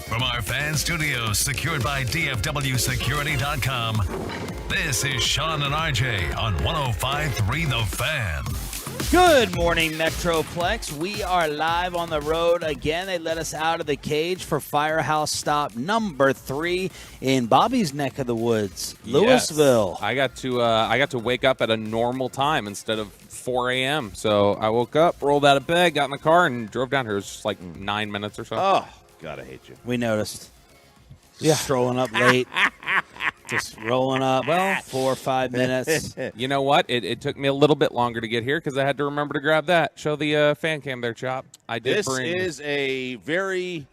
From our fan studios, secured by DFWsecurity.com, this is Sean and RJ on 105.3 The Fan. Good morning, Metroplex. We are live on the road again. They let us out of the cage for Firehouse Stop number 3 in Bobby's neck of the woods, Louisville. Yes. I got to wake up at a normal time instead of 4 a.m. So I woke up, rolled out of bed, got in the car, and drove down here. It was just like 9 minutes or so. Oh, God, I hate you. We noticed. Strolling up late. Just rolling up, 4 or 5 minutes. You know what? It took me a little bit longer to get here because I had to remember to grab that. Show the fan cam there, Chop. I did bring. This is a very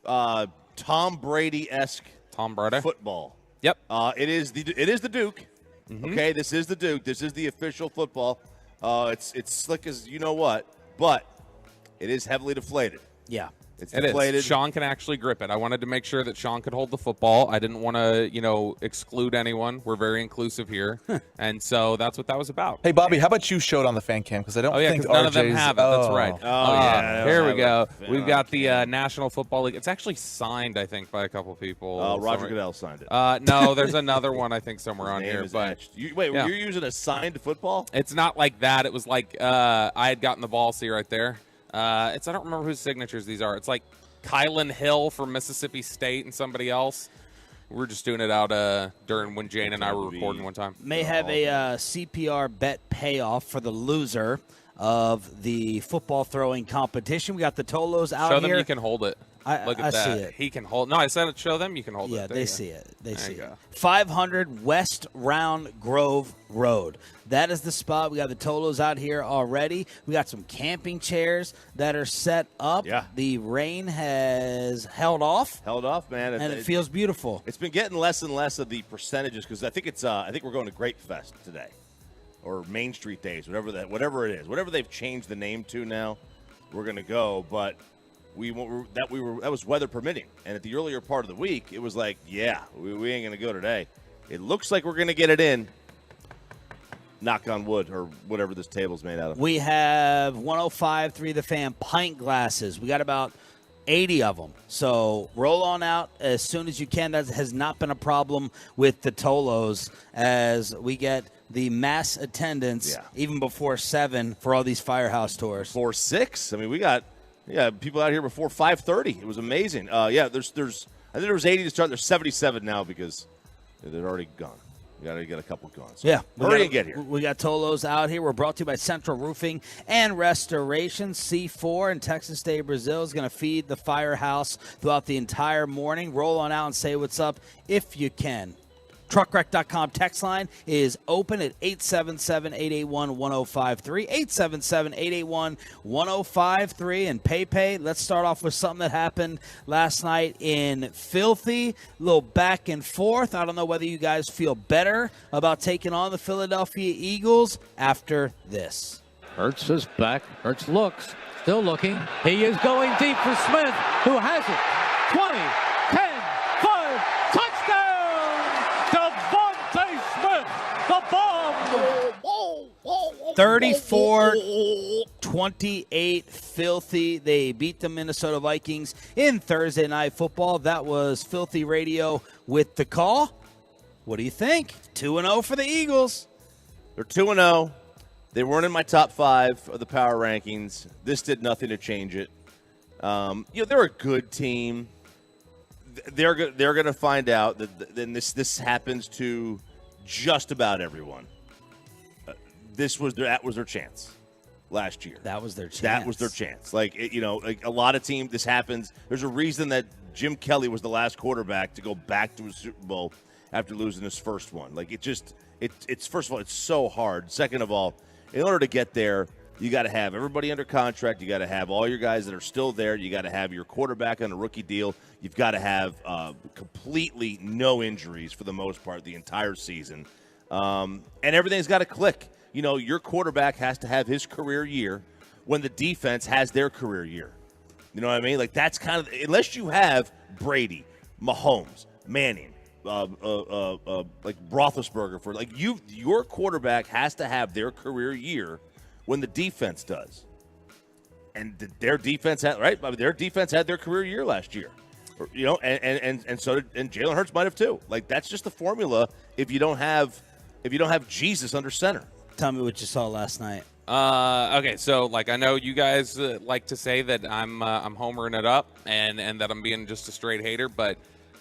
Tom Brady-esque football. Yep. It is the Duke. Mm-hmm. Okay, this is the Duke. This is the official football. It's slick as you know what, but it is heavily deflated. Yeah. It's It deflated. is. Sean can actually grip it. I wanted to make sure that Sean could hold the football. I didn't want to, exclude anyone. We're very inclusive here. And so that's what that was about. Hey, Bobby, how about you show it on the fan cam? Because I don't think because none of them RJ's have it. That's right. Here we go. We've got the National Football League. It's actually signed, I think, by a couple people. Roger Goodell signed it. No, there's another one, I think, somewhere on here. But you're using a signed football? It's not like that. It was like I had gotten the ball, see right there. I don't remember whose signatures these are. It's like Kylan Hill from Mississippi State and somebody else. We're just doing it out during when Jane and I were recording one time. May have a CPR bet payoff for the loser of the football throwing competition. We got the Tolos out here. Show them you can hold it. Look at that. See it. He can hold. No, I said show them you can hold it. Yeah, they see it. They see it. Go. 500 West Round Grove Road. That is the spot. We got the Tolos out here already. We got some camping chairs that are set up. Yeah. The rain has held off. Held off, man. And it feels beautiful. It's been getting less and less of the percentages because I think we're going to Grape Fest today, or Main Street Days, whatever it is, whatever they've changed the name to now. We're going to go, but that was weather permitting. And at the earlier part of the week, it was like, we ain't going to go today. It looks like we're going to get it in. Knock on wood, or whatever this table's made out of. We have 105.3 The Fan pint glasses. We got about 80 of them. So roll on out as soon as you can. That has not been a problem with the Tolos as we get the mass attendance even before 7 for all these Firehouse tours. Before 6? I mean, we got people out here before 5:30. It was amazing. I think there was 80 to start. There's 77 now because they're already gone. You got to get a couple gone. So hurry and get here. We got Tolos out here. We're brought to you by Central Roofing and Restoration. C4 in Texas State, Brazil is going to feed the Firehouse throughout the entire morning. Roll on out and say what's up if you can. Truckwreck.com text line is open at 877-881-1053, 877-881-1053, and PayPay. Let's start off with something that happened last night in Filthy. A little back and forth. I don't know whether you guys feel better about taking on the Philadelphia Eagles after this. Hurts is back. Hurts looks. Still looking. He is going deep for Smith, who has it. 20, 10, 5, touchdown! Devontae Smith, the bomb! 34-28 Filthy. They beat the Minnesota Vikings in Thursday Night Football. That was Filthy Radio with the call. What do you think? 2-0 for the Eagles. They're 2-0. They weren't in my top 5 of the power rankings. This did nothing to change it. They're a good team. They're going to find out that this happens to just about everyone. That was their chance last year. That was their chance. That was their chance. Like a lot of teams, this happens. There's a reason that Jim Kelly was the last quarterback to go back to a Super Bowl after losing his first one. Like it's first of all, it's so hard. Second of all, in order to get there, you got to have everybody under contract. You got to have all your guys that are still there. You got to have your quarterback on a rookie deal. You've got to have completely no injuries for the most part the entire season. And everything's got to click. Your quarterback has to have his career year when the defense has their career year. You know what I mean? Like, that's kind of – unless you have Brady, Mahomes, Manning, like Roethlisberger. Your quarterback has to have their career year when the defense does. And their defense had – right? I mean, their defense had their career year last year. And so did, and Jalen Hurts might have too. Like, that's just the formula if you don't have Jesus under center. Tell me what you saw last night. Okay, so I know you guys like to say that I'm homering it up and that I'm being just a straight hater, but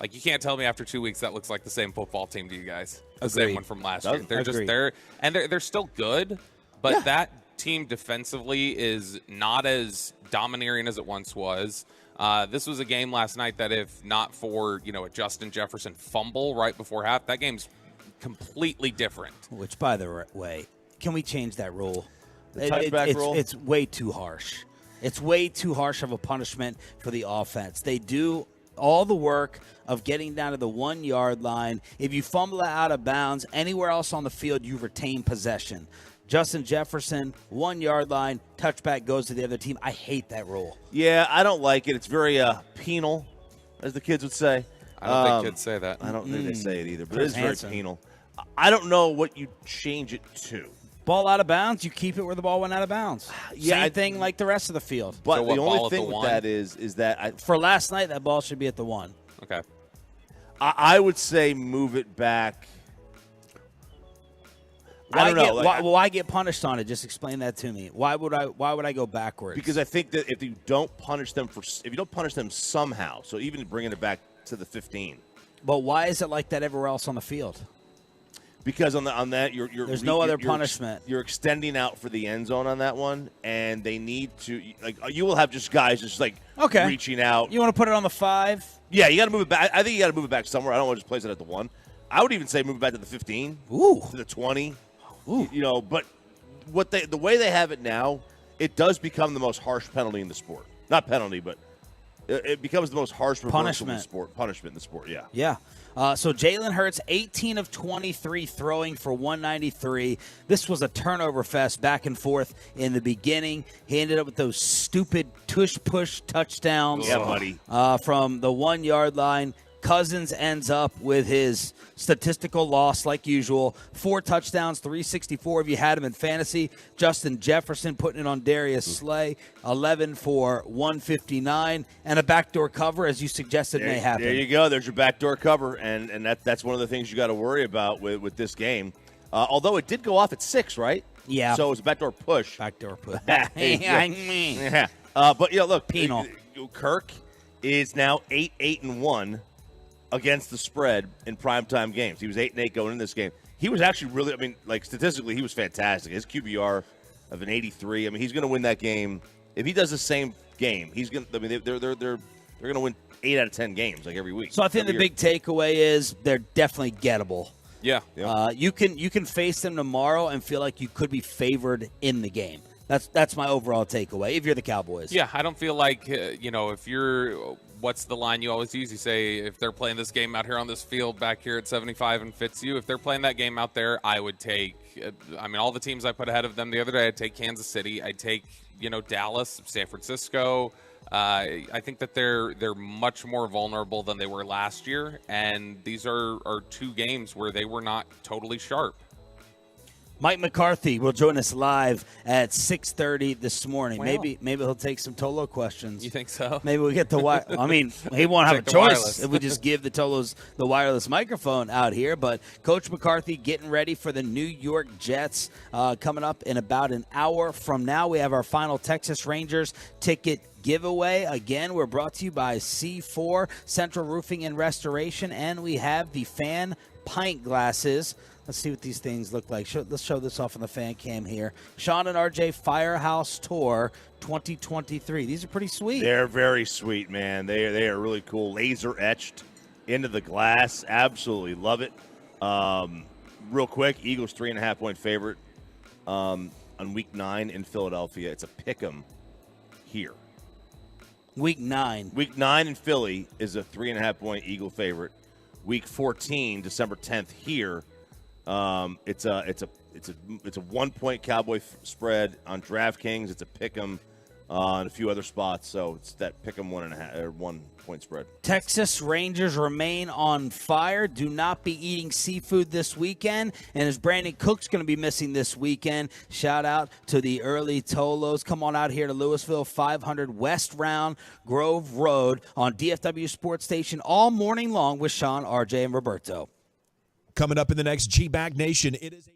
you can't tell me after 2 weeks that looks like the same football team to you guys. The same one from last year. They're still good, but that team defensively is not as domineering as it once was. This was a game last night that if not for a Justin Jefferson fumble right before half, that game's completely different. Which, by the way, can we change that rule? The touchback rule? It's way too harsh. It's way too harsh of a punishment for the offense. They do all the work of getting down to the 1 yard line. If you fumble out of bounds anywhere else on the field, you retain possession. Justin Jefferson, 1 yard line, touchback goes to the other team. I hate that rule. Yeah, I don't like it. It's very penal, as the kids would say. I don't think kids say that. I don't think they say it either, but it is very penal. I don't know what you change it to. Ball out of bounds, you keep it where the ball went out of bounds. Same thing like the rest of the field. But the only thing with that is that for last night, that ball should be at the 1. Okay. I would say move it back. I don't know. Why get punished on it? Just explain that to me. Why would I go backwards? Because I think that if you don't punish them somehow, so even bringing it back to the 15. But why is it like that everywhere else on the field? Because on that, there's no other punishment. You're extending out for the end zone on that one, and they need to you will have just guys just reaching out. You want to put it on the 5? Yeah, you got to move it back. I think you got to move it back somewhere. I don't want to just place it at the 1. I would even say move it back to the 15. Ooh, to the 20. Ooh. But the way they have it now, it does become the most harsh penalty in the sport. Not penalty, but it becomes the most harsh punishment in the sport. Yeah. Yeah. So Jalen Hurts, 18 of 23 throwing for 193. This was a turnover fest back and forth in the beginning. He ended up with those stupid tush-push touchdowns buddy. From the 1 yard line. Cousins ends up with his statistical loss like usual. 4 touchdowns, 364 if you had him in fantasy. Justin Jefferson putting it on Darius Slay, 11 for 159, and a backdoor cover, as you suggested, may happen. There you go. There's your backdoor cover, and that's one of the things you got to worry about with this game. Although it did go off at 6, right? Yeah. So it was a backdoor push. Backdoor push. Yeah. But look, penal. Kirk is now 8-1 against the spread in primetime games. He was 8-8 going in this game. He was actually really, statistically, he was fantastic. His QBR of an 83. He's going to win that game. If he does the same game, he's going to. They're going to win 8 out of 10 games like every week. So I think the big takeaway is they're definitely gettable. Yeah. You can face them tomorrow and feel like you could be favored in the game. That's my overall takeaway if you're the Cowboys. Yeah, I don't feel like, if you're – what's the line you always use? You say if they're playing this game out here on this field back here at 75 and fits you, if they're playing that game out there, I would take all the teams I put ahead of them the other day, I'd take Kansas City. I'd take, Dallas, San Francisco. I think that they're much more vulnerable than they were last year, and these are 2 games where they were not totally sharp. Mike McCarthy will join us live at 6:30 this morning. Wow. Maybe he'll take some Tolo questions. You think so? Maybe we'll get the he won't have a choice if we just give the Tolos the wireless microphone out here. But Coach McCarthy getting ready for the New York Jets coming up in about an hour from now. We have our final Texas Rangers ticket giveaway. Again, we're brought to you by C4 Central Roofing and Restoration, and we have the fan pint glasses. Let's see what these things look like. Let's show this off on the fan cam here. Sean and RJ Firehouse Tour 2023. These are pretty sweet. They're very sweet, man. They are really cool. Laser etched into the glass. Absolutely love it. Real quick, Eagles 3.5-point favorite on Week 9 in Philadelphia. It's a pick'em here. Week 9. Week 9 in Philly is a 3.5-point Eagle favorite. Week 14, December 10th here. It's a 1-point Cowboy spread on DraftKings. It's a pick'em and a few other spots. So it's that pick'em 1-point spread. Texas Rangers remain on fire. Do not be eating seafood this weekend. And as Brandon Cook's going to be missing this weekend, shout out to the early Tolos. Come on out here to Louisville, 500 West Round Grove Road on DFW Sports Station all morning long with Sean, RJ, and Roberto. Coming up in the next G-Bag Nation, it is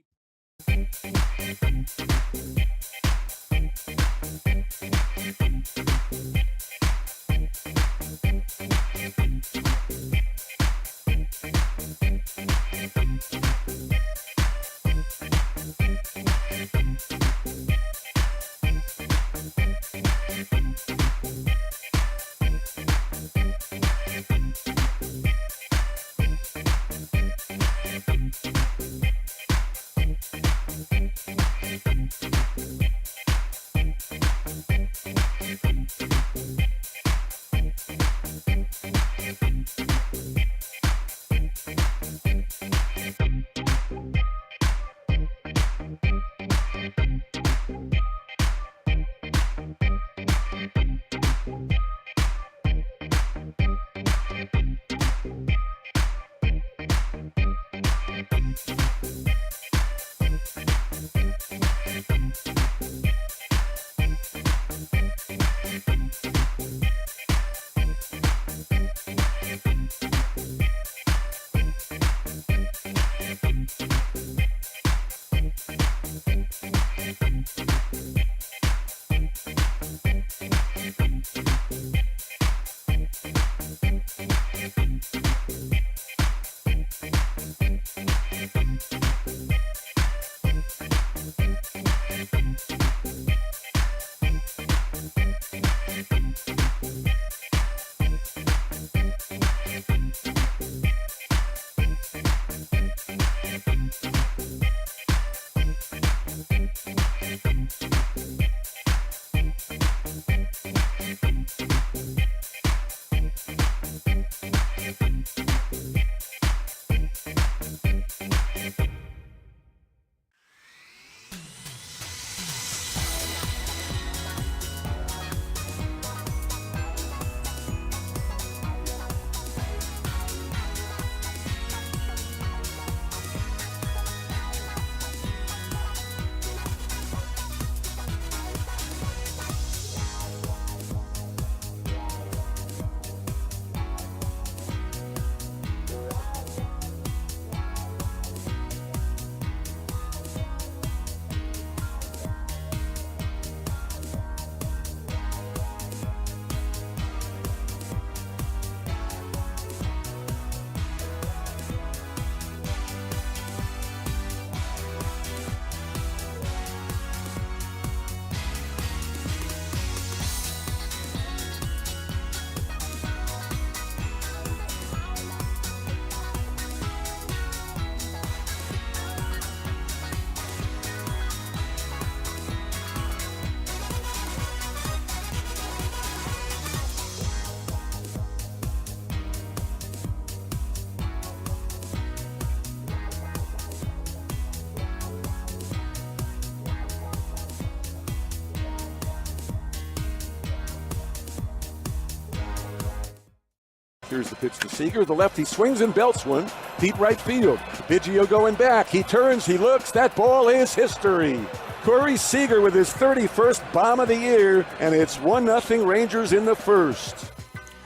Here's the pitch to Seager. The lefty swings and belts one. Deep right field. Biggio going back. He turns. He looks. That ball is history. Corey Seager with his 31st bomb of the year, and it's 1-0 Rangers in the first.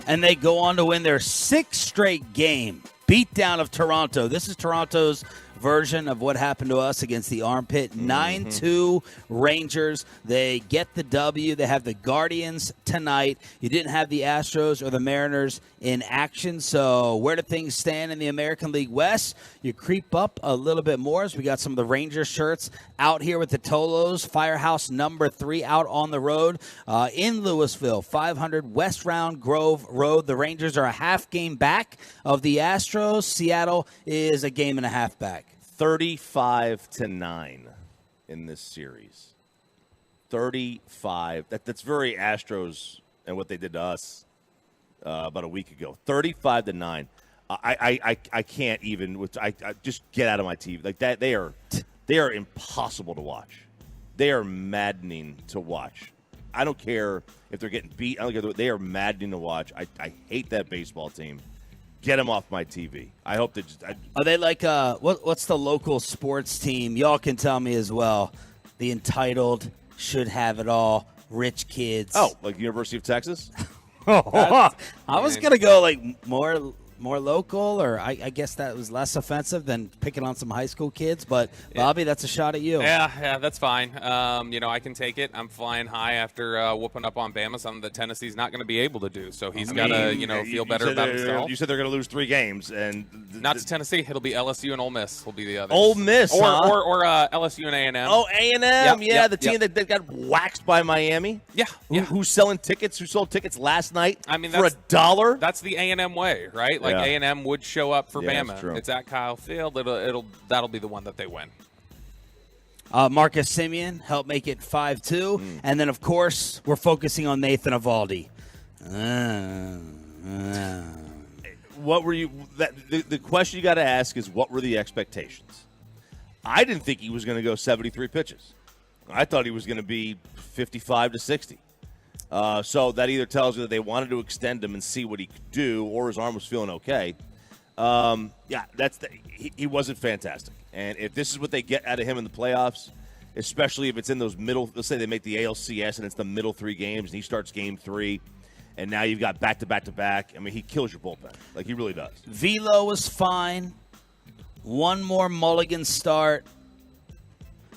And they go on to win their 6th straight game. Beatdown of Toronto. This is Toronto's version of what happened to us against the Armpit. 9-2 Rangers. They get the W. They have the Guardians tonight. You didn't have the Astros or the Mariners in action. So where do things stand in the American League West? You creep up a little bit more as we got some of the Rangers shirts out here with the Tolos. Firehouse number 3 out on the road in Louisville. 500 West Round Grove Road. The Rangers are a half game back of the Astros. Seattle is a game and a half back. 35-9 in this series. 35. That's very Astros and what they did to us about a week ago. 35-9. I can't even. I just get out of my TV like that. They are impossible to watch. They are maddening to watch. I don't care if they're getting beat. I don't care. They are maddening to watch. I hate that baseball team. Get them off my TV. I hope that. Are they like what's the local sports team? Y'all can tell me as well. The entitled, should have it all, rich kids. Oh, like University of Texas? I was gonna go like more local, or I guess that was less offensive than picking on some high school kids. But Bobby, that's a shot at you. Yeah, that's fine. I can take it. I'm flying high after whooping up on Bama, something that Tennessee's not going to be able to do. So he's got to, feel better about himself. You said they're going to lose 3 games, and not to Tennessee. It'll be LSU and Ole Miss. Will be the others. Ole Miss, or LSU and A&M. Oh, A&M, the team that got waxed by Miami. Yeah, Who's selling tickets? Who sold tickets last night? I mean, for $1. That's the A&M way, right? Like A&M would show up for Bama. True. It's at Kyle Field. That'll be the one that they win. Marcus Simeon helped make it 5-2. And then, of course, we're focusing on Nathan Eovaldi. What were you? The question you got to ask is, what were the expectations? I didn't think he was going to go 73 pitches. I thought he was going to be 55 to 60. So that either tells you that they wanted to extend him and see what he could do, or his arm was feeling okay. He wasn't fantastic. And if this is what they get out of him in the playoffs, especially if it's in those middle, let's say they make the ALCS and it's the middle 3 games and he starts game 3, and now you've got back-to-back-to-back. I mean, he kills your bullpen. Like, he really does. Velo was fine. One more mulligan start.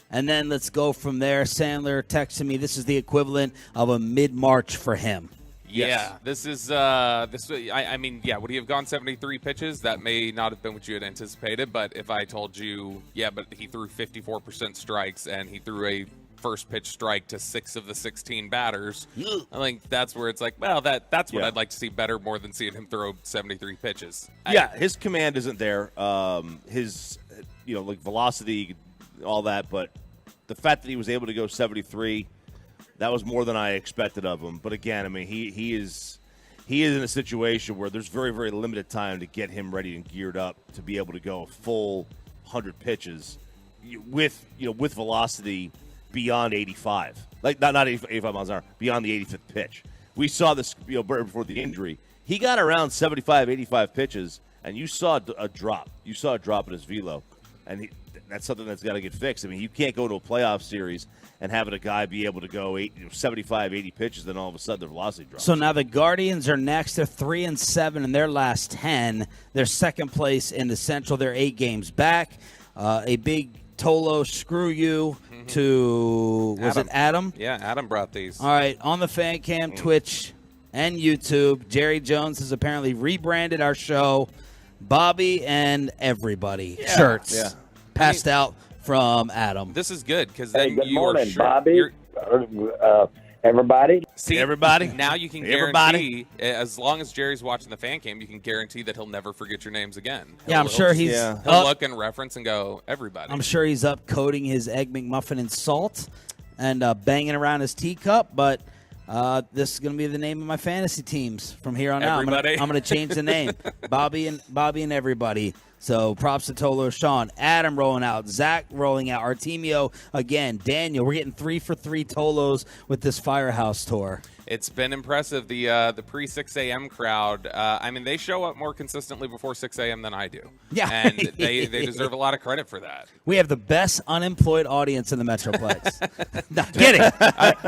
And then let's go from there. Sandler texted me, this is the equivalent of a mid-March for him. Yeah, this is what do you have gone 73 pitches? That may not have been what you had anticipated, but if I told you, but he threw 54% strikes and he threw a first pitch strike to 6 of the 16 batters, I think that's where it's like, well, that's what I'd like to see better more than seeing him throw 73 pitches. His command isn't there. His velocity, all that, but the fact that he was able to go 73, that was more than I expected of him. But again, I mean, he is in a situation where there's very, very limited time to get him ready and geared up to be able to go a full 100 pitches with velocity beyond 85, like not 85 miles an hour, beyond the 85th pitch. We saw this before the injury. He got around 75, 85 pitches, and you saw a drop. You saw a drop in his velo, and that's something that's got to get fixed. I mean, you can't go to a playoff series and having a guy be able to go 75, 80 pitches, then all of a sudden the velocity drops. So now the Guardians are next. They're 3-7 in their last 10. They're second place in the Central. They're 8 games back. A big Tolo screw you to, was it Adam? Yeah, Adam brought these. All right, on the fan cam, Twitch, and YouTube, Jerry Jones has apparently rebranded our show, Bobby and Everybody shirts passed out from Adam. This is good because then good you morning, are sure. Bobby. Everybody. See, everybody. Now you can guarantee, as long as Jerry's watching the fan cam, you can guarantee that he'll never forget your names again. I'm sure he's he'll look and reference and go, everybody. I'm sure he's up coating his Egg McMuffin in salt and banging around his teacup, but this is going to be the name of my fantasy teams from here on out. I'm going to change the name. Bobby and Everybody. So props to Tolo, Sean, Adam rolling out, Zach rolling out, Artemio again, Daniel. We're getting 3 for 3 Tolos with this Firehouse tour. It's been impressive. The pre-6 a.m. crowd, I mean, they show up more consistently before 6 a.m. than I do. Yeah. And they deserve a lot of credit for that. We have the best unemployed audience in the Metroplex. Not kidding.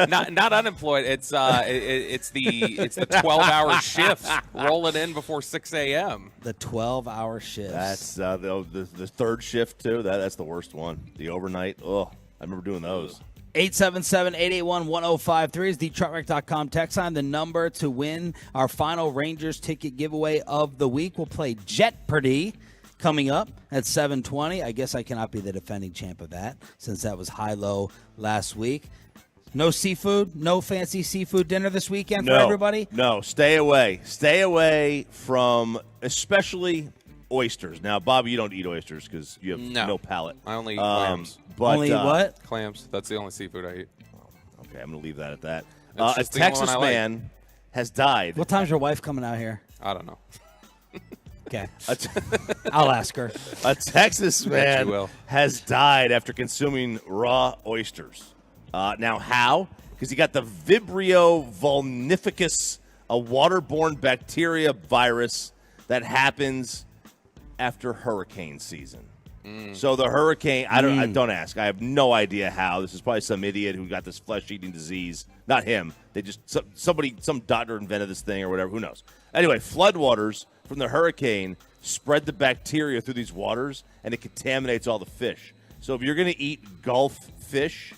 Not unemployed. It's the 12-hour shifts rolling in before 6 a.m. The 12-hour shifts. That's the third shift, too. That's the worst one. The overnight. Oh, I remember doing those. 877-881-1053 is the truckwreck.com text line. The number to win our final Rangers ticket giveaway of the week. We'll play Jeopardy coming up at 7:20. I guess I cannot be the defending champ of that since that was high-low last week. No seafood? No fancy seafood dinner this weekend for everybody? No, stay away. Stay away from especially oysters. Now, Bobby, you don't eat oysters because you have no palate. I only eat clams. But, only what? Clams. That's the only seafood I eat. Okay, I'm going to leave that at that. It's A just the only Texas one I like. man has died. What time's your wife coming out here? I don't know. Okay. I'll ask her. A Texas man has died after consuming raw oysters. Now, how? Because he got the Vibrio vulnificus, a waterborne bacteria virus that happens after hurricane season. So the hurricane, don't ask. I have no idea how. This is probably some idiot who got this flesh-eating disease. Not him. They just some doctor invented this thing or whatever. Who knows? Anyway, floodwaters from the hurricane spread the bacteria through these waters, and it contaminates all the fish. So if you're going to eat Gulf fish,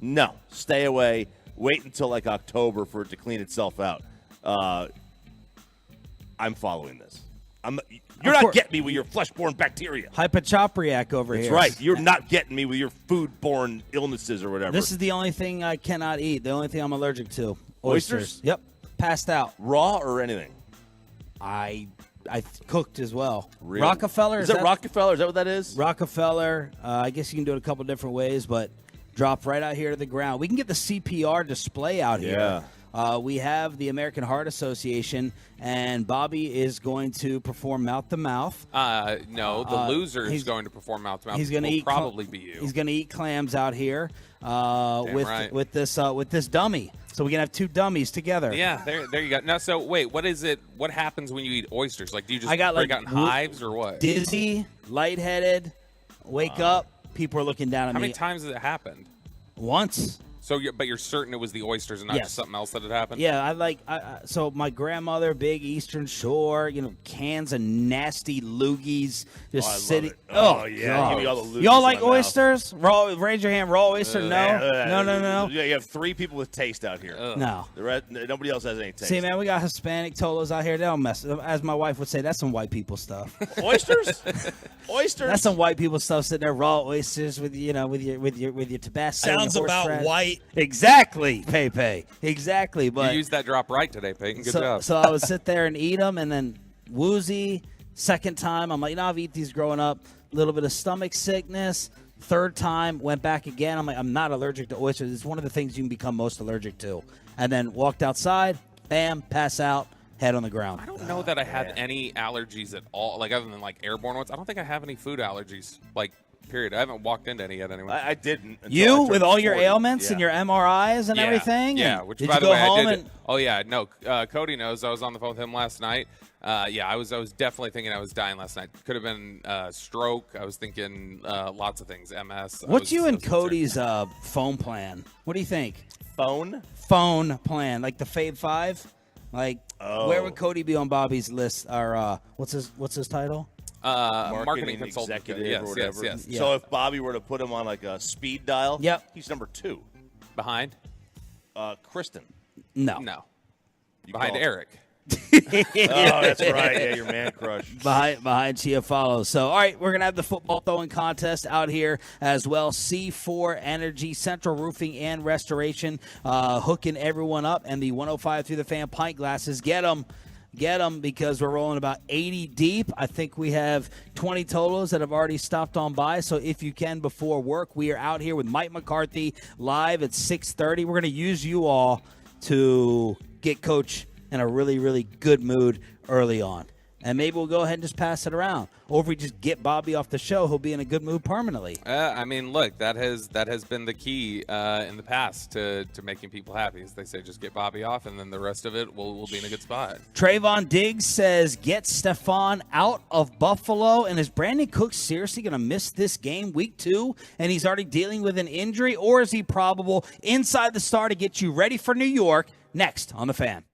no, stay away. Wait until like October for it to clean itself out. I'm following this. You're not getting me with your flesh-borne bacteria. Hypochondriac over here. That's right. You're not getting me with your food-borne illnesses or whatever. This is the only thing I cannot eat. The only thing I'm allergic to. Oysters? Yep. Passed out. Raw or anything? I cooked as well. Really? Rockefeller? Is that Rockefeller? Is that what that is? Rockefeller. I guess you can do it a couple different ways, but drop right out here to the ground. We can get the CPR display out here. We have the American Heart Association, and Bobby is going to perform mouth-to-mouth. No, the loser is going to perform mouth-to-mouth. He's going to eat. Probably be you. He's going to eat clams out here with this dummy. So we can have two dummies together. Yeah, there you go. Now, so wait, what is it? What happens when you eat oysters? Like, do you just break out in hives or what? Dizzy, lightheaded, wake up. People are looking down at me. How many times has it happened? Once. So, but you're certain it was the oysters and not just something else that had happened? Yeah, so my grandmother, big Eastern Shore, cans of nasty loogies just sitting. Oh, yeah. Give me all the loogies. Y'all like oysters? Raw? Raise your hand. Raw oyster? No. Yeah, you have three people with taste out here. No. The rest, nobody else has any taste. See, man, we got Hispanic Tolos out here. They don't mess. As my wife would say, that's some white people stuff. Oysters? Oysters? That's some white people stuff. Sitting there, raw oysters with your Tabasco. Sounds about white. Exactly, Pepe. Exactly, but you used that drop right today, Peyton. Good job. So I would sit there and eat them, and then woozy. Second time, I'm like, I've eaten these growing up. A little bit of stomach sickness. Third time, went back again. I'm like, I'm not allergic to oysters. It's one of the things you can become most allergic to. And then walked outside, bam, pass out, head on the ground. I don't know that I have any allergies at all, like other than like airborne ones. I don't think I have any food allergies, like. Period. I haven't walked into any yet anyway. I didn't. You with all your ailments and your MRIs and everything? Yeah, which did by you the go way, home I did. Oh yeah, no. Cody knows. I was on the phone with him last night. I was definitely thinking I was dying last night. Could have been stroke. I was thinking lots of things. MS. What's you and Cody's phone plan? What do you think? Phone plan, like the Fave 5. Like, where would Cody be on Bobby's list? Or what's his title? Marketing executive or whatever. Yes. Yeah. So if Bobby were to put him on like a speed dial, he's number 2. Behind? Kristen. No. Behind Eric. Oh, that's right. Yeah, your man crush. Behind Chia follows. So, all right, we're going to have the football throwing contest out here as well. C4 Energy, Central Roofing and Restoration, hooking everyone up. And the 105 Through the Fan pint glasses, get them because we're rolling about 80 deep. I think we have 20 Tolos that have already stopped on by. So if you can, before work, we are out here with Mike McCarthy live at 6:30. We're going to use you all to get Coach in a really, really good mood early on. and maybe we'll go ahead and just pass it around. Or if we just get Bobby off the show, he'll be in a good mood permanently. I mean, look, that has been the key in the past to making people happy. As they say, just get Bobby off, and then the rest of it will be in a good spot. Trayvon Diggs says, get Stephon out of Buffalo. And is Brandon Cooks seriously going to miss this game week 2? And he's already dealing with an injury? Or is he probable? Inside the Star to get you ready for New York. Next on The Fan.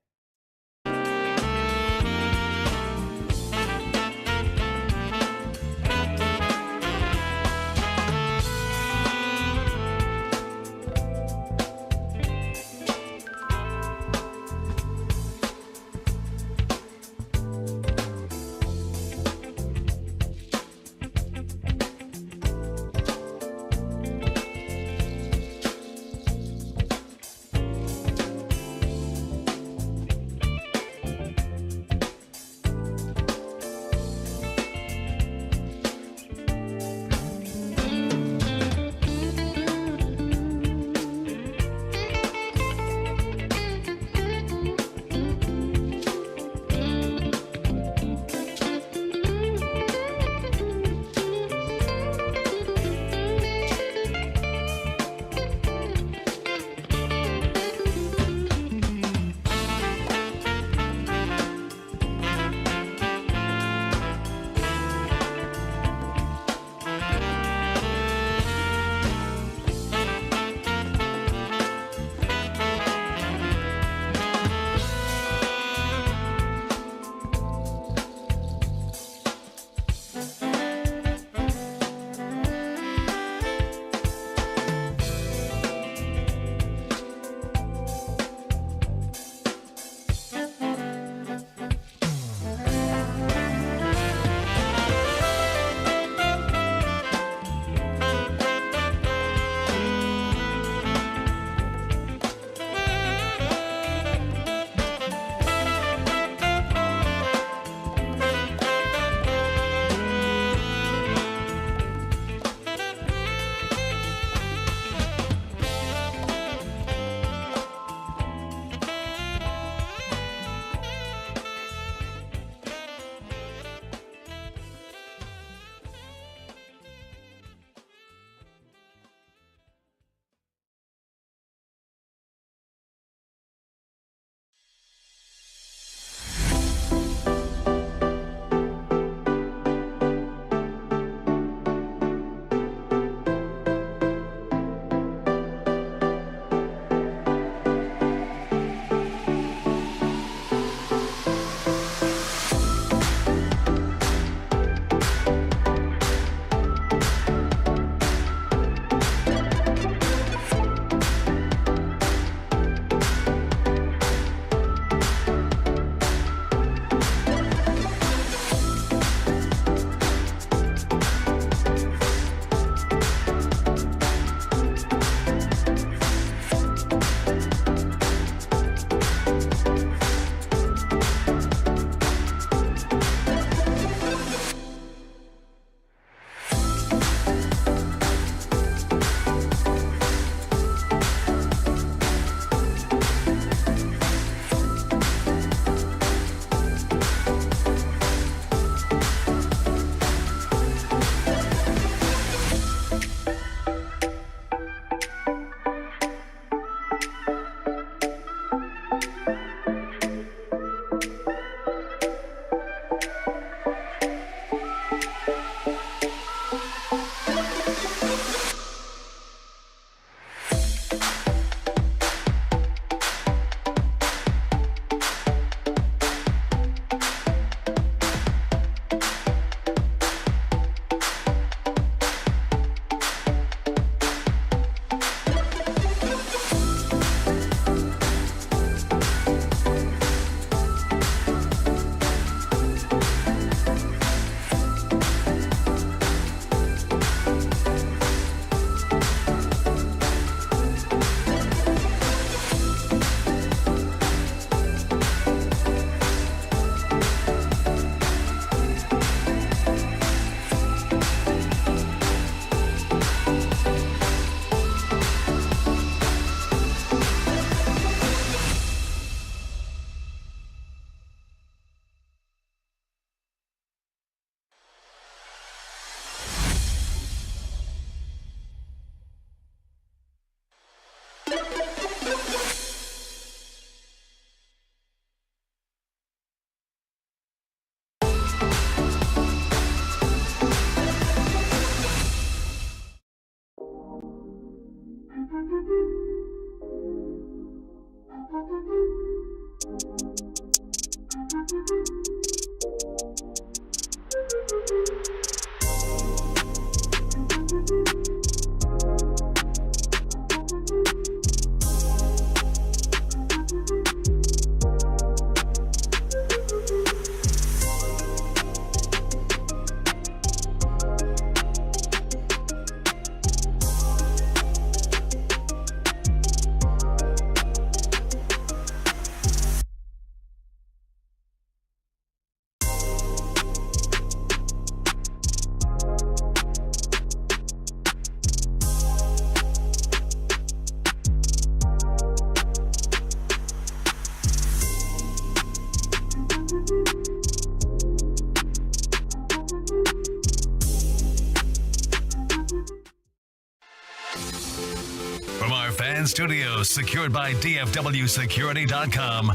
studios secured by DFWsecurity.com.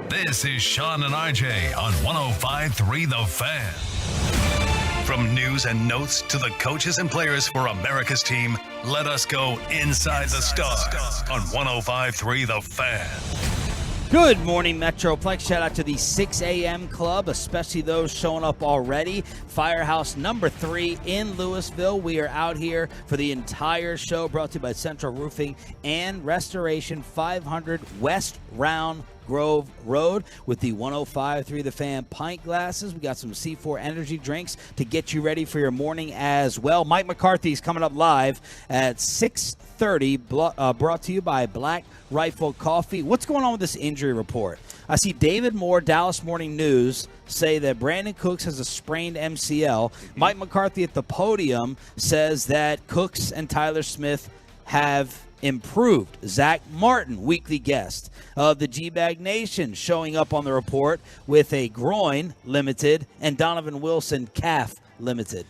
This is Sean and RJ on 105.3 The Fan. From news and notes to the coaches and players for America's team, let us go inside the stars on 105.3 The Fan. Good morning, Metroplex. Shout out to the 6 a.m. club, especially those showing up already. Firehouse number 3 in Louisville. We are out here for the entire show, brought to you by Central Roofing and Restoration, 500 West Round Grove Road, with the 105.3 The Fan pint glasses. We got some C4 energy drinks to get you ready for your morning as well. Mike McCarthy is coming up live at 6:30, brought to you by Black Rifle Coffee. What's going on with this injury report? I see David Moore, Dallas Morning News, say that Brandon Cooks has a sprained MCL. Mike McCarthy at the podium says that Cooks and Tyler Smith have improved. Zach Martin, weekly guest of the G-Bag Nation, showing up on the report with a groin limited and Donovan Wilson calf limited.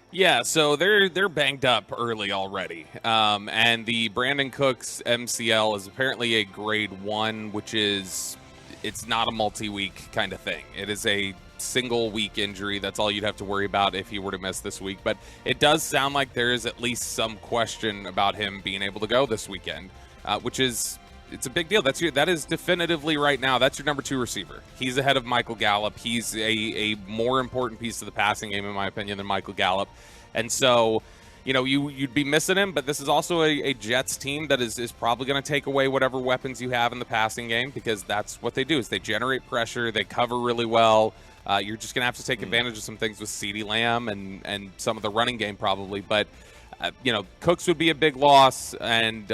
Yeah, so they're banged up early already. And the Brandon Cooks MCL is apparently a grade 1, which is, it's not a multi-week kind of thing. It is a single-week injury. That's all you'd have to worry about if he were to miss this week. But it does sound like there is at least some question about him being able to go this weekend, which is, it's a big deal. That is definitively right now, that's your number 2 receiver. He's ahead of Michael Gallup. He's a more important piece of the passing game, in my opinion, than Michael Gallup. And so, you know, you'd be missing him, but this is also a Jets team that is probably going to take away whatever weapons you have in the passing game, because that's what they do, is they generate pressure, they cover really well. You're just going to have to take advantage of some things with CeeDee Lamb and some of the running game probably. But, you know, Cooks would be a big loss. And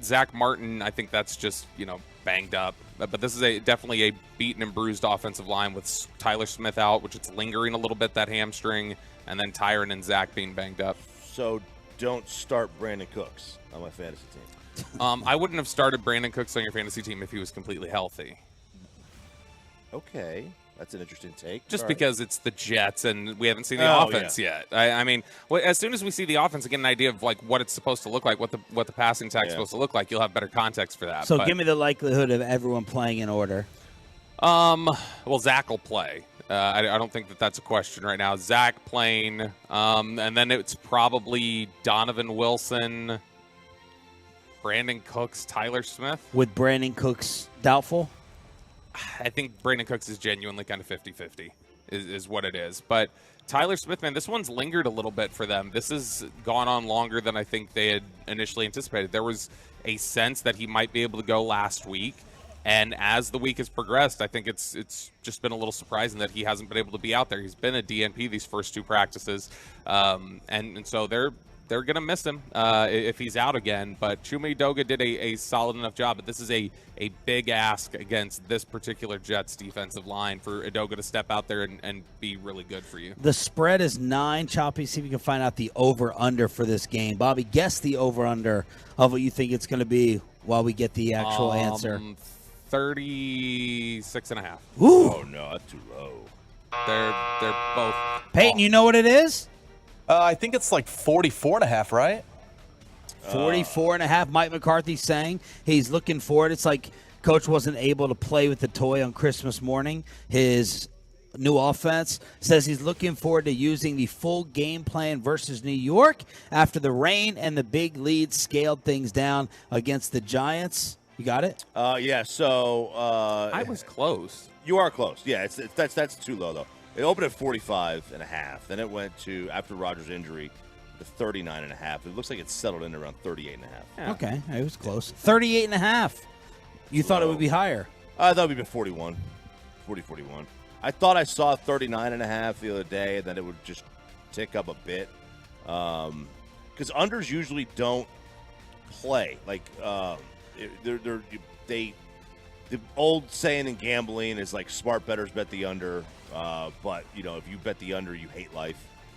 Zach Martin, I think that's just, you know, banged up. But this is definitely a beaten and bruised offensive line with Tyler Smith out, which it's lingering a little bit, that hamstring, and then Tyron and Zach being banged up. So don't start Brandon Cooks on my fantasy team. I wouldn't have started Brandon Cooks on your fantasy team if he was completely healthy. Okay. That's an interesting take. Just because it's the Jets and we haven't seen the offense yet. I mean, as soon as we see the offense and get an idea of like what it's supposed to look like, what the passing tag is supposed to look like, you'll have better context for that. So give me the likelihood of everyone playing in order. Well, Zach will play. I don't think that's a question right now. Zach playing, and then it's probably Donovan Wilson, Brandon Cooks, Tyler Smith. With Brandon Cooks doubtful? I think Brandon Cooks is genuinely kind of 50-50 is what it is. But Tyler Smith, man, this one's lingered a little bit for them. This has gone on longer than I think they had initially anticipated. There was a sense that he might be able to go last week. And as the week has progressed, I think it's just been a little surprising that he hasn't been able to be out there. He's been a DNP these first 2 practices. And so they're going to miss him if he's out again. But Chuma Edoga did a solid enough job. But this is a big ask against this particular Jets defensive line for Edoga to step out there and be really good for you. The spread is 9. Choppy, see if you can find out the over-under for this game. Bobby, guess the over-under of what you think it's going to be while we get the actual answer. 36.5. Ooh. Oh, no, that's too low. They're both. Peyton, you know what it is? I think it's like 44.5, right? 44.5. Mike McCarthy saying he's looking for it. It's like Coach wasn't able to play with the toy on Christmas morning. His new offense says he's looking forward to using the full game plan versus New York after the rain and the big lead scaled things down against the Giants. You got it? Yeah, so I was close. You are close. Yeah, that's too low, though. It opened at 45.5. Then it went to, after Rodgers' injury, to 39.5. It looks like it's settled in around 38.5. Yeah. Okay, it was close. 38.5. You thought it would be higher? I thought it would be 41. 41. I thought I saw 39.5 the other day, and then it would just tick up a bit. Because unders usually don't play. Like, the old saying in gambling is like smart bettors bet the under, but you know, if you bet the under, you hate life.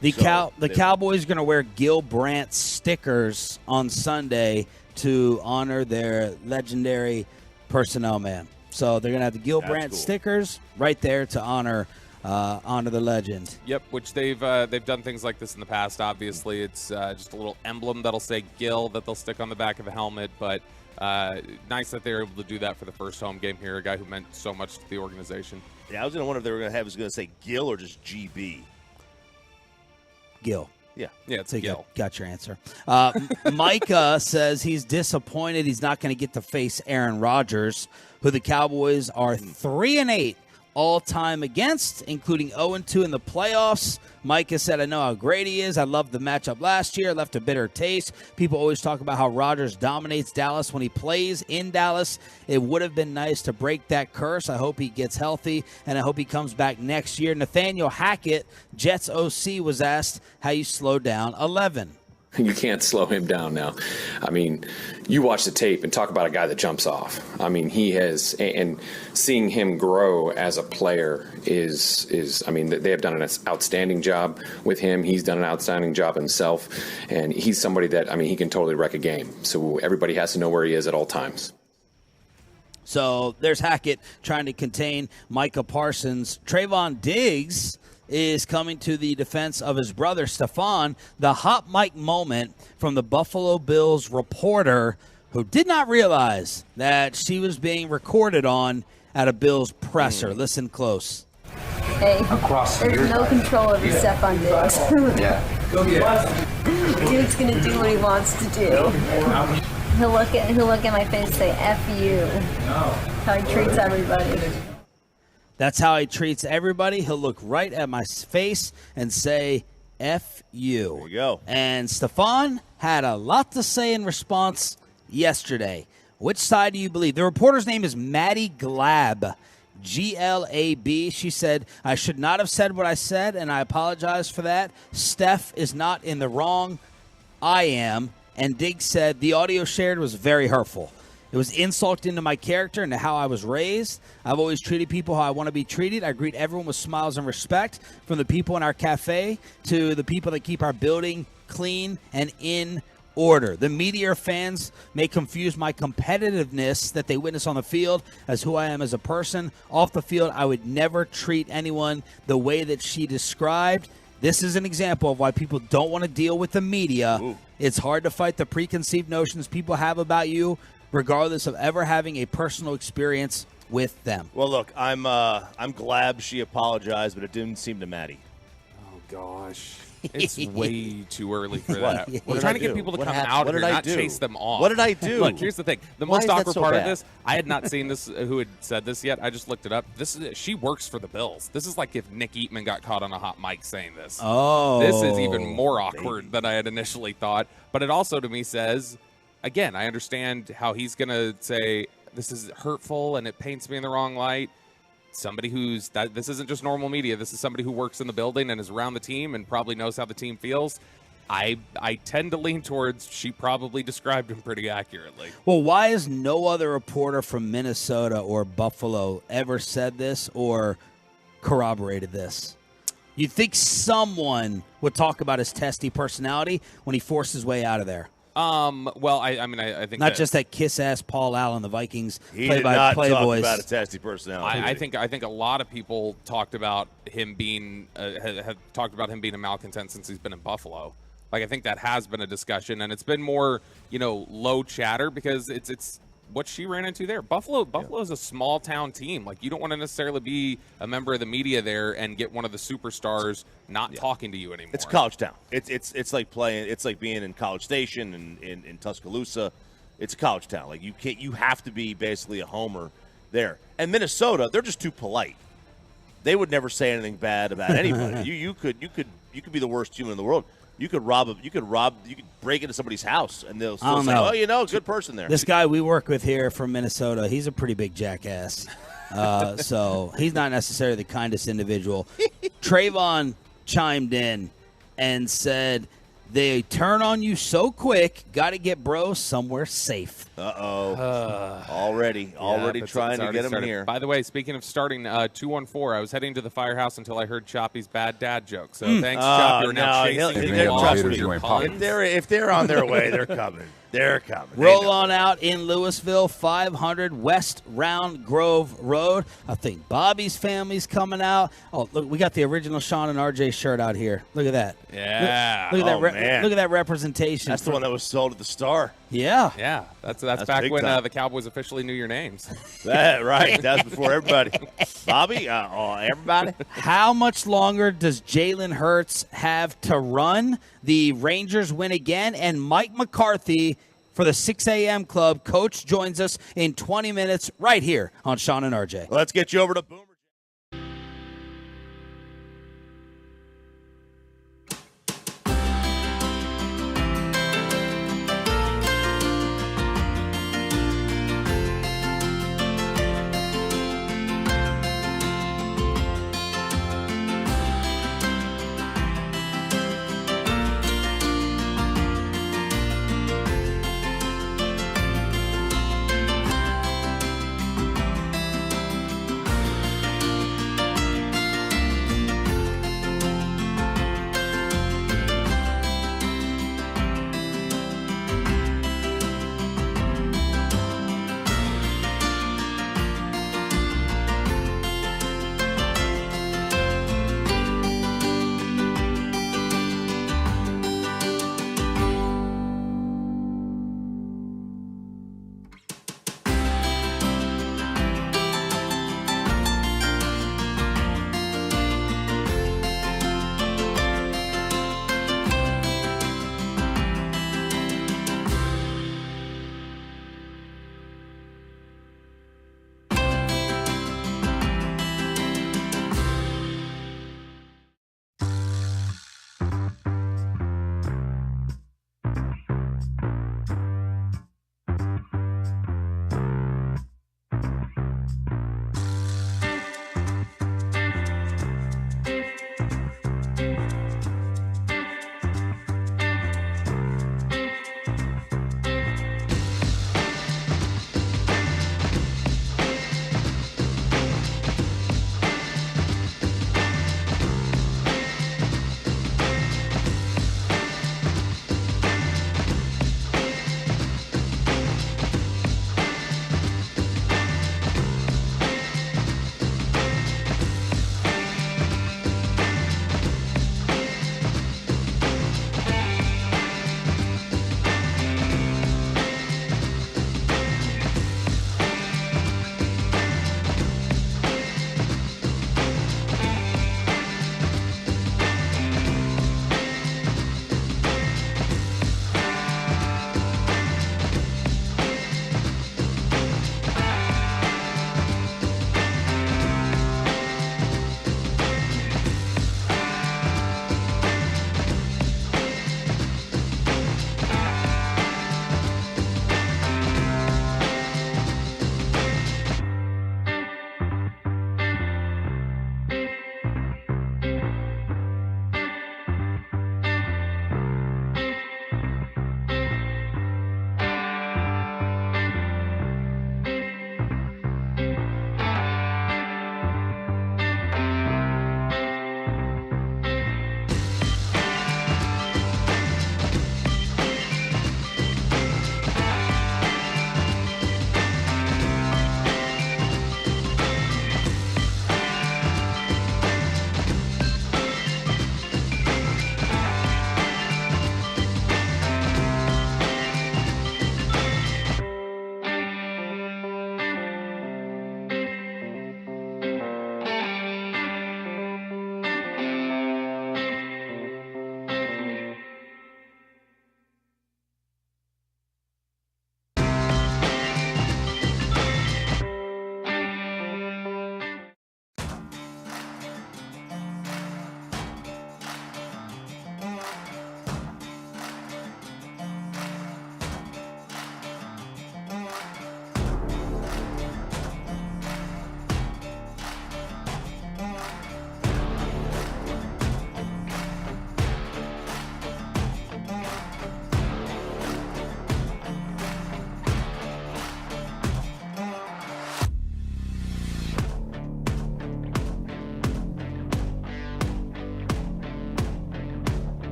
The Cowboys are going to wear Gil Brandt stickers on Sunday to honor their legendary personnel man. So they're going to have the Gil Brandt stickers right there to honor the legend. Yep, which they've done things like this in the past. Obviously, it's just a little emblem that'll say Gil that they'll stick on the back of the helmet, but nice that they were able to do that for the first home game here. A guy who meant so much to the organization. Yeah, I was going to wonder if they were going to have was going to say Gill or just GB. Gill. Yeah, it's Gill. Got your answer. Mike says he's disappointed he's not going to get to face Aaron Rodgers, who the Cowboys are 3-8 all-time against, including 0-2 in the playoffs. Mike has said, I know how great he is. I loved the matchup last year. Left a bitter taste. People always talk about how Rodgers dominates Dallas when he plays in Dallas. It would have been nice to break that curse. I hope he gets healthy, and I hope he comes back next year. Nathaniel Hackett, Jets OC, was asked how you slow down 11. You can't slow him down now. I mean, you watch the tape and talk about a guy that jumps off. I mean, he has, and seeing him grow as a player is. I mean, they have done an outstanding job with him. He's done an outstanding job himself, and he's somebody that, I mean, he can totally wreck a game. So everybody has to know where he is at all times. So there's Hackett trying to contain Micah Parsons. Trayvon Diggs is coming to the defense of his brother, Stephon. The hot mic moment from the Buffalo Bills reporter who did not realize that she was being recorded on at a Bills presser. Listen close. Hey, there's no control over Stephon Diggs. Dude's going to do what he wants to do. He'll look at my face and say, F you. How he treats everybody. That's how he treats everybody. He'll look right at my face and say, F you. There you go. And Stephon had a lot to say in response yesterday. Which side do you believe? The reporter's name is Maddie Glab, Glab. She said, I should not have said what I said, and I apologize for that. Steph is not in the wrong. I am. And Diggs said, the audio shared was very hurtful. It was insult into my character and to how I was raised. I've always treated people how I want to be treated. I greet everyone with smiles and respect, from the people in our cafe to the people that keep our building clean and in order. The media or fans may confuse my competitiveness that they witness on the field as who I am as a person. Off the field, I would never treat anyone the way that she described. This is an example of why people don't want to deal with the media. Ooh. It's hard to fight the preconceived notions people have about you, regardless of ever having a personal experience with them. Well, look, I'm glad she apologized, but it didn't seem to Maddie. Oh, gosh. It's way too early for that. We're trying to get people to What come happened? out What here, did I not do? chase them off. What did I do? Look, here's the thing. The Why most is that awkward so part bad? of this, I had not seen this, who had said this yet. I just looked it up. She works for the Bills. This is like if Nick Eatman got caught on a hot mic saying this. Oh. This is even more awkward than I had initially thought. But it also, to me, says, again, I understand how he's going to say, this is hurtful and it paints me in the wrong light. Somebody this isn't just normal media. This is somebody who works in the building and is around the team and probably knows how the team feels. I tend to lean towards she probably described him pretty accurately. Well, why has no other reporter from Minnesota or Buffalo ever said this or corroborated this? You'd think someone would talk about his testy personality when he forced his way out of there. Well, I mean, I think not just that kiss-ass Paul Allen, the Vikings He play did by not Playboys. talk about a testy personality. I think a lot of people talked about him being have talked about him being a malcontent since he's been in Buffalo. Like, I think that has been a discussion, and it's been more, low chatter because it's what she ran into there. Buffalo is a small town team. Like, you don't want to necessarily be a member of the media there and get one of the superstars not talking to you anymore. It's college town. It's like playing. It's like being in College Station and in Tuscaloosa. It's a college town. Like, you have to be basically a homer there. And Minnesota, they're just too polite. They would never say anything bad about anybody. you could be the worst human in the world. You could break into somebody's house and they'll still say, "Oh, good person there." This guy we work with here from Minnesota, he's a pretty big jackass. So he's not necessarily the kindest individual. Trayvon chimed in and said, they turn on you so quick, got to get bro somewhere safe. Already trying to get him in here. By the way, speaking of starting 2-1-4, I was heading to the firehouse until I heard Choppy's bad dad joke. So thanks, Choppy. You're now chasing If they're on their way, they're coming. They're coming. Roll on out in Louisville, 500 West Round Grove Road. I think Bobby's family's coming out. Oh, look, we got the original Sean and RJ shirt out here. Look at that. Yeah. Look at man. Look at that representation. That's the one that was sold at the Star. Yeah. Yeah, that's back big when time. the Cowboys officially knew your names. Right. That was before everybody. Bobby, everybody. How much longer does Jalen Hurts have to run? The Rangers win again, and Mike McCarthy for the 6 a.m. club. Coach joins us in 20 minutes right here on Sean and RJ. Let's get you over to Boomer.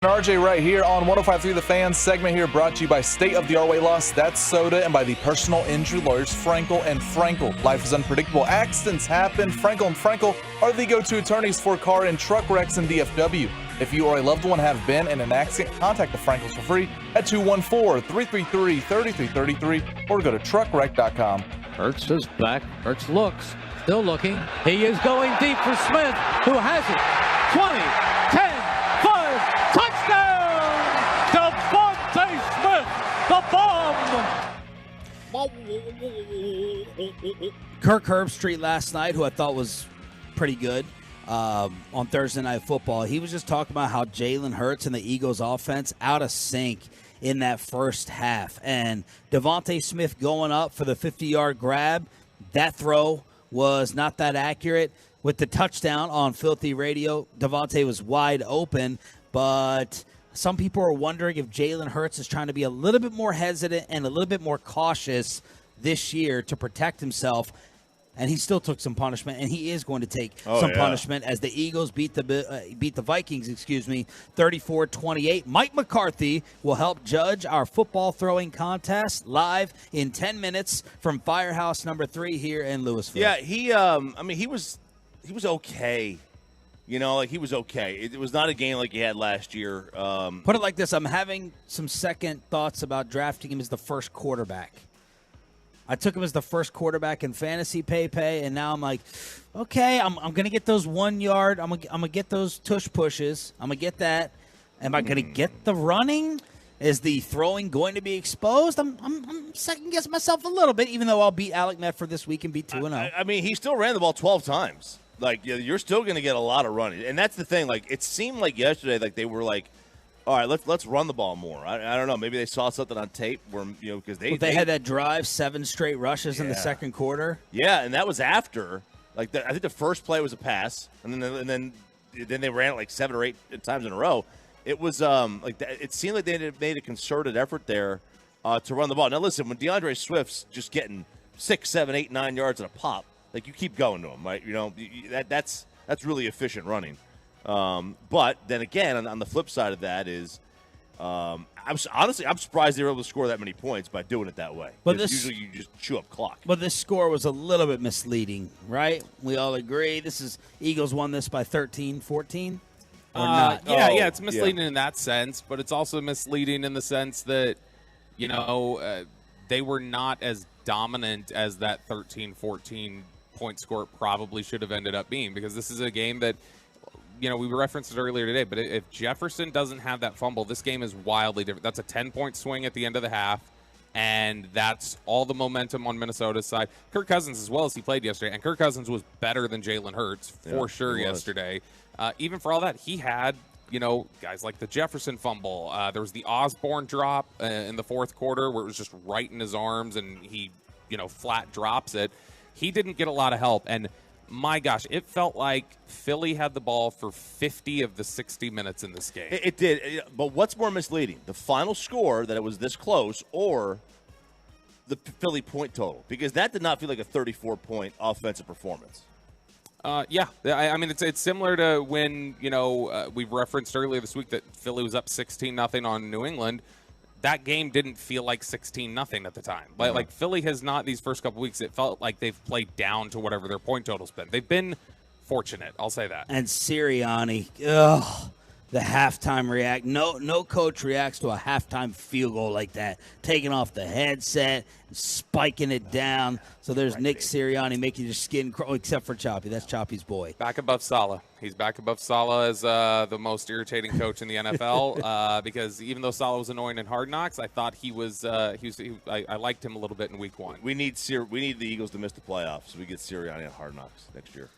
and RJ right here on 105.3 The Fan. Segment here brought to you by State of the Art Weight Loss, that's soda, and by the personal injury lawyers Frankel and Frankel. Life is unpredictable. Accidents happen. Frankel and Frankel are the go-to attorneys for car and truck wrecks in DFW. If you or a loved one have been in an accident, contact the Frankels for free at 214-333-3333 or go to truckwreck.com. Hurts is back. Hurts looks. Still looking. He is going deep for Smith, who has it. 20, 10, 5, touchdown! Devontae Smith, the bomb! Kirk Herbstreit last night, who I thought was pretty good on Thursday Night Football, he was just talking about how Jalen Hurts and the Eagles offense out of sync in that first half. And Devontae Smith going up for the 50-yard grab, that throw was not that accurate. With the touchdown on Filthy Radio, Devontae was wide open, but some people are wondering if Jalen Hurts is trying to be a little bit more hesitant and a little bit more cautious this year to protect himself. And he still took some punishment, and he is going to take some punishment as the Eagles beat the Vikings, 34-28. Mike McCarthy will help judge our football throwing contest live in 10 minutes from Firehouse number 3 here in Louisville. Yeah, he was okay. You know, like he was okay. It was not a game like he had last year. Put it like this: I'm having some second thoughts about drafting him as the first quarterback. I took him as the first quarterback in fantasy pay, and now I'm like, okay, I'm going to get those 1 yard. I'm going to get those tush pushes. I'm going to get that. Am I going to get the running? Is the throwing going to be exposed? I'm second-guessing myself a little bit, even though I'll beat Alec Medford this week and beat 2-0. I mean, he still ran the ball 12 times. Like, you're still going to get a lot of running. And that's the thing. Like, it seemed like yesterday, like they were like, all right, let's run the ball more. I don't know. Maybe they saw something on tape where, because they had that drive, 7 straight rushes in the second quarter. Yeah, and that was after. Like, I think the first play was a pass, and then they ran it like 7 or 8 times in a row. It was it seemed like they had made a concerted effort there to run the ball. Now, listen, when DeAndre Swift's just getting 6, 7, 8, 9 yards at a pop, like you keep going to him, right? That's really efficient running. But then again, on the flip side of that is, I'm surprised they were able to score that many points by doing it that way. But usually you just chew up clock. But this score was a little bit misleading, right? We all agree. Eagles won this by 13, 14? Or not? Yeah, it's misleading in that sense, but it's also misleading in the sense that, they were not as dominant as that 13-14 point score probably should have ended up being, because this is a game that, we referenced it earlier today, but if Jefferson doesn't have that fumble, this game is wildly different. That's a 10-point swing at the end of the half, and that's all the momentum on Minnesota's side. Kirk Cousins, as well as he played yesterday, and Kirk Cousins was better than Jalen Hurts for sure yesterday. Even for all that, he had, guys like the Jefferson fumble. There was the Osborne drop in the fourth quarter where it was just right in his arms, and he, flat drops it. He didn't get a lot of help, and my gosh, it felt like Philly had the ball for 50 of the 60 minutes in this game. It did. But what's more misleading, the final score, that it was this close, or the Philly point total? Because that did not feel like a 34-point offensive performance. Yeah. I mean, it's similar to when, we referenced earlier this week that Philly was up 16-0 on New England. That game didn't feel like 16-0 at the time. Like Philly has not, these first couple weeks, it felt like they've played down to whatever their point total's been. They've been fortunate, I'll say that. And Sirianni, the halftime react. No coach reacts to a halftime field goal like that. Taking off the headset, spiking it down. So there's Nick Sirianni making your skin crawl, except for Choppy. That's Choppy's boy. Back above Saleh. He's back above Saleh as the most irritating coach in the NFL because even though Saleh was annoying in Hard Knocks, I thought I liked him a little bit in Week 1. We need the Eagles to miss the playoffs so we get Sirianni on Hard Knocks next year.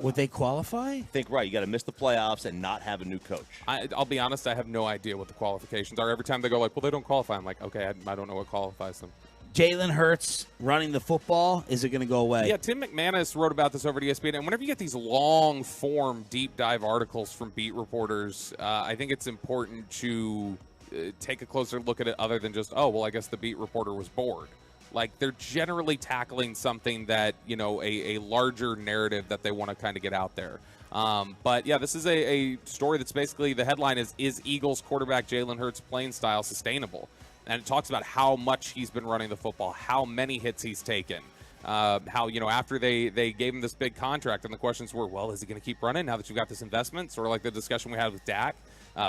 Would they qualify? I think right. You got to miss the playoffs and not have a new coach. I'll be honest, I have no idea what the qualifications are. Every time they go well, they don't qualify. I'm like, okay, I don't know what qualifies them. Jalen Hurts running the football, is it going to go away? Yeah, Tim McManus wrote about this over at ESPN. And whenever you get these long-form, deep-dive articles from beat reporters, I think it's important to take a closer look at it other than just, I guess the beat reporter was bored. Like, they're generally tackling something that, a larger narrative that they want to kind of get out there. But yeah, this is a story that's basically the headline is Eagles quarterback Jalen Hurts' playing style sustainable? And it talks about how much he's been running the football, how many hits he's taken, how, you know, after they gave him this big contract, and the questions were, well, is he going to keep running now that you've got this investment? Sort of like the discussion we had with Dak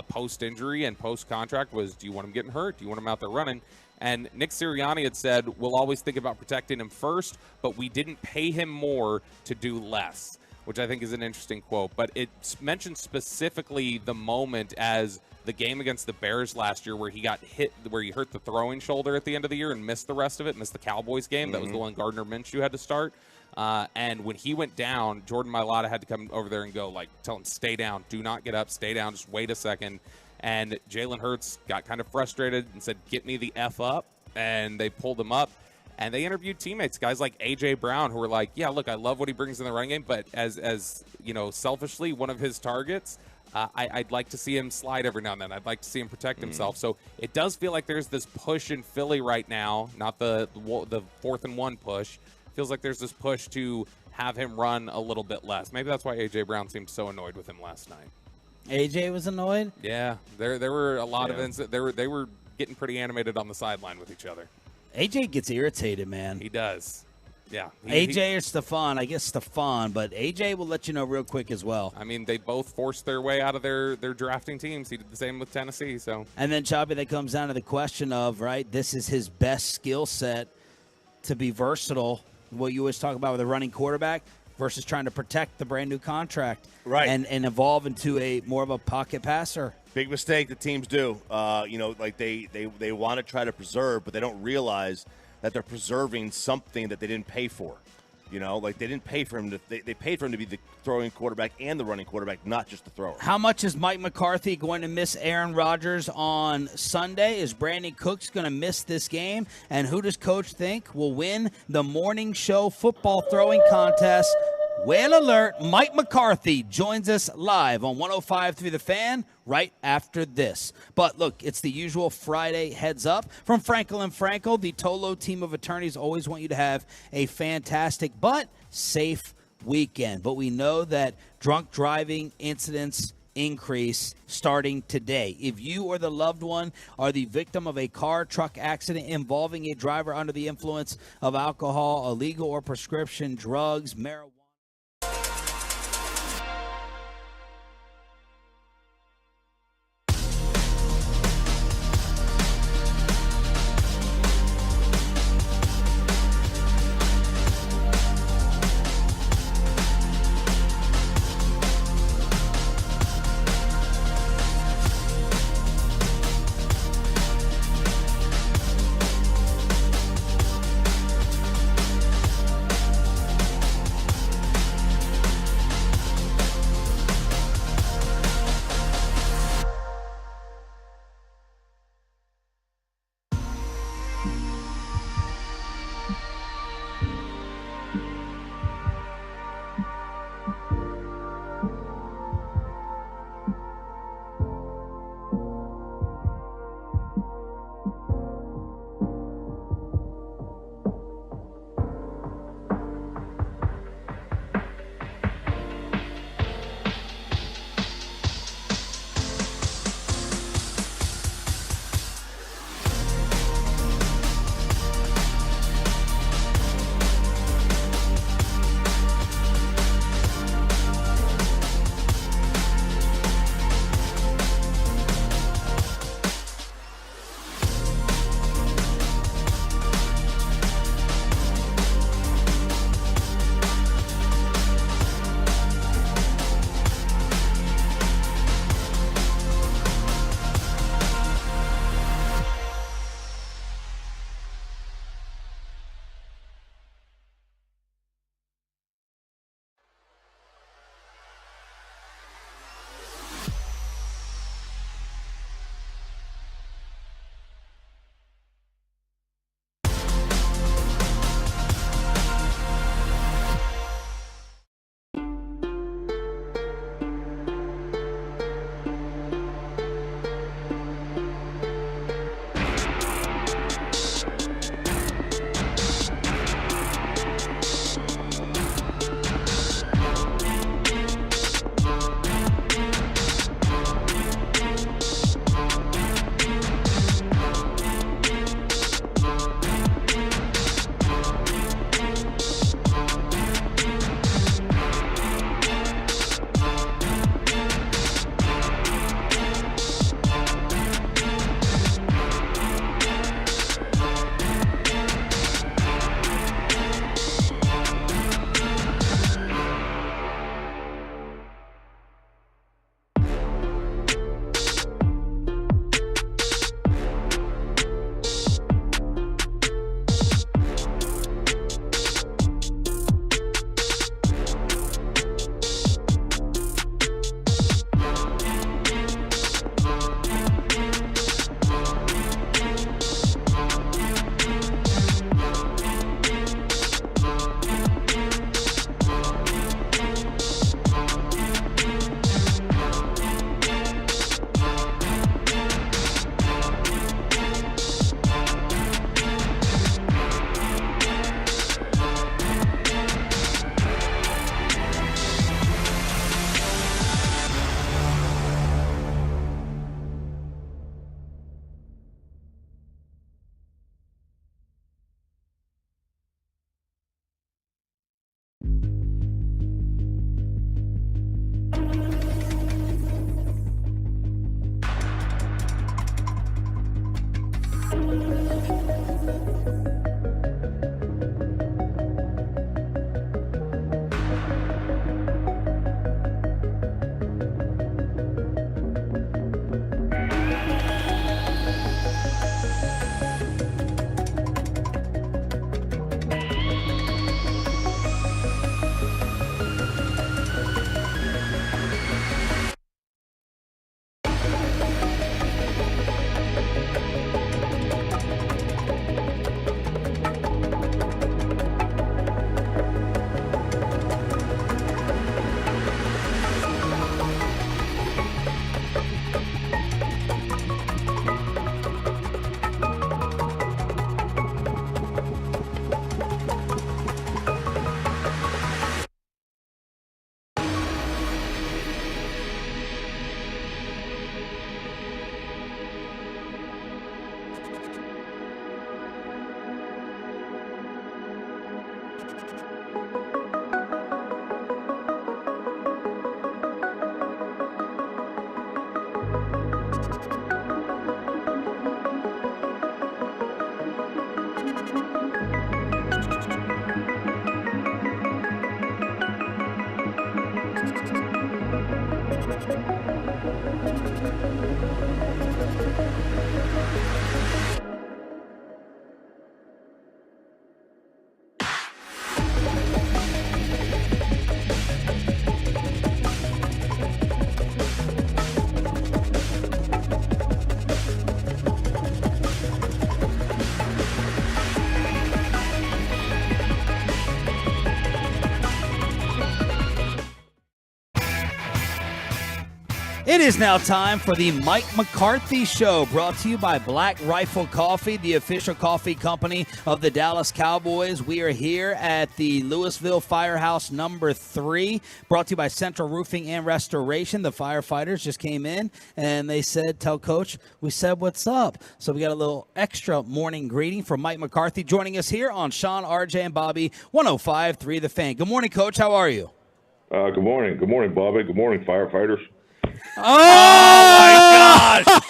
post-injury and post-contract was, do you want him getting hurt? Do you want him out there running? And Nick Sirianni had said, we'll always think about protecting him first, but we didn't pay him more to do less, which I think is an interesting quote. But it mentions specifically the moment as the game against the Bears last year where he got hit, where he hurt the throwing shoulder at the end of the year and missed the rest of it, missed the Cowboys game. That was the one Gardner Minshew had to start. And when he went down, Jordan Mailata had to come over there and go, like, tell him, stay down, do not get up, stay down, just wait a second. And Jalen Hurts got kind of frustrated and said, get me the F up. And they pulled him up. And they interviewed teammates, guys like A.J. Brown, who were like, yeah, look, I love what he brings in the running game, but as you know, selfishly, one of his targets, I'd like to see him slide every now and then. I'd like to see him protect himself. So it does feel like there's this push in Philly right now, not the 4th and 1 push. Feels like there's this push to have him run a little bit less. Maybe that's why A.J. Brown seemed so annoyed with him last night. A.J. was annoyed? Yeah, there were a lot of incidents. They were getting pretty animated on the sideline with each other. AJ gets irritated, man. He does. Yeah. AJ or Stephon? I guess Stephon, but AJ will let you know real quick as well. I mean, they both forced their way out of their drafting teams. He did the same with Tennessee. So. And then, Choppy, that comes down to the question of, right, this is his best skill set to be versatile, what you always talk about with a running quarterback, versus trying to protect the brand-new contract. Right. And evolve into a more of a pocket passer. Big mistake that teams do. You know, like they want to try to preserve, but they don't realize that they're preserving something that they didn't pay for. You know, like they didn't pay for him to. They paid for him to be the throwing quarterback and the running quarterback, not just the thrower. How much is Mike McCarthy going to miss Aaron Rodgers on Sunday? Is Brandon Cooks going to miss this game? And who does Coach think will win the morning show football throwing contest? Whale alert, Mike McCarthy joins us live on 105.3 The Fan right after this. But look, it's the usual Friday heads up from Frankel and Frankel. The Tolo team of attorneys always want you to have a fantastic but safe weekend. But we know that drunk driving incidents increase starting today. If you or the loved one are the victim of a car truck accident involving a driver under the influence of alcohol, illegal or prescription drugs, marijuana, It is now time for the Mike McCarthy Show, brought to you by Black Rifle Coffee, the official coffee company of the Dallas Cowboys. We are here at the Louisville Firehouse number 3, brought to you by Central Roofing and Restoration. The firefighters just came in, and they said, tell Coach, we said what's up. So we got a little extra morning greeting from Mike McCarthy joining us here on Sean, RJ, and Bobby, 105.3 The Fan. Good morning, Coach. How are you? Good morning. Good morning, Bobby. Good morning, firefighters. Oh my gosh!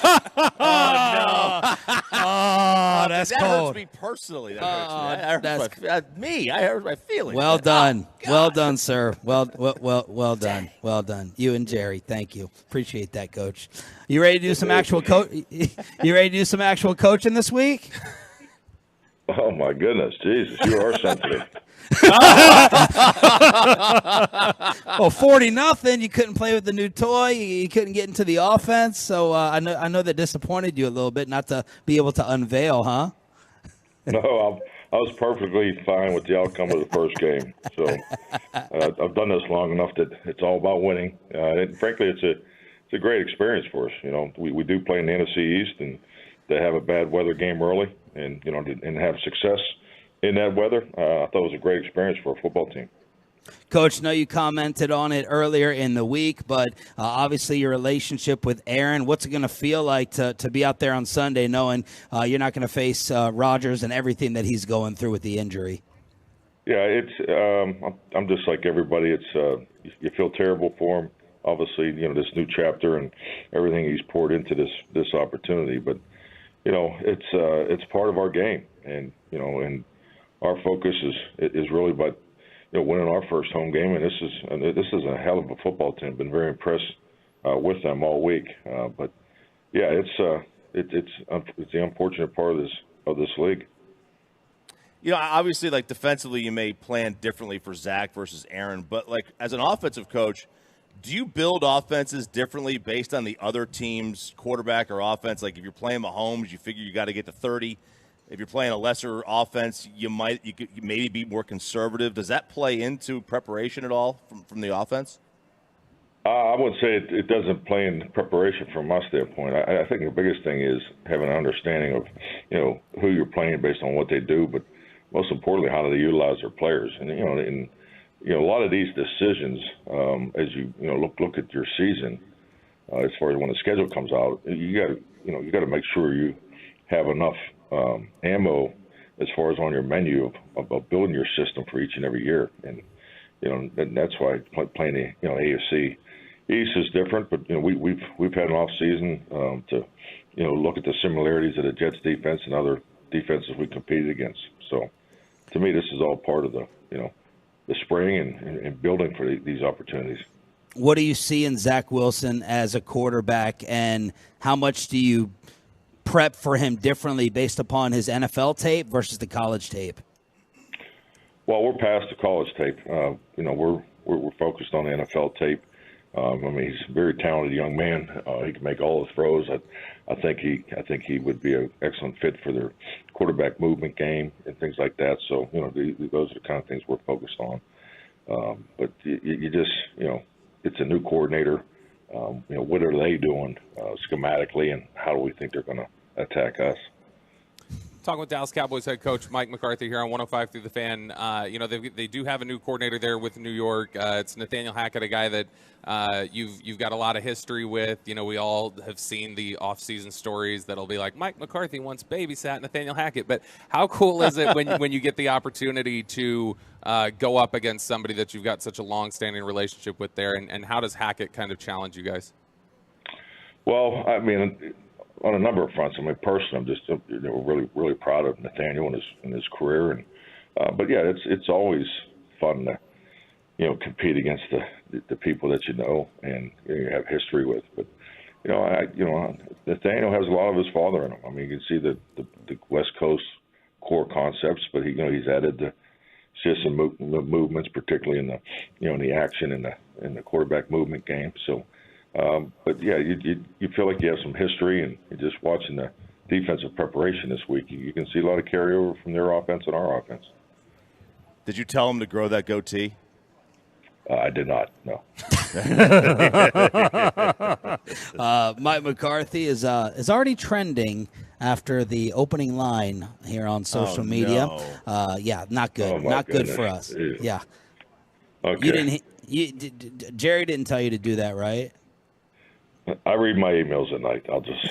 Oh no! Oh, that's that cold. hurts me personally. That hurts me. I hurt my feelings. Well done. Well done, sir. Well done. Well done. You and Jerry, thank you. Appreciate that, Coach. You ready to do some actual You ready to do some actual coaching this week? Oh my goodness, Jesus, you are sensitive. Well, 40-0. You couldn't play with the new toy. You couldn't get into the offense. So I know that disappointed you a little bit not to be able to unveil, huh? No, I was perfectly fine with the outcome of the first game. So I've done this long enough that it's all about winning. And frankly, it's a great experience for us. You know, we do play in the NFC East, and to have a bad weather game early, and and have success in that weather, I thought it was a great experience for a football team. Coach, I know you commented on it earlier in the week, but obviously your relationship with Aaron, what's it going to feel like to be out there on Sunday knowing you're not going to face Rodgers and everything that he's going through with the injury? Yeah, it's I'm just like everybody. It's you feel terrible for him. Obviously, this new chapter and everything he's poured into this opportunity, but it's part of our game, and and our focus is really about winning our first home game, and this is a hell of a football team. Been very impressed with them all week, but yeah, it's the unfortunate part of this league. Obviously, like defensively, you may plan differently for Zach versus Aaron, but like as an offensive coach, do you build offenses differently based on the other team's quarterback or offense? Like if you're playing Mahomes, you figure you got to get to 30. If you're playing a lesser offense, you could maybe be more conservative. Does that play into preparation at all from the offense? I would say it doesn't play in preparation from my standpoint. I think the biggest thing is having an understanding of who you're playing based on what they do, but most importantly, how do they utilize their players. And a lot of these decisions, as you look at your season, as far as when the schedule comes out, you got to make sure you have enough ammo as far as on your menu of building your system for each and every year. And and that's why playing the AFC East is different. But we've had an off season to look at the similarities of the Jets defense and other defenses we competed against. So to me, this is all part of the spring and building for these opportunities. What do you see in Zach Wilson as a quarterback, and how much do you prep for him differently based upon his NFL tape versus the college tape? Well, we're past the college tape. We're focused on the NFL tape. He's a very talented young man. He can make all his throws. I think he would be an excellent fit for their quarterback movement game and things like that. So those are the kind of things we're focused on. But you just it's a new coordinator. What are they doing schematically, and how do we think they're going to attack us? Talking with Dallas Cowboys head coach Mike McCarthy here on 105 through the Fan. They do have a new coordinator there with New York. It's Nathaniel Hackett, a guy that you've got a lot of history with. We all have seen the off-season stories that'll be like, Mike McCarthy once babysat Nathaniel Hackett. But how cool is it when you get the opportunity to go up against somebody that you've got such a long-standing relationship with there, and how does Hackett kind of challenge you guys? Well, on a number of fronts. Personally, I'm just really, really proud of Nathaniel and his career, and but yeah, it's always fun to compete against the people that and you have history with. But Nathaniel has a lot of his father in him. You can see the West Coast core concepts, but he's added the system movements, particularly in the action in the quarterback movement game. So. But yeah, you feel like you have some history, and you're just watching the defensive preparation this week. You can see a lot of carryover from their offense and our offense. Did you tell him to grow that goatee? I did not. No. Mike McCarthy is already trending after the opening line here on social media. No. Yeah, not good. Oh, not good goodness. for us. Ew. Yeah. Okay. Jerry didn't tell you to do that, right? I read my emails at night. I'll just.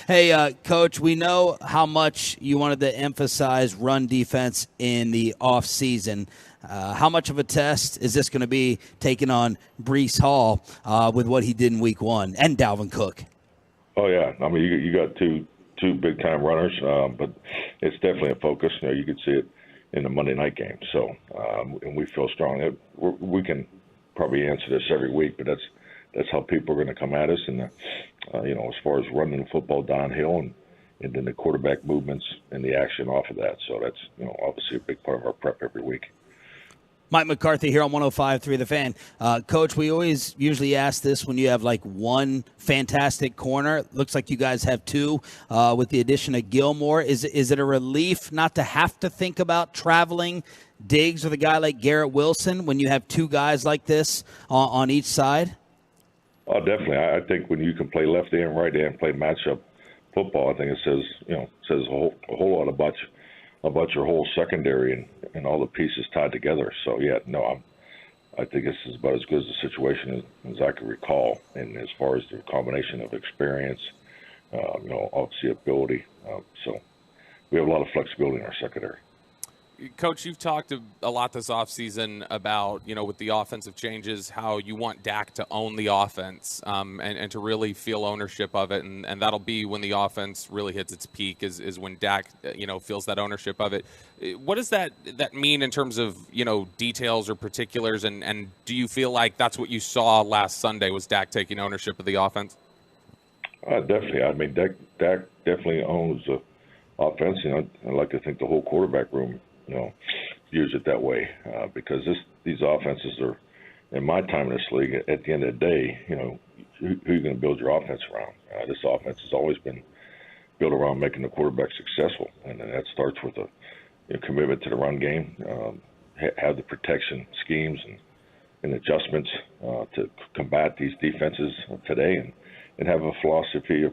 Hey, Coach, we know how much you wanted to emphasize run defense in the off season. How much of a test is this going to be taking on Breece Hall with what he did in Week 1 and Dalvin Cook? Oh yeah, you got two big time runners, but it's definitely a focus. You could see it in the Monday night game. So, and we feel strong. We can probably answer this every week, but that's how people are going to come at us. And as far as running the football downhill and then the quarterback movements and the action off of that. So that's obviously a big part of our prep every week. Mike McCarthy here on 105.3 The Fan. Coach, we always usually ask this when you have like one fantastic corner. Looks like you guys have two with the addition of Gilmore. Is it a relief not to have to think about traveling Diggs with a guy like Garrett Wilson when you have two guys like this on each side? Oh, definitely. I think when you can play left and right and play matchup football, I think it says a whole lot about your whole secondary and all the pieces tied together. So yeah, no, I think this is about as good as a situation as I can recall. And as far as the combination of experience, obviously ability, so we have a lot of flexibility in our secondary. Coach, you've talked a lot this offseason about, with the offensive changes, how you want Dak to own the offense and to really feel ownership of it. And that'll be when the offense really hits its peak is when Dak, feels that ownership of it. What does that mean in terms of, details or particulars? And do you feel like that's what you saw last Sunday was Dak taking ownership of the offense? Definitely. Dak definitely owns the offense. I like to think the whole quarterback room views it that way because these offenses are, in my time in this league, at the end of the day, who are you going to build your offense around? This offense has always been built around making the quarterback successful, and that starts with a commitment to the run game, have the protection schemes and adjustments to combat these defenses today, and have a philosophy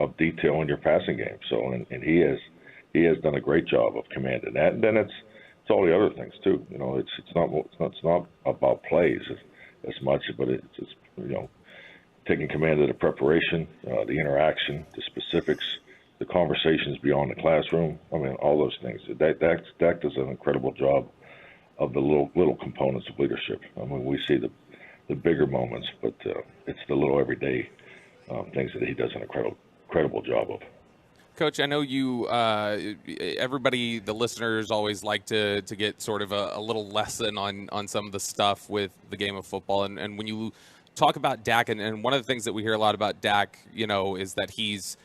of detail in your passing game. So, and he has done a great job of commanding that. And then it's all the other things too. It's not about plays as much, but it's taking command of the preparation, the interaction, the specifics, the conversations beyond the classroom. All those things. Dak does an incredible job of the little components of leadership. We see the bigger moments, but it's the little everyday things that he does an incredible job of. Coach, I know you. Everybody, the listeners, always like to get sort of a little lesson on some of the stuff with the game of football. And when you talk about Dak, and one of the things that we hear a lot about Dak, is that he's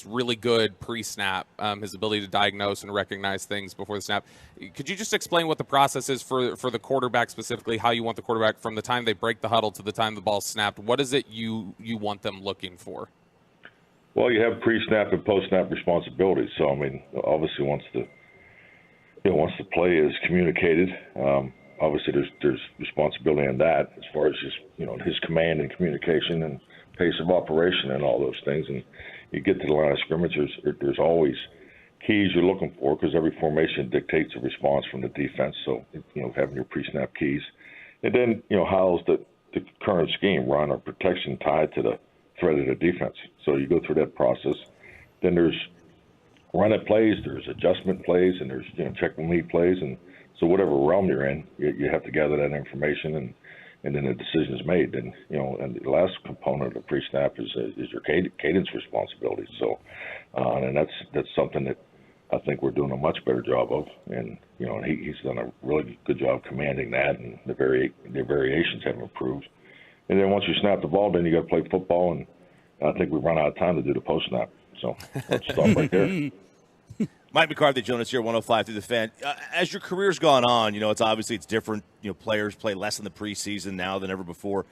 really good pre-snap. His ability to diagnose and recognize things before the snap. Could you just explain what the process is for the quarterback specifically? How you want the quarterback from the time they break the huddle to the time the ball's snapped? What is it you want them looking for? Well, you have pre-snap and post-snap responsibilities. So, I mean, obviously, once the play is communicated, obviously there's responsibility in that as far as his command and communication and pace of operation and all those things. And you get to the line of scrimmage, there's always keys you're looking for because every formation dictates a response from the defense. So, having your pre-snap keys, and then how's the current scheme, run or protection tied to the threat of the defense. So you go through that process. Then there's run it plays, there's adjustment plays, and there's check and lead plays. And so whatever realm you're in, you have to gather that information, and then a decision is made. And and the last component of the pre-snap is your cadence responsibility. So and that's something that I think we're doing a much better job of. And and he's done a really good job commanding that, and the variations have improved. And then once you snap the ball, then you got to play football, and I think we run out of time to do the post snap. So let's stop right there. Mike McCarthy joining us here, 105 through the Fan. As your career's gone on, it's different. Players play less in the preseason now than ever before.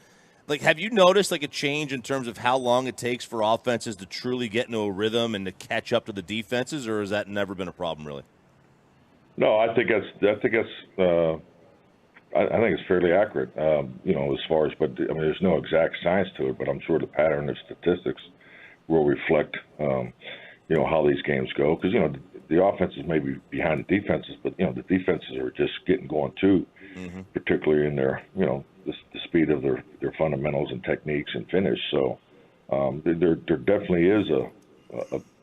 Like, have you noticed a change in terms of how long it takes for offenses to truly get into a rhythm and to catch up to the defenses, or has that never been a problem really? No, I think it's fairly accurate, as far as, but I mean, there's no exact science to it, but I'm sure the pattern of statistics will reflect, how these games go. Because, the offenses may be behind the defenses, but, the defenses are just getting going too, particularly in their, the speed of their fundamentals and techniques and finish. So there definitely is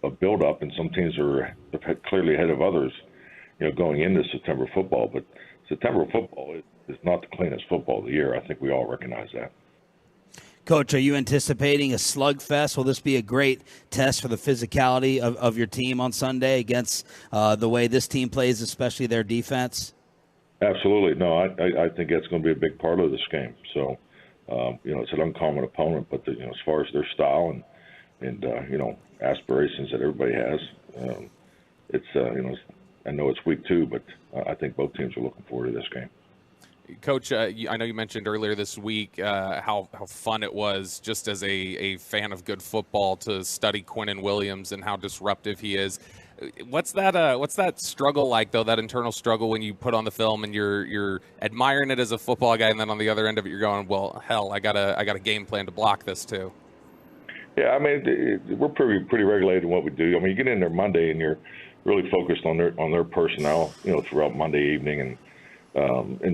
a build-up, and some teams are clearly ahead of others, going into September football. But September football is not the cleanest football of the year. I think we all recognize that. Coach, are you anticipating a slugfest? Will this be a great test for the physicality of your team on Sunday against the way this team plays, especially their defense? Absolutely. No, I think that's going to be a big part of this game. So, it's an uncommon opponent, but as far as their style and aspirations that everybody has, it's I know it's week 2, but I think both teams are looking forward to this game. Coach, I know you mentioned earlier this week how fun it was just as a fan of good football to study Quinnen Williams and how disruptive he is. What's that struggle like, though, that internal struggle when you put on the film and you're admiring it as a football guy, and then on the other end of it you're going, well, hell, I got a game plan to block this too? Yeah, I mean, we're pretty regulated in what we do. I mean, you get in there Monday and you're really focused on their personnel, throughout Monday evening, and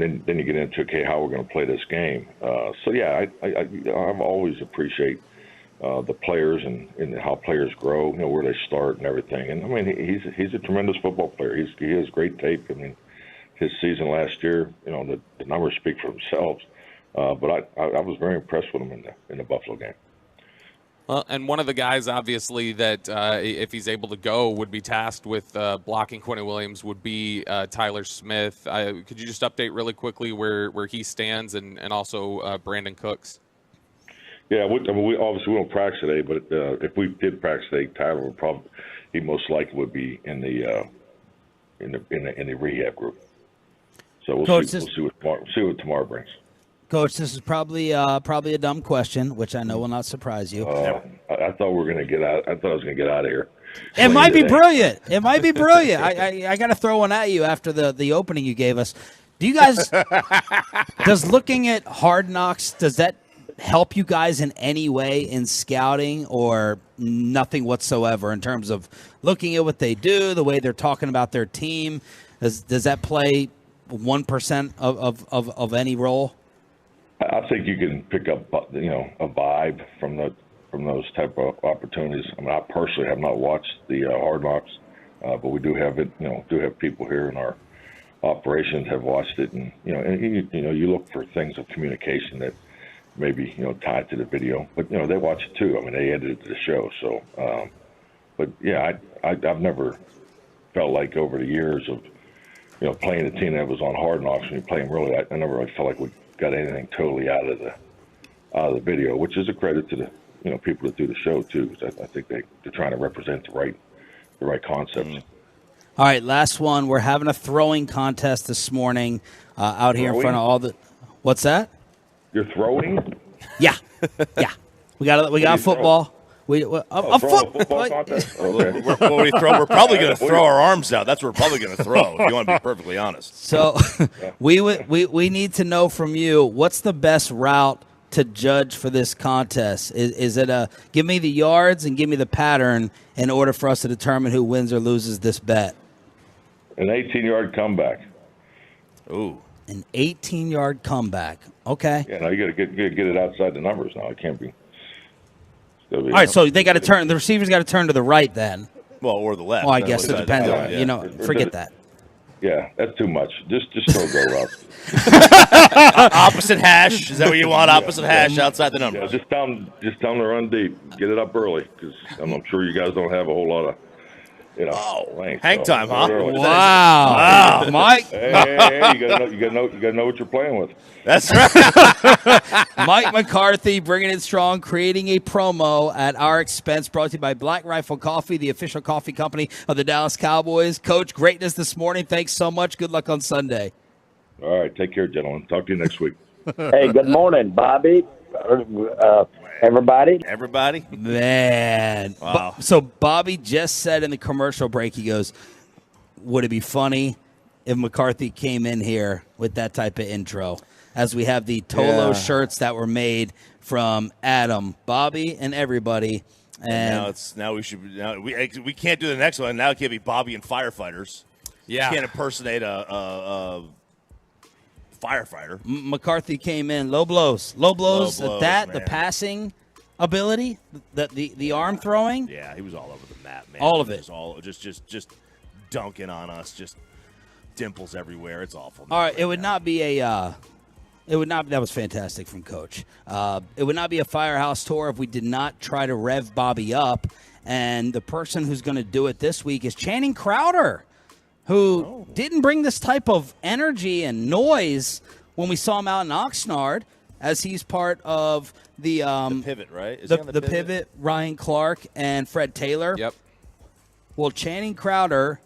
then you get into how we're going to play this game. So yeah, I've always appreciate the players and how players grow, where they start and everything. And I mean, he's a tremendous football player. He has great tape. I mean, his season last year, the numbers speak for themselves. But I was very impressed with him in the Buffalo game. Well, and one of the guys, obviously, that if he's able to go, would be tasked with blocking Quinnen Williams would be Tyler Smith. Could you just update really quickly where he stands and also Brandon Cooks? Yeah, we obviously don't practice today, but if we did practice today, Tyler he most likely would be in the rehab group. So we'll Coach, see what tomorrow brings. Coach, this is probably a dumb question, which I know will not surprise you. I thought we were going to get out. I thought I was going to get out of here. It might be brilliant. It might be brilliant. I got to throw one at you after the opening you gave us. Do you guys does looking at Hard Knocks, does that help you guys in any way in scouting, or nothing whatsoever in terms of looking at what they do, the way they're talking about their team? Does that play 1% of any role? I think you can pick up, a vibe from those type of opportunities. I mean, I personally have not watched the Hard Knocks, but we do have it. Do have people here in our operations have watched it, and you look for things of communication that maybe tied to the video, but they watch it too. I mean, they edited the show, so. But yeah, I've never felt like over the years of playing a team that was on Hard Knocks when you play them really. I never really felt like we got anything totally out of the video, which is a credit to the people that do the show too, because I think they're trying to represent the right concepts. All right, last one. We're having a throwing contest this morning out here in front of all the. What's that? You're throwing? Yeah. We got football. Football contest? Okay. We're probably going to throw our arms out. That's what we're probably going to throw, if you want to be perfectly honest. So we need to know from you, what's the best route to judge for this contest? Is it give me the yards and give me the pattern in order for us to determine who wins or loses this bet? An 18-yard comeback. Ooh. An 18-yard comeback. Okay. Yeah, now you got to get it outside the numbers now. It can't be. All right, so they got to turn. The receivers got to turn to the right then. Well, or the left. Well, I guess it depends on forget that. Yeah, that's too much. Just throw go routes. Opposite hash. Is that what you want? Opposite hash outside the numbers. Yeah, just tell them to run deep. Get it up early, because I'm sure you guys don't have a whole lot of length. Hang time, huh? Wow, Mike. Hey, you gotta know what you're playing with. That's right. Mike McCarthy bringing it strong, creating a promo at our expense, brought to you by Black Rifle Coffee, the official coffee company of the Dallas Cowboys. Coach, greatness this morning. Thanks so much. Good luck on Sunday. All right, take care, gentlemen. Talk to you next week. Hey, good morning, Bobby. Everybody. Man. Wow. So Bobby just said in the commercial break, he goes, would it be funny if McCarthy came in here with that type of intro? As we have the Tolo shirts that were made from Adam, Bobby, and everybody. And we can't do the next one. Now it can't be Bobby and firefighters. Yeah. You can't impersonate a firefighter. McCarthy came in, low blows at that, man. the passing ability, the arm throwing. Yeah, he was all over the map, man. All of it. Just dunking on us, just dimples everywhere. It's awful. All right, it would not be a that was fantastic from Coach. It would not be a firehouse tour if we did not try to rev Bobby up, and the person who's going to do it this week is Channing Crowder, who didn't bring this type of energy and noise when we saw him out in Oxnard, as he's part of the pivot, right? Is the pivot, Ryan Clark and Fred Taylor. Yep. Well, Channing Crowder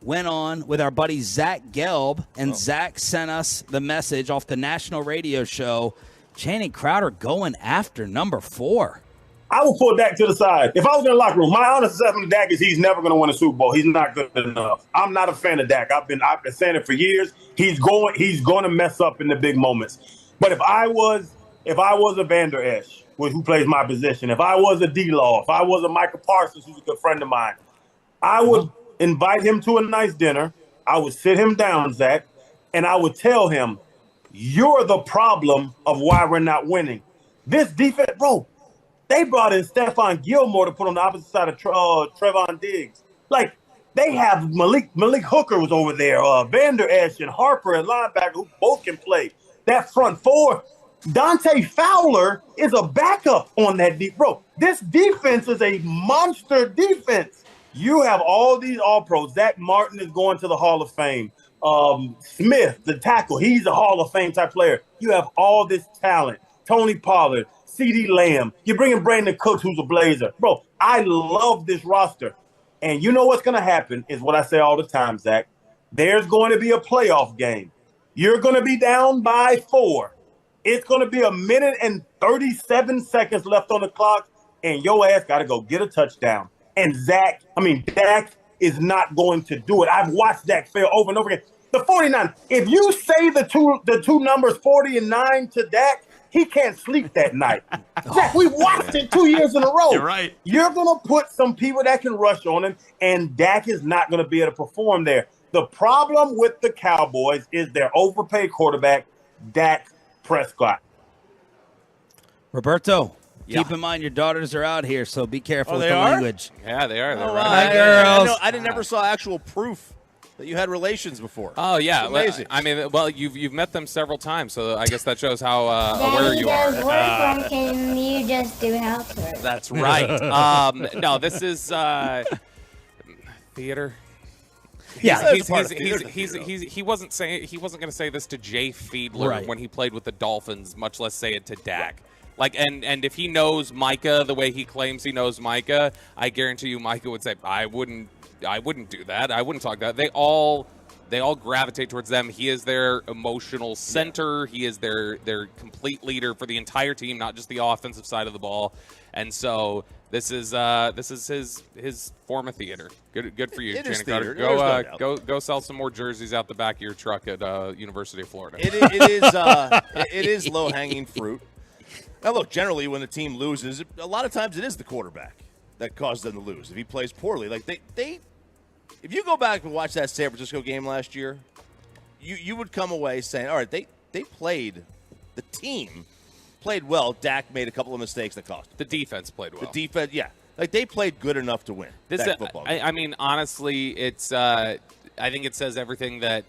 went on with our buddy Zach Gelb, and Zach sent us the message off the national radio show. Channing Crowder going after number 4. I will pull Dak to the side. If I was in the locker room, my honest assessment of Dak is he's never going to win a Super Bowl. He's not good enough. I'm not a fan of Dak. I've been saying it for years. He's going to mess up in the big moments. But if I was a Vander Esch, who plays my position, if I was a D-Law, if I was a Michael Parsons, who's a good friend of mine, I would invite him to a nice dinner. I would sit him down, Zach, and I would tell him, you're the problem of why we're not winning. This defense, bro, they brought in Stephon Gilmore to put on the opposite side of Trevon Diggs. Like, they have Malik Hooker was over there, Vander Esch and Harper at linebacker, who both can play. That front four, Dante Fowler is a backup on that deep. Bro, this defense is a monster defense. You have all these all-pros. Zach Martin is going to the Hall of Fame. Smith, the tackle, he's a Hall of Fame type player. You have all this talent. Tony Pollard, CeeDee Lamb. You're bringing Brandon Cooks, who's a Blazer. Bro, I love this roster. And you know what's going to happen is what I say all the time, Zach. There's going to be a playoff game. You're going to be down by 4. It's going to be 1 minute and 37 seconds left on the clock, and your ass got to go get a touchdown. And Dak is not going to do it. I've watched Dak fail over and over again. The 49, if you say the two numbers 40 and 9 to Dak, he can't sleep that night. Zach, we watched it 2 years in a row. You're right. You're going to put some people that can rush on him, and Dak is not going to be able to perform there. The problem with the Cowboys is their overpaid quarterback, Dak Prescott. Roberto, keep in mind your daughters are out here, so be careful with the language. Yeah, they are. They're Hi, girls. I never saw actual proof that you had relations before. Oh yeah, amazing. I mean, well, you've met them several times, so I guess that shows how aware you are. Daddy does work and you just do housework. That's right. No, this is theater. Yeah, he wasn't going to say this to Jay Fiedler when he played with the Dolphins, much less say it to Dak. Like, and if he knows Micah the way he claims he knows Micah, I guarantee you Micah would say, I wouldn't do that. I wouldn't talk that. They all gravitate towards them. He is their emotional center. He is their complete leader for the entire team, not just the offensive side of the ball. And so this is his form of theater. Good for you, Shannon Carter. Go sell some more jerseys out the back of your truck at University of Florida. It is low hanging fruit. Now, look, generally when the team loses, a lot of times it is the quarterback that causes them to lose. If he plays poorly, like they if you go back and watch that San Francisco game last year, you would come away saying, all right, the team played well. Dak made a couple of mistakes that cost him. The defense played well. The defense, yeah. Like, they played good enough to win that football game. I mean, honestly, it's I think it says everything that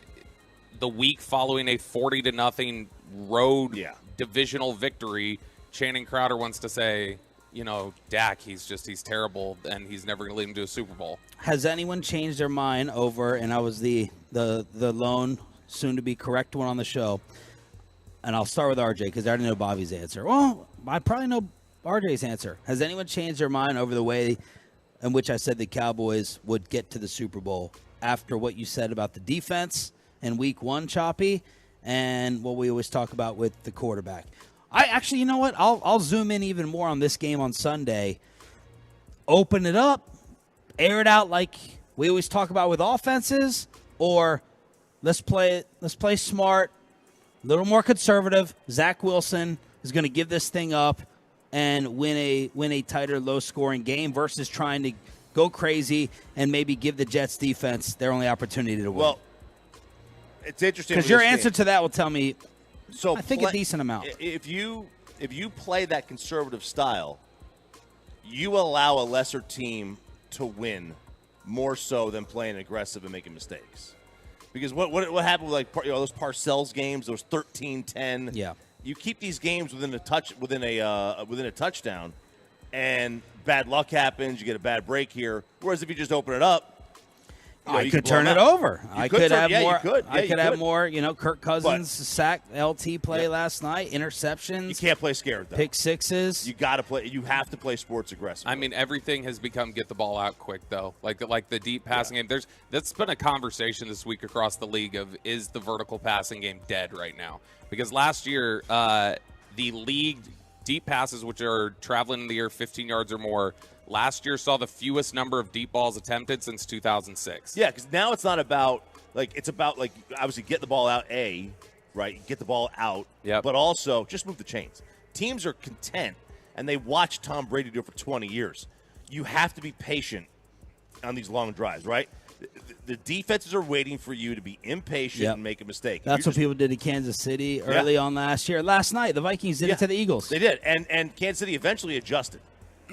the week following a 40-0 road divisional victory, Channing Crowder wants to say, Dak, he's terrible, and he's never going to lead him to a Super Bowl. Has anyone changed their mind over, and I was the lone, soon-to-be correct one on the show, and I'll start with RJ because I already know Bobby's answer. Well, I probably know RJ's answer. Has anyone changed their mind over the way in which I said the Cowboys would get to the Super Bowl after what you said about the defense in Week 1, Choppy, and what we always talk about with the quarterback? You know what? I'll zoom in even more on this game on Sunday. Open it up, air it out like we always talk about with offenses, or let's play smart, a little more conservative. Zach Wilson is going to give this thing up and win a tighter, low-scoring game versus trying to go crazy and maybe give the Jets defense their only opportunity to win. Well, it's interesting because your answer to that will tell me. So I think a decent amount. If you play that conservative style, you allow a lesser team to win more so than playing aggressive and making mistakes. Because what happened with those Parcells games, those 13-10. Yeah. You keep these games within a touchdown, and bad luck happens. You get a bad break here. Whereas if you just open it up, I could turn it over. I could have more. You could. I could have more. Kirk Cousins sack LT play last night, interceptions. You can't play scared though. Pick sixes. You got to play. You have to play sports aggressive. I mean, everything has become get the ball out quick though. Like the deep passing game. That's been a conversation this week across the league of is the vertical passing game dead right now? Because last year the league deep passes, which are traveling in the air 15 yards or more, last year saw the fewest number of deep balls attempted since 2006. Yeah, because now it's not about it's about obviously get the ball out, right? Get the ball out, but also just move the chains. Teams are content, and they watch Tom Brady do it for 20 years. You have to be patient on these long drives, right? The defenses are waiting for you to be impatient and make a mistake. That's what people did to Kansas City early on last year. Last night, the Vikings did it to the Eagles. They did, and Kansas City eventually adjusted.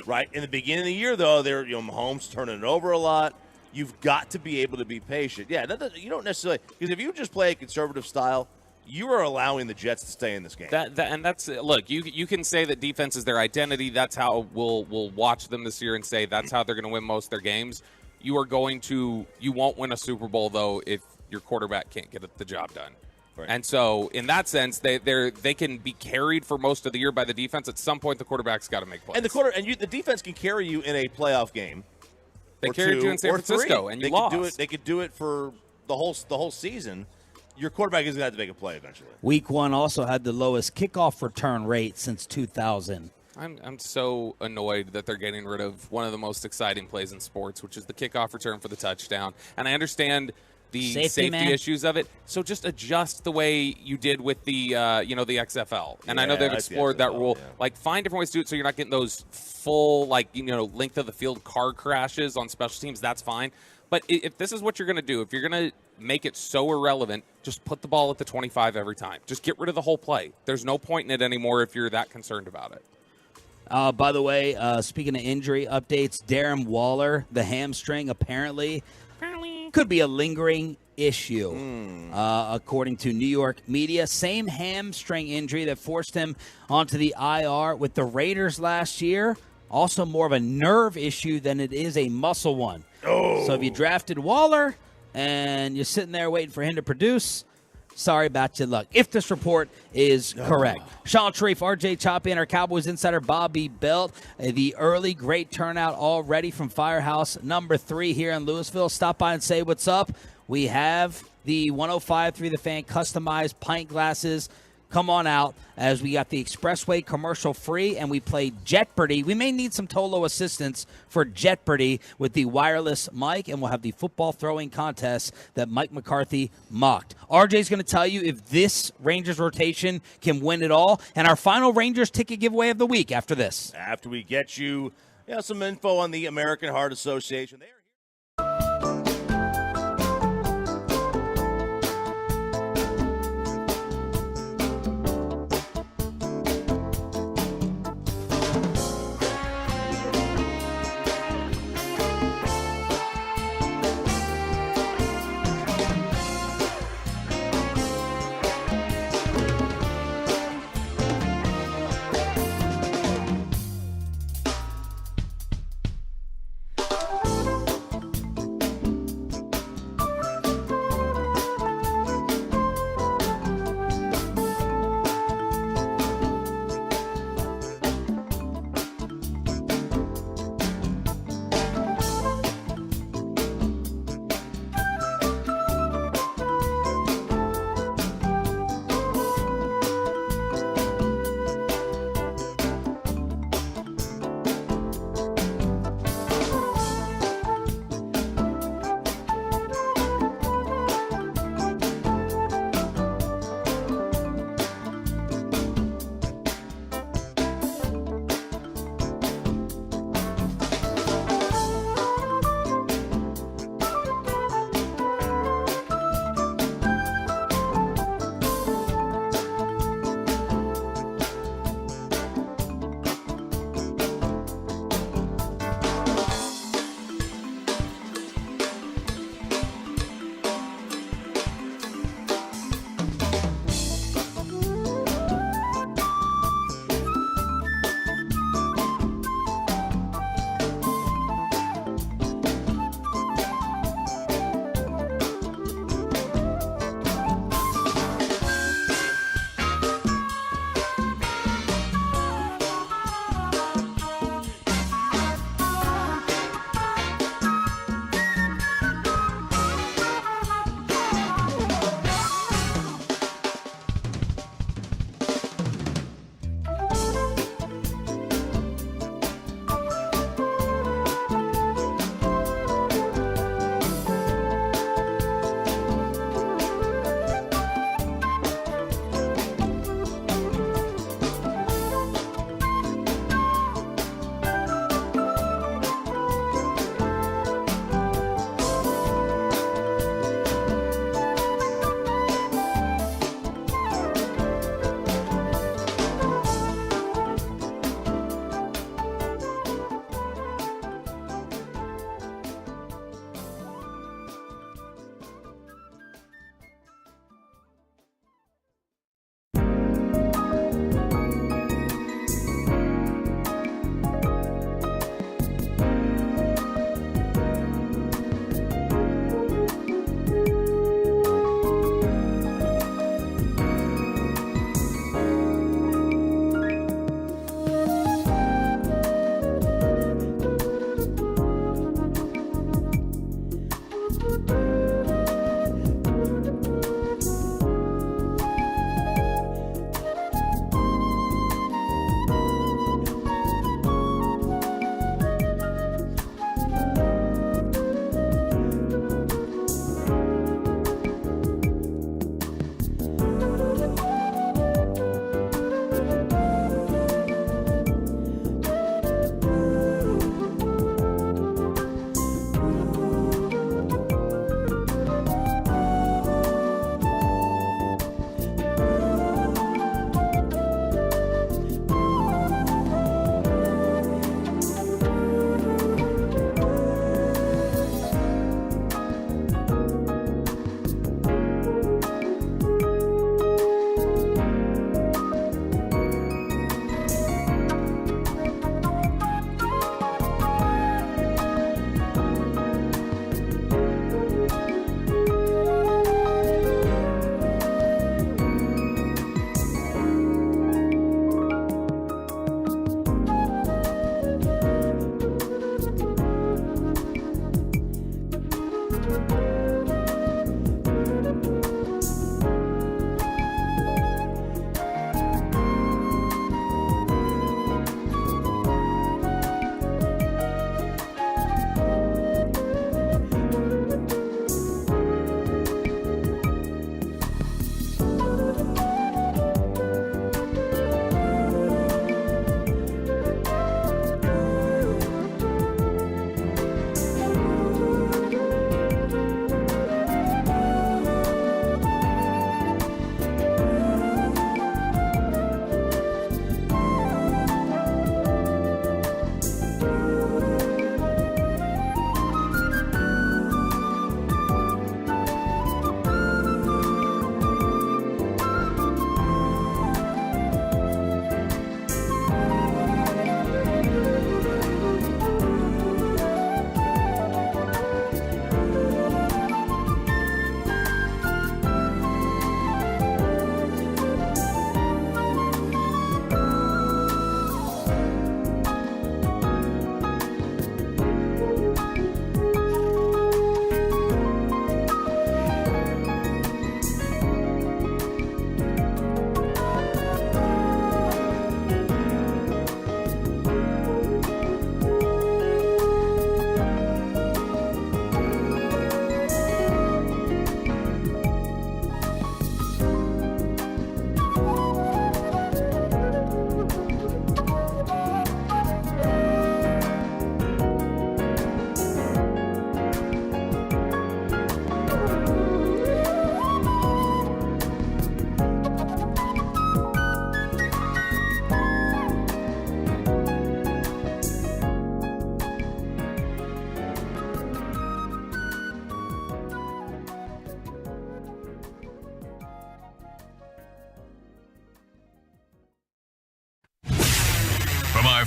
Right? In the beginning of the year, though, they're Mahomes turning it over a lot. You've got to be able to be patient. Yeah, you don't necessarily – because if you just play a conservative style, you are allowing the Jets to stay in this game. Look, you can say that defense is their identity. That's how we'll watch them this year and say that's how they're going to win most of their games. You won't win a Super Bowl, though, if your quarterback can't get the job done. Right. And so, in that sense, they can be carried for most of the year by the defense. At some point, the quarterback's got to make plays. And the defense can carry you in a playoff game. They carried you in San Francisco, and you lost. They could do it for the whole season. Your quarterback is going to have to make a play eventually. Week 1 also had the lowest kickoff return rate since 2000. I'm so annoyed that they're getting rid of one of the most exciting plays in sports, which is the kickoff return for the touchdown. And I understand the safety issues of it. So just adjust the way you did with the the XFL. And I know they've explored that rule. Yeah. Find different ways to do it so you're not getting those full length of the field car crashes on special teams. That's fine. But if this is what you're going to do, if you're going to make it so irrelevant, just put the ball at the 25 every time. Just get rid of the whole play. There's no point in it anymore if you're that concerned about it. By the way, speaking of injury updates, Darren Waller, the hamstring apparently could be a lingering issue, according to New York media. Same hamstring injury that forced him onto the IR with the Raiders last year. Also more of a nerve issue than it is a muscle one. So if you drafted Waller and you're sitting there waiting for him to produce, sorry about your luck, if this report is correct. Sean Sharif, RJ Choppy, and our Cowboys insider Bobby Belt. The early great turnout already from Firehouse number 3 here in Louisville. Stop by and say what's up. We have the 105.3 The Fan customized pint glasses. Come on out as we got the Expressway commercial free, and we played Jeopardy. We may need some Tolo assistance for Jeopardy with the wireless mic, and we'll have the football throwing contest that Mike McCarthy mocked. RJ's going to tell you if this Rangers rotation can win it all, and our final Rangers ticket giveaway of the week after this. After we get you some info on the American Heart Association.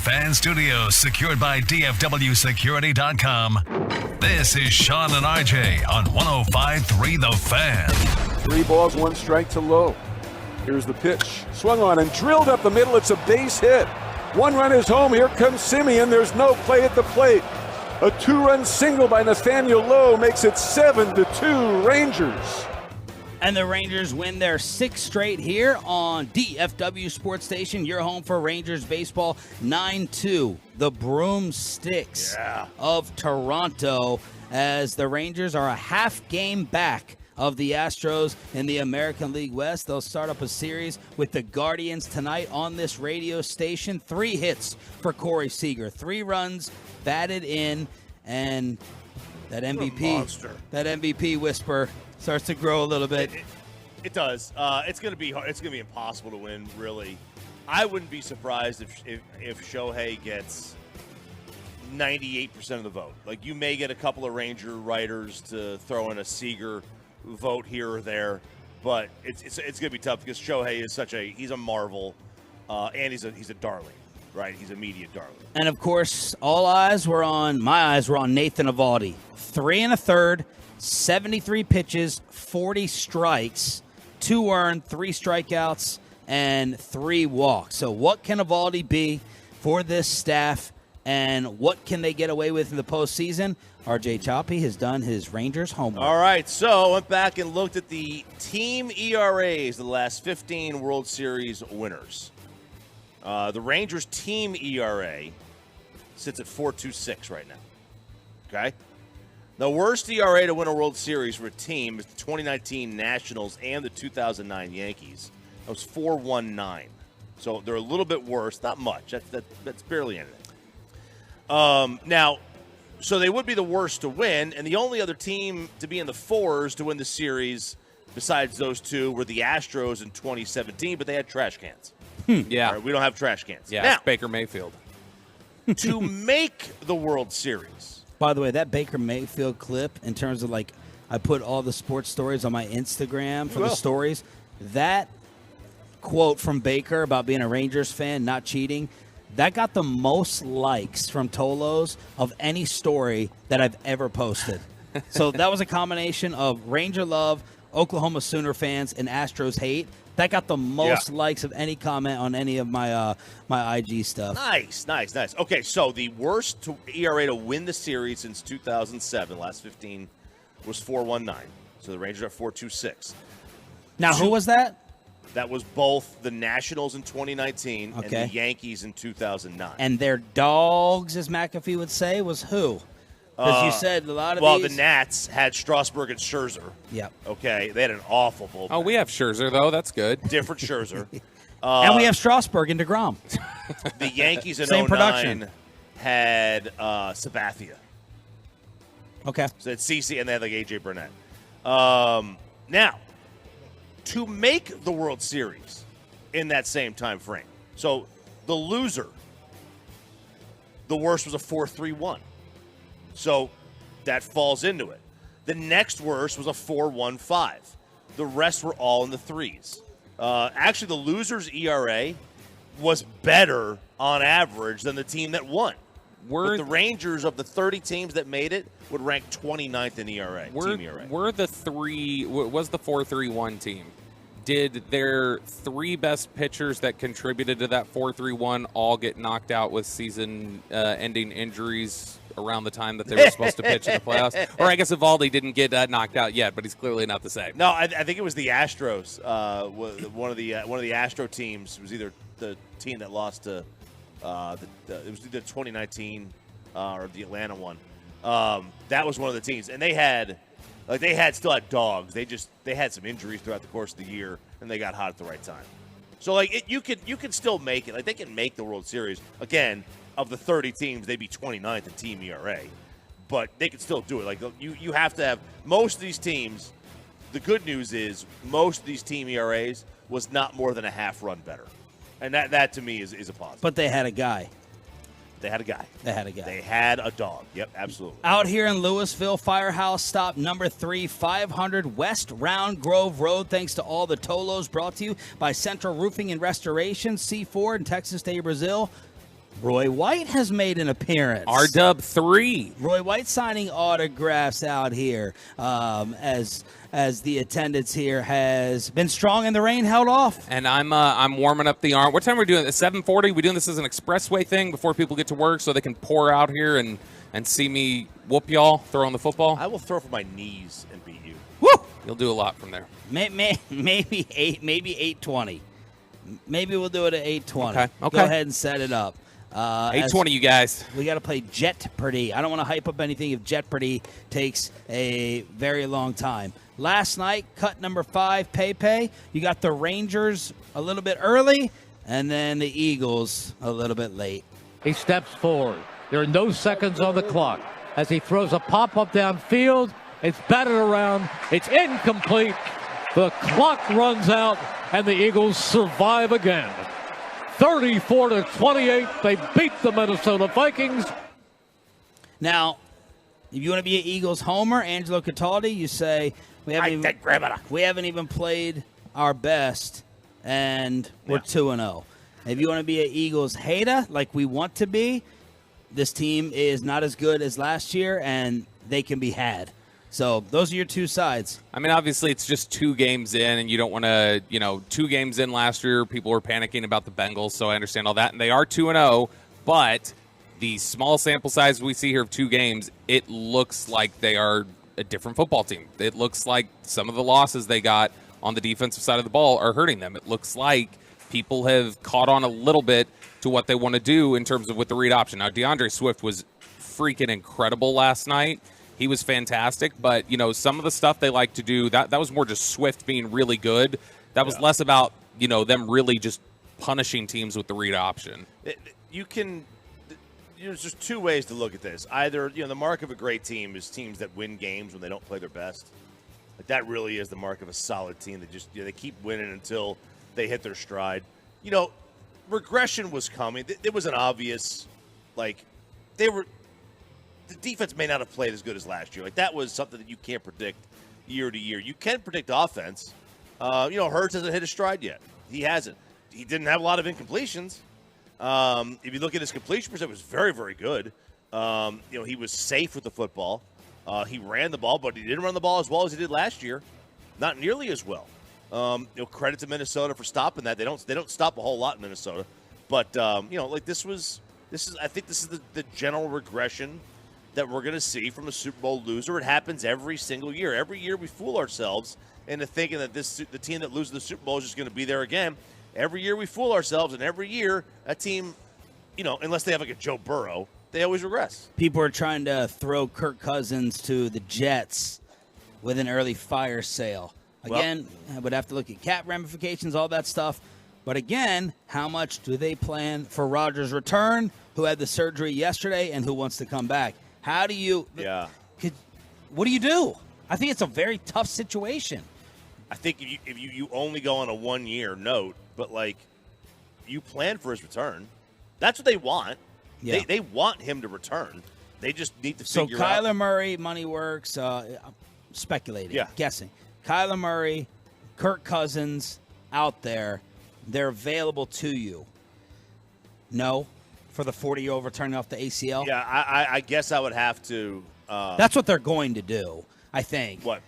Fan Studios, secured by DFWSecurity.com. This is Sean and RJ on 105.3 The Fan. 3 balls, 1 strike to Lowe. Here's the pitch. Swung on and drilled up the middle. It's a base hit. 1 run is home. Here comes Simeon. There's no play at the plate. A 2-run single by Nathaniel Lowe makes it 7-2 Rangers. And the Rangers win their 6th straight here on DFW Sports Station, your home for Rangers baseball. 9-2, the Broomsticks of Toronto, as the Rangers are a half game back of the Astros in the American League West. They'll start up a series with the Guardians tonight on this radio station. 3 hits for Corey Seager, 3 runs batted in, and that MVP whisper starts to grow a little bit. It does. It's going to be hard. It's going to be impossible to win, really. I wouldn't be surprised if Shohei gets 98% of the vote. Like, you may get a couple of Ranger writers to throw in a Seager vote here or there, but it's going to be tough because Shohei is he's a marvel, and he's a darling, right? He's a media darling. And of course, my eyes were on Nathan Eovaldi. 3 1/3, 73 pitches, 40 strikes, 2 earned, 3 strikeouts, and 3 walks. So what can Eovaldi be for this staff, and what can they get away with in the postseason? RJ Choppy has done his Rangers homework. All right, so I went back and looked at the team ERAs, the last 15 World Series winners. The Rangers team ERA sits at 4.26 right now. Okay? The worst ERA to win a World Series for a team is the 2019 Nationals and the 2009 Yankees. That was 4.19. So they're a little bit worse. Not much. That's barely anything. Now, so they would be the worst to win, and the only other team to be in the 4s to win the series besides those two were the Astros in 2017, but they had trash cans. Yeah. Right, we don't have trash cans. Yeah, now, it's Baker Mayfield. To make the World Series. By the way, that Baker Mayfield clip, in terms of I put all the sports stories on my Instagram for the stories. That quote from Baker about being a Rangers fan, not cheating, that got the most likes from Tolos of any story that I've ever posted. So that was a combination of Ranger love, Oklahoma Sooner fans, and Astros hate. That got the most likes of any comment on any of my my IG stuff. Nice. Okay, so the worst ERA to win the series since 2007, last 15, was 4.19. So the Rangers are 4.26. Now, who was that? That was both the Nationals in 2019 and the Yankees in 2009. And their dogs, as McAfee would say, was who? Because you said a lot of the Nats had Strasburg and Scherzer. Yep. Okay, they had an awful bullpen. Oh, we have Scherzer, though. That's good. Different Scherzer. And we have Strasburg and DeGrom. The Yankees in Same 09 production. had Sabathia. Okay. So it's CC, and they had A.J. Burnett. Now, to make the World Series in that same time frame, so the loser, the worst was a 4.31. So that falls into it. The next worst was a 4.15. The rest were all in the 3s. Actually, the loser's ERA was better on average than the team that won. But the Rangers, of the 30 teams that made it, would rank 29th in ERA. Team ERA. Was the 4.31 team? Did their 3 best pitchers that contributed to that 4.31 all get knocked out with season-ending injuries around the time that they were supposed to pitch in the playoffs? Or I guess Eovaldi didn't get knocked out yet, but he's clearly not the same. No, I think it was the Astros. One of the Astro teams was either the team that lost to it was either 2019 or the Atlanta one. That was one of the teams, and they still had dogs. They had some injuries throughout the course of the year, and they got hot at the right time. So you could still make it. Like, they can make the World Series again. Of the 30 teams, they'd be 29th in team ERA, but they could still do it. Like, you have to have most of these teams. The good news is most of these team ERAs was not more than a half run better, and that to me is a positive. But they had a guy. They had a guy. They had a guy. They had a dog. Yep, absolutely. Out here in Louisville, Firehouse stop number 3, 500 West Round Grove Road. Thanks to all the Tolos, brought to you by Central Roofing and Restoration, C4 and Texas Day Brazil. Roy White has made an appearance. R-Dub 3. Roy White signing autographs out here as the attendance here has been strong and the rain held off. And I'm warming up the arm. What time are we doing? At 7:40? We doing this as an expressway thing before people get to work so they can pour out here and see me whoop y'all throwing the football? I will throw for my knees and beat you. Woo! You'll do a lot from there. Maybe 8:20. Maybe we'll do it at 8:20. Okay. Go ahead and set it up. 8:20, you guys. We got to play Jeopardy. I don't want to hype up anything if Jeopardy takes a very long time. Last night, cut number 5, Pepe. You got the Rangers a little bit early, and then the Eagles a little bit late. He steps forward. There are no seconds on the clock as he throws a pop-up downfield. It's batted around. It's incomplete. The clock runs out, and the Eagles survive again. 34-28. They beat the Minnesota Vikings. Now, if you want to be an Eagles homer, Angelo Cataldi, you say we haven't even played our best, and we're 2-0. If you want to be an Eagles hater, like we want to be, this team is not as good as last year, and they can be had. So those are your two sides. I mean, obviously, it's just 2 games in, and you don't want to, 2 games in last year, people were panicking about the Bengals, so I understand all that. And they are 2-0, but the small sample size we see here of 2 games, it looks like they are a different football team. It looks like some of the losses they got on the defensive side of the ball are hurting them. It looks like people have caught on a little bit to what they want to do in terms of with the read option. Now, DeAndre Swift was freaking incredible last night. He was fantastic, but, some of the stuff they like to do, that was more just Swift being really good. That was less about, them really just punishing teams with the read option. There's just 2 ways to look at this. Either, the mark of a great team is teams that win games when they don't play their best. Like, that really is the mark of a solid team that just, they keep winning until they hit their stride. Regression was coming. It was an obvious, the defense may not have played as good as last year. Like, that was something that you can't predict year to year. You can predict offense. Hurts hasn't hit his stride yet. He hasn't. He didn't have a lot of incompletions. If you look at his completion percent, it was very, very good. He was safe with the football. He ran the ball, but he didn't run the ball as well as he did last year. Not nearly as well. Credit to Minnesota for stopping that. They don't stop a whole lot in Minnesota. But, this is the general regression that we're going to see from a Super Bowl loser. It happens every single year. Every year we fool ourselves into thinking that the team that loses the Super Bowl is just going to be there again. Every year we fool ourselves, and every year that team, unless they have like a Joe Burrow, they always regress. People are trying to throw Kirk Cousins to the Jets with an early fire sale. Again, I would have to look at cap ramifications, all that stuff. But again, how much do they plan for Rodgers' return, who had the surgery yesterday and who wants to come back? How do you what do you do? I think it's a very tough situation. I think if you only go on a 1-year note, but you plan for his return, that's what they want. Yeah. They want him to return. They just need to figure out. So Kyler Murray, money works, speculating, guessing. Kyler Murray, Kirk Cousins out there, they're available to you. No? For the 40-year-old returning off the ACL? Yeah, I guess I would have to. That's what they're going to do, I think. What?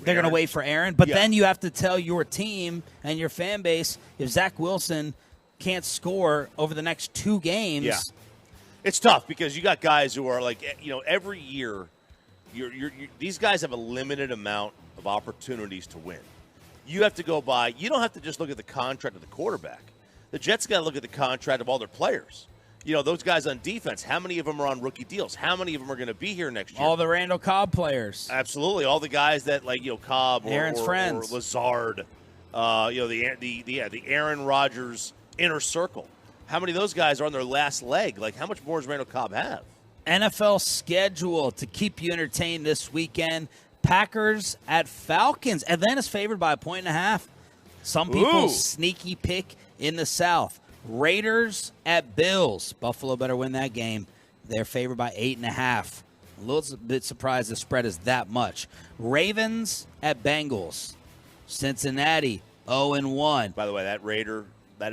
They're going to wait for Aaron. But then you have to tell your team and your fan base, if Zach Wilson can't score over the next 2 games. Yeah. It's tough because you got guys who are every year, these guys have a limited amount of opportunities to win. You have to go by. You don't have to just look at the contract of the quarterback. The Jets got to look at the contract of all their players. Those guys on defense, how many of them are on rookie deals? How many of them are going to be here next year? All the Randall Cobb players. Absolutely. All the guys that, Cobb Aaron's friends. Or Lazard, the Aaron Rodgers inner circle. How many of those guys are on their last leg? How much more does Randall Cobb have? NFL schedule to keep you entertained this weekend. Packers at Falcons. Atlanta's favored by 1.5. Some people sneaky pick in the South. Raiders at Bills. Buffalo better win that game. They're favored by 8.5. A little bit surprised the spread is that much. Ravens at Bengals. Cincinnati 0-1. By the way, that Raider, that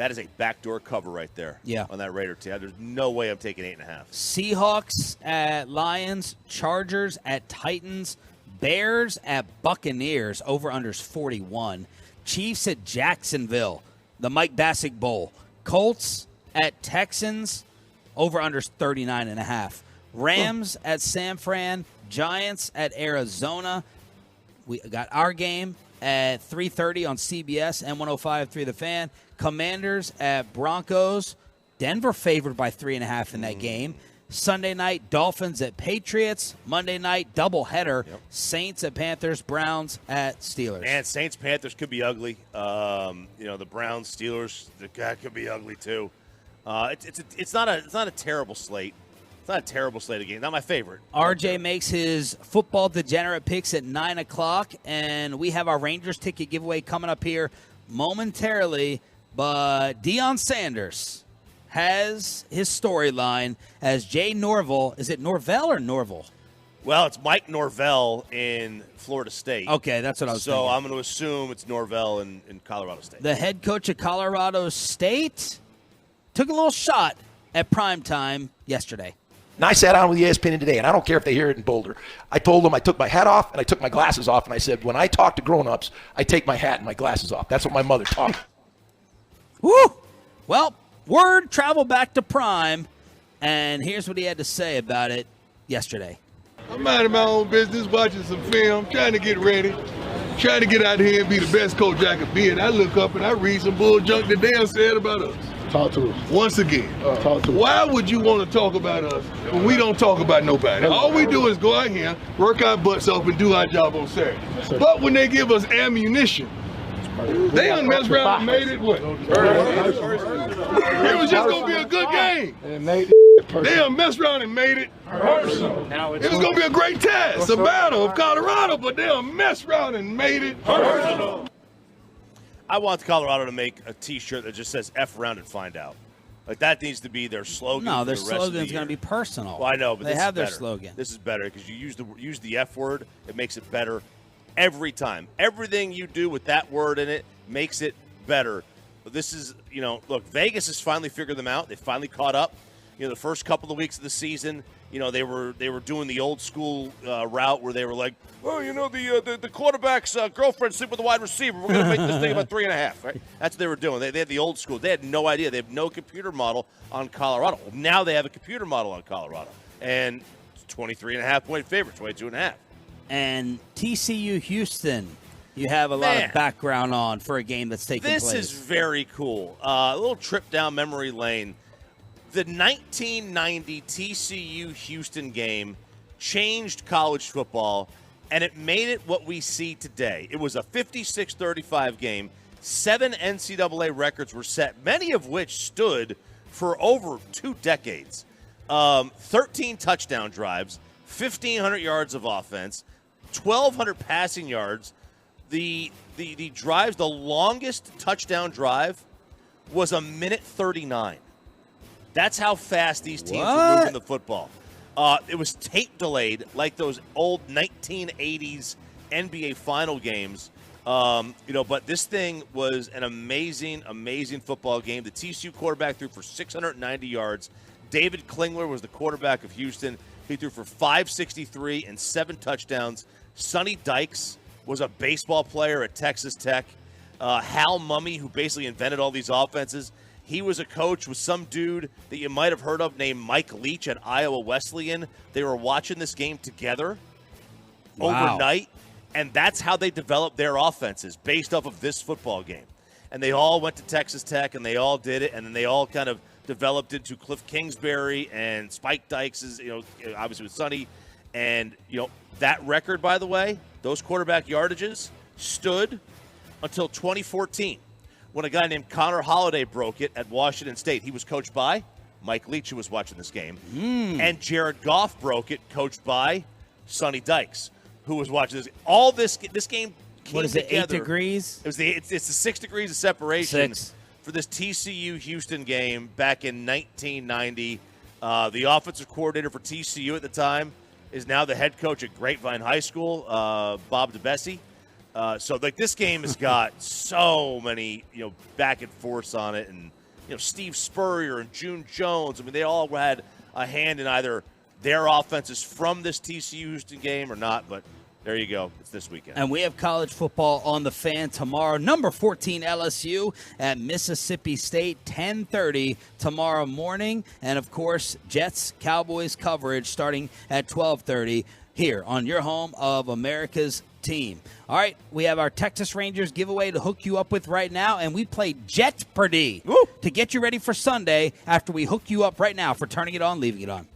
That is a backdoor cover right there. Yeah. On that Raider team. There's no way I'm taking 8.5. Seahawks at Lions, Chargers at Titans, Bears at Buccaneers, over-unders 41. Chiefs at Jacksonville, the Mike Bassick Bowl. Colts at Texans, over-unders 39.5. Rams at San Fran, Giants at Arizona. We got our game at 3:30 on CBS and 105.3 The Fan. Commanders at Broncos. Denver favored by 3.5 in that game. Sunday night, Dolphins at Patriots. Monday night, doubleheader. Saints at Panthers. Browns at Steelers. Man, Saints-Panthers could be ugly. The Browns-Steelers, that could be ugly too. It's not a terrible slate. It's not a terrible slate of games. Not my favorite. RJ makes his football degenerate picks at 9 o'clock, and we have our Rangers ticket giveaway coming up here momentarily. But Deion Sanders has his storyline as Jay Norvell. Is it Norvell or Norvell? Well, it's Mike Norvell in Florida State. Okay, that's what I was thinking. So I'm going to assume it's Norvell in Colorado State. The head coach of Colorado State took a little shot at primetime yesterday. And I sat down with ESPN today, and I don't care if they hear it in Boulder. I told them I took my hat off and I took my glasses off, and I said, when I talk to grown-ups, I take my hat and my glasses off. That's what my mother taught me. Woo! Well, word traveled back to Prime, and here's what he had to say about it yesterday. I'm minding my own business, watching some film, trying to get ready, trying to get out here and be the best coach I could be. And I look up and I read some bull junk that Dan said about us. Talk to us. Once again, talk to us. Why would you want to talk about us when we don't talk about nobody? All we do is go out here, work our butts off, and do our job on Saturday. But when they give us ammunition, they done messed around and made it what? It was just going to be a good game. They done messed around and made it personal. It was going to be a great test, a battle of Colorado, but they done messed around and made it personal. I want Colorado to make a T-shirt that just says F around and find out. Like, that needs to be their slogan. No, for their the rest of the slogan's year. going to be personal. Well, I know, but they this have is their better. slogan. This is better because you use the F word. It makes it better every time. Everything you do with that word in it makes it better. But this is, look, Vegas has finally figured them out. They finally caught up. The first couple of weeks of the season, they were doing the old school route where they were like, oh, the quarterback's girlfriend sleep with the wide receiver. We're going to make this thing about 3.5. Right? That's what they were doing. They had the old school. They had no idea. They have no computer model on Colorado. Now they have a computer model on Colorado, and it's 23.5-point favorite, 22.5. And TCU Houston, you have a lot of background on for a game that's taking place. This is very cool. A little trip down memory lane. The 1990 TCU Houston game changed college football, and it made it what we see today. It was a 56-35 game. 7 NCAA records were set, many of which stood for over 2 decades. 13 touchdown drives, 1,500 yards of offense, 1,200 passing yards. The drives, the longest touchdown drive was 1:39. That's how fast these teams were moving the football. It was tape delayed, like those old 1980s NBA final games. But this thing was an amazing, amazing football game. The TCU quarterback threw for 690 yards. David Klingler was the quarterback of Houston. He threw for 563 and 7 touchdowns. Sonny Dykes was a baseball player at Texas Tech. Hal Mumme, who basically invented all these offenses, he was a coach with some dude that you might have heard of named Mike Leach at Iowa Wesleyan. They were watching this game together overnight, and that's how they developed their offenses, based off of this football game. And they all went to Texas Tech, and they all did it, and then they all kind of developed into Cliff Kingsbury and Spike Dykes, obviously with Sonny. And, that record, by the way, those quarterback yardages stood until 2014. When a guy named Connor Holliday broke it at Washington State. He was coached by Mike Leach, who was watching this game. And Jared Goff broke it, coached by Sonny Dykes, who was watching this. All this game came what is it, together. 8 degrees? It's the 6 degrees of separation 6. For this TCU Houston game back in 1990. The offensive coordinator for TCU at the time is now the head coach at Grapevine High School, Bob DeBessie. So like this game has got so many back and forths on it, and Steve Spurrier and June Jones. I mean, they all had a hand in either their offenses from this TCU Houston game or not. But there you go. It's this weekend. And we have college football on the Fan tomorrow. Number 14 LSU at Mississippi State, 10:30 tomorrow morning. And, of course, Jets Cowboys coverage starting at 12:30 here on your home of America's team. All right, we have our Texas Rangers giveaway to hook you up with right now, and we play Jeopardy to get you ready for Sunday after we hook you up right now for turning it on, leaving it on.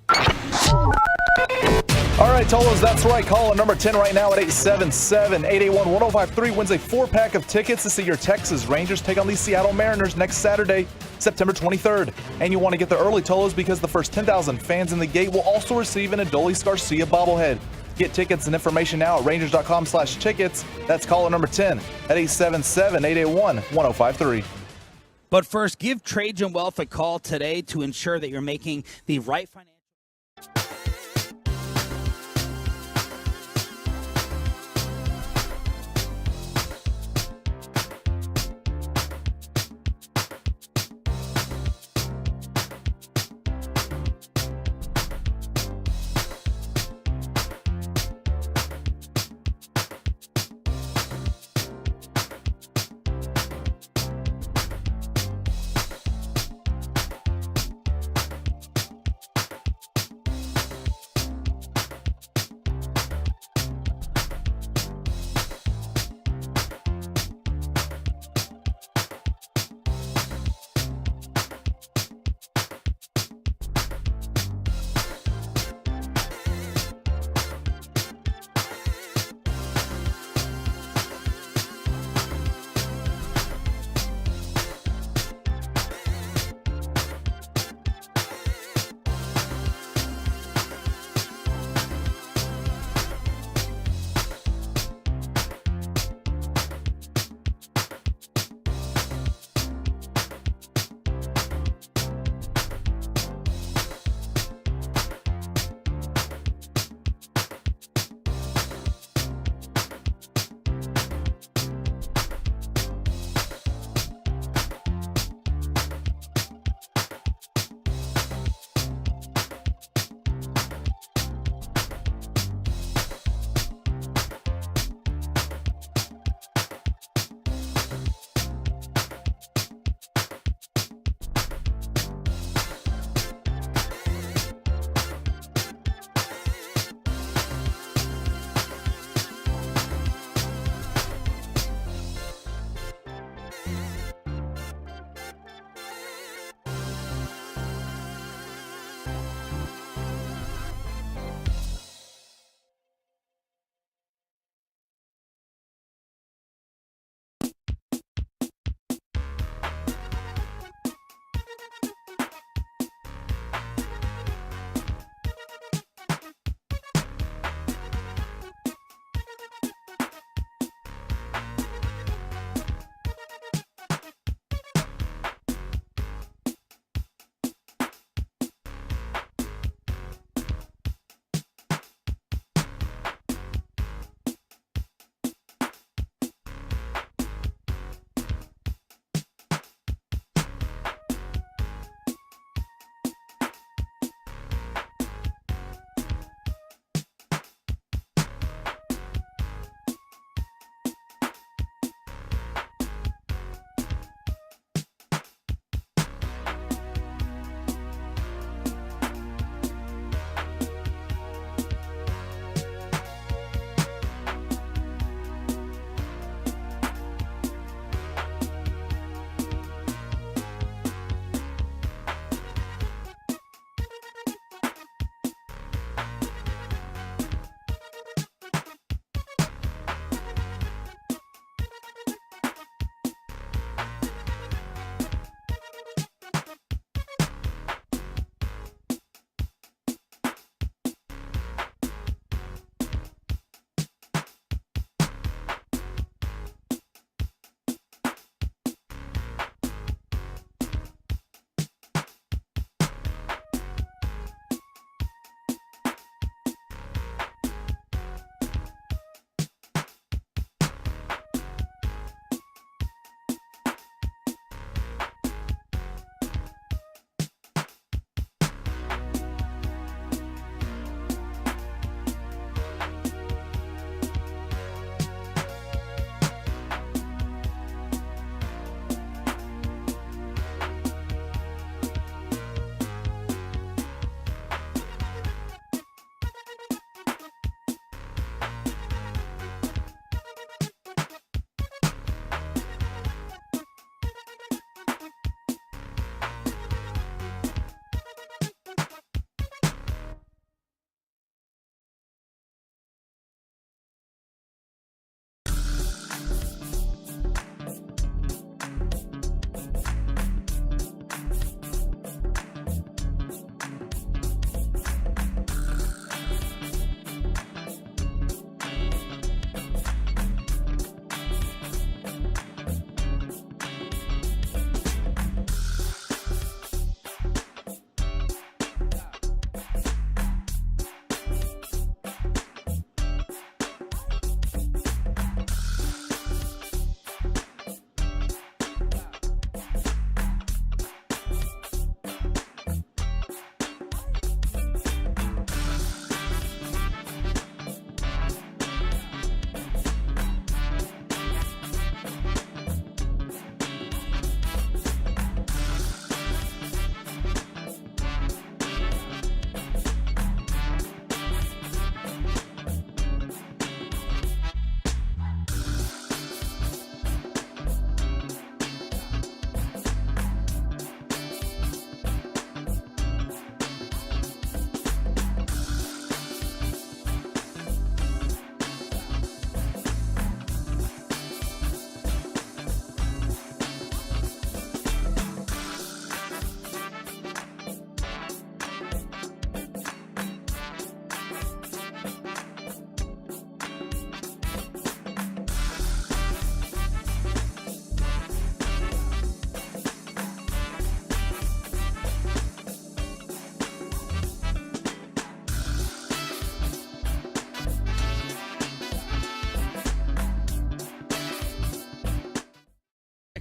All right, Tolos, that's right. Call number 10 right now at 877-881-1053 wins a 4-pack of tickets to see your Texas Rangers take on the Seattle Mariners next Saturday, September 23rd. And you want to get there early, Tolos, because the first 10,000 fans in the gate will also receive an Adolis Garcia bobblehead. Get tickets and information now at Rangers.com/tickets. That's caller number 10 at 877-881-1053. But first, give Trajan Wealth a call today to ensure that you're making the right financial.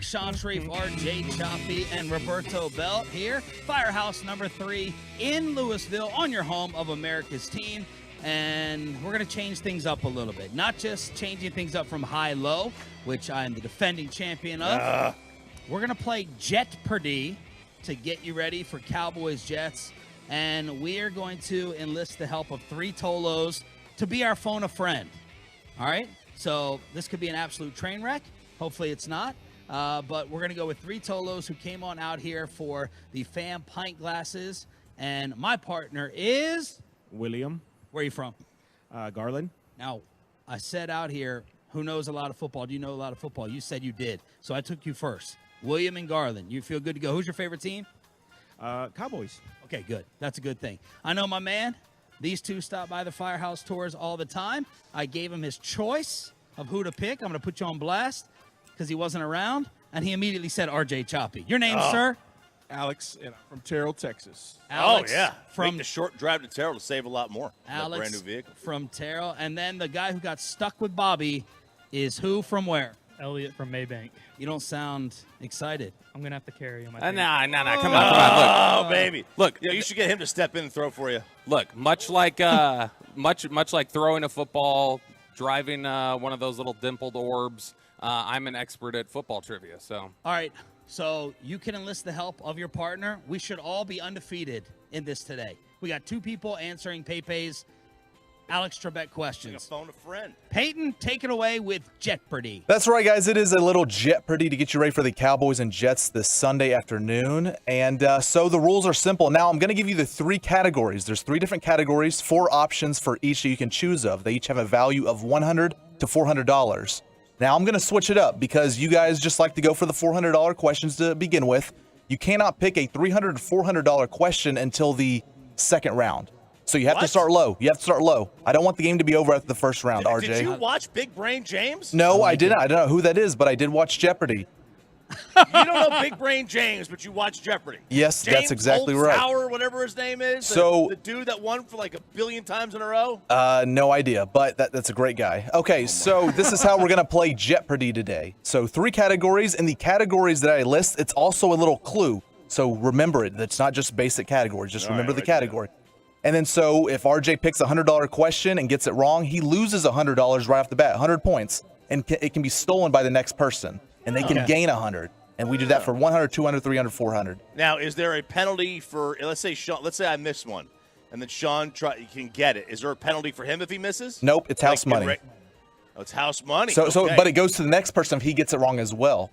Flex, Sean Sharif, RJ Choppy, and Roberto Belt here. Firehouse number 3 in Louisville on your home of America's team. And we're going to change things up a little bit. Not just changing things up from high-low, which I'm the defending champion of. We're going to play Jeopardy to get you ready for Cowboys-Jets. And we are going to enlist the help of 3 Tolos to be our phone a friend. All right? So this could be an absolute train wreck. Hopefully it's not. But we're going to go with 3 Tolos who came on out here for the fam pint glasses. And my partner is... William. Where are you from? Garland. Now, I said out here, who knows a lot of football? Do you know a lot of football? You said you did. So I took you first. William and Garland. You feel good to go. Who's your favorite team? Cowboys. Okay, good. That's a good thing. I know my man. These 2 stop by the Firehouse Tours all the time. I gave him his choice of who to pick. I'm going to put you on blast because he wasn't around. And he immediately said RJ Choppy. Your name, sir? Alex, and I'm from Terrell, Texas. Alex From from the short drive to Terrell to save a lot more. Alex Brand new vehicle. from Terrell. And then the guy who got stuck with Bobby is who from where? Elliot from Maybank. You don't sound excited. I'm going to have to carry him. Nah. Come on. Oh, baby. Look. You should get him to step in and throw for you. Look, much like much like throwing a football, driving one of those little dimpled orbs, I'm an expert at football trivia. So. All right. So you can enlist the help of your partner. We should all be undefeated in this today. We got 2 people answering Pepe's Alex Trebek questions. Like a phone a friend. Peyton, take it away with Jeopardy. That's right, guys. It is a little Jeopardy to get you ready for the Cowboys and Jets this Sunday afternoon. And so the rules are simple. Now, I'm going to give you the 3 categories. There's 3 different categories, 4 options for each that you can choose of. They each have a value of $100 to $400. Now, I'm going to switch it up because you guys just like to go for the $400 questions to begin with. You cannot pick a $300 to $400 question until the second round. So you have to start low. You have to start low. I don't want the game to be over after the first round, RJ. Did you watch Big Brain James? No, I didn't. I don't know who that is, but I did watch Jeopardy. You don't know Big Brain James, but you watch Jeopardy. Yes, James that's exactly right. Holtzhauer, whatever his name is. So the dude that won for like 1 billion times in a row? No idea, but that's a great guy. Okay, so this is how we're going to play Jeopardy today. So 3 categories. In the categories that I list, it's also a little clue. So remember it. It's not just basic categories. Just remember the category. And then so if RJ picks a $100 question and gets it wrong, he loses $100 right off the bat, 100 points. And it can be stolen by the next person. And they can gain 100. And we do that for 100, 200, 300, 400. Now, is there a penalty for, let's say I miss one, and then Sean can get it. Is there a penalty for him if he misses? Nope, it's house money. It's house money. So, okay. But it goes to the next person if he gets it wrong as well.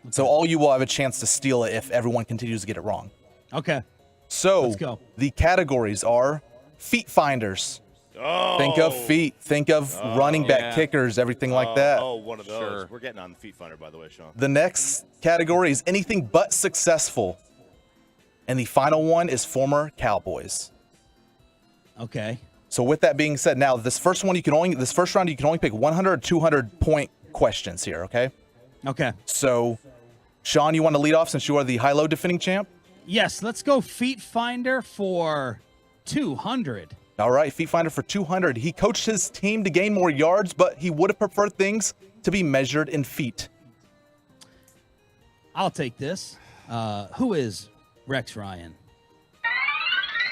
So all you will have a chance to steal it if everyone continues to get it wrong. Okay. So let's go. The categories are feet finders. Oh. Think of feet. Think of running back kickers, everything like that. Oh, one of those. Sure. We're getting on the feet finder, by the way, Sean. The next category is anything but successful. And the final one is former Cowboys. Okay. So with that being said, now this first round you can only pick 100 or 200 point questions here, okay? Okay. So Sean, you want to lead off since you are the high-low defending champ? Yes, let's go feet finder for 200. All right, feet finder for 200. He coached his team to gain more yards, but he would have preferred things to be measured in feet. I'll take this. Who is Rex Ryan?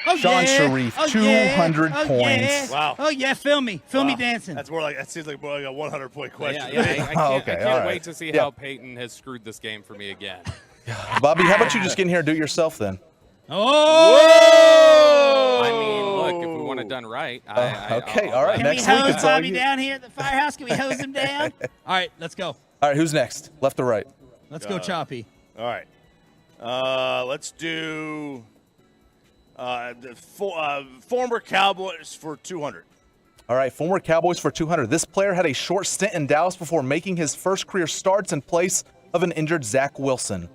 Oh, Sean Sharif, 200 points. Yeah. Wow. Oh, yeah, film me dancing. That seems like more like a 100-point question. I can't wait to see how Peyton has screwed this game for me again. Bobby, how about you just get in here and do it yourself then? Oh! I mean, look, if we want it done right. Okay, all right. Can Next we week, hose it's all Bobby you. down here at the firehouse? Can we hose him down? All right, let's go. All right, who's next? Left or right? Let's go, Choppy. All right. Let's do the former Cowboys for 200. All right, former Cowboys for 200. This player had a short stint in Dallas before making his first career starts in place of an injured Zach Wilson.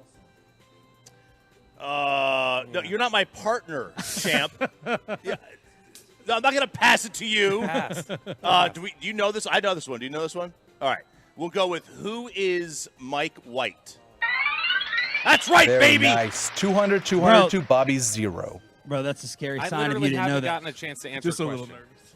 No, you're not my partner, champ. Yeah. No, I'm not going to pass it to you. Do you know this? I know this one. Do you know this one? All right. We'll go with who is Mike White? That's right, Very baby. Nice. 200, 202, Bobby's 0. Bro, that's a scary I sign if you literally didn't haven't know that. gotten a chance to answer Just a questions. little nervous.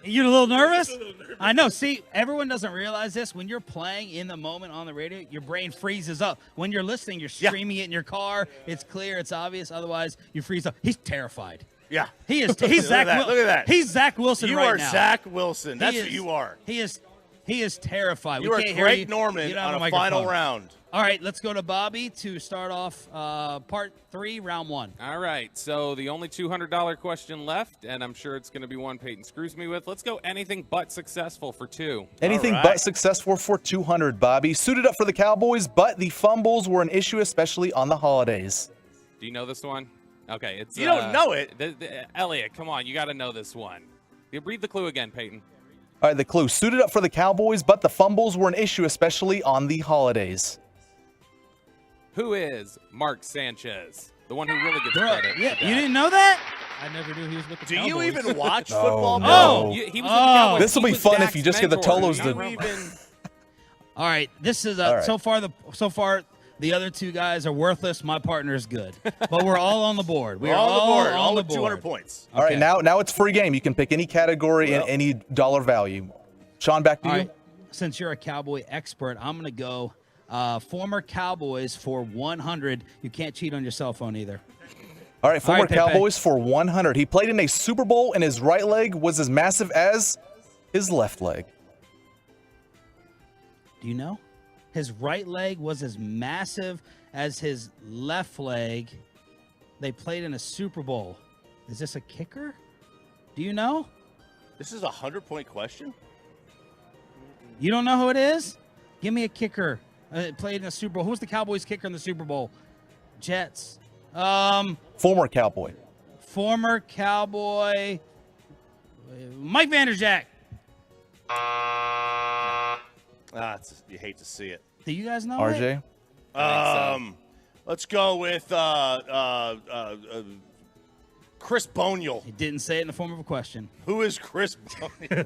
You're a little nervous? I know. See, everyone doesn't realize this. When you're playing in the moment on the radio, your brain freezes up. When you're listening, you're streaming it in your car. It's clear. It's obvious. Otherwise, you freeze up. He's terrified. Yeah. He is. He's Zach. Look at that. He's Zach Wilson you right are now. Zach Wilson. That's who you are. He is terrified. You are Greg Norman on a final round. All right, let's go to Bobby to start off part 3, round 1. All right, so the only $200 question left, and I'm sure it's going to be one Peyton screws me with. Let's go anything but successful for 2. Anything but successful for 200, Bobby. Suited up for the Cowboys, but the fumbles were an issue, especially on the holidays. Do you know this one? Okay, it's you don't know it. Elliot, come on, you got to know this one. Read the clue again, Peyton. All right, the clue. Suited up for the Cowboys, but the fumbles were an issue, especially on the holidays. Who is Mark Sanchez? The one who really gets credit. Yeah, you didn't know that? I never knew he was with the Do Cowboys. you even watch football? No. He was with the Cowboys. This will He be was fun Dak's if you just get the mentor. Tolos Do to. you even- All right, this is All right. so far the other 2 guys are worthless. My partner is good, but we're all on the board. We're all on the board. 200 points. All right, now it's free game. You can pick any category and any dollar value. Sean, back to All you. right, since you're a Cowboy expert, I'm going to go former Cowboys for 100. You can't cheat on your cell phone either. All right, former Pepe. Cowboys for 100. He played in a Super Bowl, and his right leg was as massive as his left leg. Do you know? His right leg was as massive as his left leg. They played in a Super Bowl. Is this a kicker? Do you know? This is a 100-point question? You don't know who it is? Give me a kicker. Played in a Super Bowl. Who was the Cowboys kicker in the Super Bowl? Jets. Former Cowboy. Former Cowboy. Mike Vanderjagt. You hate to see it. Do you guys know RJ? it? Let's go with Chris Bonial. He didn't say it in the form of a question. Who is Chris Bonial?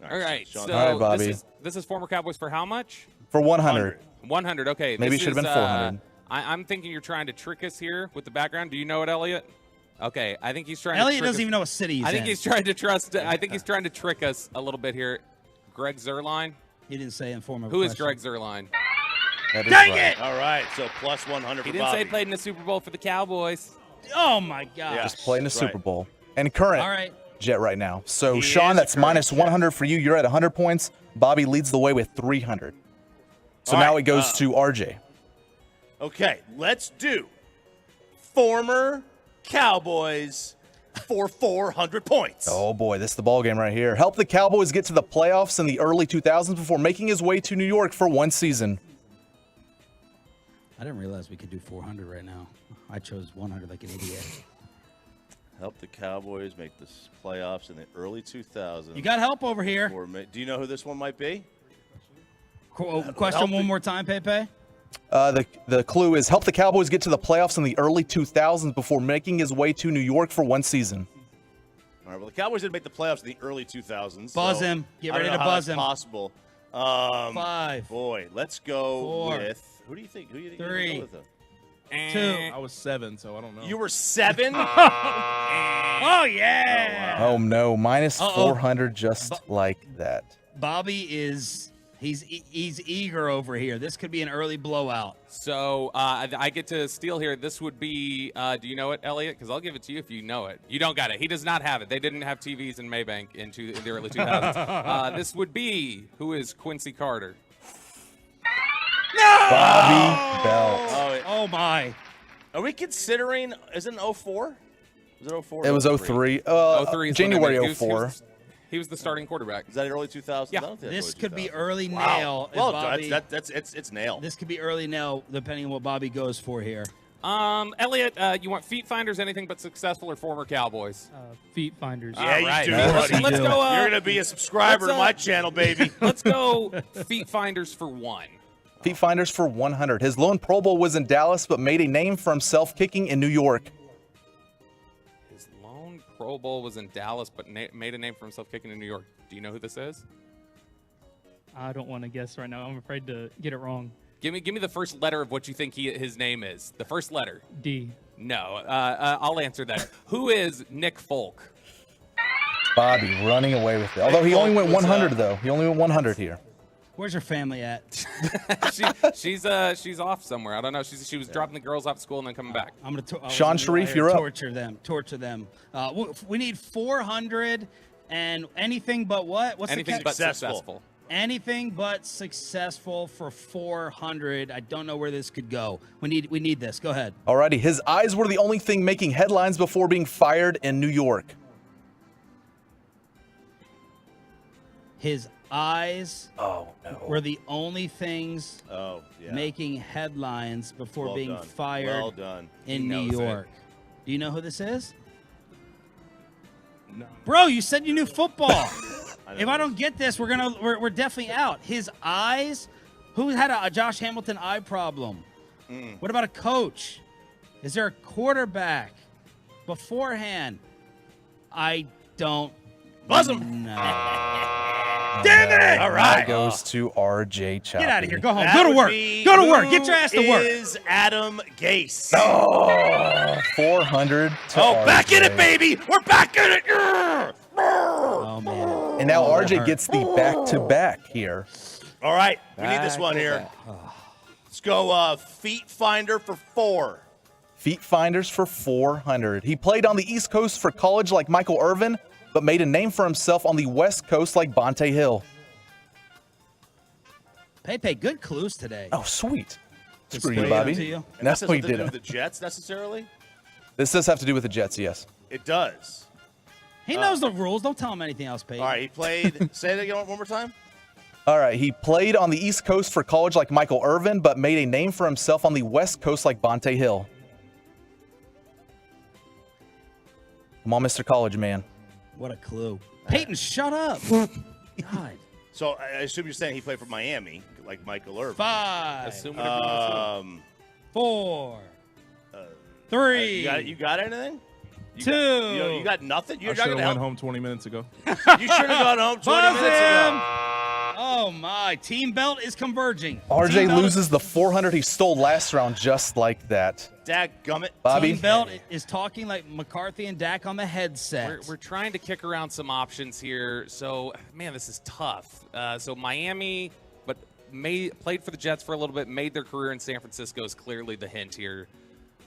All right, so All right, Bobby. this is former Cowboys for how much? For 100. 100, okay. Maybe this it should have is, been 400. I'm thinking you're trying to trick us here with the background. Do you know it, Elliot? Okay, I think he's trying Elliot to trick doesn't us. even know what city he's I think in. he's trying to trust. I think he's trying to trick us a little bit here. Greg Zuerlein. He didn't say it in form of Who a is question. Greg Zuerlein? Dang it! All right, so plus 100 He for didn't Bobby. say he played in the Super Bowl for the Cowboys. Oh, my God. Just playing the Super Bowl. And current All right. Jet right now. So, He Sean, is that's current minus 100 for you. You're at 100 points. Bobby leads the way with 300. So All now right, it goes to RJ. Okay, let's do former Cowboys for 400 points. Oh, boy, this is the ball game right here. Helped the Cowboys get to the playoffs in the early 2000s before making his way to New York for one season. I didn't realize we could do 400 right now. I chose 100 like an idiot. Helped the Cowboys make the playoffs in the early 2000s. You got help over here. Do you know who this one might be? Question one more time, Pepe. The clue is helped the Cowboys get to the playoffs in the early 2000s before making his way to New York for one season. All right, well, the Cowboys didn't make the playoffs in the early 2000s. Buzz so him. Get I don't ready know to how buzz that's him. possible. 5. Boy, let's go 4. with – who do you think? Who do you think 3. you're gonna go with, 2. I was 7, so I don't know. You were 7? Oh, yeah. Oh, no. Minus 400 just like that. Bobby is he's eager over here. This could be an early blowout. So I get to steal here. This would be, do you know it, Elliot? Because I'll give it to you if you know it. You don't got it. He does not have it. They didn't have TVs in Maybank in the early 2000s. This would be, who is Quincy Carter? No! Bobby Belt. Oh, my. Are we considering – is it an 04? Was it 04? It was 03. 03 is January when they- 04. He was the starting quarterback. Is that early 2000s? Yeah. I don't think This that's could early be 2000s. early Wow. nail. if Well, Bobby, it's nail. This could be early nail, depending on what Bobby goes for here. Elliot, you want feet finders, anything but successful or former Cowboys? Feet finders. Yeah, All right. you do, Let's buddy. go. You're going to be a subscriber to my channel, baby. Let's go feet finders for 1. Feet finders for 100. His lone Pro Bowl was in Dallas, but made a name for himself kicking in New York. His lone Pro Bowl was in Dallas, but made a name for himself kicking in New York. Do you know who this is? I don't want to guess right now. I'm afraid to get it wrong. Give me the first letter of what you think his name is. The first letter. D. No, I'll answer that. Who is Nick Folk? Bobby running away with it. Although he only went 100 though. He only went 100 here. Where's your family at? She's off somewhere. I don't know. She was dropping the girls off at school and then coming back. I'm gonna. Sean Sharif, you're up. Torture them. We need 400 and anything but what? What's anything the but successful? Anything but successful for 400. I don't know where this could go. We need this. Go ahead. Alrighty, his eyes were the only thing making headlines before being fired in New York. His eyes were the only things making headlines before being fired in New York. Do you know who this is? No. Bro, you said you knew football. If I don't get this, we're definitely out. His eyes? Who had a Josh Hamilton eye problem? What about a coach? Is there a quarterback beforehand? I don't know. Damn it! All right. That goes to RJ Choppy. Get out of here. Go home. Go to work. Go to work. Get your ass to work. Is Adam Gase. Oh, 400 to RJ. Back in it, baby. We're back in it. Oh, man. And now RJ gets the back-to-back here. All right. We need this one here. Let's go Feet Finder for 4. Feet Finders for 400. He played on the East Coast for college like Michael Irvin, but made a name for himself on the West Coast like Bonte Hill. Pepe, good clues today. Oh, sweet. Just Screw you, played Bobby. it to you? And That's this what has he nothing to do did. with the Jets necessarily? This does have to do with the Jets, yes. It does. He knows the rules. Don't tell him anything else, Peyton. All right, he played. Say it again one more time. All right, he played on the East Coast for college like Michael Irvin, but made a name for himself on the West Coast like Bonte Hill. Come on, Mr. College Man. What a clue. Peyton, shut up. God. So I assume you're saying he played for Miami, like Michael Irvin. 5. Assume whatever you want to assume. 4. 3. You got anything? You 2. You got nothing? You're I not should going have to went help? home 20 minutes ago. You should have gone home 20 Buzz minutes him. ago. Oh, my. Team belt is converging. RJ Team belt loses the 400 he stole last round just like that. Dadgummit. Bobby? Team belt is talking like McCarthy and Dak on the headset. We're trying to kick around some options here. So, man, this is tough. So Miami, but played for the Jets for a little bit, made their career in San Francisco is clearly the hint here.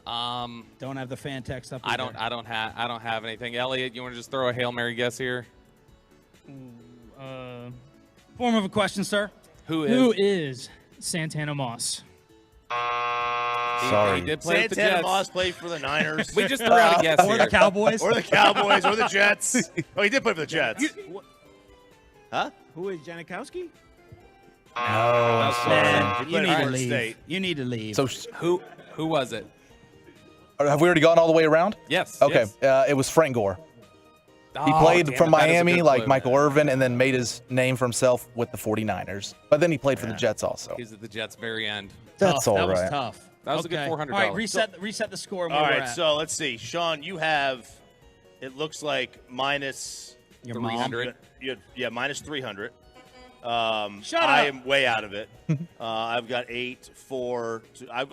Don't have the fan text up. I don't have anything. Elliot, you want to just throw a Hail Mary guess here? Form of a question, sir. Who is Santana Moss? Sorry. He did play with the Santana Jets. Moss played for the Niners. We just threw out a guess Or here. the Cowboys. Or the Cowboys. Or the Jets. Oh, he did play for the Jets. Huh? Who is Janikowski? Oh, Man, He you played need at to Oregon leave. State. You need to leave. So Who was it? have we already gone all the way around? Yes. Okay, yes. it was Frank Gore. He Oh, played damn from it, that is a Miami good like clue. Michael Irvin and then made his name for himself with the 49ers. But then he played for the Jets also. He's at the Jets' very end. That's all That was right. tough. That was a good Okay. $400. All right, reset the score. And All where we're right, at. so let's see. Sean, you have, it looks like minus Your mom. 300. minus 300. Shut I up. am way out of it. I've got 8, 4, 2. I've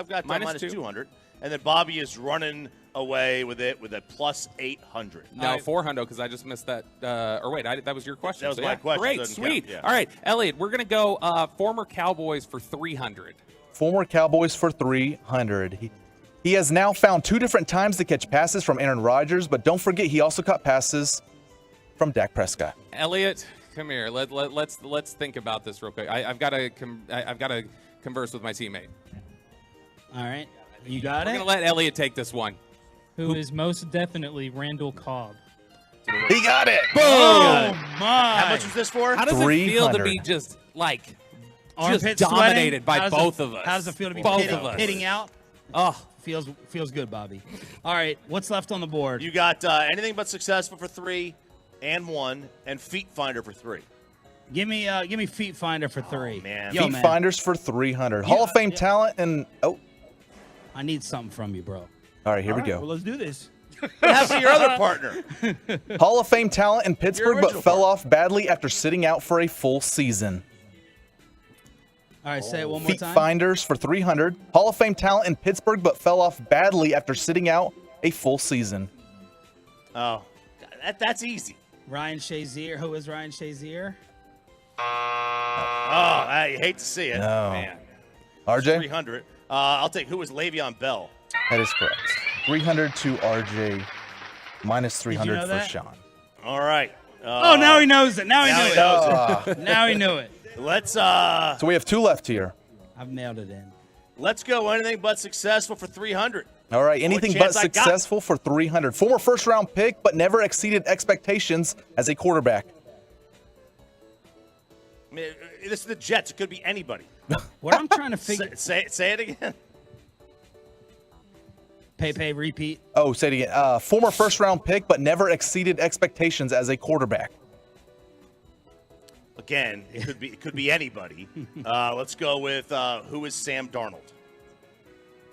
got minus 200. And then Bobby is running away with it with a plus 800. No, 400 because I just missed that. That was your question. That was So, my yeah. question. Great, Doesn't sweet. count, yeah. All right, Elliot, we're gonna go former Cowboys for 300. Former Cowboys for 300. He has now found 2 different times to catch passes from Aaron Rodgers, but don't forget he also caught passes from Dak Prescott. Elliot, come here. Let's think about this real quick. I've got to converse with my teammate. All right, you got We're it. gonna let Elliot take this one. Who is most definitely Randall Cobb? He got it. Oh my! How much was this for? How does it feel to 300. be just Armpit dominated sweating? by both of us? How does it feel to be Both of us. hitting out? Oh, Feels good, Bobby. All right, what's left on the board? You got anything but successful for 3 and 1, and Feet Finder for 3. Give me Feet Finder for 3. man. Yo, Feet man, Finders for 300. Hall of Fame talent and I need something from you, bro. all right, here we Well, go. let's do this. What happened to your other partner? Hall of Fame talent in Pittsburgh, but original fell off badly after sitting out for a full season. All right, say it one more Feet time. Finders for 300. Hall of Fame talent in Pittsburgh, but fell off badly after sitting out a full season. Oh, that's easy. Ryan Shazier. Who is Ryan Shazier? Oh, I hate to see it. No. Man. RJ? 300. I'll take who was Le'Veon Bell. That is correct. 300 to RJ, minus 300 for that? Sean. All right. Oh, now he knows it. Now he Now knew he it. knows it. Now he knew it. Let's So we have 2 left here. I've nailed it in. let's go anything but successful for 300. All right, anything but chance I got? successful for 300. Former first-round pick, but never exceeded expectations as a quarterback. I mean, this is the Jets. It could be anybody. What I'm trying to figure. Say it again. Pay, repeat. Oh, say it again. Former first-round pick, but never exceeded expectations as a quarterback. Again, it could be anybody. Let's go with who is Sam Darnold?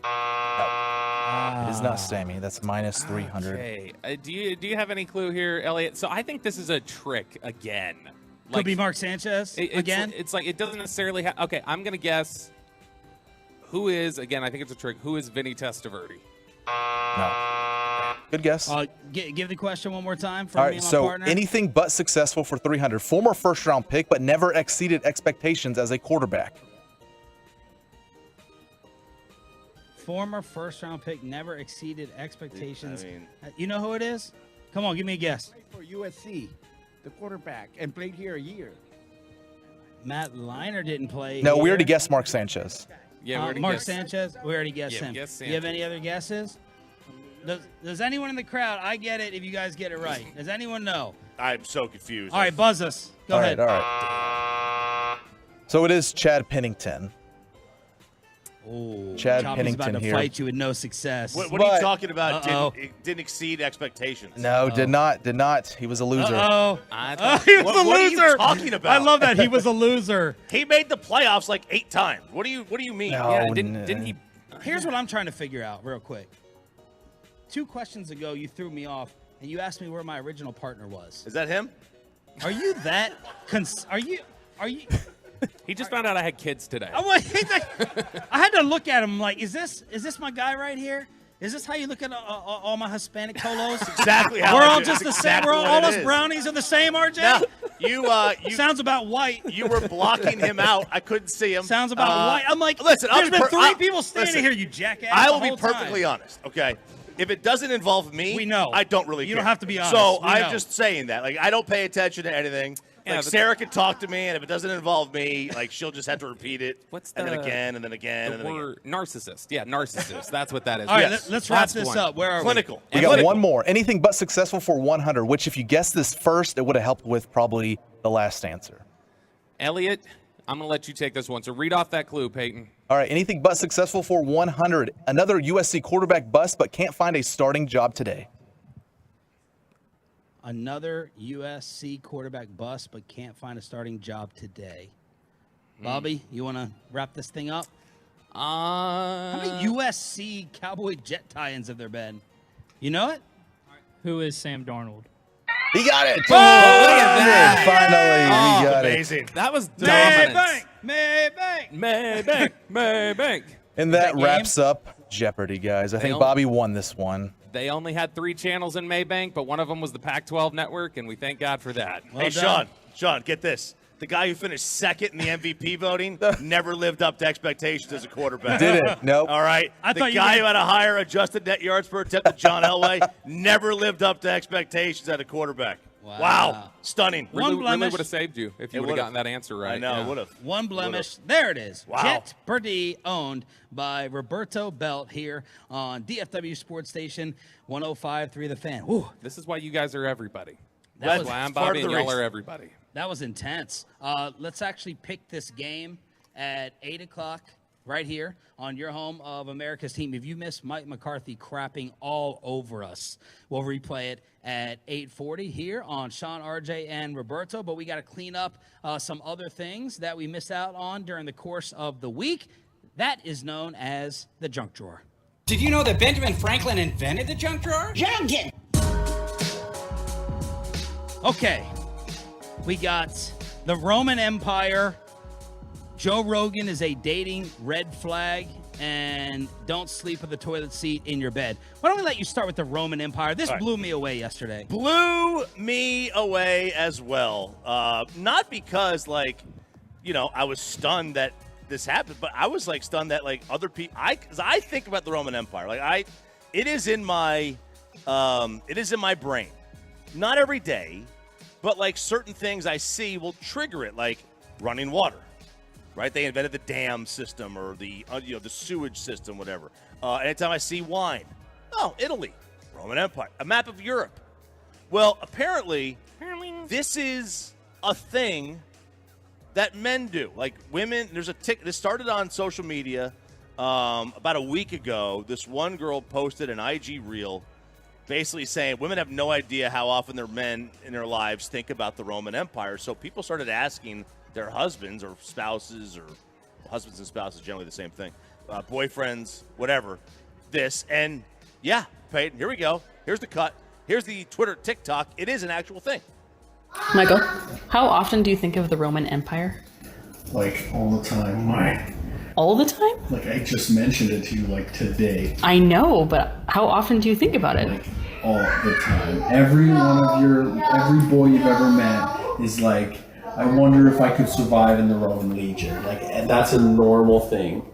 It is not Sammy. That's minus 300. Okay. Do you have any clue here, Elliot? So I think this is a trick again. Could be Mark Sanchez again. It's like it doesn't necessarily have. Okay, I'm gonna guess. Who is again? I think it's a trick. Who is Vinny Testaverde? No. Good guess. Give the question one more time for All me right, and my so partner. anything but successful for 300. Former first-round pick, but never exceeded expectations as a quarterback. Former first-round pick, never exceeded expectations. I mean- You know who it is? Come on, give me a guess. For USC, the quarterback, and played here a year. Matt Leinart didn't play. No, we here. already guessed Mark Sanchez. Yeah, we already Mark guessed. Sanchez. We already guessed Yeah, him. we guessed Do you have Sanchez. any other guesses? Does anyone in the crowd? I get it if you guys get it right. Does anyone know? I'm so confused. All right, buzz us. Go All ahead. right, all right. So it is Chad Pennington. Oh, Chad Choppy's Pennington about to here. fight you with no success. What are you talking about? Uh-oh. Didn't exceed expectations. No, did not. He was a loser. Uh-oh. He was a What are you loser. talking about? I love that. He was a loser. He made the playoffs like 8 times. What do you mean? No, Yeah, didn't he? Here's what I'm trying to figure out real quick. 2 questions ago, you threw me off, and you asked me where my original partner was. Is that him? Are you that? Are you? He just found out I had kids today. I had to look at him like, is this my guy right here? Is this how you look at all my Hispanic polos? Exactly how We're I all do. just That's the same. exactly We're all what it us is. brownies are the same, RJ. No, you sounds about white. You were blocking him out. I couldn't see him. Sounds about white. I'm like, listen. there's been 3 people standing here, you jackass. I will the be whole perfectly time. honest. Okay. If it doesn't involve me, We know. I don't really You care. don't have to be honest. So We I'm know. just saying that. Like, I don't pay attention to anything. Yeah, Like, but Sarah can talk to me, and if it doesn't involve me, like, she'll just have to repeat it. What's and then the- again, and then again, and The then again. word narcissist. Yeah, narcissist. That's what that is. All right, Yes. let's wrap That's this one. up. Where are Clinical. We got one more. Anything but successful for 100, which if you guessed this first, it would have helped with probably the last answer. Elliot, I'm going to let you take this one. So read off that clue, Peyton. All right, anything but successful for 100. Another USC quarterback bust, but can't find a starting job today. Another USC quarterback bust, but can't find a starting job today. Bobby, you want to wrap this thing up? How many USC Cowboy Jet tie-ins have there been? You know it? Who is Sam Darnold? He got it. Oh, look at that. Finally, we got amazing. That was dominant. Maybank. Maybank. And that game? wraps up Jeopardy, guys. I think They Bobby won this one. They only had 3 channels in Maybank, but one of them was the Pac-12 network, and we thank God for that. Hey, Sean, get this. The guy who finished second in the MVP voting never lived up to expectations as a quarterback. Didn't. Nope. All right. I The thought you guy were- who had a higher adjusted net yards per attempt than John Elway never lived up to expectations at a quarterback. Wow. Stunning. One Really blemish. would have saved you if you It would have would've. gotten that answer right. I know, Yeah. would have. One blemish. There it is. Wow. Jeopardy, owned by Roberto Belt here on DFW Sports Station 105.3 The Fan. Whew, This is why you guys are everybody. That That's was why I'm part Bobby of and the y'all reason. are everybody. that was intense. Let's actually pick this game at 8 o'clock right here on your home of America's team. If you missed Mike McCarthy crapping all over us, we'll replay it at 8:40 here on Sean, RJ, and Roberto. But we got to clean up some other things that we missed out on during the course of the week. That is known as the junk drawer. Did you know that Benjamin Franklin invented the junk drawer? Junkin! Okay, we got the Roman Empire. Joe Rogan is a dating red flag. and don't sleep with the toilet seat in your bed. Why don't we let you start with the Roman Empire? This blew me away yesterday. Blew me away as well. Not because, I was stunned that this happened, but I was stunned that other people. Because I think about the Roman Empire. It is in my brain. Not every day, but certain things I see will trigger it, like running water. Right? They invented the dam system or the sewage system, whatever. Anytime I see wine, Italy, Roman Empire, a map of Europe. Well, apparently, this is a thing that men do. Women, this started on social media about a week ago. This one girl posted an IG reel basically saying women have no idea how often their men in their lives think about the Roman Empire. So people started asking their husbands or spouses, or husbands and spouses, generally the same thing, boyfriends, whatever, this. And yeah, Peyton, here we go. Here's the cut. Here's the Twitter, TikTok. It is an actual thing. Michael, how often do you think of the Roman Empire? All the time. Why? All the time? I just mentioned it to you today. I know, but how often do you think about it? All the time. Every boy you've ever met is I wonder if I could survive in the Roman Legion. And that's a normal thing.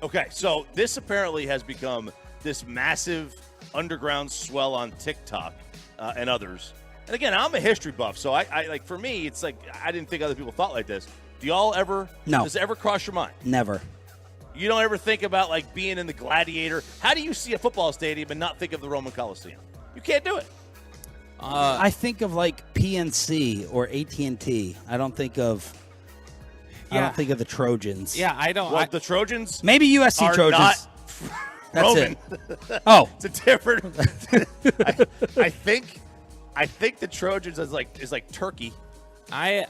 Okay, so this apparently has become this massive underground swell on TikTok and others. And again, I'm a history buff, so I for me, it's I didn't think other people thought like this. Do y'all ever? No. Does it ever cross your mind? Never. You don't ever think about being in the Gladiator? How do you see a football stadium and not think of the Roman Coliseum? You can't do it. I think of PNC or AT&T. I don't think of the Trojans. Yeah, I don't. Well, the Trojans? Maybe USC are Trojans. Not Roman. It. Oh, it's a different. I think the Trojans is like Turkey. I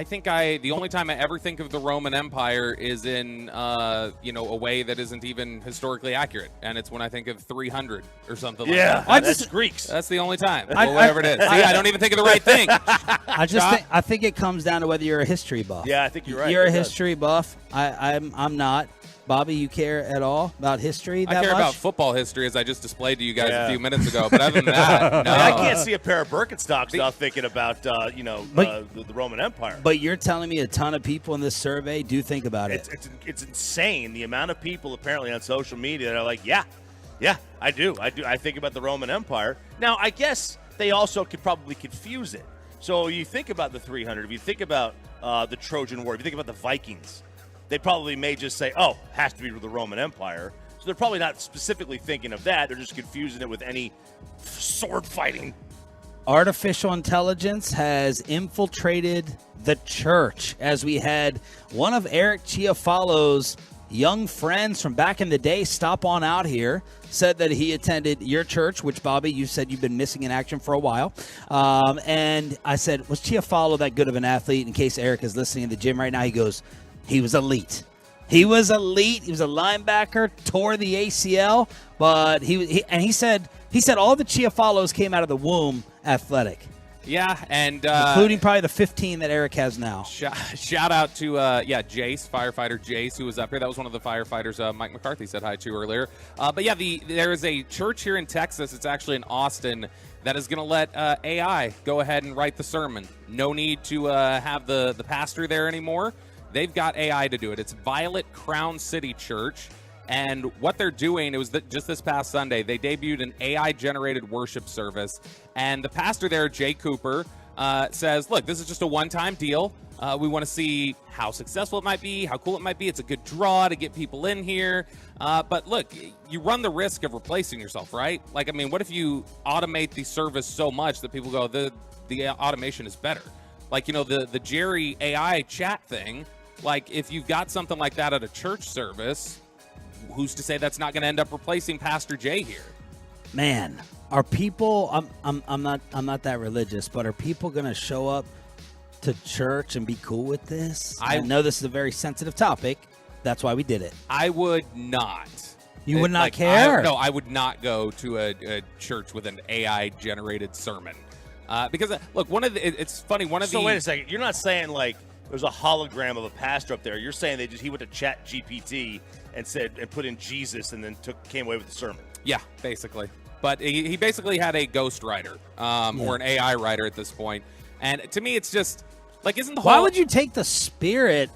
think the only time I ever think of the Roman Empire is in a way that isn't even historically accurate, and it's when I think of 300 or something like that. Yeah, that's Greeks. That's the only time. Whatever it is. See, I don't even think of the right thing. I think it comes down to whether you're a history buff. Yeah, I think you're right. You're a history buff. I'm not. Bobby, you care at all about history that I care much? about football history, as I just displayed to you guys a few minutes ago. But other than that, no. I can't see a pair of Birkenstocks without thinking about the Roman Empire. But you're telling me a ton of people in this survey do think about it. It's insane the amount of people apparently on social media that are like, yeah, I do. I think about the Roman Empire. Now, I guess they also could probably confuse it. So you think about the 300. If you think about the Trojan War, if you think about the Vikings, they probably may just say, has to be the Roman Empire. So they're probably not specifically thinking of that. They're just confusing it with any sword fighting. Artificial intelligence has infiltrated the church, as we had one of Eric Chiafalo's young friends from back in the day stop on out here, said that he attended your church, which, Bobby, you said you've been missing in action for a while. And I said, was Chiafalo that good of an athlete? In case Eric is listening in the gym right now, he goes, he was elite. He was elite. He was a linebacker, tore the ACL, but he said all the Chiafalos came out of the womb athletic. Yeah, and including probably the 15 that Eric has now. Shout out to Jace, firefighter Jace, who was up here. That was one of the firefighters Mike McCarthy said hi to earlier. But yeah, there is a church here in Texas. It's actually in Austin that is going to let AI go ahead and write the sermon. No need to have the pastor there anymore. They've got AI to do it. It's Violet Crown City Church. And what they're doing, it was just this past Sunday, they debuted an AI-generated worship service. And the pastor there, Jay Cooper, says, look, this is just a one-time deal. We want to see how successful it might be, how cool it might be. It's a good draw to get people in here. But look, you run the risk of replacing yourself, right? What if you automate the service so much that people go, the automation is better? The Jerry AI chat thing, if you've got something like that at a church service, who's to say that's not going to end up replacing Pastor Jay here? Man, are people? I'm not that religious, but are people going to show up to church and be cool with this? I know this is a very sensitive topic. That's why we did it. I would not. You would not care? No, I would not go to a church with an AI-generated sermon. Because look, it's funny. So wait a second. You're not saying there's a hologram of a pastor up there. You're saying he went to Chat GPT and put in Jesus and then came away with the sermon. Yeah, basically. But he basically had a ghost writer or an AI writer at this point. And to me, it's just like, isn't the whole... Why would you take the spirit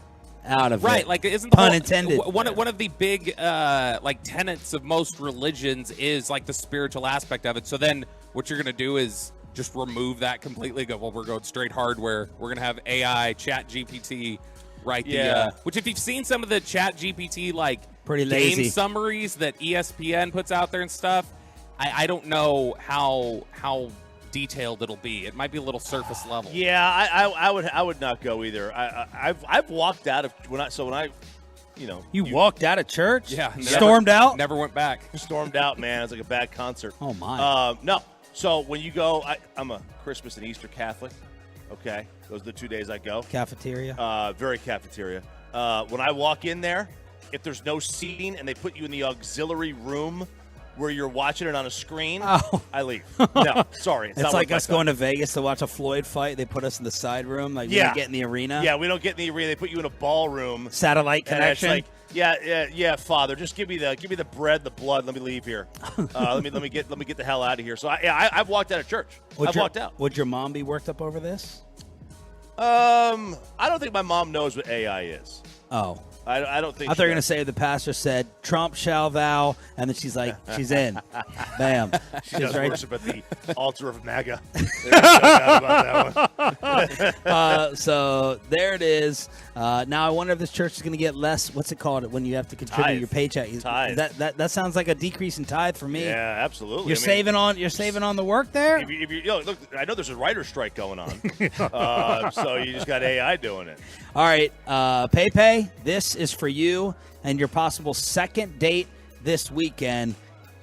out of it? Right, like, isn't the pun whole, intended. One of the big like tenets of most religions is like the spiritual aspect of it. So then what you're going to do is just remove that completely. Go, well, we're going straight hardware. We're going to have AI, Chat GPT, right? Which, if you've seen some of the Chat GPT like pretty game lazy summaries that ESPN puts out there and stuff, I don't know how detailed it'll be. It might be a little surface level. Yeah, I would not go either. I've walked out of when I you walked out of church. Yeah, stormed out. Never went back. Stormed out, man. It's like a bad concert. Oh my. No. So when you go, I'm a Christmas and Easter Catholic. Okay, those are the 2 days I go. Cafeteria. Very cafeteria. When I walk in there, if there's no seating and they put you in the auxiliary room where you're watching it on a screen, I leave. No, sorry. It's like us going to Vegas to watch a Floyd fight. They put us in the side room. Like, we don't get in the arena. Yeah, we don't get in the arena. They put you in a ballroom. Satellite connection. It's like, yeah, Father, just give me the bread, the blood. Let me leave here. Let me get the hell out of here. So I've walked out of church. I've walked out. Would your mom be worked up over this? I don't think my mom knows what AI is. Oh. I don't think. I thought you were going to say the pastor said, Trump shall thou, and then she's like, she's in. Bam. She does right. worship at the altar of MAGA. About that one. So there it is. Now I wonder if this church is going to get less. What's it called when you have to contribute your paycheck? Tithe. That sounds like a decrease in tithe for me. Yeah, absolutely. You're saving on the work there. If you look, I know there's a writer's strike going on, so you just got AI doing it. All right, PayPay. This is for you and your possible second date this weekend.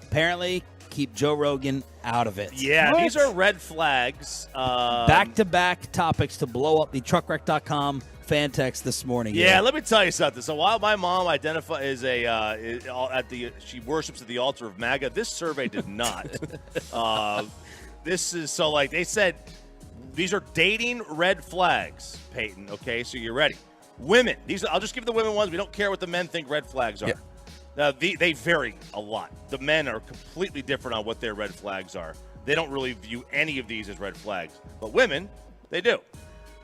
Apparently, keep Joe Rogan out of it. Yeah, these are red flags. Back-to-back topics to blow up the truckwreck.com fan text this morning. Yeah, let me tell you something. So while my mom identifies she worships at the altar of MAGA, this survey did not. This is so like they said. These are dating red flags, Peyton. Okay, so you're ready. Women. I'll just give the women ones. We don't care what the men think red flags are. Yeah. Now, they vary a lot. The men are completely different on what their red flags are. They don't really view any of these as red flags. But women, they do.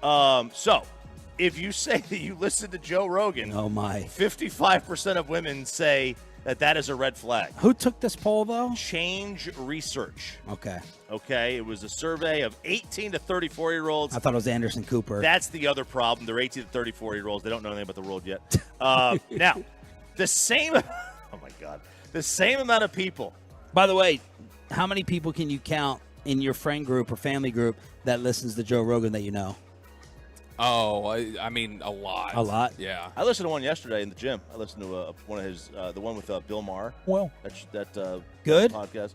So, if you say that you listen to Joe Rogan, 55% of women say that is a red flag. Who took this poll, though? Change Research. Okay. It was a survey of 18 to 34-year-olds. I thought it was Anderson Cooper. That's the other problem. They're 18 to 34-year-olds. They don't know anything about the world yet. Now, the same amount of people. By the way, how many people can you count in your friend group or family group that listens to Joe Rogan that you know? Oh, I mean, a lot. A lot? Yeah. I listened to one yesterday in the gym. I listened to one of his, the one with Bill Maher. Well, that good podcast.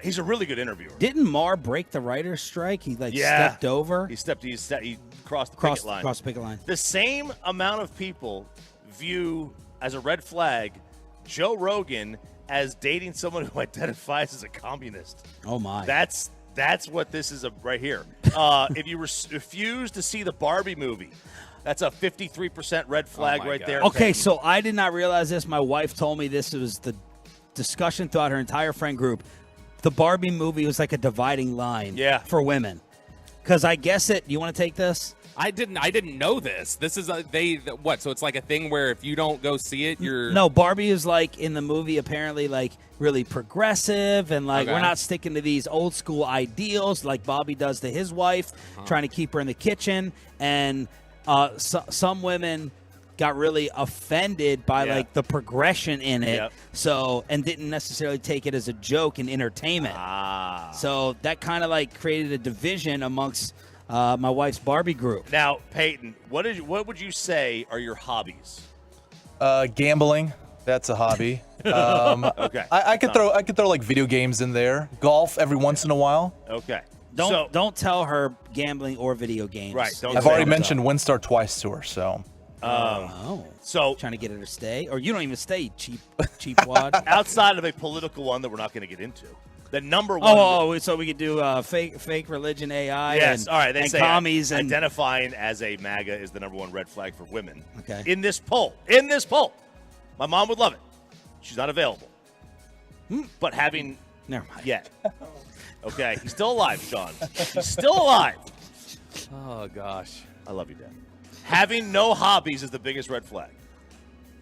He's a really good interviewer. Didn't Maher break the writer's strike? He stepped over. He crossed the picket line. Crossed the picket line. The same amount of people view as a red flag Joe Rogan as dating someone who identifies as a communist. Oh my. That's what this is right here. If you refuse to see the Barbie movie, that's a 53% red flag right there. Okay, so I did not realize this. My wife told me this was the discussion throughout her entire friend group. The Barbie movie was like a dividing line for women. Because I guess you want to take this? I didn't know this. This is so it's like a thing where if you don't go see it, you're... No, Barbie is like in the movie apparently like really progressive and like we're not sticking to these old school ideals like Bobby does to his wife, trying to keep her in the kitchen. And some women got really offended by like the progression in it. So, and didn't necessarily take it as a joke and entertainment. So that kind of like created a division amongst my wife's Barbie group. Now, Peyton, what would you say are your hobbies? Gambling. That's a hobby. Okay. I could throw like video games in there. Golf every once in a while. Okay. Don't tell her gambling or video games. Right. I've already mentioned WinStar twice to her, so. So trying to get her to stay, or you don't even stay, cheap wad. Outside of a political one that we're not going to get into, The number one. Oh, so we could do fake religion AI. Yes, and, all right. They and say commies and identifying as a MAGA is the number one red flag for women. Okay. In this poll, my mom would love it. She's not available. But having never mind. yet. Okay, he's still alive, Sean. He's still alive. Oh gosh, I love you, Dad. Having no hobbies is the biggest red flag.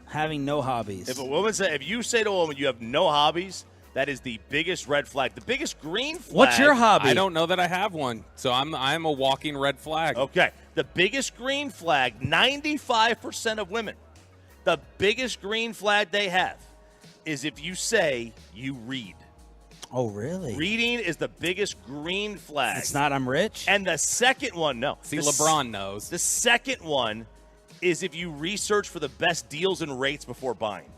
Having no hobbies. If you say to a woman you have no hobbies, that is the biggest red flag. The biggest green flag. What's your hobby? I don't know that I have one, so I'm a walking red flag. Okay, the biggest green flag. 95% of women, the biggest green flag they have is if you say you read. Oh, really? Reading is the biggest green flag. It's not I'm rich? And the second one, no. See, LeBron knows. The second one is if you research for the best deals and rates before buying.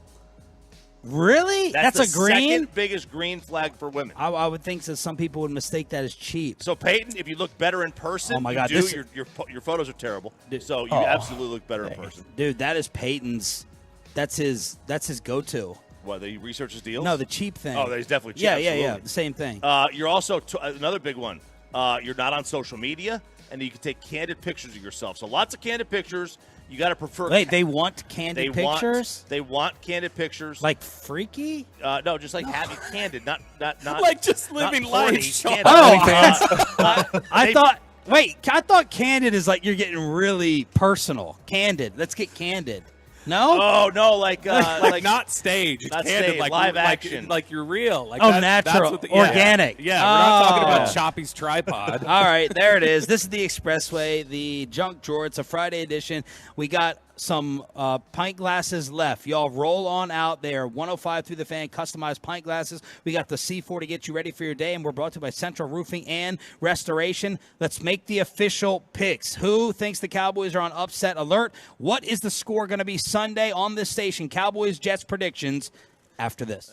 Really? That's the a green? second biggest green flag for women. I would think that some people would mistake that as cheap. So, Peyton, if you look better in person, Oh, my God, you do. this- Your photos are terrible. So you absolutely look better in person. Dude, that is Peyton's. That's his go-to. What, the researcher's deals? No, the cheap thing. Oh, he's definitely cheap. Yeah, absolutely. the same thing. You're also another big one. You're not on social media, and you can take candid pictures of yourself. So lots of candid pictures. You got to prefer. Wait, they want candid pictures? They want candid pictures. Like freaky? No, just like having candid, not like just living not life. horny, Sean. candid. I thought candid is like you're getting really personal. Candid. Let's get candid. No? Oh no, like not stage, not candid, stage, like live action, like you're real, like natural, that's what organic. Yeah, we're not talking about Choppy's tripod. All right, there it is. This is the Expressway, the junk drawer. It's a Friday edition. We got some pint glasses left. Y'all roll on out there. 105 through the fan, customized pint glasses. We got the C4 to get you ready for your day, and we're brought to you by Central Roofing and Restoration. Let's make the official picks. Who thinks the Cowboys are on upset alert? What is the score going to be Sunday on this station? Cowboys, Jets predictions after this.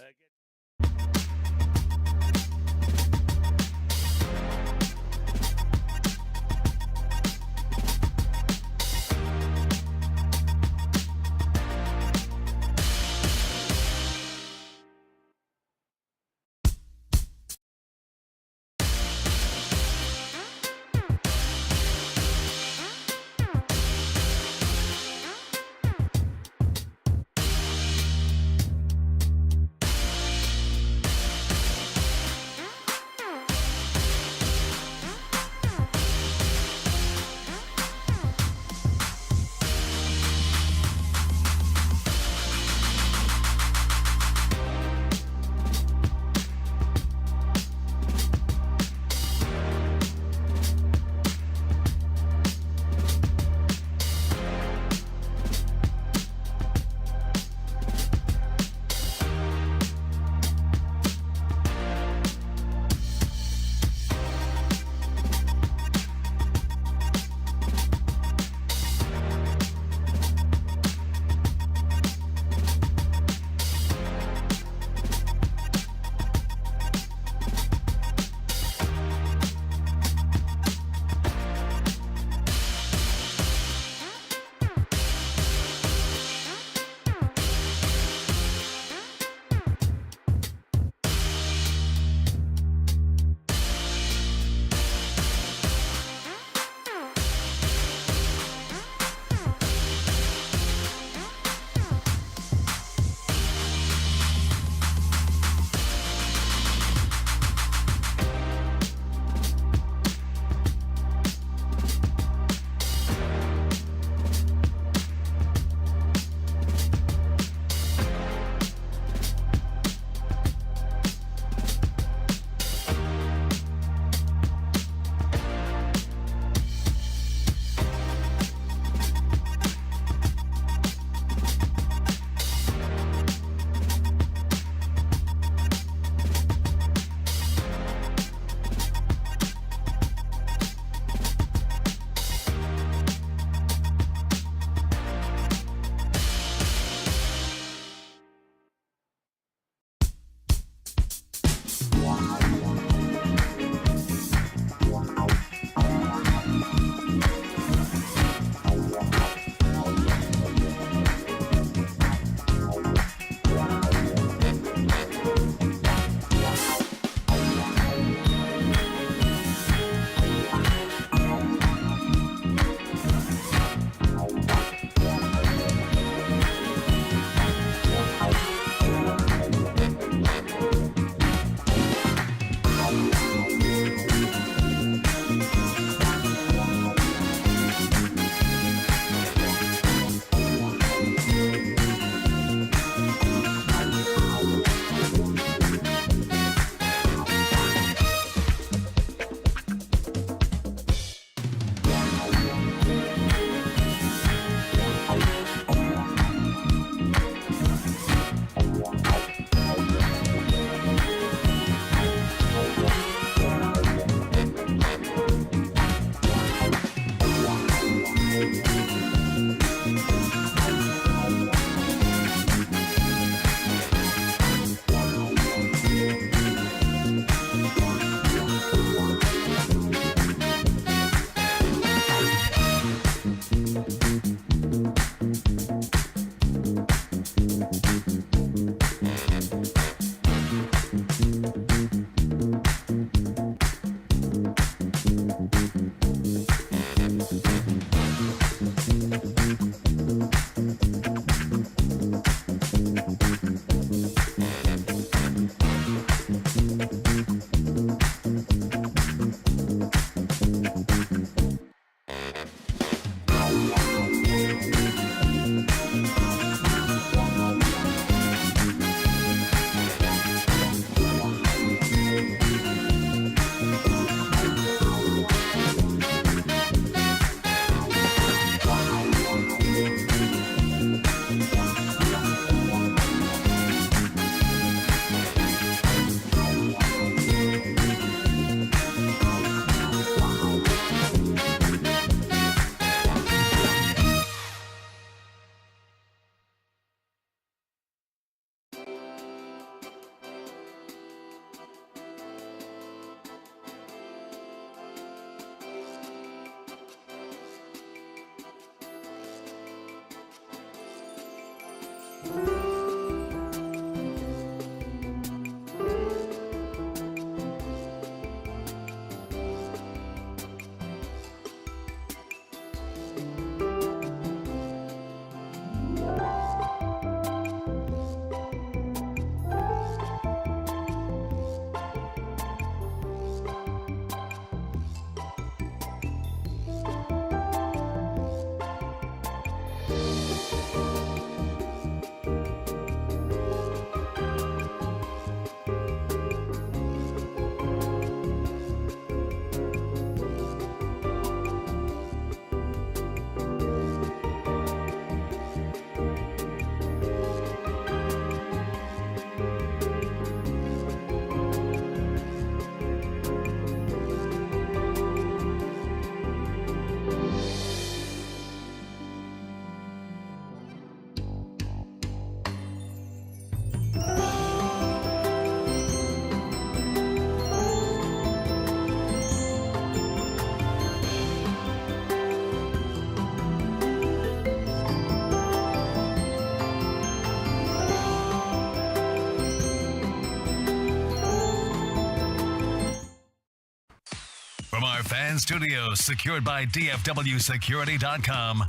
Fan Studios, secured by DFWSecurity.com.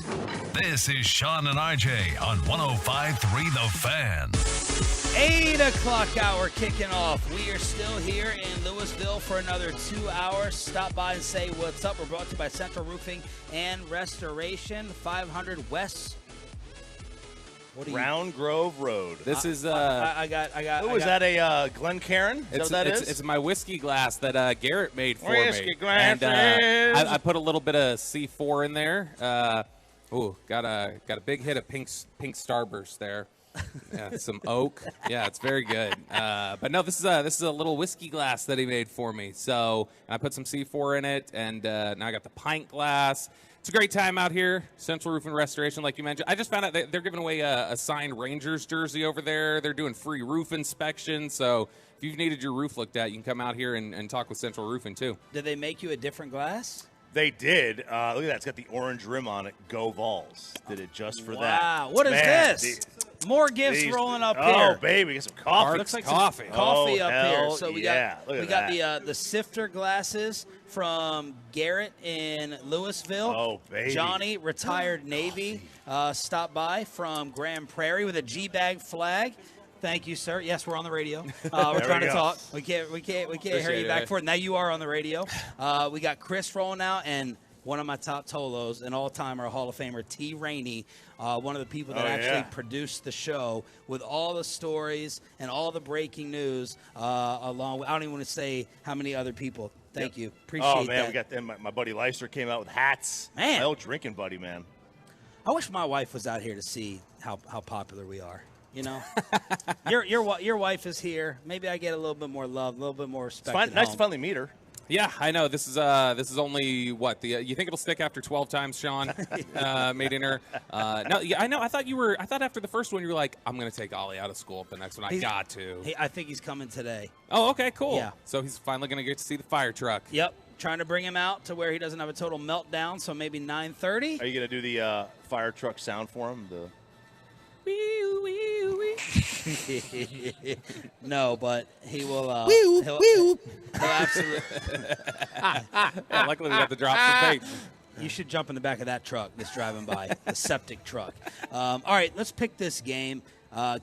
This is Sean and RJ on 105.3 The Fan. 8 o'clock hour kicking off. We are still here in Louisville for another 2 hours. Stop by and say what's up. We're brought to you by Central Roofing and Restoration, 500 West. Round Grove Road. This is I got. Was that a Glen Cairn? Is that is? It's my whiskey glass that Garrett made for Whiskey me. glass. And I put a little bit of C4 in there. Got a big hit of pink Starburst there. Yeah, some oak. Yeah, it's very good. But no, this is a little whiskey glass that he made for me. So I put some C4 in it, and now I got the pint glass. It's a great time out here. Central Roof and Restoration, like you mentioned. I just found out they're giving away a signed Rangers jersey over there. They're doing free roof inspections. So if you've needed your roof looked at, you can come out here and talk with Central Roofing too. Did they make you a different glass? They did. Look at that. It's got the orange rim on it. Go Vols. Did it just for that. Wow. What is this? More gifts rolling up here. Oh, baby. Get some coffee. Looks like coffee. Some coffee up here. Hell So we yeah. got the sifter glasses from Garrett in Louisville. Oh, baby. Johnny, retired Navy, stopped by from Grand Prairie with a G-bag flag. Thank you, sir. Yes, we're on the radio. We're trying to talk. We can't hear you back for it. Now you are on the radio. We got Chris rolling out, and one of my top Tolos, an all-timer, Hall of Famer, T. Rainey, one of the people that actually produced the show with all the stories and all the breaking news. Along with, I don't even want to say how many other people. Thank you. Appreciate that. Oh, man, we got them. My buddy Leister came out with hats. Man. My old drinking buddy, man. I wish my wife was out here to see how popular we are. You know, your wife is here. Maybe I get a little bit more love, a little bit more respect. It's nice to finally meet her. Yeah, I know. This is only what you think it'll stick after 12 times, Sean, meeting her. No, yeah, I know. I thought after the first one you were like, I'm going to take Ollie out of school. But the next one I got to. I think he's coming today. Oh, okay, cool. Yeah. So he's finally going to get to see the fire truck. Yep. Trying to bring him out to where he doesn't have a total meltdown. So maybe 9:30. Are you going to do the fire truck sound for him? No, but he will. He'll absolutely. Luckily, we got the drop for bait. You should jump in the back of that truck that's driving by, the septic truck. All right, let's pick this game.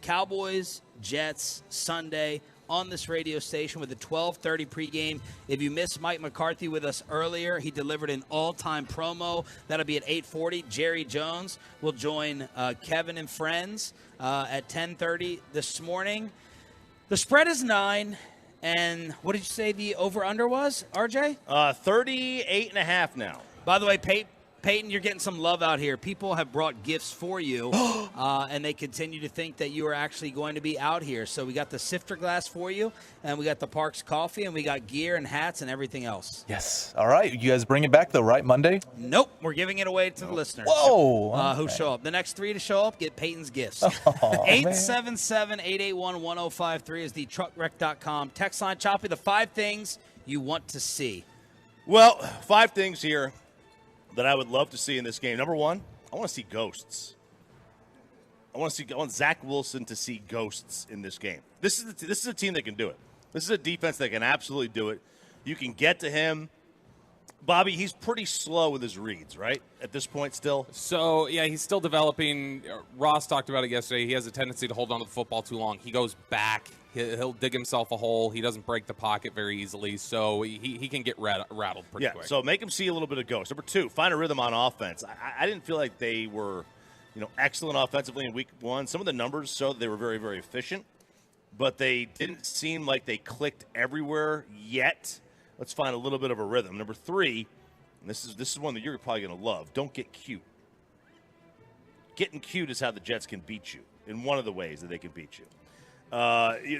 Cowboys, Jets, Sunday on this radio station with the 12:30 pregame. If you missed Mike McCarthy with us earlier, he delivered an all-time promo. That'll be at 8:40. Jerry Jones will join Kevin and friends at 10:30 this morning. The spread is 9. And what did you say the over-under was, RJ? 38.5 now. By the way, Peyton, you're getting some love out here. People have brought gifts for you, and they continue to think that you are actually going to be out here. So we got the sifter glass for you, and we got the Parks coffee, and we got gear and hats and everything else. Yes. All right. You guys bring it back, though, right? Monday? Nope. We're giving it away to the listeners. Whoa. Who show up. The next 3 to show up get Peyton's gifts. 877-881-1053 is the truckwreck.com text line. Choppy, the 5 things you want to see. Well, 5 things here that I would love to see in this game. Number 1, I want to see ghosts. I want Zach Wilson to see ghosts in this game. This is a team that can do it. This is a defense that can absolutely do it. You can get to him. Bobby, he's pretty slow with his reads, right? At this point still? So, yeah, he's still developing. Ross talked about it yesterday. He has a tendency to hold on to the football too long. He goes back. He'll dig himself a hole. He doesn't break the pocket very easily, so he can get rattled pretty quick. So make him see a little bit of ghost. Number 2, find a rhythm on offense. I didn't feel like they were, excellent offensively in week 1. Some of the numbers showed they were very, very efficient, but they didn't seem like they clicked everywhere yet. Let's find a little bit of a rhythm. Number 3, and this is one that you're probably going to love. Don't get cute. Getting cute is how the Jets can beat you, in one of the ways that they can beat you.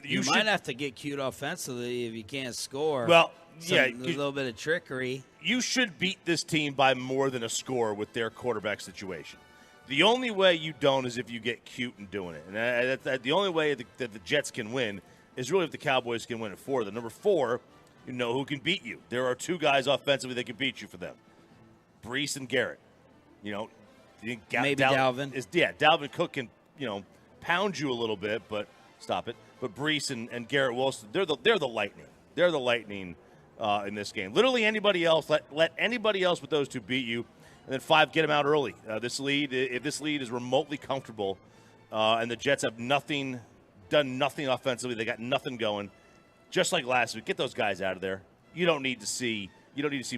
You might have to get cute offensively if you can't score. Well, a little bit of trickery. You should beat this team by more than a score with their quarterback situation. The only way you don't is if you get cute in doing it. And the only way that the Jets can win is really if the Cowboys can win it for them. Number 4, you know who can beat you. There are 2 guys offensively that can beat you for them. Brees and Garrett. Maybe Dalvin. Dalvin Cook can, pound you a little bit, but stop it. But Brees and Garrett Wilson, they're the lightning. They're the lightning in this game. Literally anybody else, let anybody else with those two beat you. And then 5, get them out early. If this lead is remotely comfortable and the Jets have done nothing offensively, they got nothing going, just like last week, get those guys out of there. You don't need to see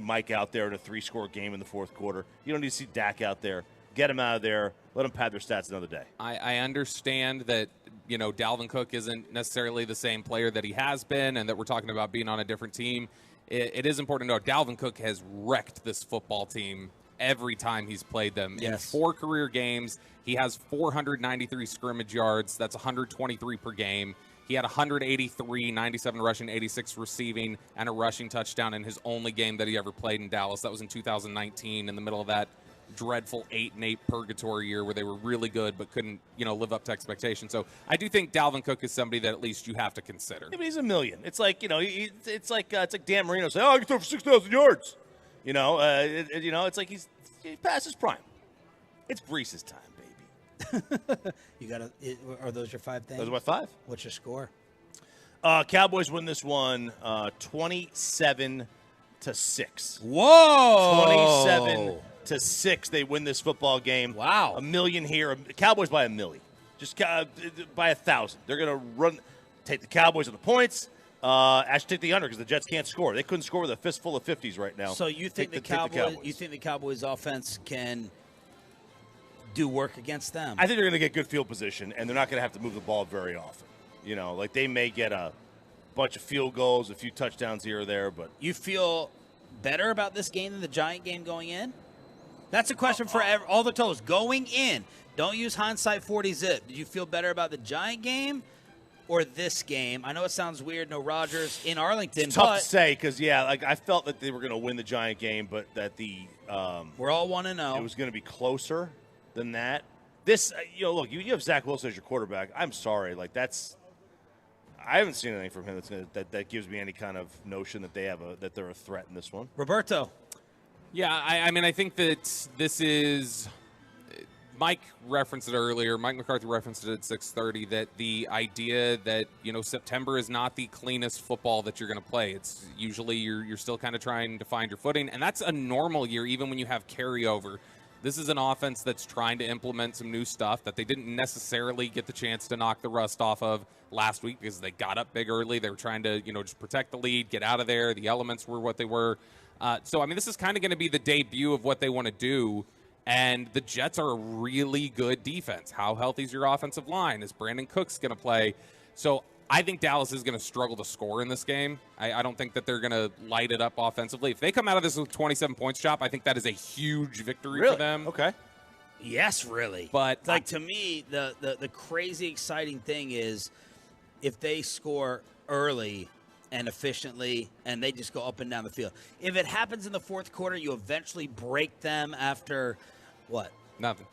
Mike out there in a 3-score game in the fourth quarter. You don't need to see Dak out there. Get him out of there. Let them pad their stats another day. I understand that, Dalvin Cook isn't necessarily the same player that he has been and that we're talking about being on a different team. It is important to know Dalvin Cook has wrecked this football team every time he's played them. Yes. In 4 career games, he has 493 scrimmage yards. That's 123 per game. He had 183, 97 rushing, 86 receiving, and a rushing touchdown in his only game that he ever played in Dallas. That was in 2019, in the middle of that dreadful 8-8 purgatory year where they were really good but couldn't, live up to expectations. So I do think Dalvin Cook is somebody that at least you have to consider. Yeah, but he's a million. It's like, it's like Dan Marino saying, I can throw for 6,000 yards. It's like he's past his prime. It's Brees's time, baby. Are those your 5 things? Those are my 5. What's your score? Cowboys win this one 27-6. Whoa! 27-6. They win this football game. Wow. $1 million here. Cowboys by $1 million. Just by 1,000. They're going to take the Cowboys on the points. Actually, take the under because the Jets can't score. They couldn't score with a fistful of 50s right now. So you think the Cowboys? You think the Cowboys offense can do work against them? I think they're going to get good field position, and they're not going to have to move the ball very often. Like they may get a bunch of field goals, a few touchdowns here or there, but you feel better about this game than the Giant game going in? That's a question for all the totals. Going in, don't use hindsight 40 zip. Did you feel better about the Giant game or this game? I know it sounds weird, no Rodgers in Arlington. It's tough to say because, I felt that they were going to win the Giant game, but that we're all 1-0. It was going to be closer than that. This, look, you have Zach Wilson as your quarterback. I'm sorry, I haven't seen anything from him that gives me any kind of notion that they're a threat in this one. Roberto. Yeah, I think that this is Mike referenced it earlier. Mike McCarthy referenced it at 6:30 that the idea that September is not the cleanest football that you're going to play. It's usually you're still kind of trying to find your footing, and that's a normal year even when you have carryover. This is an offense that's trying to implement some new stuff that they didn't necessarily get the chance to knock the rust off of last week because they got up big early. They were trying to, just protect the lead, get out of there. The elements were what they were. This is kind of going to be the debut of what they want to do. And the Jets are a really good defense. How healthy is your offensive line? Is Brandon Cooks going to play? So I think Dallas is going to struggle to score in this game. I don't think that they're going to light it up offensively. If they come out of this with 27 points, Chop, I think that is a huge victory for them. Okay. Yes, really. But to me, the crazy exciting thing is if they score early and efficiently and they just go up and down the field. If it happens in the fourth quarter, you eventually break them after what? Nothing.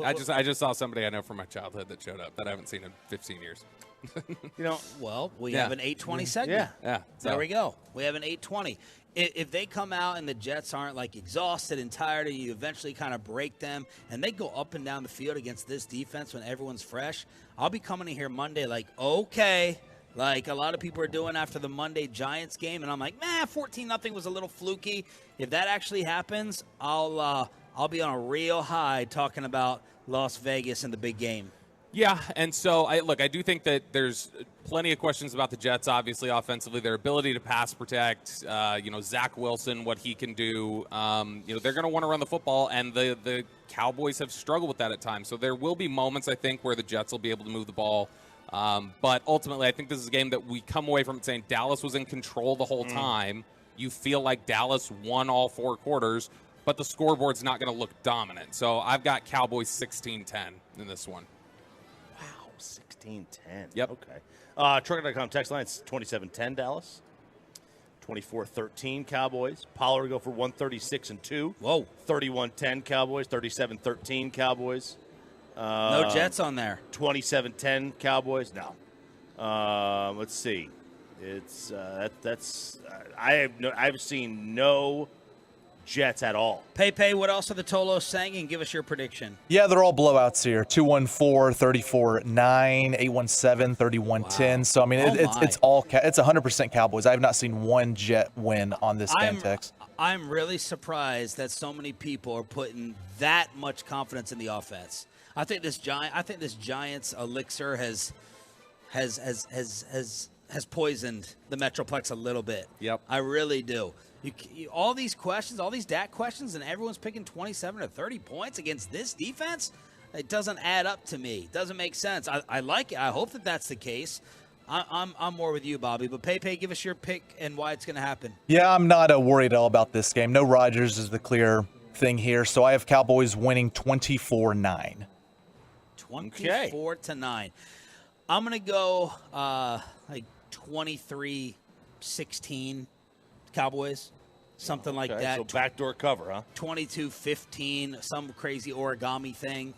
I just saw somebody I know from my childhood that showed up that I haven't seen in 15 years. We have an 8:20 segment. Yeah. There we go. We have an 8:20. If they come out and the Jets aren't exhausted and tired and you eventually kind of break them and they go up and down the field against this defense when everyone's fresh, I'll be coming in here Monday okay. Like a lot of people are doing after the Monday Giants game, and I'm like, 14-0 was a little fluky. If that actually happens, I'll be on a real high talking about Las Vegas and the big game. Yeah, and so I do think that there's plenty of questions about the Jets. Obviously, offensively, their ability to pass protect. Zach Wilson, what he can do. They're going to want to run the football, and the Cowboys have struggled with that at times. So there will be moments, I think, where the Jets will be able to move the ball. But ultimately, I think this is a game that we come away from saying Dallas was in control the whole time. You feel like Dallas won all 4 quarters, but the scoreboard's not going to look dominant. So I've got Cowboys 16-10 in this one. Wow, 16-10. Yep. Okay. Trucker.com text line, it's 27-10 Dallas. 24-13 Cowboys. Pollard will go for 136 and 2. Whoa. 31-10 Cowboys. 37-13 Cowboys. No Jets on there. 27-10 Cowboys. No. Let's see. It's I've seen no Jets at all. Pepe, what else are the Tolos saying? And give us your prediction. Yeah, they're all blowouts here. 214, 34-9, 817, 31-10. So, I mean, it's 100% Cowboys. I have not seen one Jet win on this fan text. I'm really surprised that so many people are putting that much confidence in the offense. I think this Giants elixir has poisoned the Metroplex a little bit. Yep. I really do. All these questions, all these Dak questions, and everyone's picking 27 or 30 points against this defense. It doesn't add up to me. It doesn't make sense. I like it. I hope that that's the case. I'm more with you, Bobby. But Pepe, give us your pick and why it's going to happen. Yeah, I'm not worried at all about this game. No Rodgers is the clear thing here. So I have Cowboys winning 24-9. 24-9. I'm going to go like 23-16 Cowboys. Something like that. So backdoor cover, huh? 22-15, some crazy origami thing.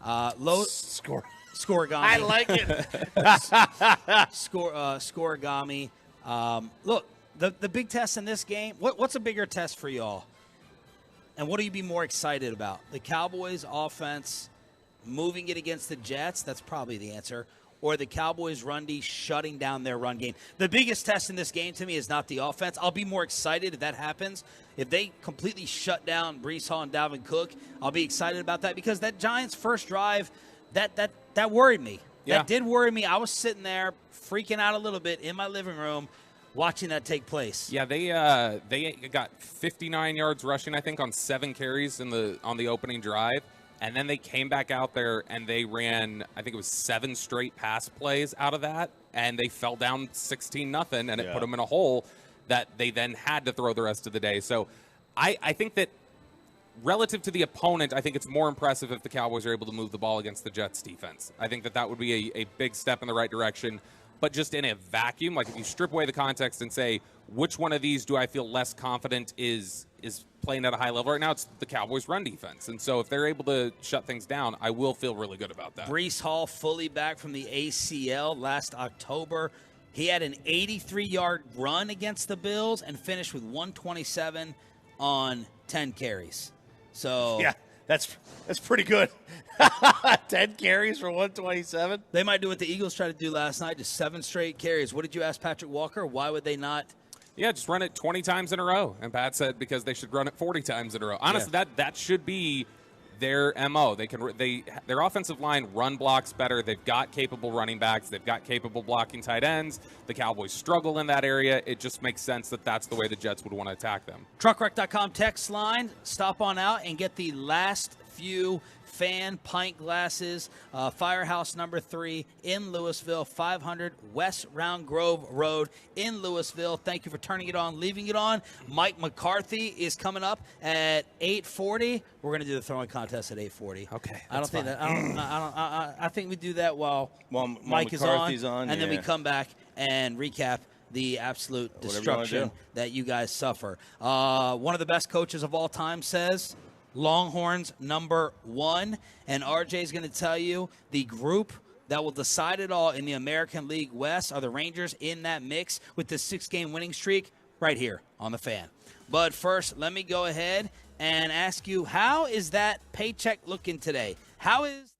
Scoregami. I like it. Scoregami. Look, the big test in this game, what's a bigger test for y'all? And what do you be more excited about? The Cowboys offense moving it against the Jets? That's probably the answer. Or the Cowboys run D shutting down their run game. The biggest test in this game to me is not the offense. I'll be more excited if that happens. If they completely shut down Breece Hall and Dalvin Cook, I'll be excited about that because that Giants first drive, that worried me. Yeah. That did worry me. I was sitting there freaking out a little bit in my living room watching that take place. Yeah, they got 59 yards rushing, I think, on 7 carries on the opening drive. And then they came back out there and they ran, I think it was 7 straight pass plays out of that. And they fell down 16-0, and it put them in a hole that they then had to throw the rest of the day. So I think that relative to the opponent, I think it's more impressive if the Cowboys are able to move the ball against the Jets defense. I think that would be a big step in the right direction. But just in a vacuum, like if you strip away the context and say, which one of these do I feel less confident is playing at a high level right now, it's the Cowboys' run defense. And so if they're able to shut things down, I will feel really good about that. Breece Hall fully back from the ACL last October. He had an 83-yard run against the Bills and finished with 127 on 10 carries. So yeah, that's pretty good. 10 carries for 127. They might do what the Eagles tried to do last night, just 7 straight carries. What did you ask Patrick Walker? Why would they not? Yeah, just run it 20 times in a row. And Pat said because they should run it 40 times in a row. Honestly, that should be their MO. Their offensive line run blocks better. They've got capable running backs. They've got capable blocking tight ends. The Cowboys struggle in that area. It just makes sense that that's the way the Jets would want to attack them. Truckwreck.com text line. Stop on out and get the last few fan pint glasses. Firehouse number 3 in Louisville, 500 West Round Grove Road in Louisville. Thank you for turning it on, leaving it on. Mike McCarthy is coming up at 8:40. We're going to do the throwing contest at 8:40. Okay, I think we do that while Mike is on, and then we come back and recap the absolute destruction that you guys suffer. One of the best coaches of all time says Longhorns number 1, and RJ is going to tell you the group that will decide it all in the American League West are the Rangers in that mix with the 6-game winning streak right here on The Fan. But first, let me go ahead and ask you, how is that paycheck looking today? How is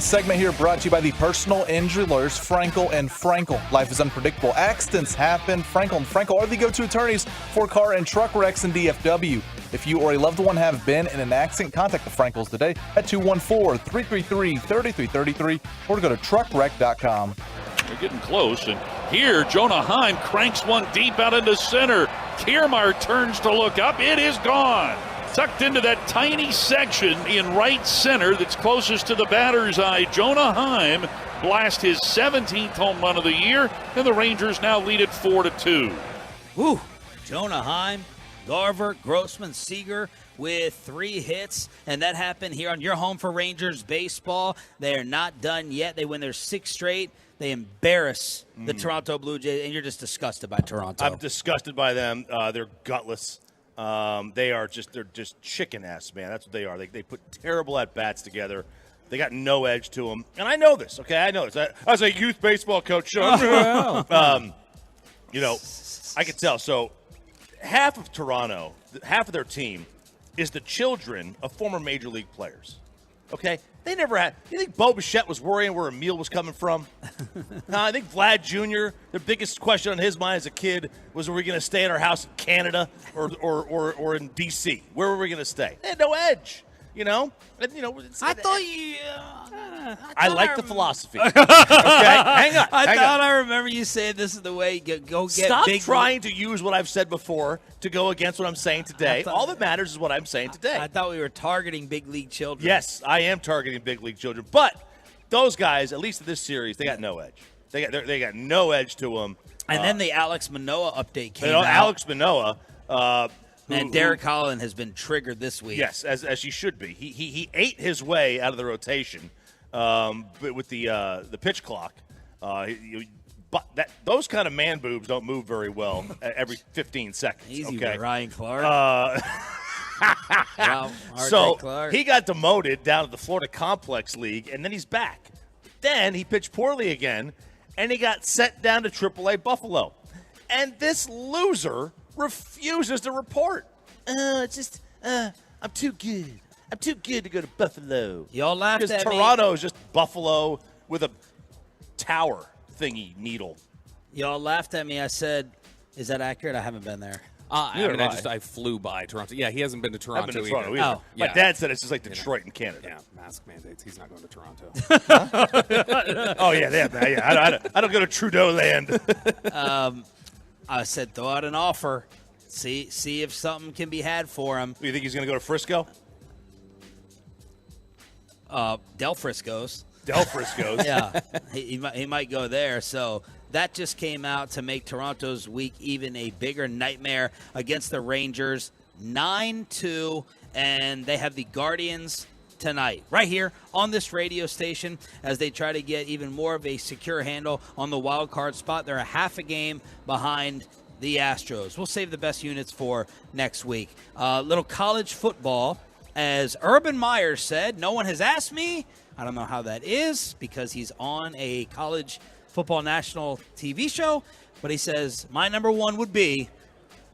Segment here brought to you by the personal injury lawyers Frankel and Frankel. Life is unpredictable. Accidents happen. Frankel and Frankel are the go-to attorneys for car and truck wrecks in DFW. If you or a loved one have been in an accident, contact the Frankels today at 214-333-3333 or go to truckwreck.com. They're getting close, and here Jonah Heim cranks one deep out into center. Kiermaier turns to look up. It is gone. Tucked into that tiny section in right center that's closest to the batter's eye. Jonah Heim blasts his 17th home run of the year, and the Rangers now lead it 4-2. Woo! Jonah Heim, Garver, Grossman, Seager with 3 hits, and that happened here on your home for Rangers baseball. They are not done yet. They win their 6th straight. They embarrass the Toronto Blue Jays, and you're just disgusted by Toronto. I'm disgusted by them. They're gutless. They're just chicken ass, man. That's what they are. They put terrible at bats together. They got no edge to them, and I know this. Okay, I know this. As a youth baseball coach, I can tell. So, half of Toronto, half of their team, is the children of former major league players. Okay, they never had. You think Bo Bichette was worrying where a meal was coming from? I think Vlad Jr. The biggest question on his mind as a kid was, were we going to stay in our house in Canada or in D.C.? Where were we going to stay? They had no edge. I thought you. I like the philosophy. Okay, hang on. I remember you saying this is the way you go get Stop big. trying to use what I've said before to go against what I'm saying today. All that matters is what I'm saying today. I thought we were targeting big league children. Yes, I am targeting big league children. But those guys, at least in this series, they got no edge. They got no edge to them. And then the Alex Manoah update came out. Alex Manoah. And Derek Holland has been triggered this week. Yes, as he should be. He ate his way out of the rotation, but with the pitch clock. But those kind of man boobs don't move very well every 15 seconds. Easy okay? with Ryan Clark. So Clark. he got demoted down to the Florida Complex League, and then he's back. Then he pitched poorly again, and he got sent down to AAA Buffalo. And this loser refuses to report. I'm too good. I'm too good to go to Buffalo. Y'all laughed because at me. Toronto is just Buffalo with a tower thingy needle. Y'all laughed at me. I said, "Is that accurate?" I haven't been there. I flew by Toronto. Yeah, he hasn't been to Toronto, I've been to Toronto either. either. My dad said it's just like Detroit and Canada. Yeah, mask mandates. He's not going to Toronto. Oh yeah. I don't go to Trudeau land. I said, throw out an offer. See if something can be had for him. You think he's going to go to Frisco? Del Frisco's. Yeah, he might go there. So that just came out to make Toronto's week even a bigger nightmare against the Rangers. 9-2, and they have the Guardians tonight, right here on this radio station, as they try to get even more of a secure handle on the wild card spot. They're a half a game behind the Astros. We'll save the best units for next week. Little college football, as Urban Meyer said, no one has asked me. I don't know how that is because he's on a college football national TV show, but he says my number one would be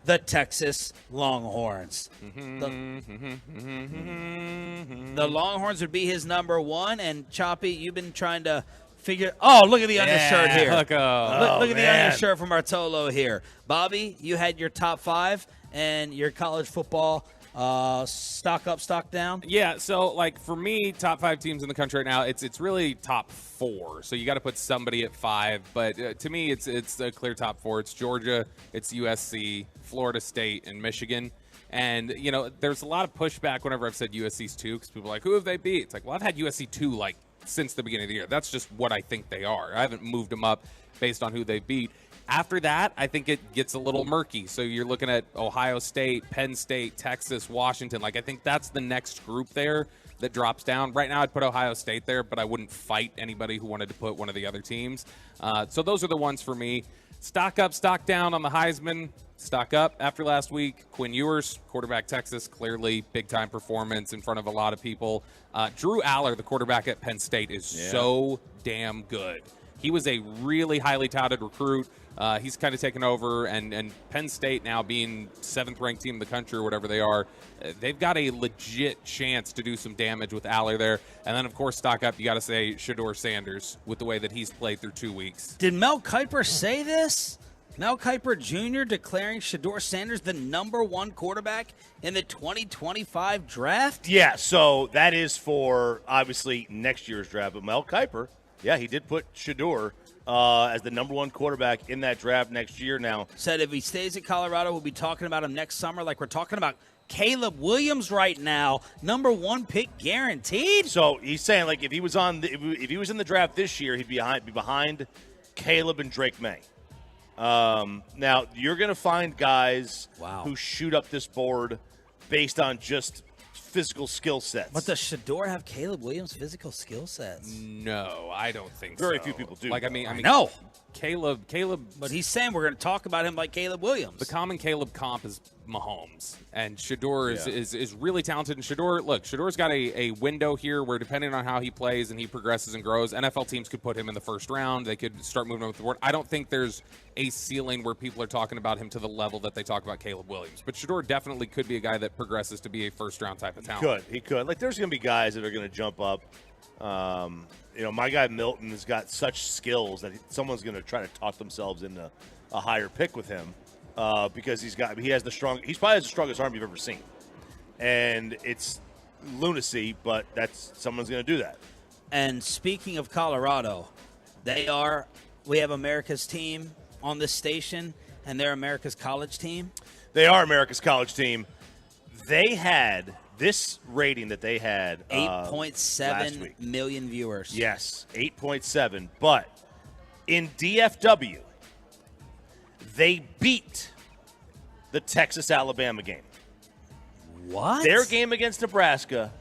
the Texas Longhorns. The Longhorns would be his number one, and Choppy, you've been trying to figure. Oh, look at the undershirt here. Look at the undershirt from Bartolo here. Bobby, you had your top five and your college football stock up, stock down. Yeah, so like for me, top 5 teams in the country right now, it's really top 4. So you got to put somebody at 5, but to me, it's a clear top 4. It's Georgia, it's USC, Florida State, and Michigan. And you know, there's a lot of pushback whenever I've said USC's 2 because people are like, who have they beat? It's like, well, I've had USC 2 like since the beginning of the year. That's just what I think they are. I haven't moved them up based on who they beat. After that, I think it gets a little murky. So you're looking at Ohio State, Penn State, Texas, Washington. Like, I think that's the next group there that drops down. Right now, I'd put Ohio State there, but I wouldn't fight anybody who wanted to put one of the other teams. So those are the ones for me. Stock up, stock down on the Heisman. Stock up after last week. Quinn Ewers, quarterback Texas, clearly big-time performance in front of a lot of people. Drew Aller, the quarterback at Penn State, is so damn good. He was a really highly touted recruit. He's kind of taken over, and Penn State now being 7th-ranked team in the country or whatever they are, they've got a legit chance to do some damage with Aller there. And then, of course, stock up, you got to say Shedeur Sanders with the way that he's played through 2 weeks. Did Mel Kiper say this? Mel Kiper Jr. declaring Shedeur Sanders the number 1 quarterback in the 2025 draft? Yeah, so that is for, obviously, next year's draft. But Mel Kiper, yeah, he did put Shedeur as the number 1 quarterback in that draft next year now. Said if he stays at Colorado, we'll be talking about him next summer like we're talking about Caleb Williams right now. Number 1 pick guaranteed. So he's saying, like, if he was in the draft this year, he'd be behind Caleb and Drake May. Now, you're going to find guys who shoot up this board based on just physical skill sets. But does Shedeur have Caleb Williams' physical skill sets? No, I don't think Very so. few people do. Like, I mean, no. Caleb. But he's saying we're going to talk about him like Caleb Williams. The common Caleb comp is Mahomes, and Shedeur is really talented. And Shedeur's got a window here where, depending on how he plays and he progresses and grows, NFL teams could put him in the first round. They could start moving him with the board. I don't think there's a ceiling where people are talking about him to the level that they talk about Caleb Williams. But Shedeur definitely could be a guy that progresses to be a first-round type of talent. He could. Like, there's going to be guys that are going to jump up. You know, my guy Milton has got such skills that someone's going to try to talk themselves into a higher pick with him because he's probably has the strongest arm you've ever seen, and it's lunacy, but someone's going to do that. And speaking of Colorado, we have America's team on this station, and they're America's college team. They are America's college team. They had This rating that they had 8.7 million viewers. Yes, 8.7. But in DFW, they beat the Texas-Alabama game. What? Their game against Nebraska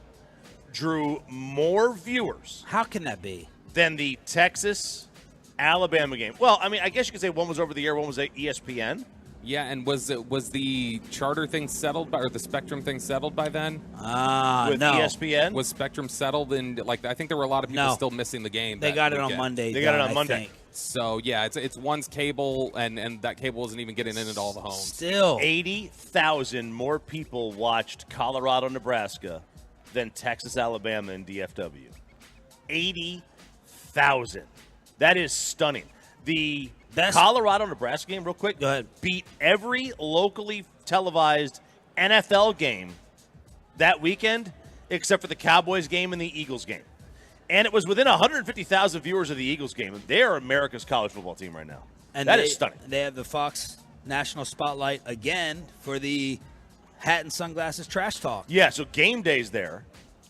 drew more viewers. How can that be? Than the Texas-Alabama game. Well, I mean, I guess you could say one was over the air, one was at ESPN. Yeah, and was the charter thing settled by, or the Spectrum thing settled by then? With no. ESPN? Was Spectrum settled? And I think there were a lot of people No. still missing the game. They that got it on weekend. Monday. They got it on I Monday. think. So yeah, it's one's cable, and that cable isn't even getting into all the homes. Still, 80,000 more people watched Colorado, Nebraska than Texas, Alabama, and DFW. 80,000. That is stunning. The Colorado, Nebraska game, real quick, beat every locally televised NFL game that weekend except for the Cowboys game and the Eagles game. And it was within 150,000 viewers of the Eagles game. They are America's college football team right now. And that is stunning. They have the Fox National Spotlight again for the hat and sunglasses trash talk. Yeah, so game day's there.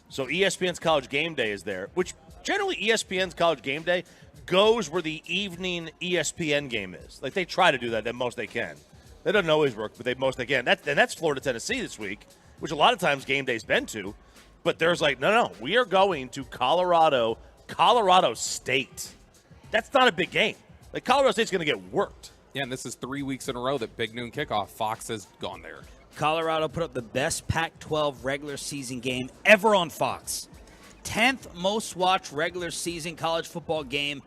So ESPN's College Game Day is there, which generally ESPN's College Game Day goes where the evening ESPN game is. Like, they try to do that the most they can. That doesn't always work, but they can. That's Florida, Tennessee this week, which a lot of times game day's been to. But there's like, no, we are going to Colorado State. That's not a big game. Like, Colorado State's going to get worked. Yeah, and this is 3 weeks in a row that Big Noon Kickoff, Fox has gone there. Colorado put up the best Pac-12 regular season game ever on Fox. 10th most watched regular season college football game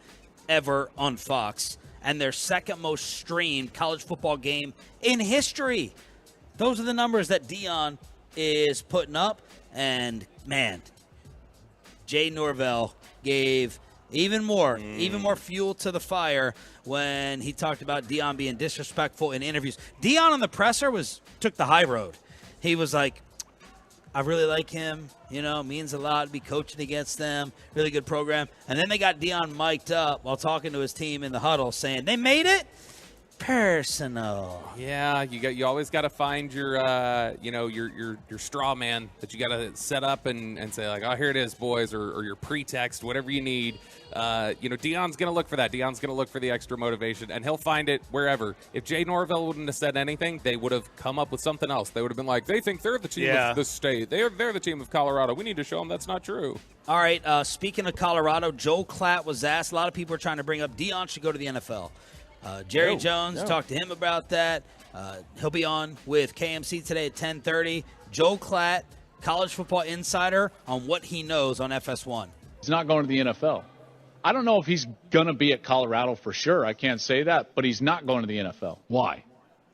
ever on Fox. And their second most streamed college football game in history. Those are the numbers that Dion is putting up. And, man, Jay Norvell gave even more fuel to the fire when he talked about Dion being disrespectful in interviews. Dion on the presser took the high road. He was like, I really like him. Means a lot to be coaching against them. Really good program. And then they got Dion mic'd up while talking to his team in the huddle saying, they made it personal. Yeah, you always got to find your straw man that you got to set up and say like, oh, here it is, boys, or your pretext, whatever you need. Dion's going to look for that. Dion's going to look for the extra motivation, and he'll find it wherever. If Jay Norvell wouldn't have said anything, they would have come up with something else. They would have been like, they think they're the team of the state. They're the team of Colorado. We need to show them that's not true. All right, speaking of Colorado, Joel Klatt was asked. A lot of people are trying to bring up Dion should go to the NFL. Jerry Jones talked to him about that. He'll be on with KMC today at 10:30. Joel Klatt, college football insider, on what he knows on FS1. He's not going to the NFL. I don't know if he's going to be at Colorado for sure. I can't say that, but he's not going to the NFL. Why?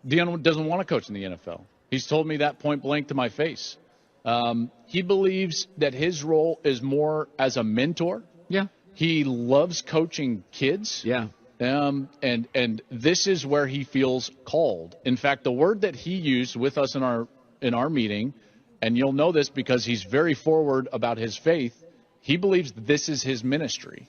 Dion doesn't want to coach in the NFL. He's told me that point blank to my face. He believes that his role is more as a mentor. Yeah. He loves coaching kids. Yeah. And this is where he feels called. In fact, the word that he used with us in our meeting, and you'll know this because he's very forward about his faith, he believes this is his ministry.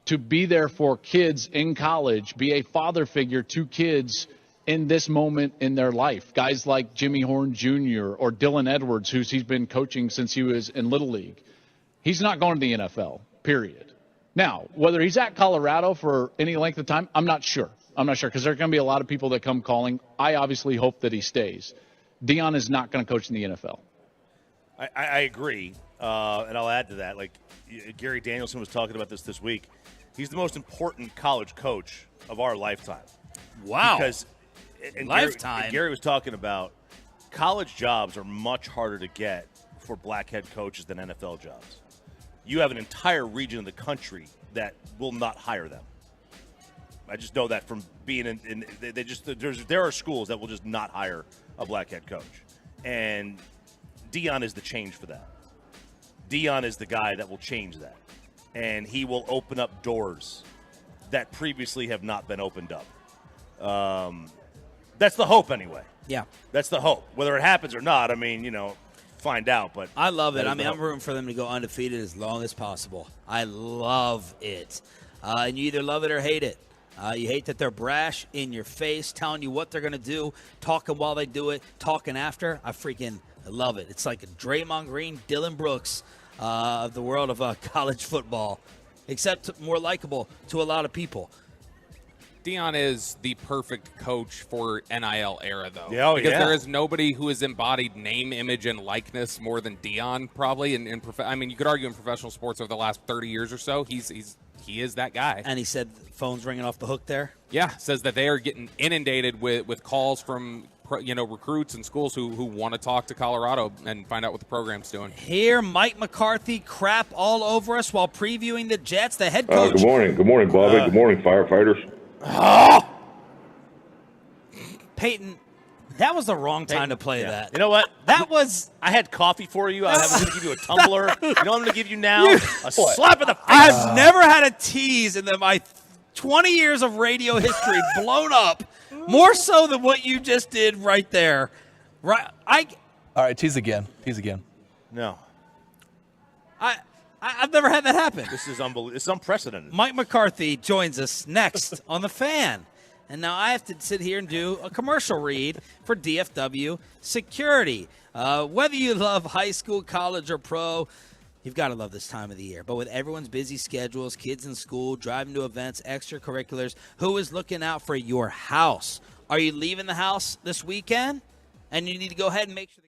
To be there for kids in college, be a father figure to kids in this moment in their life. Guys like Jimmy Horn Jr. or Dylan Edwards, who he's been coaching since he was in Little League. He's not going to the NFL, period. Now, whether he's at Colorado for any length of time, I'm not sure. Because there are going to be a lot of people that come calling. I obviously hope that he stays. Dion is not going to coach in the NFL. I agree, and I'll add to that. Like, Gary Danielson was talking about this week. He's the most important college coach of our lifetime. Wow. Because lifetime. Gary was talking about college jobs are much harder to get for black head coaches than NFL jobs. You have an entire region of the country that will not hire them. I just know that from being in there are schools that will just not hire a black head coach. And Dion is the change for that. Dion is the guy that will change that. And he will open up doors that previously have not been opened up. That's the hope anyway. Yeah. That's the hope. Whether it happens or not, find out. But I love it. I'm rooting for them to go undefeated as long as possible. I love it. And you either love it or hate it. You hate that they're brash in your face, telling you what they're going to do, talking while they do it, talking after. I freaking I love it. It's like a Draymond Green, Dylan Brooks of the world of college football, except more likable to a lot of people. Deion is the perfect coach for NIL era, though. Yeah, because there is nobody who has embodied name, image, and likeness more than Deion, probably. I mean, you could argue in professional sports over the last 30 years or so, he is that guy. And he said phone's ringing off the hook there? Yeah, says that they are getting inundated with calls from recruits and schools who want to talk to Colorado and find out what the program's doing. Here, Mike McCarthy crap all over us while previewing the Jets. The head coach. Good morning, Bobby. Good morning, firefighters. Peyton, that was the wrong time to play that. You know what? That was. I had coffee for you. I was going to give you a tumbler. You know what I'm going to give you now? A slap in the face. I've never had a tease in my 20 years of radio history blown up more so than what you just did right there. Right? All right, tease again. No. I've never had that happen. This is unbelievable. It's unprecedented. Mike McCarthy joins us next on The Fan. And now I have to sit here and do a commercial read for DFW Security. Whether you love high school, college, or pro, you've got to love this time of the year. But with everyone's busy schedules, kids in school, driving to events, extracurriculars, who is looking out for your house? Are you leaving the house this weekend? And you need to go ahead and make sure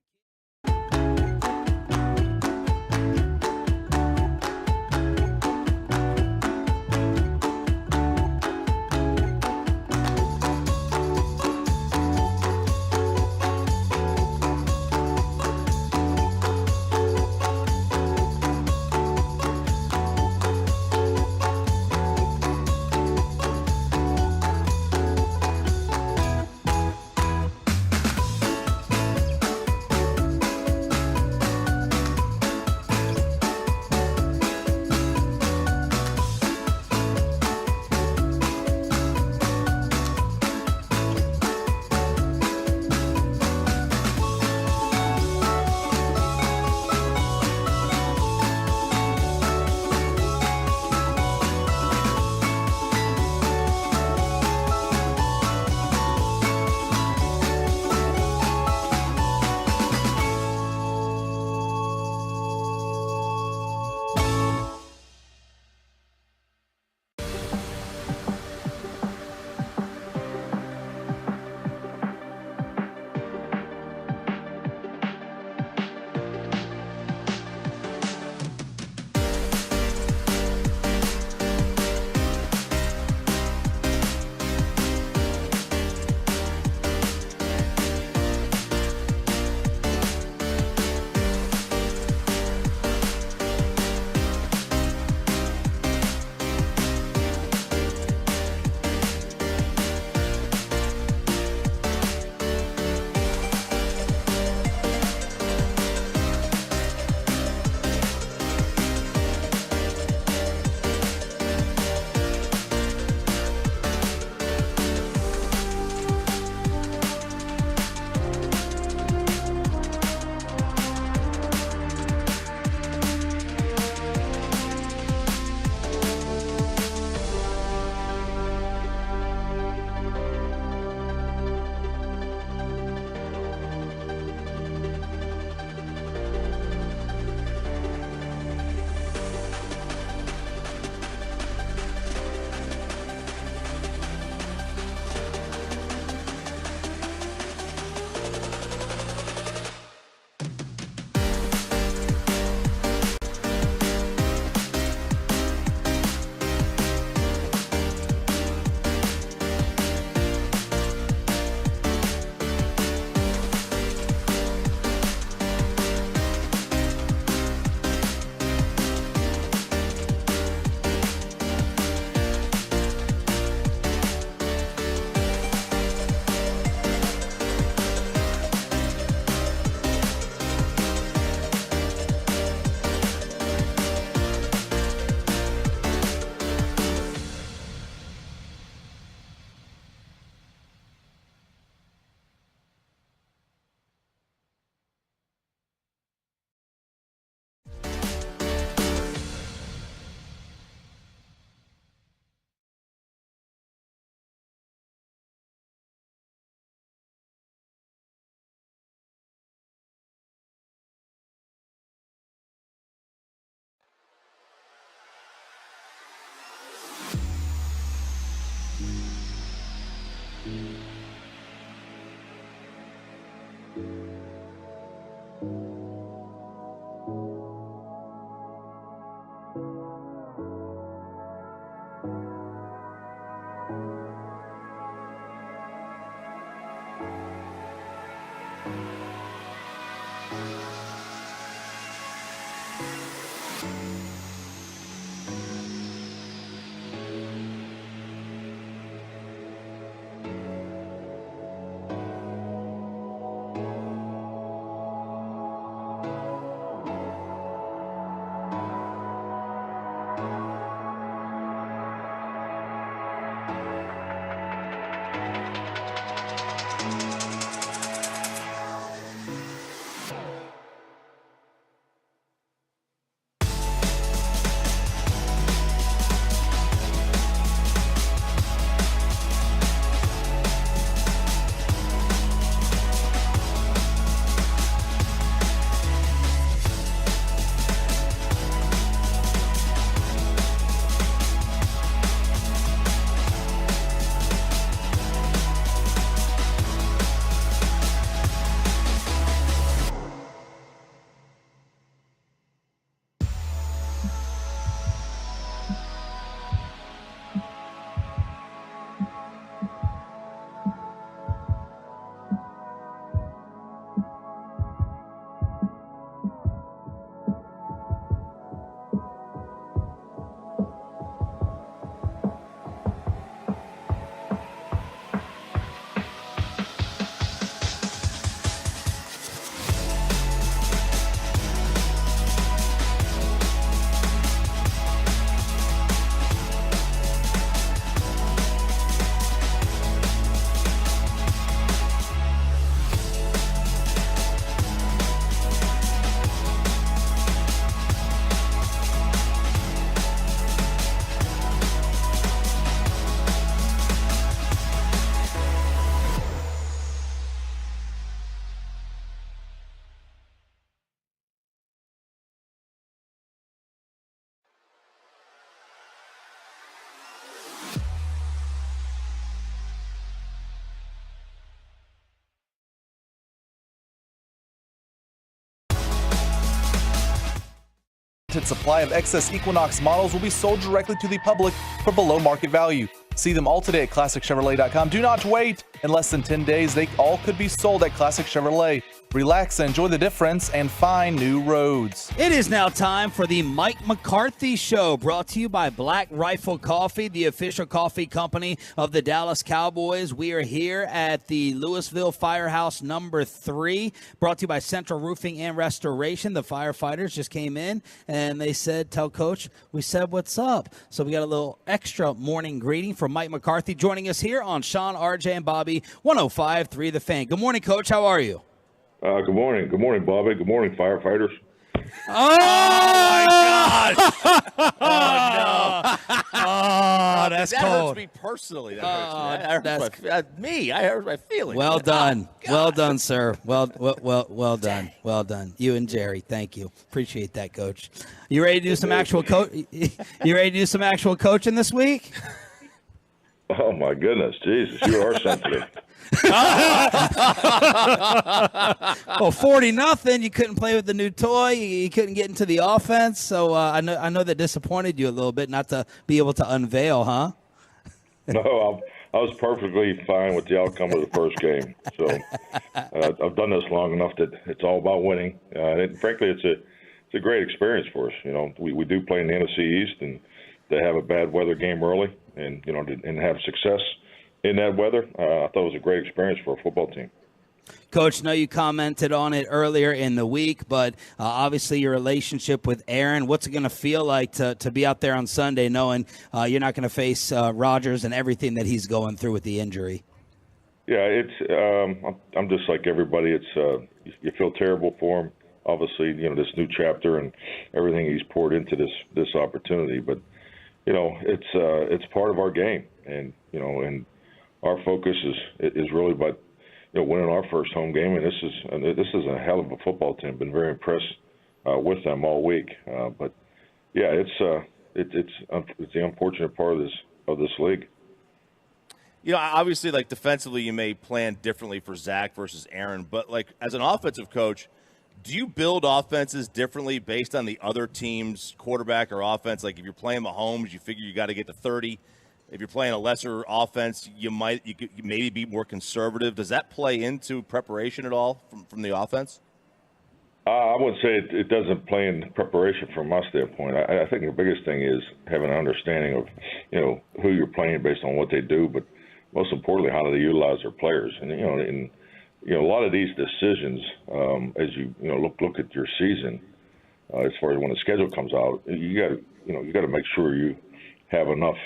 Supply of excess Equinox models will be sold directly to the public for below market value. See them all today at ClassicChevrolet.com. Do not wait. In less than 10 days, they all could be sold at Classic Chevrolet. Relax and enjoy the difference and find new roads. It is now time for the Mike McCarthy Show, brought to you by Black Rifle Coffee, the official coffee company of the Dallas Cowboys. We are here at the Louisville Firehouse number 3, brought to you by Central Roofing and Restoration. The firefighters just came in and they said, tell Coach, we said what's up. So we got a little extra morning greeting from Mike McCarthy joining us here on Sean, RJ, and Bobby, 105.3 The Fan. Good morning, Coach. How are you? Good morning. Good morning, Bobby. Good morning, firefighters. Oh, my God. Oh, no. Oh, that's that cold. Hurts me personally. That hurts me. I hurt my feelings. Well done. Well done, sir. Well done. Well done. You and Jerry, thank you. Appreciate that, Coach. You ready to do some actual You ready to do some actual coaching this week? Oh, my goodness. Jesus, you are sensitive. Well, 40-0. You couldn't play with the new toy. You couldn't get into the offense. So I know that disappointed you a little bit not to be able to unveil, huh? No, I was perfectly fine with the outcome of the first game. So I've done this long enough that it's all about winning. And frankly, it's a great experience for us. You know, we do play in the NFC East, and to have a bad weather game early, and and have success in that weather, I thought it was a great experience for a football team. Coach, I know you commented on it earlier in the week, but obviously your relationship with Aaron, what's it going to feel like to be out there on Sunday knowing you're not going to face Rodgers and everything that he's going through with the injury? Yeah, it's I'm just like everybody. It's you feel terrible for him. Obviously, this new chapter and everything he's poured into this opportunity, but it's part of our game, and and our focus is really about winning our first home game, and this is a hell of a football team. Been very impressed with them all week, but yeah, it's the unfortunate part of this league. You know, obviously, like defensively, you may plan differently for Zach versus Aaron, but like as an offensive coach, do you build offenses differently based on the other team's quarterback or offense? Like if you're playing Mahomes, you figure you got to get to 30. If you're playing a lesser offense, you could maybe be more conservative. Does that play into preparation at all from the offense? I would say it doesn't play in preparation from my standpoint. I think the biggest thing is having an understanding of, who you're playing based on what they do, but most importantly, how do they utilize their players? And a lot of these decisions, as you look at your season, as far as when the schedule comes out, you got to make sure you have enough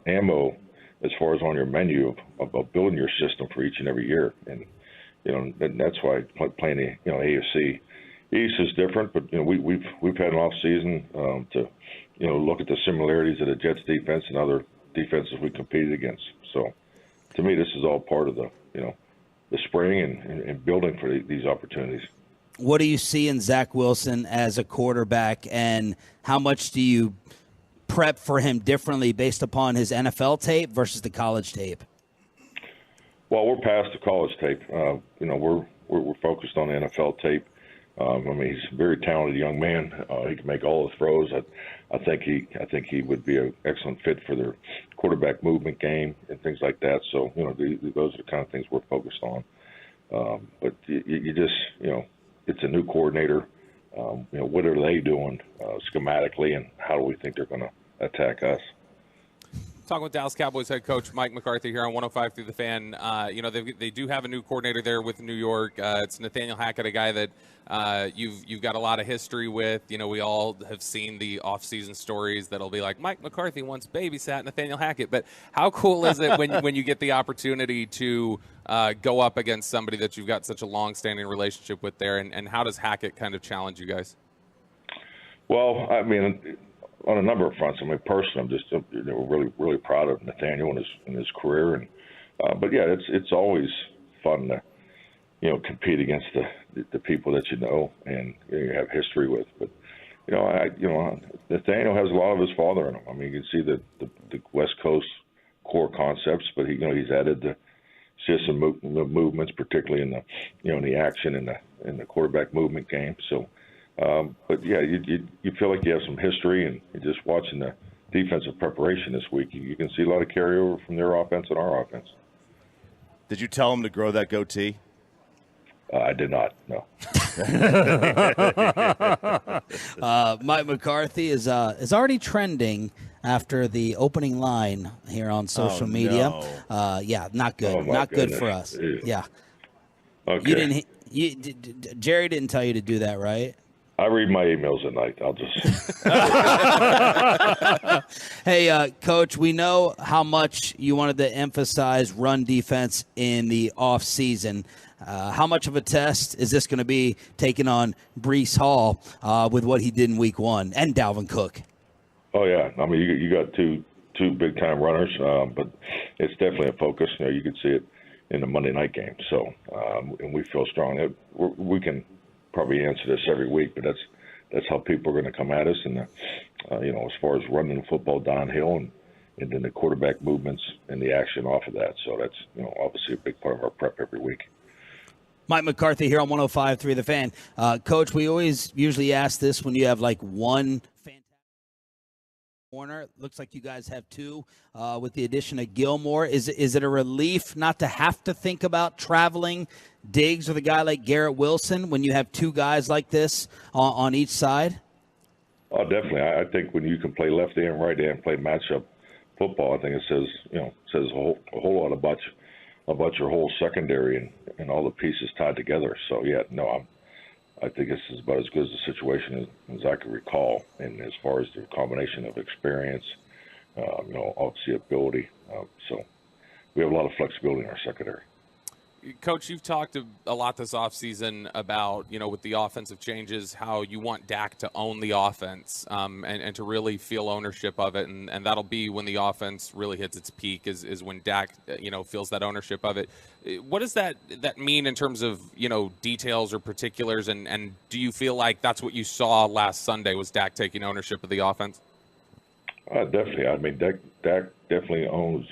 ammo as far as on your menu of building your system for each and every year. And that's why playing the AFC East is different. But we've had an off season to look at the similarities of the Jets defense and other defenses we competed against. So to me, this is all part of the spring and building for these opportunities. What do you see in Zach Wilson as a quarterback, and how much do you prep for him differently based upon his NFL tape versus the college tape? Well, we're past the college tape. We're focused on the NFL tape. He's a very talented young man. He can make all the throws. I think he would be an excellent fit for their quarterback movement game and things like that. So those are the kind of things we're focused on. But you just it's a new coordinator. What are they doing schematically, and how do we think they're going to attack us? Talking with Dallas Cowboys head coach Mike McCarthy here on 105 through the Fan. They do have a new coordinator there with New York. It's Nathaniel Hackett, a guy that you've got a lot of history with. We all have seen the off-season stories that'll be like, Mike McCarthy once babysat Nathaniel Hackett. But how cool is it when you get the opportunity to go up against somebody that you've got such a long-standing relationship with there, and how does Hackett kind of challenge you guys? Well, on a number of fronts. Personally, I'm just really, really proud of Nathaniel and his career, and but yeah, it's always fun to compete against the people that and you have history with. But Nathaniel has a lot of his father in him. You can see the West Coast core concepts, but he's added the system movements, particularly in the action and the quarterback movement game. So. But yeah, you feel like you have some history, and you're just watching the defensive preparation this week. You can see a lot of carryover from their offense and our offense. Did you tell him to grow that goatee? I did not. No. Mike McCarthy is already trending after the opening line here on social media. No. Yeah, not good. Oh, not goodness. good for us. Ew. Yeah. Okay. Jerry didn't tell you to do that, right? I read my emails at night. I'll just. Hey, Coach, we know how much you wanted to emphasize run defense in the off season. How much of a test is this going to be taking on Breece Hall with what he did in Week 1 and Dalvin Cook? Oh yeah, you got two big time runners, but it's definitely a focus. You can see it in the Monday night game. So, and we feel strong. We can probably answer this every week, but that's how people are going to come at us. And as far as running the football downhill and then the quarterback movements and the action off of that. So that's obviously a big part of our prep every week. Mike McCarthy here on 105.3 The Fan. Coach, we usually ask this when you have like one fantastic corner. Looks like you guys have two with the addition of Gilmore. Is it a relief not to have to think about traveling Diggs with a guy like Garrett Wilson when you have two guys like this on each side? Oh, definitely. I think when you can play left and right and play matchup football, I think it says a whole lot about your whole secondary and all the pieces tied together. So yeah, no, I think this is about as good as a situation as I can recall. And as far as the combination of experience, obviously ability, so we have a lot of flexibility in our secondary. Coach, you've talked a lot this offseason about, with the offensive changes, how you want Dak to own the offense and to really feel ownership of it. And that'll be when the offense really hits its peak is when Dak, feels that ownership of it. What does that mean in terms of, details or particulars? And do you feel like that's what you saw last Sunday was Dak taking ownership of the offense? Definitely. Dak definitely owns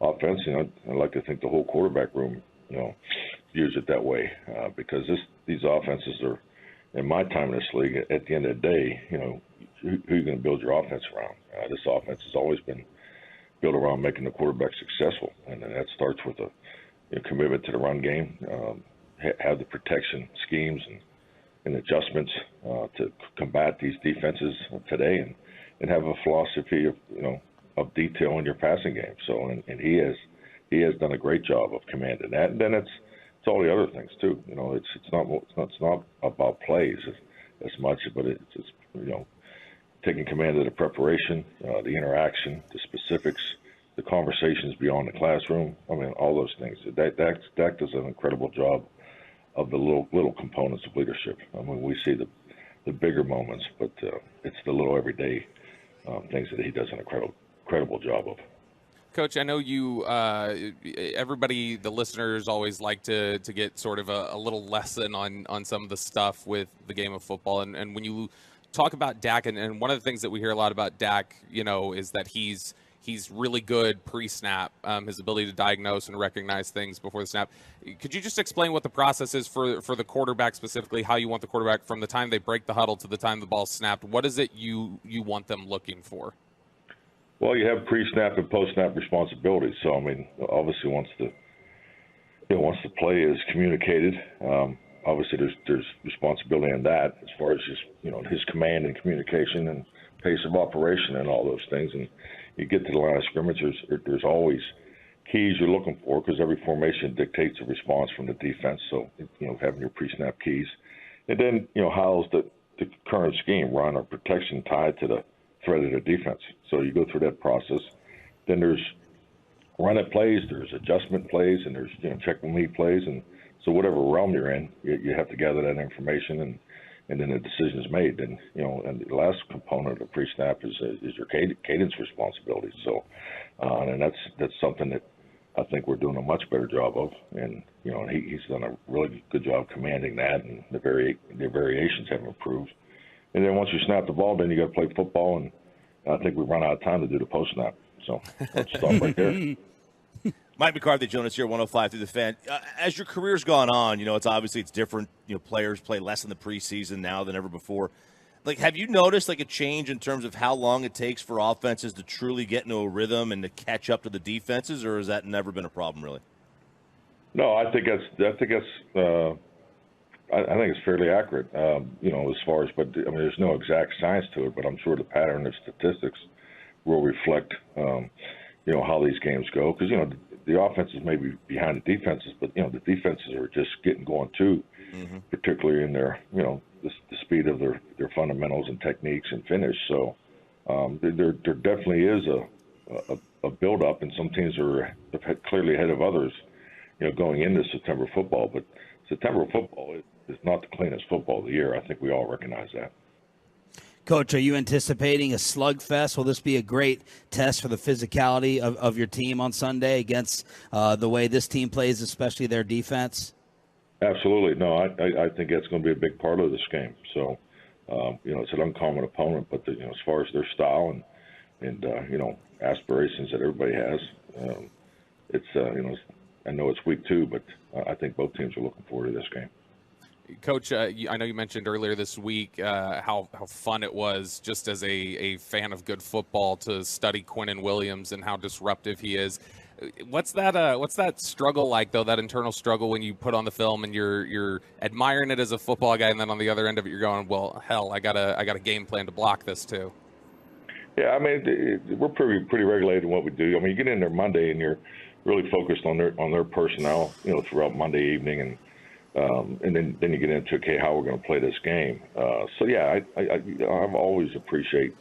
offense. I like to think the whole quarterback room, views it that way because these offenses are, in my time in this league, at the end of the day, who are you going to build your offense around? This offense has always been built around making the quarterback successful, and that starts with a commitment to the run game, have the protection schemes and adjustments to combat these defenses today, and have a philosophy of detail in your passing game. So, and he has done a great job of commanding that. And then it's all the other things too. It's not about plays as much, but it's taking command of the preparation, the interaction, the specifics, the conversations beyond the classroom. I mean, all those things. Dak does an incredible job of the little components of leadership. I mean, we see the bigger moments, but it's the little everyday things that he does an incredible job of. Coach, I know you, everybody, the listeners always like to get sort of a little lesson on some of the stuff with the game of football. And when you talk about Dak, and one of the things that we hear a lot about Dak, is that he's really good pre-snap, his ability to diagnose and recognize things before the snap. Could you just explain what the process is for the quarterback specifically, how you want the quarterback from the time they break the huddle to the time the ball's snapped? What is it you want them looking for? Well, you have pre-snap and post-snap responsibilities. So, I mean, obviously once the play is communicated, obviously there's responsibility in that as far as his command and communication and pace of operation and all those things. And you get to the line of scrimmage, there's always keys you're looking for because every formation dictates a response from the defense. So, having your pre-snap keys. And then, how's the current scheme, run or protection tied to the threat of the defense. So you go through that process. Then there's run it plays, there's adjustment plays, and there's check and lead plays. And so whatever realm you're in, you have to gather that information, and then a decision is made. And and the last component of pre-snap is your cadence responsibility. So and that's something that I think we're doing a much better job of. And he's done a really good job commanding that, and the variations have improved. And then once you snap the ball, then you got to play football, and I think we run out of time to do the post snap. So let's stop right there. Mike McCarthy, Jonas here, 105 through the Fan. As your career's gone on, it's different. Players play less in the preseason now than ever before. Like, have you noticed a change in terms of how long it takes for offenses to truly get into a rhythm and to catch up to the defenses, or has that never been a problem really? No, I think that's it's fairly accurate, as far as, but I mean, there's no exact science to it, but I'm sure the pattern of statistics will reflect, how these games go. Because, the offenses may be behind the defenses, but, the defenses are just getting going too, particularly in their, the speed of their fundamentals and techniques and finish. So there definitely is a build-up, and some teams are clearly ahead of others, going into September football. But September football is not the cleanest football of the year. I think we all recognize that. Coach, are you anticipating a slugfest? Will this be a great test for the physicality of your team on Sunday against the way this team plays, especially their defense? Absolutely. No, I think that's going to be a big part of this game. So, it's an uncommon opponent, but as far as their style and aspirations that everybody has, I know it's week 2, but I think both teams are looking forward to this game. Coach, I know you mentioned earlier this week how fun it was just as a fan of good football to study Quinnen Williams and how disruptive he is. What's that struggle like, though, that internal struggle when you put on the film and you're admiring it as a football guy, and then on the other end of it you're going, well, hell, I got a game plan to block this too? Yeah, I mean, we're pretty regulated in what we do. I mean, you get in there Monday and you're really focused on their personnel, throughout Monday evening, and then you get into, okay, how we're going to play this game. So yeah, I've always appreciate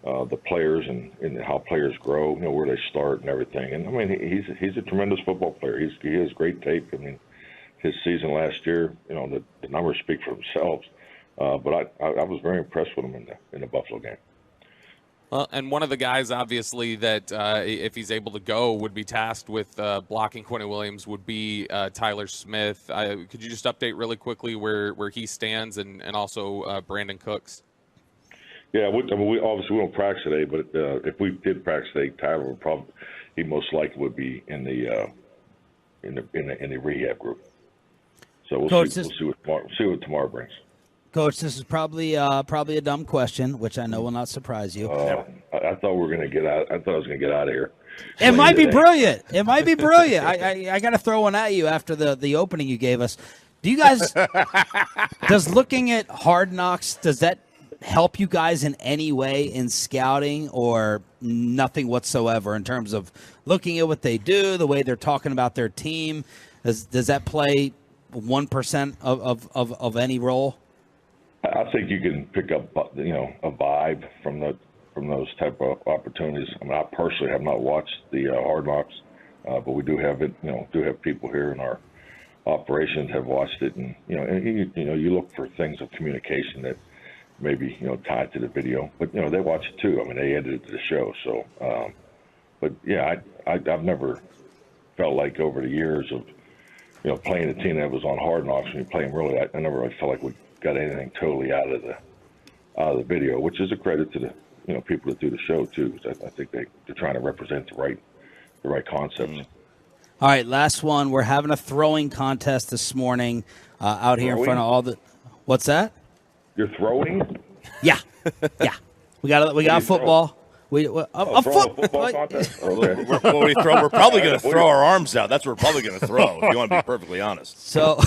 the players and how players grow, where they start and everything. And I mean, he's a tremendous football player. He has great tape. I mean, his season last year, the numbers speak for themselves. But I was very impressed with him in the Buffalo game. Well, and one of the guys, obviously, that if he's able to go, would be tasked with blocking Quinnen Williams would be Tyler Smith. Could you just update really quickly where he stands and also Brandon Cooks? Yeah, we obviously we don't practice today, but if we did practice today, Tyler would probably he most likely would be in the rehab group. So we'll Coach, see what tomorrow brings. Coach, this is probably a dumb question, which I know will not surprise you. I thought we were going to get out. I thought I was going to get out of here. It might be brilliant. It might be brilliant. I got to throw one at you after the opening you gave us. Do you guys does looking at Hard Knocks, does that help you guys in any way in scouting, or nothing whatsoever in terms of looking at what they do, the way they're talking about their team? Does that play 1% of any role? I think you can pick up, a vibe from those type of opportunities. I mean, I personally have not watched the Hard Knocks, but we do have it. Do have people here in our operations have watched it, and you look for things of communication that maybe tied to the video, but they watch it too. I mean, they edited the show, so. But yeah, I've never felt like over the years of playing a team that was on Hard Knocks when you play them really. I never really felt like we got anything totally out of the video, which is a credit to the people that do the show too. Because I think they're trying to represent the right concepts. All right, last one. We're having a throwing contest this morning out here in front of all the. What's that? You're throwing? Yeah. We got football. A football contest? Okay. We're probably going to throw our arms out. That's what we're probably going to throw, if you want to be perfectly honest. So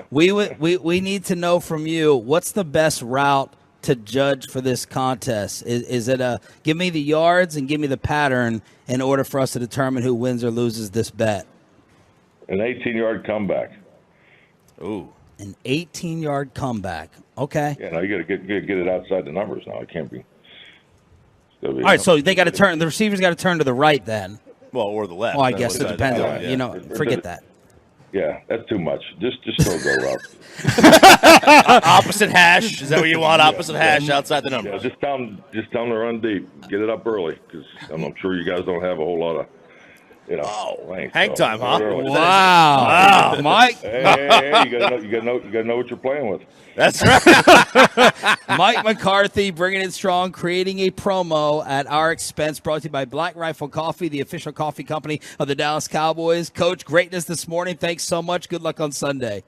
we need to know from you, what's the best route to judge for this contest? Is it give me the yards and give me the pattern in order for us to determine who wins or loses this bet? An 18-yard comeback. Ooh. An 18-yard comeback. Okay. Yeah, now you got to get it outside the numbers now. It can't be. All right, so they got to turn. The receivers got to turn to the right then. Well, or the left. Well, I guess it depends on forget that. Yeah, that's too much. Just still go route. Opposite hash. Is that what you want? Opposite hash outside the numbers. Yeah, just tell them to run deep. Get it up early, because I'm sure you guys don't have a whole lot of. Length, hang time, huh? Wow, Mike. Hey, you gotta know what you're playing with. That's right. Mike McCarthy bringing it strong, creating a promo at our expense, brought to you by Black Rifle Coffee, the official coffee company of the Dallas Cowboys. Coach, greatness this morning. Thanks so much. Good luck on Sunday.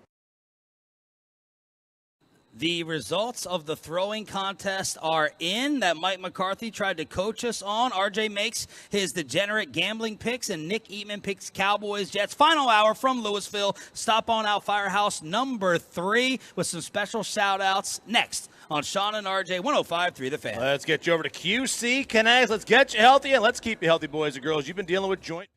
The results of the throwing contest are in that Mike McCarthy tried to coach us on. RJ makes his degenerate gambling picks, and Nick Eatman picks Cowboys Jets. Final hour from Louisville. Stop on out Firehouse number 3 with some special shout-outs next on Sean and RJ 105.3 The Fan. Let's get you over to QC Connect. Let's get you healthy, and let's keep you healthy, boys and girls. You've been dealing with joint pain.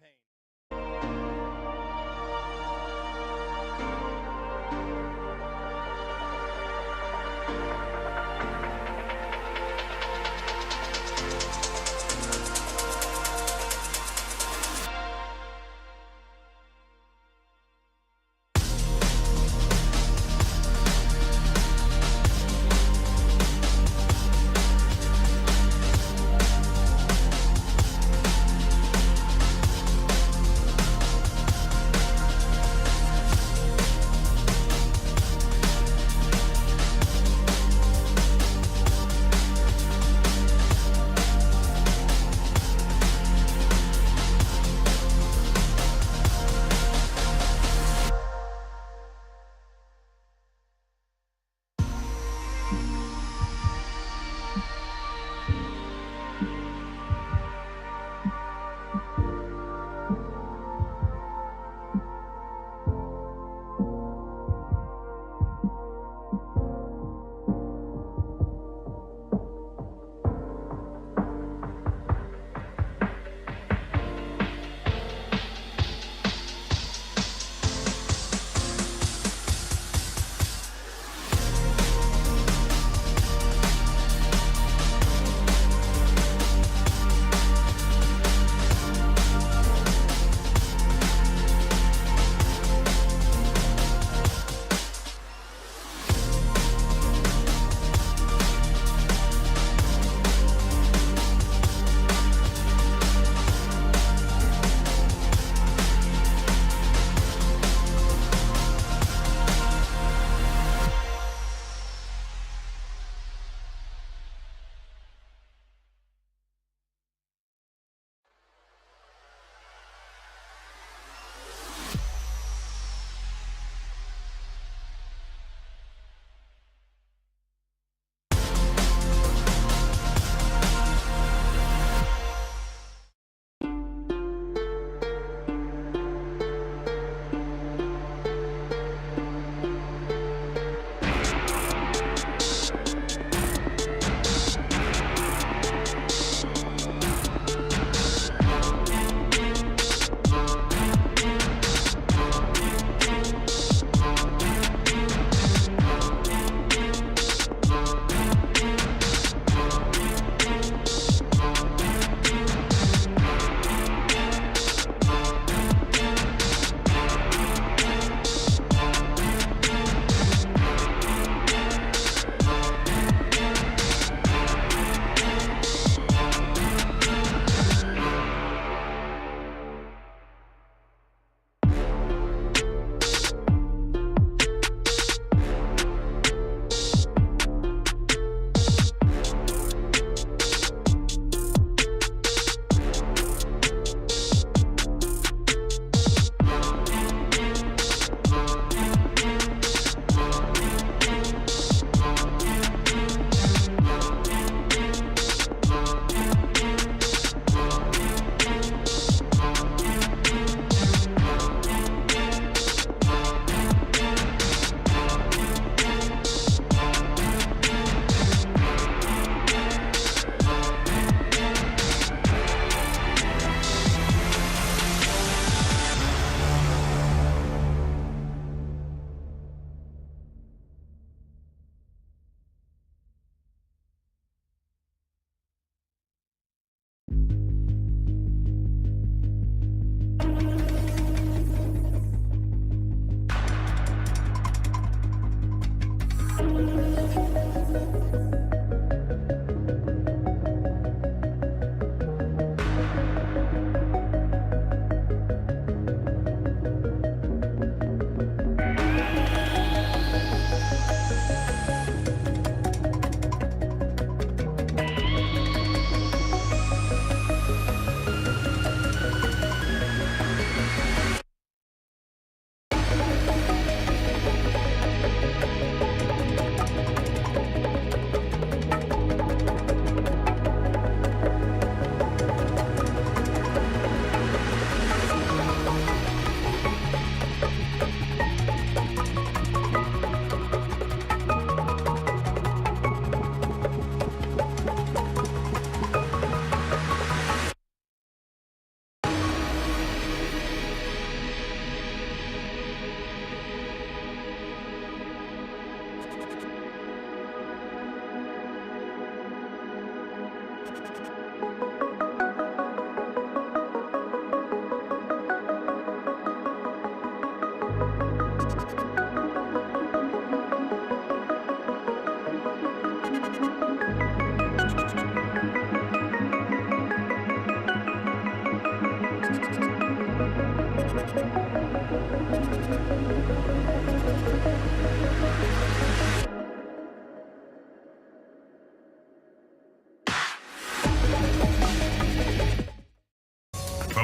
From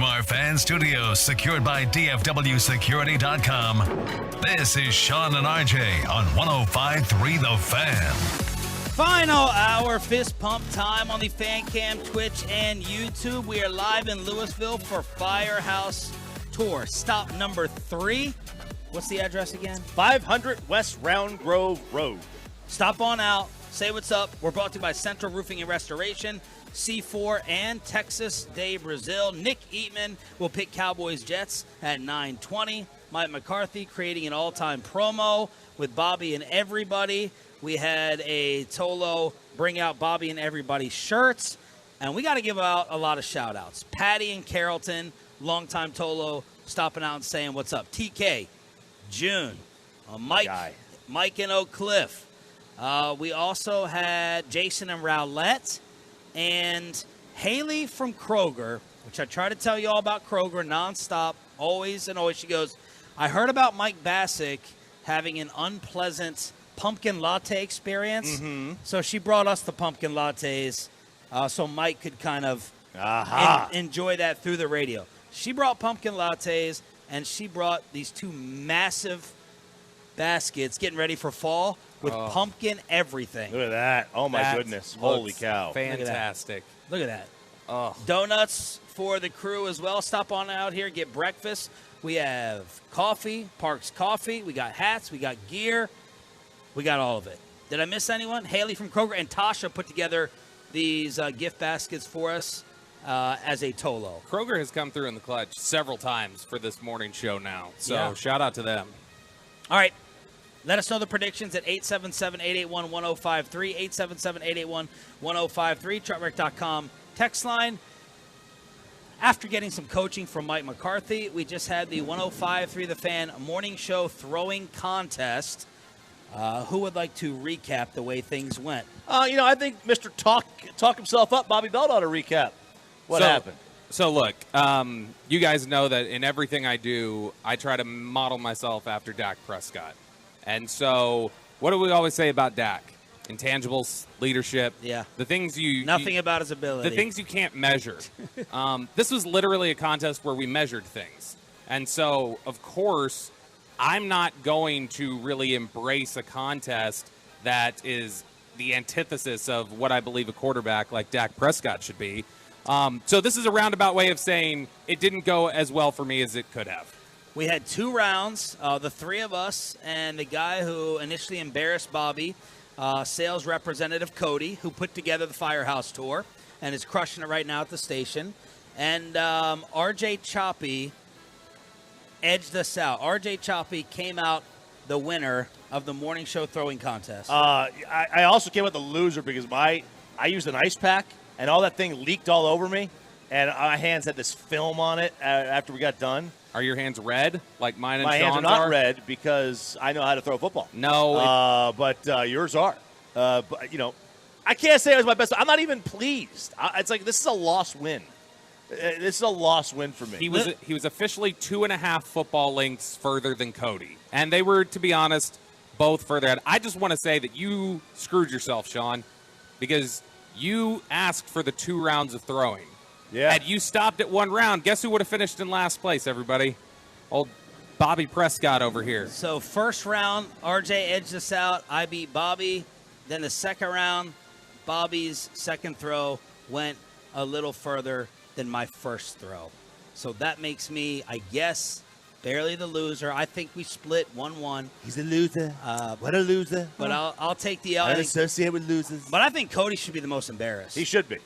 our fan studios, secured by DFWsecurity.com, this is Sean and RJ on 105.3 The Fan. Final hour fist pump time on the Fan Cam, Twitch, and YouTube. We are live in Louisville for Firehouse Tour. Stop number 3. What's the address again? 500 West Round Grove Road. Stop on out. Say what's up. We're brought to you by Central Roofing and Restoration, C4, and Texas Day Brazil. Nick Eatman will pick Cowboys Jets at 9:20. Mike McCarthy creating an all-time promo with Bobby and everybody. We had a Tolo bring out Bobby and everybody's shirts. And we got to give out a lot of shout-outs. Patty and Carrollton, longtime Tolo, stopping out and saying what's up. TK, June, Mike in Oak Cliff. We also had Jason and Rowlett and Haley from Kroger, which I try to tell you all about Kroger nonstop, always and always. She goes, I heard about Mike Bassick having an unpleasant pumpkin latte experience. Mm-hmm. So she brought us the pumpkin lattes so Mike could kind of enjoy that through the radio. She brought pumpkin lattes, and she brought these 2 massive baskets getting ready for fall with pumpkin everything. Look at that. Oh, my goodness. Holy cow. Fantastic. Look at that. Oh. Donuts for the crew as well. Stop on out here, get breakfast. We have coffee, Parks Coffee. We got hats. We got gear. We got all of it. Did I miss anyone? Haley from Kroger and Tasha put together these gift baskets for us as a Tolo. Kroger has come through in the clutch several times for this morning show now. So shout out to them. All right. Let us know the predictions at 877-881-1053, 877-881-1053, truckwreck.com text line. After getting some coaching from Mike McCarthy, we just had the 105.3 The Fan morning show throwing contest. Who would like to recap the way things went? I think Mr. Talk himself up, Bobby Belt, ought to recap what happened. So, look, you guys know that in everything I do, I try to model myself after Dak Prescott. And so, what do we always say about Dak? Intangibles, leadership. Yeah. The things Nothing about his ability. The things you can't measure. This was literally a contest where we measured things. And so, of course, I'm not going to really embrace a contest that is the antithesis of what I believe a quarterback like Dak Prescott should be. So this is a roundabout way of saying it didn't go as well for me as it could have. We had 2 rounds, the 3 of us, and the guy who initially embarrassed Bobby, sales representative Cody, who put together the Firehouse Tour and is crushing it right now at the station. And RJ Choppy edged us out. RJ Choppy came out the winner of the morning show throwing contest. I also came out the loser because I used an ice pack, and all that thing leaked all over me, and my hands had this film on it after we got done. Are your hands red like mine and My Sean's hands are not are? red because I know how to throw a football. No. But yours are. But, I can't say it was my best. I'm not even pleased. It's like this is a lost win. This is a lost win for me. He was officially 2.5 football lengths further than Cody. And they were, to be honest, both further ahead. I just want to say that you screwed yourself, Sean, because you asked for the 2 rounds of throwing. Yeah. Had you stopped at 1 round, guess who would have finished in last place, everybody? Old Bobby Prescott over here. So first round, RJ edged us out. I beat Bobby. Then the second round, Bobby's second throw went a little further than my first throw. So that makes me, I guess, barely the loser. I think we split 1-1. He's a loser. What a loser. But I'll take the L. I don't associate with losers. But I think Cody should be the most embarrassed. He should be.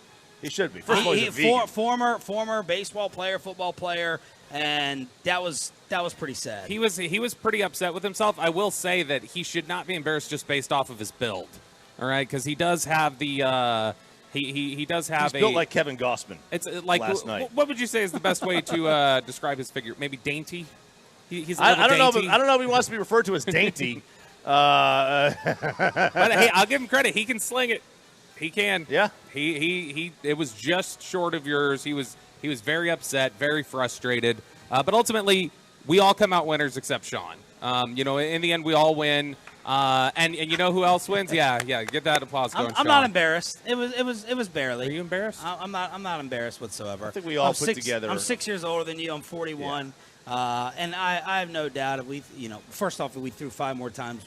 He should be. First of all, he's a vegan. Former baseball player, football player, and that was pretty sad. He was pretty upset with himself. I will say that he should not be embarrassed just based off of his build. All right, because he does have the he does have He's built like Kevin Gossman. It's like last night. What would you say is the best way to describe his figure? Maybe dainty. He's a little I don't dainty. know. I don't know if he wants to be referred to as dainty. But hey, I'll give him credit. He can sling it. He can. Yeah. He. It was just short of yours. He was He was very upset, very frustrated. But ultimately, we all come out winners except Sean. In the end, we all win. And you know who else wins? Yeah. Get that applause going. I'm not embarrassed. It was barely. Are you embarrassed? I'm not embarrassed whatsoever. I think we all put together. I'm 6 years older than you. I'm 41, and I have no doubt first off, if we threw 5 more times,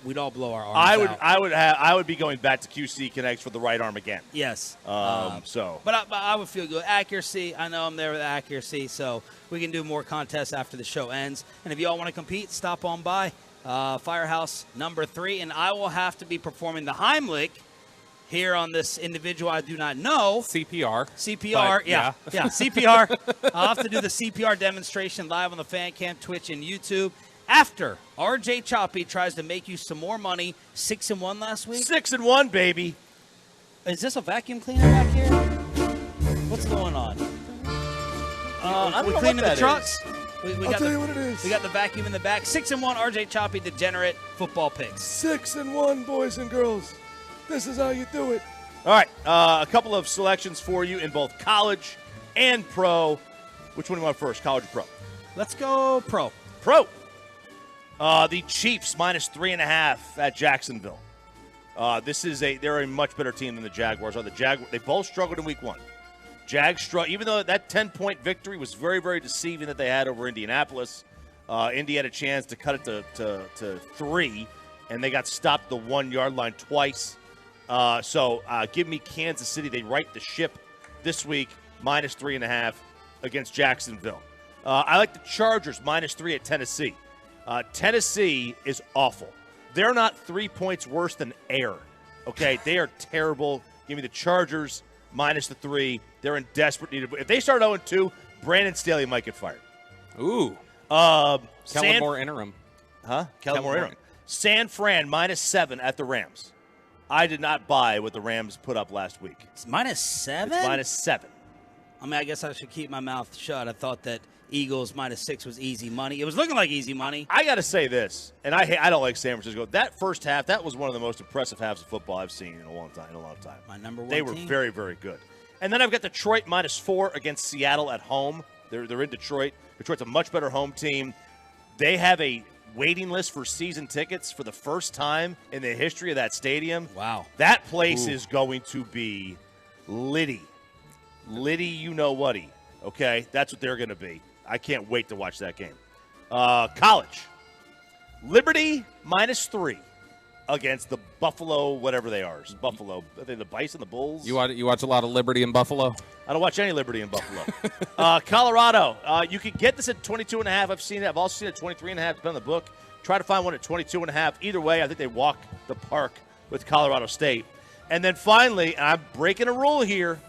we'd all blow our arms out. I would be going back to QC Connects for the right arm again. Yes. But I would feel good. Accuracy. I know I'm there with accuracy, so we can do more contests after the show ends. And if y'all want to compete, stop on by. Firehouse number 3, and I will have to be performing the Heimlich here on this individual I do not know. CPR, yeah, CPR. I'll have to do the CPR demonstration live on the Fan Cam, Twitch, and YouTube. After RJ Choppy tries to make you some more money, 6-1 last week. 6-1, baby. Is this a vacuum cleaner back here? What's going on? We cleaning the trucks. I'll tell you what it is. We got the vacuum in the back. 6-1, RJ Choppy, degenerate football picks. 6-1, boys and girls. This is how you do it. All right, a couple of selections for you in both college and pro. Which one do you want first, college or pro? Let's go pro. Pro. The Chiefs -3.5 at Jacksonville. They're a much better team than the Jaguars are. They both struggled in week 1. Jags struggled, even though that 10-point victory was very, very deceiving that they had over Indianapolis. Indy had a chance to cut it to 3, and they got stopped the 1-yard line twice. So give me Kansas City. They right the ship this week, -3.5 against Jacksonville. I like the Chargers -3 at Tennessee. Tennessee is awful. They're not 3 points worse than air. Okay, they are terrible. Give me the Chargers -3. They're in desperate need of. If they start 0-2, Brandon Staley might get fired. Ooh. Kellen Moore interim. Huh? Kellen Moore interim. San Fran -7 at the Rams. I did not buy what the Rams put up last week. It's -7? It's -7. I mean, I guess I should keep my mouth shut. I thought that Eagles -6 was easy money. It was looking like easy money. I got to say this, and I don't like San Francisco. That first half, that was one of the most impressive halves of football I've seen in a long time. My number one They were team. very, very good. And then I've got Detroit -4 against Seattle at home. They're in Detroit. Detroit's a much better home team. They have a waiting list for season tickets for the first time in the history of that stadium. Wow. That place is going to be litty. Litty, you know whaty. Okay? That's what they're going to be. I can't wait to watch that game. College. Liberty -3 against the Buffalo, whatever they are. Buffalo. Are they the Bison, the Bulls? You watch a lot of Liberty in Buffalo? I don't watch any Liberty in Buffalo. Colorado. You can get this at 22.5. I've seen it. I've also seen it at 23.5. It's been in the book. Try to find one at 22.5. Either way, I think they walk the park with Colorado State. And then finally, I'm breaking a rule here.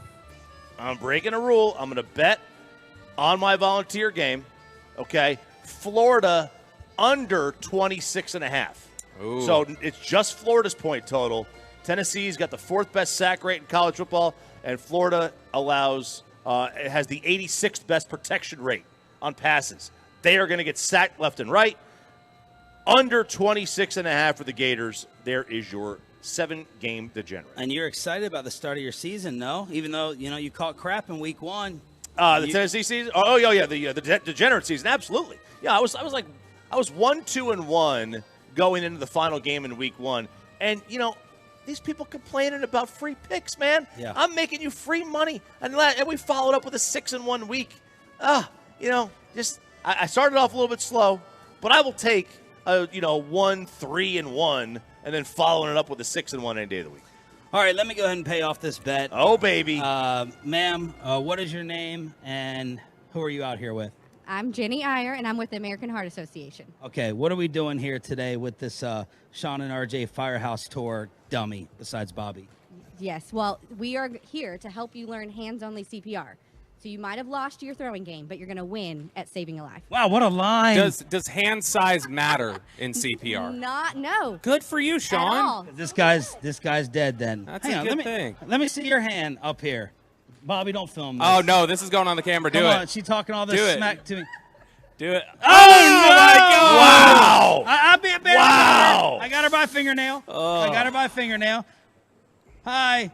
I'm going to bet on my volunteer game, okay, Florida under 26.5. Ooh. So it's just Florida's point total. Tennessee's got the 4th best sack rate in college football, and Florida it has the 86th best protection rate on passes. They are going to get sacked left and right. Under 26.5 for the Gators. There is your 7-game degenerate. And you're excited about the start of your season, no? Even though, you caught crap in week 1. Tennessee season? Oh, yeah, the degenerate season, absolutely. Yeah, I was 1-2-1 going into the final game in week 1, and these people complaining about free picks, man. Yeah. I'm making you free money, and we followed up with a 6-1 week. I started off a little bit slow, but I will take 1-3-1, and then following it up with a 6-1 any day of the week. All right, let me go ahead and pay off this bet. Oh, baby. Ma'am, what is your name, and who are you out here with? I'm Jenny Iyer, and I'm with the American Heart Association. Okay, what are we doing here today with this Sean and RJ Firehouse Tour dummy, besides Bobby? Yes, well, we are here to help you learn hands-only CPR. So you might have lost your throwing game, but you're going to win at saving a life. Wow, what a line. Does hand size matter in CPR? No. Good for you, Sean. At all. This guy's dead then. That's Hang a on, good thing. Let me see your hand up here. Bobby, don't film this. Oh, no, this is going on the camera. Do Come it. on, she's talking all this Do it. smack to me. Do it. Oh, my God. Wow. I beat her. Wow. I got her by fingernail. Hi.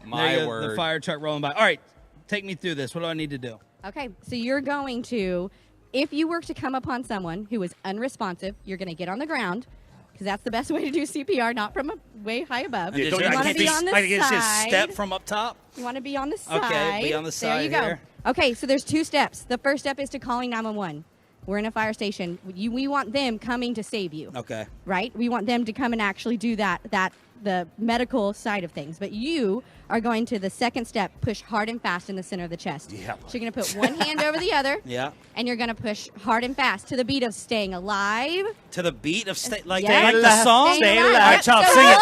My There you go, word. the fire truck rolling by. All right. Take me through this. What do I need to do? Okay, so you're going to, if you were to come upon someone who is unresponsive, you're going to get on the ground, because that's the best way to do CPR, not from a way high above. You want to be on the side. Step from up top. You want to be on the side. Okay, be on the side There you go. here. Okay, so there's 2 steps. The first step is to calling 911. We're in a fire station. We want them coming to save you. Okay. Right? We want them to come and actually do the medical side of things. But you are going to the second step, push hard and fast in the center of the chest. Yeah. So you're going to put one hand over the other. Yeah. And you're going to push hard and fast to the beat of Staying Alive. To the beat of like Yes. the song. Staying All Alive. right, Chop, sing it.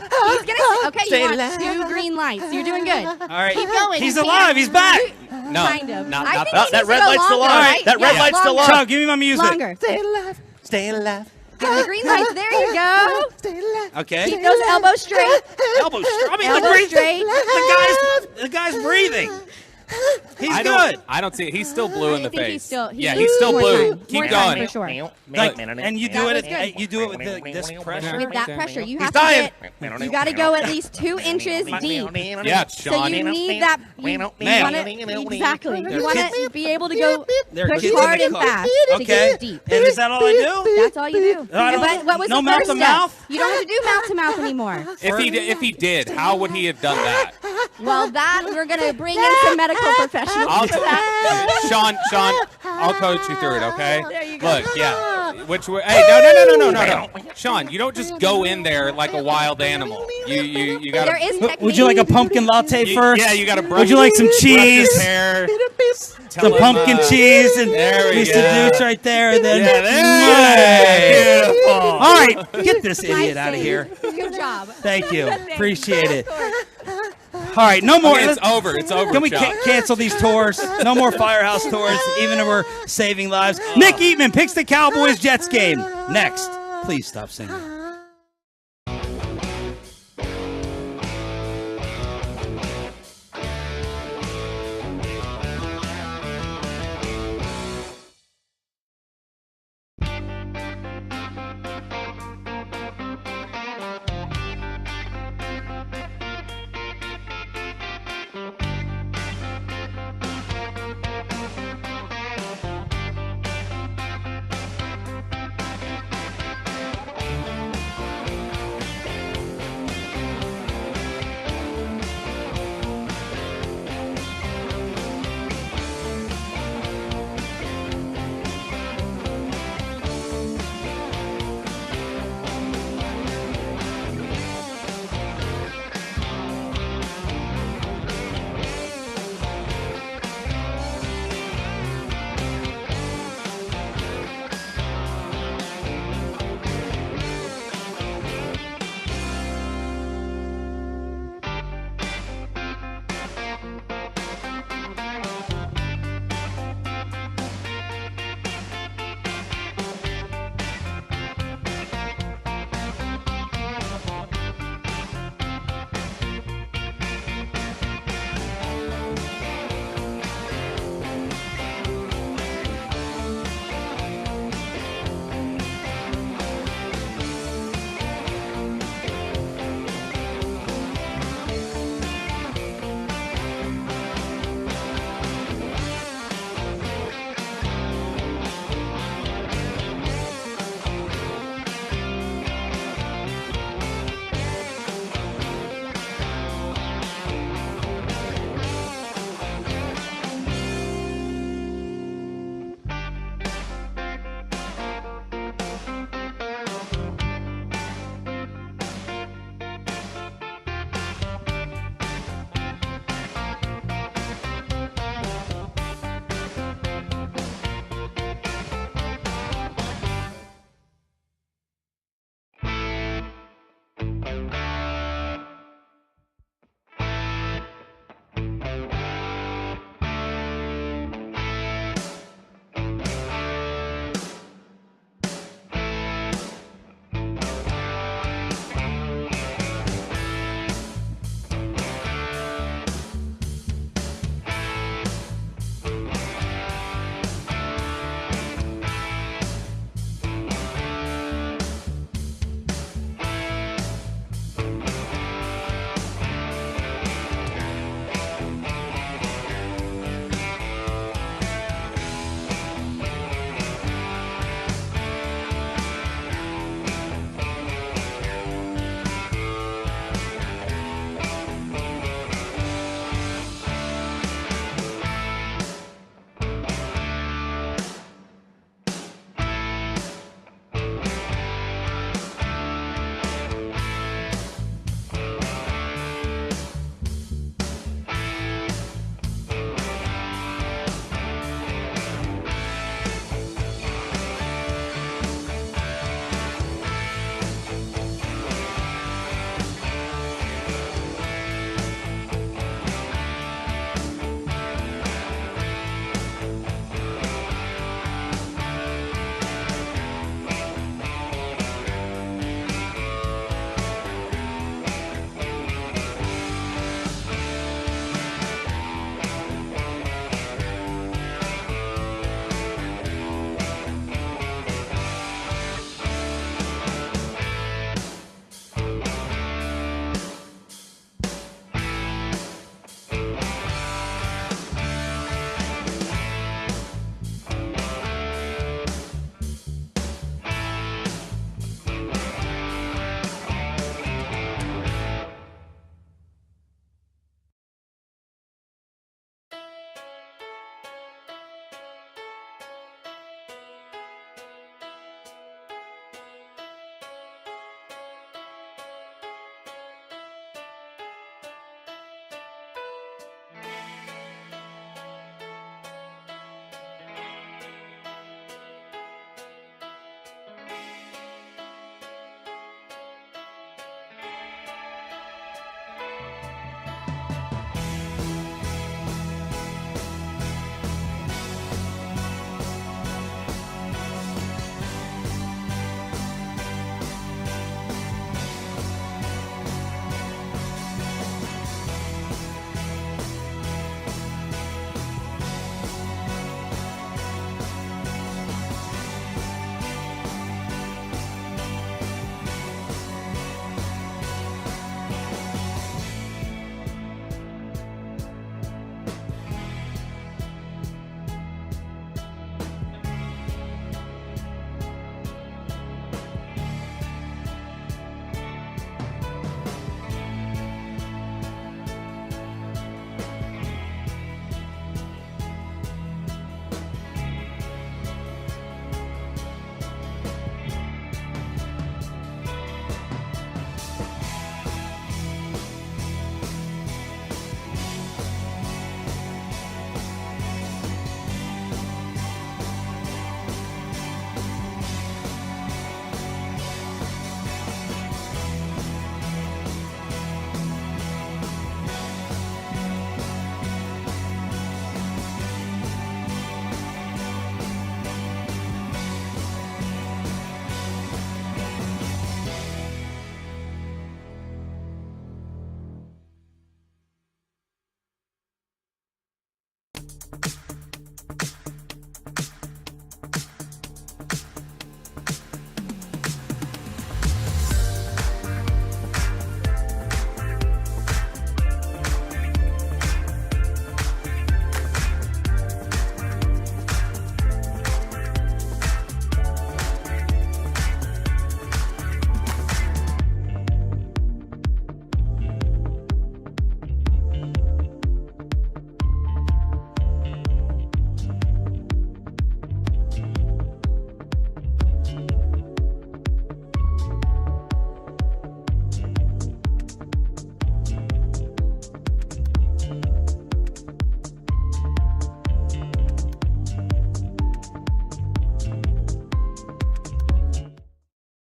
He's gonna sing. Okay, Stay you want alive. 2 green lights. You're doing good. All right. Keep going. He's You can't- alive. He's back. No, kind of. not I that. think That it red needs to light's go still longer, on. right? That red Yeah, light's still longer. on. Chop, give me my music. Longer. Stay alive. Stay alive. Give me the green lights. There you go. Stay alive. Okay. Keep those elbows straight. Elbow straight. I mean, Elbows straight. the guy's breathing. He's I good. don't. I don't see it. He's still blue in the think face. he's still- yeah, he's he's still more blue. time. Keep More time going. for sure. And you do That it. was good. You do it with this pressure. With that pressure, you He's have dying. to get. You got to go at least 2 inches deep. Yeah, So Sean. you need that. You want to exactly. You want to be able to go There are push kids in hard the and car. fast to Okay. get deep. And is that all I do? That's all you do. I don't- But what was no the mouth first to step? mouth? You don't have to do mouth to mouth anymore. If he did, how would he have done that? Well, that we're gonna bring in some medical professionals I'll for that. Sean, I'll coach you through it, okay? There you go. Look, yeah. Which way? Hey, no. Sean, you don't just go in there like a wild animal. You got There is technique. Would you like a pumpkin latte first? Yeah, you got to brush. Would you like some brush cheese? his hair. Some pumpkin cheese and there we piece go. of juice right there, and then Yeah, beautiful. All right, get this idiot out of here. Good job. Thank you, appreciate it. All right, no more. Okay, it's over. It's over. Can we Chuck. cancel these tours? No more Firehouse tours, even if we're saving lives. Nick Eatman picks the Cowboys-Jets game. Next. Please stop singing.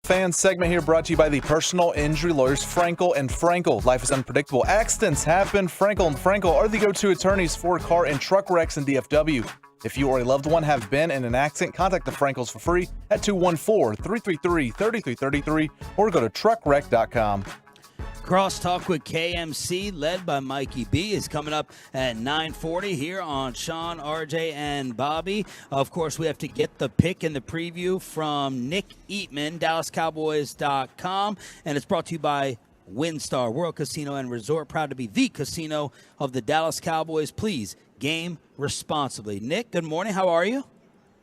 Fan segment here brought to you by the personal injury lawyers Frankel and Frankel. Life is unpredictable. Accidents happen. Frankel and Frankel are the go-to attorneys for car and truck wrecks in DFW. If you or a loved one have been in an accident, contact the Frankels for free at 214-333-3333 or go to truckwreck.com. Crosstalk with KMC, led by Mikey B, is coming up at 9:40 here on Sean, RJ, and Bobby. Of course, we have to get the pick and the preview from Nick Eatman, DallasCowboys.com, and it's brought to you by WinStar World Casino and Resort, proud to be the casino of the Dallas Cowboys. Please game responsibly. Nick, good morning. How are you?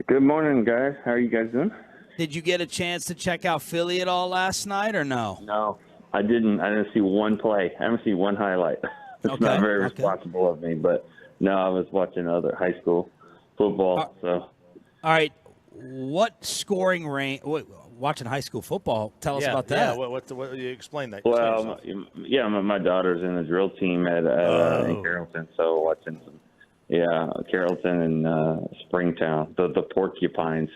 Good morning, guys. How are you guys doing? Did you get a chance to check out Philly at all last night, or no? No. I didn't see one play. I haven't seen one highlight. It's not very responsible of me, but no, I was watching other high school football. All right, what scoring range? Watching high school football. Tell us about that. Yeah, what you explain that? Well, yeah, my daughter's in the drill team at in Carrollton, so watching some. Yeah, Carrollton and Springtown, the Porcupines.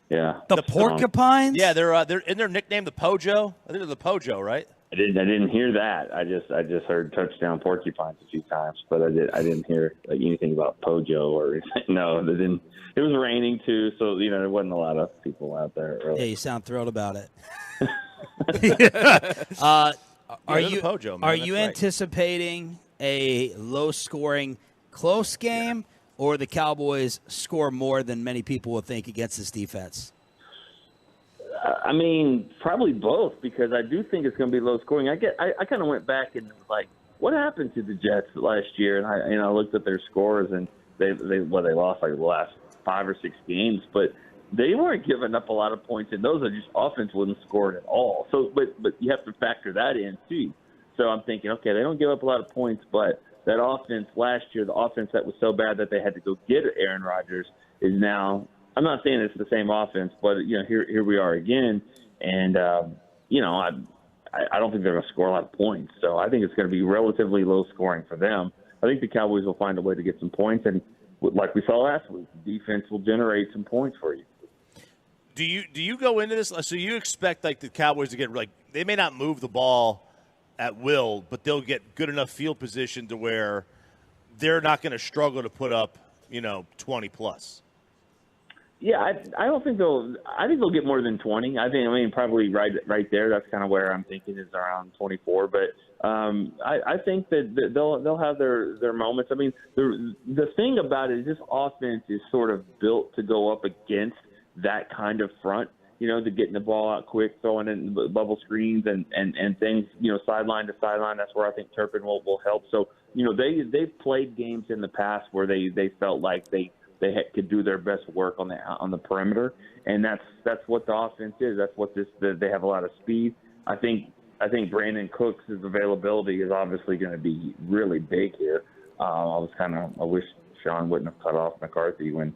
Yeah. The Porcupines? Yeah, they're in their nickname the Pojo. I think they're the Pojo, right? I didn't hear that. I just heard touchdown Porcupines a few times, but I didn't hear anything about Pojo or no. They didn't. It was raining too, so there wasn't a lot of people out there early. Yeah, you sound thrilled about it. Are you anticipating a low-scoring, close game? Or the Cowboys score more than many people will think against this defense? I mean, probably both, because I do think it's going to be low scoring. I kind of went back and was like, what happened to the Jets last year? And I looked at their scores, and they lost like the last 5 or 6 games, but they weren't giving up a lot of points, and those are just offense wasn't scored at all. So, but you have to factor that in too. So I'm thinking, okay, they don't give up a lot of points, but that offense last year, the offense that was so bad that they had to go get Aaron Rodgers, is now. I'm not saying it's the same offense, but here we are again, and I don't think they're going to score a lot of points. So I think it's going to be relatively low scoring for them. I think the Cowboys will find a way to get some points, and like we saw last week, the defense will generate some points for you. Do you go into this? So you expect like the Cowboys to get they may not move the ball at will, but they'll get good enough field position to where they're not going to struggle to put up, 20 plus. Yeah, I don't think I think they'll get more than 20. I mean, probably right there. That's kind of where I'm thinking is around 24. But I think that they'll have their moments. I mean, the thing about it is this offense is sort of built to go up against that kind of front. To getting the ball out quick, throwing in bubble screens and things, sideline to sideline. That's where I think Turpin will help. So, they've played games in the past where they felt like they could do their best work on the perimeter, and that's what the offense is. That's what they have a lot of speed. I think Brandon Cooks' availability is obviously going to be really big here. I wish Sean wouldn't have cut off McCarthy when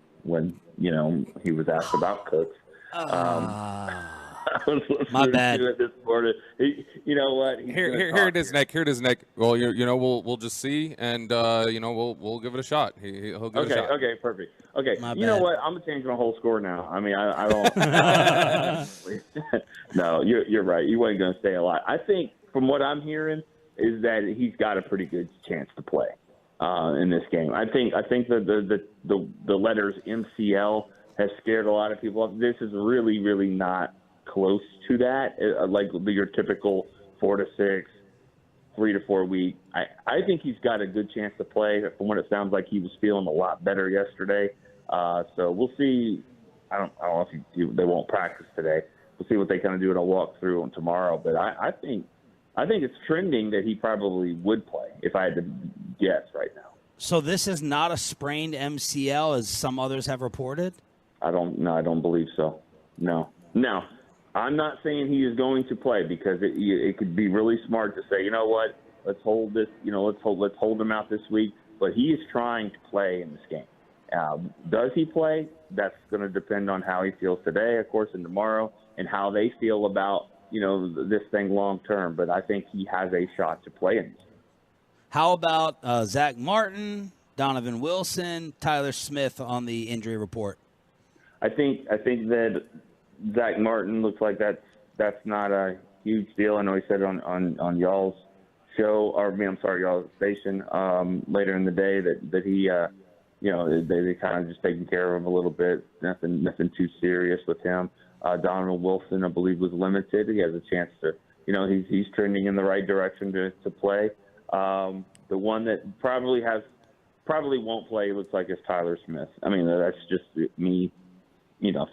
he was asked about Cooks. I was my bad. To it this morning. You know what? Here it is, Nick. Here it is, Nick. Well, we'll just see, and we'll give it a shot. He'll give it a shot. Okay, perfect. Okay, you know what? I'm gonna change my whole score now. I mean, I don't. No, you're right. You wasn't gonna stay alive. I think from what I'm hearing is that he's got a pretty good chance to play in this game. I think that the letters MCL has scared a lot of people off. This is really, really not close to that. Like your typical 4 to 6, 3 to 4 weeks. I think he's got a good chance to play. From what it sounds like, he was feeling a lot better yesterday. So we'll see. I don't know if they won't practice today. We'll see what they kind of do in a walkthrough on tomorrow. But I think it's trending that he probably would play if I had to guess right now. So this is not a sprained MCL as some others have reported? I don't believe so. No. Now, I'm not saying he is going to play because it could be really smart to say, you know what, let's hold this, let's hold him out this week. But he is trying to play in this game. Does he play? That's going to depend on how he feels today, of course, and tomorrow, and how they feel about this thing long term. But I think he has a shot to play in this. How about Zach Martin, Donovan Wilson, Tyler Smith on the injury report? I think that Zach Martin looks like that's not a huge deal. I know he said on y'all's show, y'all's station later in the day that he, they kind of just taking care of him a little bit. Nothing too serious with him. Donovan Wilson, I believe, was limited. He has a chance to, he's trending in the right direction to play. The one that probably won't play looks like it's Tyler Smith. I mean, that's just me,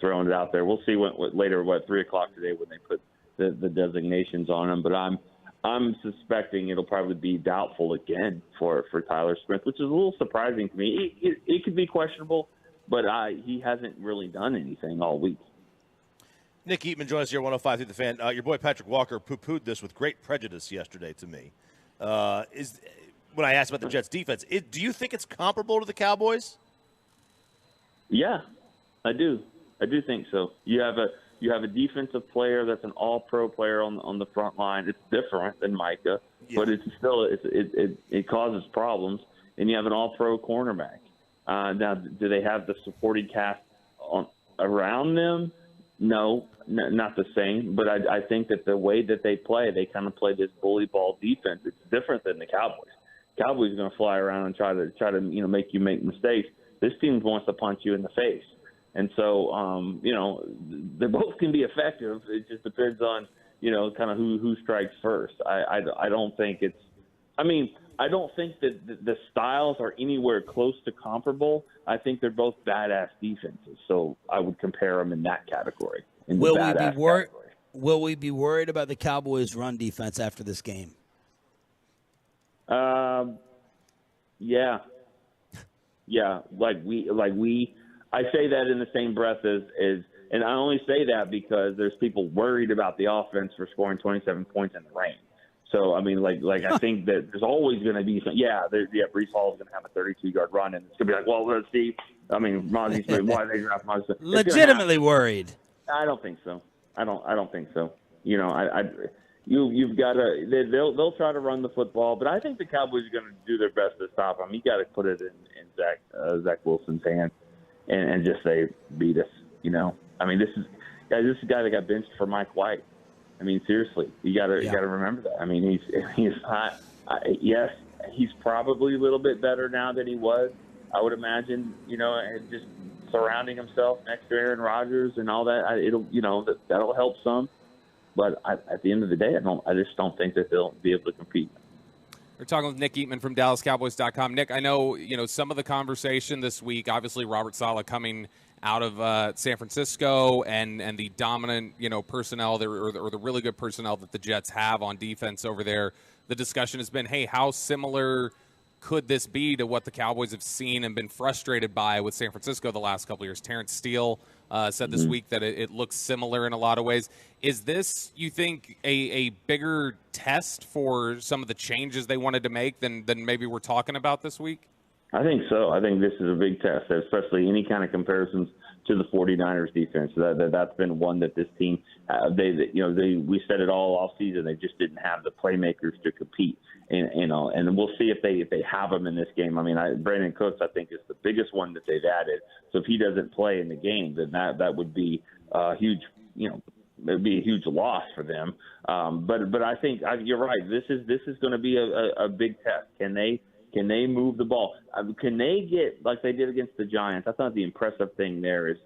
throwing it out there. We'll see what 3 o'clock today when they put the designations on him. But I'm suspecting it'll probably be doubtful again for Tyler Smith, which is a little surprising to me. It could be questionable, but he hasn't really done anything all week. Nick Eatman joins us here, 105 through the Fan. Your boy Patrick Walker poo-pooed this with great prejudice yesterday to me. When I asked about the Jets' defense, do you think it's comparable to the Cowboys? Yeah, I do. I do think so. You have a defensive player that's an all-pro player on the front line. It's different than Micah, but it's still it causes problems. And you have an all-pro cornerback. Now, do they have the supporting cast around them? No, not the same. But I think that the way that they kind of play this bully ball defense. It's different than the Cowboys. Cowboys are going to fly around and try to make you make mistakes. This team wants to punch you in the face. And so, they both can be effective. It just depends on, kind of who strikes first. I don't think I don't think that the styles are anywhere close to comparable. I think they're both badass defenses. So I would compare them in that category. Will we be worried about the Cowboys' run defense after this game? Yeah. I say that in the same breath as and I only say that because there's people worried about the offense for scoring 27 points in the rain. So, I mean, I think that there's always going to be some, Breece Hall is going to have a 32-yard run, and it's going to be like, well, let's see. I mean, Mozzie Smith, why they draft Mozzie Smith? Legitimately worried. I don't think so. I don't think so. You've got to. They'll try to run the football, but I think the Cowboys are going to do their best to stop them. You got to put it in Zach Wilson's hand and just say, beat us. I mean, this is a guy that got benched for Mike White. I mean, seriously, you got to remember that. I mean, he's hot. Yes, he's probably a little bit better now than he was. I would imagine. And just surrounding himself next to Aaron Rodgers and all that. That'll help some. But at the end of the day, I just don't think that they'll be able to compete. We're talking with Nick Eatman from DallasCowboys.com. Nick, I know some of the conversation this week. Obviously, Robert Saleh coming out of San Francisco and the dominant personnel or the really good personnel that the Jets have on defense over there. The discussion has been, hey, how similar could this be to what the Cowboys have seen and been frustrated by with San Francisco the last couple of years? Terrence Steele said this week that it looks similar in a lot of ways. Is this, you think, a bigger test for some of the changes they wanted to make than maybe we're talking about this week? I think so. I think this is a big test, especially any kind of comparisons to the 49ers defense. That's been one that this team, we said it all off season. They just didn't have the playmakers to compete, and we'll see if they have them in this game. I mean, Brandon Cooks, I think, is the biggest one that they've added. So if he doesn't play in the game, then that would be huge. It'd be a huge loss for them. But I think you're right. This is going to be a big test. Can they move the ball? Can they get, like they did against the Giants? I thought the impressive thing there is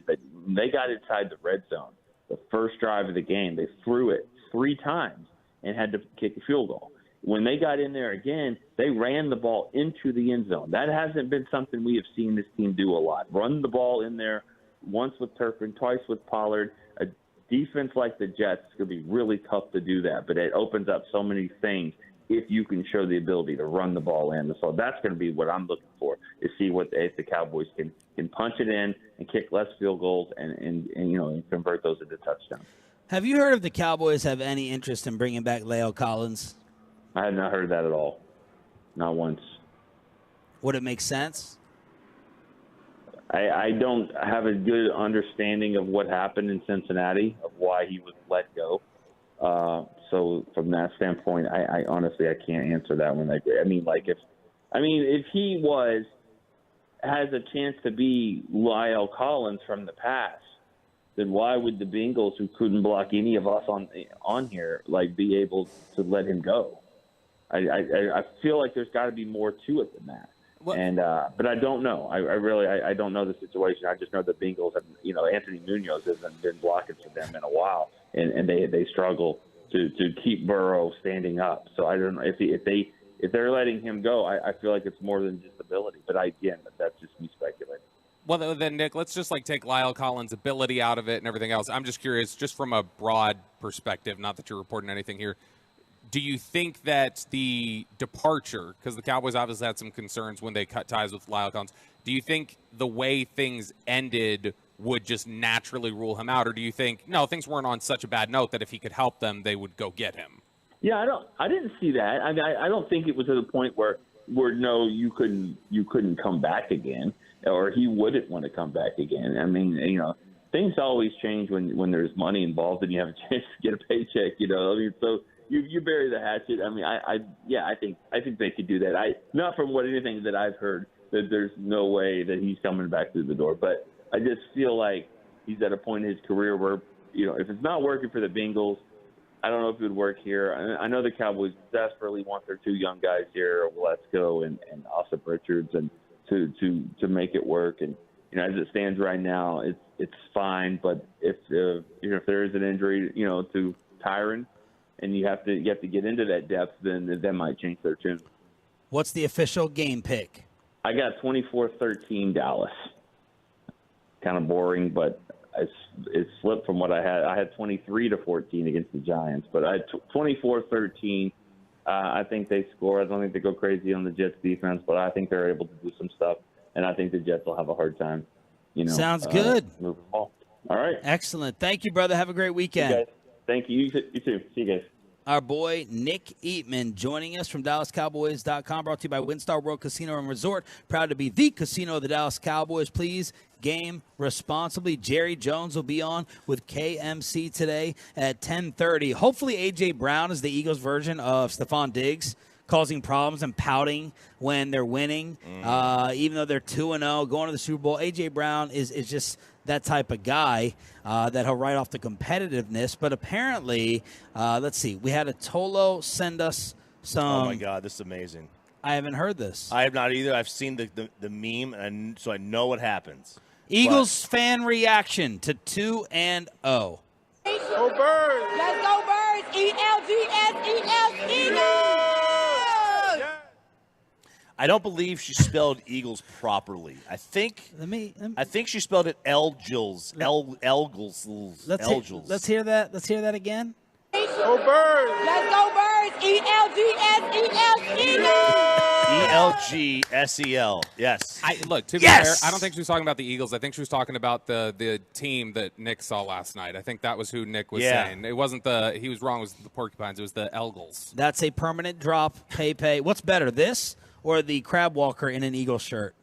that they got inside the red zone. The first drive of the game, they threw it 3 times and had to kick a field goal. when they got in there again, they ran the ball into the end zone. That hasn't been something we have seen this team do a lot. Run the ball in there once with Turpin, twice with Pollard. A defense like the Jets is going to be really tough to do that, but it opens up so many things if you can show the ability to run the ball in. So that's going to be what I'm looking for, is see if the Cowboys can punch it in and kick less field goals and convert those into touchdowns. Have you heard if the Cowboys have any interest in bringing back La'el Collins? I had not heard that at all. Not once. Would it make sense? I don't have a good understanding of what happened in Cincinnati, of why he was let go. So from that standpoint, I honestly can't answer that one. If he has a chance to be La'el Collins from the past, then why would the Bengals, who couldn't block any of us on here, be able to let him go? I feel like there's got to be more to it than that. But I don't know. I don't know the situation. I just know the Bengals have, Anthony Munoz hasn't been blocking for them in a while, and they struggle to keep Burrow standing up. So I don't know if they're letting him go. I feel like it's more than just ability. But that's just me speculating. Well, then, Nick, let's just take La'el Collins' ability out of it and everything else. I'm just curious, just from a broad perspective, not that you're reporting anything here, do you think that the departure, because the Cowboys obviously had some concerns when they cut ties with La'el Collins, do you think the way things ended would just naturally rule him out? Or do you think, no, things weren't on such a bad note that if he could help them, they would go get him? Yeah, I didn't see that. I don't think it was to the point where no, you couldn't come back again, or he wouldn't want to come back again. Things always change when there's money involved and you have a chance to get a paycheck. So you bury the hatchet. I think they could do that. Not from anything that I've heard, that there's no way that he's coming back through the door. But I just feel like he's at a point in his career where, if it's not working for the Bengals, I don't know if it would work here. I know the Cowboys desperately want their two young guys here, Lesko and Osip Richards, and to make it work. And as it stands right now, it's fine. But if there is an injury, to Tyron, and you have to get into that depth, then that might change their tune. What's the official game pick? I got 24-13 Dallas. Kind of boring, but it's flipped from what I had. I had 23-14 against the Giants, but I had 24-13. I think they score. I don't think they go crazy on the Jets defense, but I think they're able to do some stuff, and I think the Jets will have a hard time. Sounds good. Moving the ball. All right. Excellent. Thank you, brother. Have a great weekend. You guys. Thank you. You too. See you guys. Our boy Nick Eatman joining us from DallasCowboys.com, brought to you by WinStar World Casino and Resort. Proud to be the casino of the Dallas Cowboys. Please game responsibly. Jerry Jones will be on with KMC today at 10:30. Hopefully A.J. Brown is the Eagles' version of Stephon Diggs, causing problems and pouting when they're winning. Even though they're 2-0, going to the Super Bowl, A.J. Brown is just that type of guy that he'll write off the competitiveness. But apparently, let's see, we had a Tolo send us some. Oh, my God, this is amazing. I haven't heard this. I have not either. I've seen the meme, so I know what happens. Eagles fan reaction to 2-0. Go Birds! Let's go Birds! E-L-G-S-E-L Eagles! I don't believe she spelled Eagles properly. I think she spelled it Elgils. Elgils. Let's hear that. Let's hear that again. Go Birds! Let's go Birds! E-L-G-S-E-L Eagles! E-L-G-S-E-L. Yes. Look, to be fair, I don't think she was talking about the Eagles. I think she was talking about the team that Nick saw last night. I think that was who Nick was saying. It wasn't he was wrong. It was the Porcupines. It was the Elgils. That's a permanent drop. Pay. What's better, this or the crab walker in an Eagle shirt?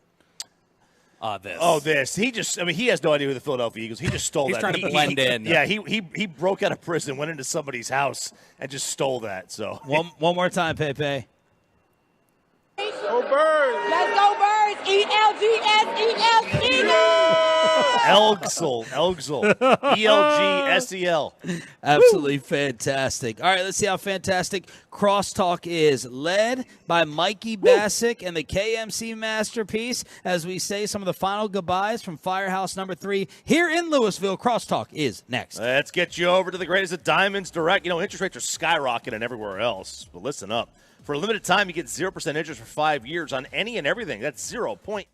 This. Oh, this. He has no idea who the Philadelphia Eagles. He just stole that. He's trying to blend in. Yeah, he broke out of prison, went into somebody's house, and just stole that. So one more time, Pepe. Go Birds! Let's go Birds! E-L-G-S-E-L Eagles! Elgsel. E-L-G-S-E-L. Absolutely fantastic. All right, let's see how fantastic Crosstalk is. Led by Mikey Bassick and the KMC Masterpiece as we say some of the final goodbyes from Firehouse number 3 here in Louisville. Crosstalk is next. Let's get you over to the greatest of Diamonds Direct. Interest rates are skyrocketing everywhere else, but listen up. For a limited time, you get 0% interest for 5 years on any and everything. That's 0.0.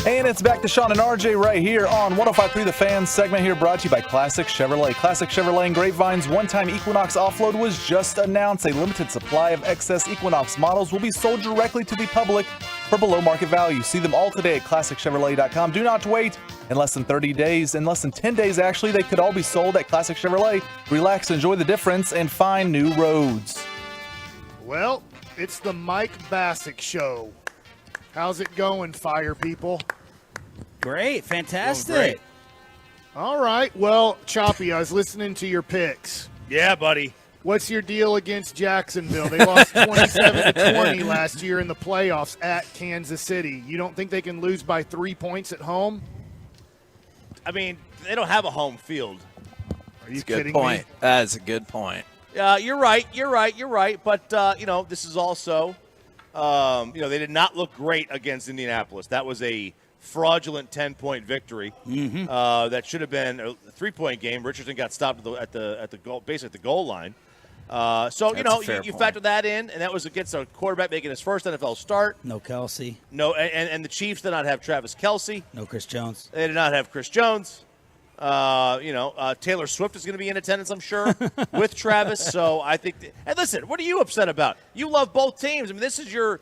And it's back to Sean and RJ right here on 105.3 The Fan segment here brought to you by Classic Chevrolet. Classic Chevrolet and Grapevine's one-time Equinox offload was just announced. A limited supply of excess Equinox models will be sold directly to the public for below market value. See them all today at ClassicChevrolet.com. Do not wait. In less than 30 days, in less than 10 days actually, they could all be sold at Classic Chevrolet. Relax, enjoy the difference, and find new roads. Well, it's the Mike Bassick Show. How's it going, fire people? Great, fantastic. Great. All right. Well, Choppy, I was listening to your picks. Yeah, buddy. What's your deal against Jacksonville? They lost 27-20 last year in the playoffs at Kansas City. You don't think they can lose by 3 points at home? I mean, they don't have a home field. Are you kidding me? That's a good point. You're right. But, this is also, they did not look great against Indianapolis. That was a fraudulent 10-point victory. That should have been a 3-point game. Richardson got stopped at the goal, basically at the goal line. You factor that in, and that was against a quarterback making his first NFL start. No Kelsey. No, and the Chiefs did not have Travis Kelsey. No Chris Jones. They did not have Chris Jones. Taylor Swift is going to be in attendance, I'm sure, with Travis. So I think. And listen, what are you upset about? You love both teams. I mean, this is your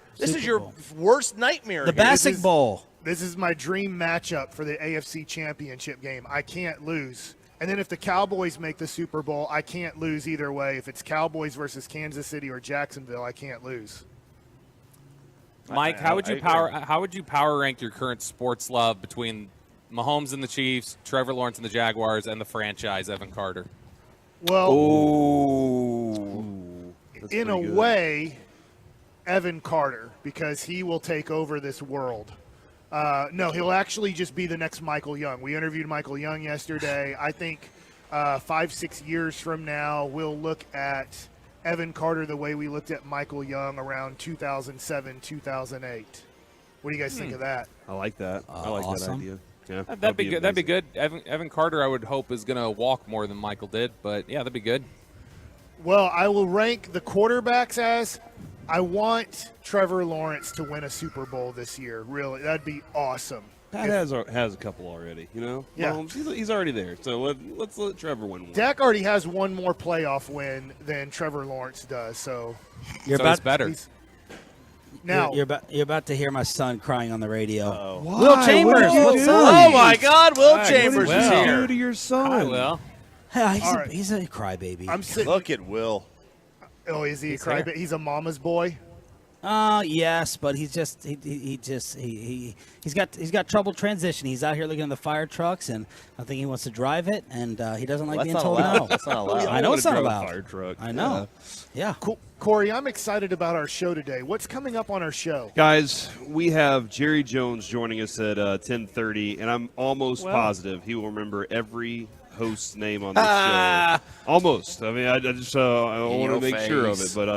worst nightmare. The Bassick Bowl. This is my dream matchup for the AFC Championship game. I can't lose. And then if the Cowboys make the Super Bowl, I can't lose either way. If it's Cowboys versus Kansas City or Jacksonville, I can't lose. Mike, how would you power rank your current sports love between Mahomes and the Chiefs, Trevor Lawrence and the Jaguars, and the franchise Evan Carter? Well, in a way, Evan Carter, because he will take over this world. No, he'll actually just be the next Michael Young. We interviewed Michael Young yesterday. I think 5-6 years from now, we'll look at Evan Carter the way we looked at Michael Young around 2007, 2008. What do you guys think of that? I like that. I like that idea. Yeah, that'd be good. That'd be good. Evan Carter, I would hope, is going to walk more than Michael did. But, yeah, that'd be good. Well, I will rank the quarterbacks as I want Trevor Lawrence to win a Super Bowl this year. Really, that'd be awesome. Pat has a couple already, Yeah. Mahomes, he's already there. So let's let Trevor win one. Dak already has one more playoff win than Trevor Lawrence does. So It's better. Now you're about to hear my son crying on the radio. Why? Will Chambers, what's up? Oh my God, Will Chambers what is did you here. do to your son? Hi, Will. He's a crybaby. Look at Will. Oh, is he a crybaby? He's a mama's boy. Yes, but he's got trouble transitioning. He's out here looking at the fire trucks, and I think he wants to drive it, and he doesn't like being told no. That's not allowed. I know it's not allowed. Fire truck. I know. Yeah. Corey, I'm excited about our show today. What's coming up on our show? Guys, we have Jerry Jones joining us at 10:30, and I'm almost positive he will remember every host's name on this show. Almost. I mean, I just I want to make sure of it, but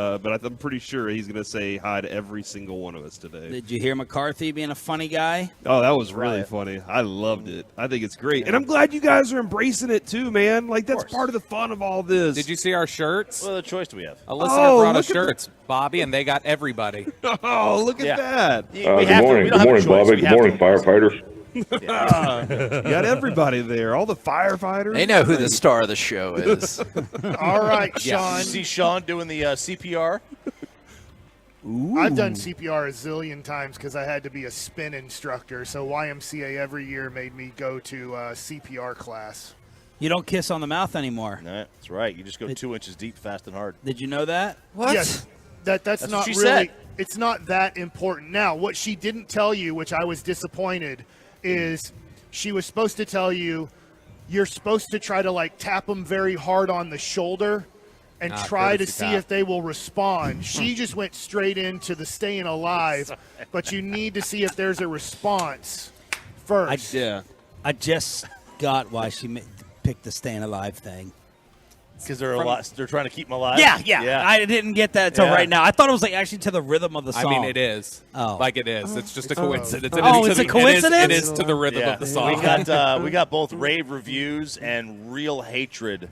I'm pretty sure he's going to say hi to every single one of us today. Did you hear McCarthy being a funny guy? Oh, that was really funny. I loved it. I think it's great, and I'm glad you guys are embracing it too, man. Like that's part of the fun of all this. Did you see our shirts? What other choice do we have? A listener brought us shirts, Bobby, and they got everybody. Oh, look at that. Good morning, Bobby. Good morning, firefighters. You got everybody there, all the firefighters. They know who the star of the show is. All right, Sean. You see Sean doing the CPR? I've done CPR a zillion times because I had to be a spin instructor. So YMCA every year made me go to CPR class. You don't kiss on the mouth anymore. No, that's right. You just go 2 inches deep, fast and hard. Did you know that? What? Yes. That's not what she really. said. It's not that important. Now, what she didn't tell you, which I was disappointed, is she was supposed to tell you you're supposed to try to tap them very hard on the shoulder and try to see if they will respond. She just went straight into the staying alive, but you need to see if there's a response first. I just got why she picked the staying alive thing. Because they're trying to keep them alive? Yeah. I didn't get that until right now. I thought it was actually to the rhythm of the song. I mean, it is. Oh. Like it is. It's just a coincidence. It's a coincidence? It is to the rhythm of the song. We got both rave reviews and real hatred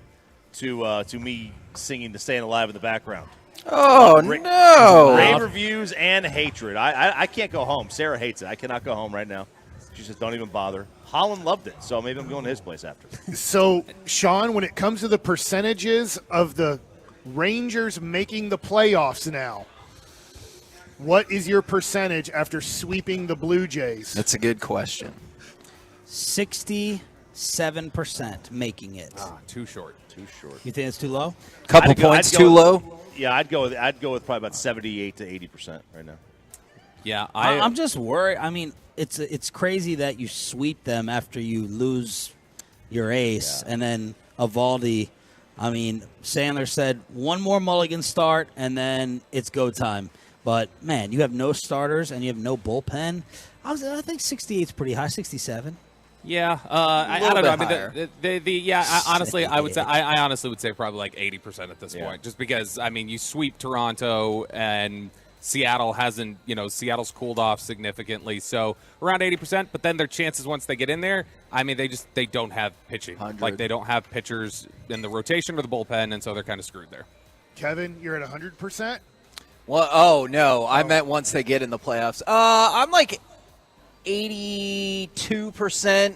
to me singing the Staying Alive in the background. Oh, no. Rave reviews and hatred. I can't go home. Sarah hates it. I cannot go home right now. She says, don't even bother. Holland loved it, so maybe I'm going to his place after. So, Sean, when it comes to the percentages of the Rangers making the playoffs now, what is your percentage after sweeping the Blue Jays? That's a good question. 67% making it. Too short. Too short. You think it's too low? Couple points too low? Yeah, I'd go with probably about 78 to 80% right now. Yeah, I'm just worried. I mean, it's crazy that you sweep them after you lose your ace, and then Eovaldi. I mean, Sandler said one more mulligan start, and then it's go time. But, man, you have no starters and you have no bullpen. I think 68 is pretty high, 67. Yeah, I don't know. I mean, honestly, I would say I honestly would say probably like 80% at this point, just because I mean you sweep Toronto and Seattle hasn't, Seattle's cooled off significantly, so around 80%. But then their chances once they get in there, I mean, they don't have pitching, 100. like they don't have pitchers in the rotation or the bullpen, and so they're kind of screwed there. Kevin, you're at 100%. Well, no, I meant once they get in the playoffs. I'm like 82%.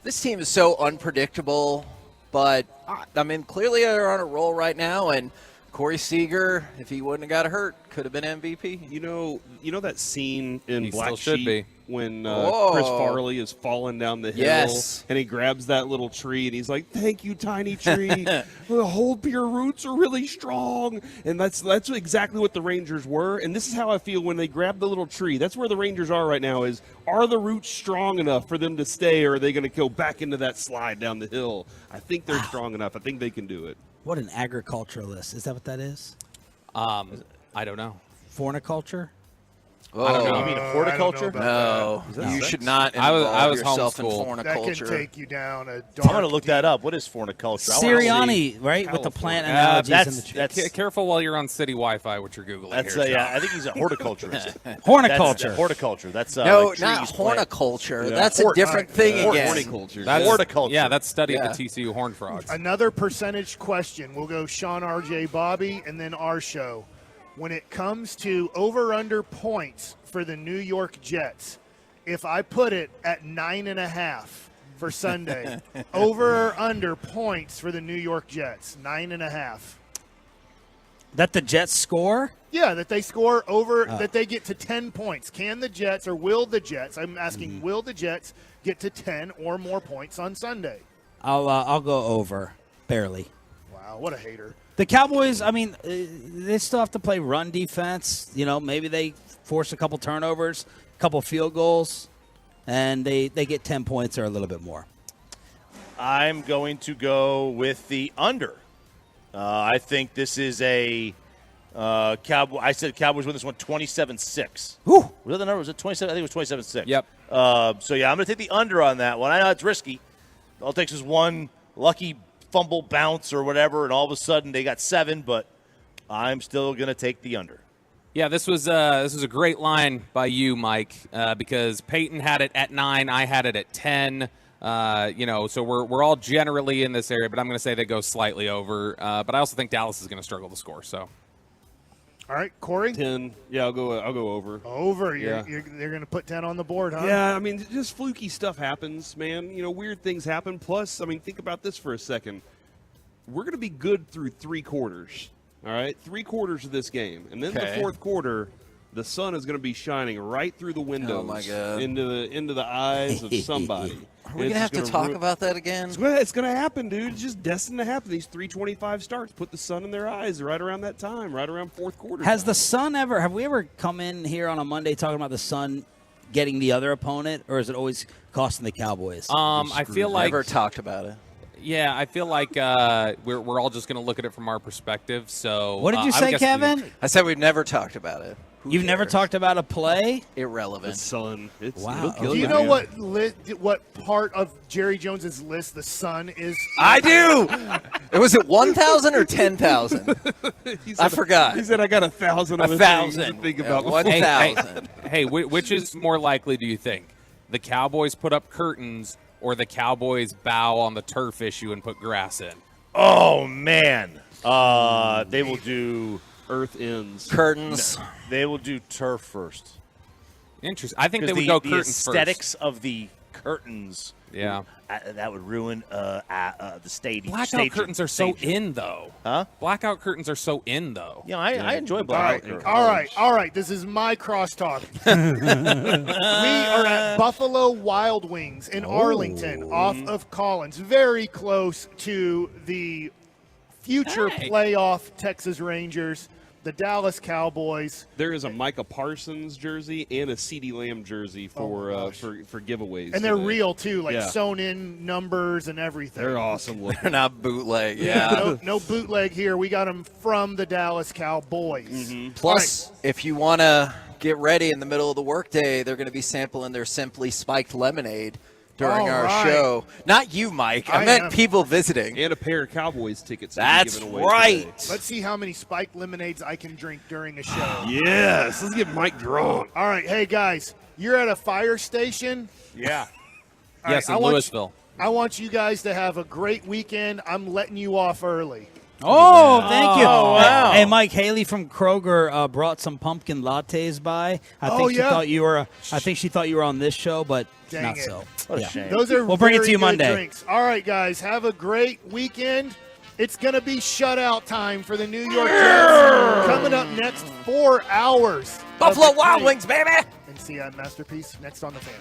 This team is so unpredictable, but I mean, clearly they're on a roll right now, and Corey Seager, if he wouldn't have got hurt, could have been MVP. You know that scene in He Black still should Sheep be. when Chris Farley is falling down the hill, Yes. and he grabs that little tree and he's like, "Thank you, tiny tree. Hold your roots are really strong." And that's exactly what the Rangers were. And this is how I feel when they grab the little tree. That's where the Rangers are right now. Are the roots strong enough for them to stay, or are they going to go back into that slide down the hill? I think they're strong enough. I think they can do it. What an agriculturalist. Is that what that is? I don't know. Forniculture? Oh, I don't know. You mean horticulture? No, you should not I involve was yourself in homeschooled. That can forniculture. take you down a I'm dark. going to look that up. What is forniculture? I wanna see. Sirianni, right? With the plant analogies and the that's Careful while you're on city Wi-Fi, what you're Googling That's here. yeah. I think he's a horticulturist. Horticulture. Horticulture. That's No, like not trees, plants. horticulture. Yeah. That's a different thing again. Horticulture. That's, Horticulture. Yeah, that's study Yeah. of the TCU Horned Frogs. Another percentage question. We'll go Sean, RJ, Bobby, and then our show. When it comes to over-under points for the New York Jets, if I put it at 9.5 for Sunday, over or under points for the New York Jets, 9.5. That the Jets score? Yeah, that they score over, that they get to 10 points. Can the Jets, or will the Jets, I'm asking, will the Jets get to 10 or more points on Sunday? I'll go over, barely. Wow, what a hater. The Cowboys, I mean, they still have to play run defense. Maybe they force a couple turnovers, a couple field goals, and they get 10 points or a little bit more. I'm going to go with the under. I think this is a Cowboy. I said Cowboys win this one 27-6. Whew. Was that the number? Was it 27? I think it was 27-6. Yep. So, yeah, I'm going to take the under on that one. I know it's risky. All it takes is one lucky fumble bounce or whatever, and all of a sudden they got 7, but I'm still going to take the under. Yeah, this was a great line by you, Mike, because Peyton had it at 9, I had it at 10. So we're all generally in this area, but I'm going to say they go slightly over. But I also think Dallas is going to struggle to score. So, All right, Corey? 10. Yeah, I'll go over. Over. Yeah. They're going to put 10 on the board, huh? Yeah, I mean, just fluky stuff happens, man. Weird things happen. Plus, I mean, think about this for a second. We're going to be good through 3 quarters, all right? 3 quarters of this game. And then the fourth quarter, the sun is going to be shining right through the windows into the eyes of somebody. Are we going to have to talk about that again? It's going to happen, dude. It's just destined to happen. These 3:25 starts put the sun in their eyes right around that time, right around fourth quarter. Have we ever come in here on a Monday talking about the Sun getting the other opponent, or is it always costing the Cowboys? I feel like never talked about it. Yeah, I feel like we're all just going to look at it from our perspective. So, what did you say, Kevin? I said we've never talked about it. You've never talked about a play? Irrelevant. The sun. Wow. Do you know what part of Jerry Jones's list the Sun is? I do. Was it 1,000 or 10,000? I forgot. He said I got 1,000. 1,000. To think about. 1,000. Hey, which is more likely, do you think? The Cowboys put up curtains or the Cowboys bow on the turf issue and put grass in? Oh, man. They will do earth ends. Curtains. No, they will do turf first. Interesting. I think they would the go curtains aesthetics first. of the curtains. Yeah. That would ruin the stadium. Blackout curtains are so in, though. Huh? Blackout curtains are so in, though. Yeah, I enjoy blackout curtains. All right. This is my crosstalk. We are at Buffalo Wild Wings in Arlington, off of Collins, very close to the future playoff Texas Rangers, the Dallas Cowboys. There is a Micah Parsons jersey and a CeeDee Lamb jersey for giveaways. And they're today. real, too, like sewn in numbers and everything. They're awesome looking. They're not bootleg, yeah. No bootleg here. We got them from the Dallas Cowboys. Mm-hmm. Plus, if you want to get ready in the middle of the workday, they're going to be sampling their Simply Spiked lemonade during our show. Not you, Mike. I meant people visiting. And a pair of Cowboys tickets. That's right. Let's see how many spiked lemonades I can drink during a show. Yes. Let's get Mike drunk. All right. Hey, guys, you're at a fire station. Yeah. All yes, right, in Louisville. I want you guys to have a great weekend. I'm letting you off early. Oh, thank you. Oh, wow. Hey, Mike, Haley from Kroger brought some pumpkin lattes by. I think she thought you were. I think she thought you were on this show, but Dang not it. so. What a shame. Those are we'll bring it to very you good Monday. Drinks. All right, guys, have a great weekend. It's going to be shutout time for the New York Jets. Coming up next, 4 hours. Buffalo Wild Wings, baby. And see Masterpiece next on The Fan.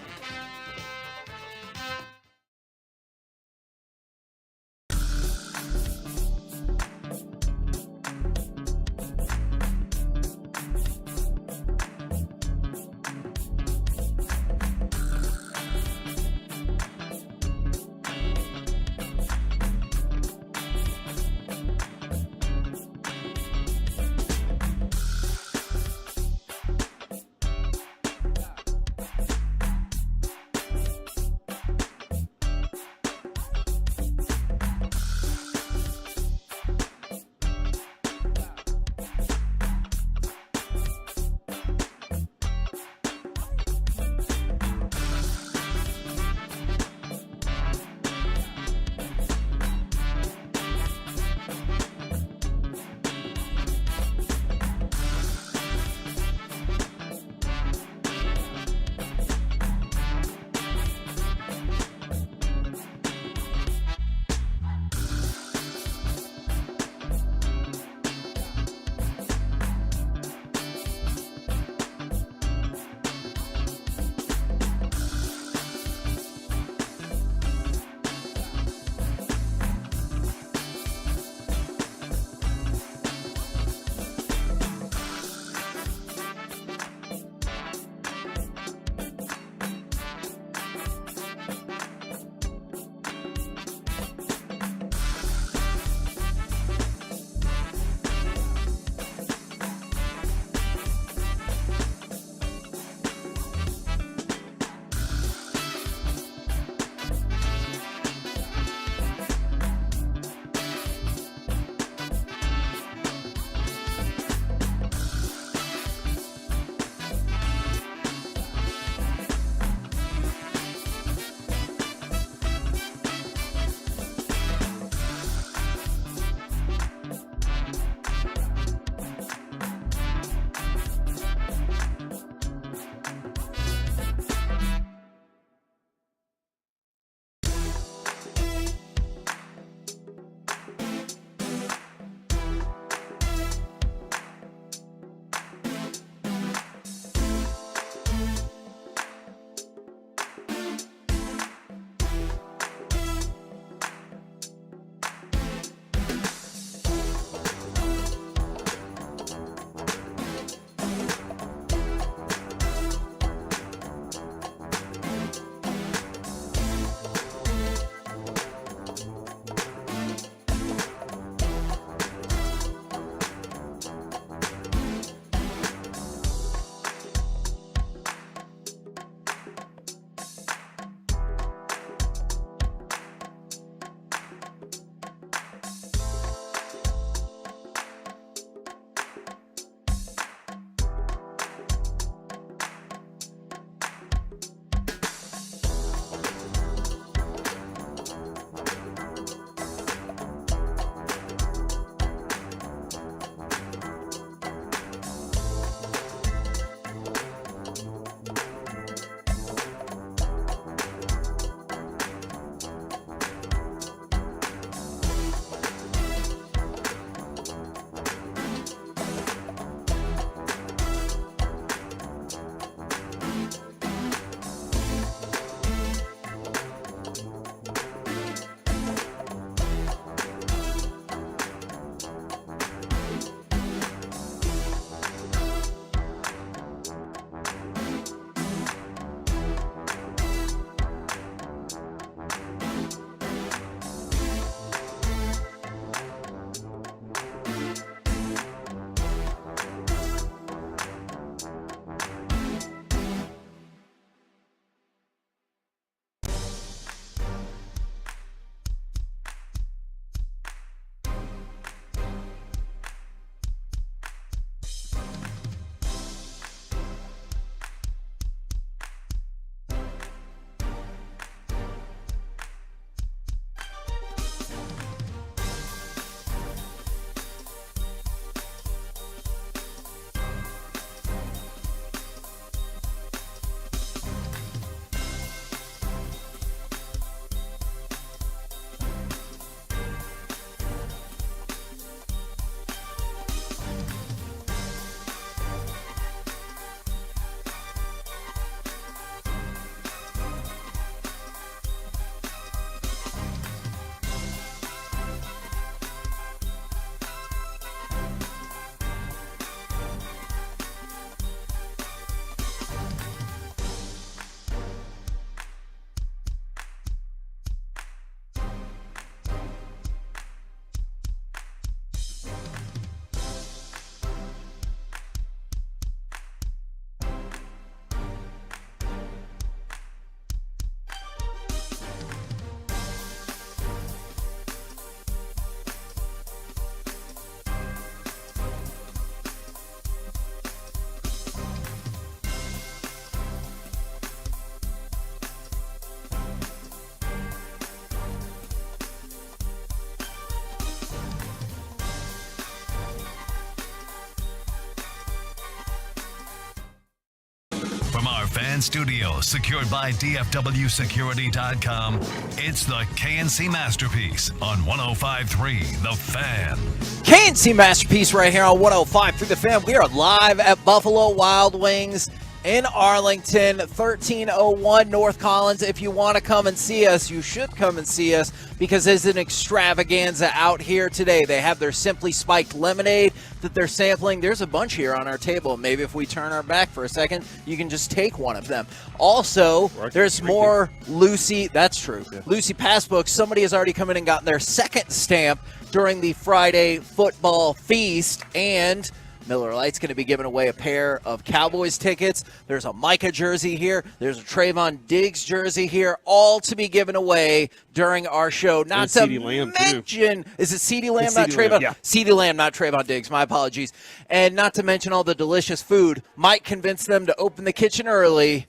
From our fan studio, secured by DFWsecurity.com, it's the KNC Masterpiece on 105.3 The Fan. KNC Masterpiece right here on 105.3 The Fan. We are live at Buffalo Wild Wings in Arlington, 1301 North Collins. If you want to come and see us, you should come and see us because there's an extravaganza out here today. They have their Simply Spiked lemonade that they're sampling. There's a bunch here on our table. Maybe if we turn our back for a second, you can just take one of them. Also, there's more Lucy. That's true. Yeah. Lucy Passbooks. Somebody has already come in and gotten their second stamp during the Friday football feast, and Miller Lite's going to be giving away a pair of Cowboys tickets. There's a Micah jersey here. There's a Trayvon Diggs jersey here, all to be given away during our show. Not to mention, is it CeeDee Lamb, not Trayvon? Yeah. CeeDee Lamb, not Trayvon Diggs. My apologies. And not to mention all the delicious food. Mike convinced them to open the kitchen early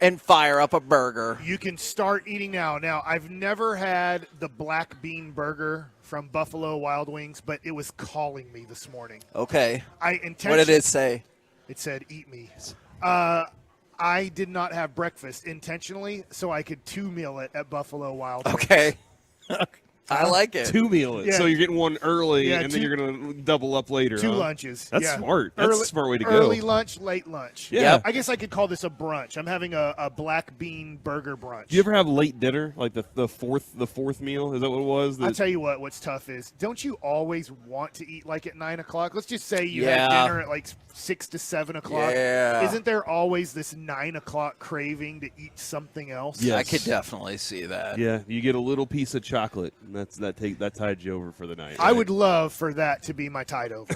and fire up a burger. You can start eating now. Now, I've never had the black bean burger from Buffalo Wild Wings, but it was calling me this morning. Okay. What did it say? It said, "Eat me." I did not have breakfast intentionally, so I could two-meal it at Buffalo Wild Wings. Okay. I like it. Two-meal it. Yeah. So you're getting one early, and then you're going to double up later. Two lunches. That's smart. That's a smart way to go. Early lunch, late lunch. Yeah. Yep. I guess I could call this a brunch. I'm having a black bean burger brunch. Do you ever have late dinner, like the fourth meal? Is that what it was? I'll tell you what's tough is, don't you always want to eat like at 9 o'clock? Let's just say you have dinner at like 6 to 7 o'clock. Yeah. Isn't there always this 9 o'clock craving to eat something else? Yes. I could definitely see that. Yeah, you get a little piece of chocolate, and that tied you over for the night. I would love for that to be my tide over.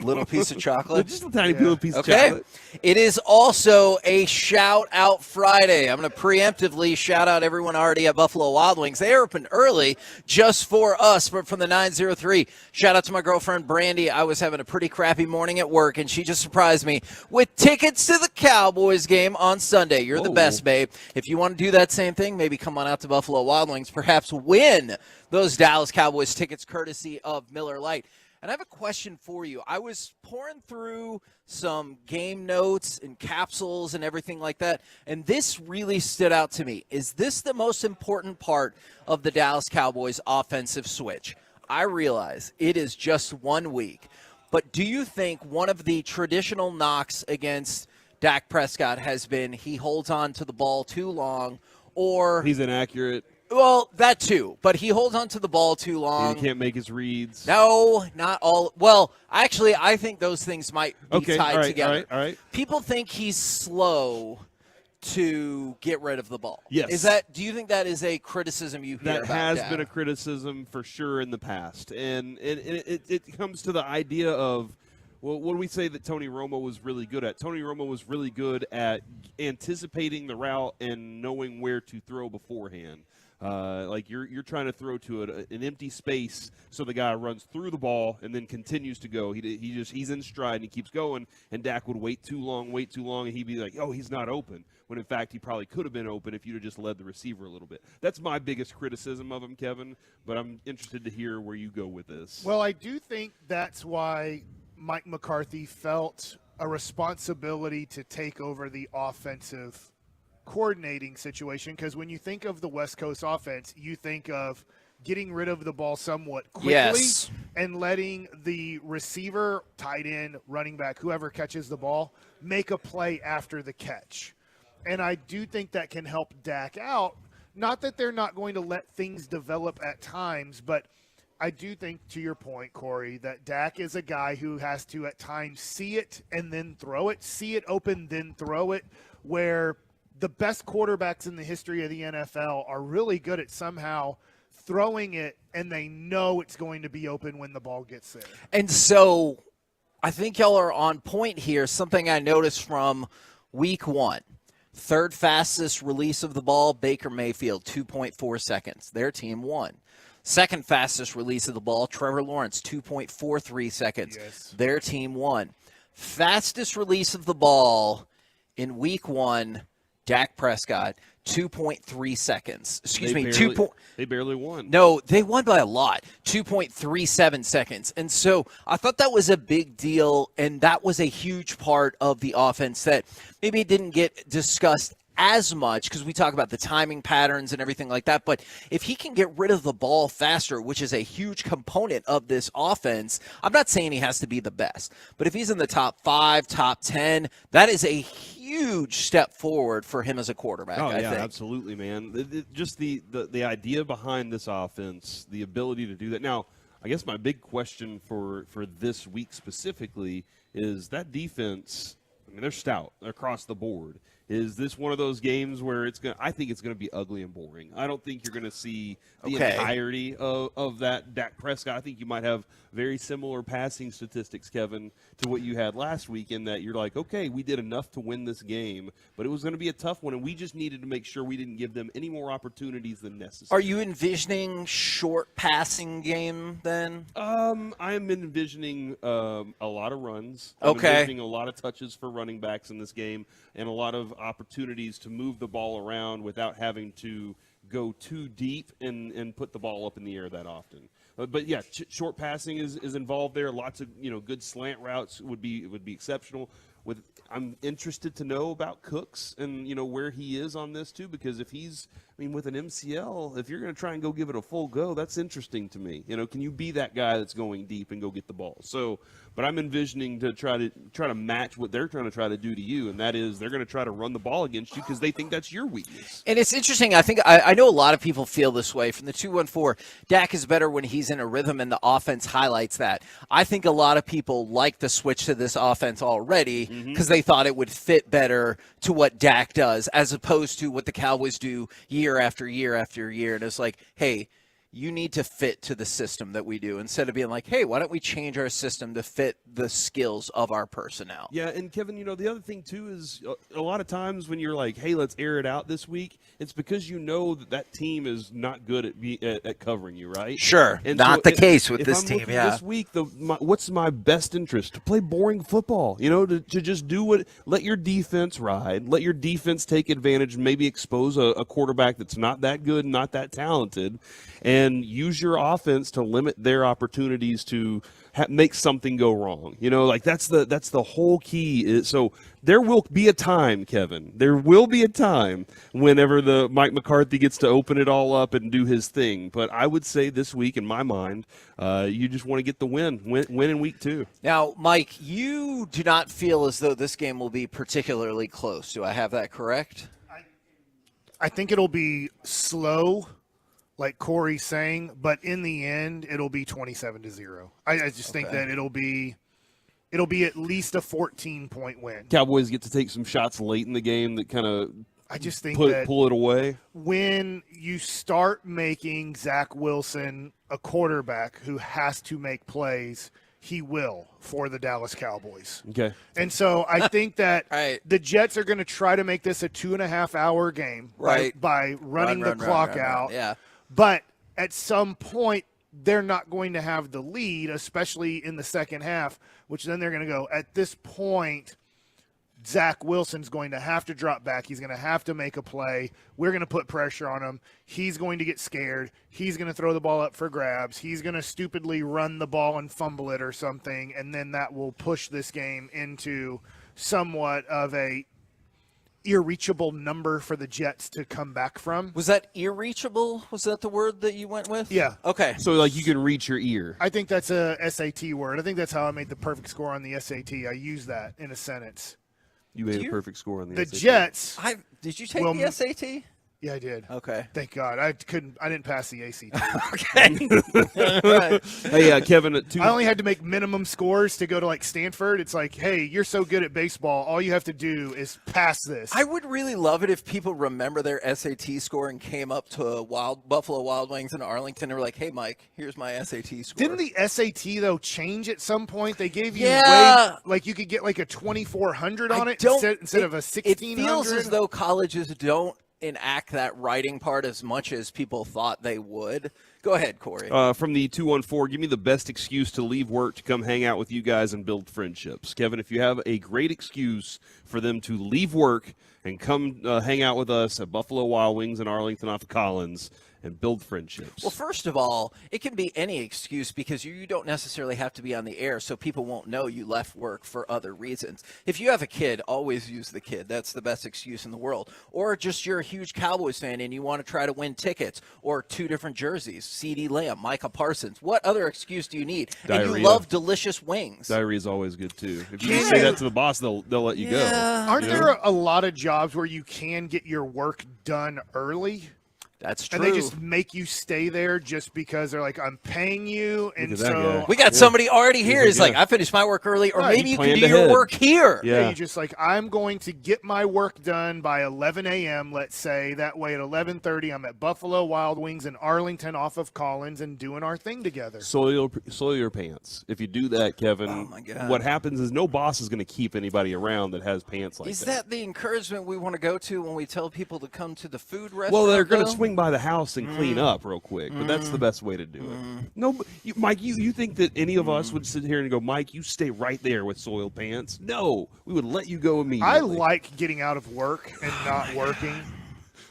Little piece of chocolate? Just a tiny little piece of chocolate. It is also a shout-out Friday. I'm going to preemptively shout out everyone already at Buffalo Wild Wings. They opened early just for us, but from the 903. Shout out to my girlfriend, Brandy. I was having a pretty crappy morning at work, and she just surprised me with tickets to the Cowboys game on Sunday. You're the best, babe. If you want to do that same thing, maybe come on out to Buffalo Wild Wings, perhaps win those Dallas Cowboys tickets courtesy of Miller Lite. And I have a question for you. I was pouring through some game notes and capsules and everything like that, and this really stood out to me. Is this the most important part of the Dallas Cowboys offensive switch? I realize it is just 1 week, but do you think one of the traditional knocks against Dak Prescott has been he holds on to the ball too long, or he's inaccurate? Well, that too, but he holds on to the ball too long. He can't make his reads. No, not all. Well, actually, I think those things might be tied together. All right. People think he's slow to get rid of the ball. Yes. Do you think that is a criticism you hear about? That has been a criticism for sure in the past. And it comes to the idea of, well, what do we say that Tony Romo was really good at? Tony Romo was really good at anticipating the route and knowing where to throw beforehand. Like you're trying to throw to an empty space, so the guy runs through the ball and then continues to go. He's in stride and he keeps going. And Dak would wait too long, and he'd be like, "Oh, he's not open." When in fact he probably could have been open if you'd have just led the receiver a little bit. That's my biggest criticism of him, Kevin. But I'm interested to hear where you go with this. Well, I do think that's why Mike McCarthy felt a responsibility to take over the offensive coordinating situation, because when you think of the West Coast offense, you think of getting rid of the ball somewhat quickly and letting the receiver, tight end, running back, whoever catches the ball, make a play after the catch. And I do think that can help Dak out. Not that they're not going to let things develop at times, but I do think, to your point, Corey, that Dak is a guy who has to at times see it and then throw it, see it open, then throw it, where the best quarterbacks in the history of the NFL are really good at somehow throwing it, and they know it's going to be open when the ball gets there. And so I think y'all are on point here. Something I noticed from week 1. Third fastest release of the ball, Baker Mayfield, 2.4 seconds. Their team won. Second fastest release of the ball, Trevor Lawrence, 2.43 seconds. Yes. Their team won. Fastest release of the ball in week 1, Dak Prescott, 2.3 seconds. Excuse me, They barely won. No, they won by a lot, 2.37 seconds. And so I thought that was a big deal, and that was a huge part of the offense that maybe didn't get discussed as much because we talk about the timing patterns and everything like that. But if he can get rid of the ball faster, which is a huge component of this offense, I'm not saying he has to be the best, but if he's in the top 5, top 10, that is a huge step forward for him as a quarterback. Oh, I yeah, think. absolutely, man. Just the idea behind this offense, the ability to do that. Now, I guess my big question for this week specifically is that defense. I mean, they're stout across the board. Is this one of those games where I think it's going to be ugly and boring. I don't think you're going to see the entirety of that Dak Prescott. I think you might have very similar passing statistics, Kevin, to what you had last week in that you're like, okay, we did enough to win this game, but it was going to be a tough one, and we just needed to make sure we didn't give them any more opportunities than necessary. Are you envisioning short passing game then? I'm envisioning a lot of runs. I'm envisioning a lot of touches for running backs in this game and a lot of opportunities to move the ball around without having to go too deep and put the ball up in the air that often. But yeah, short passing is involved there. Lots of good slant routes would be exceptional. I'm interested to know about Cooks and where he is on this too, because if he's with an MCL, if you're going to try and go give it a full go, that's interesting to me. Can you be that guy that's going deep and go get the ball? So, but I'm envisioning to try to match what they're trying to try to do to you, and that is they're going to try to run the ball against you because they think that's your weakness. And it's interesting. I think I know a lot of people feel this way. From the 214, Dak is better when he's in a rhythm, and the offense highlights that. I think a lot of people like the switch to this offense already because they thought it would fit better to what Dak does as opposed to what the Cowboys do year after year after year. And it's like, hey, you need to fit to the system that we do instead of being like, hey, why don't we change our system to fit the skills of our personnel? Yeah, and Kevin, the other thing too is a lot of times when you're like, hey, let's air it out this week, it's because that team is not good at covering you, right? Sure, and not the case with this team. Yeah, this week, what's my best interest? To play boring football, to just let your defense ride, let your defense take advantage, maybe expose a quarterback that's not that good, not that talented, and use your offense to limit their opportunities to make something go wrong. That's the whole key. So there will be a time, Kevin. There will be a time whenever the Mike McCarthy gets to open it all up and do his thing. But I would say this week, in my mind, you just want to get the win in week 2. Now, Mike, you do not feel as though this game will be particularly close. Do I have that correct? I think it'll be slow, like Corey's saying, but in the end, it'll be 27-0. I just think that it'll be at least a 14-point win. Cowboys get to take some shots late in the game that kind of pull it away. When you start making Zach Wilson a quarterback who has to make plays, he will for the Dallas Cowboys. Okay. And so I think that the Jets are going to try to make this a 2.5-hour game by running the clock out. Yeah. But at some point, they're not going to have the lead, especially in the second half, which then they're going to go, at this point, Zach Wilson's going to have to drop back. He's going to have to make a play. We're going to put pressure on him. He's going to get scared. He's going to throw the ball up for grabs. He's going to stupidly run the ball and fumble it or something, and then that will push this game into somewhat of a irreachable number for the Jets to come back from. Was that irreachable? Was that the word that you went with? Yeah. Okay. So, you can reach your ear. I think that's a SAT word. I think that's how I made the perfect score on the SAT. I use that in a sentence. You made a perfect score on the SAT. The Jets. Did you take the SAT? Yeah, I did. Okay. Thank God. I didn't pass the ACT. Okay. Right. Hey, Kevin. I only had to make minimum scores to go to Stanford. It's like, hey, you're so good at baseball. All you have to do is pass this. I would really love it if people remember their SAT score and came up to Buffalo Wild Wings in Arlington and were like, hey, Mike, here's my SAT score. Didn't the SAT, though, change at some point? They gave you you could get a 2,400 on it instead of a 1,600. It feels as though colleges don't enact that writing part as much as people thought they would. Go ahead, Corey. From the 214, give me the best excuse to leave work to come hang out with you guys and build friendships. Kevin, if you have a great excuse for them to leave work and come hang out with us at Buffalo Wild Wings in Arlington off of Collins and build friendships. Well, first of all, it can be any excuse because you don't necessarily have to be on the air, so people won't know you left work for other reasons. If you have a kid, always use the kid. That's the best excuse in the world. Or just you're a huge Cowboys fan and you want to try to win tickets or 2 different jerseys, CeeDee Lamb, Micah Parsons. What other excuse do you need? Diarrhea. And you love delicious wings. Diarrhea is always good, too. If you say that to the boss, they'll let you go. Aren't there a lot of jobs where you can get your work done early? That's true. And they just make you stay there just because they're like, I'm paying you. And so we got somebody already here. He's like, I finished my work early, or maybe you can do your work here. Yeah, you just like, I'm going to get my work done by 11 a.m., let's say. That way at 11:30, I'm at Buffalo Wild Wings in Arlington off of Collins and doing our thing together. Soil your pants. If you do that, Kevin, what happens is no boss is going to keep anybody around that has pants like that. Is that the encouragement we want to go to when we tell people to come to the food restaurant? Well, they're going to swing by the house and clean up real quick, but that's the best way to do it. No, Mike, you think that any of us would sit here and go, Mike, you stay right there with soiled pants? No, we would let you go immediately. I like getting out of work and not working,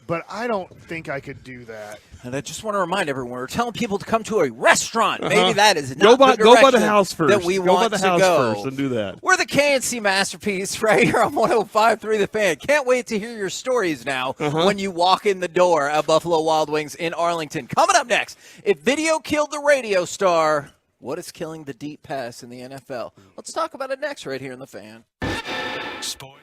but I don't think I could do that. And I just want to remind everyone, we're telling people to come to a restaurant. Maybe that is not the go by direction the house first. that we go want by the to house go. first and do that. We're the KNC Masterpiece right here on 105.3 The Fan. Can't wait to hear your stories now when you walk in the door at Buffalo Wild Wings in Arlington. Coming up next, if video killed the radio star, what is killing the deep pass in the NFL? Let's talk about it next right here in The Fan. Sports.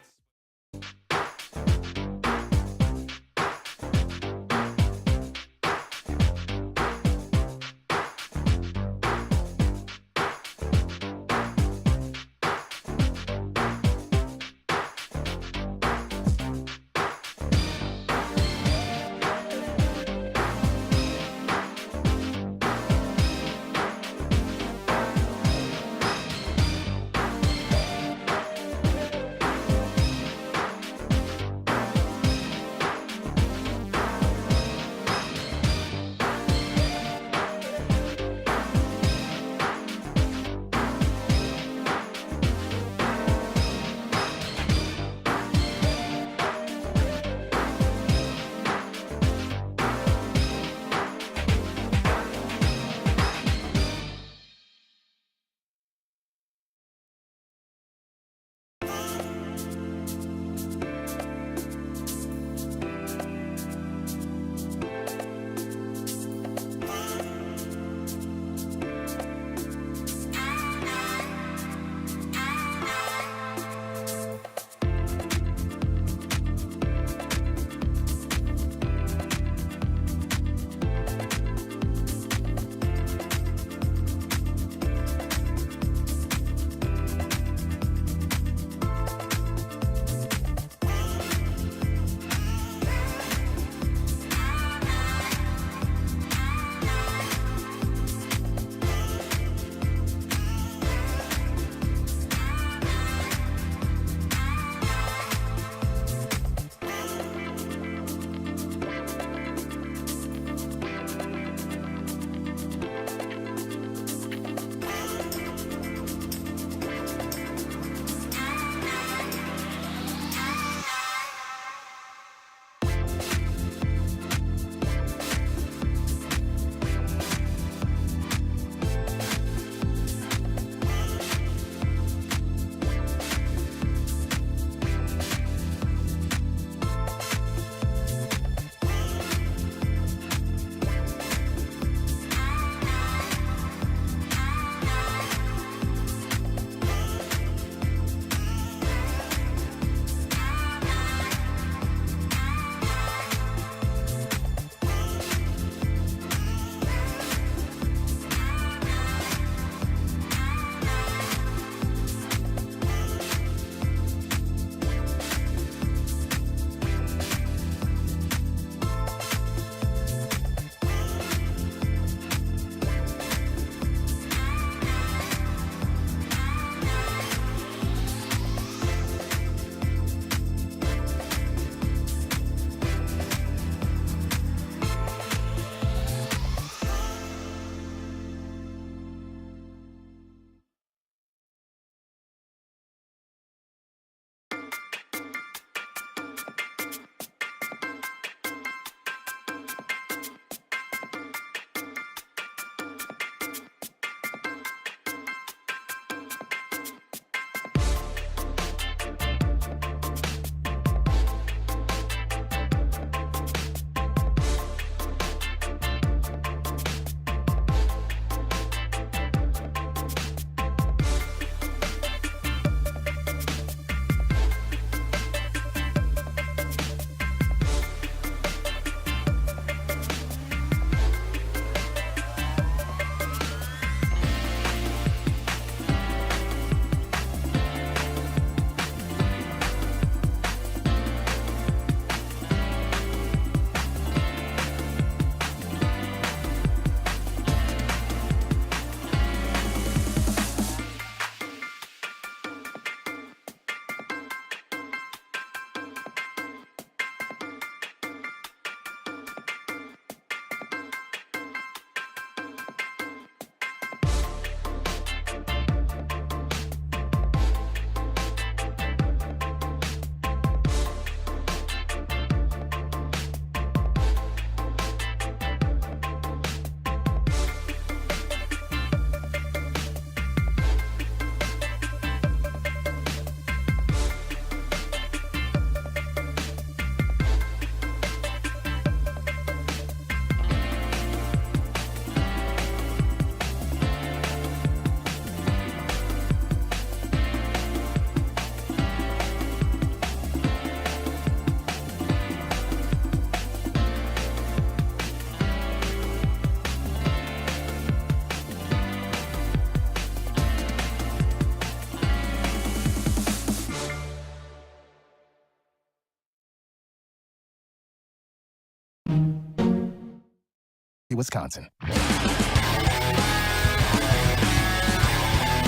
Wisconsin.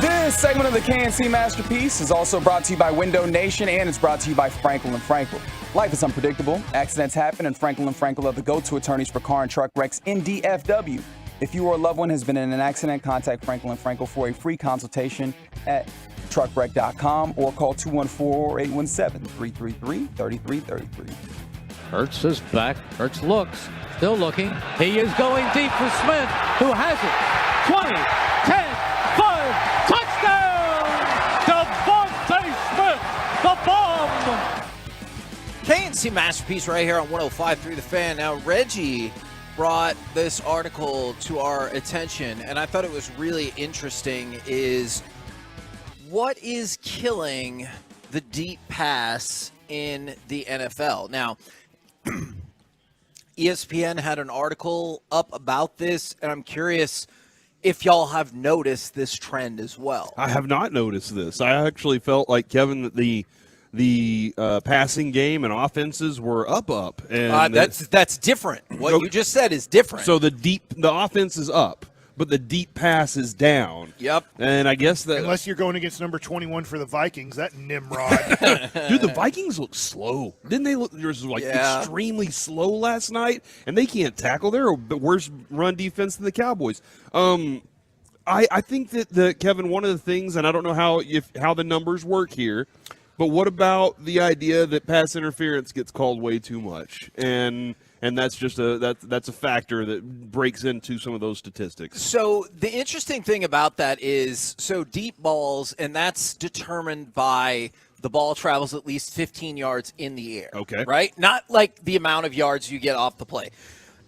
This segment of the KNC Masterpiece is also brought to you by Window Nation, and it's brought to you by Frankel & Frankel. Life is unpredictable. Accidents happen, and Frankel & Frankel are the go-to attorneys for car and truck wrecks in DFW. If you or a loved one has been in an accident, contact Frankel & Frankel for a free consultation at truckwreck.com or call 214-817-333-3333. Hurts is back. Hurts looks. Still looking. He is going deep for Smith, who has it. 20, 10, 5, touchdown! Devontae Smith, the bomb! KNC Masterpiece right here on 105.3 The Fan. Now, Reggie brought this article to our attention, and I thought it was really interesting, is what is killing the deep pass in the NFL? Now, ESPN had an article up about this, and I'm curious if y'all have noticed this trend as well. I have not noticed this. I actually felt like, Kevin, that the passing game and offenses were up, and that's different. What you just said is different. So the offense is up, but the deep pass is down. Yep. And I guess that unless you're going against number 21 for the Vikings, that Nimrod. Dude, the Vikings look slow. Didn't they look extremely slow last night? And they can't tackle. They're a worse run defense than the Cowboys. I think that Kevin, one of the things, and I don't know how the numbers work here, but what about the idea that pass interference gets called way too much? And that's just that's a factor that breaks into some of those statistics. So the interesting thing about that is, so deep balls, and that's determined by the ball travels at least 15 yards in the air. Okay. Right? Not like the amount of yards you get off the play.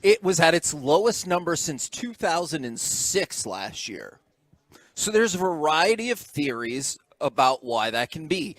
It was at its lowest number since 2006 last year. So there's a variety of theories about why that can be.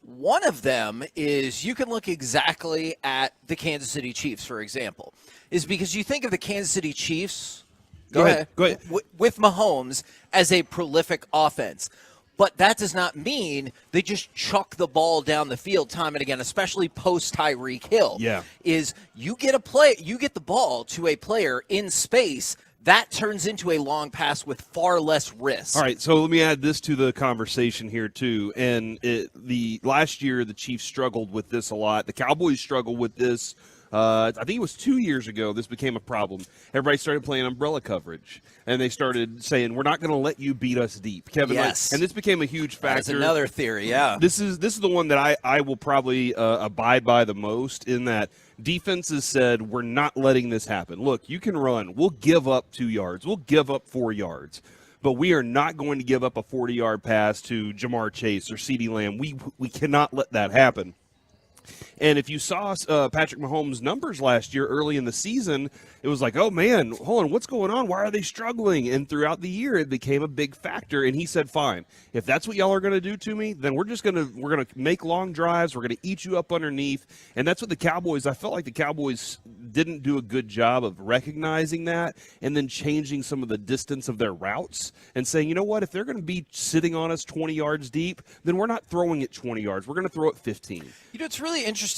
One of them is you can look exactly at the Kansas City Chiefs, for example, is because you think of the Kansas City Chiefs Go ahead. with Mahomes as a prolific offense. But that does not mean they just chuck the ball down the field time and again, especially post Tyreek Hill. Yeah. Is you get the ball to a player in space, that turns into a long pass with far less risk. All right, so let me add this to the conversation here too. And the last year, the Chiefs struggled with this a lot. The Cowboys struggled with this. I think it was 2 years ago. This became a problem. Everybody started playing umbrella coverage, and they started saying, "We're not going to let you beat us deep." Kevin, yes, and this became a huge factor. That's another theory. Yeah, this is the one that I will probably abide by the most, in that defenses said, we're not letting this happen. Look, you can run. We'll give up 2 yards. We'll give up 4 yards. But we are not going to give up a 40-yard pass to Jamar Chase or CeeDee Lamb. We cannot let that happen. And if you saw Patrick Mahomes' numbers last year early in the season, it was like, oh, man, hold on, what's going on? Why are they struggling? And throughout the year, it became a big factor. And he said, fine, if that's what y'all are going to do to me, then we're going to make long drives. We're going to eat you up underneath. And that's what the Cowboys, I felt like the Cowboys didn't do a good job of recognizing that and then changing some of the distance of their routes and saying, you know what, if they're going to be sitting on us 20 yards deep, then we're not throwing it 20 yards. We're going to throw it 15. You know, it's really interesting.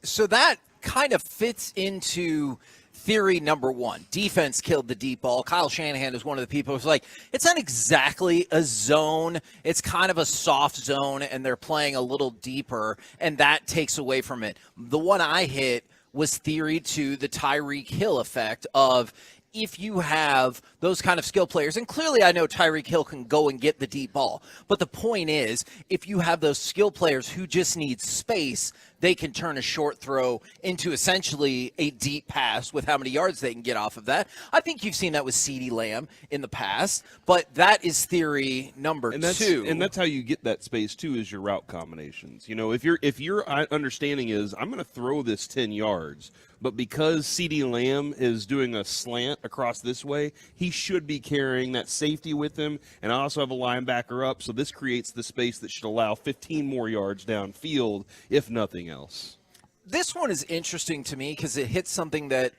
So that kind of fits into theory number one. Defense killed the deep ball. Kyle Shanahan is one of the people who's like, it's not exactly a zone. It's kind of a soft zone, and they're playing a little deeper, and that takes away from it. The one I hit was theory to the Tyreek Hill effect of, if you have those kind of skill players, and clearly I know Tyreek Hill can go and get the deep ball, but the point is, if you have those skill players who just need space, they can turn a short throw into essentially a deep pass with how many yards they can get off of that. I think you've seen that with CeeDee Lamb in the past, but that is theory number two. And that's how you get that space too, is your route combinations. You know, if your understanding is, I'm going to throw this 10 yards, but because CeeDee Lamb is doing a slant across this way, he should be carrying that safety with him, and I also have a linebacker up, so this creates the space that should allow 15 more yards downfield, if nothing else. This one is interesting to me because it hits something that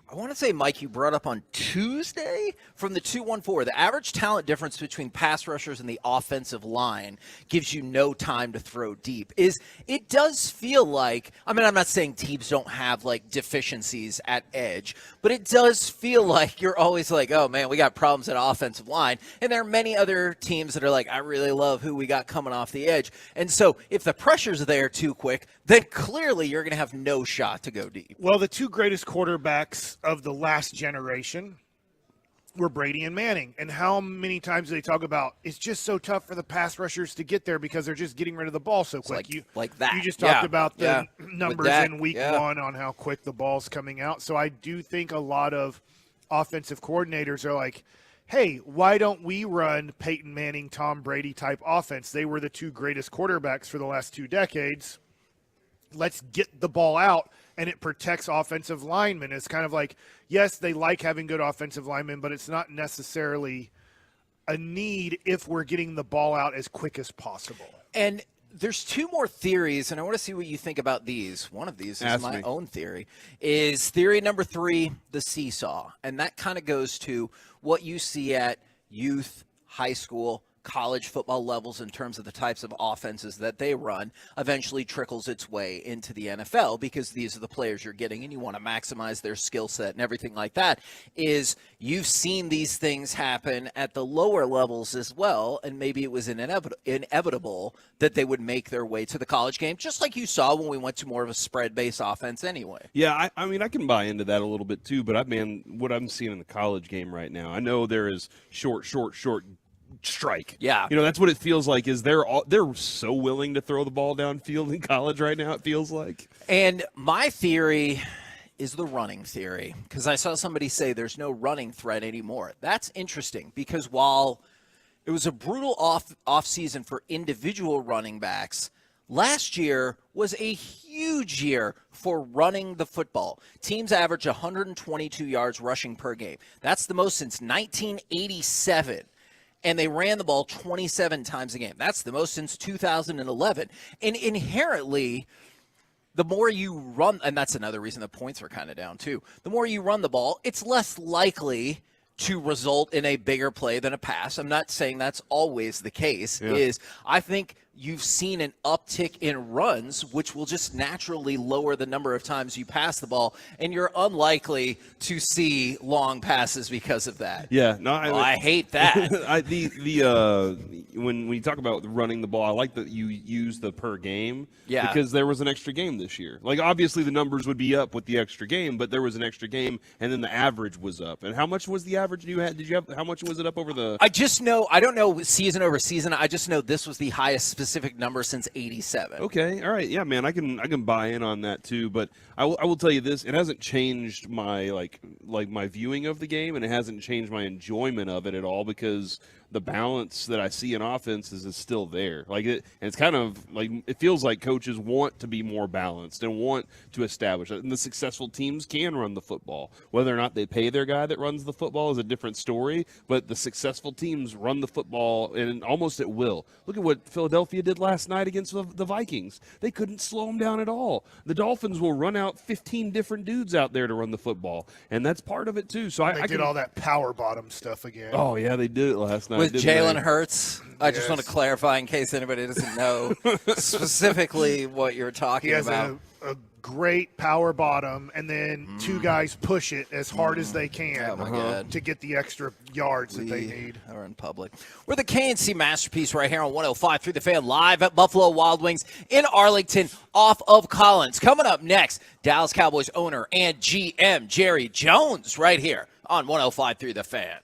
I want to say, Mike, you brought up on Tuesday from the 2-1-4. The average talent difference between pass rushers and the offensive line gives you no time to throw deep. It does feel like, I mean, I'm not saying teams don't have like deficiencies at edge, but it does feel like you're always like, oh man, we got problems at offensive line. And there are many other teams that are like, I really love who we got coming off the edge. And so if the pressure's there too quick, then clearly you're going to have no shot to go deep. Well, the two greatest quarterbacks of the last generation were Brady and Manning. And how many times do they talk about it's just so tough for the pass rushers to get there because they're just getting rid of the ball so quick. Like that. You just talked about the numbers Dak, in week one on how quick the ball's coming out. So I do think a lot of offensive coordinators are like, hey, why don't we run Peyton Manning, Tom Brady type offense? They were the two greatest quarterbacks for the last 2 decades. Let's get the ball out, and it protects offensive linemen. It's kind of like, yes, they like having good offensive linemen, but it's not necessarily a need if we're getting the ball out as quick as possible. And there's 2 more theories, and I want to see what you think about these. One of these is Ask my me. own theory, is theory number 3, the seesaw. And that kind of goes to what you see at youth, high school, college football levels in terms of the types of offenses that they run eventually trickles its way into the NFL because these are the players you're getting and you want to maximize their skill set and everything like that. Is you've seen these things happen at the lower levels as well, and maybe it was inevitable that they would make their way to the college game, just like you saw when we went to more of a spread-based offense anyway. Yeah, I mean, I can buy into that a little bit too, but what I'm seeing in the college game right now, I know there is short strike. Yeah. You know, that's what it feels like. Is they're so willing to throw the ball downfield in college right now, it feels like. And my theory is the running theory, because I saw somebody say there's no running threat anymore. That's interesting because while it was a brutal off season for individual running backs, last year was a huge year for running the football. Teams average 122 yards rushing per game. That's the most since 1987. And they ran the ball 27 times a game. That's the most since 2011. And inherently, the more you run, and that's another reason the points are kind of down too, the more you run the ball, it's less likely to result in a bigger play than a pass. I'm not saying that's always the case. Yeah. I think you've seen an uptick in runs, which will just naturally lower the number of times you pass the ball, and you're unlikely to see long passes because of that. Yeah, no, I hate that. When you talk about running the ball, I like that you use the per game. Yeah. Because there was an extra game this year. Like, obviously the numbers would be up with the extra game, but there was an extra game, and then the average was up. And how much was the average you had? How much was it up over the? I just know, I don't know season over season. I just know this was the highest specific number since '87. Okay, all right, yeah, man, I can buy in on that too. But I will tell you this: it hasn't changed my like my viewing of the game, and it hasn't changed my enjoyment of it at all because the balance that I see in offenses is still there. And it's kind of like it feels like coaches want to be more balanced and want to establish it. And the successful teams can run the football. Whether or not they pay their guy that runs the football is a different story. But the successful teams run the football and almost at will. Look at what Philadelphia did last night against the Vikings. They couldn't slow them down at all. The Dolphins will run out 15 different dudes out there to run the football, and that's part of it too. So they did all that power bottom stuff again. Oh yeah, they did it last night. With Jalen Hurts, I just want to clarify in case anybody doesn't know specifically what you're talking about. A great power bottom, and then two guys push it as hard as they can to get the extra yards that they need. Are in public. We're the KNC Masterpiece right here on 105 through the Fan, live at Buffalo Wild Wings in Arlington off of Collins. Coming up next, Dallas Cowboys owner and GM Jerry Jones right here on 105 through the Fan.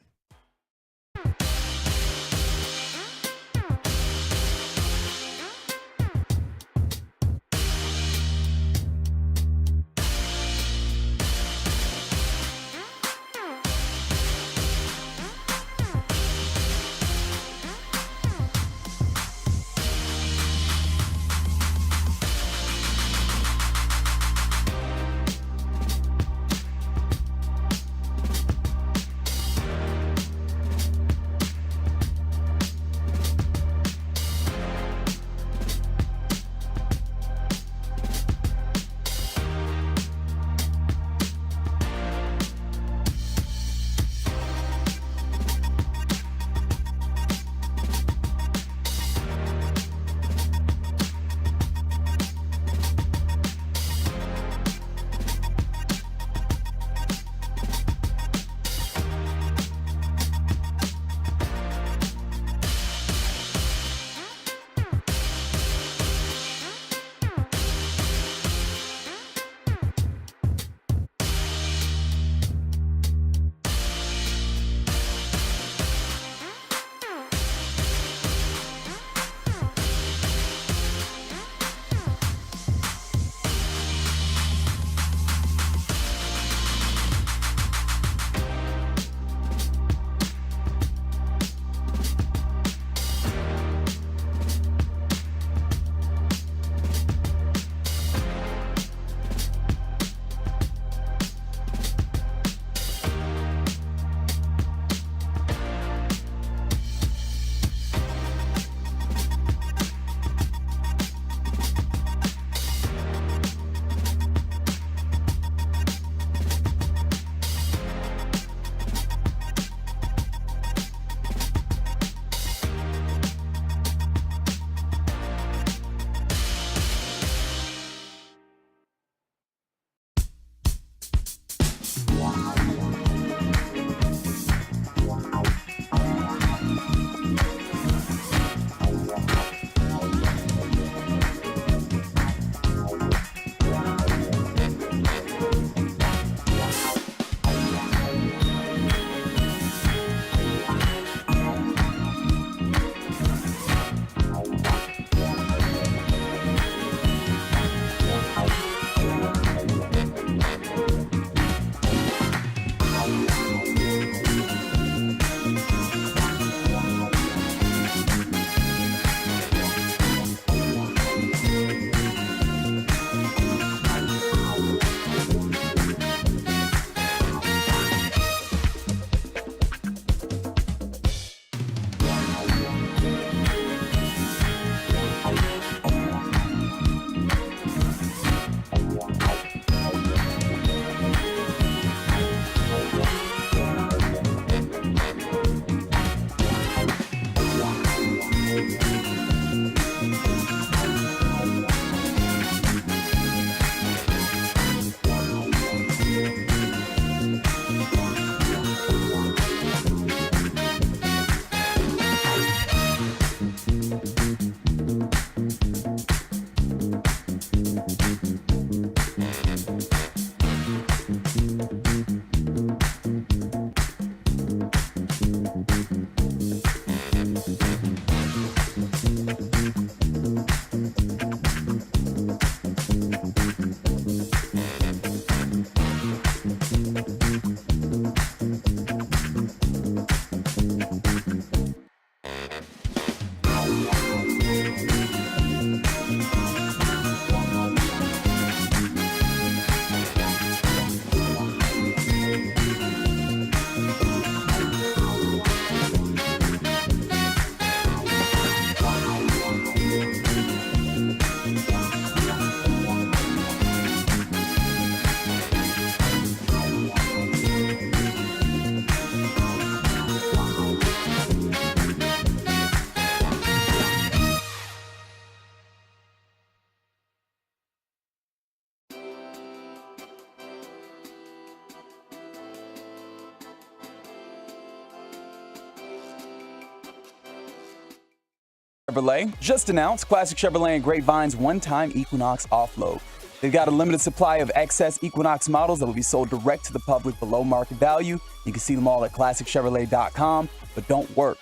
Chevrolet just announced Classic Chevrolet and Grapevine's one-time Equinox offload. They've got a limited supply of excess Equinox models that will be sold direct to the public below market value. You can see them all at ClassicChevrolet.com, but don't wait.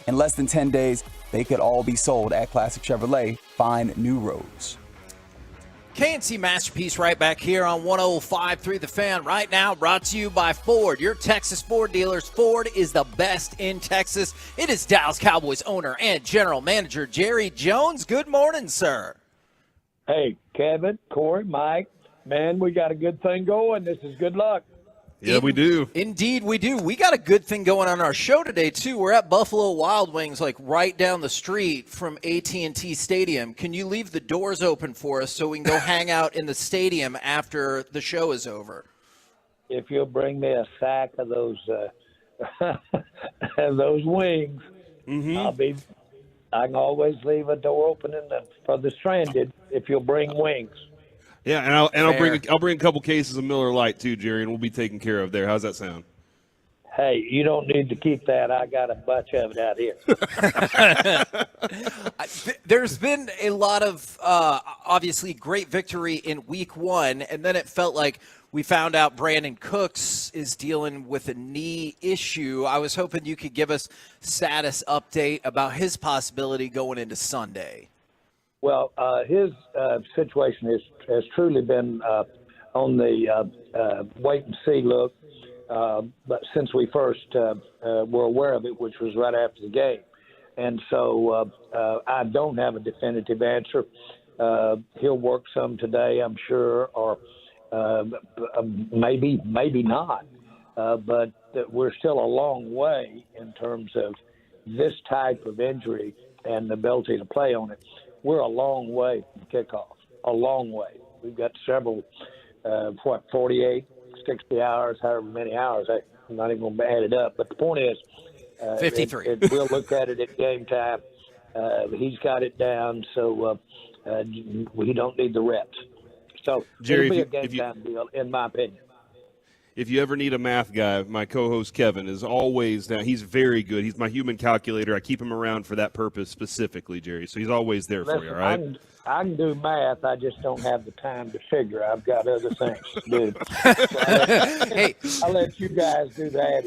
In less than 10 days, they could all be sold at Classic Chevrolet. Find new roads. KNC Masterpiece right back here on 105.3 The Fan. Right now, brought to you by Ford, your Texas Ford dealers. Ford is the best in Texas. It is Dallas Cowboys owner and general manager Jerry Jones. Good morning, sir. Hey, Kevin, Corey, Mike, man, we got a good thing going. This is good luck. Yeah, we do. Indeed, we do. We got a good thing going on our show today, too. We're at Buffalo Wild Wings, like right down the street from AT&T Stadium. Can you leave the doors open for us so we can go hang out in the stadium after the show is over? If you'll bring me a sack of those those wings, I can always leave a door open for the stranded if you'll bring wings. Yeah, and I'll bring a couple cases of Miller Lite too, Jerry, and we'll be taken care of there. How's that sound? Hey, you don't need to keep that. I got a bunch of it out here. There's been a lot of, obviously, great victory in week one, and then it felt like we found out Brandon Cooks is dealing with a knee issue. I was hoping you could give us status update about his possibility going into Sunday. Well, his situation has truly been on the wait-and-see look, but since we first were aware of it, which was right after the game. And so I don't have a definitive answer. He'll work some today, I'm sure, or maybe not. But we're still a long way in terms of this type of injury and the ability to play on it. We're a long way from kickoff, a long way. We've got several, 48, 60 hours, however many hours. I'm not even going to add it up. But the point is, 53. We'll look at it at game time. He's got it down, so we don't need the reps. So Jerry, it'll be a game time deal, in my opinion. If you ever need a math guy, my co-host Kevin is always now. He's very good. He's my human calculator. I keep him around for that purpose specifically, Jerry. So he's always there for you, all right? I can do math. I just don't have the time to figure. I've got other things to do. I'll let you guys do that.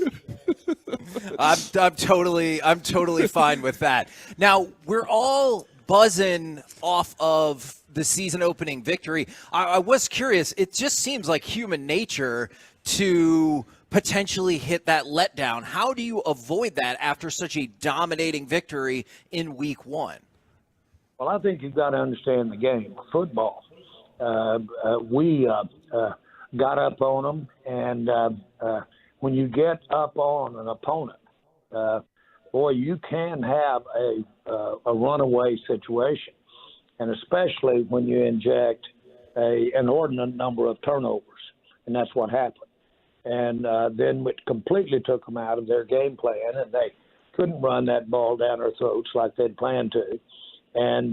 I'm totally fine with that. Now, we're all buzzing off of the season opening victory. I was curious. It just seems like human nature to potentially hit that letdown. How do you avoid that after such a dominating victory in week one? Well, I think you've got to understand the game of football. We got up on them, and when you get up on an opponent, boy, you can have a runaway situation, and especially when you inject an inordinate number of turnovers, and that's what happened. And then it completely took them out of their game plan, and they couldn't run that ball down our throats like they'd planned to. And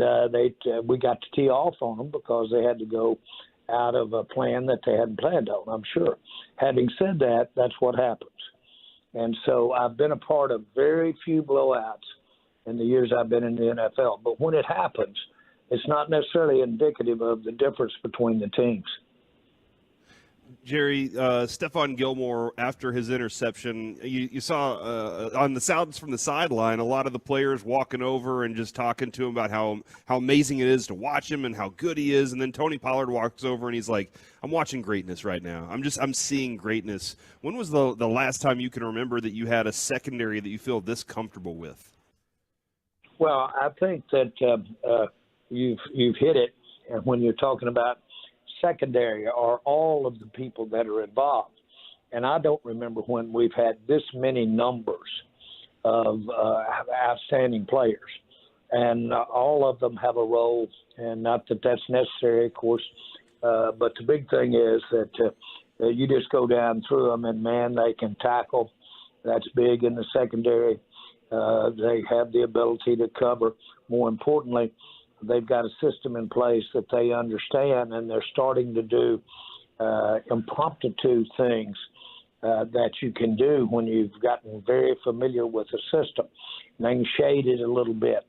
we got to tee off on them because they had to go out of a plan that they hadn't planned on, I'm sure. Having said that, that's what happens. And so I've been a part of very few blowouts in the years I've been in the NFL. But when it happens, it's not necessarily indicative of the difference between the teams. Jerry, Stephon Gilmore, after his interception, you saw on the sounds from the sideline, a lot of the players walking over and just talking to him about how amazing it is to watch him and how good he is. And then Tony Pollard walks over and he's like, I'm watching greatness right now. I'm seeing greatness. When was the last time you can remember that you had a secondary that you feel this comfortable with? Well, I think that you've hit it when you're talking about secondary are all of the people that are involved. And I don't remember when we've had this many numbers of outstanding players. And all of them have a role, and not that that's necessary, of course. But the big thing is that you just go down through them, and, man, they can tackle. That's big in the secondary. They have the ability to cover. More importantly, they've got a system in place that they understand, and they're starting to do impromptu things that you can do when you've gotten very familiar with the system. And they can shade it a little bit.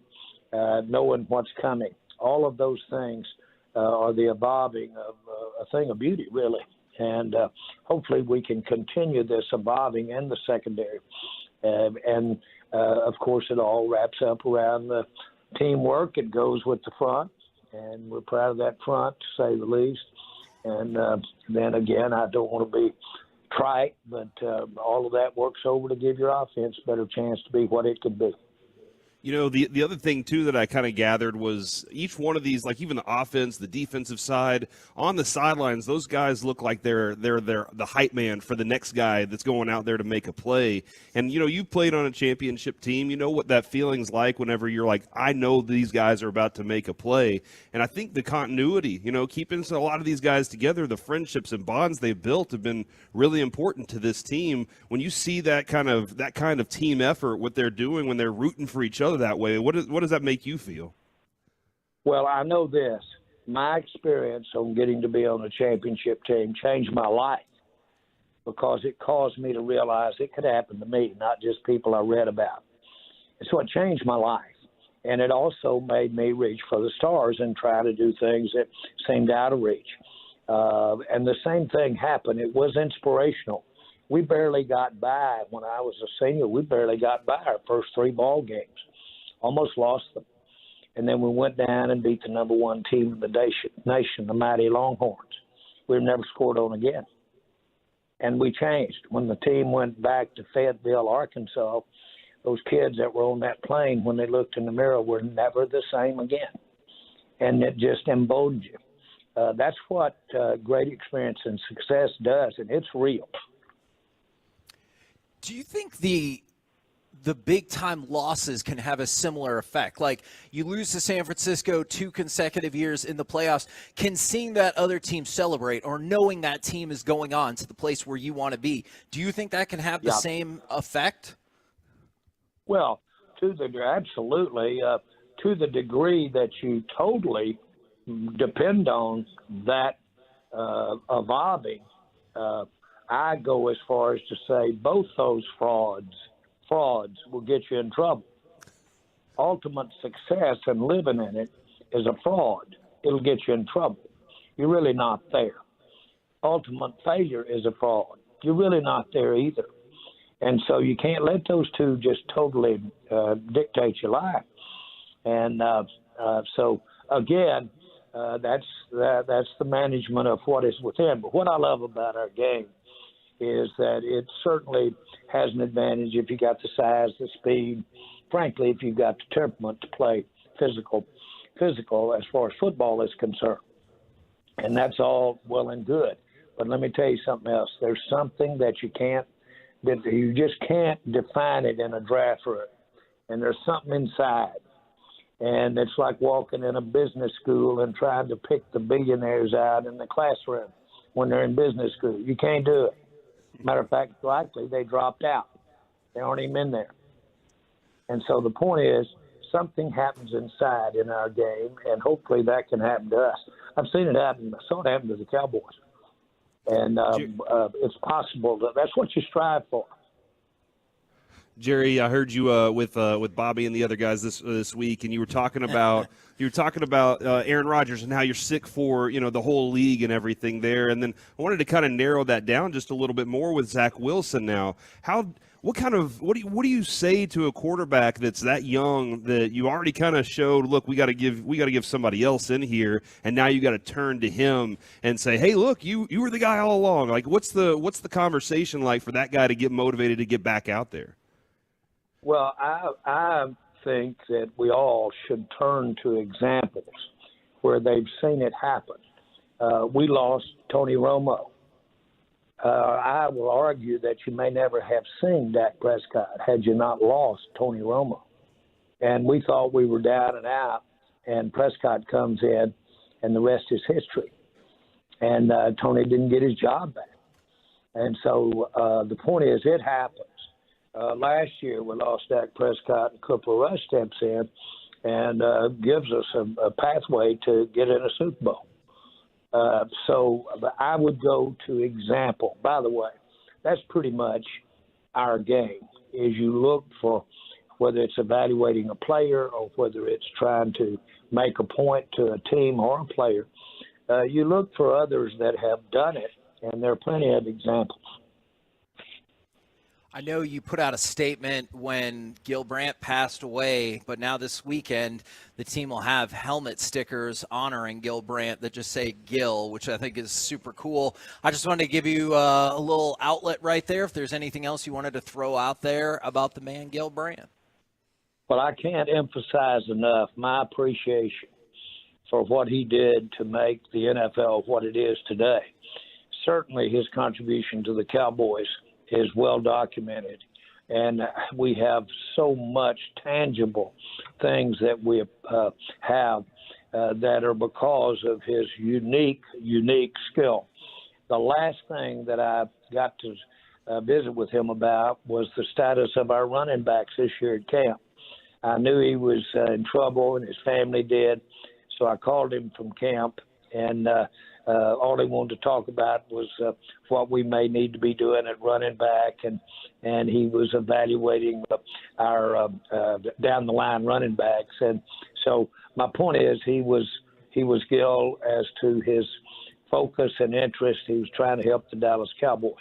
knowing what's coming. All of those things are the evolving of a thing of beauty, really. And hopefully we can continue this evolving in the secondary. Of course, it all wraps up around the teamwork. It goes with the front, and we're proud of that front, to say the least. And then again, I don't want to be trite, but all of that works over to give your offense a better chance to be what it could be. You know, the other thing, too, that I kind of gathered was each one of these, like even the offense, the defensive side, on the sidelines, those guys look like they're the hype man for the next guy that's going out there to make a play. And, you know, you played on a championship team. You know what that feeling's like whenever you're like, I know these guys are about to make a play. And I think the continuity, you know, keeping a lot of these guys together, the friendships and bonds they've built have been really important to this team. When you see that kind of team effort, what they're doing when they're rooting for each other that way, what does that make you feel? Well, I know this. My experience on getting to be on a championship team changed my life because it caused me to realize it could happen to me, not just people I read about. And so it changed my life. And it also made me reach for the stars and try to do things that seemed out of reach. And the same thing happened. It was inspirational. We barely got by when I was a senior. We barely got by our first 3 ball games. Almost lost them. And then we went down and beat the number 1 team in the nation, the mighty Longhorns. We were never scored on again. And we changed. When the team went back to Fayetteville, Arkansas, those kids that were on that plane, when they looked in the mirror, were never the same again. And it just emboldened you. That's what great experience and success does, and it's real. Do you think the big-time losses can have a similar effect? Like, you lose to San Francisco 2 consecutive years in the playoffs. Can seeing that other team celebrate or knowing that team is going on to the place where you want to be, do you think that can have the same effect? Well, absolutely. To the degree that you totally depend on that evolving, I go as far as to say both those frauds will get you in trouble. Ultimate success and living in it is a fraud. It'll get you in trouble. You're really not there. Ultimate failure is a fraud. You're really not there either. And so you can't let those two just totally dictate your life. And so, again, that's the management of what is within. But what I love about our game is that it certainly has an advantage if you got the size, the speed, frankly, if you've got the temperament to play physical as far as football is concerned. And that's all well and good. But let me tell you something else. There's something that you just can't define it in a draft room. And there's something inside. And it's like walking in a business school and trying to pick the billionaires out in the classroom when they're in business school. You can't do it. Matter of fact, likely they dropped out. They aren't even in there. And so the point is, something happens inside in our game, and hopefully that can happen to us. I've seen it happen. I saw it happen to the Cowboys. And it's possible. That's what you strive for. Jerry, I heard you with Bobby and the other guys this week, and you were talking about Aaron Rodgers and how you're sick for the whole league and everything there. And then I wanted to kind of narrow that down just a little bit more with Zach Wilson now. What do you say to a quarterback that's that young that you already kind of showed, look, we got to give somebody else in here, and now you got to turn to him and say, hey, look, you were the guy all along. Like, what's the conversation like for that guy to get motivated to get back out there? Well, I think that we all should turn to examples where they've seen it happen. We lost Tony Romo. I will argue that you may never have seen Dak Prescott had you not lost Tony Romo. And we thought we were down and out, and Prescott comes in, and the rest is history. And Tony didn't get his job back. And so the point is, it happens. Last year, we lost Dak Prescott, and Cooper Rush steps in and gives us a pathway to get in a Super Bowl. So I would go to example. By the way, that's pretty much our game, is you look for whether it's evaluating a player or whether it's trying to make a point to a team or a player, you look for others that have done it, and there are plenty of examples. I know you put out a statement when Gil Brandt passed away, but now this weekend the team will have helmet stickers honoring Gil Brandt that just say Gil, which I think is super cool. I just wanted to give you a little outlet right there if there's anything else you wanted to throw out there about the man Gil Brandt. Well, I can't emphasize enough my appreciation for what he did to make the NFL what it is today. Certainly his contribution to the Cowboys is well documented, and we have so much tangible things that we have that are because of his unique skill. The last thing that I got to visit with him about was the status of our running backs this year at camp. I knew he was in trouble, and his family did, so I called him from camp, and all he wanted to talk about was what we may need to be doing at running back, and he was evaluating our down the line running backs. And so my point is he was Gil as to his focus and interest. He was trying to help the Dallas Cowboys.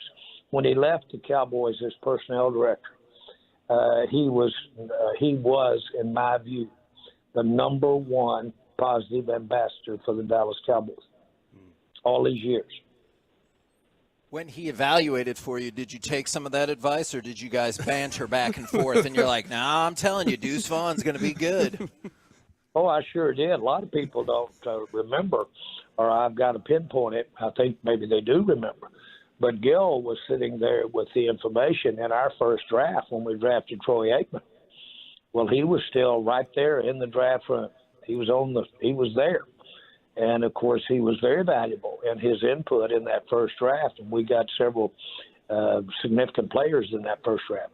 When he left the Cowboys as personnel director, he was, in my view, the number one positive ambassador for the Dallas Cowboys all these years. When he evaluated for you, did you take some of that advice, or did you guys banter back and forth and you're like, nah, I'm telling you, Deuce Vaughn's going to be good? Oh, I sure did. A lot of people don't remember, or I've got to pinpoint it. I think maybe they do remember. But Gil was sitting there with the information in our first draft when we drafted Troy Aikman. Well, he was still right there in the draft room. He was there. And, of course, he was very valuable in his input in that first draft, and we got several significant players in that first draft.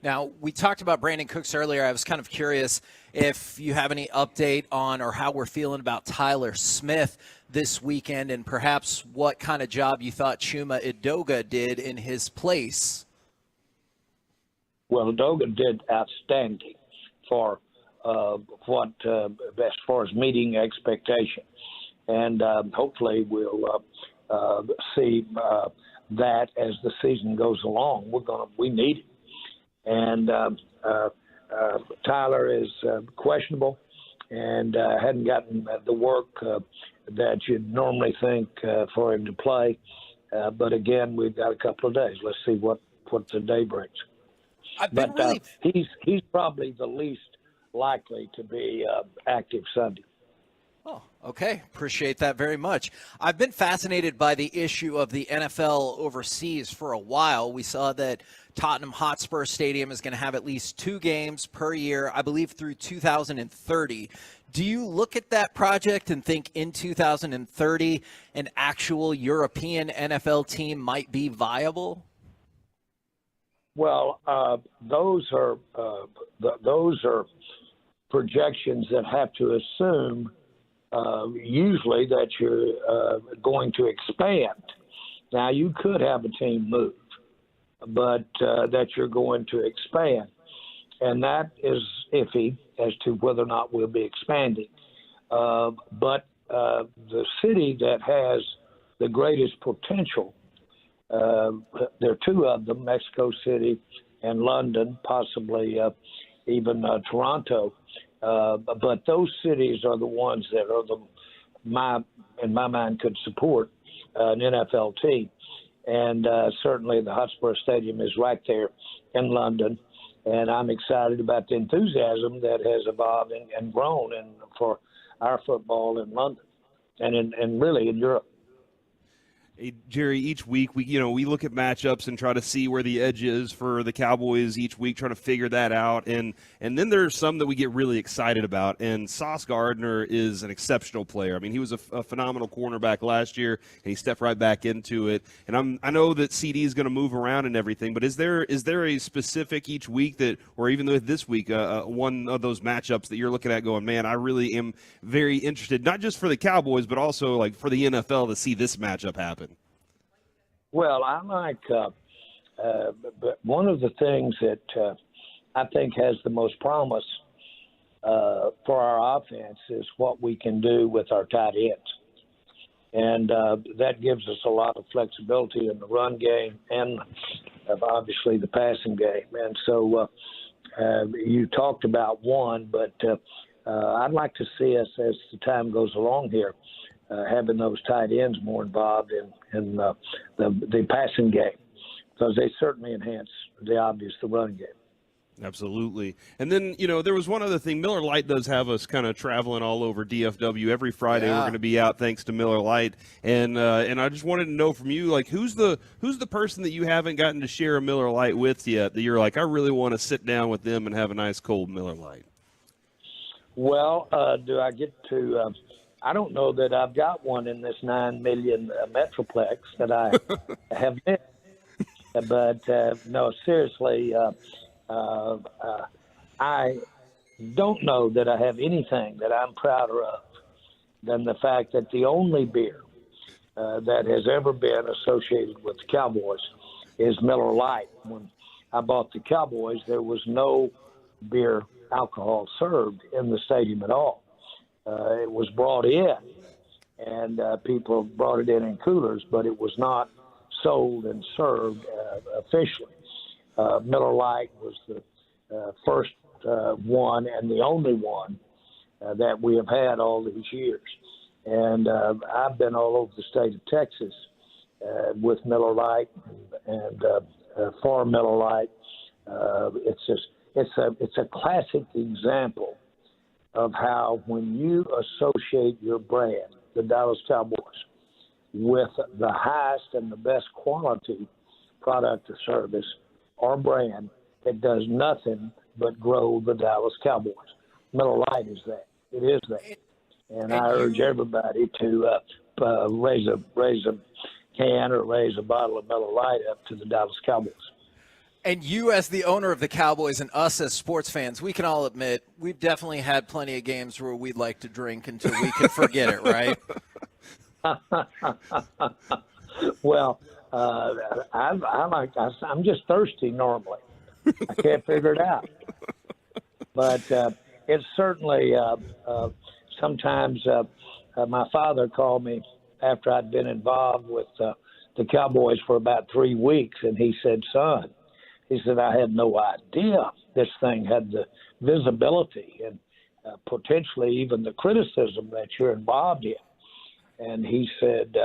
Now, we talked about Brandon Cooks earlier. I was kind of curious if you have any update on or how we're feeling about Tyler Smith this weekend, and perhaps what kind of job you thought Chuma Edoga did in his place. Well, Edoga did outstanding for as far as meeting expectation, and hopefully we'll see that as the season goes along. We need it, and Tyler is questionable and hadn't gotten the work that you'd normally think for him to play. But again, we've got a couple of days. Let's see what the day brings. He's probably the least likely to be active Sunday. Oh, okay. Appreciate that very much. I've been fascinated by the issue of the NFL overseas for a while. We saw that Tottenham Hotspur Stadium is going to have at least 2 games per year, I believe through 2030. Do you look at that project and think in 2030 an actual European NFL team might be viable? Well, those are projections that have to assume usually that you're going to expand. Now, you could have a team move, but that you're going to expand. And that is iffy as to whether or not we'll be expanding. But the city that has the greatest potential, there are 2 of them, Mexico City and London, possibly even Toronto. But those cities are the ones that are in my mind, could support an NFL team. And certainly the Hotspur Stadium is right there in London. And I'm excited about the enthusiasm that has evolved and grown for our football in London and really in Europe. Hey, Jerry, each week we look at matchups and try to see where the edge is for the Cowboys each week, trying to figure that out. And then there's some that we get really excited about. And Sauce Gardner is an exceptional player. I mean, he was a phenomenal cornerback last year, and he stepped right back into it. And I know that CD is going to move around and everything, but is there a specific each week that, or even this week, one of those matchups that you're looking at going, man, I really am very interested, not just for the Cowboys, but also like for the NFL to see this matchup happen? Well, I like but one of the things that I think has the most promise for our offense is what we can do with our tight ends. And that gives us a lot of flexibility in the run game and obviously the passing game. And so you talked about one, but I'd like to see us as the time goes along here having those tight ends more involved in the passing game, because they certainly enhance the run game. Absolutely. And then, there was one other thing. Miller Lite does have us kind of traveling all over DFW. Every Friday we're going to be out thanks to Miller Lite. And I just wanted to know from you, like, who's the person that you haven't gotten to share a Miller Lite with yet that you're like, I really want to sit down with them and have a nice cold Miller Lite? Well, do I get to I don't know that I've got one in this 9 million Metroplex that I have missed. But, no, seriously, I don't know that I have anything that I'm prouder of than the fact that the only beer that has ever been associated with the Cowboys is Miller Lite. When I bought the Cowboys, there was no beer alcohol served in the stadium at all. It was brought in, and people brought it in coolers, but it was not sold and served officially. Miller Lite was the first one and the only one that we have had all these years. And I've been all over the state of Texas with Miller Lite and for Miller Lite. It's a classic example of how when you associate your brand, the Dallas Cowboys, with the highest and the best quality product or service or brand, it does nothing but grow the Dallas Cowboys. Miller Lite is that. It is that. And I urge everybody to raise a can or raise a bottle of Miller Lite up to the Dallas Cowboys. And you, as the owner of the Cowboys, and us as sports fans, we can all admit we've definitely had plenty of games where we'd like to drink until we can forget it, right? Well, I'm just thirsty normally. I can't figure it out. But it's certainly sometimes my father called me after I'd been involved with the Cowboys for about 3 weeks, and he said, son, he said, I had no idea this thing had the visibility and potentially even the criticism that you're involved in. And he said,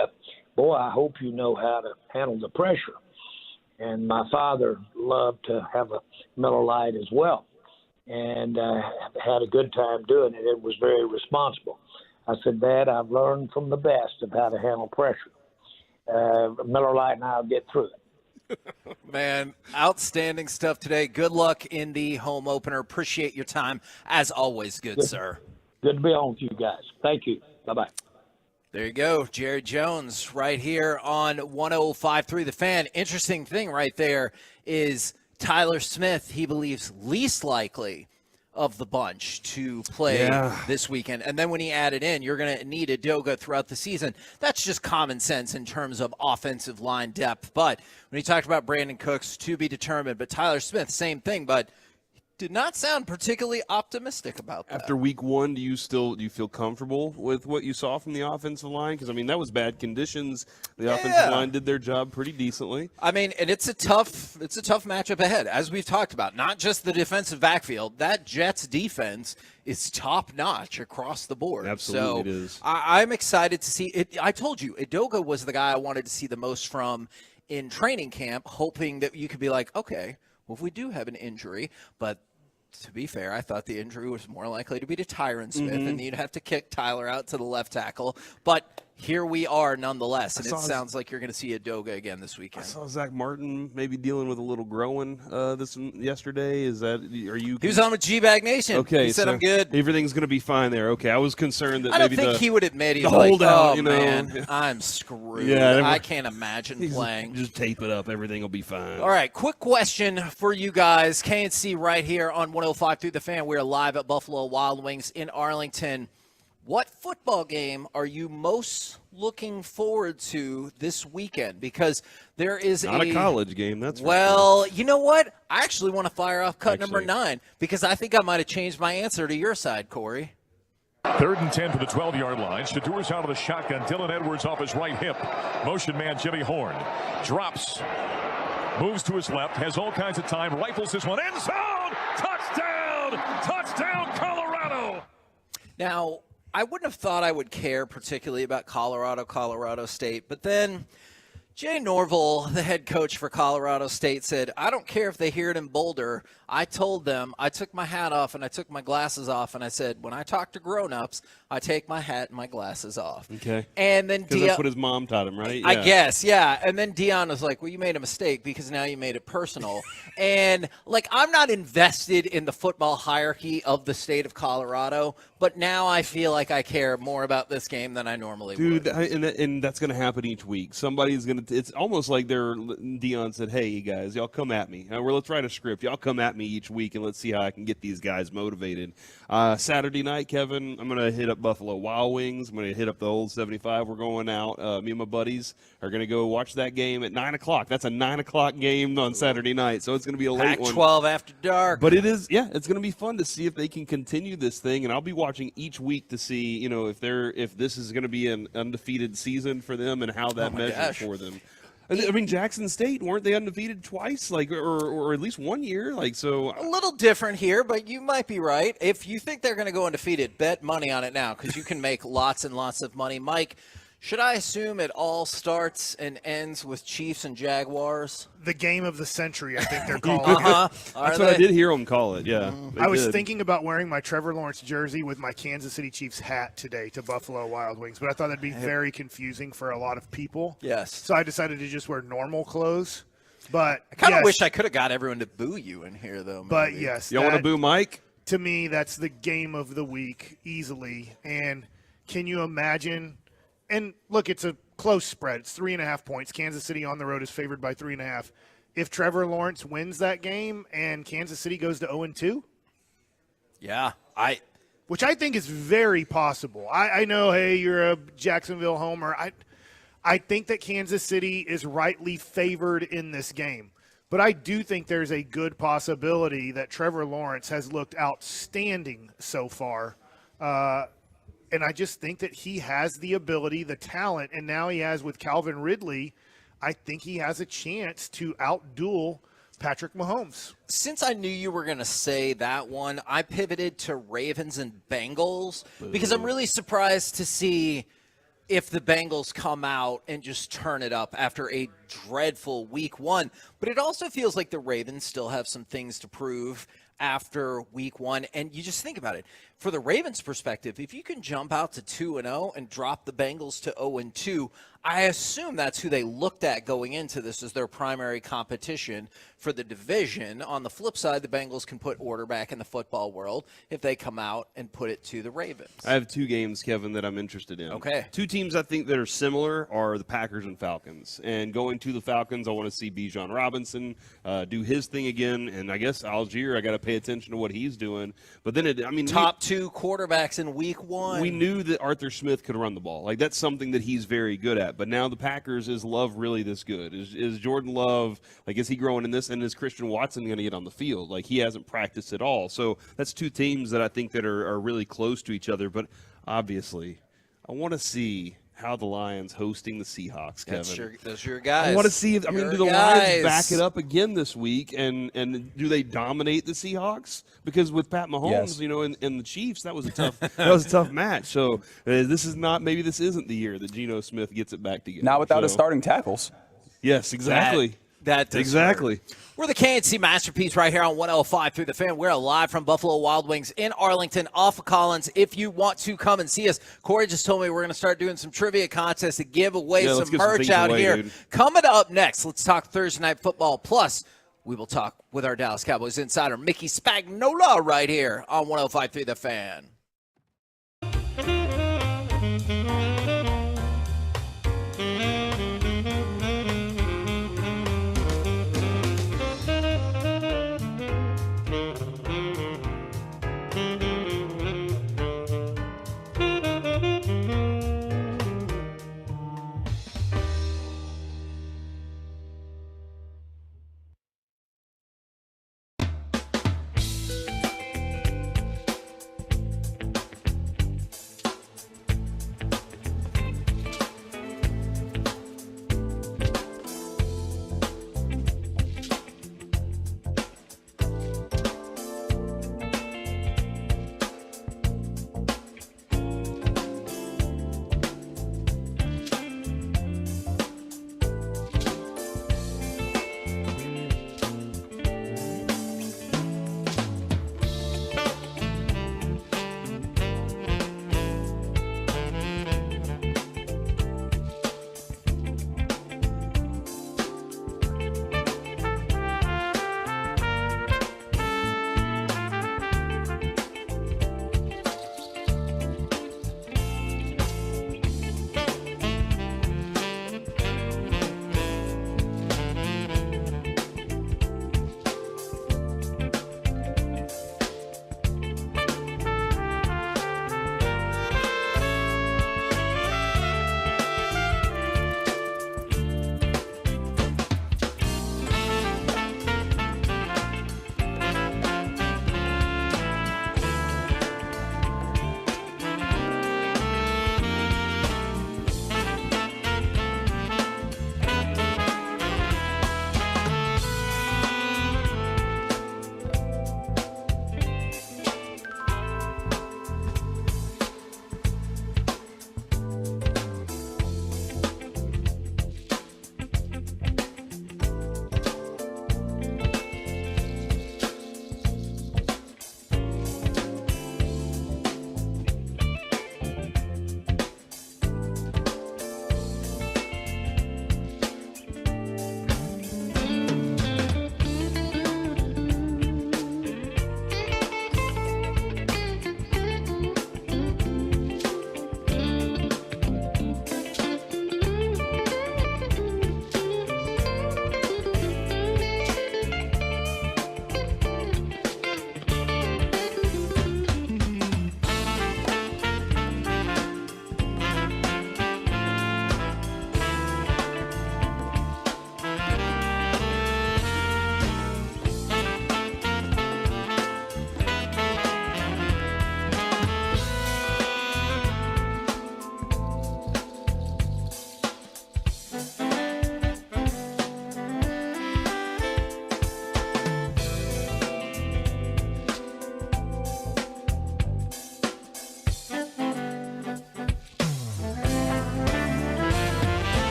boy, I hope you know how to handle the pressure. And my father loved to have a Miller Lite as well, and had a good time doing it. It was very responsible. I said, Dad, I've learned from the best of how to handle pressure. Miller Lite and I'll get through it. Man, outstanding stuff today. Good luck in the home opener. Appreciate your time. As always, good sir. Good to be on with you guys. Thank you. Bye-bye. There you go. Jerry Jones right here on 105.3 The Fan. Interesting thing right there is Tyler Smith, he believes, least likely of the bunch to play this weekend. And then when he added in, you're going to need Udoka throughout the season. That's just common sense in terms of offensive line depth. But when he talked about Brandon Cooks, to be determined. But Tyler Smith, same thing, but did not sound particularly optimistic about that. After week one, do you feel comfortable with what you saw from the offensive line? Because, I mean, that was bad conditions. The offensive line did their job pretty decently. I mean, and it's a tough matchup ahead, as we've talked about. Not just the defensive backfield. That Jets defense is top-notch across the board. Absolutely, it is. I'm excited to see it. I told you, Udoka was the guy I wanted to see the most from in training camp, hoping that you could be like, okay, well, if we do have an injury, but to be fair, I thought the injury was more likely to be to Tyron Smith, and you'd have to kick Tyler out to the left tackle. But here we are nonetheless, and it sounds like you're going to see Udoka again this weekend. I saw Zach Martin maybe dealing with a little growing yesterday. He was on with G-Bag Nation. Okay, he said, I'm good. Everything's going to be fine there. Okay, I was concerned that I don't think he would admit he's like, oh, man, I'm screwed. Yeah, I can't imagine playing. Just tape it up. Everything will be fine. All right, quick question for you guys. KNC right here on 105 through the Fan. We are live at Buffalo Wild Wings in Arlington. What football game are you most looking forward to this weekend? Because there is Not a college game, that's for well, you know what? I actually want to fire off cut number 9 because I think I might have changed my answer to your side, Corey. 3rd and 10 to the 12-yard line. Shadour's out of the shotgun. Dylan Edwards off his right hip. Motion man Jimmy Horn drops, moves to his left, has all kinds of time, rifles this one, end zone, touchdown, Colorado. Now, I wouldn't have thought I would care particularly about Colorado State, but then Jay Norville, the head coach for Colorado State, said, I don't care if they hear it in Boulder. I told them, I took my hat off and I took my glasses off, and I said, when I talk to grown-ups, I take my hat and my glasses off. Okay. And then because that's what his mom taught him, right? I guess, yeah. And then Dion was like, well, you made a mistake because now you made it personal. And, like, I'm not invested in the football hierarchy of the state of Colorado, but now I feel like I care more about this game than I normally would. Dude, and that's going to happen each week. Somebody's going to – it's almost like Dion said, hey, you guys, y'all come at me. Let's write a script. Y'all come at me each week, and let's see how I can get these guys motivated. Saturday night, Kevin, I'm going to hit up Buffalo Wild Wings. I'm going to hit up the old 75. We're going out. Me and my buddies are going to go watch that game at 9 o'clock. That's a 9 o'clock game on Saturday night, so it's going to be a late one. Pac-12 after dark. But it is, yeah, it's going to be fun to see if they can continue this thing, and I'll be watching each week to see, you know, if this is going to be an undefeated season for them and how that measures for them. I mean, Jackson State, weren't they undefeated twice, like, or at least 1 year? Like, so a little different here, but you might be right. If you think they're going to go undefeated, bet money on it now because you can make lots and lots of money. Mike, should I assume it all starts and ends with Chiefs and Jaguars? The game of the century, I think they're calling it. That's what I did hear them call it, yeah. I was thinking about wearing my Trevor Lawrence jersey with my Kansas City Chiefs hat today to Buffalo Wild Wings, but I thought that'd be very confusing for a lot of people. Yes. So I decided to just wear normal clothes. But I kind of wish I could have got everyone to boo you in here, though. Maybe. But yes. Y'all want to boo Mike? To me, that's the game of the week easily. And can you imagine? And look, it's a close spread. It's 3.5 points. Kansas City on the road is favored by 3.5. If Trevor Lawrence wins that game and Kansas City goes to 0-2, yeah, which I think is very possible. I know, hey, you're a Jacksonville homer. I think that Kansas City is rightly favored in this game. But I do think there's a good possibility that Trevor Lawrence has looked outstanding so far. And I just think that he has the ability, the talent, and now he has with Calvin Ridley, I think he has a chance to outduel Patrick Mahomes. Since I knew you were going to say that one, I pivoted to Ravens and Bengals because I'm really surprised to see if the Bengals come out and just turn it up after a dreadful week one. But it also feels like the Ravens still have some things to prove after week one. And you just think about it. For the Ravens' perspective, if you can jump out to 2-0 and drop the Bengals to 0-2, I assume that's who they looked at going into this as their primary competition for the division. On the flip side, the Bengals can put order back in the football world if they come out and put it to the Ravens. I have two games, Kevin, that I'm interested in. Okay. Two teams I think that are similar are the Packers and Falcons. And going to the Falcons, I want to see Bijan Robinson do his thing again. And I guess Algier, I got to pay attention to what he's doing. But then, top two quarterbacks in week one. We knew that Arthur Smith could run the ball. Like, that's something that he's very good at. But now the Packers, is Love really this good? Is Jordan Love, like, is he growing in this? And is Christian Watson going to get on the field? Like, he hasn't practiced at all. So that's two teams that I think that are really close to each other. But obviously, I want to see how the Lions hosting the Seahawks, Kevin. Those are your guys. I want to see if, do the Lions back it up again this week, and do they dominate the Seahawks? Because with Pat Mahomes, and the Chiefs, that was a tough match. So this isn't the year that Geno Smith gets it back together. Not without his starting tackles. Yes, exactly. That exactly. We're the KNC Masterpiece right here on 105 through the Fan. We're live from Buffalo Wild Wings in Arlington off of Collins. If you want to come and see us, Corey just told me we're going to start doing some trivia contests to give away some merch out here. Dude. Coming up next, let's talk Thursday Night Football. Plus, we will talk with our Dallas Cowboys insider, Mickey Spagnola, right here on 105 through the Fan.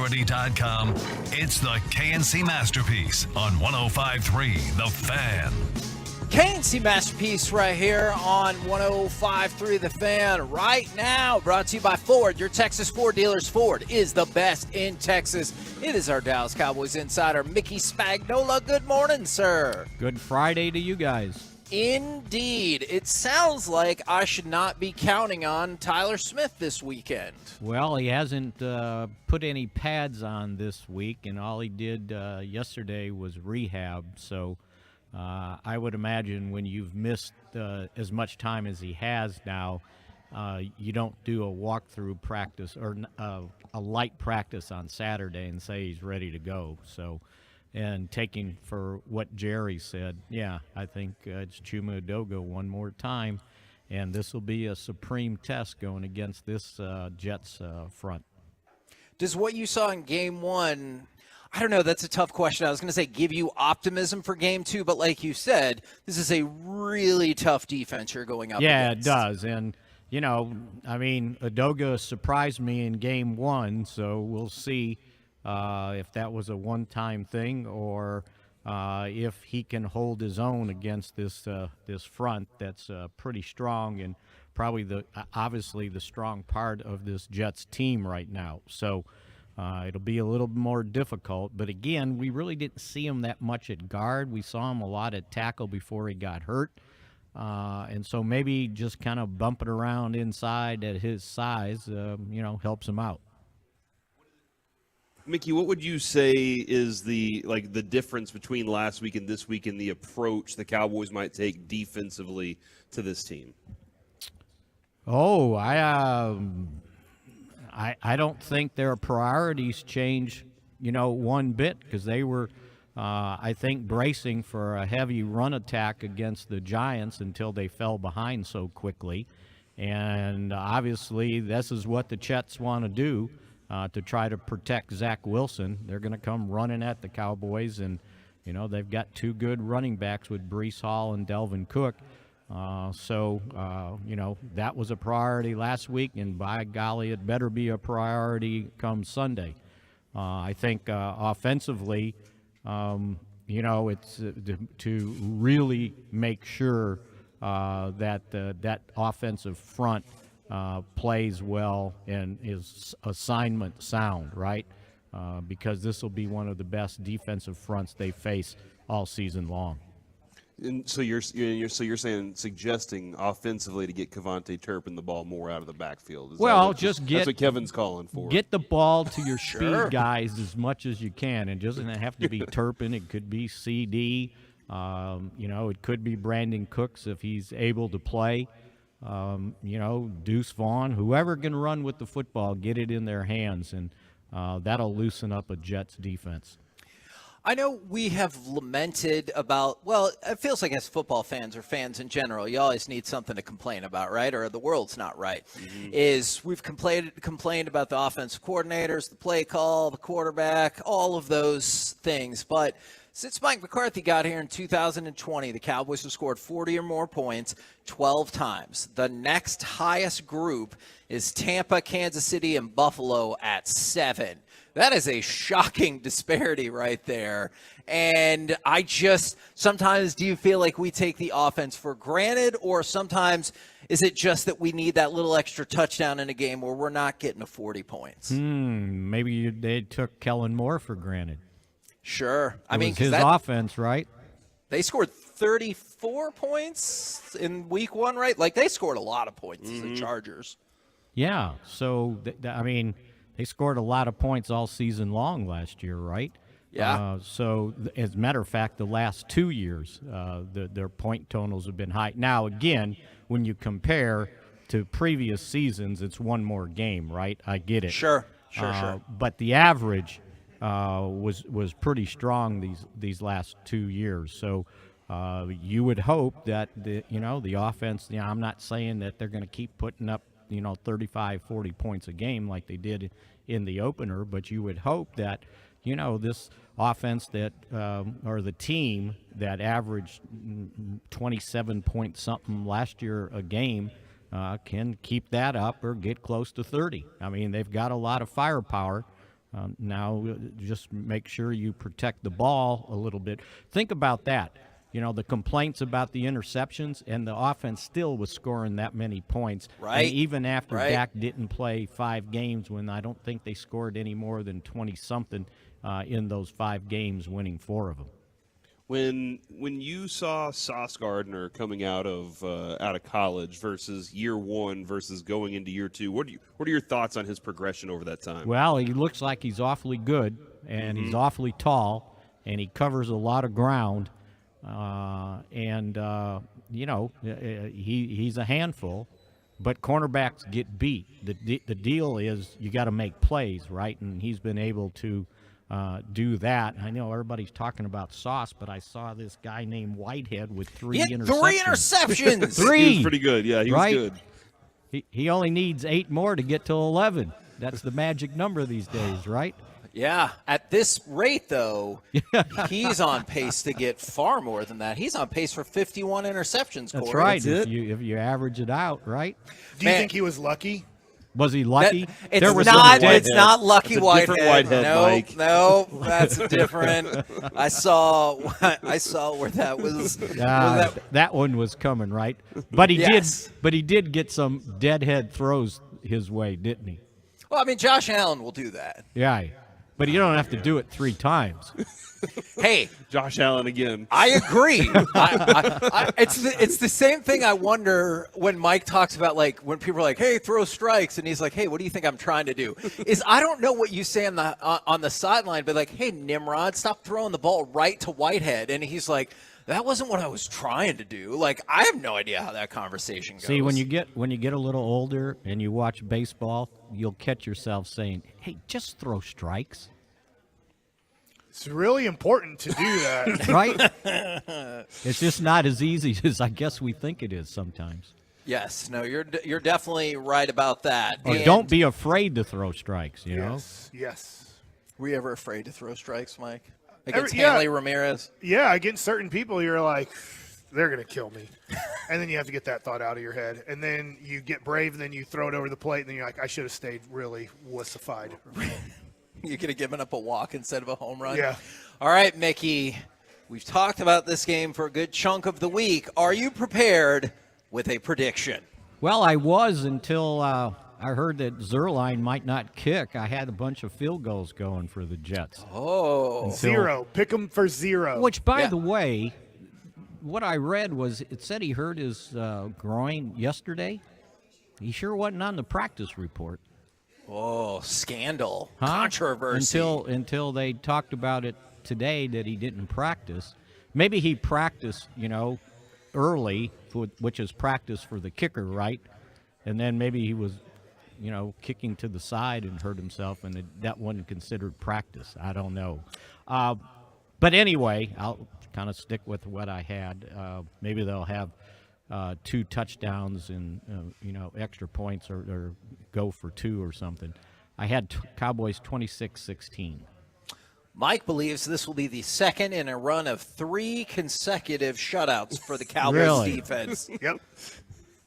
DFWSecurity.com. It's the KNC Masterpiece on 105.3 The Fan. KNC Masterpiece right here on 105.3 The Fan right now, brought to you by Ford, your Texas Ford dealers. Ford is the best in Texas. It is our Dallas Cowboys insider, Mickey Spagnola. Good morning, sir. Good Friday to you guys. Indeed. It sounds like I should not be counting on Tyler Smith this weekend. Well, he hasn't put any pads on this week, and all he did yesterday was rehab, so I would imagine when you've missed as much time as he has now, you don't do a walkthrough practice or a light practice on Saturday and say he's ready to go. So, and taking for what Jerry said, yeah, I think it's Chuma Edoga one more time, and this will be a supreme test going against this Jets front. Does what you saw in Game 1, I don't know, that's a tough question. I was going to say give you optimism for Game 2, but like you said, this is a really tough defense you're going up against. Yeah, it does. And, you know, I mean, Edoga surprised me in Game 1, so we'll see if that was a one-time thing or if he can hold his own against this front that's pretty strong and probably obviously the strong part of this Jets team right now. So it'll be a little more difficult. But, again, we really didn't see him that much at guard. We saw him a lot at tackle before he got hurt. And so maybe just kind of bumping around inside at his size, helps him out. Mickey, what would you say is the difference between last week and this week in the approach the Cowboys might take defensively to this team? Oh, I don't think their priorities change, one bit, because they were, I think, bracing for a heavy run attack against the Giants until they fell behind so quickly. And obviously, this is what the Jets want to do to try to protect Zach Wilson. They're going to come running at the Cowboys, and, they've got two good running backs with Breece Hall and Delvin Cook. So that was a priority last week, and by golly, it better be a priority come Sunday. I think offensively, it's to really make sure that that offensive front plays well and is assignment sound, right? Because this will be one of the best defensive fronts they face all season long. And so you're suggesting offensively to get Kevontae Turpin the ball more out of the backfield. That's what Kevin's calling for. Get the ball to your speed guys as much as you can. It doesn't have to be Turpin. It could be CD. It could be Brandon Cooks if he's able to play. Deuce Vaughn, whoever can run with the football, get it in their hands, and that'll loosen up a Jets defense. I know we have lamented about, well, it feels like as football fans or fans in general, you always need something to complain about, right? Or the world's not right. Mm-hmm. We've complained about the offensive coordinators, the play call, the quarterback, all of those things. But since Mike McCarthy got here in 2020, the Cowboys have scored 40 or more points 12 times. The next highest group is Tampa, Kansas City, and Buffalo at 7. That is a shocking disparity right there. And sometimes do you feel like we take the offense for granted, or sometimes is it just that we need that little extra touchdown in a game where we're not getting to 40 points? Maybe they took Kellen Moore for granted. Sure. It was his offense, right? They scored 34 points in week 1, right? Like, they scored a lot of points as the Chargers. Yeah. So, they scored a lot of points all season long last year, right? Yeah. So, as a matter of fact, the last 2 years, their point totals have been high. Now, again, when you compare to previous seasons, it's one more game, right? I get it. Sure. But the average was pretty strong these last 2 years. So you would hope that the offense. I'm not saying that they're going to keep putting up 35, 40 points a game like they did in the opener, but you would hope that this offense that or the team that averaged 27 point something last year a game can keep that up or get close to 30. I mean, they've got a lot of firepower. Now, just make sure you protect the ball a little bit. Think about that. You know, the complaints about the interceptions, and the offense still was scoring that many points. Right. And even after Right. Dak didn't play 5 games, when I don't think they scored any more than 20-something in those 5 games, winning 4 of them. When you saw Sauce Gardner coming out of college versus year 1 versus going into year 2, what are your thoughts on his progression over that time? Well, he looks like he's awfully good, and he's awfully tall, and he covers a lot of ground. He's a handful, but cornerbacks get beat. The deal is you got to make plays, right? And he's been able to do that. I know everybody's talking about Sauce, but I saw this guy named Whitehead with 3 interceptions. 3 interceptions. 3. He was pretty good. Yeah, he was good. He only needs 8 more to get to 11. That's the magic number these days, right? Yeah, at this rate, though, he's on pace to get far more than that. He's on pace for 51 interceptions, Corey. That's right. If you average it out, right? Do you think he was lucky? Was he lucky? It's not Lucky It's a Whitehead. different Whitehead, Mike. No, that's different. I saw where that was. That one was coming, right? But he did get some deadhead throws his way, didn't he? Well, I mean, Josh Allen will do that. Yeah. But you don't have to do it 3 times. Hey, Josh Allen again. I agree. It's the same thing. I wonder when Mike talks about, like, when people are like, "Hey, throw strikes," and he's like, "Hey, what do you think I'm trying to do?" Is I don't know what you say on the sideline, but like, "Hey, Nimrod, stop throwing the ball right to Whitehead," and he's like, "That wasn't what I was trying to do." Like, I have no idea how that conversation goes. See, when you get a little older and you watch baseball, you'll catch yourself saying, "Hey, just throw strikes." It's really important to do that. Right? It's just not as easy as I guess we think it is sometimes. Yes, no, you're definitely right about that. Or don't be afraid to throw strikes, you know? Yes. Were you ever afraid to throw strikes, Mike? Against Hanley Ramirez? Yeah, against certain people, you're like, they're going to kill me. And then you have to get that thought out of your head. And then you get brave, and then you throw it over the plate, and then you're like, I should have stayed really wussified. You could have given up a walk instead of a home run? Yeah. All right, Mickey, we've talked about this game for a good chunk of the week. Are you prepared with a prediction? Well, I was until I heard that Zerline might not kick. I had a bunch of field goals going for the Jets. Oh. 0. Pick them for 0. Which, by the way, what I read was it said he hurt his groin yesterday. He sure wasn't on the practice report. Oh, scandal. Controversy. Until they talked about it today that he didn't practice. Maybe he practiced, early, which is practice for the kicker, right? And then maybe he was, kicking to the side and hurt himself, and that wasn't considered practice. I don't know. But anyway, I'll kind of stick with what I had. Maybe they'll have 2 touchdowns and, extra points or go for 2 or something. I had Cowboys 26-16. Mike believes this will be the second in a run of 3 consecutive shutouts for the Cowboys defense. Yep.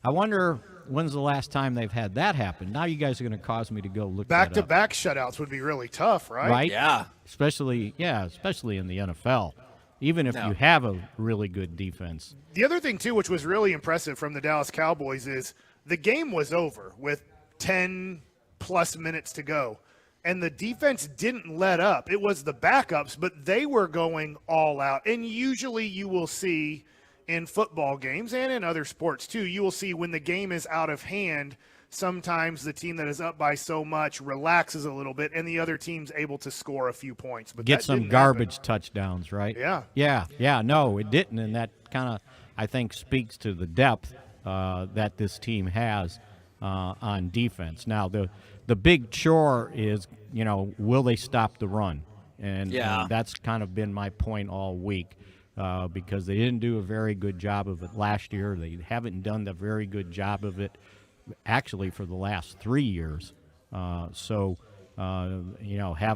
I wonder when's the last time they've had that happen. Now you guys are going to cause me to go look Back-to-back shutouts would be really tough, right? Right? Yeah. Especially in the NFL. Even if you have a really good defense. The other thing, too, which was really impressive from the Dallas Cowboys is the game was over with 10-plus minutes to go, and the defense didn't let up. It was the backups, but they were going all out. And usually you will see in football games and in other sports, too, you will see when the game is out of hand, sometimes the team that is up by so much relaxes a little bit, and the other team's able to score a few points. But get some garbage touchdowns, right? Yeah. Yeah. No, it didn't, and that kind of, I think, speaks to the depth that this team has on defense. Now, the big chore is, will they stop the run? And that's kind of been my point all week because they didn't do a very good job of it last year. They haven't done a very good job of it actually for the last 3 years. Have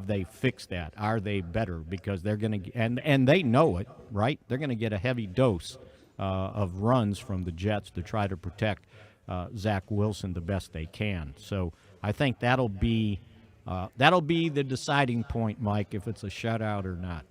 they fixed that? Are they better? Because they're going to, and they know it, right? They're going to get a heavy dose of runs from the Jets to try to protect Zach Wilson the best they can. So I think that'll be That'll be the deciding point, Mike, if it's a shutout or not.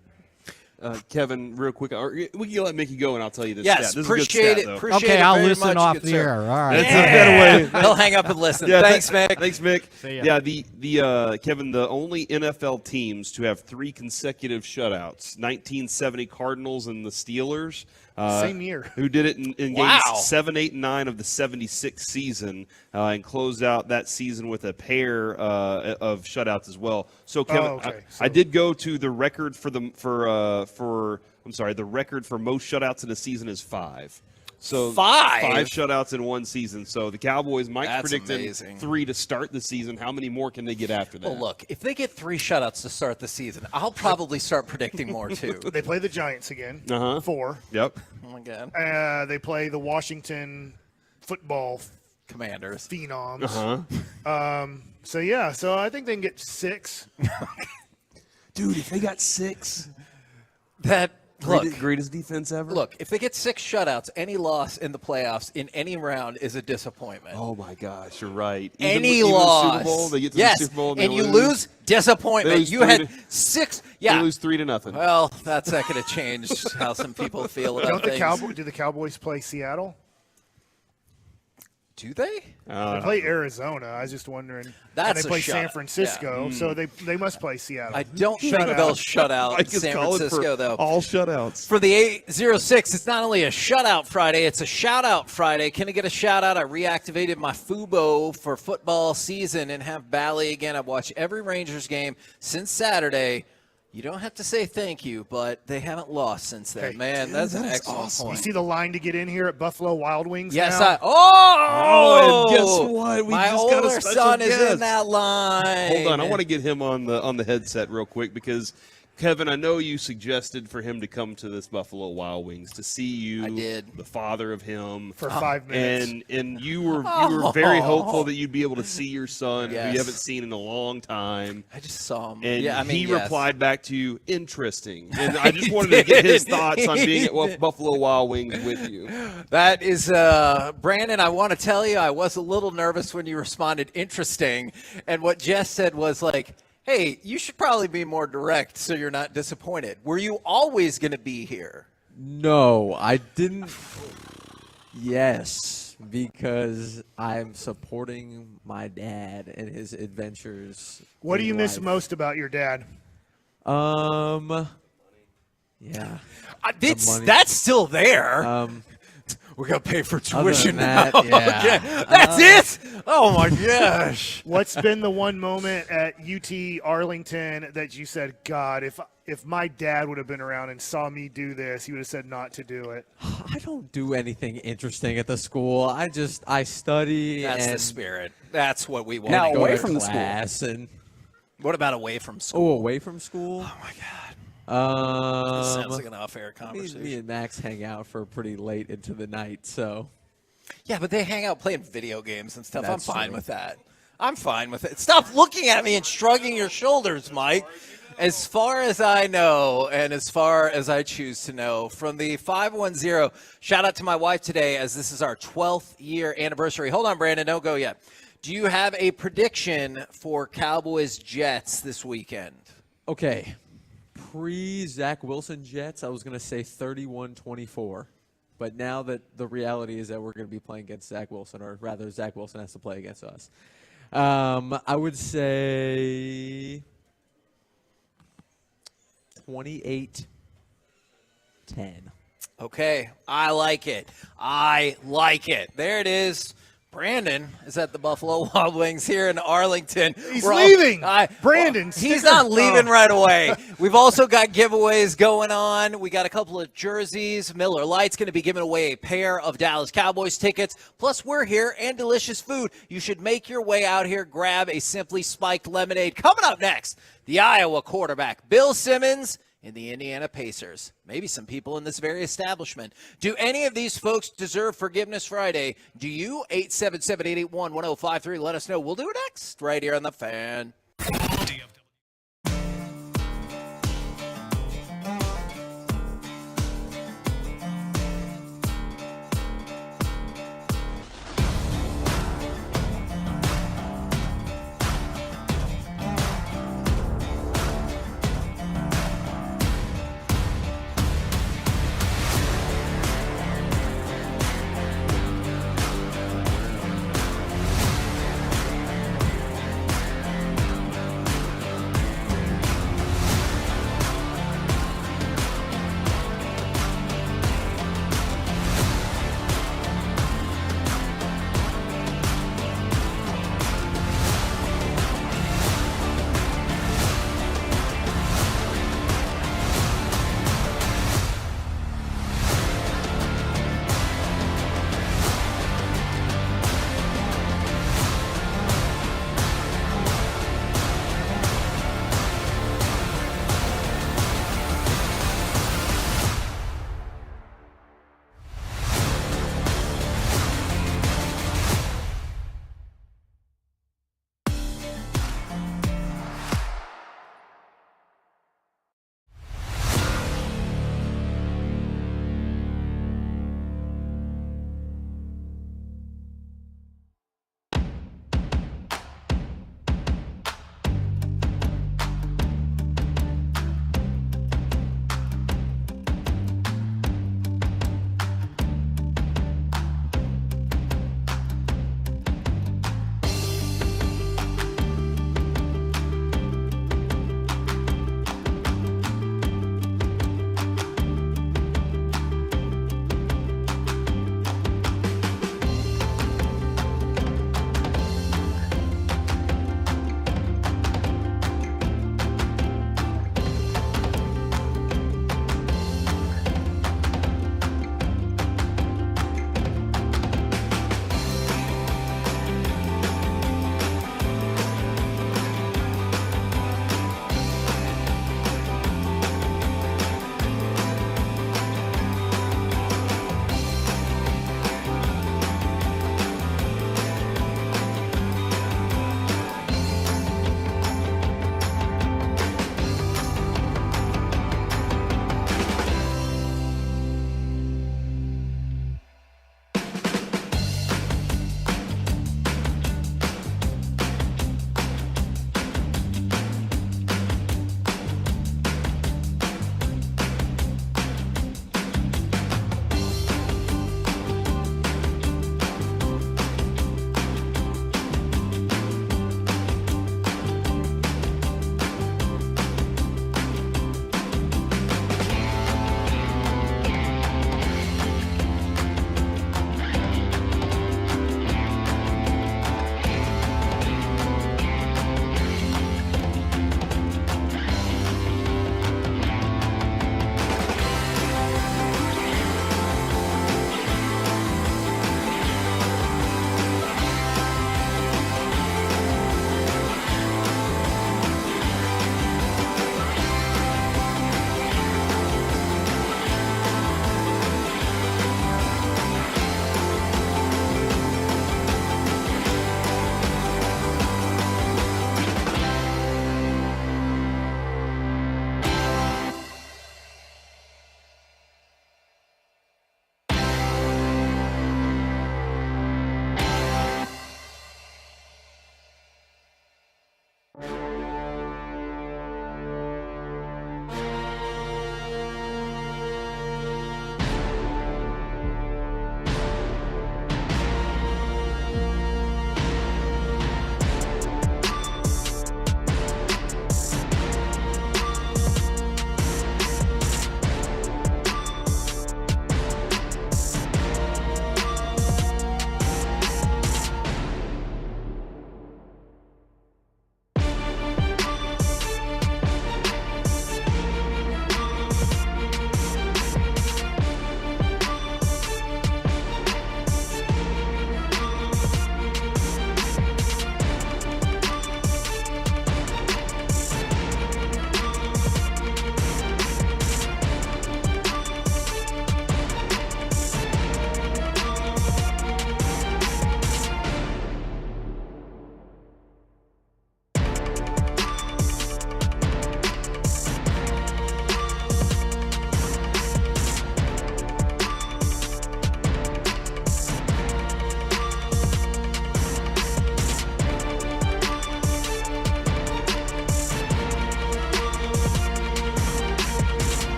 Kevin, real quick, we can let Mickey go, and I'll tell you this. Yes, stat. This appreciate is a it. good stat, Appreciate okay, it I'll very listen much, off good the sir. air. All right. That's a better way. He'll hang up and listen. Yeah, Thanks, Mick. Thanks, Mick. See ya. Yeah, the Kevin, the only NFL teams to have 3 consecutive shutouts: 1970 Cardinals and the Steelers. Same year. Who did it in games 7, 8, and 9 of the 76 season, and closed out that season with a pair of shutouts as well. So, Kevin, I did go to the record the record for most shutouts in a season is 5. So 5 shutouts in one season. So the Cowboys might predict 3 to start the season. How many more can they get after that? Well, look, if they get 3 shutouts to start the season, I'll probably start predicting more too. They play the Giants again. 4. Yep. Oh my God. They play the Washington football Commanders phenoms. So I think they can get 6. Dude, if they got 6, greatest defense ever. Look, if they get 6 shutouts, any loss in the playoffs in any round is a disappointment. Oh my gosh, you're right. Any even loss, the Super Bowl, they get to yes, the Super Bowl and you lose, disappointment. You had 6. Yeah, they lose 3-0. Well, that's not going to change how some people feel about things. Do the Cowboys play Seattle? Do they? They play Arizona. I was just wondering. That's and they play a San shutout. Francisco, Yeah. so they must play Seattle. I don't think they'll shut out Mike is San calling Francisco, for though. all shutouts. For the 806, it's not only a shutout Friday, it's a shout-out Friday. Can I get a shout-out? I reactivated my Fubo for football season and have Bally again. I've watched every Rangers game since Saturday. You don't have to say thank you, but they haven't lost since then. Hey, Man, that's an excellent awesome. point. You see the line to get in here at Buffalo Wild Wings Yes, now? and guess what? We my just got a older special son is guest. in that line. Hold on, I want to get him on the headset real quick because Kevin, I know you suggested for him to come to this Buffalo Wild Wings to see you. I did. The father of him for 5 minutes, and you were very hopeful that you'd be able to see your son, who you haven't seen in a long time. I just saw him, and he replied back to you, "Interesting." And I just wanted to get his thoughts on being at Buffalo Wild Wings with you. That is, Brandon, I want to tell you, I was a little nervous when you responded, "Interesting," and what Jess said was like, hey, you should probably be more direct so you're not disappointed. Were you always going to be here? No, I didn't. Yes, because I'm supporting my dad and his adventures. What do you miss most about your dad? Yeah. That's still there. We're going to pay for tuition now. Yeah. That's it? Oh, my gosh. What's been the one moment at UT Arlington that you said, God, if my dad would have been around and saw me do this, he would have said not to do it? I don't do anything interesting at the school. I study. That's and the spirit. That's what we want. Now, to away go from to the class. school. And what about away from school? Oh, away from school? Oh, my God. This sounds like an off-air Me conversation. and Max hang out for pretty late into the night, so. Yeah, but they hang out playing video games and stuff. That's I'm fine true. with that. I'm fine with it. Stop looking at me and shrugging your shoulders, Mike. As far as I know, and as far as I choose to know, from the 510, shout out to my wife today, as this is our 12th year anniversary. Hold on, Brandon, don't go yet. Do you have a prediction for Cowboys Jets this weekend? Okay. Pre-Zach Wilson Jets, I was going to say 31-24. But now that the reality is that we're going to be playing against Zach Wilson, or rather Zach Wilson has to play against us, I would say 28-10. Okay, I like it. I like it. There it is. Brandon is at the Buffalo Wild Wings here in Arlington. He's leaving. Brandon, he's not leaving right away. We've also got giveaways going on. We got a couple of jerseys. Miller Lite's going to be giving away a pair of Dallas Cowboys tickets. Plus, we're here and delicious food. You should make your way out here. Grab a Simply Spiked lemonade. Coming up next, the Iowa quarterback, Bill Simmons, in the Indiana Pacers. Maybe some people in this very establishment. Do any of these folks deserve Forgiveness Friday? Do you? 877-881-1053. Let us know. We'll do it next right here on The Fan.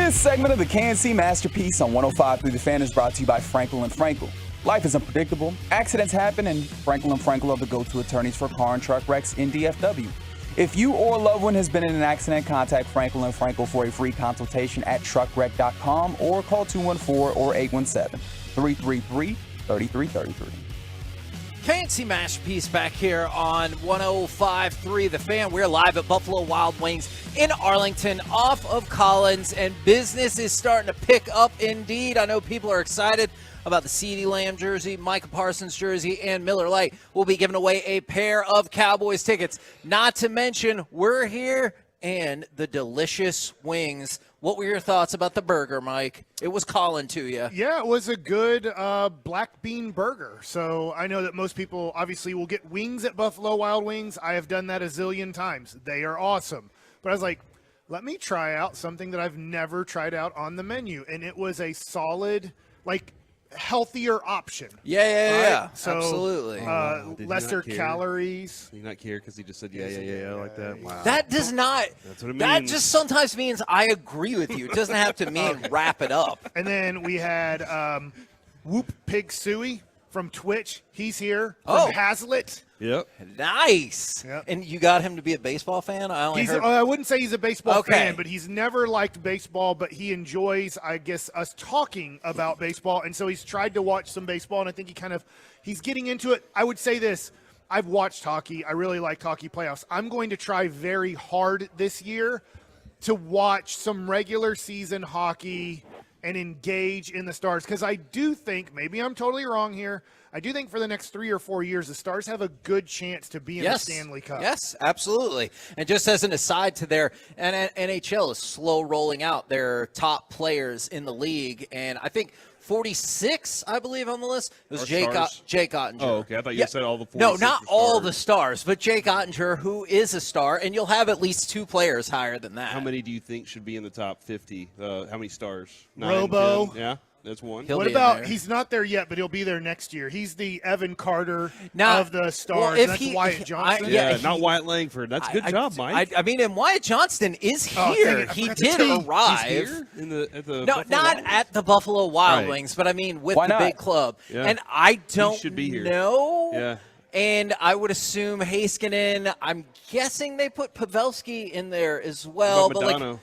This segment of the KNC Masterpiece on 105.3 The Fan is brought to you by Frankel & Frankel. Life is unpredictable. Accidents happen, and Frankel & Frankel are the go-to attorneys for car and truck wrecks in DFW. If you or a loved one has been in an accident, contact Frankel & Frankel for a free consultation at truckwreck.com or call 214 or 817-333-3333. KNC Masterpiece back here on 105.3 The Fan. We're live at Buffalo Wild Wings in Arlington off of Collins, and business is starting to pick up indeed. I know people are excited about the CeeDee Lamb jersey, Micah Parsons jersey, and Miller Lite. We'll be giving away a pair of Cowboys tickets. Not to mention, we're here and the delicious wings. What were your thoughts about the burger, Mike? It was calling to you. Yeah, it was a good black bean burger. So I know that most people obviously will get wings at Buffalo Wild Wings. I have done that a zillion times. They are awesome. But I was like, let me try out something that I've never tried out on the menu. And it was a solid, healthier option. Yeah. So, absolutely. Lesser calories. Do you not care because he just said yeah like that? Wow. That does not. That's what it means. That just sometimes means I agree with you. It doesn't have to mean wrap it up. And then we had Whoop Pig Suey from Twitch. He's here from Hazlitt. Yep. Nice. Yep. And you got him to be a baseball fan? I wouldn't say he's a baseball fan, but he's never liked baseball, but he enjoys, I guess, us talking about baseball. And so he's tried to watch some baseball, and I think he's getting into it. I would say this. I've watched hockey. I really like hockey playoffs. I'm going to try very hard this year to watch some regular season hockey and engage in the Stars, because I do think, maybe I'm totally wrong here, I do think for the next 3 or 4 years, the Stars have a good chance to be in the Stanley Cup. Yes, absolutely. And just as an aside to their NHL is slow rolling out their top players in the league, and I think 46, I believe, on the list. It was Jake Ottinger. Oh, okay. I thought you said all the 46. No, not all the stars, but Jake Ottinger, who is a star, and you'll have at least 2 players higher than that. How many do you think should be in the top 50? How many stars? 9, Robo. 10? Yeah, that's one. What about, he's not there yet, but he'll be there next year. He's the Evan Carter of the Stars. Well, that's Wyatt Johnston. Not Wyatt Langford. That's a good job, Mike. And Wyatt Johnston is here. He did arrive. He's here at the no, not at the Buffalo Wild Wings, but I mean with the big club. Yeah. And I don't should be here. know. Yeah. And I would assume Heiskanen. I'm guessing they put Pavelski in there as well. But Modano.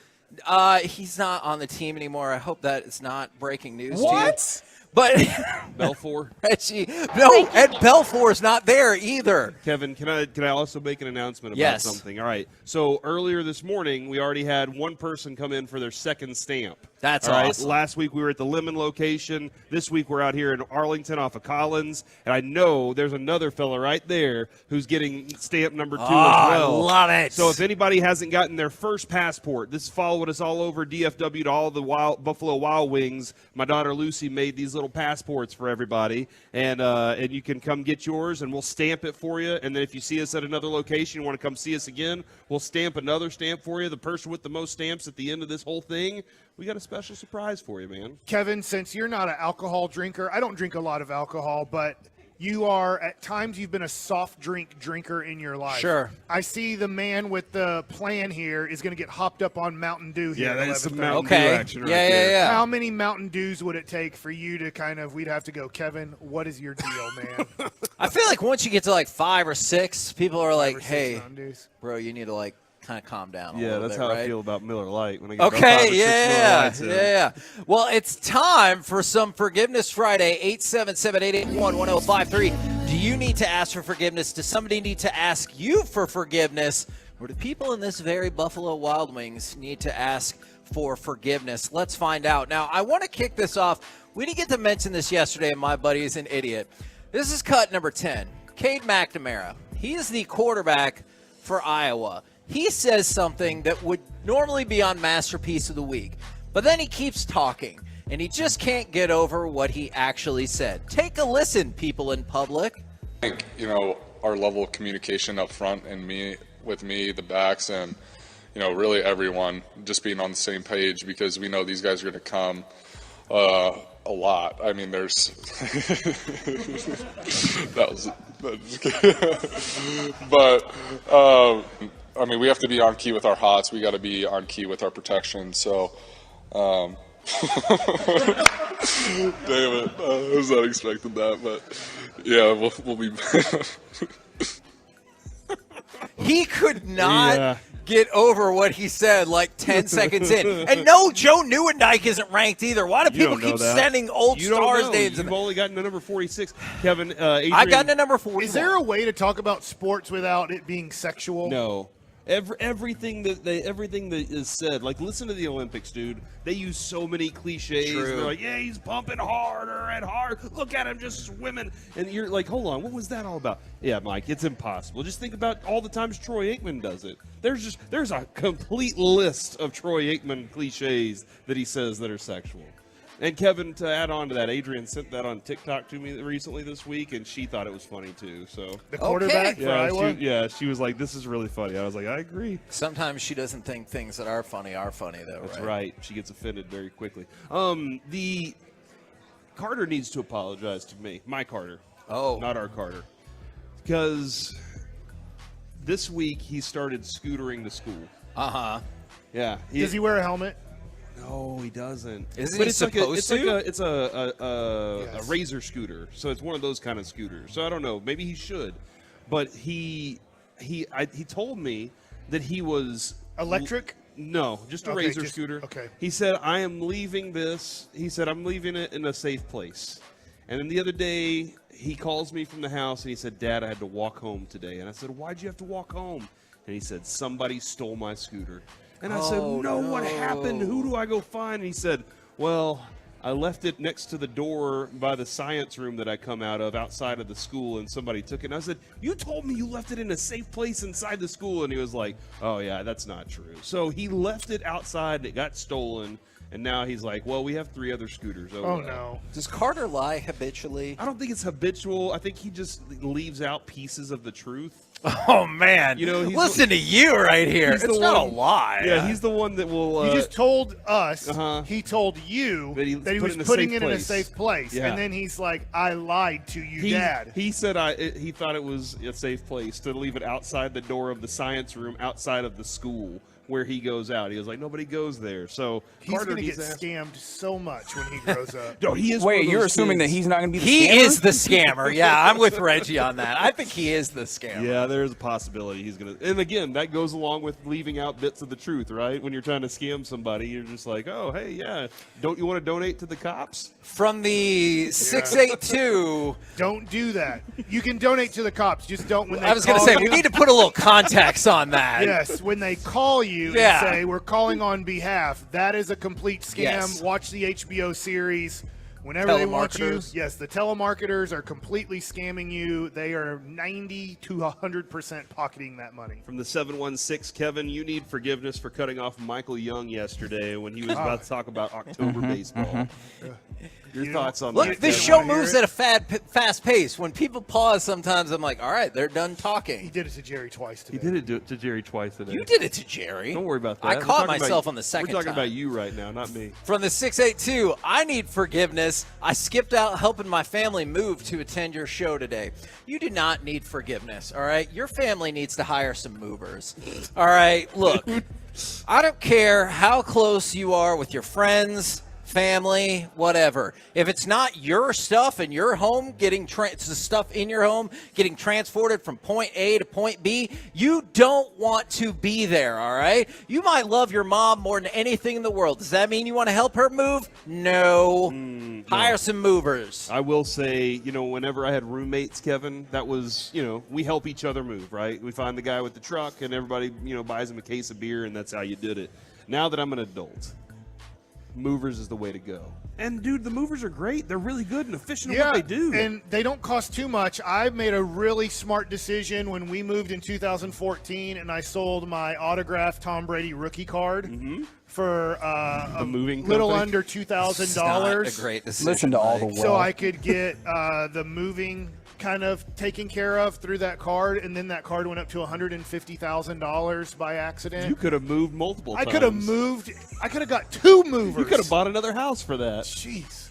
He's not on the team anymore. I hope that is not breaking news to you. What? But Belfour. And Belfour's not there either. Kevin, can I also make an announcement about something? All right. So earlier this morning, we already had one person come in for their second stamp. That's all right? awesome. Last week we were at the Lemon location. This week we're out here in Arlington off of Collins, and I know there's another fella right there who's getting stamp number 2 as well. I love it. So if anybody hasn't gotten their first passport, this is following us all over DFW to all the Buffalo Wild Wings. My daughter Lucy made these little passports for everybody, and you can come get yours, and we'll stamp it for you. And then if you see us at another location, you want to come see us again, we'll stamp another stamp for you. The person with the most stamps at the end of this whole thing, we got a special surprise for you, man. Kevin, since you're not an alcohol drinker, I don't drink a lot of alcohol, but you are, at times, you've been a soft drink drinker in your life. Sure. I see the man with the plan here is going to get hopped up on Mountain Dew here. Yeah, that's some Mountain Okay. Dew action right there. Yeah. How many Mountain Dews would it take for you to we'd have to go, Kevin, what is your deal, man? I feel like once you get to 5 or 6, people are like, hey, Mountain Dews. bro, you need to kind of calm down a Yeah, little that's bit, how right? I feel about Miller Lite. When I get about 5 or Okay, 6 Miller Lights in. yeah. Well, it's time for some Forgiveness Friday. 877-881-1053. Do you need to ask for forgiveness? Does somebody need to ask you for forgiveness? Or do people in this very Buffalo Wild Wings need to ask for forgiveness? Let's find out. Now, I want to kick this off. We didn't get to mention this yesterday, and my buddy is an idiot. This is cut number 10. Cade McNamara. He is the quarterback for Iowa. He says something that would normally be on Masterpiece of the Week, but then he keeps talking, and he just can't get over what he actually said. Take a listen, people in public. I think, our level of communication up front and with me, the backs, and, really everyone just being on the same page, because we know these guys are going to come a lot. I mean, there's but we have to be on key with our hots. We got to be on key with our protection. So Damn it. I was not expecting that, but yeah, we'll be. He could not get over what he said like 10 seconds in. And no, Joe Nieuwendyk isn't ranked either. Why do people keep sending old stars names? You've only gotten to number 46. Kevin, Adrian. I've gotten to number 41. Is there a way to talk about sports without it being sexual? No. Everything that is said, like listen to the Olympics, dude. They use so many cliches. True. They're like, yeah, he's pumping harder and hard. Look at him just swimming. And you're like, hold on, what was that all about? Yeah, Mike, it's impossible. Just think about all the times Troy Aikman does it. There's a complete list of Troy Aikman cliches that he says that are sexual. And Kevin, to add on to that, Adrian sent that on TikTok to me recently this week, and she thought it was funny too. So the quarterback for Iowa? She was like, "This is really funny." I was like, "I agree." Sometimes she doesn't think things that are funny though. That's right. She gets offended very quickly. The Carter needs to apologize to me, my Carter. Oh, not our Carter, because this week he started scootering to school. Yeah. Does he wear a helmet? No, he doesn't. Isn't but he it's supposed to? It's a razor scooter, so it's one of those kind of scooters. So I don't know. Maybe he should, but he told me that he was electric. No, just a razor scooter. Okay. He said, "I am leaving this." He said, "I'm leaving it in a safe place." And then the other day, he calls me from the house and he said, "Dad, I had to walk home today." And I said, "Why'd you have to walk home?" And he said, "Somebody stole my scooter." And I said, no, what happened? Who do I go find? And he said, well, I left it next to the door by the science room that I come out of outside of the school, and somebody took it. And I said, you told me you left it in a safe place inside the school. And he was like, oh, yeah, that's not true. So he left it outside, and it got stolen. And now he's like, well, we have 3 other scooters. Oh, no. Does Carter lie habitually? I don't think it's habitual. I think he just leaves out pieces of the truth. Oh, man. Listen to you right here. It's not a lie. Yeah, he's the one that will... he just told us, he told you that he was putting it in a safe place. Yeah. And then he's like, I lied to you, Dad. He said he thought it was a safe place to leave it outside the door of the science room outside of the school where he goes out. He was like, nobody goes there. So he's going to get scammed so much when he grows up. No, he is. Wait, you're assuming that he's not going to be the scammer? He is the scammer. Yeah, I'm with Reggie on that. I think he is the scammer. Yeah, there's a possibility he's going to. And again, that goes along with leaving out bits of the truth, right? When you're trying to scam somebody, you're just like, oh, hey, yeah, don't you want to donate to the cops? From the 682. Don't do that. You can donate to the cops, just don't when they I was going to say, we need to put a little context on that. Yes, when they call you and say, we're calling on behalf, that is a complete scam. Yes. Watch the HBO series. Whenever they want you, yes, the telemarketers are completely scamming you. They are 90 to 100% pocketing that money. From the 716, Kevin, you need forgiveness for cutting off Michael Young yesterday when he was about to talk about October baseball. Your thoughts on that? Look, this show moves at a fast pace. When people pause, sometimes I'm like, all right, they're done talking. He did it to Jerry twice today. He did it to Jerry twice today. You did it to Jerry. Don't worry about that. I caught myself on the second time. We're talking time. about you right now, not me. From the 682, I need forgiveness. I skipped out helping my family move to attend your show today. You do not need forgiveness, all right? Your family needs to hire some movers. All right, look, I don't care how close you are with your friends, family, whatever. If it's not your stuff in your home, stuff in your home getting transported from point A to point B, you don't want to be there, all right? You might love your mom more than anything in the world. Does that mean you want to help her move? No. Hire some movers. I will say, whenever I had roommates, Kevin, that was, we help each other move, right? We find the guy with the truck and everybody, buys him a case of beer, and that's how you did it. Now that I'm an adult, movers is the way to go. And, dude, the movers are great. They're really good and efficient at what they do. And they don't cost too much. I made a really smart decision when we moved in 2014, and I sold my autographed Tom Brady rookie card for a little under $2,000. A great decision. Listen to all the So I could get the moving kind of taken care of through that card, and then that card went up to $150,000 by accident. You could have moved multiple times. I could have got 2 movers. You could have bought another house for that. Jeez.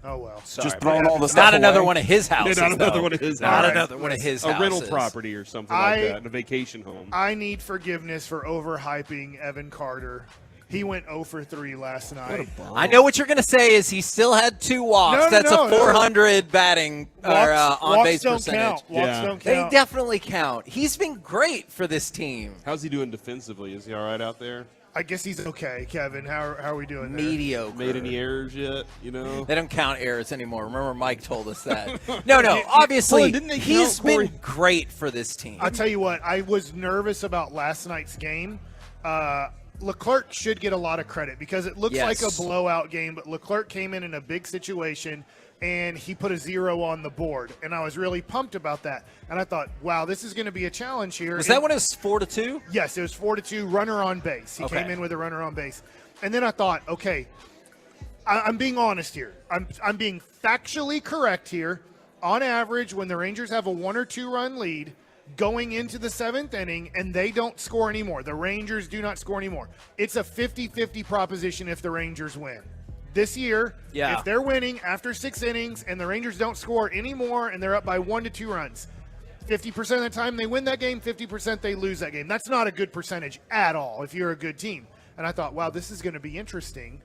Oh, well. Sorry, just throwing all the stuff Not another away. one of his houses. Not another one of his Not houses. another one of his houses. A rental property or something like that, in a vacation home. I need forgiveness for overhyping Evan Carter. He went 0 for 3 last night. I know what you're going to say is he still had 2 walks. That's a 400 batting or on-base percentage. Walks don't count. They definitely count. He's been great for this team. How's he doing defensively? Is he all right out there? I guess he's okay, Kevin. How are we doing there? Mediocre. Made any errors yet? You know, they don't count errors anymore. Remember, Mike told us that. No. Obviously, he's been great for this team. I'll tell you what. I was nervous about last night's game. Leclerc should get a lot of credit because it looks like a blowout game, but Leclerc came in a big situation, and he put a 0 on the board, and I was really pumped about that. And I thought, wow, this is going to be a challenge here. Was that when it was 4-2? Yes, it was 4-2, runner on base. He came in with a runner on base. And then I thought, okay, I'm being honest here. I'm being factually correct here. On average, when the Rangers have a 1 or 2 run lead, going into the 7th inning, and they don't score anymore. The Rangers do not score anymore. It's a 50-50 proposition if the Rangers win. This year, if they're winning after 6 innings and the Rangers don't score anymore and they're up by 1 to 2 runs, 50% of the time they win that game, 50% they lose that game. That's not a good percentage at all if you're a good team. And I thought, wow, this is going to be interesting.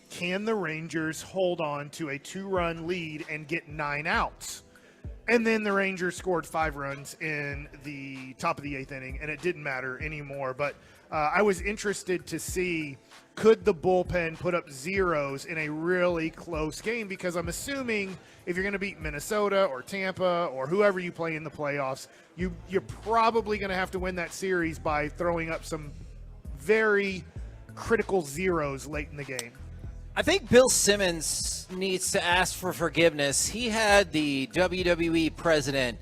Can the Rangers hold on to a 2-run lead and get 9 outs? And then the Rangers scored 5 runs in the top of the 8th inning, and it didn't matter anymore. But I was interested to see, could the bullpen put up zeros in a really close game? Because I'm assuming if you're going to beat Minnesota or Tampa or whoever you play in the playoffs, you're probably going to have to win that series by throwing up some very critical zeros late in the game. I think Bill Simmons needs to ask for forgiveness. He had the WWE president,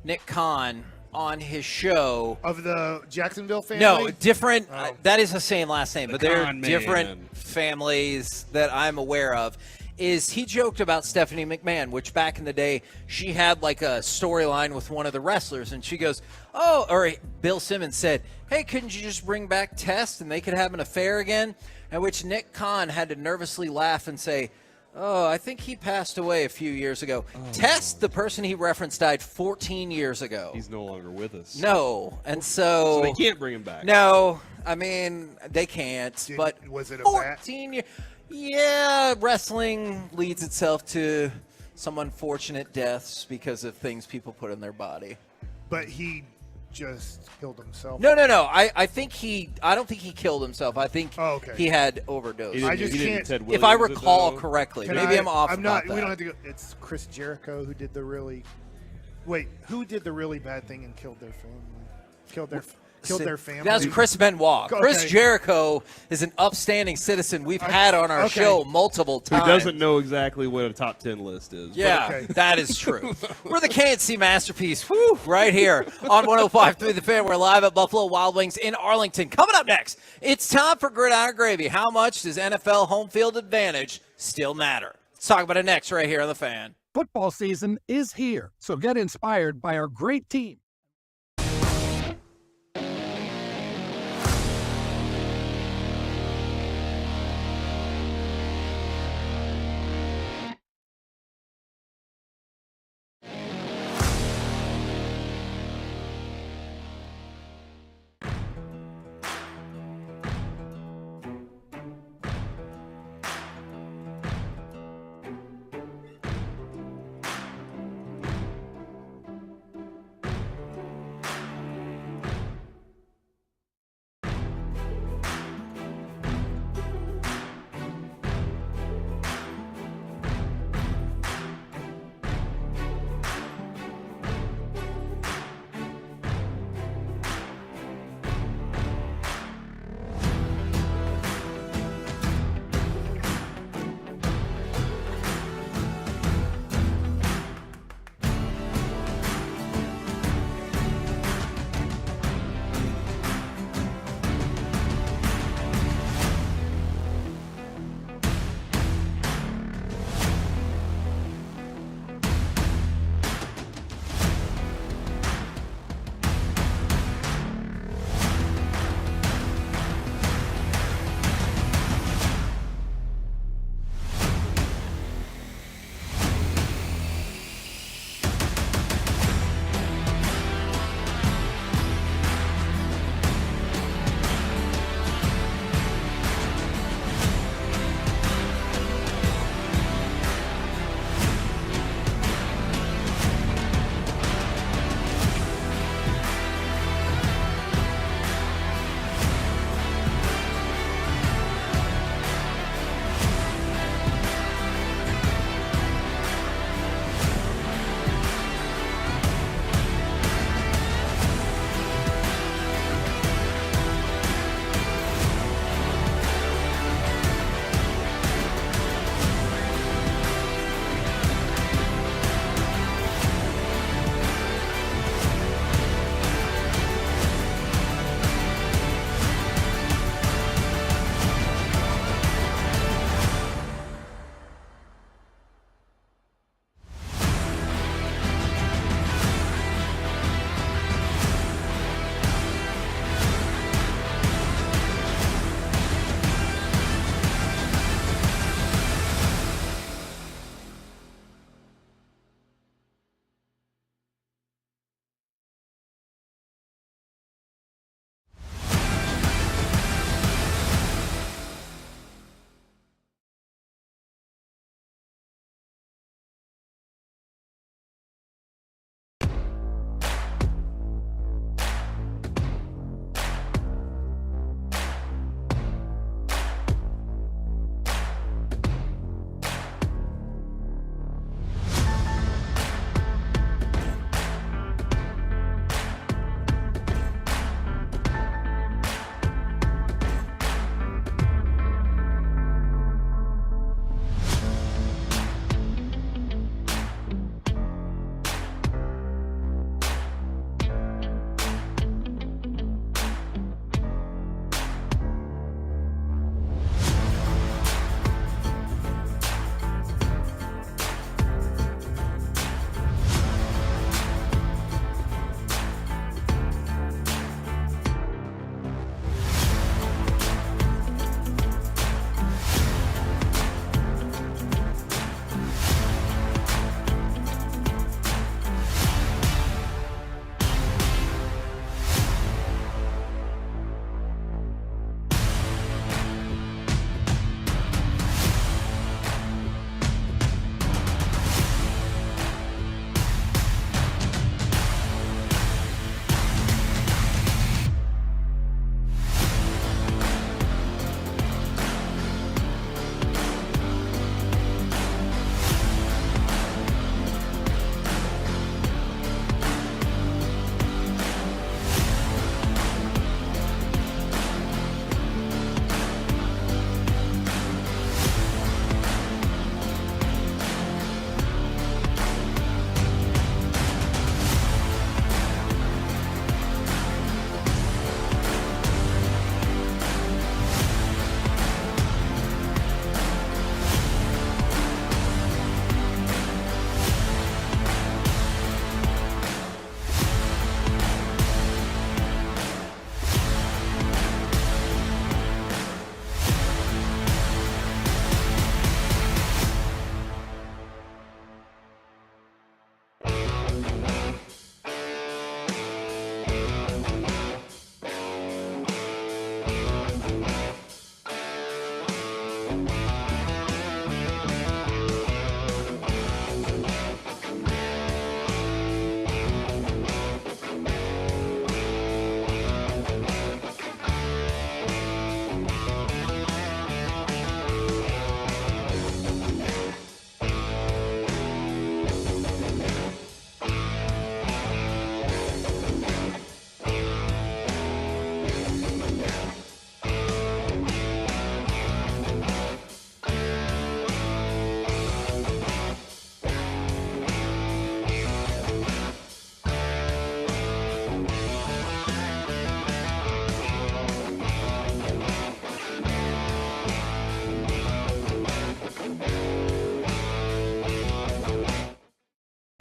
Nick Khan, on his show. Of the Jacksonville family? No, different. That is the same last name, but they're different families that I'm aware of. Is he joked about Stephanie McMahon, which back in the day, she had like a storyline with one of the wrestlers, and she goes, Bill Simmons said, hey, couldn't you just bring back Test and they could have an affair again? At which Nick Khan had to nervously laugh and say, I think he passed away a few years ago. Test, the person he referenced, died 14 years ago. He's no longer with us. No, and so they can't bring him back. No, I mean, they can't. But was it a 14 years? Yeah, wrestling leads itself to some unfortunate deaths because of things people put in their body. But he just killed himself. No. I don't think he killed himself. I think he had overdose. I just can't. If I recall correctly, maybe I'm off. I'm not. About that. We don't have to go. It's Chris Jericho who did the really. Wait, who did the really bad thing and killed their family? Killed their family. That's Chris Benoit. Okay. Chris Jericho is an upstanding citizen we've had on our show multiple times. Who doesn't know exactly what a top 10 list is. Yeah, that is true. We're the KNC Masterpiece, right here on 105.3 The Fan. We're live at Buffalo Wild Wings in Arlington. Coming up next, it's time for Gridiron Gravy. How much does NFL home field advantage still matter? Let's talk about it next right here on The Fan. Football season is here, so get inspired by our great team.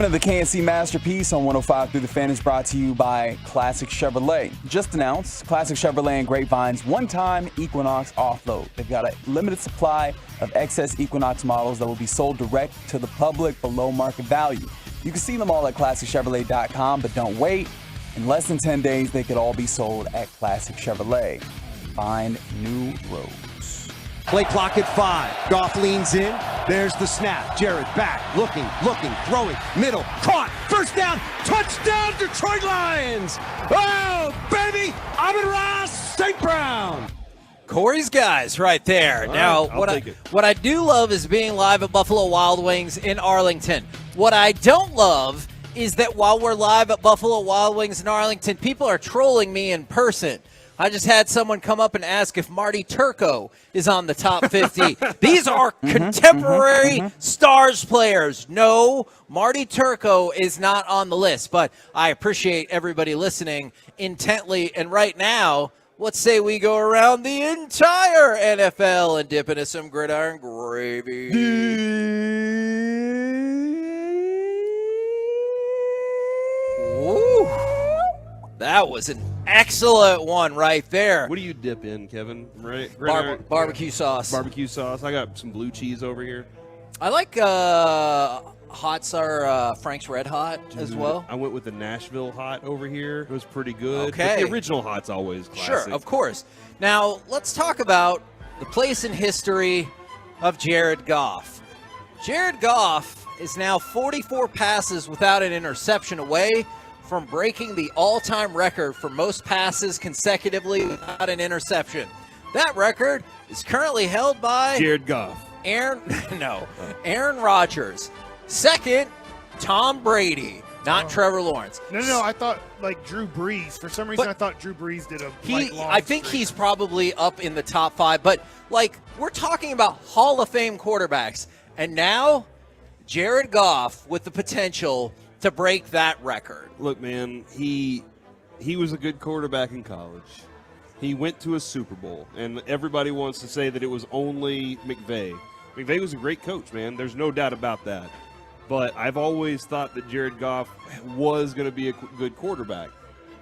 The KNC Masterpiece on 105 Through the Fan is brought to you by Classic Chevrolet. Just announced, Classic Chevrolet and Grapevine's one-time Equinox offload. They've got a limited supply of excess Equinox models that will be sold direct to the public below market value. You can see them all at ClassicChevrolet.com, but don't wait. In less than 10 days, they could all be sold at Classic Chevrolet. Find new roads. Play clock at 5. Goff leans in. There's the snap. Jared back, looking, throwing, middle, caught, first down, touchdown, Detroit Lions! Oh, baby, Amon-Ra St. Brown! Corey's guys right there. Now, what I do love is being live at Buffalo Wild Wings in Arlington. What I don't love is that while we're live at Buffalo Wild Wings in Arlington, people are trolling me in person. I just had someone come up and ask if Marty Turco is on the top 50. These are contemporary Stars players. No, Marty Turco is not on the list, but I appreciate everybody listening intently. And right now, let's say we go around the entire NFL and dip into some gridiron gravy. Woo. That was an excellent one right there. What do you dip in, Kevin? Right? Barbecue sauce. Barbecue sauce. I got some blue cheese over here. I like hot sour Frank's Red Hot as well. I went with the Nashville Hot over here. It was pretty good. Okay. But the original Hot's always classic. Sure, of course. Now, let's talk about the place in history of Jared Goff. Jared Goff is now 44 passes without an interception away from breaking the all-time record for most passes consecutively without an interception. That record is currently held by Jared Goff. Aaron Rodgers. Second, Tom Brady, not Trevor Lawrence. No, I thought like Drew Brees. For some reason, I thought Drew Brees did a long I think he's probably up in the top 5, but like we're talking about Hall of Fame quarterbacks, and now Jared Goff with the potential to break that record. Look, man, he was a good quarterback in college. He went to a Super Bowl, and everybody wants to say that it was only McVay. McVay was a great coach, man. There's no doubt about that. But I've always thought that Jared Goff was going to be a good quarterback.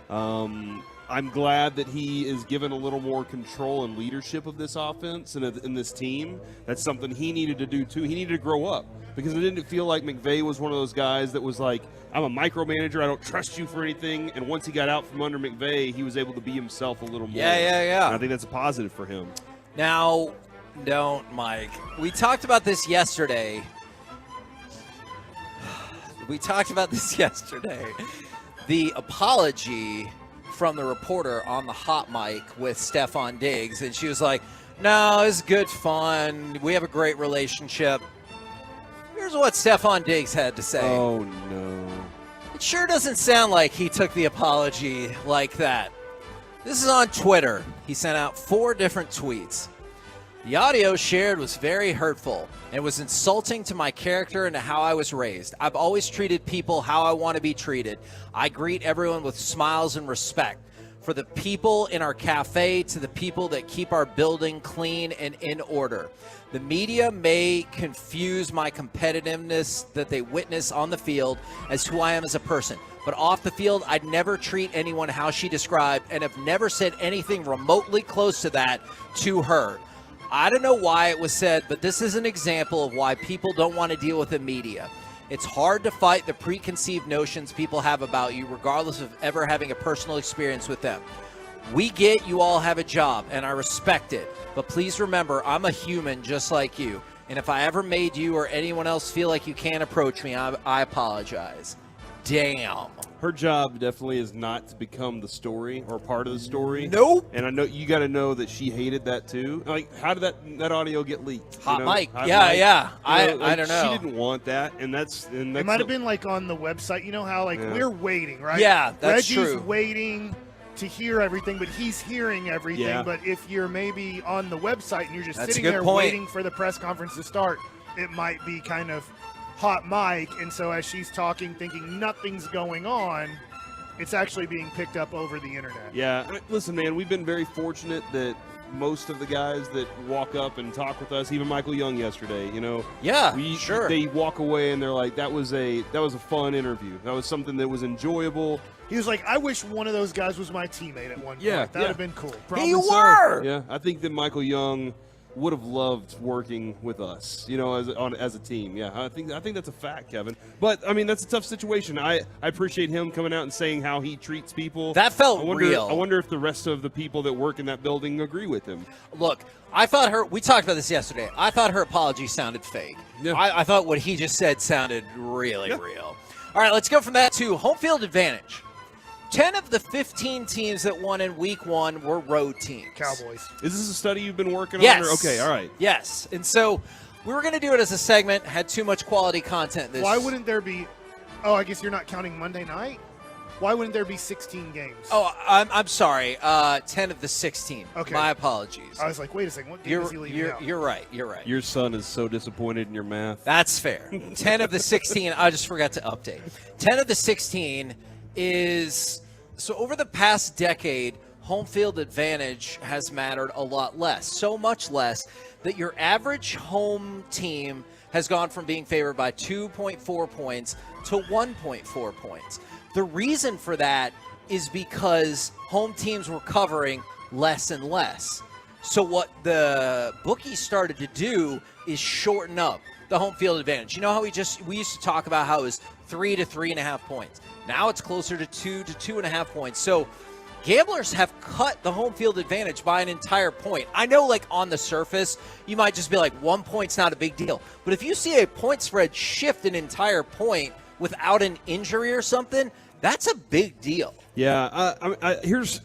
I'm glad that he is given a little more control and leadership of this offense and in this team. That's something he needed to do, too. He needed to grow up because it didn't feel like McVay was one of those guys that was like, I'm a micromanager. I don't trust you for anything. And once he got out from under McVay, he was able to be himself a little more. Yeah. And I think that's a positive for him. Now, don't, Mike. We talked about this yesterday. The apology from the reporter on the hot mic with Stephon Diggs, and she was like, no, it's good fun. We have a great relationship. Here's what Stephon Diggs had to say. Oh, no. It sure doesn't sound like he took the apology like that. This is on Twitter. He sent out 4 different tweets. The audio shared was very hurtful and was insulting to my character and to how I was raised. I've always treated people how I want to be treated. I greet everyone with smiles and respect. For the people in our cafe to the people that keep our building clean and in order. The media may confuse my competitiveness that they witness on the field as who I am as a person. But off the field, I'd never treat anyone how she described and have never said anything remotely close to that to her. I don't know why it was said, but this is an example of why people don't want to deal with the media. It's hard to fight the preconceived notions people have about you, regardless of ever having a personal experience with them. We get you all have a job, and I respect it. But please remember, I'm a human just like you. And if I ever made you or anyone else feel like you can't approach me, I apologize. Damn. Her job definitely is not to become the story or part of the story. Nope. And I know you got to know that she hated that too. Like, how did that audio get leaked? Hot mic. Hot Yeah. mic. I don't know. She didn't want that, and that's it might have been like on the website. You know how Yeah. we're waiting, right? Yeah, that's Reggie's true. waiting to hear everything, but he's hearing everything. Yeah. But if you're maybe on the website and you're just That's a sitting good there point. waiting for the press conference to start, it might be kind of hot mic. And so as she's talking, thinking nothing's going on, it's actually being picked up over the internet. Yeah, listen, man, we've been very fortunate that most of the guys that walk up and talk with us, even Michael Young yesterday, Yeah, sure. They walk away and they're like, that was a fun interview. That was something that was enjoyable. He was like, I wish one of those guys was my teammate at one point. That would have been cool. You were. Yeah, I think that Michael Young would have loved working with us, as a team. Yeah, I think that's a fact, Kevin. But I mean, that's a tough situation. I appreciate him coming out and saying how he treats people. That felt real. I wonder if the rest of the people that work in that building agree with him. Look, I thought we talked about this yesterday. I thought her apology sounded fake. Yeah. I thought what he just said sounded really real. All right, let's go from that to home field advantage. 10 of the 15 teams that won in week 1 were road teams. Cowboys. Is this a study you've been working Yes. on? Okay, all right. Yes. And so we were going to do it as a segment, had too much quality content this. Why wouldn't there be – I guess you're not counting Monday night? Why wouldn't there be 16 games? Oh, I'm sorry. 10 of the 16. Okay. My apologies. I was like, wait a second. What game is he leaving out? You're right. You're right. Your son is so disappointed in your math. That's fair. 10 of the 16, I just forgot to update. 10 of the 16 is – so over the past decade, home field advantage has mattered a lot less. So much less that your average home team has gone from being favored by 2.4 points to 1.4 points. The reason for that is because home teams were covering less and less. So what the bookies started to do is shorten up the home field advantage. You know how we used to talk about how it was 3 to 3.5 points. Now it's closer to 2 to 2.5 points. So gamblers have cut the home field advantage by an entire point. I know, like, on the surface, you might just be like, 1 point's not a big deal. But if you see a point spread shift an entire point without an injury or something, that's a big deal. Yeah,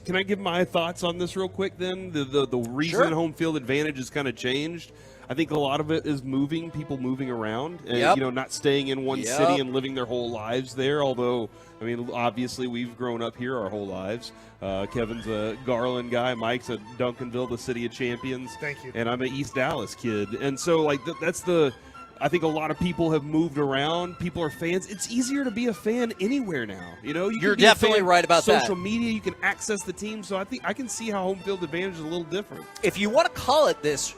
can I give my thoughts on this real quick then? The reason home field advantage has kind of changed. I think a lot of it is people moving around and not staying in one city and living their whole lives there. Although, I mean, obviously we've grown up here our whole lives. Kevin's a Garland guy. Mike's a Duncanville, the city of champions. Thank you. And I'm an East Dallas kid. And so, like, that's the – I think a lot of people have moved around. People are fans. It's easier to be a fan anywhere now. You're definitely right about that. Social media, you can access the team. So I think I can see how home field advantage is a little different. If you want to call it this,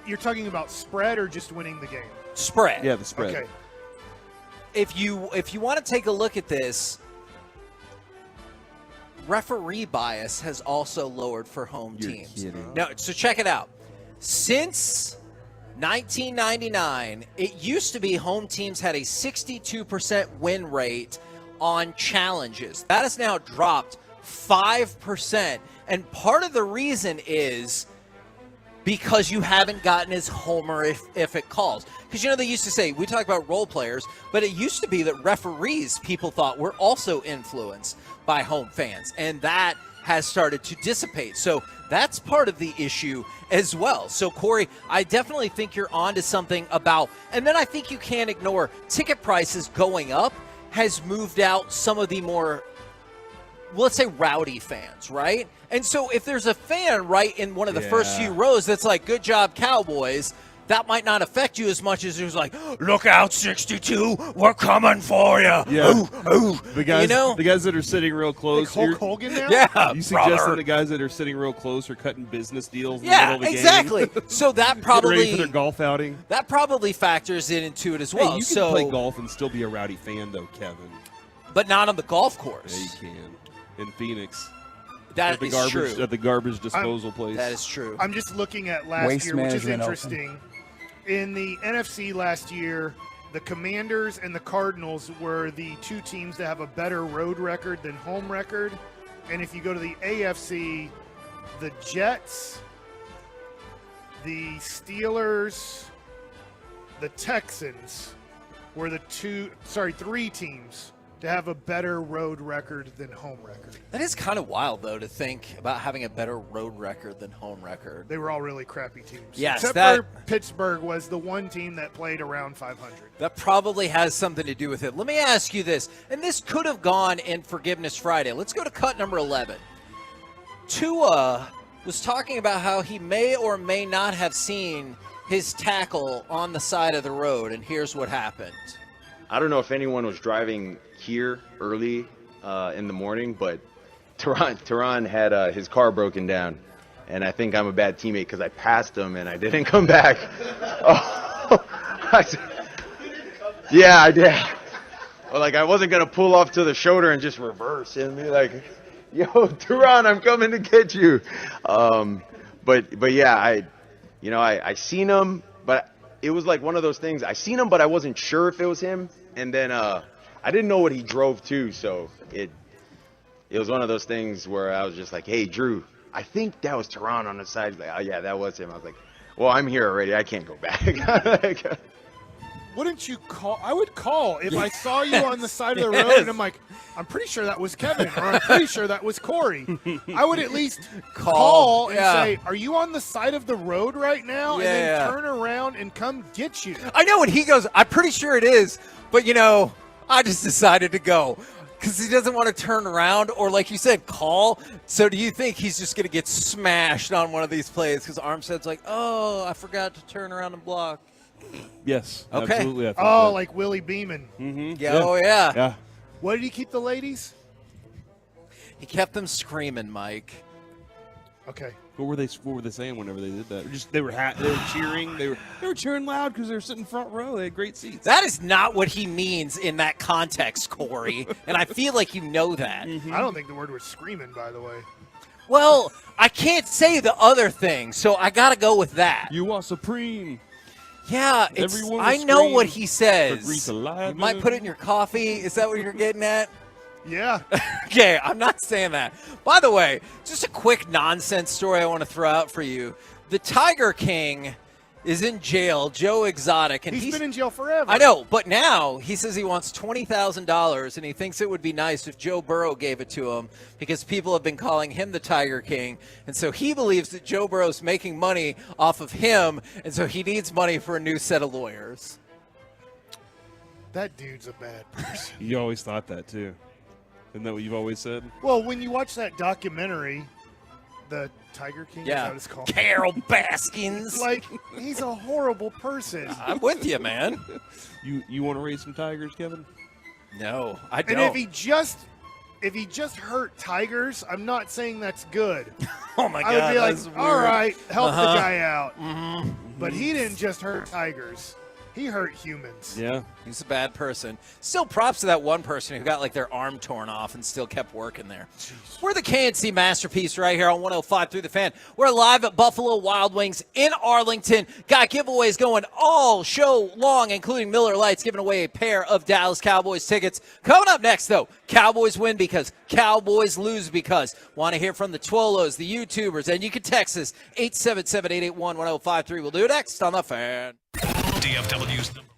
you're talking about spread or just winning the game? Spread. Yeah, the spread. Okay. If you want to take a look at this, referee bias has also lowered for home teams. Kidding. No, so check it out. Since 1999, it used to be home teams had a 62% win rate on challenges. That has now dropped 5%. And part of the reason is because you haven't gotten as homer if it calls. Because, they used to say, we talk about role players, but it used to be that referees, people thought, were also influenced by home fans. And that has started to dissipate. So that's part of the issue as well. So, Corey, I definitely think you're onto something about, and then I think you can't ignore ticket prices going up has moved out some of the more, let's say, rowdy fans, right? And so if there's a fan right in one of the first few rows that's like, good job, Cowboys, that might not affect you as much as who's like, look out, 62, we're coming for you. Yeah. Ooh. The guys that are sitting real close. Like Hulk Hogan now? Yeah, you suggest that the guys that are sitting real close are cutting business deals in the yeah, middle of the exactly. game? So that Get probably ready for their golf outing. That probably factors into it as well. Hey, you can play golf and still be a rowdy fan, though, Kevin. But not on the golf course. Yeah, you can. In Phoenix. That is true. At the garbage disposal place. That is true. I'm just looking at last year, which is interesting. In the NFC last year, the Commanders and the Cardinals were the two teams that have a better road record than home record. And if you go to the AFC, the Jets, the Steelers, the Texans were the three teams to have a better road record than home record. That is kind of wild, though, to think about having a better road record than home record. They were all really crappy teams. Yes, Except for Pittsburgh was the one team that played around 500. That probably has something to do with it. Let me ask you this, and this could have gone in Forgiveness Friday. Let's go to cut number 11. Tua was talking about how he may or may not have seen his tackle on the side of the road, and here's what happened. I don't know if anyone was driving here early in the morning, but Tehran had his car broken down, and I think I'm a bad teammate because I passed him and I didn't come back. Oh, yeah, I did. Well, like I wasn't gonna pull off to the shoulder and just reverse and be like, "Yo, Teron, I'm coming to get you." But yeah, I seen him, but it was like one of those things. I seen him, but I wasn't sure if it was him, and then I didn't know what he drove to, so it was one of those things where I was just like, "Hey, Drew, I think that was Teron on the side." He's like, "Oh yeah, that was him." I was like, "Well, I'm here already. I can't go back." Wouldn't you call? I would call if I saw you on the side of the road and I'm like, I'm pretty sure that was Kevin or I'm pretty sure that was Corey. I would at least call and say, are you on the side of the road right now? And then turn around and come get you. I know, and he goes, I'm pretty sure it is, but I just decided to go. Because he doesn't want to turn around or, like you said, call. So do you think he's just going to get smashed on one of these plays? Because Armstead's like, oh, I forgot to turn around and block. Yes. Okay. Absolutely. Like Willie Beeman. Mm-hmm. Yeah. Oh, yeah. Yeah. What did he keep the ladies? He kept them screaming, Mike. Okay. What were they saying whenever they did that? They were cheering. They were cheering loud because they were sitting front row. They had great seats. That is not what he means in that context, Corey. And I feel like you know that. I don't think the word was screaming, by the way. Well, I can't say the other thing, so I got to go with that. You are supreme. Yeah, I know what he says. You might put it in your coffee. Is that what you're getting at? Yeah. Okay, I'm not saying that. By the way, just a quick nonsense story I want to throw out for you. The Tiger King is in jail, Joe Exotic. And he's been in jail forever. I know, but now he says he wants $20,000, and he thinks it would be nice if Joe Burrow gave it to him because people have been calling him the Tiger King. And so he believes that Joe Burrow's making money off of him, and so he needs money for a new set of lawyers. That dude's a bad person. You always thought that, too. Isn't that what you've always said? Well, when you watch that documentary, The Tiger King, is that what it's called? Carol Baskins. Like, he's a horrible person. I'm with you, man. You want to raise some tigers, Kevin? No, I don't. And if he just hurt tigers, I'm not saying that's good. Oh my God, I would be like, that's all weird. right, help the guy out. Mm-hmm. But he didn't just hurt tigers. He hurt humans. Yeah. He's a bad person. Still props to that one person who got like their arm torn off and still kept working there. Jeez. We're the KNC Masterpiece right here on 105 through the Fan. We're live at Buffalo Wild Wings in Arlington. Got giveaways going all show long, including Miller Lights giving away a pair of Dallas Cowboys tickets. Coming up next, though, Cowboys win because Cowboys lose because. Want to hear from the Twolos, the YouTubers, and you can text us 877-881-1053. We'll do it next on The Fan. DFW's number.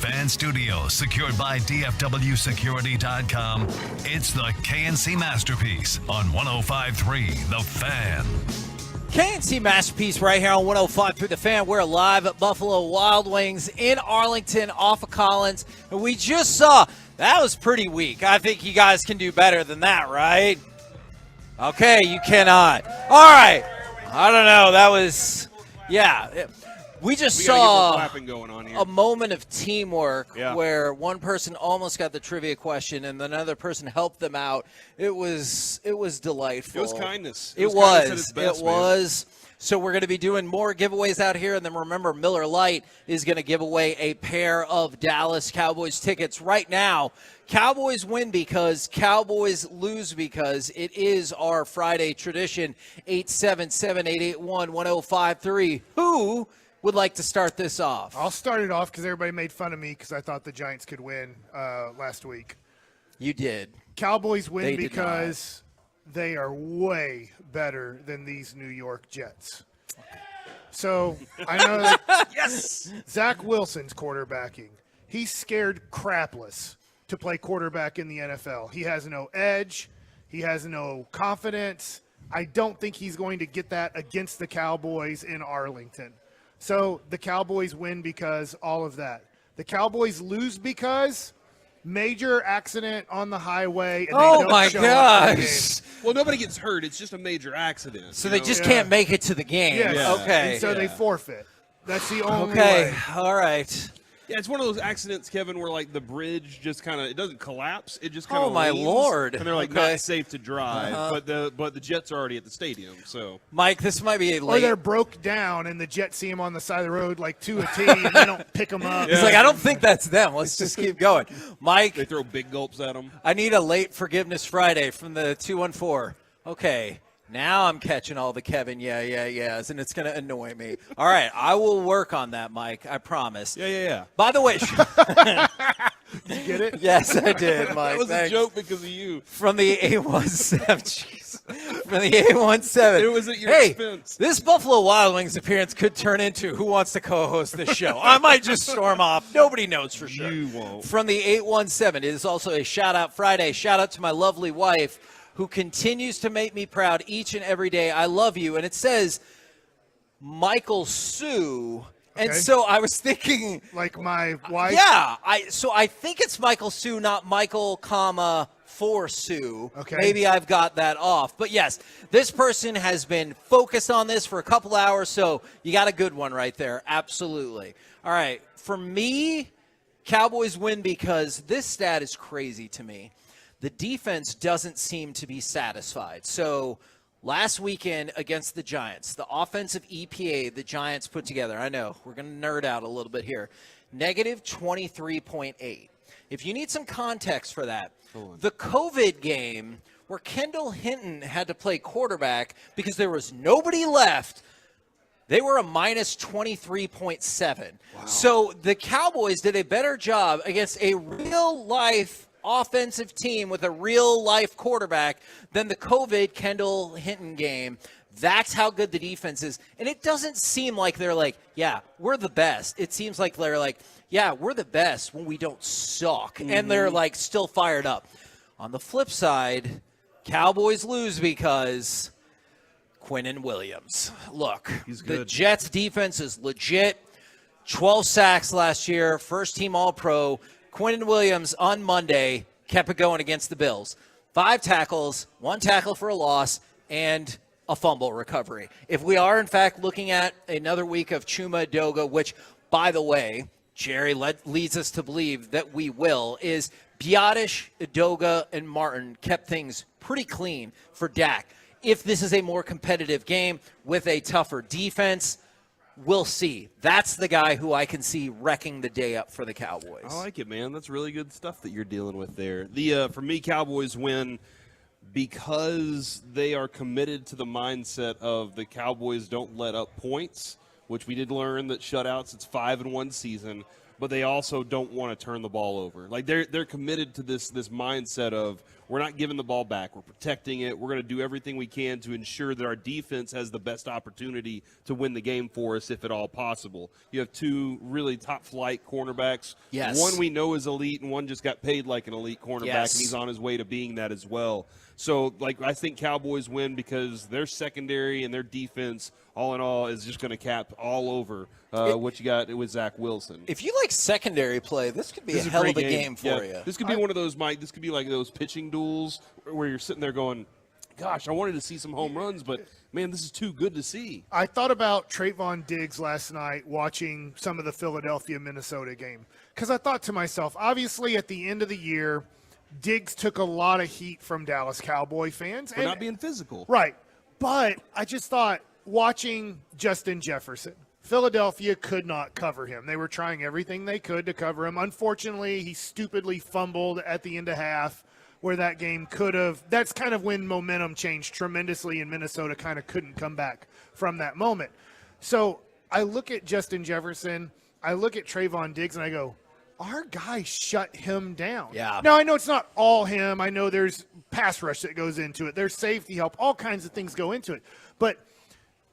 Fan Studios, secured by DFWsecurity.com. It's the KNC Masterpiece on 105.3 The Fan. KNC Masterpiece right here on 105.3 The Fan. We're live at Buffalo Wild Wings in Arlington off of Collins. And we just saw, that was pretty weak. I think you guys can do better than that, right? Okay, you cannot. All right. I don't know. That was, yeah. We just saw going on here. a moment of teamwork where one person almost got the trivia question and another person helped them out. It was delightful. It was kindness. It was. So we're going to be doing more giveaways out here. And then remember, Miller Lite is going to give away a pair of Dallas Cowboys tickets right now. Cowboys win because, Cowboys lose because. It is our Friday tradition. 877-881-1053. Who would like to start this off? I'll start it off because everybody made fun of me because I thought the Giants could win last week. You did. Cowboys win because they are way better than these New York Jets. So I know that yes, Zach Wilson's quarterbacking. He's scared crapless to play quarterback in the NFL. He has no edge. He has no confidence. I don't think he's going to get that against the Cowboys in Arlington. So the Cowboys win because all of that. The Cowboys lose because major accident on the highway. And oh, they don't my show up to the gosh. game. Well, nobody gets hurt. It's just a major accident. So they just can't make it to the game. Yes. Yeah. Okay. And so they forfeit. That's the only Okay. way. All right. Yeah, it's one of those accidents, Kevin, where like the bridge just kind of, it doesn't collapse. It just kind of Oh, my Lord. And they're like Okay. not safe to drive, but the Jets are already at the stadium. So Mike, this might be a Or late. they're broke down and the Jets see him on the side of the road like to a T and they don't pick him up. He's like, I don't think that's them. Let's just keep going. Mike, they throw big gulps at them. I need a late forgiveness Friday from the 214. Okay. Now I'm catching all the Kevin, yeahs, and it's going to annoy me. All right, I will work on that, Mike. I promise. Yeah. By the way, Did you get it? yes, I did, Mike. That was Thanks. a joke because of you. From the 817. Jeez. From the 817. It was at your hey, expense. this Buffalo Wild Wings appearance could turn into who wants to co-host this show. I might just storm off. Nobody knows for sure. You won't. From the 817. It is also a shout-out Friday. Shout-out to my lovely wife, who continues to make me proud each and every day. I love you. And it says Michael Sue. And Okay. so I was thinking, Like my wife. yeah, I think it's Michael Sue, not Michael, for Sue. Okay. Maybe I've got that off. But yes, this person has been focused on this for a couple hours, so you got a good one right there. Absolutely. All right. For me, Cowboys win because this stat is crazy to me. The defense doesn't seem to be satisfied. So last weekend against the Giants, the offensive EPA the Giants put together, I know, we're going to nerd out a little bit here, negative 23.8. If you need some context for that, the COVID game where Kendall Hinton had to play quarterback because there was nobody left, they were a minus 23.7. Wow. So the Cowboys did a better job against a real-life offensive team with a real-life quarterback than the COVID Kendall Hinton game. That's how good the defense is. And it doesn't seem like they're like, yeah, we're the best. It seems like they're like, yeah, we're the best when we don't suck. Mm-hmm. And they're like still fired up. On the flip side, Cowboys lose because Quinnen Williams. Look, the Jets defense is legit. 12 sacks last year, first team All-Pro. Quinnen Williams on Monday kept it going against the Bills. 5 tackles, 1 tackle for a loss, and a fumble recovery. If we are, in fact, looking at another week of Chuma Doga, which, by the way, Jerry leads us to believe that we will, is Biotish, Doga, and Martin kept things pretty clean for Dak. If this is a more competitive game with a tougher defense, we'll see. That's the guy who I can see wrecking the day up for the Cowboys. I like it, man. That's really good stuff that you're dealing with there. For me, Cowboys win because they are committed to the mindset of the Cowboys don't let up points, which we did learn that shutouts, it's 5 in one season, but they also don't want to turn the ball over. Like they're committed to this mindset of we're not giving the ball back. We're protecting it. We're going to do everything we can to ensure that our defense has the best opportunity to win the game for us, if at all possible. You have two really top-flight cornerbacks. Yes. One we know is elite, and one just got paid like an elite cornerback, Yes. and he's on his way to being that as well. So, I think Cowboys win because their secondary and their defense, all in all, is just going to cap all over what you got with Zach Wilson. If you like secondary play, this could be a hell of a game for you. This could be one of those, Mike. This could be like those pitching duels where you're sitting there going, gosh, I wanted to see some home runs, but, man, this is too good to see. I thought about Trayvon Diggs last night watching some of the Philadelphia-Minnesota game because I thought to myself, obviously at the end of the year, Diggs took a lot of heat from Dallas Cowboy fans. For not being physical. Right. But I just thought, watching Justin Jefferson, Philadelphia could not cover him. They were trying everything they could to cover him. Unfortunately, he stupidly fumbled at the end of half where that game could have – that's kind of when momentum changed tremendously and Minnesota kind of couldn't come back from that moment. So I look at Justin Jefferson, I look at Trayvon Diggs, and I go, our guy shut him down. Yeah. Now, I know it's not all him. I know there's pass rush that goes into it. There's safety help. All kinds of things go into it. But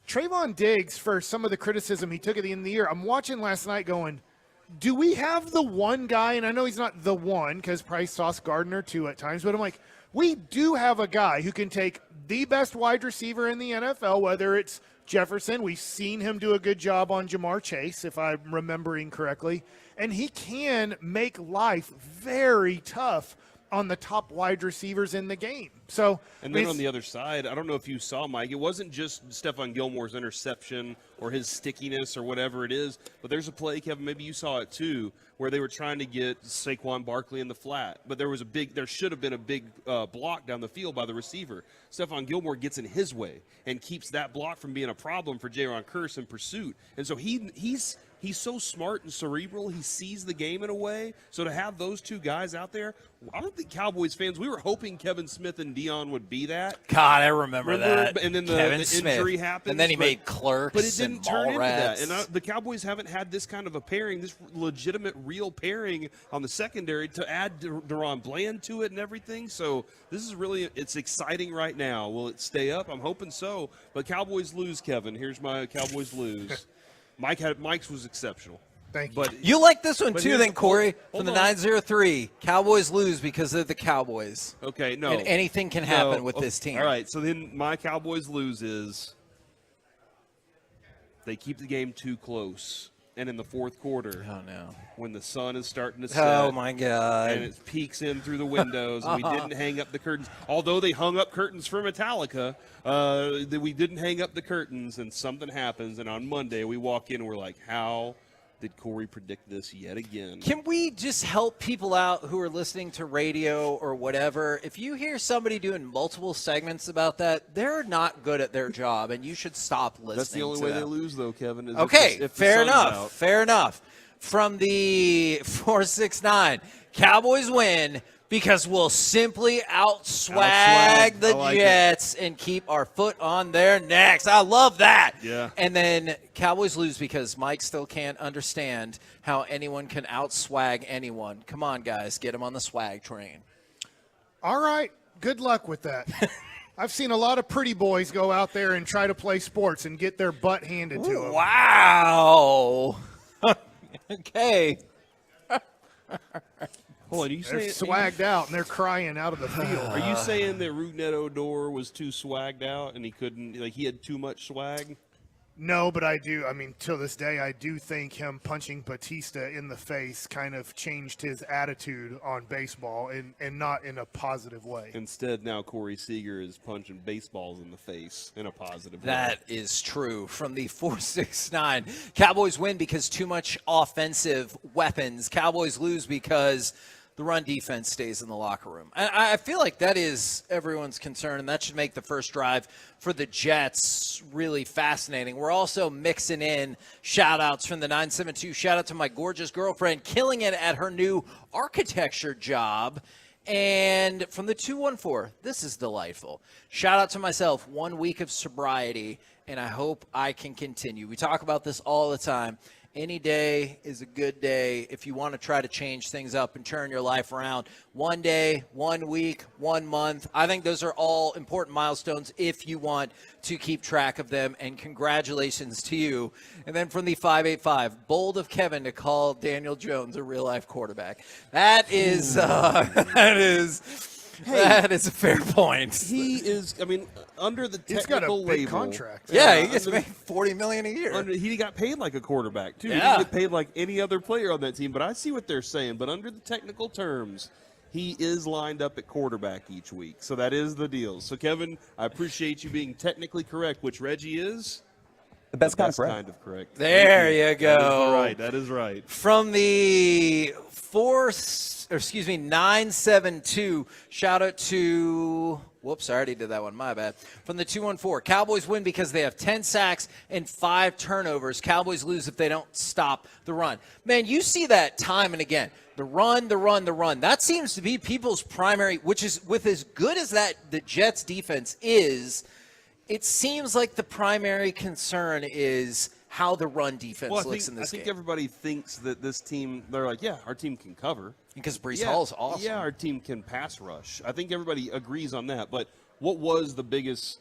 Trayvon Diggs, for some of the criticism he took at the end of the year, I'm watching last night going, do we have the one guy? And I know he's not the one because Price Sauce Gardner too at times. But I'm like, we do have a guy who can take the best wide receiver in the NFL, whether it's Jefferson. We've seen him do a good job on Jamar Chase, if I'm remembering correctly. And he can make life very tough on the top wide receivers in the game. So, and then on the other side, I don't know if you saw, Mike, it wasn't just Stephon Gilmore's interception or his stickiness or whatever it is, but there's a play, Kevin, maybe you saw it too, where they were trying to get Saquon Barkley in the flat, but there should have been a big block down the field by the receiver. Stephon Gilmore gets in his way and keeps that block from being a problem for Jaron Kearse in pursuit. And so he's so smart and cerebral. He sees the game in a way. So to have those two guys out there, I don't think Cowboys fans, we were hoping Kevin Smith and Dion would be that. God, I remember that. And then Kevin the Smith. injury happened. And then he made Clerks. But it didn't turn into that. Mallrats. And the Cowboys haven't had this kind of a pairing, this legitimate, real pairing on the secondary to add Deron Bland to it and everything. So this is really, it's exciting right now. Will it stay up? I'm hoping so. But Cowboys lose, Kevin. Here's my Cowboys lose. Mike's was exceptional. Thank you. But you like this one but too, here's then, the- Corey, hold from the on. 903. Cowboys lose because they're the Cowboys. Okay, no. And anything can happen No. with this team. All right, so then my Cowboys lose is they keep the game too close. And in the fourth quarter, when the sun is starting to set, Oh, my God. and it peeks in through the windows, and we didn't hang up the curtains. Although they hung up curtains for Metallica, we didn't hang up the curtains, and something happens. And on Monday, we walk in, and we're like, how did Corey predict this yet again? Can we just help people out who are listening to radio or whatever? If you hear somebody doing multiple segments about that, they're not good at their job, and you should stop listening. That's the only to way them. they lose, though, Kevin. Is Okay, if the fair sun's enough. out. Fair enough. From the 469, Cowboys win because we'll simply outswag the I like it. Jets and keep our foot on their necks. I love that. Yeah. And then Cowboys lose because Mike still can't understand how anyone can outswag anyone. Come on, guys, get him on the swag train. All right. Good luck with that. I've seen a lot of pretty boys go out there and try to play sports and get their butt handed to them. Wow. Okay. Hold on, are you They're saying swagged out and they're crying out of the field. Are you saying that Rougned Odor was too swagged out and he couldn't, like he had too much swag? No, but I do. I mean, till this day, I do think him punching Batista in the face kind of changed his attitude on baseball and not in a positive way. Instead, now Corey Seager is punching baseballs in the face in a positive way. That is true. From the 469, Cowboys win because too much offensive weapons. Cowboys lose because the run defense stays in the locker room. And I feel like that is everyone's concern, and that should make the first drive for the Jets really fascinating. We're also mixing in shout-outs from the 972. Shout-out to my gorgeous girlfriend killing it at her new architecture job. And from the 214, this is delightful. Shout out to myself, 1 week of sobriety, and I hope I can continue. We talk about this all the time. Any day is a good day if you want to try to change things up and turn your life around. 1 day, 1 week, 1 month. I think those are all important milestones if you want to keep track of them, and congratulations to you. And then from the 585, bold of Kevin to call Daniel Jones a real-life quarterback. That is that is a fair point. He is, I mean, under the technical He's got a big label. contract. Yeah, he gets paid $40 million a year. He got paid like a quarterback, too. Yeah. He didn't get paid like any other player on that team. But I see what they're saying. But under the technical terms, he is lined up at quarterback each week. So that is the deal. So, Kevin, I appreciate you being technically correct, which Reggie is. The best kind of correct. There you go. That is right. From the 972, shout out to, whoops, I already did that one, my bad. From the 214, Cowboys win because they have 10 sacks and 5 turnovers. Cowboys lose if they don't stop the run. Man, you see that time and again. The run. That seems to be people's primary, which is with as good as that the Jets defense is, it seems like the primary concern is how the run defense looks in this game. I think everybody thinks that this team, they're like, yeah, our team can cover. Because Breece Hall's awesome. Yeah, our team can pass rush. I think everybody agrees on that. But what was the biggest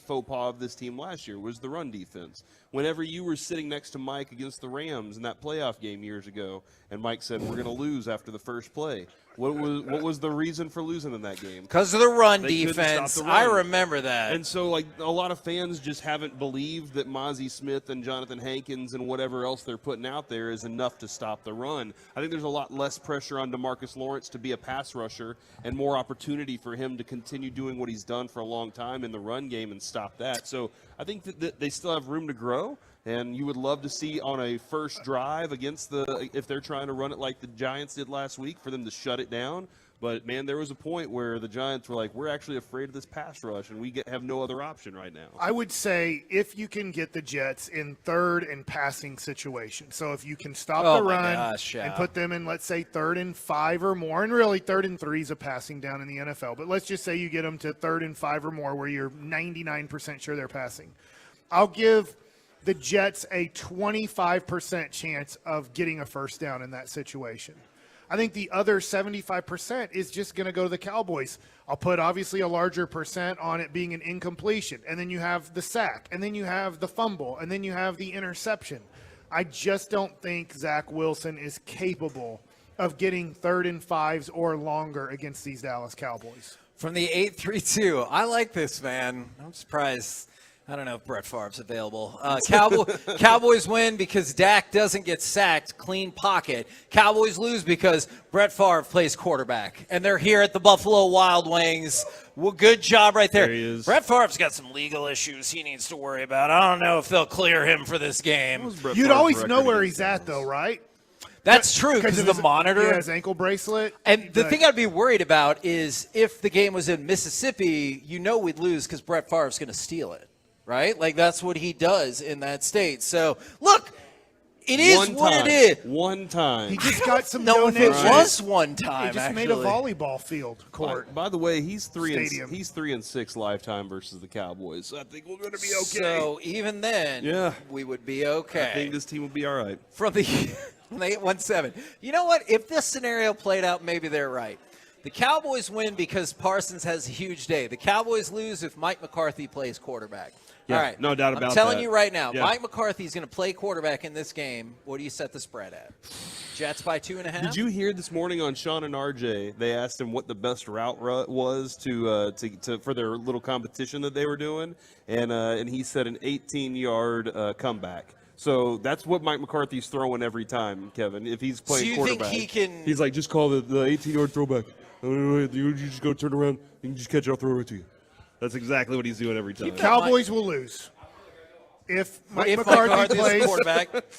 faux pas of this team last year was the run defense. Whenever you were sitting next to Mike against the Rams in that playoff game years ago, and Mike said, we're going to lose after the first play. What was the reason for losing in that game? Because of the run They couldn't defense. stop the run. I remember that. And so, like, a lot of fans just haven't believed that Mozzie Smith and Jonathan Hankins and whatever else they're putting out there is enough to stop the run. I think there's a lot less pressure on DeMarcus Lawrence to be a pass rusher and more opportunity for him to continue doing what he's done for a long time in the run game and stop that. So I think that they still have room to grow. And you would love to see on a first drive against if they're trying to run it like the Giants did last week, for them to shut it down. But, man, there was a point where the Giants were like, we're actually afraid of this pass rush, and we have no other option right now. I would say if you can get the Jets in third and passing situations, so if you can stop the run and put them in, let's say, 3rd and 5 or more, and really 3rd and 3 is a passing down in the NFL, but let's just say you get them to 3rd and 5 or more where you're 99% sure they're passing. I'll give the Jets a 25% chance of getting a first down in that situation. I think the other 75% is just going to go to the Cowboys. I'll put obviously a larger percent on it being an incompletion, and then you have the sack, and then you have the fumble, and then you have the interception. I just don't think Zach Wilson is capable of getting 3rd and 5s or longer against these Dallas Cowboys. From the 832, I like this, man. I'm surprised. I don't know if Brett Favre's available. Cowboys win because Dak doesn't get sacked, clean pocket. Cowboys lose because Brett Favre plays quarterback. And they're here at the Buffalo Wild Wings. Well, good job right there. There he is. Brett Favre's got some legal issues he needs to worry about. I don't know if they'll clear him for this game. You'd always know where he's at, though, right? That's true because of the monitor. Yeah, his ankle bracelet. And the thing I'd be worried about is if the game was in Mississippi, we'd lose because Brett Favre's going to steal it. Right? Like, that's what he does in that state. So, look, it is what it is. One time. He just got some if it donations. was one time, He just actually. made a volleyball field court. By the way, he's 3 Stadium. and 6 lifetime versus the Cowboys. So I think we're going to be okay. So, even then, we would be okay. I think this team will be all right. From the 817. You know what? If this scenario played out, maybe they're right. The Cowboys win because Parsons has a huge day. The Cowboys lose if Mike McCarthy plays quarterback. Yeah, all right. no doubt about I'm telling that. you right now, Yeah. Mike McCarthy is going to play quarterback in this game. What do you set the spread at? Jets by 2.5? Did you hear this morning on Sean and RJ? They asked him what the best route was to for their little competition that they were doing, and he said an 18-yard comeback. So that's what Mike McCarthy's throwing every time, Kevin. If he's playing quarterback, think he can? He's like, just call the 18-yard throwback. You just go turn around. You can just catch it. I'll throw it right to you. That's exactly what he's doing every time. Cowboys will lose. If Mike McCarthy plays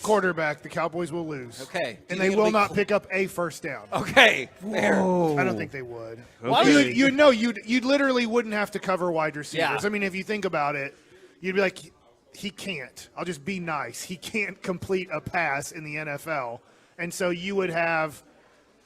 quarterback, the Cowboys will lose. Okay. And they will not pick up a first down. Okay. Fair. I don't think they would. Okay. You literally wouldn't have to cover wide receivers. Yeah. I mean, if you think about it, you'd be like, he can't. I'll just be nice. He can't complete a pass in the NFL. And so you would have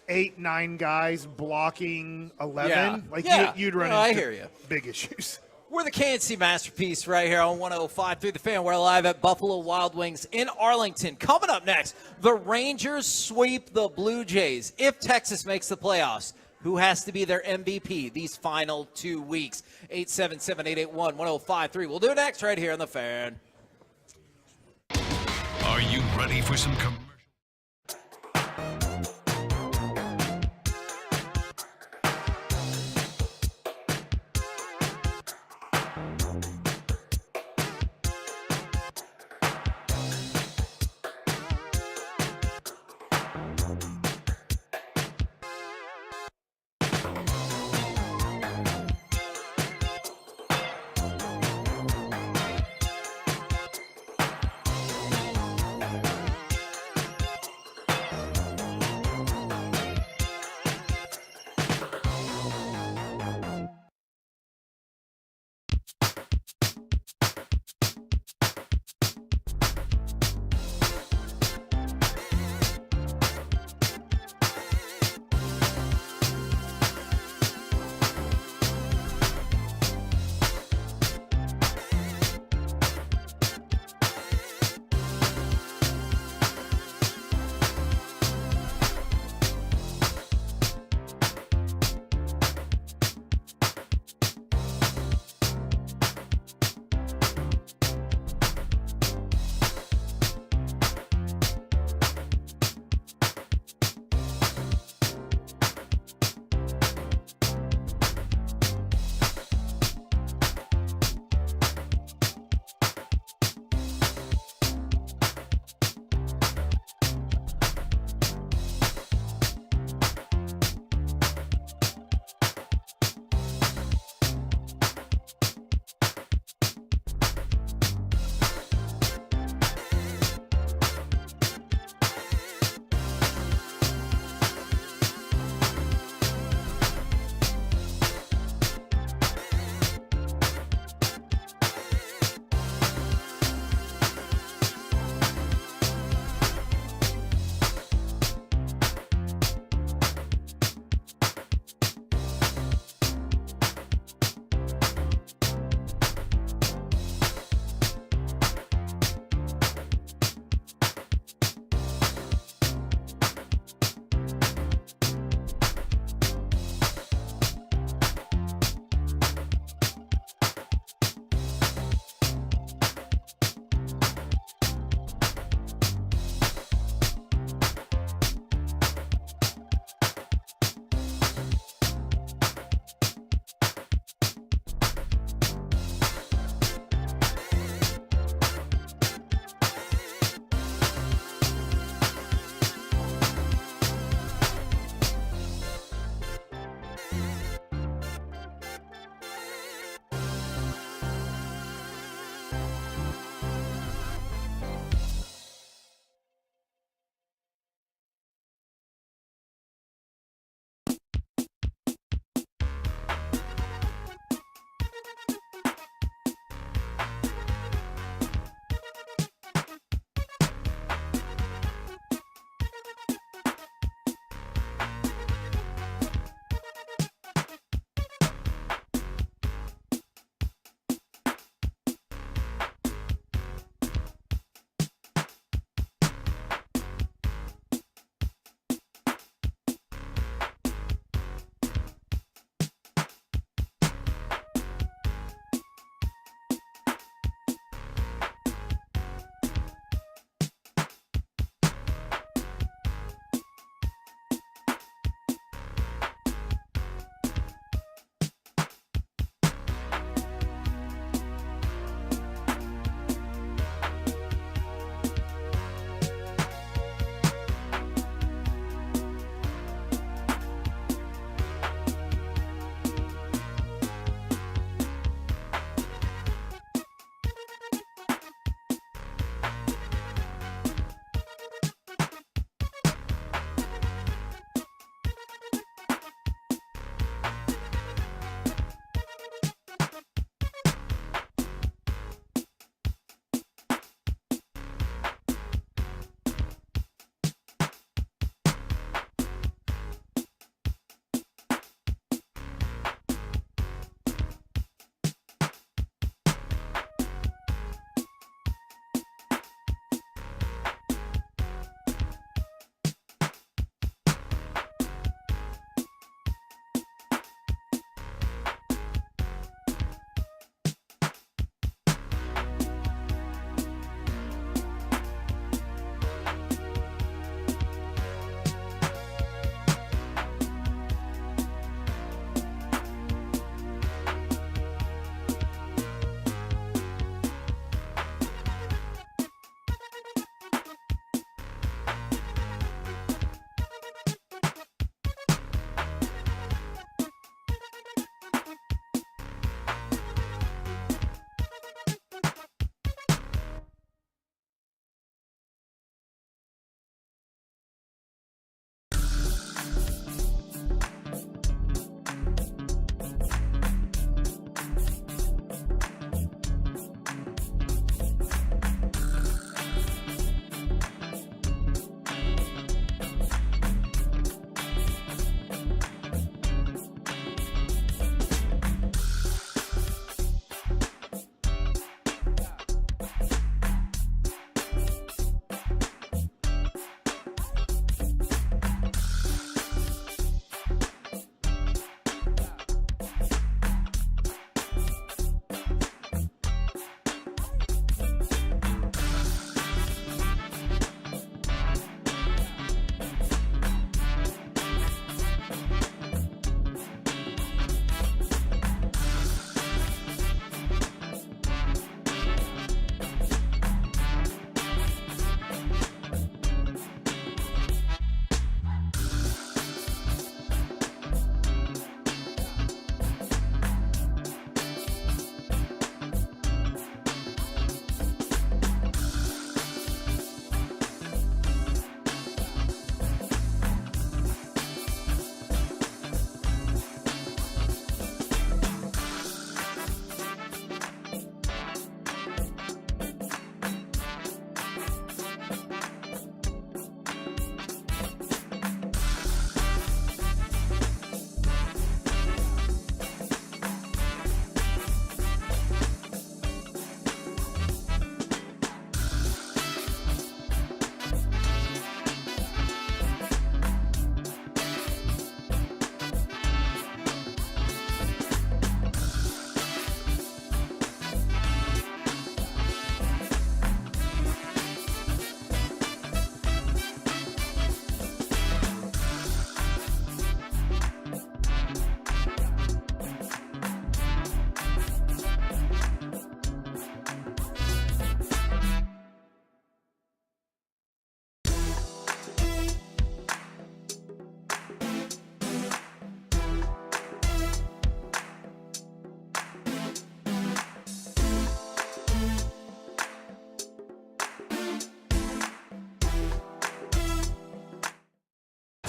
8-9 guys blocking 11. You'd run into I hear you. big issues. We're the KNC Masterpiece right here on 105 through the Fan. We're live at Buffalo Wild Wings in Arlington. Coming up next, the Rangers sweep the Blue Jays. If Texas makes the playoffs, who has to be their MVP these final 2 weeks? 877-881-1053. We'll do it next right here on the Fan. Are you ready for some commercials?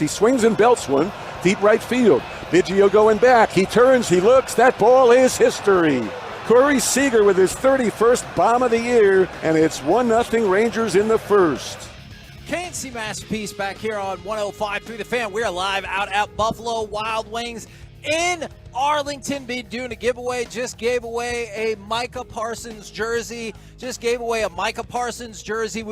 He swings and belts one, deep right field. Biggio going back. He turns, he looks. That ball is history. Corey Seager with his 31st bomb of the year, and it's 1-0 Rangers in the first. KNC Masterpiece back here on 105.3 The Fan. We are live out at Buffalo Wild Wings in Arlington. Been doing a giveaway. Just gave away a Micah Parsons jersey. We've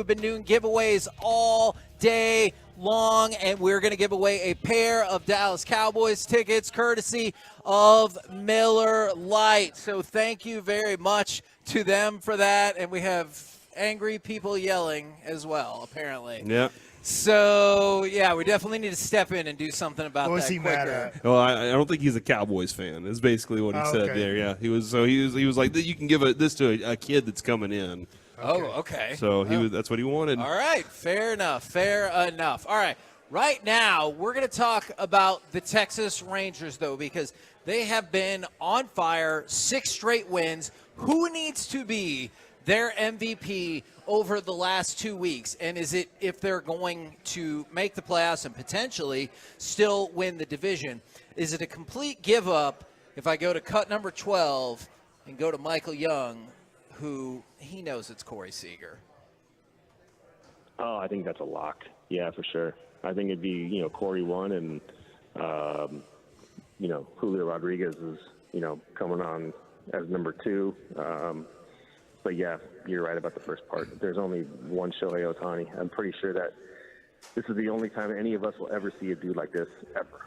been doing giveaways all day long, and we're going to give away a pair of Dallas Cowboys tickets courtesy of Miller Lite. So thank you very much to them for that, and we have angry people yelling as well, apparently. Yeah. So, yeah, we definitely need to step in and do something about that quicker. Well, I don't think he's a Cowboys fan. Is basically what he said there. Yeah, he was like, you can give this to a kid that's coming in. Oh, okay. So that's what he wanted. All right, fair enough. All right, right now we're going to talk about the Texas Rangers, though, because they have been on fire, 6 straight wins. Who needs to be their MVP over the last 2 weeks? And is it, if they're going to make the playoffs and potentially still win the division, is it a complete give up if I go to cut number 12 and go to Michael Young, who he knows it's Corey Seager? Oh, I think that's a lock. Yeah, for sure. I think it'd be, Corey 1 and, Julio Rodriguez is, coming on as number 2. But yeah, you're right about the first part. There's only one Shohei Ohtani. I'm pretty sure that this is the only time any of us will ever see a dude like this ever.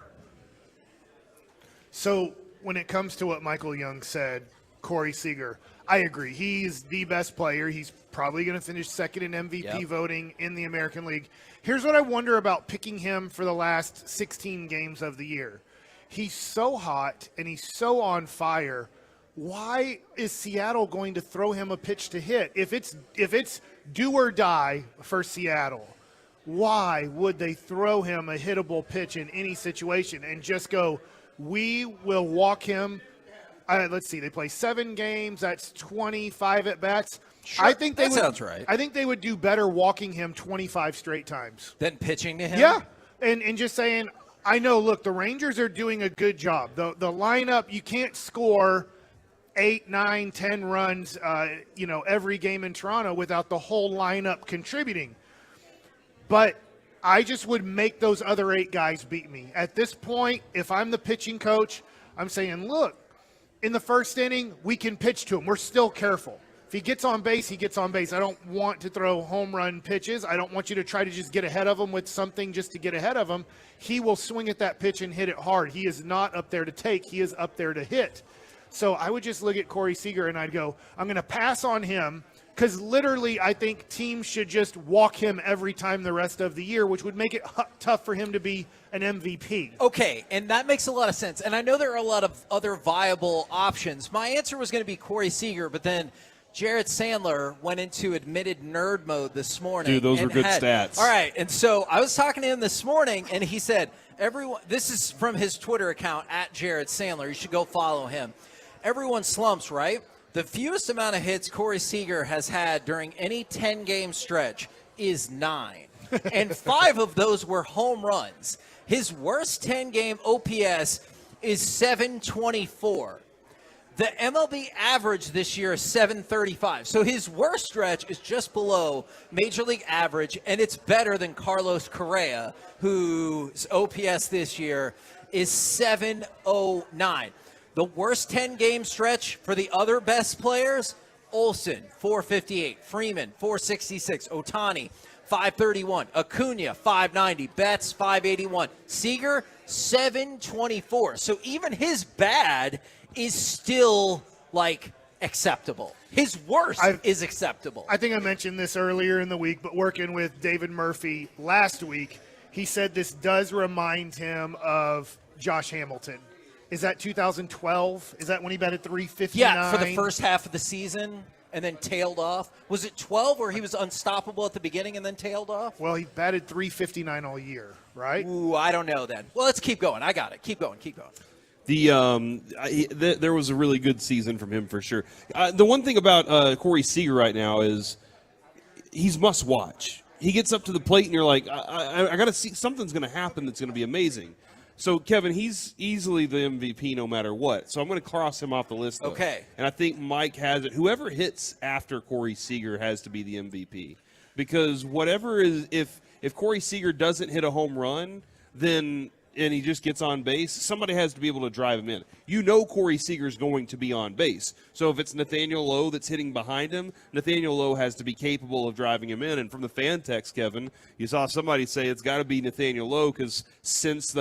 So when it comes to what Michael Young said, Corey Seager, I agree. He's the best player. He's probably going to finish second in MVP voting in the American League. Here's what I wonder about picking him for the last 16 games of the year. He's so hot and he's so on fire. Why is Seattle going to throw him a pitch to hit? If it's do or die for Seattle, why would they throw him a hittable pitch in any situation and just go, we will walk him? Let's see, they play 7 games. That's 25 at bats. Sure, I think that sounds right. I think they would do better walking him 25 straight times than pitching to him. Yeah, and just saying, I know. Look, the Rangers are doing a good job. The lineup, you can't score 8, 9, 10 runs, every game in Toronto without the whole lineup contributing. But I just would make those other 8 guys beat me. At this point, if I'm the pitching coach, I'm saying, look, in the first inning, we can pitch to him. We're still careful. If he gets on base, he gets on base. I don't want to throw home run pitches. I don't want you to try to just get ahead of him with something just to get ahead of him. He will swing at that pitch and hit it hard. He is not up there to take. He is up there to hit. So I would just look at Corey Seager and I'd go, I'm going to pass on him because literally I think teams should just walk him every time the rest of the year, which would make it tough for him to be an MVP. Okay, and that makes a lot of sense. And I know there are a lot of other viable options. My answer was going to be Corey Seager, but then Jared Sandler went into admitted nerd mode this morning. Dude, those were good stats. All right, and so I was talking to him this morning, and he said, this is from his Twitter account, @JaredSandler. You should go follow him. Everyone slumps, right? The fewest amount of hits Corey Seager has had during any 10-game stretch is 9. And 5 of those were home runs. His worst 10-game OPS is 724. The MLB average this year is 735. So his worst stretch is just below Major League average, and it's better than Carlos Correa, whose OPS this year is 709. The worst 10-game stretch for the other best players, Olsen, 458. Freeman, 466. Ohtani, 531. Acuna, 590. Betts, 581. Seager, 724. So even his bad is still, acceptable. His worst is acceptable. I think I mentioned this earlier in the week, but working with David Murphy last week, he said this does remind him of Josh Hamilton. Is that 2012? Is that when he batted 359? Yeah, for the first half of the season and then tailed off. Was it 12 where he was unstoppable at the beginning and then tailed off? Well, he batted 359 all year, right? Ooh, I don't know then. Well, let's keep going. I got it. Keep going. There was a really good season from him for sure. The one thing about Corey Seager right now is he's must watch. he gets up to the plate, and you're like, I got to see something's going to happen that's going to be amazing. So, Kevin, he's easily the MVP no matter what. So I'm going to cross him off the list, though. Okay. And I think Mike has it. Whoever hits after Corey Seager has to be the MVP. Because whatever is, if Corey Seager doesn't hit a home run, then and he just gets on base, somebody has to be able to drive him in. You know Corey Seager's going to be on base. So if it's Nathaniel Lowe that's hitting behind him, Nathaniel Lowe has to be capable of driving him in. And from the fan text, Kevin, you saw somebody say it's got to be Nathaniel Lowe because since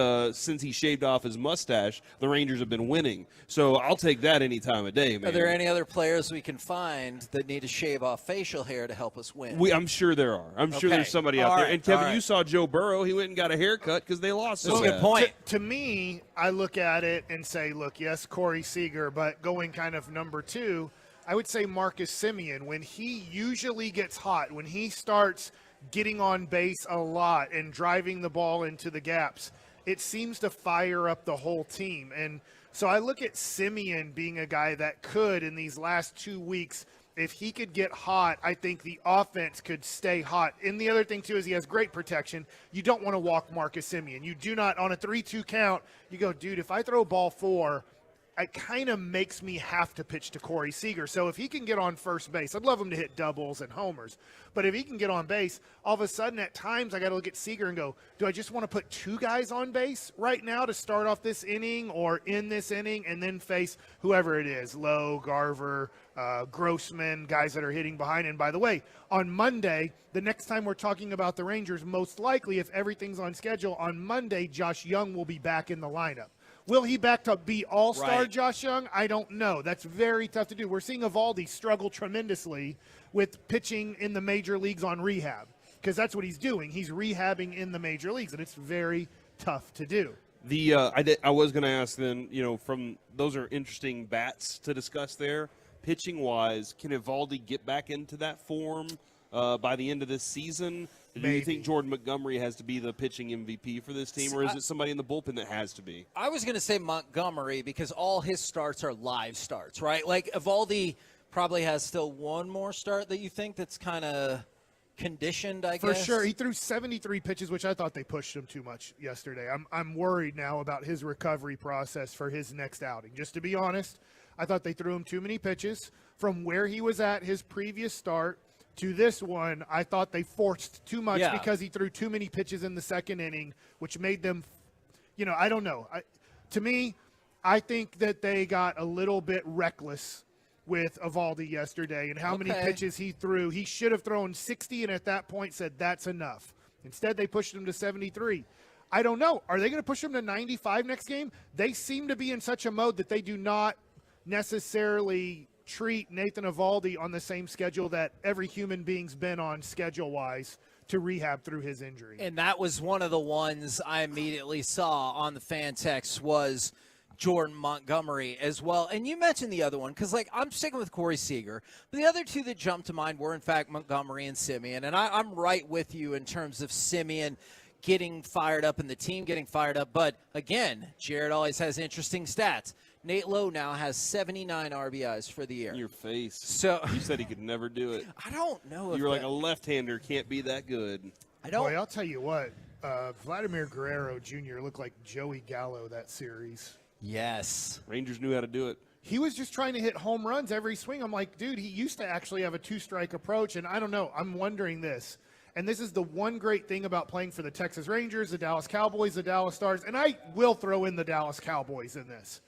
he shaved off his mustache, the Rangers have been winning. So I'll take that any time of day, man. Are there any other players we can find that need to shave off facial hair to help us win? I'm sure there are. I'm sure there's somebody out there. And Kevin, you saw Joe Burrow. He went and got a haircut because they lost. That's so a good bad. point. To me, I look at it and say, look, yes, Corey Seager, but going kind of number 2, I would say Marcus Semien. When he usually gets hot, when he starts getting on base a lot and driving the ball into the gaps, it seems to fire up the whole team. And so I look at Semien being a guy that could, in these last 2 weeks, if he could get hot, I think the offense could stay hot. And the other thing, too, is he has great protection. You don't want to walk Marcus Semien. You do not, on a 3-2 count, you go, dude, if I throw ball 4, it kind of makes me have to pitch to Corey Seager. So if he can get on first base, I'd love him to hit doubles and homers. But if he can get on base, all of a sudden at times I got to look at Seager and go, do I just want to put 2 guys on base right now to start off this inning or in this inning and then face whoever it is, Lowe, Garver, Grossman, guys that are hitting behind. And by the way, on Monday, the next time we're talking about the Rangers, most likely if everything's on schedule, on Monday, Josh Young will be back in the lineup. Will he back to be all-star Josh Young? I don't know. That's very tough to do. We're seeing Eovaldi struggle tremendously with pitching in the major leagues on rehab because that's what he's doing. He's rehabbing in the major leagues, and it's very tough to do. I was going to ask then, from those are interesting bats to discuss there. Pitching-wise, can Eovaldi get back into that form by the end of this season? Do you think Jordan Montgomery has to be the pitching MVP for this team, or is it somebody in the bullpen that has to be? I was going to say Montgomery because all his starts are live starts, right? Like Eovaldi probably has still one more start that you think that's kind of conditioned, I guess. For sure. He threw 73 pitches, which I thought they pushed him too much yesterday. I'm worried now about his recovery process for his next outing. Just to be honest, I thought they threw him too many pitches. From where he was at his previous start to this one, I thought they forced too much because he threw too many pitches in the second inning, which made them, I don't know. To me, I think that they got a little bit reckless with Eovaldi yesterday and how many pitches he threw. He should have thrown 60 and at that point said that's enough. Instead, they pushed him to 73. I don't know. Are they going to push him to 95 next game? They seem to be in such a mode that they do not necessarily treat Nathan Eovaldi on the same schedule that every human being's been on schedule-wise to rehab through his injury. And that was one of the ones I immediately saw on the fan text was Jordan Montgomery as well. And you mentioned the other one because, I'm sticking with Corey Seager. But the other two that jumped to mind were, in fact, Montgomery and Semien. And I'm right with you in terms of Semien getting fired up and the team getting fired up. But, again, Jared always has interesting stats. Nate Lowe now has 79 RBIs for the year. In your face. So you said he could never do it. I don't know if you were like a left-hander can't be that good. Boy, I'll tell you what. Vladimir Guerrero Jr. looked like Joey Gallo that series. Yes. Rangers knew how to do it. He was just trying to hit home runs every swing. I'm like, dude, he used to actually have a 2-strike approach, and I don't know. I'm wondering this. And this is the one great thing about playing for the Texas Rangers, the Dallas Cowboys, the Dallas Stars, and I will throw in the Dallas Cowboys in this.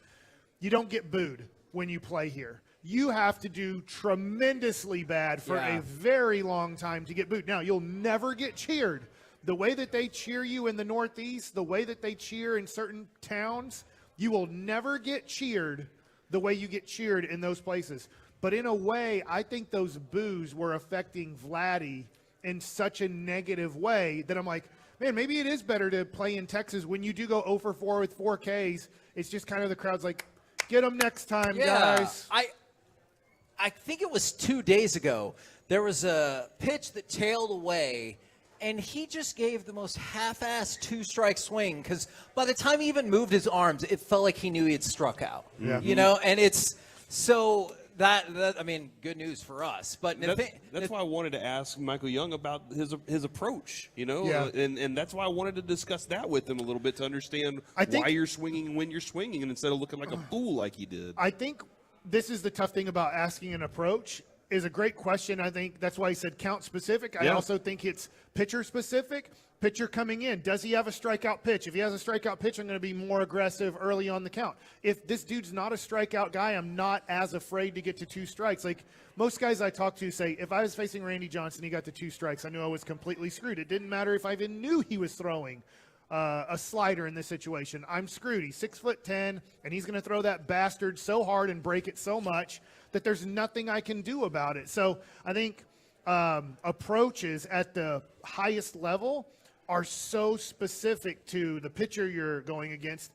You don't get booed when you play here. You have to do tremendously bad for a very long time to get booed. Now, you'll never get cheered. The way that they cheer you in the Northeast, the way that they cheer in certain towns, you will never get cheered the way you get cheered in those places. But in a way, I think those boos were affecting Vladdy in such a negative way that I'm like, man, maybe it is better to play in Texas when you do go 0 for 4 with 4 Ks. It's just kind of the crowd's like, get them next time, guys. I think it was 2 days ago. There was a pitch that tailed away, and he just gave the most half-assed 2-strike swing because by the time he even moved his arms, it felt like he knew he had struck out. Yeah. And it's so that I mean, good news for us. But that's why I wanted to ask Michael Young about his approach, Yeah. and that's why I wanted to discuss that with him a little bit to understand why you're swinging and when you're swinging, and instead of looking like a fool like he did. I think this is the tough thing about asking an approach. Is a great question. I think that's why he said count specific. I also think it's pitcher specific. Pitcher coming in, does he have a strikeout pitch? If he has a strikeout pitch, I'm going to be more aggressive early on the count. If this dude's not a strikeout guy, I'm not as afraid to get to 2 strikes. Like most guys I talk to say, if I was facing Randy Johnson, he got to 2 strikes, I knew I was completely screwed. It didn't matter if I even knew he was throwing a slider in this situation. I'm screwed. He's 6'10", and he's going to throw that bastard so hard and break it so much that there's nothing I can do about it. So I think approaches at the highest level are so specific to the pitcher you're going against,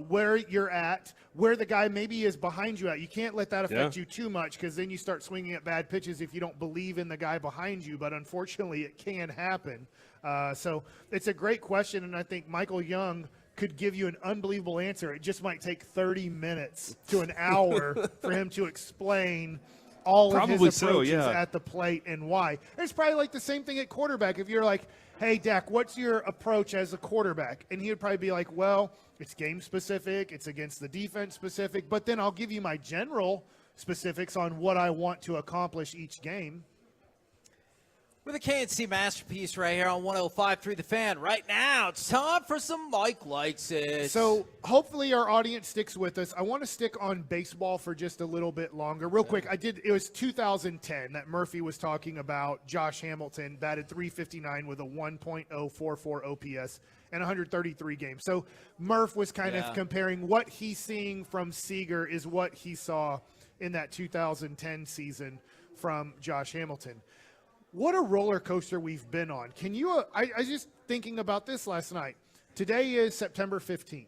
where you're at, where the guy maybe is behind you at. You can't let that affect you too much because then you start swinging at bad pitches if you don't believe in the guy behind you. But unfortunately, it can happen. So it's a great question, and I think Michael Young could give you an unbelievable answer. It just might take 30 minutes to an hour for him to explain all of his approaches at the plate and why. It's probably like the same thing at quarterback. If you're like, hey, Dak, what's your approach as a quarterback? And he would probably be like, well, it's game specific, it's against the defense specific, but then I'll give you my general specifics on what I want to accomplish each game. With a KNC masterpiece right here on 105.3 The Fan. Right now, it's time for some Mike Likes It. So hopefully our audience sticks with us. I want to stick on baseball for just a little bit longer. Real quick, it was 2010 that Murphy was talking about Josh Hamilton, batted .359 with a 1.044 OPS and 133 games. So Murph was kind of comparing what he's seeing from Seager is what he saw in that 2010 season from Josh Hamilton. What a roller coaster we've been on. Can you I was just thinking about this last night. Today is September 15th.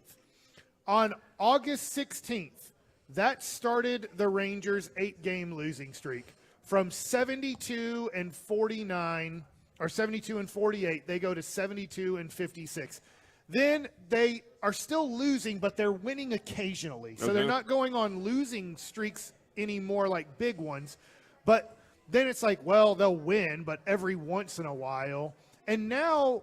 On August 16th, that started the Rangers' 8-game losing streak. From 72 and 49, or 72 and 48, they go to 72 and 56. Then they are still losing, but they're winning occasionally. So they're not going on losing streaks anymore like big ones. But then it's like, well, they'll win, but every once in a while. And now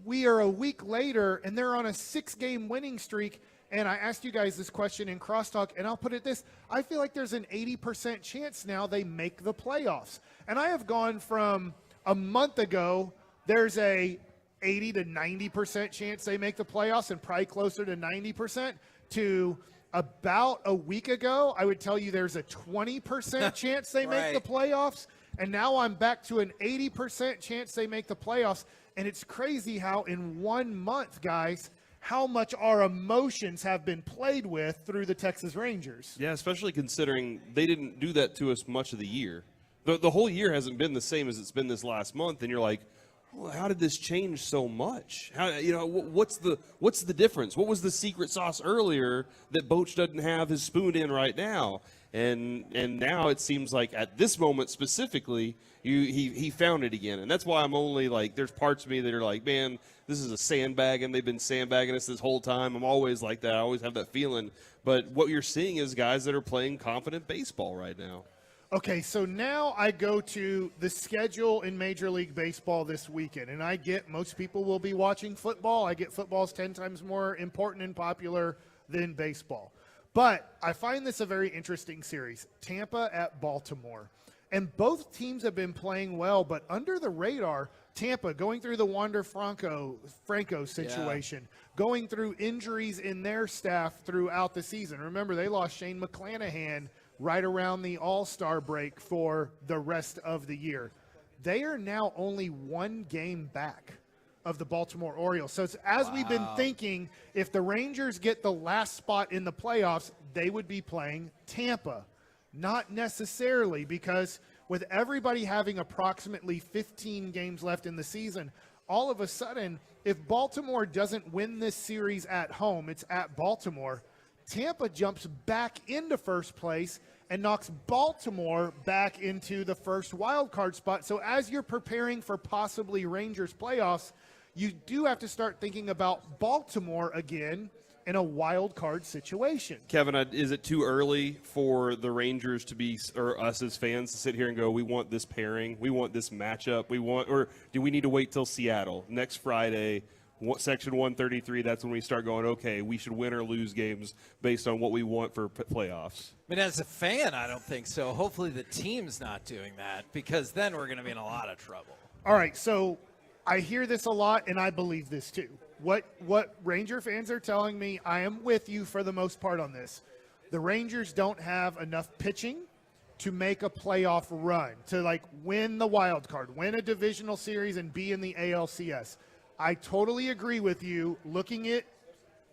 we are a week later, and they're on a 6-game winning streak. And I asked you guys this question in Crosstalk, and I'll put it this. I feel like there's an 80% chance now they make the playoffs. And I have gone from a month ago, there's a 80 to 90% chance they make the playoffs and probably closer to 90% to about a week ago, I would tell you there's a 20% chance they make the playoffs. And now I'm back to an 80% chance they make the playoffs. And it's crazy how in 1 month, guys, how much our emotions have been played with through the Texas Rangers. Yeah, especially considering they didn't do that to us much of the year. The whole year hasn't been the same as it's been this last month. And you're like, well, how did this change so much? How, what's the difference? What was the secret sauce earlier that Boch doesn't have his spoon in right now? And now it seems like at this moment specifically, he found it again. And that's why I'm only like, there's parts of me that are like, man, this is a sandbag, and they've been sandbagging us this whole time. I'm always like that. I always have that feeling. But what you're seeing is guys that are playing confident baseball right now. Okay, so now I go to the schedule in Major League Baseball this weekend, and I get most people will be watching football. I get football's 10 times more important and popular than baseball. But I find this a very interesting series, Tampa at Baltimore. And both teams have been playing well, but under the radar, Tampa going through the Wander Franco situation, going through injuries in their staff throughout the season. Remember, they lost Shane McClanahan right around the All-Star break for the rest of the year. They are now only 1 game back of the Baltimore Orioles. So as we've been thinking, if the Rangers get the last spot in the playoffs, they would be playing Tampa. Not necessarily, because with everybody having approximately 15 games left in the season, all of a sudden, if Baltimore doesn't win this series at home, it's at Baltimore, Tampa jumps back into first place and knocks Baltimore back into the first wild card spot. So as you're preparing for possibly Rangers playoffs, you do have to start thinking about Baltimore again in a wild card situation. Kevin, is it too early for the Rangers to be, or us as fans to sit here and go, we want this pairing, we want this matchup, or do we need to wait till Seattle next Friday, Section 133? That's when we start going, okay, we should win or lose games based on what we want for playoffs. I mean, as a fan, I don't think so. Hopefully the team's not doing that, because then we're going to be in a lot of trouble. All right, so I hear this a lot, and I believe this too. What Ranger fans are telling me, I am with you for the most part on this. The Rangers don't have enough pitching to make a playoff run, to win the wild card, win a divisional series, and be in the ALCS. I totally agree with you. Looking at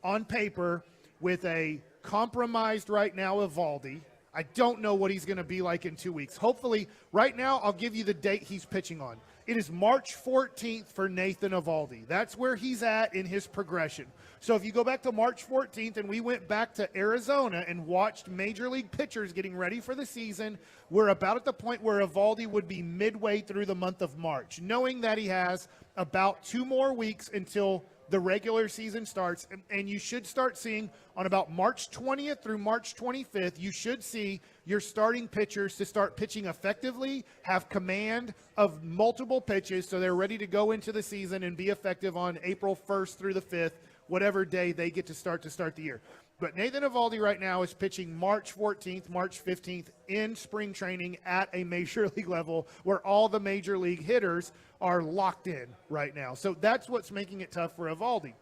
on paper with a compromised right now Evaldi, I don't know what he's going to be like in 2 weeks. Hopefully, right now, I'll give you the date he's pitching on. It is March 14th for Nathan Evaldi. That's where he's at in his progression. So if you go back to March 14th and we went back to Arizona and watched Major League pitchers getting ready for the season, we're about at the point where Evaldi would be midway through the month of March, knowing that he has about 2 more weeks until the regular season starts, and you should start seeing on about March 20th through March 25th, you should see your starting pitchers to start pitching effectively, have command of multiple pitches so they're ready to go into the season and be effective on April 1st through the 5th, whatever day they get to start the year. But Nathan Evaldi right now is pitching March 14th, March 15th in spring training at a major league level where all the major league hitters are locked in right now. So that's what's making it tough for Evaldi.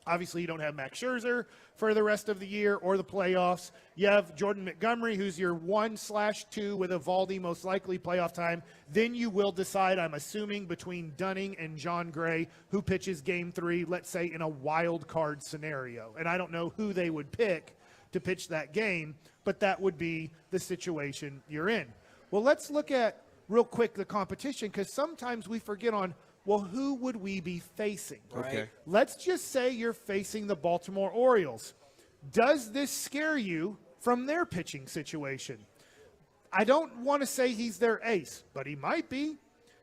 Obviously, you don't have Max Scherzer for the rest of the year or the playoffs. You have Jordan Montgomery, who's your 1/2 with Evaldi, most likely playoff time. Then you will decide, I'm assuming, between Dunning and John Gray, who pitches Game 3, let's say, in a wild card scenario. And I don't know who they would pick to pitch that game, but that would be the situation you're in. Well, let's look at, real quick, the competition, because sometimes we forget on, well, who would we be facing? Okay. Let's just say you're facing the Baltimore Orioles. Does this scare you from their pitching situation? I don't want to say he's their ace, but he might be.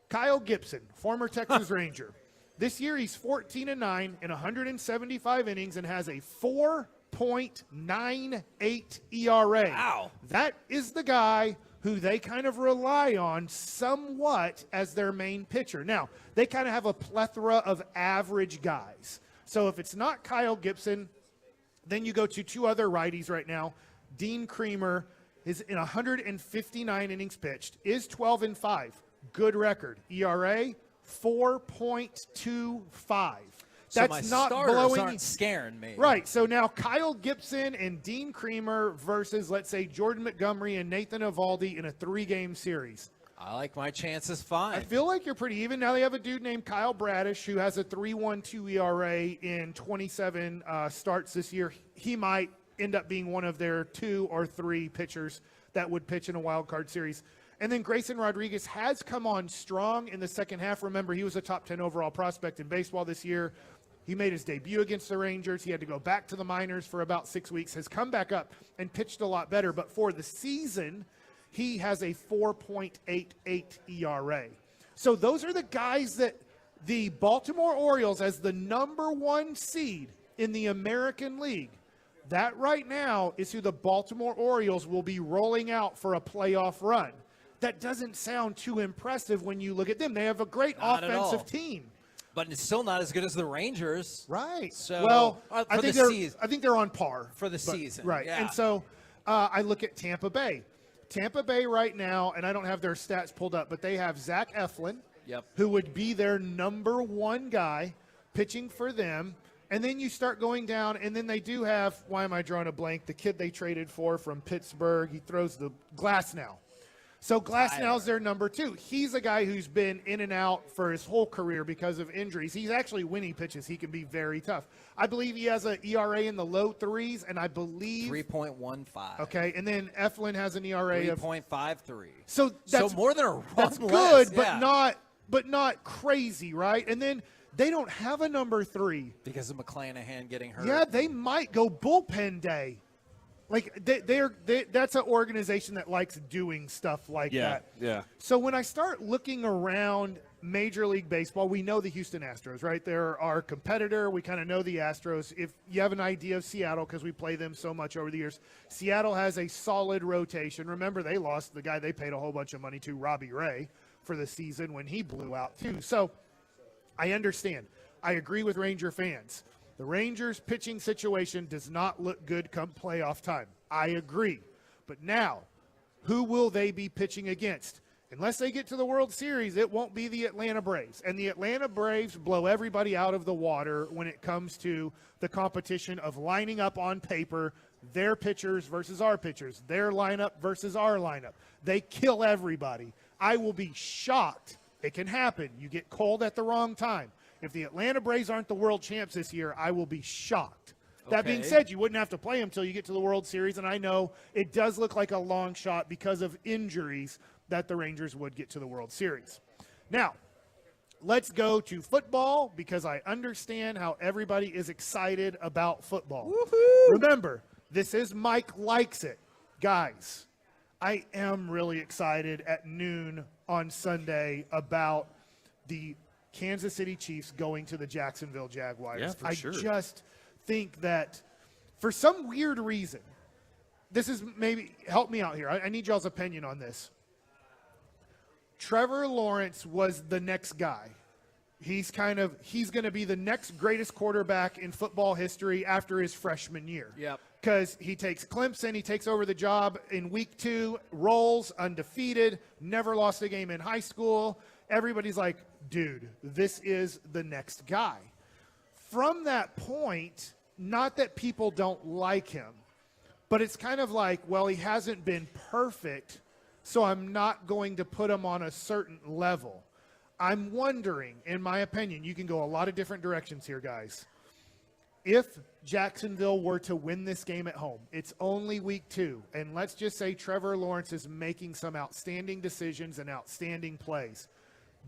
Kyle Gibson, former Texas Ranger. This year he's 14-9 in 175 innings and has a 4.98 ERA. Wow. That is the guy who they kind of rely on somewhat as their main pitcher. Now, they kind of have a plethora of average guys. So if it's not Kyle Gibson, then you go to 2 other righties right now. Dean Creamer is in 159 innings pitched, is 12-5. Good record. ERA, 4.25. So That's my not starters blowing. aren't scaring me. Right. So now Kyle Gibson and Dean Creamer versus, let's say, Jordan Montgomery and Nathan Evaldi in a 3-game series. I like my chances fine. I feel like you're pretty even. Now they have a dude named Kyle Bradish who has a 3.12 ERA in 27 starts this year. He might end up being one of their 2 or 3 pitchers that would pitch in a wild card series. And then Grayson Rodriguez has come on strong in the second half. Remember, he was a top 10 overall prospect in baseball this year. He made his debut against the Rangers. He had to go back to the minors for about 6 weeks, has come back up and pitched a lot better. But for the season, he has a 4.88 ERA. So those are the guys that the Baltimore Orioles, as the number 1 seed in the American League, that right now is who the Baltimore Orioles will be rolling out for a playoff run. That doesn't sound too impressive when you look at them. They have a great Not at offensive all. team. But it's still not as good as the Rangers. Right. So, well, for I think the season. I think they're on par. For the season, Right. yeah. And so I look at Tampa Bay. Tampa Bay right now, and I don't have their stats pulled up, but they have Zach Eflin, who would be their number 1 guy pitching for them. And then you start going down, and then they do have, why am I drawing a blank, the kid they traded for from Pittsburgh. He throws the Glasnow. So Glasnow's their number 2. He's a guy who's been in and out for his whole career because of injuries. He's actually, when he pitches, he can be very tough. I believe he has an ERA in the low 3s, and I believe 3.15. Okay, and then Eflin has an ERA of 3.53. So that's more than a run That's less, good, yeah. but not crazy, right? And then they don't have a number 3 because of McClanahan getting hurt. Yeah, they might go bullpen day. Like that's an organization that likes doing stuff like that. Yeah. So when I start looking around Major League Baseball, we know the Houston Astros, right? They're our competitor. We kind of know the Astros. If you have an idea of Seattle, because we play them so much over the years, Seattle has a solid rotation. Remember, they lost the guy they paid a whole bunch of money to, Robbie Ray, for the season when he blew out too. So I understand. I agree with Ranger fans. The Rangers' pitching situation does not look good come playoff time. I agree. But now, who will they be pitching against? Unless they get to the World Series, it won't be the Atlanta Braves. And the Atlanta Braves blow everybody out of the water when it comes to the competition of lining up on paper their pitchers versus our pitchers, their lineup versus our lineup. They kill everybody. I will be shocked. It can happen. You get cold at the wrong time. If the Atlanta Braves aren't the world champs this year, I will be shocked. That being said, you wouldn't have to play them until you get to the World Series, and I know it does look like a long shot because of injuries that the Rangers would get to the World Series. Now, let's go to football because I understand how everybody is excited about football. Woo-hoo! Remember, this is Mike Likes It. Guys, I am really excited at noon on Sunday about the Kansas City Chiefs going to the Jacksonville Jaguars. Yeah, for sure. I just think that for some weird reason, this is maybe, help me out here. I need y'all's opinion on this. Trevor Lawrence was the next guy. He's going to be the next greatest quarterback in football history after his freshman year. Yep. Because he takes Clemson, he takes over the job in week 2, rolls undefeated, never lost a game in high school. Everybody's like, dude, this is the next guy. From that point, not that people don't like him, but it's kind of like, well, he hasn't been perfect, so I'm not going to put him on a certain level. I'm wondering, in my opinion, you can go a lot of different directions here, guys. If Jacksonville were to win this game at home, it's only week 2, and let's just say Trevor Lawrence is making some outstanding decisions and outstanding plays.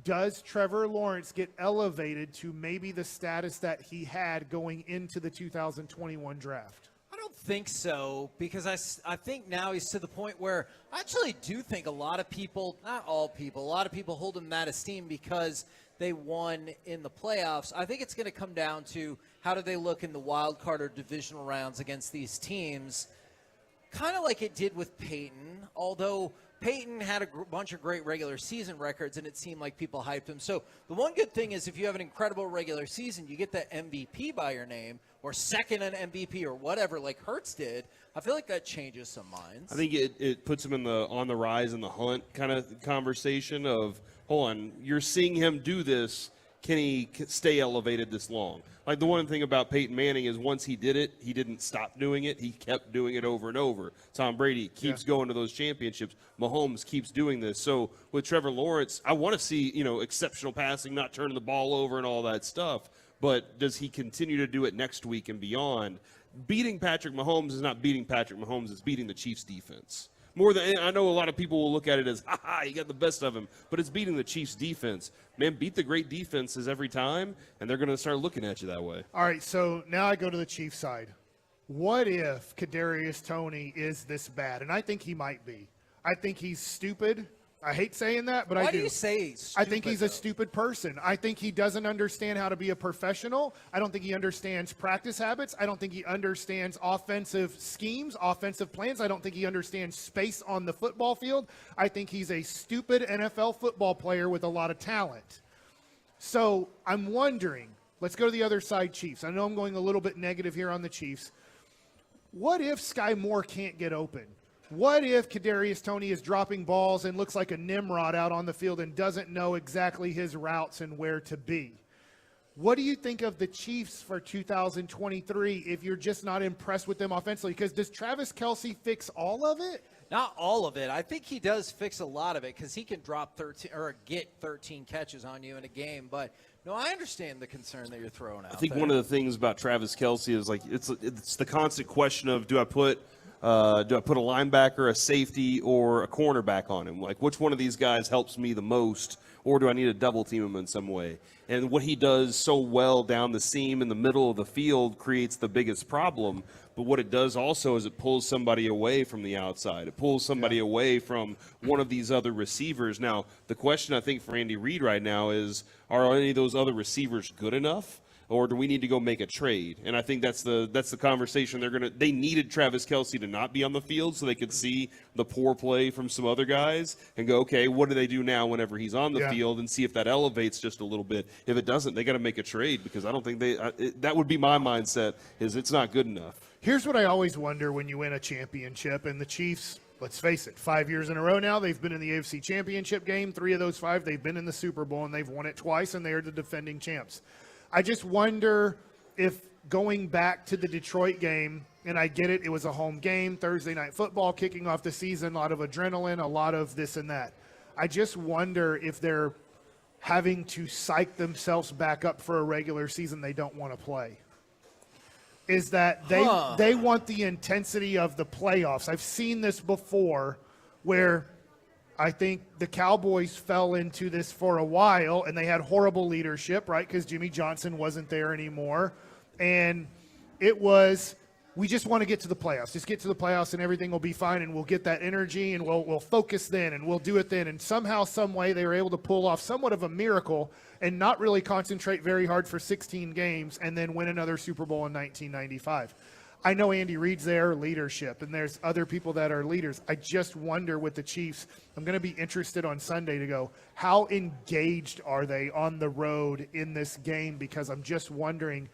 Does Trevor Lawrence get elevated to maybe the status that he had going into the 2021 draft? I don't think so, because I think now he's to the point where I actually do think a lot of people, not all people, a lot of people hold him in that esteem because they won in the playoffs. I think it's going to come down to how do they look in the wild card or divisional rounds against these teams, kind of like it did with Peyton, although Peyton had a bunch of great regular season records, and it seemed like people hyped him. So the one good thing is if you have an incredible regular season, you get that MVP by your name, or second an MVP or whatever, like Hurts did. I feel like that changes some minds. I think it puts him in the on the rise in the hunt kind of conversation of, hold on, you're seeing him do this. Can he stay elevated this long? Like the one thing about Peyton Manning is once he did it, he didn't stop doing it. He kept doing it over and over. Tom Brady keeps going to those championships. Mahomes keeps doing this. So with Trevor Lawrence, I want to see, exceptional passing, not turning the ball over and all that stuff. But does he continue to do it next week and beyond? Beating Patrick Mahomes is not beating Patrick Mahomes. It's beating the Chiefs' defense. More than I know, a lot of people will look at it as, you got the best of him, but it's beating the Chiefs' defense. Man, beat the great defenses every time, and they're going to start looking at you that way. All right, so now I go to the Chiefs side. What if Kadarius Toney is this bad? And I think he might be. I think he's stupid. I hate saying that, but I do. Why do you say he's stupid, I think he's a stupid person. I think he doesn't understand how to be a professional. I don't think he understands practice habits. I don't think he understands offensive schemes, offensive plans. I don't think he understands space on the football field. I think he's a stupid NFL football player with a lot of talent. So I'm wondering, let's go to the other side, Chiefs. I know I'm going a little bit negative here on the Chiefs. What if Sky Moore can't get open? What if Kadarius Toney is dropping balls and looks like a Nimrod out on the field and doesn't know exactly his routes and where to be? What do you think of the Chiefs for 2023 if you're just not impressed with them offensively? Because does Travis Kelce fix all of it? Not all of it. I think he does fix a lot of it because he can drop 13 or get 13 catches on you in a game. But no, I understand the concern that you're throwing out. I think one of the things about Travis Kelce is like it's the constant question of, do I put Do I put a linebacker, a safety, or a cornerback on him? Like, which one of these guys helps me the most, or do I need to double team him in some way? And what he does so well down the seam in the middle of the field creates the biggest problem. But what it does also is it pulls somebody away from the outside. It pulls somebody away from one of these other receivers. Now, the question I think for Andy Reid right now is, are any of those other receivers good enough? Or do we need to go make a trade? And I think that's the conversation they needed Travis Kelce to not be on the field so they could see the poor play from some other guys and go, okay, what do they do now whenever he's on the field, and see if that elevates just a little bit. If it doesn't, they got to make a trade, because I don't think that would be my mindset, is it's not good enough. Here's what I always wonder when you win a championship, and the Chiefs, let's face it, 5 years in a row now, they've been in the AFC Championship game. 3 of those 5, they've been in the Super Bowl, and they've won it twice, and they are the defending champs. I just wonder if going back to the Detroit game, and I get it, it was a home game, Thursday night football, kicking off the season, a lot of adrenaline, a lot of this and that. I just wonder if they're having to psych themselves back up for a regular season they don't want to play. Is that they want the intensity of the playoffs. I've seen this before where I think the Cowboys fell into this for a while, and they had horrible leadership, right, because Jimmy Johnson wasn't there anymore. And it was, we just want to get to the playoffs. Just get to the playoffs, and everything will be fine, and we'll get that energy, and we'll focus then, and we'll do it then. And somehow, some way, they were able to pull off somewhat of a miracle and not really concentrate very hard for 16 games and then win another Super Bowl in 1995. I know Andy Reid's there, leadership, and there's other people that are leaders. I just wonder with the Chiefs, I'm going to be interested on Sunday to go, how engaged are they on the road in this game? Because I'm just wondering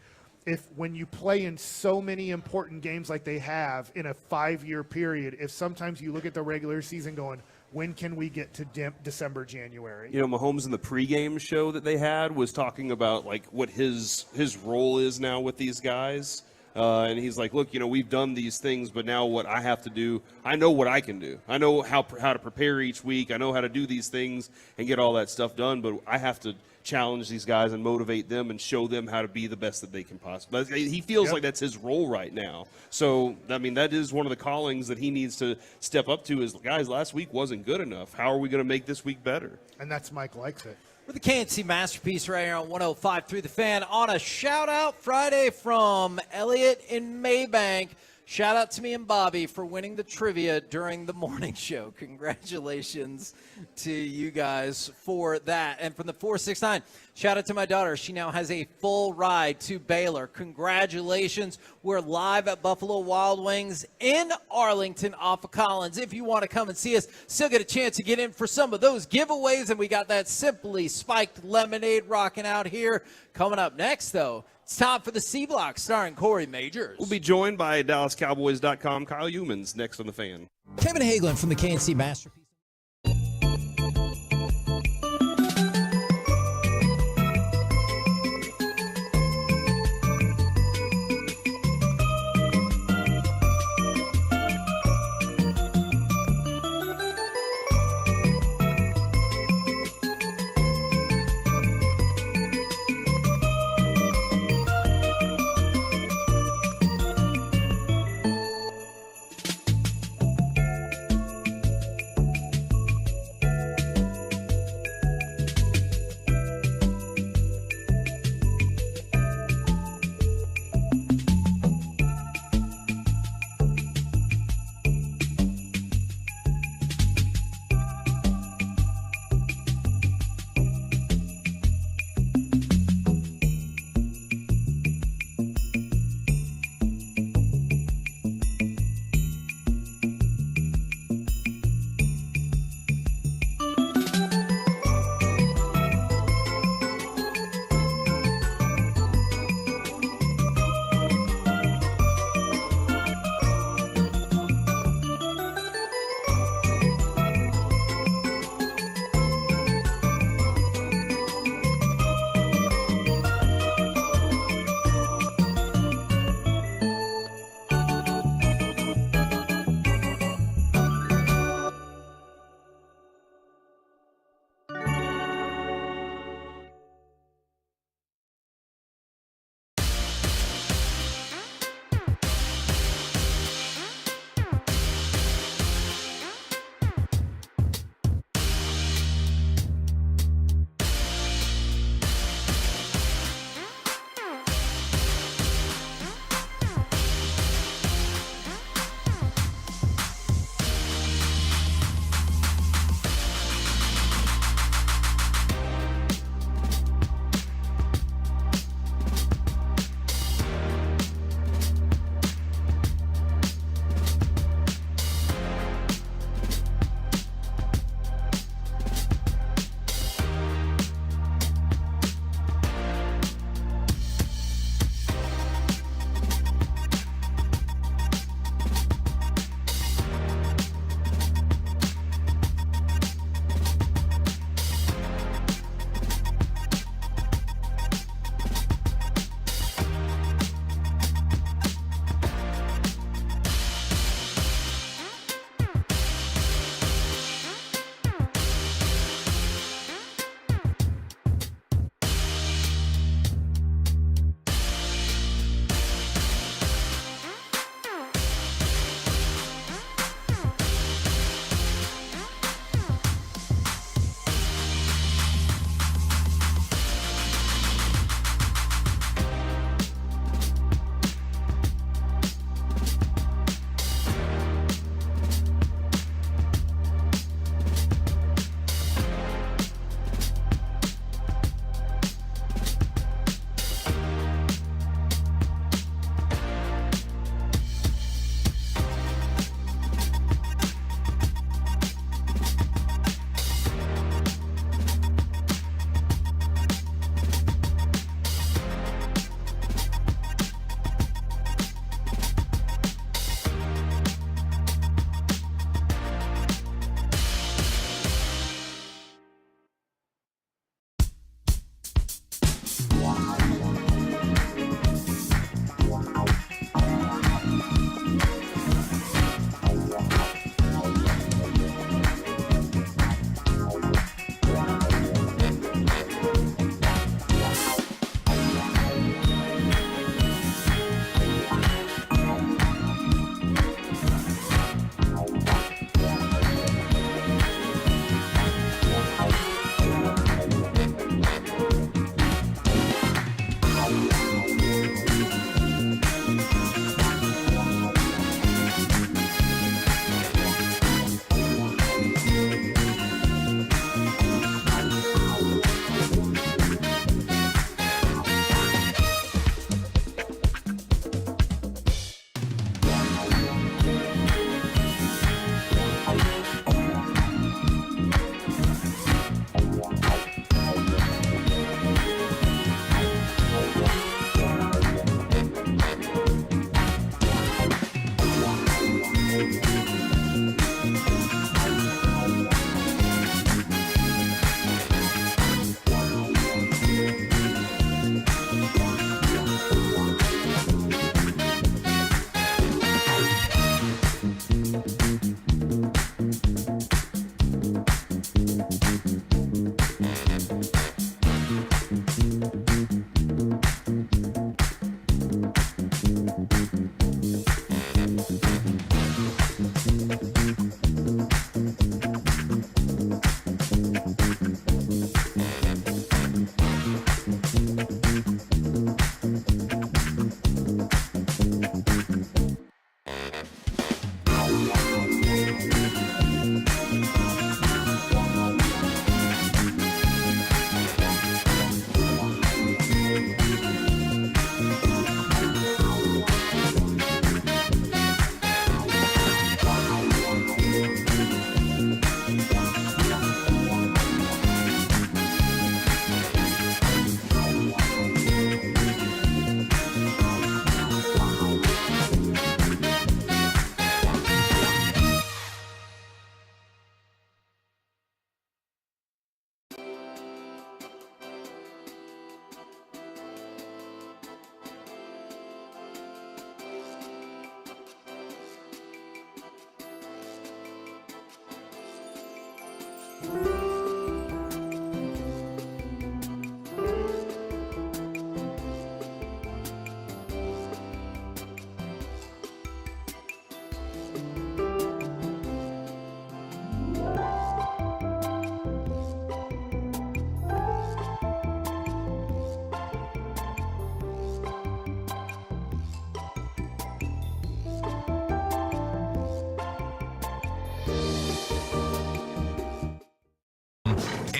if when you play in so many important games like they have in a 5-year period, if sometimes you look at the regular season going, when can we get to December, January? You know, Mahomes in the pregame show that they had was talking about, like, what his role is now with these guys. And he's like, look, you know, we've done these things, but now what I have to do, I know what I can do. I know how to prepare each week. I know how to do these things and get all that stuff done, but I have to challenge these guys and motivate them and show them how to be the best that they can possibly. He feels like that's his role right now. So, I mean, that is one of the callings that he needs to step up to is, guys, last week wasn't good enough. How are we going to make this week better? And that's Mike likes it. With the KNC Masterpiece right here on 105 through the Fan on a shout-out Friday from Elliot in Maybank. Shout out to me and Bobby for winning the trivia during the morning show. Congratulations to you guys for that. And from the 469, shout out to my daughter. She now has a full ride to Baylor. Congratulations. We're live at Buffalo Wild Wings in Arlington off of Collins. If you want to come and see us, still get a chance to get in for some of those giveaways. And we got that Simply Spiked Lemonade rocking out here. Coming up next, though, it's time for the C Block starring Corey Majors. We'll be joined by DallasCowboys.com Kyle Youmans next on The Fan. Kevin Hagelin from the KNC Masterpiece.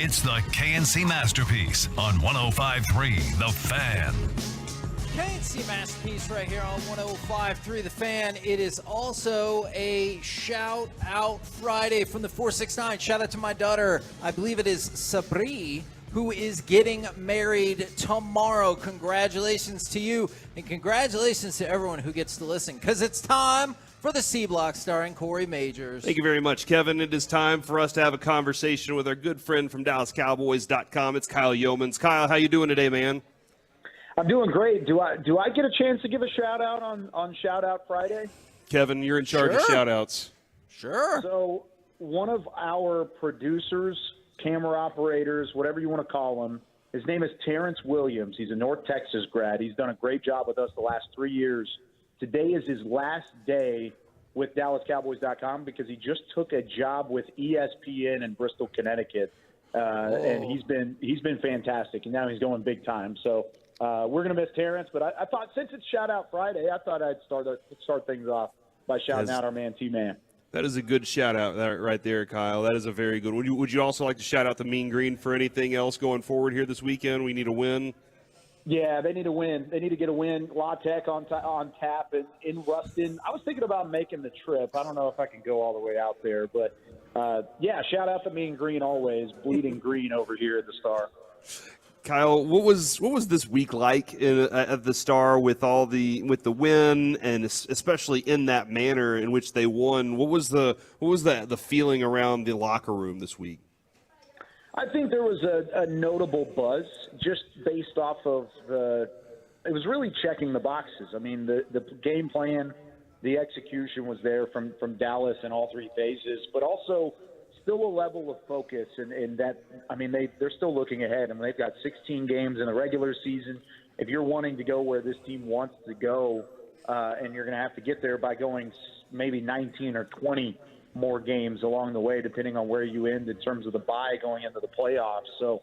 It's the KNC Masterpiece on 105.3 The Fan. KNC Masterpiece right here on 105.3 The Fan. It is also a shout out Friday from the 469. Shout out to my daughter, I believe it is Sabri, who is getting married tomorrow. Congratulations to you, and congratulations to everyone who gets to listen, because it's time for the C Block starring Corey Majors. Thank you very much, Kevin. It is time for us to have a conversation with our good friend from DallasCowboys.com. It's Kyle Yeomans. Kyle, how you doing today, man? I'm doing great. Do I get a chance to give a shout out on Shout Out Friday? Kevin, you're in charge of shout outs. Sure. So one of our producers, camera operators, whatever you want to call him, his name is Terrence Williams. He's a North Texas grad. He's done a great job with us the last 3 years. Today is his last day with DallasCowboys.com because he just took a job with ESPN in Bristol, Connecticut, and he's been fantastic. And now he's going big time. So we're going to miss Terrence, but I thought since it's Shout Out Friday, I thought I'd start things off by shouting out our man T-Man. That is a good shout out right there, Kyle. That is a very good. Would you also like to shout out the Mean Green for anything else going forward here this weekend? We need a win. Yeah, they need a win. They need to get a win. La Tech on tap in Ruston. I was thinking about making the trip. I don't know if I can go all the way out there, but yeah, shout out to Mean Green always, bleeding green over here at the Star. Kyle, what was this week like at the Star with the win, and especially in that manner in which they won? What was the feeling around the locker room this week? I think there was a notable buzz just based off of it was really checking the boxes. I mean, the game plan, the execution was there from Dallas in all three phases, but also still a level of focus and that, I mean, they're still looking ahead. I mean, they've got 16 games in the regular season. If you're wanting to go where this team wants to go, and you're going to have to get there by going maybe 19 or 20 more games along the way, depending on where you end in terms of the bye going into the playoffs. So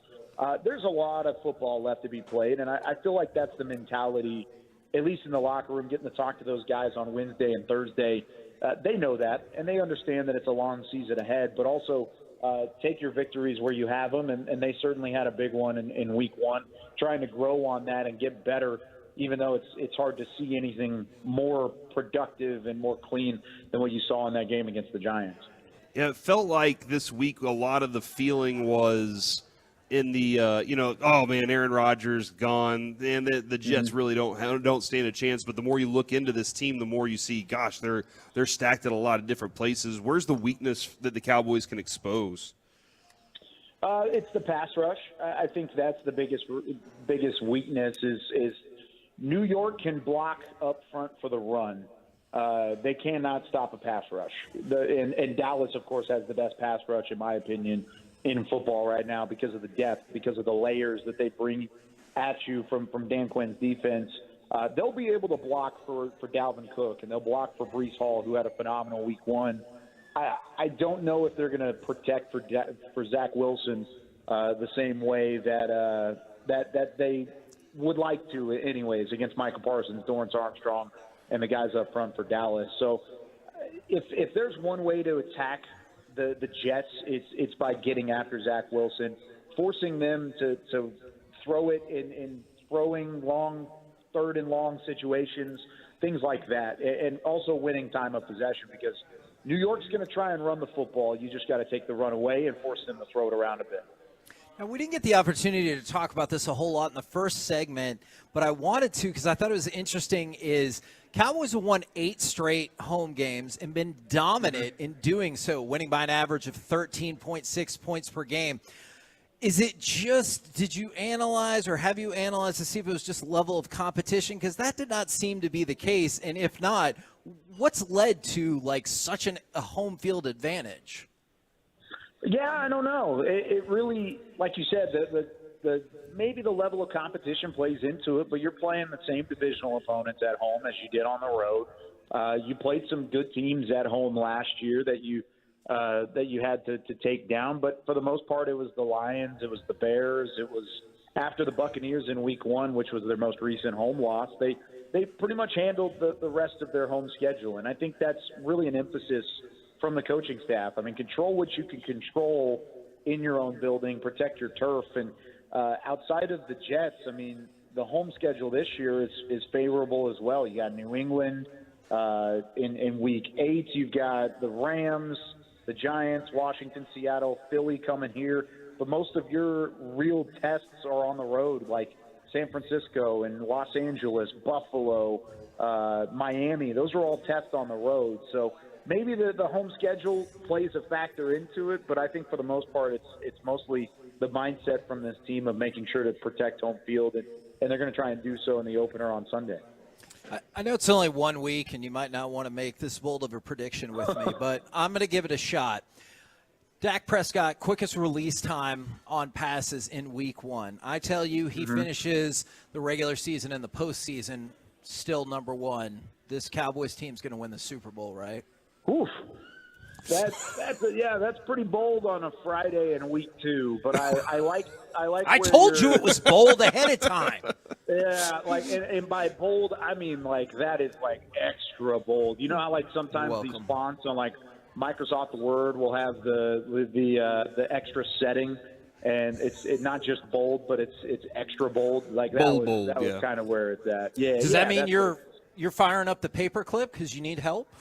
there's a lot of football left to be played, and I feel like that's the mentality, at least in the locker room, getting to talk to those guys on Wednesday and Thursday. They know that, and they understand that it's a long season ahead, but also take your victories where you have them, and they certainly had a big one in week one, trying to grow on that and get better, even though it's hard to see anything more productive and more clean than what you saw in that game against the Giants. Yeah, it felt like this week a lot of the feeling was in the oh man, Aaron Rodgers gone, and the Jets really don't stand a chance. But the more you look into this team, the more you see, gosh, they're stacked at a lot of different places. Where's the weakness that the Cowboys can expose? It's the pass rush. I think that's the biggest weakness is New York can block up front for the run. They cannot stop a pass rush. And Dallas, of course, has the best pass rush, in my opinion, in football right now because of the depth, because of the layers that they bring at you from Dan Quinn's defense. They'll be able to block for Dalvin Cook, and they'll block for Breece Hall, who had a phenomenal week one. I don't know if they're going to protect for Zach Wilson the same way that they would like to anyways against Michael Parsons, Dorrance Armstrong, and the guys up front for Dallas. So if there's one way to attack the Jets, it's by getting after Zach Wilson, forcing them to throw it in throwing long, third and long situations, things like that, and also winning time of possession because New York's going to try and run the football. You just got to take the run away and force them to throw it around a bit. Now, we didn't get the opportunity to talk about this a whole lot in the first segment, but I wanted to because I thought it was interesting is Cowboys have won 8 straight home games and been dominant in doing so, winning by an average of 13.6 points per game. Is it just, did you analyze or have you analyzed to see if it was just level of competition? Because that did not seem to be the case. And if not, what's led to like such a home field advantage? Yeah, I don't know. It really, like you said, the maybe the level of competition plays into it, but you're playing the same divisional opponents at home as you did on the road. You played some good teams at home last year that you had to take down, but for the most part, it was the Lions, it was the Bears, it was after the Buccaneers in Week 1, which was their most recent home loss. They pretty much handled the rest of their home schedule, and I think that's really an emphasis from the coaching staff. I mean, control what you can control in your own building, protect your turf. And outside of the Jets, I mean, the home schedule this year is favorable as well. You got New England in Week 8. You've got the Rams, the Giants, Washington, Seattle, Philly coming here. But most of your real tests are on the road, like San Francisco and Los Angeles, Buffalo, Miami. Those are all tests on the road. So maybe the home schedule plays a factor into it, but I think for the most part it's mostly the mindset from this team of making sure to protect home field, and they're going to try and do so in the opener on Sunday. I know it's only 1 week, and you might not want to make this bold of a prediction with me, but I'm going to give it a shot. Dak Prescott, quickest release time on passes in Week 1. I tell you, he finishes the regular season and the postseason still number 1. This Cowboys team's going to win the Super Bowl, right? Oof. That's pretty bold on a Friday in Week 2, but I like. I told you it was bold ahead of time. Yeah, and by bold I mean that is extra bold. You know how sometimes these fonts on Microsoft Word will have the extra setting, and it's not just bold, but it's extra bold. That was kind of where it's at. Yeah. Does that mean you're firing up the paperclip because you need help?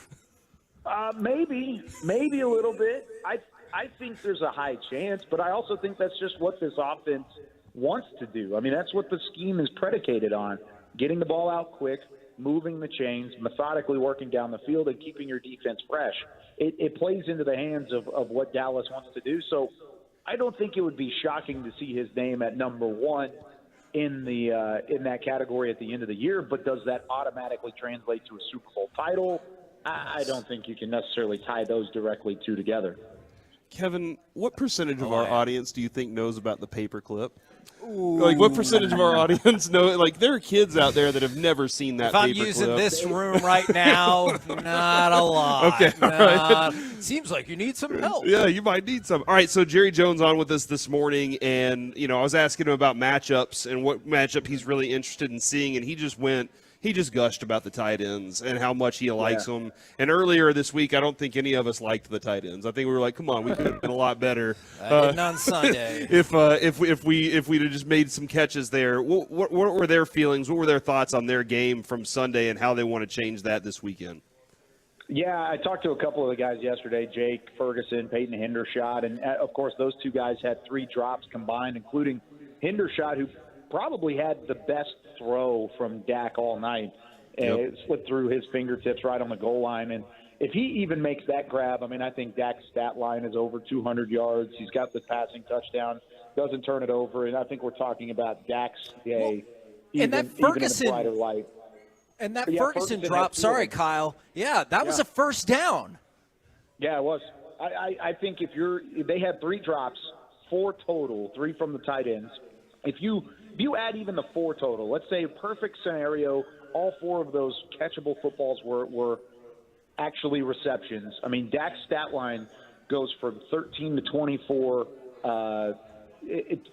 Maybe a little bit. I think there's a high chance, but I also think that's just what this offense wants to do. I mean, that's what the scheme is predicated on: getting the ball out quick, moving the chains, methodically working down the field, and keeping your defense fresh. It plays into the hands of what Dallas wants to do. So I don't think it would be shocking to see his name at number 1 in that category at the end of the year. But does that automatically translate to a Super Bowl title? I don't think you can necessarily tie those directly together. Kevin, what percentage of our audience do you think knows about the paperclip? What percentage of our audience know? There are kids out there that have never seen that. If I'm using this room right now, not a lot. Okay, all right. Seems like you need some help. Yeah, you might need some. All right, so Jerry Jones on with us this morning, and I was asking him about matchups and what matchup he's really interested in seeing, and he just gushed about the tight ends and how much he likes them. And earlier this week, I don't think any of us liked the tight ends. I think we were like, come on, we could have been a lot better. Didn't on Sunday. If we'd have just made some catches there. What were their feelings? What were their thoughts on their game from Sunday and how they want to change that this weekend? Yeah, I talked to a couple of the guys yesterday, Jake Ferguson, Peyton Hendershot, and, of course, those two guys had 3 drops combined, including Hendershot, who probably had the best throw from Dak all night. It slipped through his fingertips right on the goal line. And if he even makes that grab, I mean, I think Dak's stat line is over 200 yards. He's got the passing touchdown, doesn't turn it over. And I think we're talking about Dak's day, even in the brighter light. And that Ferguson drop, sorry, Kyle. Yeah, that was a first down. Yeah, it was. I think if they had 3 drops, 4 total, 3 from the tight ends. If you add even the 4 total, let's say perfect scenario, all 4 of those catchable footballs were actually receptions. I mean, Dak's stat line goes from 13 to 24,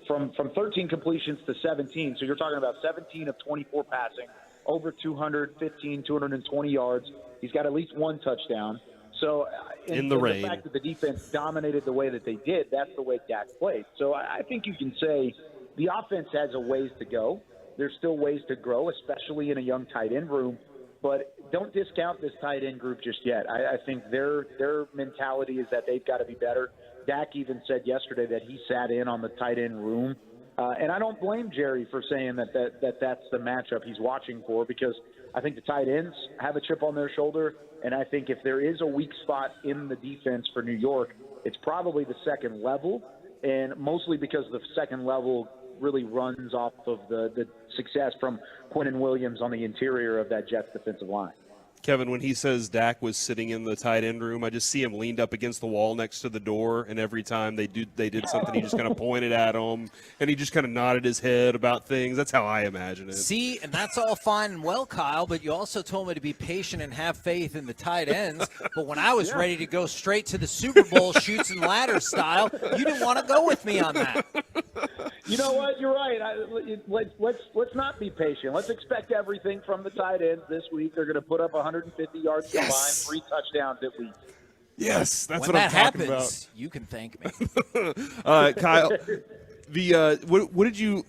from 13 completions to 17. So you're talking about 17 of 24 passing, over 215, 220 yards. He's got at least 1 touchdown. So in the rain, the fact that the defense dominated the way that they did, that's the way Dak played. So I think you can say the offense has a ways to go. There's still ways to grow, especially in a young tight end room. But don't discount this tight end group just yet. I think their mentality is that they've got to be better. Dak even said yesterday that he sat in on the tight end room. And I don't blame Jerry for saying that's the matchup he's watching for, because I think the tight ends have a chip on their shoulder. And I think if there is a weak spot in the defense for New York, it's probably the second level, and mostly because the second level really runs off of the success from Quinnen Williams on the interior of that Jets defensive line. Kevin, when he says Dak was sitting in the tight end room, I just see him leaned up against the wall next to the door, and every time they did something, he just kind of pointed at him, and he just kind of nodded his head about things. That's how I imagine it. See, and that's all fine and well, Kyle, but you also told me to be patient and have faith in the tight ends. But when I was ready to go straight to the Super Bowl, chutes and ladders style, you didn't want to go with me on that. You know what? You're right. Let's not be patient. Let's expect everything from the tight ends this week. They're going to put up 150 yards combined, 3 touchdowns at least. Yes, that's when what I'm that talking happens, you can thank me. Kyle,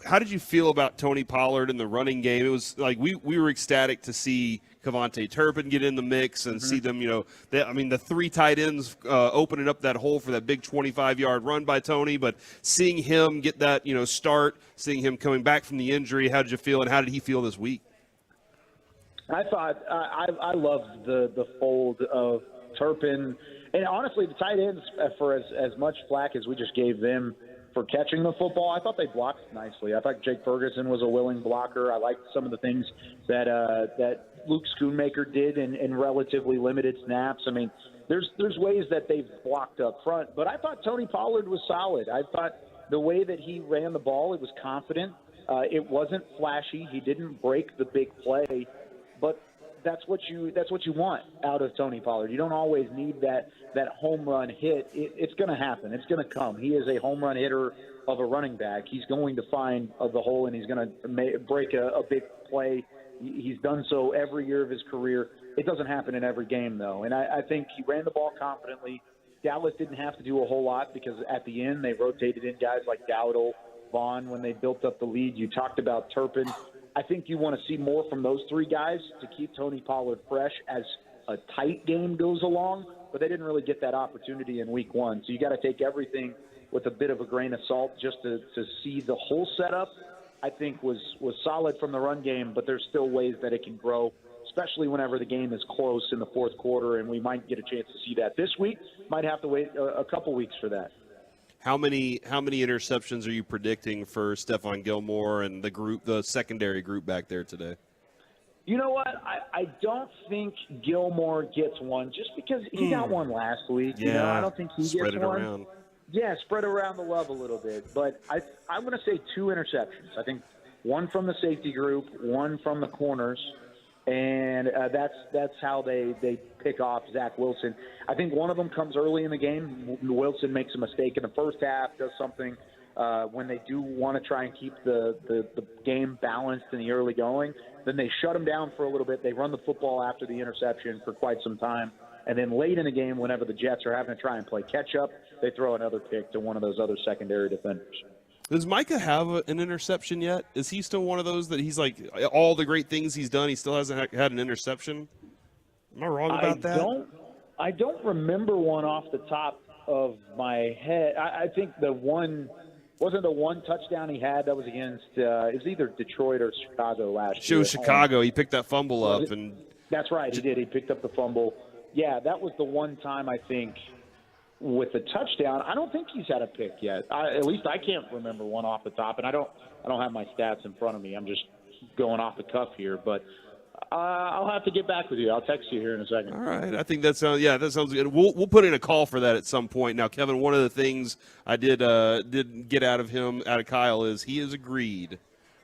how did you feel about Tony Pollard in the running game? It was like we were ecstatic to see Kavontae Turpin get in the mix and see them, the three tight ends opening up that hole for that big 25-yard run by Tony, but seeing him get that, start, seeing him coming back from the injury, how did you feel, and how did he feel this week? I thought I loved the fold of Turpin. And honestly, the tight ends, for as much flack as we just gave them for catching the football, I thought they blocked nicely. I thought Jake Ferguson was a willing blocker. I liked some of the things that Luke Schoonmaker did in relatively limited snaps. I mean, there's ways that they've blocked up front. But I thought Tony Pollard was solid. I thought the way that he ran the ball, it was confident. It wasn't flashy. He didn't break the big play. But that's what you want out of Tony Pollard. You don't always need that home run hit. It's going to happen. It's going to come. He is a home run hitter of a running back. He's going to find the hole, and he's going to break a big play. He's done so every year of his career. It doesn't happen in every game, though. And I think he ran the ball confidently. Dallas didn't have to do a whole lot because at the end they rotated in guys like Dowdle, Vaughn when they built up the lead. You talked about Turpin. I think you want to see more from those three guys to keep Tony Pollard fresh as a tight game goes along, but they didn't really get that opportunity in week one. So you got to take everything with a bit of a grain of salt just to see the whole setup. I think was solid from the run game, but there's still ways that it can grow, especially whenever the game is close in the fourth quarter, and we might get a chance to see that this week. Might have to wait a couple weeks for that. How many interceptions are you predicting for Stephon Gilmore and the secondary group back there today? You know what? I don't think Gilmore gets one just because he got one last week. Yeah, I don't think he spread gets it one. Around. Yeah, spread around the love a little bit. But I'm going to say 2 interceptions. I think one from the safety group, one from the corners, and that's how they pick off Zach Wilson. I think one of them comes early in the game. Wilson makes a mistake in the first half, does something when they do want to try and keep the game balanced in the early going. Then they shut him down for a little bit. They run the football after the interception for quite some time. And then late in the game, whenever the Jets are having to try and play catch-up, they throw another pick to one of those other secondary defenders. Does Micah have an interception yet? Is he still one of those that he's like all the great things he's done, he still hasn't had an interception? Am I wrong about that? I don't remember one off the top of my head. I think wasn't the one touchdown he had that was against it was either Detroit or Chicago last year. It was Chicago. He picked that fumble up. And that's right, he did. He picked up the fumble. Yeah, that was the one time I think with the touchdown. I don't think he's had a pick yet. At least I can't remember one off the top, and I don't have my stats in front of me. I'm just going off the cuff here, but I'll have to get back with you. I'll text you here in a second. All right, I think that sounds good. We'll put in a call for that at some point. Now, Kevin, one of the things I did get out of Kyle is he has agreed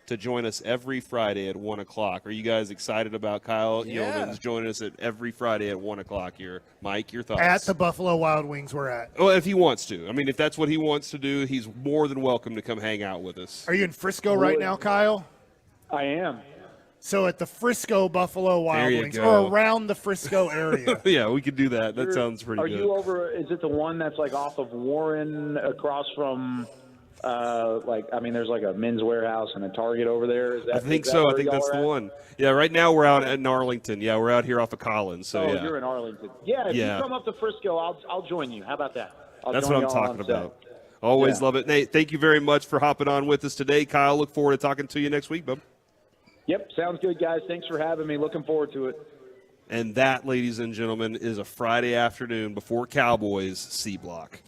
to join us every Friday at 1 o'clock. Are you guys excited about Kyle Yeomans joining us at every Friday at 1 o'clock here? Mike, your thoughts? At the Buffalo Wild Wings we're at. Well, if he wants to. I mean, if that's what he wants to do, he's more than welcome to come hang out with us. Are you in Frisco right now, Kyle? I am. So at the Frisco Buffalo Wild Wings, go. or around the Frisco area. Yeah, we could do that. That sounds pretty good. Are you over? Is it the one that's like off of Warren, across from? There's like a Men's Warehouse and a Target over there. I think so. I think that's the one. Yeah, right now we're out in Arlington. Yeah, we're out here off of Collins. So yeah. You're in Arlington. Yeah, if you come up to Frisco, I'll join you. How about that? That's what I'm talking about. Always love it. Nate, thank you very much for hopping on with us today. Kyle, look forward to talking to you next week, bub. Yep, sounds good, guys. Thanks for having me. Looking forward to it. And that, ladies and gentlemen, is a Friday afternoon before Cowboys C Block.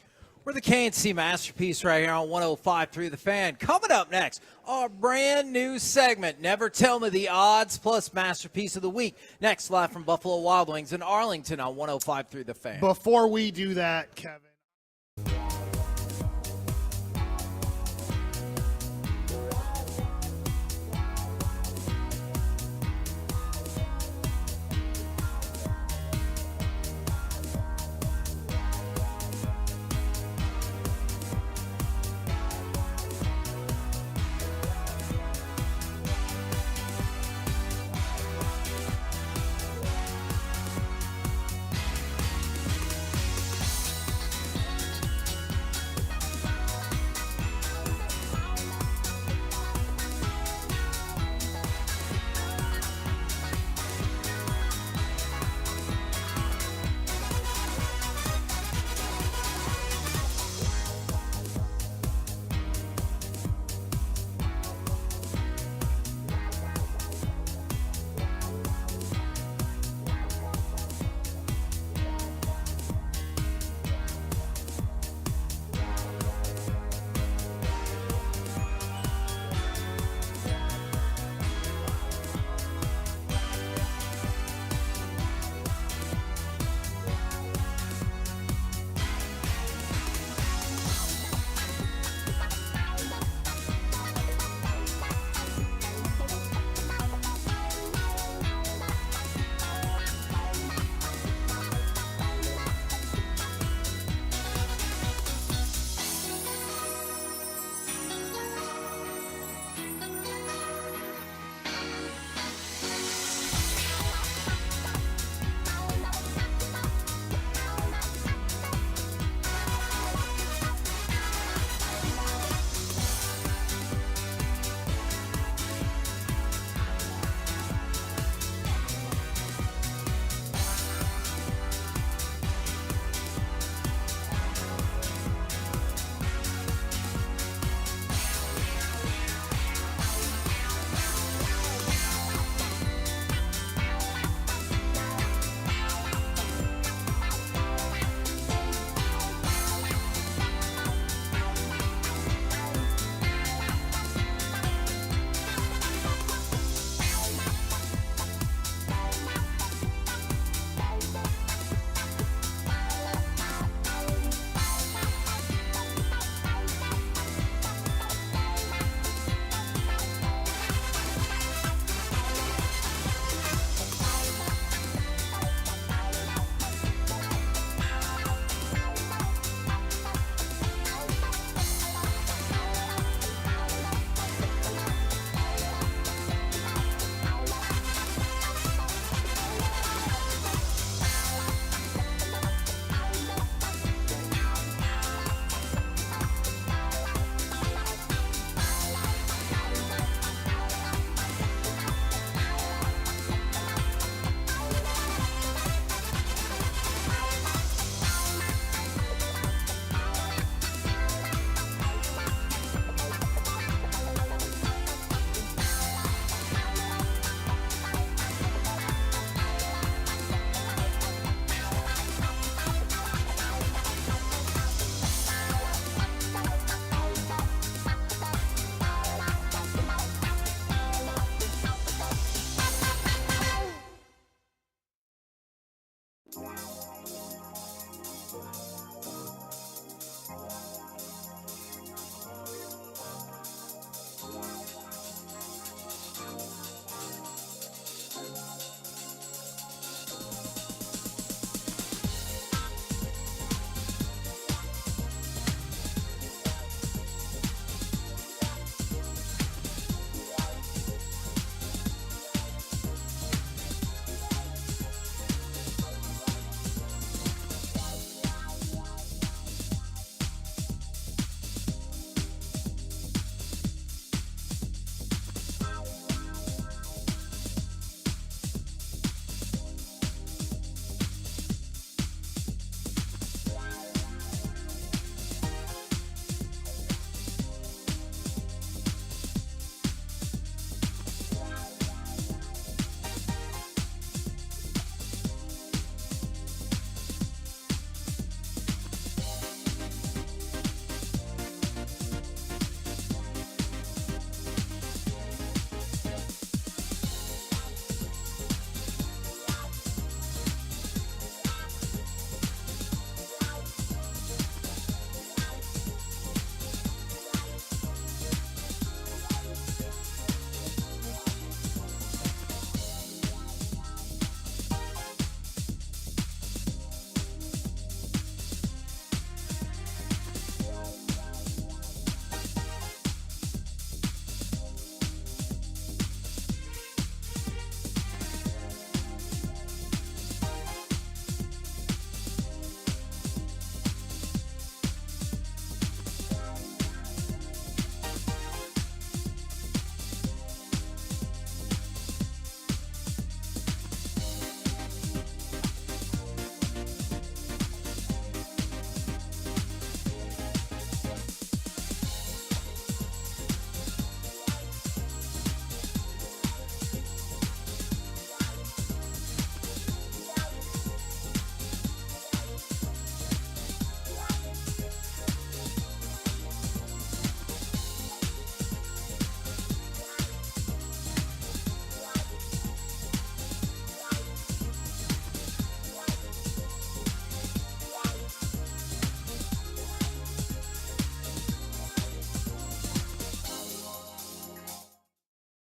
We're the K&C Masterpiece right here on 105.3 The Fan. Coming up next, our brand new segment, Never Tell Me the Odds, plus Masterpiece of the Week. Next, live from Buffalo Wild Wings in Arlington on 105.3 The Fan. Before we do that, Kevin.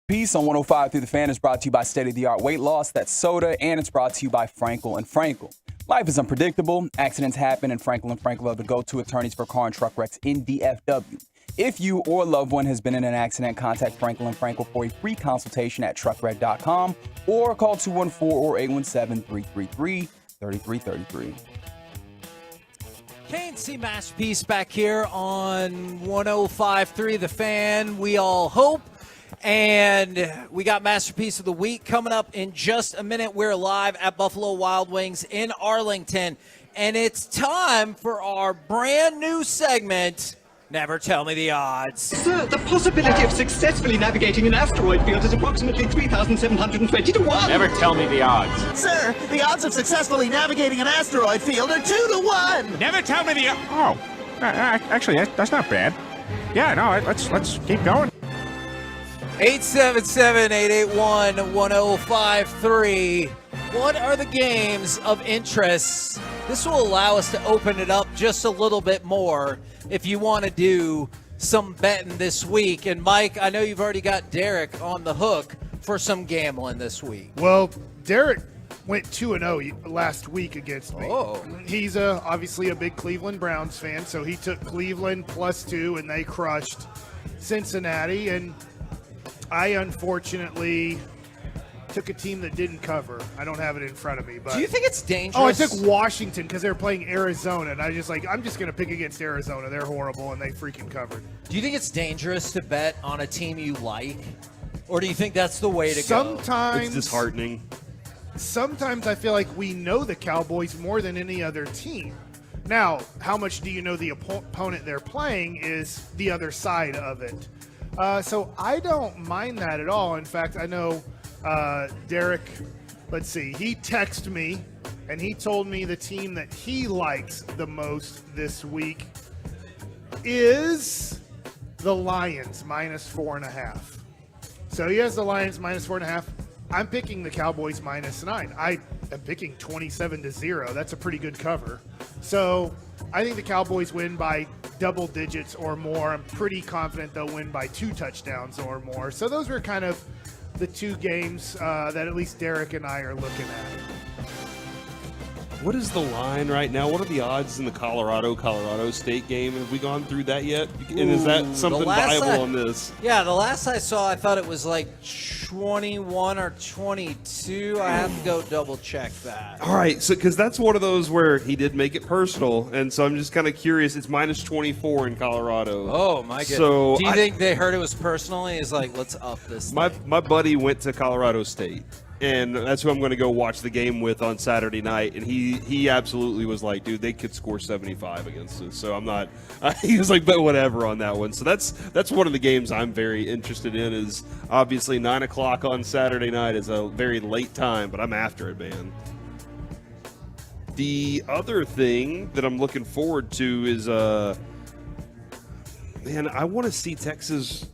Piece on 105 through the Fan is brought to you by state-of-the-art weight loss, that's soda, and it's brought to you by Frankel & Frankel. Life is unpredictable. Accidents happen, and Frankel & Frankel are the go-to attorneys for car and truck wrecks in DFW. If you or a loved one has been in an accident, contact Frankel & Frankel for a free consultation at truckwreck.com or call 214 or 817-333-3333. KNC Masterpiece back here on 105.3 The Fan. We all hope. And we got Masterpiece of the Week coming up in just a minute. We're live at Buffalo Wild Wings in Arlington. And it's time for our brand new segment, Never Tell Me the Odds. Sir, the possibility of successfully navigating an asteroid field is approximately 3,720 to 1. Never tell me the odds. Sir, the odds of successfully navigating an asteroid field are 2 to 1. Never tell me the... Oh, actually, that's not bad. Yeah, no, let's keep going. 877-881-1053. What are the games of interest? This will allow us to open it up just a little bit more if you want to do some betting this week. And Mike, I know you've already got Derek on the hook for some gambling this week. Well, Derek went 2-0 last week against me. Oh. He's obviously a big Cleveland Browns fan, so he took Cleveland +2, and they crushed Cincinnati. And I unfortunately took a team that didn't cover. I don't have it in front of me. But do you think it's dangerous? Oh, I took Washington because they were playing Arizona, and I'm just going to pick against Arizona. They're horrible, and they freaking covered. Do you think it's dangerous to bet on a team you like? Or do you think that's the way to go? It's disheartening. Sometimes I feel like we know the Cowboys more than any other team. Now, how much do you know the opponent they're playing is the other side of it. So I don't mind that at all. In fact, I know Derek, let's see, he texted me, and he told me the team that he likes the most this week is the Lions, -4.5. So he has the Lions -4.5. I'm picking the Cowboys -9. am picking 27-0. That's a pretty good cover. So I think the Cowboys win by double digits or more. I'm pretty confident they'll win by 2 touchdowns or more. So those were kind of the 2 games that at least Derek and I are looking at. What is the line right now? What are the odds in the Colorado State game? Have we gone through that yet? And is that something viable on this? Yeah, the last I saw, I thought it was like 21 or 22. I have to go double check that. All right, so because that's one of those where he did make it personal, and so I'm just kind of curious. It's minus 24 in Colorado. Oh my goodness! So do you think they heard it was personal? He's like, let's up this. My buddy went to Colorado State. And that's who I'm going to go watch the game with on Saturday night. And he absolutely was like, dude, they could score 75 against us. So I'm not he was like, but whatever on that one. So that's one of the games I'm very interested in. Is obviously 9 o'clock on Saturday night is a very late time, but I'm after it, man. The other thing that I'm looking forward to is man, I want to see Texas.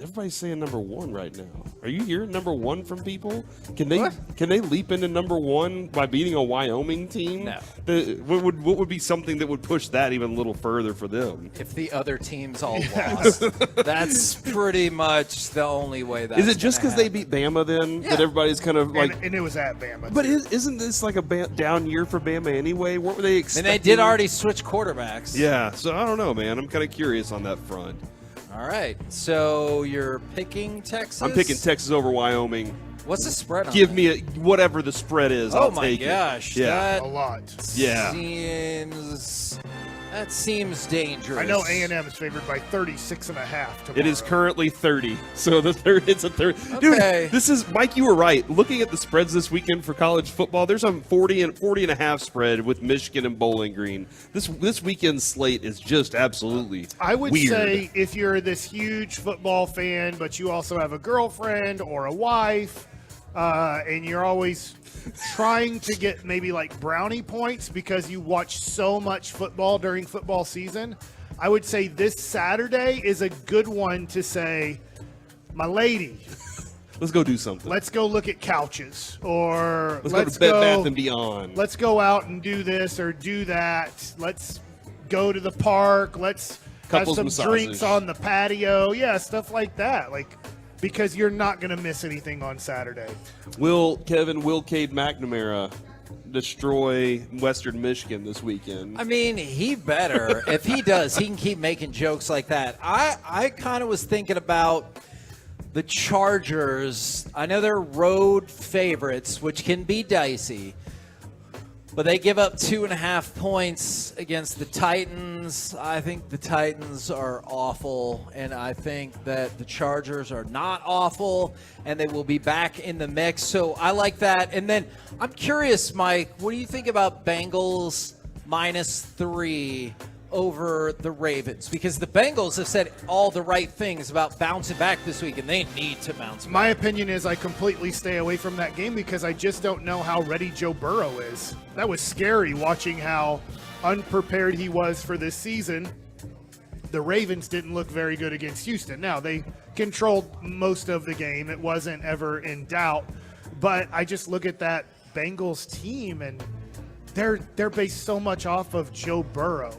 Everybody's saying number 1 right now. Are you hearing number 1 from people? Can they leap into number 1 by beating a Wyoming team? No. What would be something that would push that even a little further for them? If the other teams all lost, that's pretty much the only way that. Is it just because they beat Bama then that everybody's kind of like? And it was at Bama. But isn't this like a down year for Bama anyway? What were they expecting? And they did already switch quarterbacks. Yeah, so I don't know, man. I'm kind of curious on that front. All right, so you're picking Texas? I'm picking Texas over Wyoming. What's the spread on Give that? me whatever the spread is. I'll take it. Oh, my gosh. Yeah. That a lot. Yeah. That seems dangerous. I know A&M is favored by 36.5 tomorrow. It is currently 30. So it's a 30. Okay. Dude, this is Mike, you were right. Looking at the spreads this weekend for college football, there's a 40 and a half spread with Michigan and Bowling Green. This weekend's slate is just absolutely I would weird. say if you're this huge football fan, but you also have a girlfriend or a wife, and you're always trying to get maybe like brownie points because you watch so much football during football season, I would say this Saturday is a good one to say, my lady, let's go do something. Let's go look at couches, or let's go to Bed Bath and Beyond. Let's go out and do this or do that. Let's go to the park. Let's Couples have some massages. drinks on the patio. Yeah, stuff like that. Because you're not going to miss anything on Saturday. Will Cade McNamara destroy Western Michigan this weekend? I mean, he better. If he does, he can keep making jokes like that. I kind of was thinking about the Chargers. I know they're road favorites, which can be dicey. But they give up 2.5 points against the Titans. I think the Titans are awful, and I think that the Chargers are not awful, and they will be back in the mix. So I like that. And then I'm curious, Mike, what do you think about Bengals -3 over the Ravens? Because the Bengals have said all the right things about bouncing back this week, and they need to bounce back. My opinion is I completely stay away from that game because I just don't know how ready Joe Burrow is. That was scary watching how unprepared he was for this season. The Ravens didn't look very good against Houston. Now, they controlled most of the game. It wasn't ever in doubt. But I just look at that Bengals team, and they're based so much off of Joe Burrow.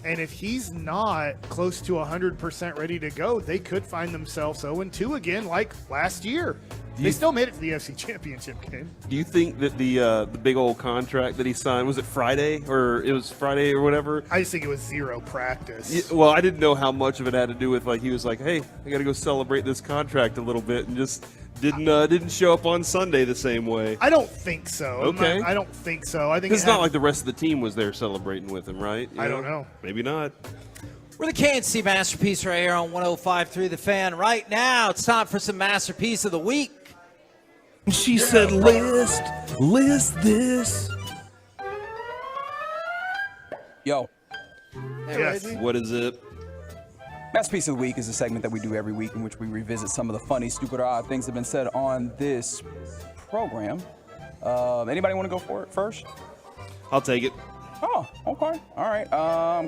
And if he's not close to 100% ready to go, they could find themselves 0-2 again like last year. They still made it to the NFC Championship game. Do you think that the big old contract that he signed, was it Friday or whatever? I just think it was zero practice. Yeah, well, I didn't know how much of it had to do with he was like, hey, I got to go celebrate this contract a little bit, and just didn't show up on Sunday the same way. I don't think so. Okay. I don't think so. I think it's not like the rest of the team was there celebrating with him, right? I don't know. Maybe not. We're the KNC Masterpiece right here on 105.3 The Fan. Right now, it's time for some Masterpiece of the Week. She said, list this. Yo. Hey, Yes. Reggie. What is it? Masterpiece of the Week is a segment that we do every week in which we revisit some of the funny, stupid, or odd things that have been said on this program. Anybody want to go for it first? I'll take it. Oh, okay. All right.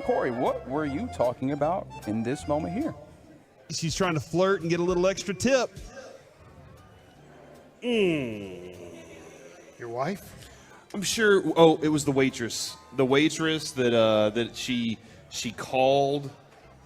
Corey, what were you talking about in this moment here? She's trying to flirt and get a little extra tip. Your wife? I'm sure. Oh, it was the waitress. The waitress that she called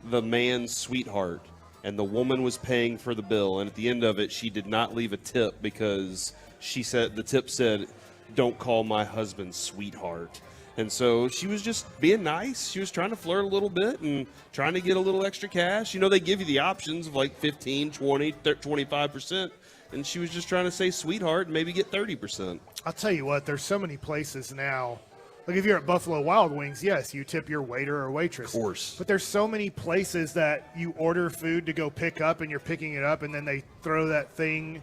the man's sweetheart, and the woman was paying for the bill. And at the end of it, she did not leave a tip because she said the tip said, "Don't call my husband sweetheart." And so she was just being nice. She was trying to flirt a little bit and trying to get a little extra cash. You know, they give you the options of like 15, 20, 25%. And she was just trying to say sweetheart and maybe get 30%. I'll tell you what, there's so many places now. Like if you're at Buffalo Wild Wings, yes, you tip your waiter or waitress. Of course. But there's so many places that you order food to go pick up and you're picking it up and then they throw that thing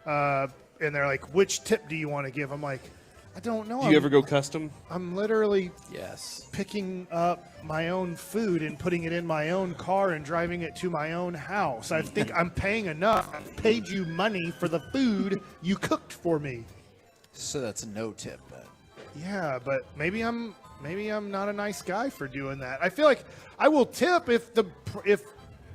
and they're like, which tip do you want to give? I'm like, I don't know. Do you ever go custom? I'm literally yes picking up my own food and putting it in my own car and driving it to my own house. I think I'm paying enough. I've paid you money for the food you cooked for me. So that's a no tip then. Yeah, but maybe I'm not a nice guy for doing that. I feel like I will tip if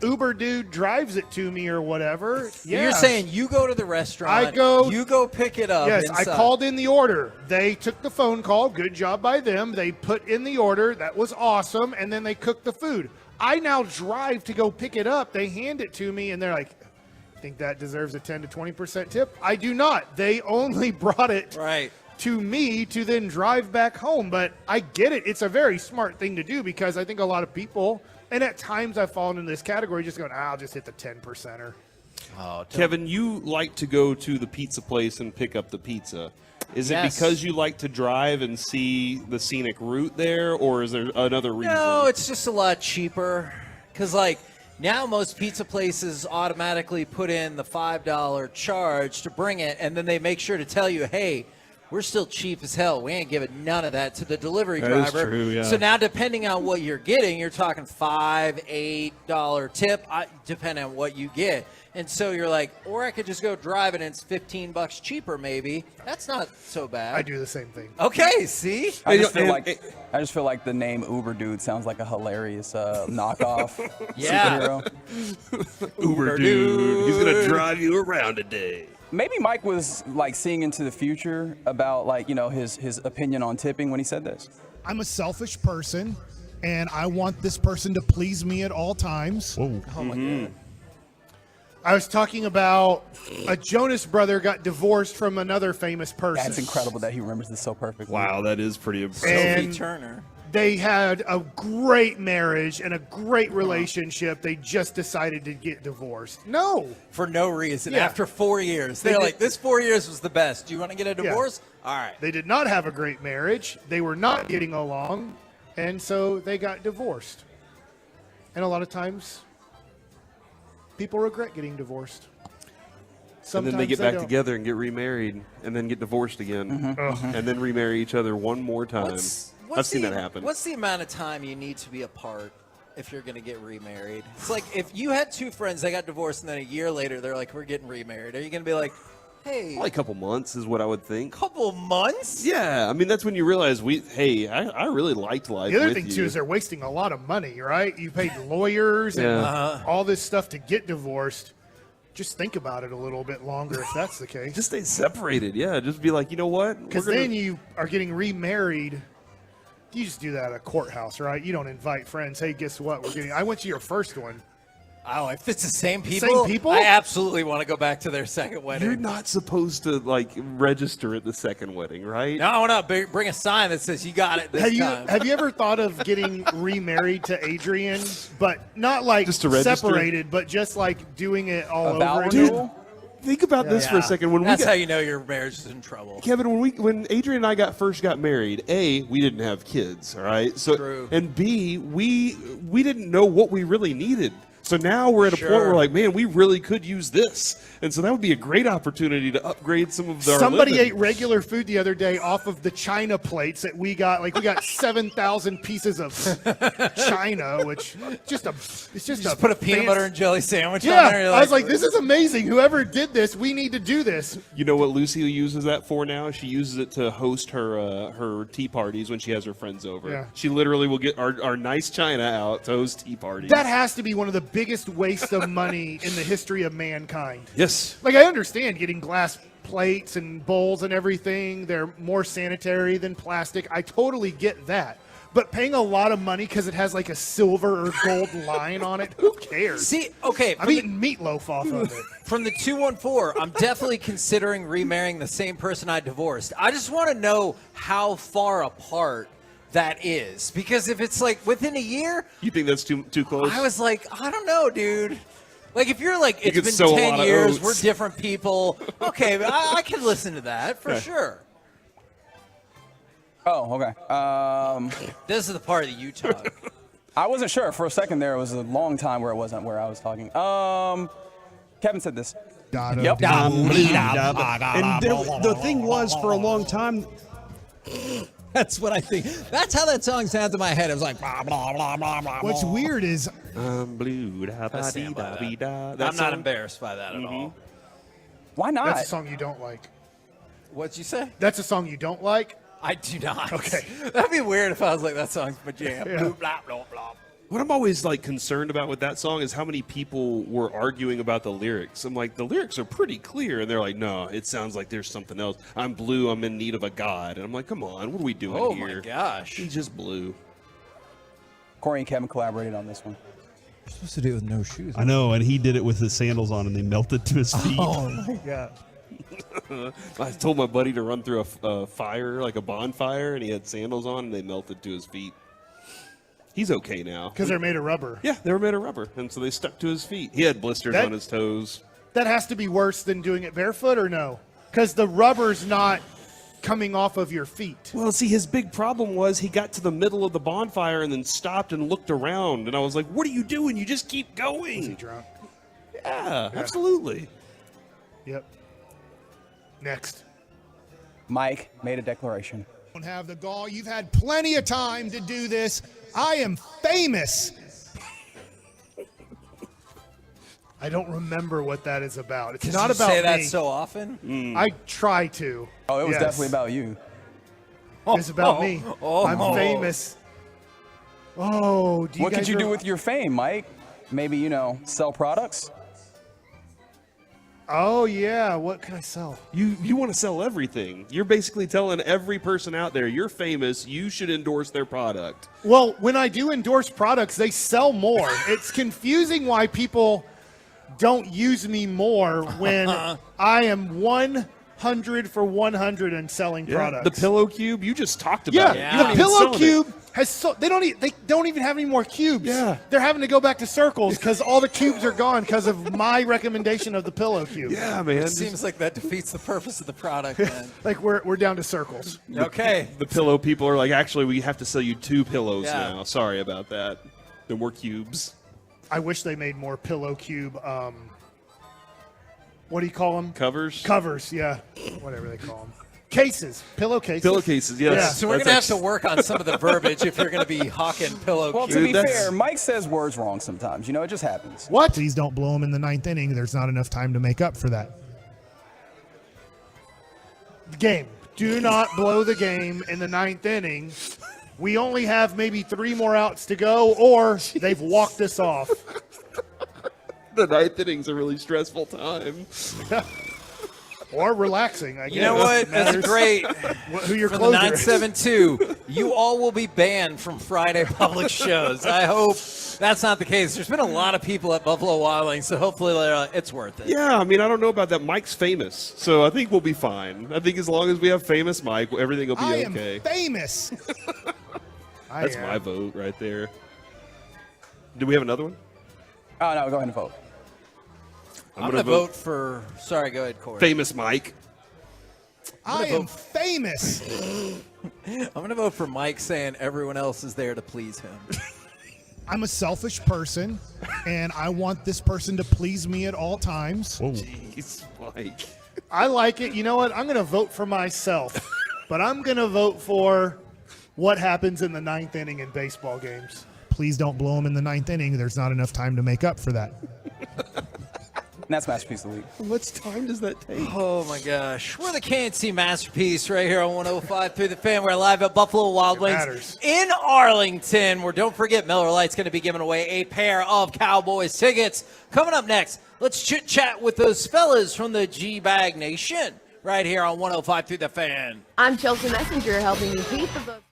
Uber dude drives it to me or whatever. Yeah. You're saying you go to the restaurant, you go pick it up. Yes, inside. I called in the order. They took the phone call. Good job by them. They put in the order. That was awesome. And then they cooked the food. I now drive to go pick it up. They hand it to me, and they're like, I think that deserves a 10 to 20% tip. I do not. They only brought it to me to then drive back home. But I get it. It's a very smart thing to do because I think a lot of people – and at times I've fallen in this category just going, I'll just hit the 10%er. Oh, Kevin, you like to go to the pizza place and pick up the pizza. Is it because you like to drive and see the scenic route there, or is there another reason? No, it's just a lot cheaper. Because, like, now most pizza places automatically put in the $5 charge to bring it, and then they make sure to tell you, hey, we're still cheap as hell. We ain't giving none of that to the delivery driver. That is true, yeah. So now, depending on what you're getting, you're talking $5, $8 tip, depending on what you get. And so you're like, or I could just go drive it and it's $15 cheaper, maybe. That's not so bad. I do the same thing. Okay, see? I just feel like the name Uber Dude sounds like a hilarious knockoff superhero. Uber Dude. He's going to drive you around today. Maybe Mike was like seeing into the future about like, you know, his opinion on tipping when he said this. I'm a selfish person and I want this person to please me at all times. Whoa. Oh my God. I was talking about a Jonas brother got divorced from another famous person. That's incredible that he remembers this so perfectly. Wow, that is pretty impressive. Sophie Turner. They had a great marriage and a great relationship. They just decided to get divorced. No. For no reason. Yeah. After 4 years. They're like, this 4 years was the best. Do you want to get a divorce? Yeah. All right. They did not have a great marriage. They were not getting along. And so they got divorced. And a lot of times, people regret getting divorced. Sometimes and then they get back together and get remarried and then get divorced again. And then remarry each other one more time. I've seen that happen. What's the amount of time you need to be apart if you're going to get remarried? It's like if you had two friends, they got divorced, and then a year later, they're like, we're getting remarried. Are you going to be like, hey. Probably a couple months is what I would think. Couple months? Yeah. I mean, that's when you realize, I really liked life The other with thing, you. too, is they're wasting a lot of money, right? You paid lawyers and all this stuff to get divorced. Just think about it a little bit longer if that's the case. Just stay separated, yeah. Just be like, you know what? Because then you are getting remarried. You just do that at a courthouse, right? You don't invite friends. Hey, guess what? I went to your first one. Oh, if it's the same people? I absolutely want to go back to their second wedding. You're not supposed to, register at the second wedding, right? No, I want to bring a sign that says you got it this time. Have you ever thought of getting remarried to Adrian, but not just to separated, but just like doing it all over again? Dude, think about this for a second. That's how you know your marriage is in trouble. Kevin, when Adrian and I first got married, A, we didn't have kids, all right? So, True. And B, we didn't know what we really needed. So now we're at a point where we're like, man, we really could use this. And so that would be a great opportunity to upgrade some of our Somebody living. ate regular food the other day off of the China plates that we got. Like, we got 7,000 pieces of China, which it's just put a peanut butter and jelly sandwich on there. I was like, this is amazing. Whoever did this, we need to do this. You know what Lucy uses that for now? She uses it to host her tea parties when she has her friends over. Yeah. She literally will get our nice China out to host tea parties. That has to be one of the biggest waste of money in the history of mankind. Yes. Like, I understand getting glass plates and bowls and everything. They're more sanitary than plastic. I totally get that. But paying a lot of money because it has like a silver or gold line on it, who cares? See, okay. I'm eating meatloaf off of it. From the 214, I'm definitely considering remarrying the same person I divorced. I just want to know how far apart that is. Because if it's like within a year. You think that's too close? I was like, I don't know, dude. Like, if you're like, it's You been could sow a lot 10 of years, oats. we're different people. Okay, but I can listen to that for sure. Oh, okay. This is the part that you talk. I wasn't sure. For a second there, it was a long time where it wasn't where I was talking. Kevin said this. Yep. And the thing was, for a long time, That's what I think. That's how that song sounds in my head. It was like blah, blah, blah, blah, blah. What's weird is I'm blue. I'm not embarrassed by that at all. Why not? That's a song you don't like. What'd you say? That's a song you don't like? I do not. Okay. That'd be weird if I was like, that song's my jam. Yeah. Blah, blah, blah, blah. What I'm always like concerned about with that song is how many people were arguing about the lyrics. I'm like, the lyrics are pretty clear, and they're like, no, it sounds like there's something else. I'm blue. I'm in need of a god. And I'm like, come on, what are we doing here? Oh my gosh, he's just blue. Corey and Kevin collaborated on this one. You're supposed to do it with no shoes. I know, and he did it with his sandals on, and they melted to his feet. Oh my God. I told my buddy to run through a fire, like a bonfire, and he had sandals on, and they melted to his feet. He's okay now. Because they're made of rubber. Yeah, they were made of rubber, and so they stuck to his feet. He had blisters on his toes. That has to be worse than doing it barefoot, or no? Because the rubber's not coming off of your feet. Well, see, his big problem was he got to the middle of the bonfire and then stopped and looked around, and I was like, what are you doing? You just keep going. Is he drunk? Yeah, absolutely. Yep. Next. Mike made a declaration. Don't have the gall. You've had plenty of time to do this. I am famous. I don't remember what that is about. It's Does not you about say me. that so often? I try to. Oh, it was Yes. definitely about you. It's about me. I'm famous. Oh, do you What guys could you do re- with your fame, Mike? Maybe, sell products? Oh, yeah. What can I sell? You want to sell everything. You're basically telling every person out there, you're famous, you should endorse their product. Well, when I do endorse products, they sell more. It's confusing why people don't use me more when I am 100 for 100 in selling products. The Pillow Cube, you just talked about it. You're not The even Pillow selling Cube it. has they don't even have any more cubes. Yeah. They're having to go back to circles because all the cubes are gone because of my recommendation of the Pillow Cube. Yeah, man. It seems like that defeats the purpose of the product, man. Like we're down to circles. Okay. The pillow people are like, actually, we have to sell you 2 pillows Yeah. now. Sorry about that. No more cubes. I wish they made more Pillow Cube. What do you call them? Covers? Covers, yeah. Whatever they call them. Cases. Pillowcases. Pillowcases, yes. Yeah. So we're going to have to work on some of the verbiage if you're going to be hawking pillow Well, cubes. to be fair, Mike says words wrong sometimes. It just happens. What? Please don't blow him in the 9th inning. There's not enough time to make up for that. Game. Do not blow the game in the 9th inning. We only have maybe 3 more outs to go, or they've walked us off. The 9th inning's a really stressful time. Or relaxing, I guess. You know what? That's Matters great. Who your For the closer is. 972, you all will be banned from Friday public shows. I hope that's not the case. There's been a lot of people at Buffalo Wild Wings, so hopefully it's worth it. Yeah, I mean, I don't know about that. Mike's famous, so I think we'll be fine. I think as long as we have famous Mike, everything will be I okay. am famous. That's my vote right there. Do we have another one? Oh, no, go ahead and vote. I'm going to vote for. Sorry, go ahead, Corey. Famous Mike. I am famous. I'm going to vote for Mike saying everyone else is there to please him. I'm a selfish person, and I want this person to please me at all times. Jeez, Mike. I like it. You know what? I'm going to vote for myself, but I'm going to vote for what happens in the 9th inning in baseball games. Please don't blow him in the 9th inning. There's not enough time to make up for that. And that's Masterpiece of the Week. How much time does that take? Oh, my gosh. We're the KNC Masterpiece right here on 105 through the Fan. We're live at Buffalo Wild Wings matters. in Arlington, where don't forget Miller Lite's going to be giving away a pair of Cowboys tickets. Coming up next, let's chit-chat with those fellas from the G-Bag Nation right here on 105 through the Fan. I'm Chelsea Messenger, helping you beat the votes.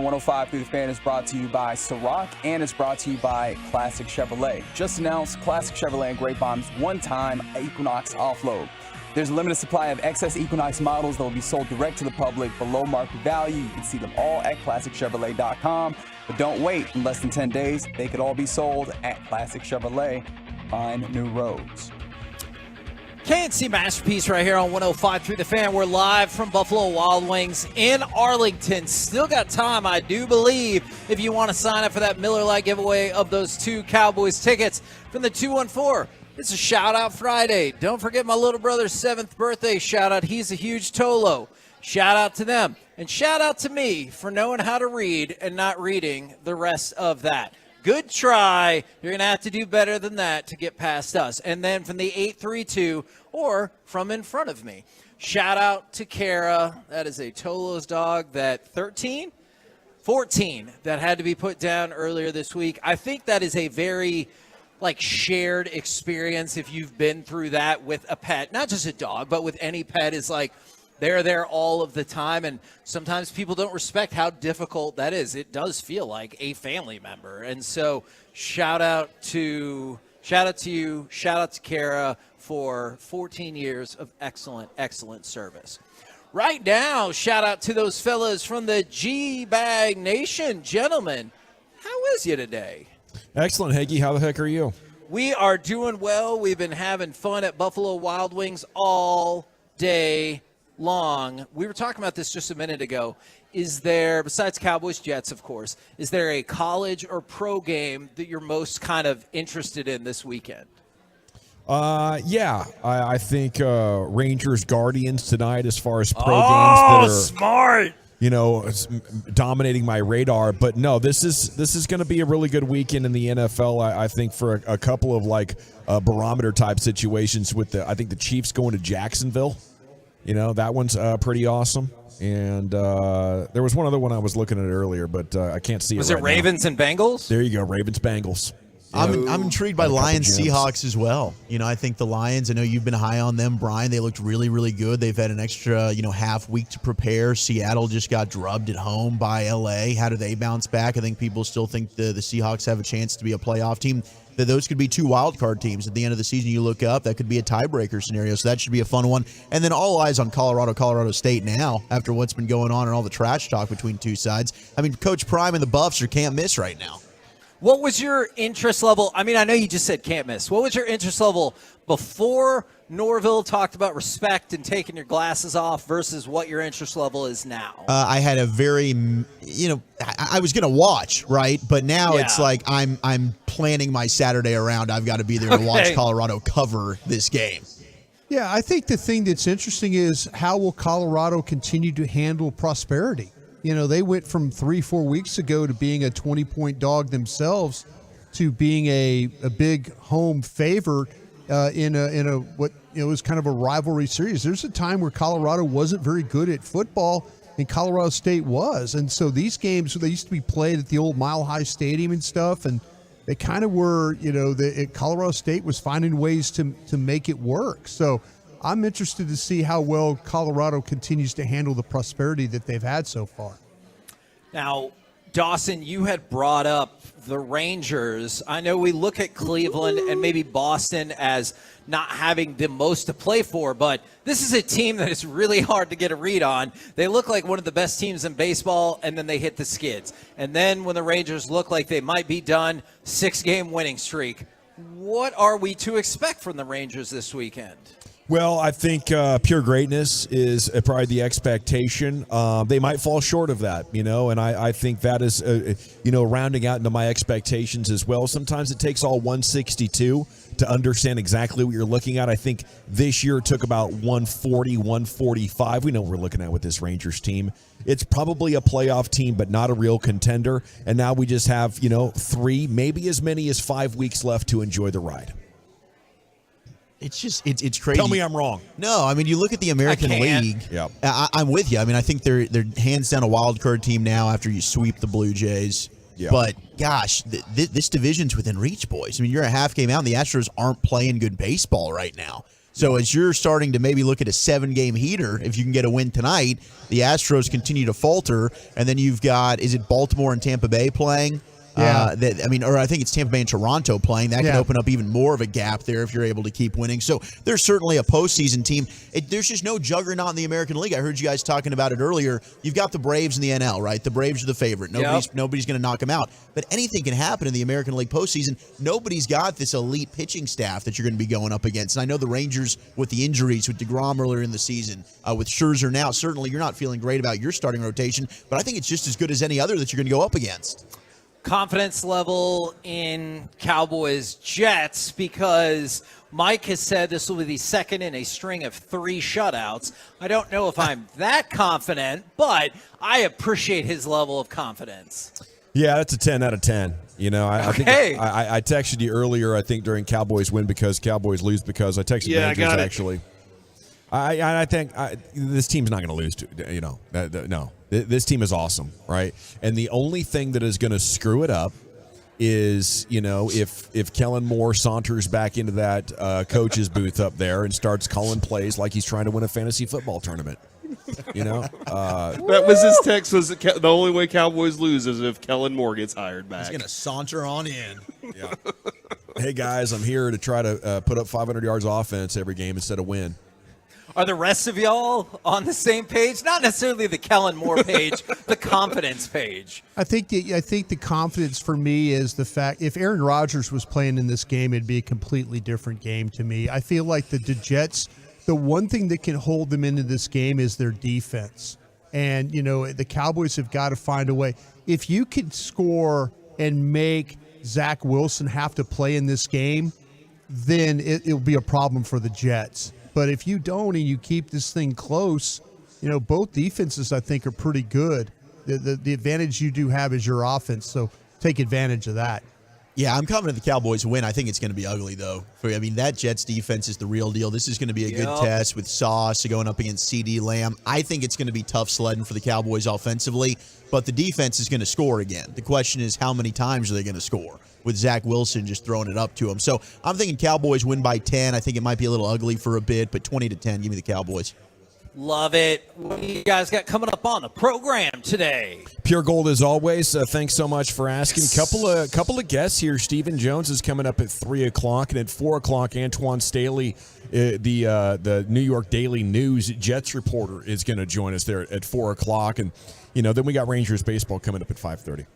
105 Through the Fan is brought to you by Ciroc, and it's brought to you by Classic Chevrolet. Just announced Classic Chevrolet and Grapevine's one-time Equinox offload. There's a limited supply of excess Equinox models that will be sold direct to the public below market value. You can see them all at ClassicChevrolet.com. But don't wait. In less than 10 days, they could all be sold at Classic Chevrolet. Find new roads. KNC Masterpiece right here on 105 Through the Fan. We're live from Buffalo Wild Wings in Arlington. Still got time, I do believe, if you want to sign up for that Miller Lite giveaway of those 2 Cowboys tickets from the 214. It's a shout-out Friday. Don't forget my little brother's 7th birthday shout-out. He's a huge Tolo. Shout-out to them. And shout-out to me for knowing how to read and not reading the rest of that. Good try. You're going to have to do better than that to get past us. And then from the 832 or from in front of me. Shout-out to Kara. That is a Tolo's dog that 14 that had to be put down earlier this week. I think that is a very shared experience if you've been through that with a pet, not just a dog, but with any pet. Is they're there all of the time, and sometimes people don't respect how difficult that is. It does feel like a family member. And so shout out to you, shout out to Kara for 14 years of excellent service. Right now, shout out to those fellas from the G-Bag Nation. Gentlemen, how is you today? Excellent, Hagee. How the heck are you? We are doing well. We've been having fun at Buffalo Wild Wings all day long. We were talking about this just a minute ago. Is there, besides Cowboys Jets, of course, is there a college or pro game that you're most kind of interested in this weekend? I think Rangers Guardians tonight as far as pro games that are smart. Dominating my radar. But no, this is going to be a really good weekend in the NFL. I think for a couple of barometer type situations with I think the Chiefs going to Jacksonville. That one's pretty awesome. And there was one other one I was looking at earlier, but I can't see it. Was it Ravens and Bengals? There you go, Ravens Bengals. I'm intrigued by Lions Seahawks as well. I think the Lions, I know you've been high on them, Brian. They looked really, really good. They've had an extra, half week to prepare. Seattle just got drubbed at home by LA. How do they bounce back? I think people still think the Seahawks have a chance to be a playoff team. That those could be 2 wild card teams at the end of the season. You look up, that could be a tiebreaker scenario. So that should be a fun one. And then all eyes on Colorado State now after what's been going on and all the trash talk between two sides. I mean, Coach Prime and the Buffs are can't miss right now. What was your interest level? I mean, I know you just said can't miss. What was your interest level before Norville talked about respect and taking your glasses off versus what your interest level is now? I had a very, I was going to watch, right? But now it's like I'm planning my Saturday around. I've got to be there to watch Colorado cover this game. Yeah, I think the thing that's interesting is how will Colorado continue to handle prosperity? They went from 3-4 weeks ago to being a 20-point dog themselves to being a big home favorite in a what was kind of a rivalry series. There's a time where Colorado wasn't very good at football, and Colorado State was. And so these games, they used to be played at the old Mile High Stadium and stuff, and they kind of were, Colorado State was finding ways to make it work. So I'm interested to see how well Colorado continues to handle the prosperity that they've had so far. Now, Dawson, you had brought up the Rangers. I know we look at Cleveland and maybe Boston as not having the most to play for, but this is a team that is really hard to get a read on. They look like one of the best teams in baseball, and then they hit the skids. And then when the Rangers look like they might be done, 6-game winning streak. What are we to expect from the Rangers this weekend? Well, I think pure greatness is probably the expectation. They might fall short of that, and I think that is, rounding out into my expectations as well. Sometimes it takes all 162 to understand exactly what you're looking at. I think this year it took about 140, 145. We know what we're looking at with this Rangers team. It's probably a playoff team, but not a real contender. And now we just have, 3, maybe as many as 5 weeks left to enjoy the ride. It's just it's crazy. Tell me I'm wrong. No, I mean, you look at the American League. Yeah, I'm with you. I mean, I think they're hands down a wild card team now after you sweep the Blue Jays. Yeah. But gosh, this division's within reach, boys. I mean, you're a half game out, and the Astros aren't playing good baseball right now. So as you're starting to maybe look at a 7-game heater, if you can get a win tonight, the Astros continue to falter, and then you've got, is it Baltimore and Tampa Bay playing? Yeah. Or I think it's Tampa Bay and Toronto playing. That can open up even more of a gap there if you're able to keep winning. So there's certainly a postseason team. There's just no juggernaut in the American League. I heard you guys talking about it earlier. You've got the Braves in the NL, right? The Braves are the favorite. Nobody's going to knock them out. But anything can happen in the American League postseason. Nobody's got this elite pitching staff that you're going to be going up against. And I know the Rangers with the injuries, with DeGrom earlier in the season, with Scherzer now, certainly you're not feeling great about your starting rotation. But I think it's just as good as any other that you're going to go up against. Confidence level in Cowboys-Jets, because Mike has said this will be the second in a string of 3 shutouts. I don't know if I'm that confident, but I appreciate his level of confidence. Yeah, that's a 10 out of 10. You know, I think I texted you earlier, I think, during Cowboys win because Cowboys lose because. I texted managers, actually. I think this team's not going to lose. No. This team is awesome, right? And the only thing that is going to screw it up is, if Kellen Moore saunters back into that coach's booth up there and starts calling plays like he's trying to win a fantasy football tournament. That was his text. Was the only way Cowboys lose is if Kellen Moore gets hired back. He's going to saunter on in. Yeah. Hey, guys, I'm here to try to put up 500 yards offense every game instead of win. Are the rest of y'all on the same page? Not necessarily the Kellen Moore page, the confidence page. I think the confidence for me is the fact if Aaron Rodgers was playing in this game, it'd be a completely different game to me. I feel like the Jets, the one thing that can hold them into this game is their defense. And, the Cowboys have got to find a way. If you could score and make Zach Wilson have to play in this game, then it'll be a problem for the Jets. But if you don't and you keep this thing close, both defenses, I think, are pretty good. The advantage you do have is your offense, so take advantage of that. Yeah, I'm confident the Cowboys win. I think it's going to be ugly, though. That Jets defense is the real deal. This is going to be a good test with Sauce going up against CD Lamb. I think it's going to be tough sledding for the Cowboys offensively, but the defense is going to score again. The question is, how many times are they going to score with Zach Wilson just throwing it up to him? So I'm thinking Cowboys win by 10. I think it might be a little ugly for a bit, but 20-10, give me the Cowboys. Love it. What do you guys got coming up on the program today? Pure Gold as always. Thanks so much for asking. Couple of guests here. Stephen Jones is coming up at 3 o'clock, and at 4 o'clock, Antoine Staley, the New York Daily News Jets reporter, is going to join us there at 4 o'clock, and then we got Rangers baseball coming up at 5:30.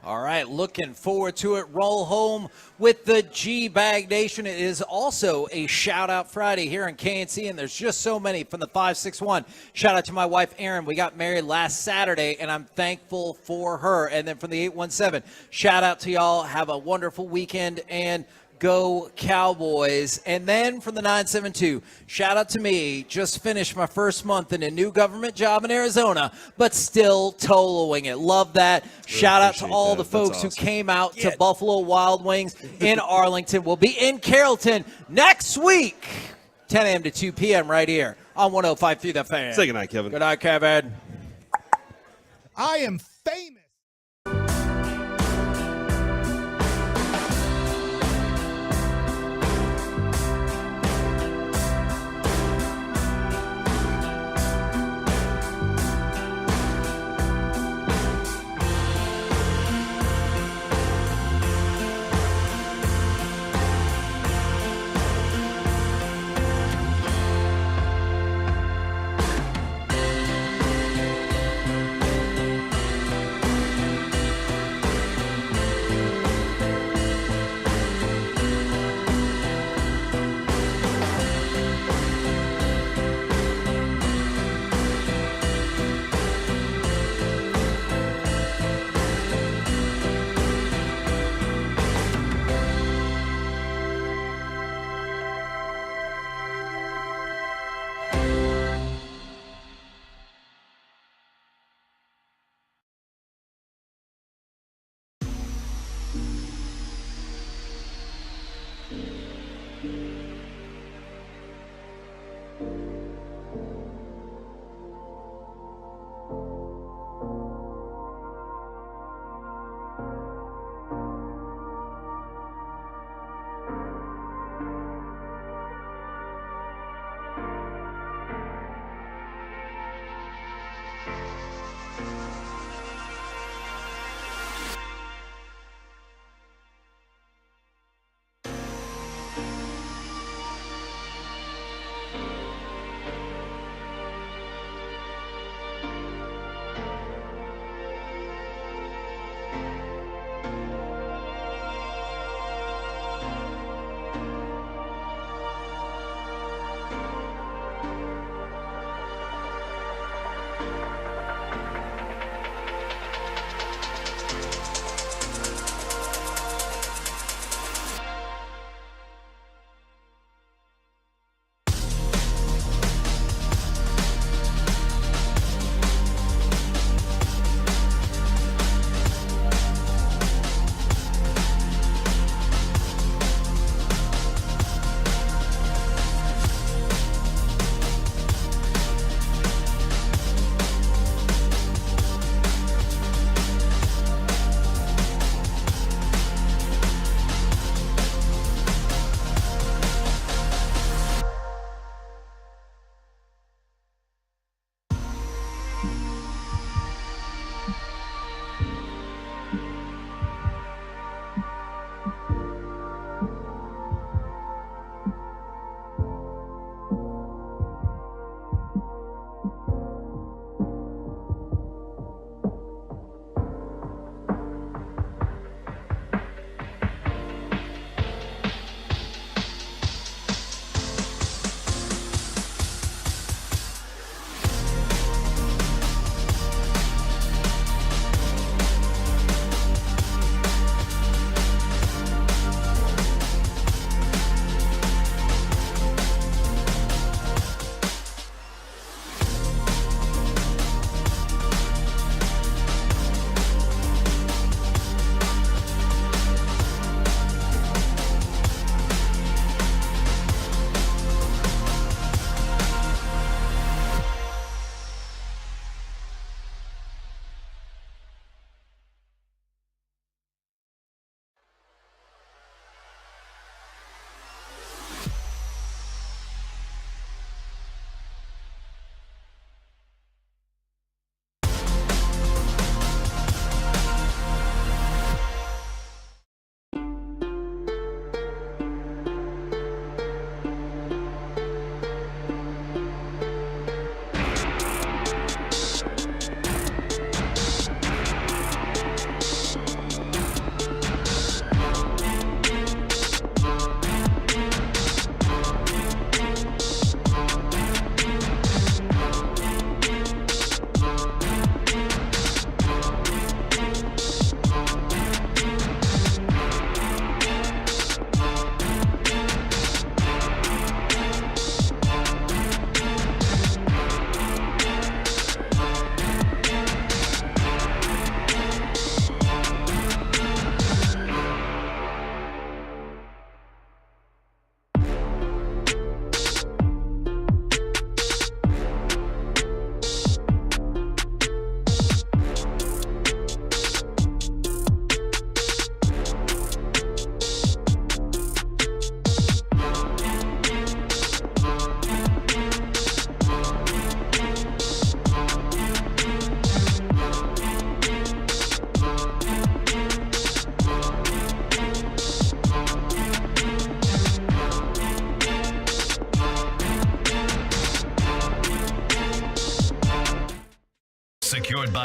All right, looking forward to it. Roll home with the G-Bag Nation. It is also a shout-out Friday here in KNC, and there's just so many from the 561. Shout-out to my wife, Erin. We got married last Saturday, and I'm thankful for her. And then from the 817, shout-out to y'all. Have a wonderful weekend, and go Cowboys. And then from the 972, shout out to me. Just finished my first month in a new government job in Arizona, but still toloing it. Love that. Really shout out to all the folks who came out to Buffalo Wild Wings in Arlington. We'll be in Carrollton next week, 10 a.m. to 2 p.m. right here on 105.3 The Fan. Say goodnight, Kevin. Good night, Kevin. I am famous.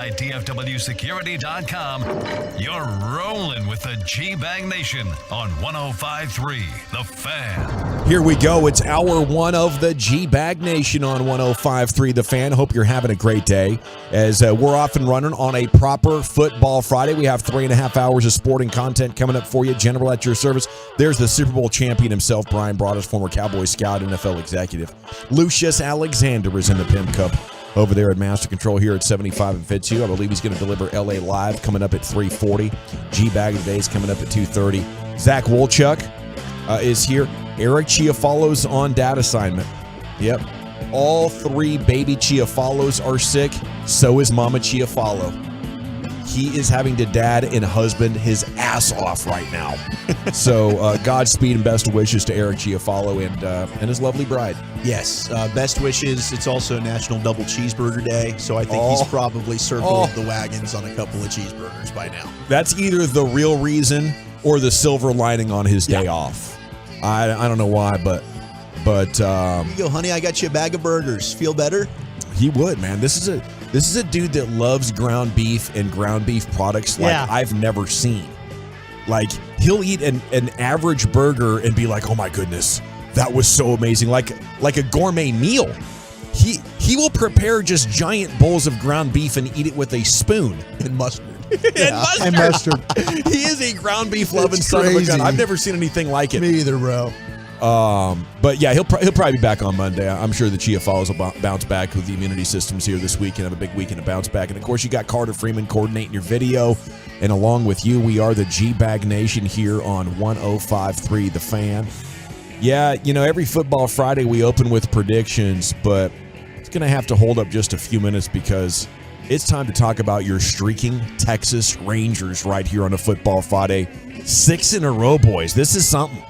by DFWSecurity.com. You're rolling with the G-Bag Nation on 105.3 The Fan. Here we go. It's hour one of the G-Bag Nation on 105.3 The Fan. Hope you're having a great day as we're off and running on a proper Football Friday. We have 3.5 hours of sporting content coming up for you. General at your service. There's the Super Bowl champion himself, Brian Broaddus, former Cowboys scout, NFL executive. Lucius Alexander is in the Pimp Cup over there at Master Control here at 75 and Fitzhugh. I believe he's going to deliver LA Live coming up at 3:40. G-Bag of the Day is coming up at 2:30. Zach Wolchuk is here. Eric Chiafalo's on dad assignment. Yep. All three baby Chiafalos are sick. So is Mama Chiafalo. He is having to dad and husband his ass off right now. So Godspeed and best wishes to Eric Chiafalo and his lovely bride. Yes, best wishes. It's also National Double Cheeseburger Day, so I think he's probably circled the wagons on a couple of cheeseburgers by now. That's either the real reason or the silver lining on his day off. I don't know why, but Here you go, honey. I got you a bag of burgers. Feel better? He would, man. This is a dude that loves ground beef and ground beef products like I've never seen. Like, he'll eat an average burger and be like, oh my goodness, that was so amazing. Like a gourmet meal. He will prepare just giant bowls of ground beef and eat it with a spoon. And mustard. And mustard. He is a ground beef loving son of a gun. I've never seen anything like it. Me either, bro. But yeah, he'll probably be back on Monday. I'm sure the Chiafalos will bounce back with the immunity systems here this week and have a big weekend to bounce back. And of course, you got Carter Freeman coordinating your video. And along with you, we are the G-Bag Nation here on 105.3 The Fan. Yeah, every Football Friday we open with predictions, but it's going to have to hold up just a few minutes because it's time to talk about your streaking Texas Rangers right here on a Football Friday. 6 in a row, boys. This is something.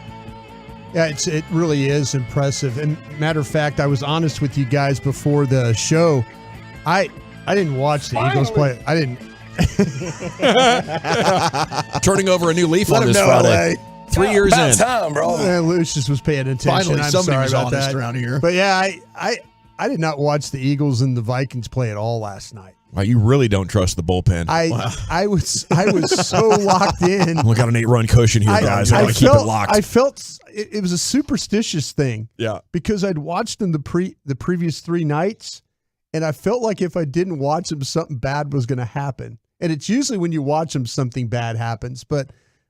Yeah, it really is impressive. And matter of fact, I was honest with you guys before the show. I didn't watch the Eagles play. I didn't. Turning over a new leaf on this Friday. 3 years in. Time, bro. Lucius was paying attention. Finally, I'm somebody sorry was about honest that. around here. But yeah, I did not watch the Eagles and the Vikings play at all last night. Wow, you really don't trust the bullpen. I was so locked in. We got an 8-run cushion here, guys. I got to keep it locked. I felt it was a superstitious thing. Yeah, because I'd watched them the previous 3 nights, and I felt like if I didn't watch them, something bad was going to happen. And it's usually when you watch them, something bad happens. But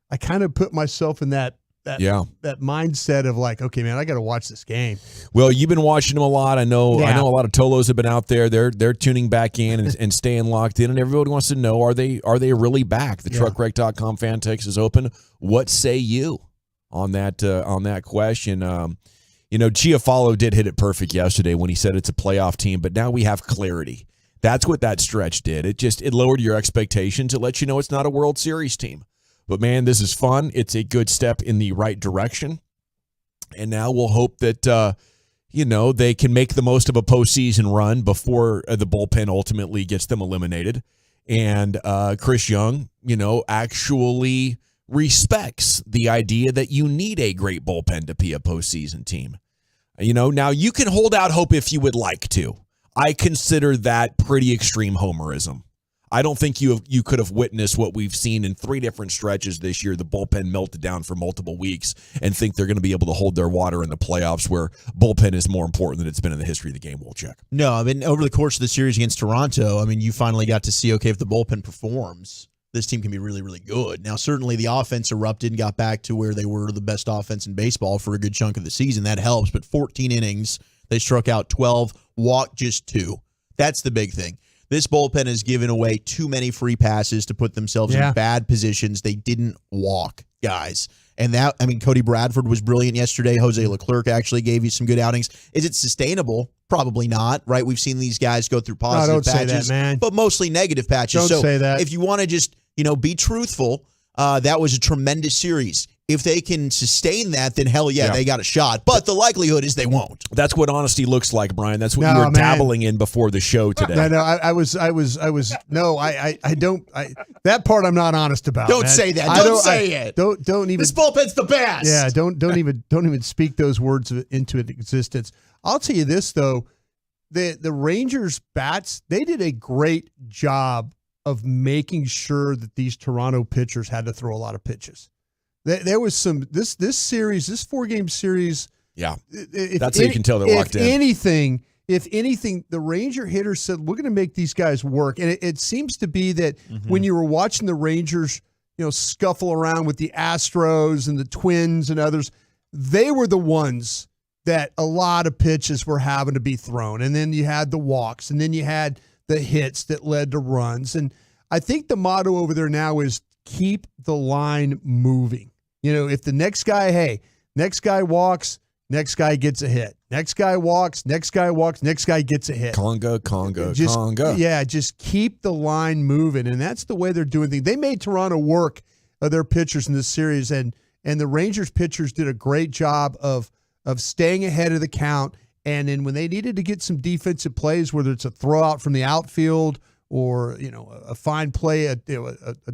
I kind of put myself in that mindset of like, okay, man, I got to watch this game. Well, you've been watching them a lot. I know a lot of Tolos have been out there. They're tuning back in and staying locked in, and everybody wants to know, are they really back? The truckwreck.com fan text is open. What say you on that question? Chiafalo did hit it perfect yesterday when he said it's a playoff team, but now we have clarity. That's what that stretch did. It lowered your expectations. It lets you know it's not a World Series team. But, man, this is fun. It's a good step in the right direction. And now we'll hope that, they can make the most of a postseason run before the bullpen ultimately gets them eliminated. And Chris Young, actually respects the idea that you need a great bullpen to be a postseason team. Now you can hold out hope if you would like to. I consider that pretty extreme homerism. I don't think you could have witnessed what we've seen in 3 different stretches this year. The bullpen melted down for multiple weeks and think they're going to be able to hold their water in the playoffs where bullpen is more important than it's been in the history of the game. We'll check. No, over the course of the series against Toronto, you finally got to see, okay, if the bullpen performs, this team can be really, really good. Now, certainly the offense erupted and got back to where they were the best offense in baseball for a good chunk of the season. That helps, but 14 innings, they struck out 12, walked just 2. That's the big thing. This bullpen has given away too many free passes to put themselves in bad positions. They didn't walk, guys. And Cody Bradford was brilliant yesterday. Jose Leclerc actually gave you some good outings. Is it sustainable? Probably not, right? We've seen these guys go through positive patches, say that, man. But mostly negative patches. Don't say that. If you want to just, be truthful, that was a tremendous series. If they can sustain that, then hell yeah, they got a shot. But the likelihood is they won't. That's what honesty looks like, Brian. That's what you were dabbling in before the show today. No, I don't. That part I'm not honest about. Don't say that. Don't say it. Don't even. This bullpen's the best. Yeah, don't even speak those words into existence. I'll tell you this though, the Rangers bats, they did a great job of making sure that these Toronto pitchers had to throw a lot of pitches. There was some this series, this 4-game series. Yeah, that's how you can tell they're locked in. If anything, the Ranger hitters said, we're going to make these guys work. And it seems to be that when you were watching the Rangers, scuffle around with the Astros and the Twins and others, they were the ones that a lot of pitches were having to be thrown. And then you had the walks, and then you had the hits that led to runs. And I think the motto over there now is keep the line moving. If the next guy walks, next guy gets a hit. Next guy walks, next guy gets a hit. Conga. Yeah, just keep the line moving. And that's the way they're doing things. They made Toronto work their pitchers in this series, and the Rangers pitchers did a great job of staying ahead of the count. And then when they needed to get some defensive plays, whether it's a throw out from the outfield or a fine play, a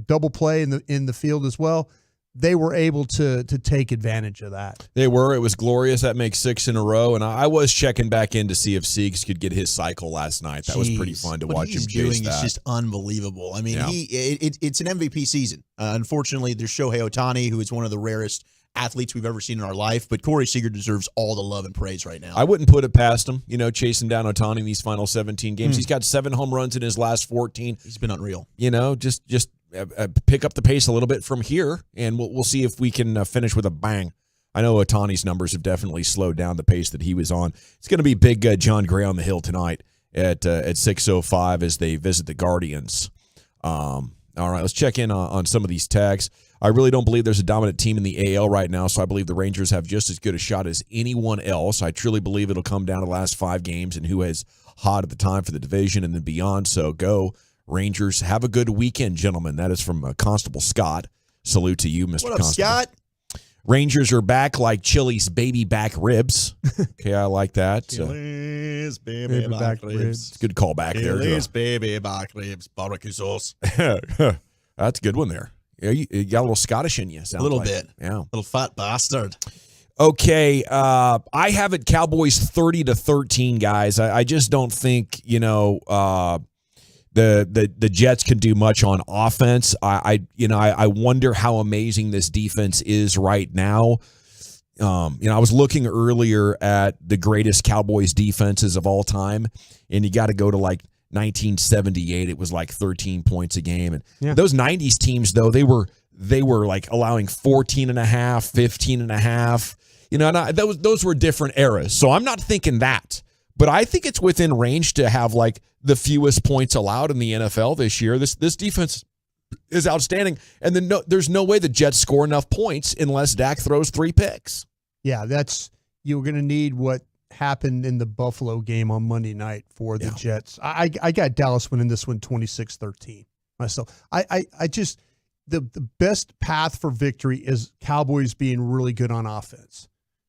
double play in the field as well, they were able to take advantage of that. They were. It was glorious. That makes 6 in a row. And I was checking back in to see if Siegs could get his cycle last night. That was pretty fun to watch him chase that. What he's doing is just unbelievable. I mean, it's an MVP season. Unfortunately, there's Shohei Ohtani, who is one of the rarest athletes we've ever seen in our life, but Corey Seager deserves all the love and praise right now. I wouldn't put it past him, chasing down Ohtani in these final 17 games. He's got 7 home runs in his last 14. He's been unreal. Just pick up the pace a little bit from here, and we'll see if we can finish with a bang. I know Ohtani's numbers have definitely slowed down the pace that he was on. It's going to be big John Gray on the hill tonight at 6:05 as they visit the Guardians. All right, let's check in on some of these tags. I really don't believe there's a dominant team in the AL right now, so I believe the Rangers have just as good a shot as anyone else. I truly believe it'll come down to the last 5 games and who is hot at the time for the division and then beyond. So go Rangers. Have a good weekend, gentlemen. That is from Constable Scott. Salute to you, Mr. What up, Constable. Scott? Rangers are back like Chili's baby back ribs. Okay, I like that. Chili's baby back ribs. It's a good callback there. Chili's baby back ribs, barbecue sauce. That's a good one there. Yeah, you got a little Scottish in you. A little bit. Yeah. Little fat bastard. Okay, I have it Cowboys 30-13, guys. I just don't think, the Jets can do much on offense. I wonder how amazing this defense is right now. I was looking earlier at the greatest Cowboys defenses of all time, and you got to go to like 1978. It was like 13 points a game, and those 90s teams though they were like allowing 14.5, 15.5. And those were different eras. So I'm not thinking that. But I think it's within range to have like the fewest points allowed in the NFL this year. This defense is outstanding. And then there's no way the Jets score enough points unless Dak throws 3 picks. Yeah, you're going to need what happened in the Buffalo game on Monday night for the Jets. I got Dallas winning this one 26-13 myself. I just the best path for victory is Cowboys being really good on offense.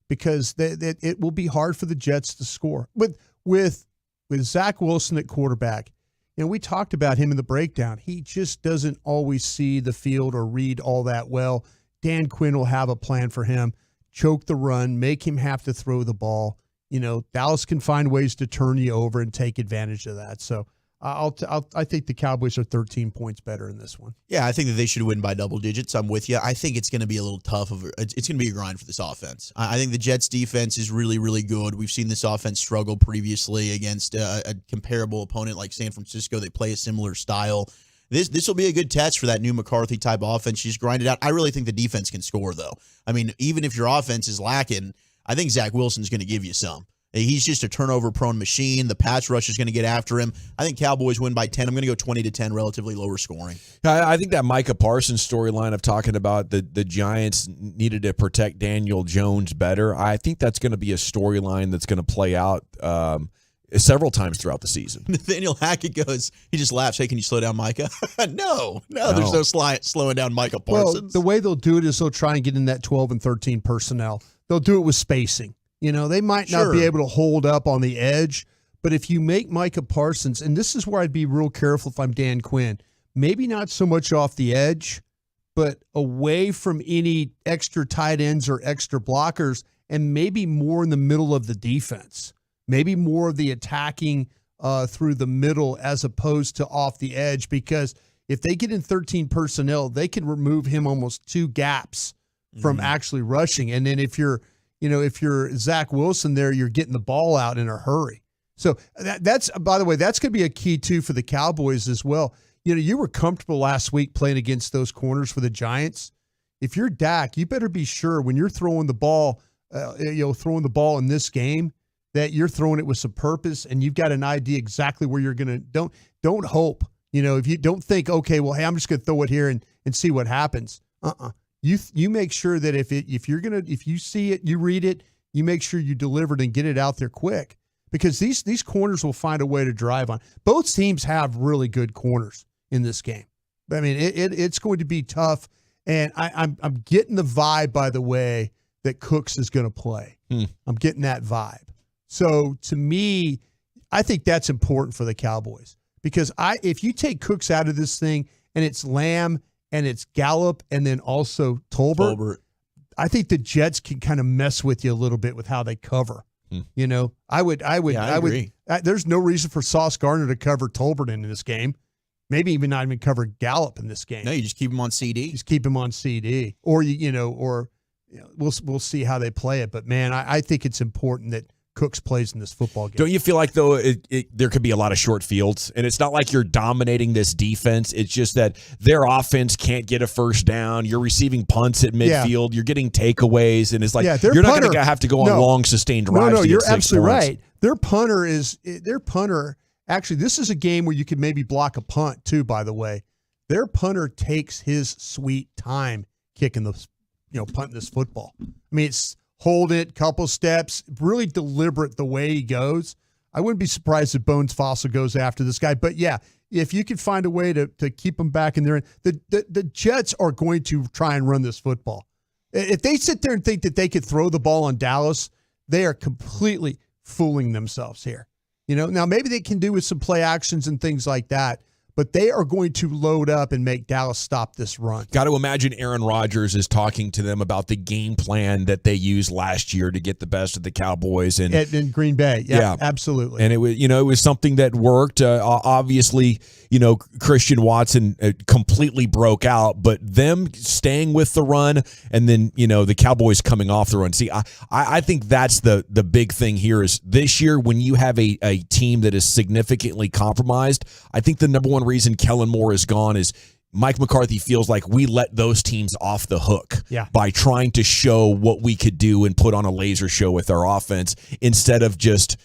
Because it will be hard for the Jets to score. With Zach Wilson at quarterback, we talked about him in the breakdown. He just doesn't always see the field or read all that well. Dan Quinn will have a plan for him, choke the run, make him have to throw the ball. Dallas can find ways to turn you over and take advantage of that. So I think the Cowboys are 13 points better in this one. Yeah, I think that they should win by double digits. I'm with you. I think it's going to be a little tough. It's going to be a grind for this offense. I think the Jets' defense is really, really good. We've seen this offense struggle previously against a comparable opponent like San Francisco. They play a similar style. This will be a good test for that new McCarthy type offense. She's grinded out. I really think the defense can score, though. I mean, even if your offense is lacking, I think Zach Wilson's going to give you some. He's just a turnover-prone machine. The pass rush is going to get after him. I think Cowboys win by 10. I'm going to go 20-10, relatively lower scoring. I think that Micah Parsons storyline of talking about the Giants needed to protect Daniel Jones better, I think that's going to be a storyline that's going to play out several times throughout the season. Nathaniel Hackett he just laughs. Hey, can you slow down Micah? No, there's no slowing down Micah Parsons. Well, the way they'll do it is they'll try and get in that 12 and 13 personnel. They'll do it with spacing. They might not be able to hold up on the edge, but if you make Micah Parsons, and this is where I'd be real careful if I'm Dan Quinn, maybe not so much off the edge, but away from any extra tight ends or extra blockers, and maybe more in the middle of the defense. maybe more of the attacking through the middle as opposed to off the edge, because if they get in 13 personnel, they can remove him almost 2 gaps from actually rushing. And then if you're Zach Wilson there, you're getting the ball out in a hurry. So that's, by the way, that's going to be a key too for the Cowboys as well. You were comfortable last week playing against those corners for the Giants. If you're Dak, you better be sure when you're throwing the ball, throwing the ball in this game, that you're throwing it with some purpose and you've got an idea exactly where you're going to. Don't hope. If you don't think, okay, well, hey, I'm just going to throw it here and see what happens. You make sure that if you see it, you read it, you make sure you deliver it and get it out there quick, because these corners will find a way to drive on. Both teams have really good corners in this game. I mean, it's going to be tough, and I'm getting the vibe, by the way, that Cooks is going to play. I'm getting that vibe. So to me, I think that's important for the Cowboys, because if you take Cooks out of this thing and it's Lamb and it's Gallup and then also Tolbert, I think the Jets can kind of mess with you a little bit with how they cover. I would. There's no reason for Sauce Gardner to cover Tolbert in this game. Maybe even not even cover Gallup in this game. No, you just keep him on CD. Just keep him on CD, or we'll see how they play it. But man, I think it's important that Cooks plays in this football game. Don't you feel like, though, there could be a lot of short fields, and it's not like you're dominating this defense. It's just that their offense can't get a first down. You're receiving punts at midfield. You're getting takeaways, and it's like you're not going to have to go on long, sustained drives. No, you're absolutely points. right. Their punter. Actually, this is a game where you could maybe block a punt too. By the way, their punter takes his sweet time kicking punting this football. I mean, it's hold it, couple steps, really deliberate the way he goes. I wouldn't be surprised if Bones Fossil goes after this guy. But yeah, if you could find a way to keep him back in there, the Jets are going to try and run this football. If they sit there and think that they could throw the ball on Dallas, they are completely fooling themselves here. Now maybe they can do with some play actions and things like that, but they are going to load up and make Dallas stop this run. Got to imagine Aaron Rodgers is talking to them about the game plan that they used last year to get the best of the Cowboys and in Green Bay. Yeah, absolutely. And it was something that worked. Obviously, Christian Watson completely broke out, but them staying with the run and then, the Cowboys coming off the run. See, I think that's the big thing here is this year when you have a team that is significantly compromised, I think the number one reason Kellen Moore is gone is Mike McCarthy feels like we let those teams off the hook by trying to show what we could do and put on a laser show with our offense instead of just,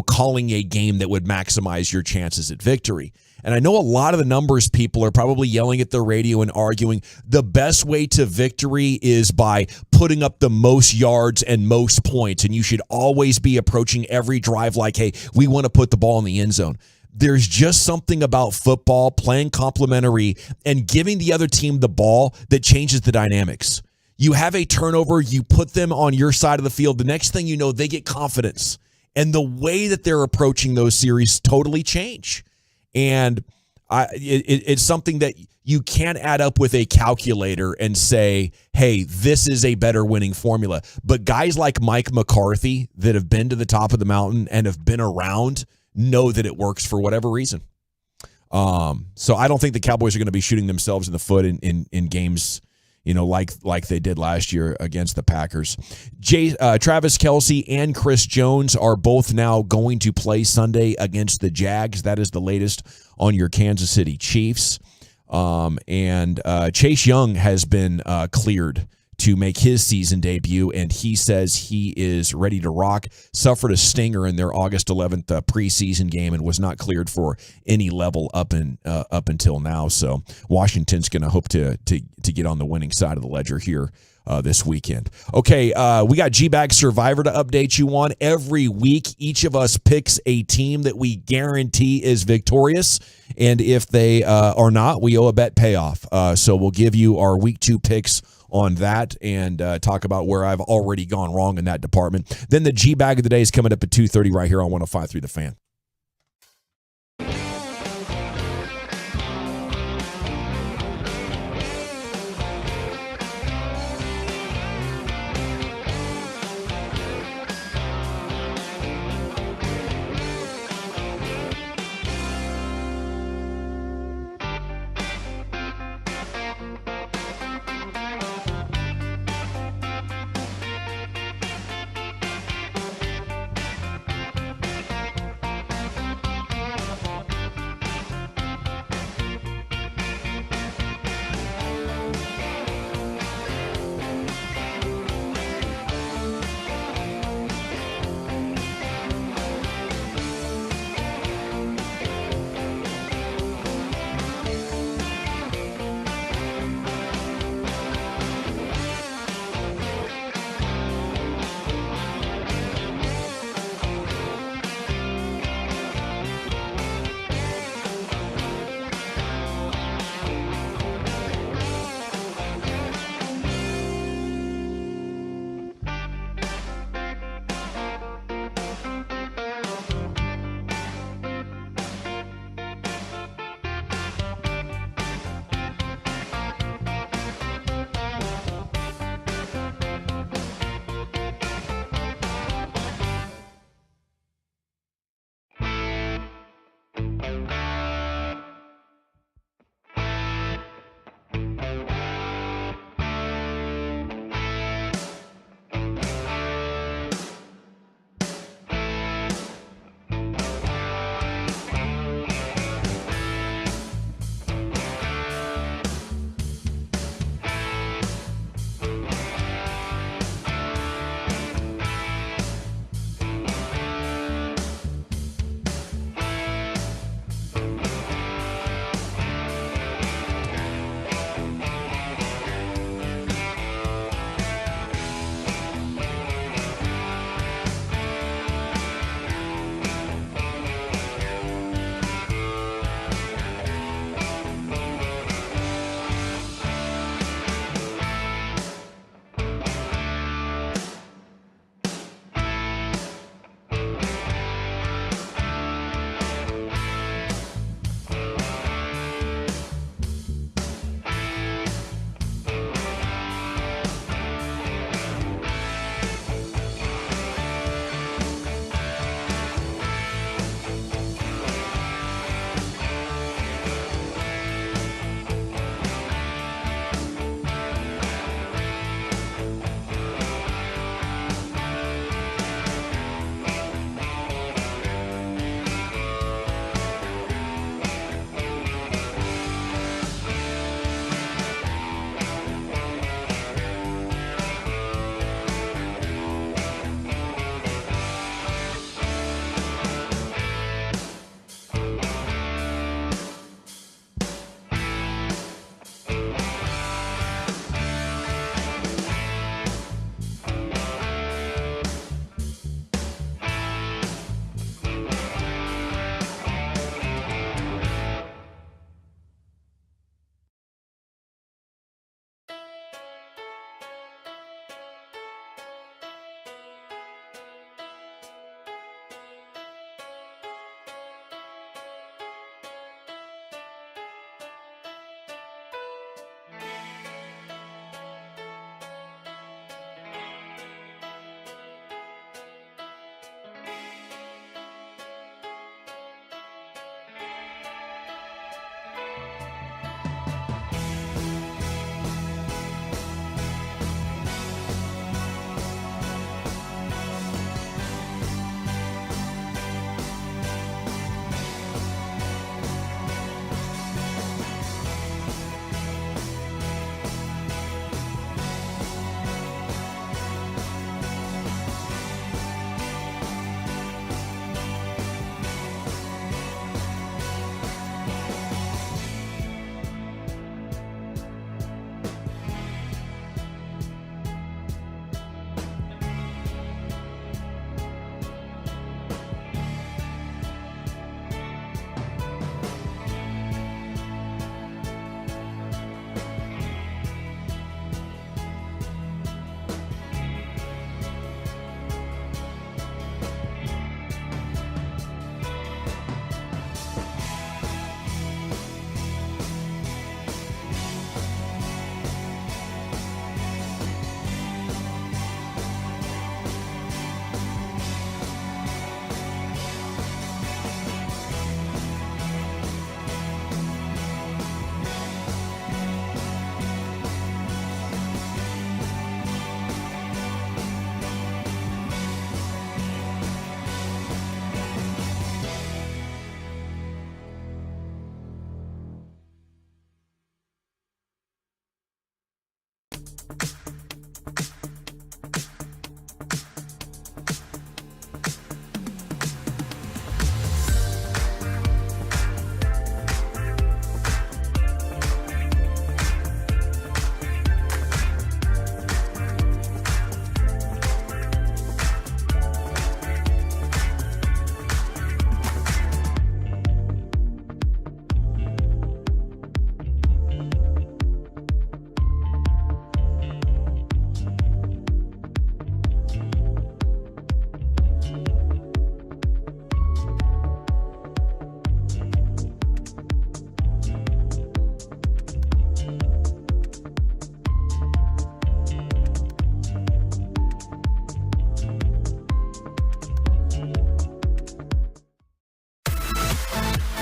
calling a game that would maximize your chances at victory. And I know a lot of the numbers people are probably yelling at the radio and arguing the best way to victory is by putting up the most yards and most points. And you should always be approaching every drive like, hey, we want to put the ball in the end zone. There's just something about football, playing complementary, and giving the other team the ball that changes the dynamics. You have a turnover, you put them on your side of the field. The next thing you know, they get confidence. And the way that they're approaching those series totally change. And it's something that you can't add up with a calculator and say, hey, this is a better winning formula. But guys like Mike McCarthy that have been to the top of the mountain and have been around know that it works for whatever reason. So I don't think the Cowboys are going to be shooting themselves in the foot in games, like they did last year against the Packers. Travis Kelce and Chris Jones are both now going to play Sunday against the Jags. That is the latest on your Kansas City Chiefs. And Chase Young has been cleared to make his season debut, and he says he is ready to rock. Suffered a stinger in their August 11th preseason game and was not cleared for any level up until now. So Washington's going to hope to get on the winning side of the ledger here this weekend. Okay, we got G-Bag Survivor to update you on. Every week, each of us picks a team that we guarantee is victorious, and if they are not, we owe a bet payoff. So we'll give you our Week 2 picks on that and talk about where I've already gone wrong in that department. Then the G-Bag of the day is coming up at 2:30 right here on 105.3 The Fan.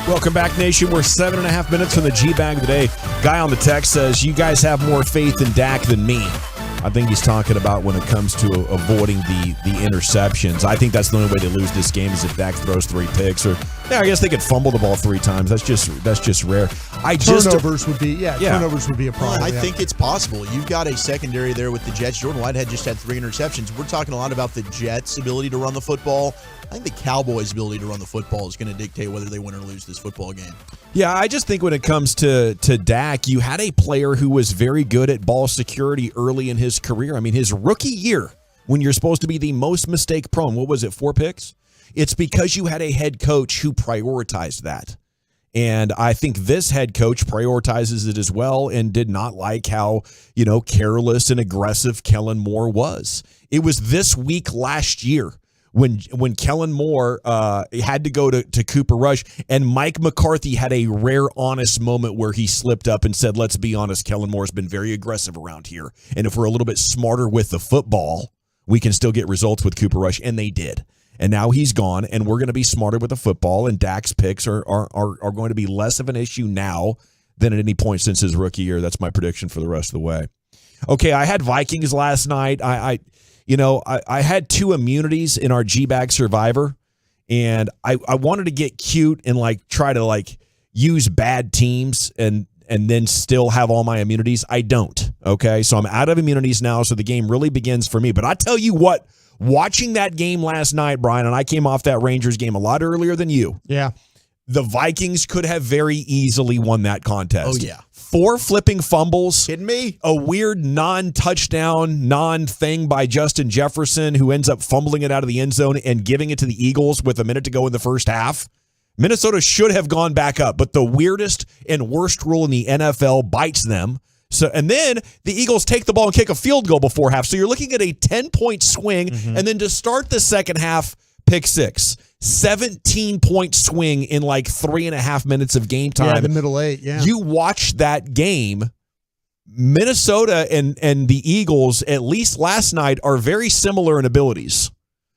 Welcome back, Nation. We're 7.5 minutes from the G-Bag of the day. Guy on the text says, you guys have more faith in Dak than me. I think he's talking about when it comes to avoiding the interceptions. I think that's the only way to lose this game is if Dak throws 3 picks. Or yeah, I guess they could fumble the ball 3 times. That's just rare. Turnovers would be turnovers would be a problem. I think it's possible. You've got a secondary there with the Jets. Jordan Whitehead just had 3 interceptions. We're talking a lot about the Jets' ability to run the football. I think the Cowboys' ability to run the football is going to dictate whether they win or lose this football game. Yeah, I just think when it comes to Dak, you had a player who was very good at ball security early in his career. I mean, his rookie year, when you're supposed to be the most mistake prone, what was it, 4 picks? It's because you had a head coach who prioritized that. And I think this head coach prioritizes it as well and did not like how, careless and aggressive Kellen Moore was. It was this week last year when Kellen Moore had to go to Cooper Rush, and Mike McCarthy had a rare honest moment where he slipped up and said, let's be honest, Kellen Moore's been very aggressive around here. And if we're a little bit smarter with the football, we can still get results with Cooper Rush. And they did. And now he's gone, and we're going to be smarter with the football, and Dak's picks are going to be less of an issue now than at any point since his rookie year. That's my prediction for the rest of the way. Okay, I had Vikings last night. I had 2 immunities in our G-Bag Survivor, and I wanted to get cute and try to use bad teams and then still have all my immunities. I don't, okay? So I'm out of immunities now, so the game really begins for me. But I tell you what, watching that game last night, Brian, and I came off that Rangers game a lot earlier than you. Yeah. The Vikings could have very easily won that contest. Oh, yeah. 4 flipping fumbles. Kidding me? A weird non-touchdown, non-thing by Justin Jefferson, who ends up fumbling it out of the end zone and giving it to the Eagles with a minute to go in the first half. Minnesota should have gone back up, but the weirdest and worst rule in the NFL bites them. So, and then the Eagles take the ball and kick a field goal before half. So you're looking at a 10-point swing, and then to start the second half, pick 6. 17-point swing in 3.5 minutes of game time. Yeah, the middle 8, yeah. You watch that game, Minnesota and the Eagles, at least last night, are very similar in abilities.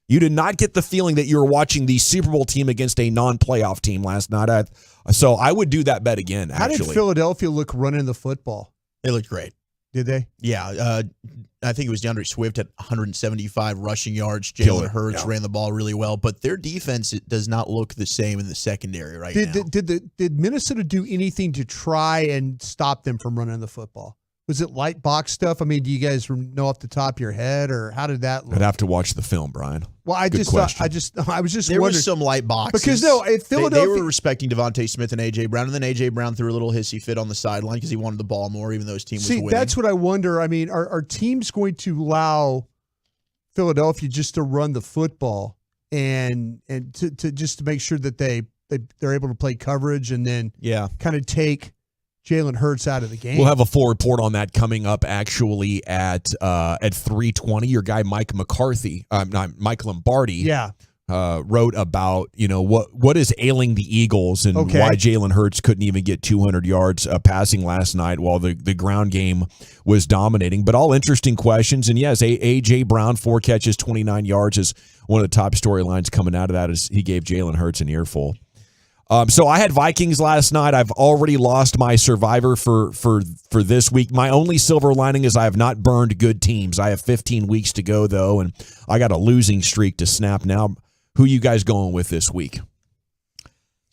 You did not get the feeling that you were watching the Super Bowl team against a non-playoff team last night. So I would do that bet again, actually. How did Philadelphia look running the football? They looked great. Did they? Yeah. I think it was DeAndre Swift at 175 rushing yards. Jalen Hurts ran the ball really well, but their defense does not look the same in the secondary right now. Did Minnesota do anything to try and stop them from running the football? Was it light box stuff? I mean, do you guys know off the top of your head, or how did that look? I'd have to watch the film, Brian. Well, I was just there wondering. was some light boxes because Philadelphia, they were respecting Devontae Smith and AJ Brown, and then AJ Brown threw a little hissy fit on the sideline because he wanted the ball more, even though his team was winning. That's what I wonder. I mean, are teams going to allow Philadelphia just to run the football and to just to make sure that they're able to play coverage and then kind of take Jalen Hurts out of the game? We'll have a full report on that coming up actually at 3:20. Your guy Mike McCarthy, Mike Lombardi, wrote about what is ailing the Eagles and why Jalen Hurts couldn't even get 200 yards passing last night while the ground game was dominating. But all interesting questions. And yes, A.J. Brown, 4 catches, 29 yards is one of the top storylines coming out of that is he gave Jalen Hurts an earful. So I had Vikings last night. I've already lost my survivor for this week. My only silver lining is I have not burned good teams. I have 15 weeks to go, though, and I got a losing streak to snap now. Who you guys going with this week?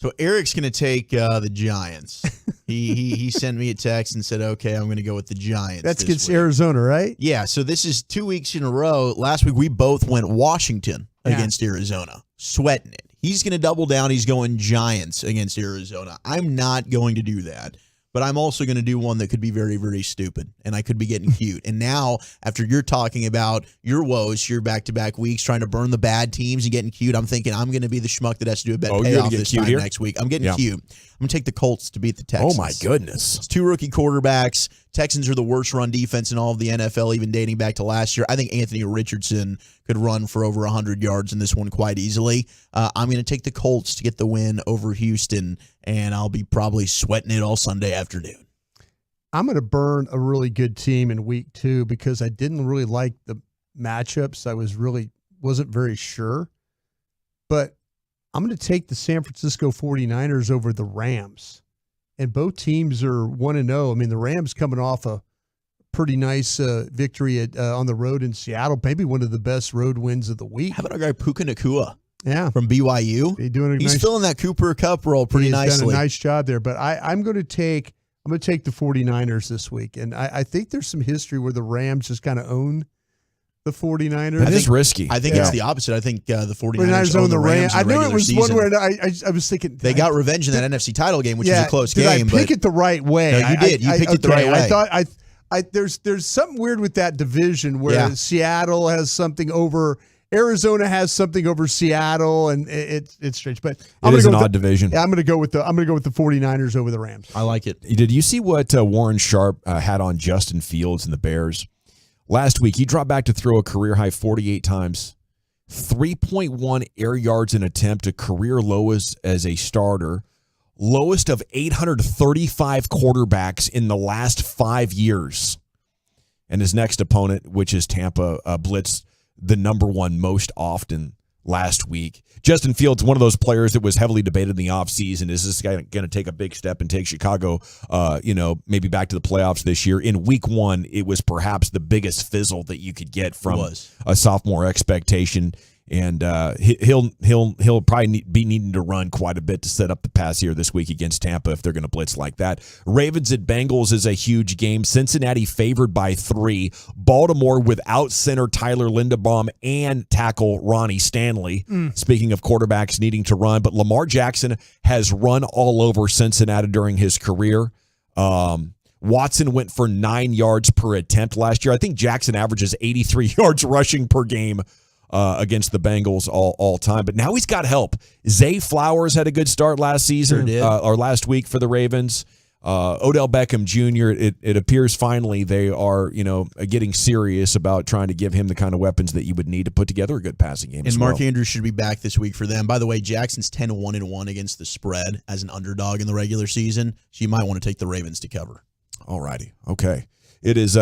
So Eric's going to take the Giants. He sent me a text and said, okay, I'm going to go with the Giants. That's against Arizona, right? Yeah, so this is 2 weeks in a row. Last week we both went Washington against Arizona, sweating it. He's going to double down. He's going Giants against Arizona. I'm not going to do that, but I'm also going to do one that could be very, very stupid, and I could be getting cute. And now, after you're talking about your woes, your back-to-back weeks, trying to burn the bad teams and getting cute, I'm thinking I'm going to be the schmuck that has to do a bet payoff this time next week. I'm getting cute. I'm going to take the Colts to beat the Texans. Oh, my goodness. It's 2 rookie quarterbacks. Texans are the worst run defense in all of the NFL, even dating back to last year. I think Anthony Richardson could run for over 100 yards in this one quite easily. I'm going to take the Colts to get the win over Houston, and I'll be probably sweating it all Sunday afternoon. I'm going to burn a really good team in week 2 because I didn't really like the matchups. I wasn't very sure. But I'm going to take the San Francisco 49ers over the Rams. And both teams are 1-0. I mean, the Rams coming off a pretty nice victory on the road in Seattle, maybe one of the best road wins of the week. How about our guy Puka Nacua? Yeah, from BYU. He's filling that Cooper Cup role pretty nicely. He's done a nice job there. But I'm going to take the 49ers this week, and I think there's some history where the Rams just kind of own the 49ers. That is risky. I think it's the opposite. I think the 49ers own the Rams. I knew it was season. one where I was thinking they got revenge in that NFC title game, which was a close game. Did I pick it the right way? No, you did. You picked it the right way. I thought there's something weird with that division where Seattle has something over Arizona, has something over Seattle, and it's strange. But it is an odd division. Yeah, I'm going to go with the 49ers over the Rams. I like it. Did you see what Warren Sharp had on Justin Fields and the Bears? Last week, he dropped back to throw a career-high 48 times, 3.1 air yards an attempt, a career low as a starter, lowest of 835 quarterbacks in the last 5 years. And his next opponent, which is Tampa, blitzed the number one most often last week. Justin Fields, one of those players that was heavily debated in the offseason. Is this guy going to take a big step and take Chicago, maybe back to the playoffs this year? In week one, it was perhaps the biggest fizzle that you could get from a sophomore expectation. And he'll probably be needing to run quite a bit to set up the pass here this week against Tampa if they're going to blitz like that. Ravens at Bengals is a huge game. Cincinnati favored by 3. Baltimore without center Tyler Linderbaum and tackle Ronnie Stanley. Speaking of quarterbacks needing to run, but Lamar Jackson has run all over Cincinnati during his career. Watson went for 9 yards per attempt last year. I think Jackson averages 83 yards rushing per game against the Bengals all time. But now he's got help. Zay Flowers had a good start last season or last week for the Ravens. Odell Beckham Jr., it appears finally they are, getting serious about trying to give him the kind of weapons that you would need to put together a good passing game. And Mark Andrews should be back this week for them. By the way, Jackson's 10-1-1 against the spread as an underdog in the regular season. So you might want to take the Ravens to cover. All righty. Okay. It is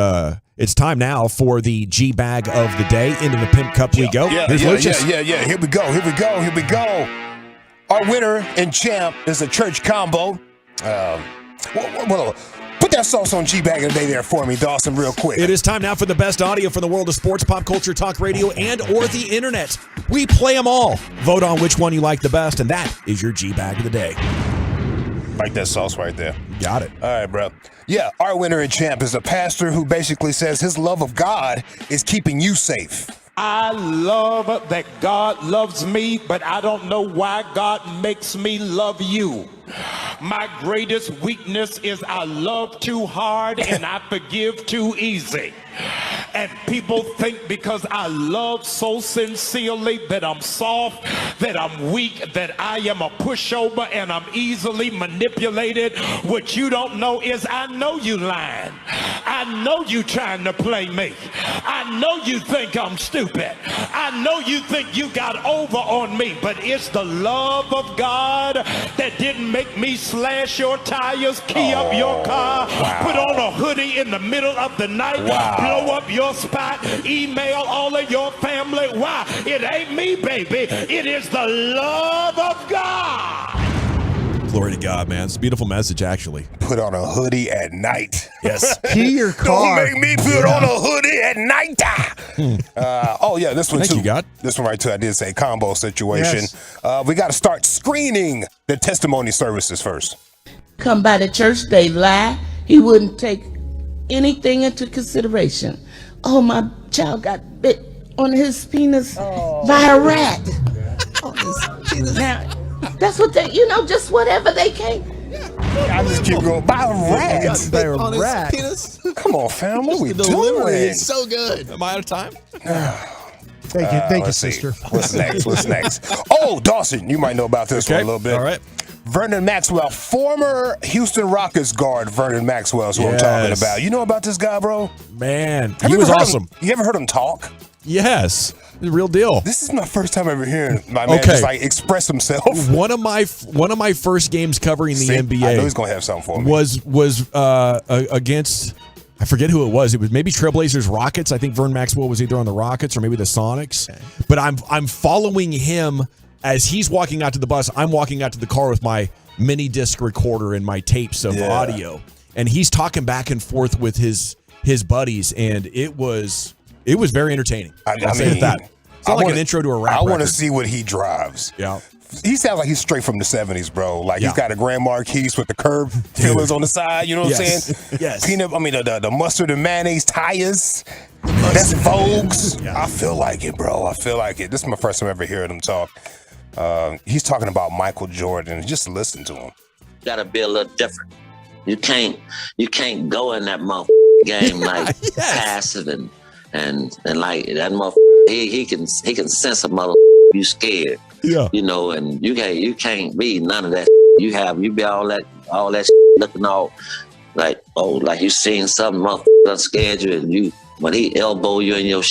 it's time now for the G-Bag of the day. Into the Pimp Cup we go. Yeah. Here we go. Our winner and champ is a church combo. Put that sauce on G-Bag of the day there for me, Dawson, real quick. It is time now for the best audio from the world of sports, pop culture, talk radio, and or the internet. We play them all. Vote on which one you like the best, and that is your G-Bag of the day. Like that sauce right there. Got it. All right, bro. Yeah, our winner and champ is a pastor who basically says his love of God is keeping you safe. I love that God loves me, but I don't know why God makes me love you. My greatest weakness is I love too hard and I forgive too easy. And people think because I love so sincerely that I'm soft, that I'm weak, that I am a pushover and I'm easily manipulated. What you don't know is I know you lying. I know you trying to play me. I know you think I'm stupid. I know you think you got over on me, but it's the love of God that didn't make me slash your tires, key up your car, put on a hoodie in the middle of the night, blow up your spot, email all of your family. Why? It ain't me, baby. It is the love of God. Glory to God, man. It's a beautiful message, actually. Put on a hoodie at night. Yes. Key your car. Don't make me put on a hoodie at night. This one too. You got this one right too. I did say combo situation. Yes. We got to start screening the testimony services first. Come by the church, they lie. He wouldn't take anything into consideration. Oh, my child got bit on his penis by a rat. Now, that's what they, just whatever they can. I just keep going by a rat. By a rat. Penis? Come on, fam. What are we doing? It's so good. Am I out of time? Thank you, sister. What's next? Oh, Dawson, you might know about this one a little bit. All right. Vernon Maxwell, former Houston Rockets guard Vernon Maxwell is who I'm talking about. You know about this guy, bro? Man, he was awesome. You ever heard him talk? Yes. The real deal. This is my first time ever hearing my man just express himself. One of my first games covering the NBA. I know he's gonna have something for me. Was against, I forget who it was. It was maybe Trailblazers Rockets. I think Vern Maxwell was either on the Rockets or maybe the Sonics. Okay. But I'm following him as he's walking out to the bus, I'm walking out to the car with my mini disc recorder and my tapes of audio, and he's talking back and forth with his buddies, and it was very entertaining. I say mean, that. It's like an intro to a rap I want to record. see what he drives. Yeah. He sounds like he's straight from the 70s, bro. Like he's got a Grand Marquis with the curb fillers on the side. You know what I'm saying? Yes. The mustard and mayonnaise tires. That's Vogues. Yeah. I feel like it, bro. I feel like it. This is my first time ever hearing him talk. He's talking about Michael Jordan. Just listen to him. Got to be a little different. You can't go in that game like passive and like that motherfucker. He can sense a mother you scared. Yeah. You know, and you can't be none of that. You be all that looking all like you seen something motherfucker scared you, and when he elbow you in your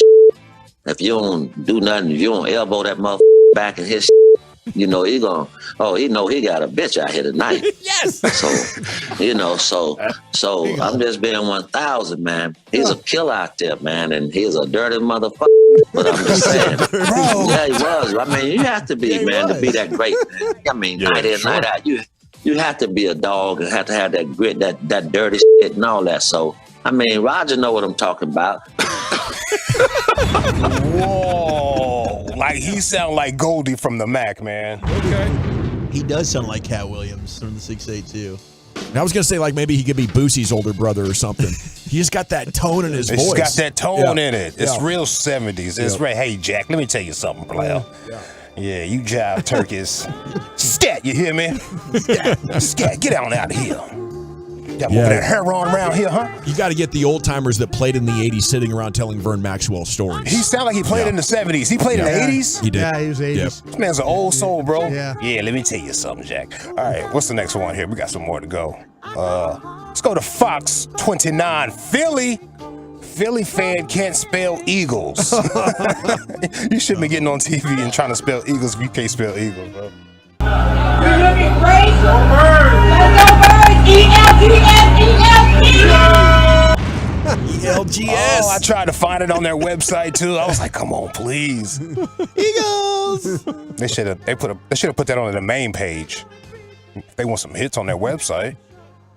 if you don't do nothing, if you don't elbow that motherfucker back in his you know he know he got a bitch out here tonight. Yes. So I'm just being 1,000, man. He's a killer out there, man, and he's a dirty motherfucker. But I'm just saying, yeah, he was. I mean, you have to be, man, to be that great, man. I mean, night in, night out, you have to be a dog and have to have that grit, that dirty shit and all that. So, I mean, Roger know what I'm talking about. Whoa. Like he sound like Goldie from the Mac, man. Okay. He does sound like Cat Williams from the 6'8" too. And I was going to say, like, maybe he could be Boosie's older brother or something. He just got that tone in his voice. He's got that tone in it. It's Yeah. real 70s. It's right. Hey, Jack, let me tell you something, player. Yeah, you jive turkeys. Scat, you hear me? Scat, get on out of here. Got more of that hair on around here, huh? You got to get the old timers that played in the 80s sitting around telling Vern Maxwell stories. He sounded like he played in the 70s. He played in the 80s? He did. Yeah, he was 80s. Yep. This man's an old soul, bro. Yeah. Yeah, let me tell you something, Jack. All right, what's the next one here? We got some more to go. Let's go to Fox 29. Philly fan can't spell Eagles. You shouldn't be getting on TV and trying to spell Eagles if you can't spell Eagles, bro. You're looking great. Go Birds. Let's go Birds. ELGS. Oh, I tried to find it on their website too. I was like, come on, please. Eagles. They should have put that on the main page. They want some hits on their website.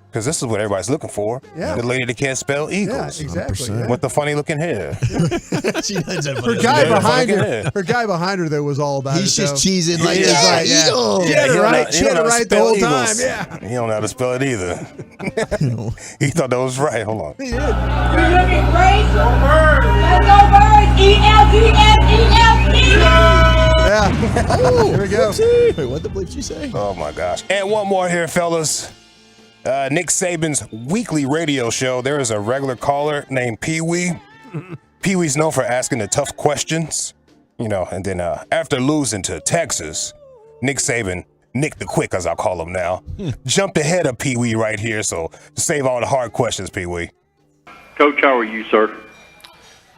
Because this is what everybody's looking for. Yeah. The lady that can't spell Eagles. Yeah, exactly. Yeah. With the funny looking hair. Her guy behind her, though, was all about He's it. just cheesing like Eagles. Eagles. She had it right. She had it right the whole time. Yeah. He don't know how to spell it either. He thought that was right. Hold on. He did. You're looking great. Go Birds. Let's go Birds. Yeah. Oh, here we go. Wait, what the bleep she say? Oh my gosh. And one more here, fellas. Nick Saban's weekly radio show, there is a regular caller named Pee-wee. Pee-wee's known for asking the tough questions, and then after losing to Texas, Nick Saban, Nick the Quick, as I'll call him now, jumped ahead of Pee-wee right here, so to save all the hard questions, Pee-wee. Coach, how are you, sir?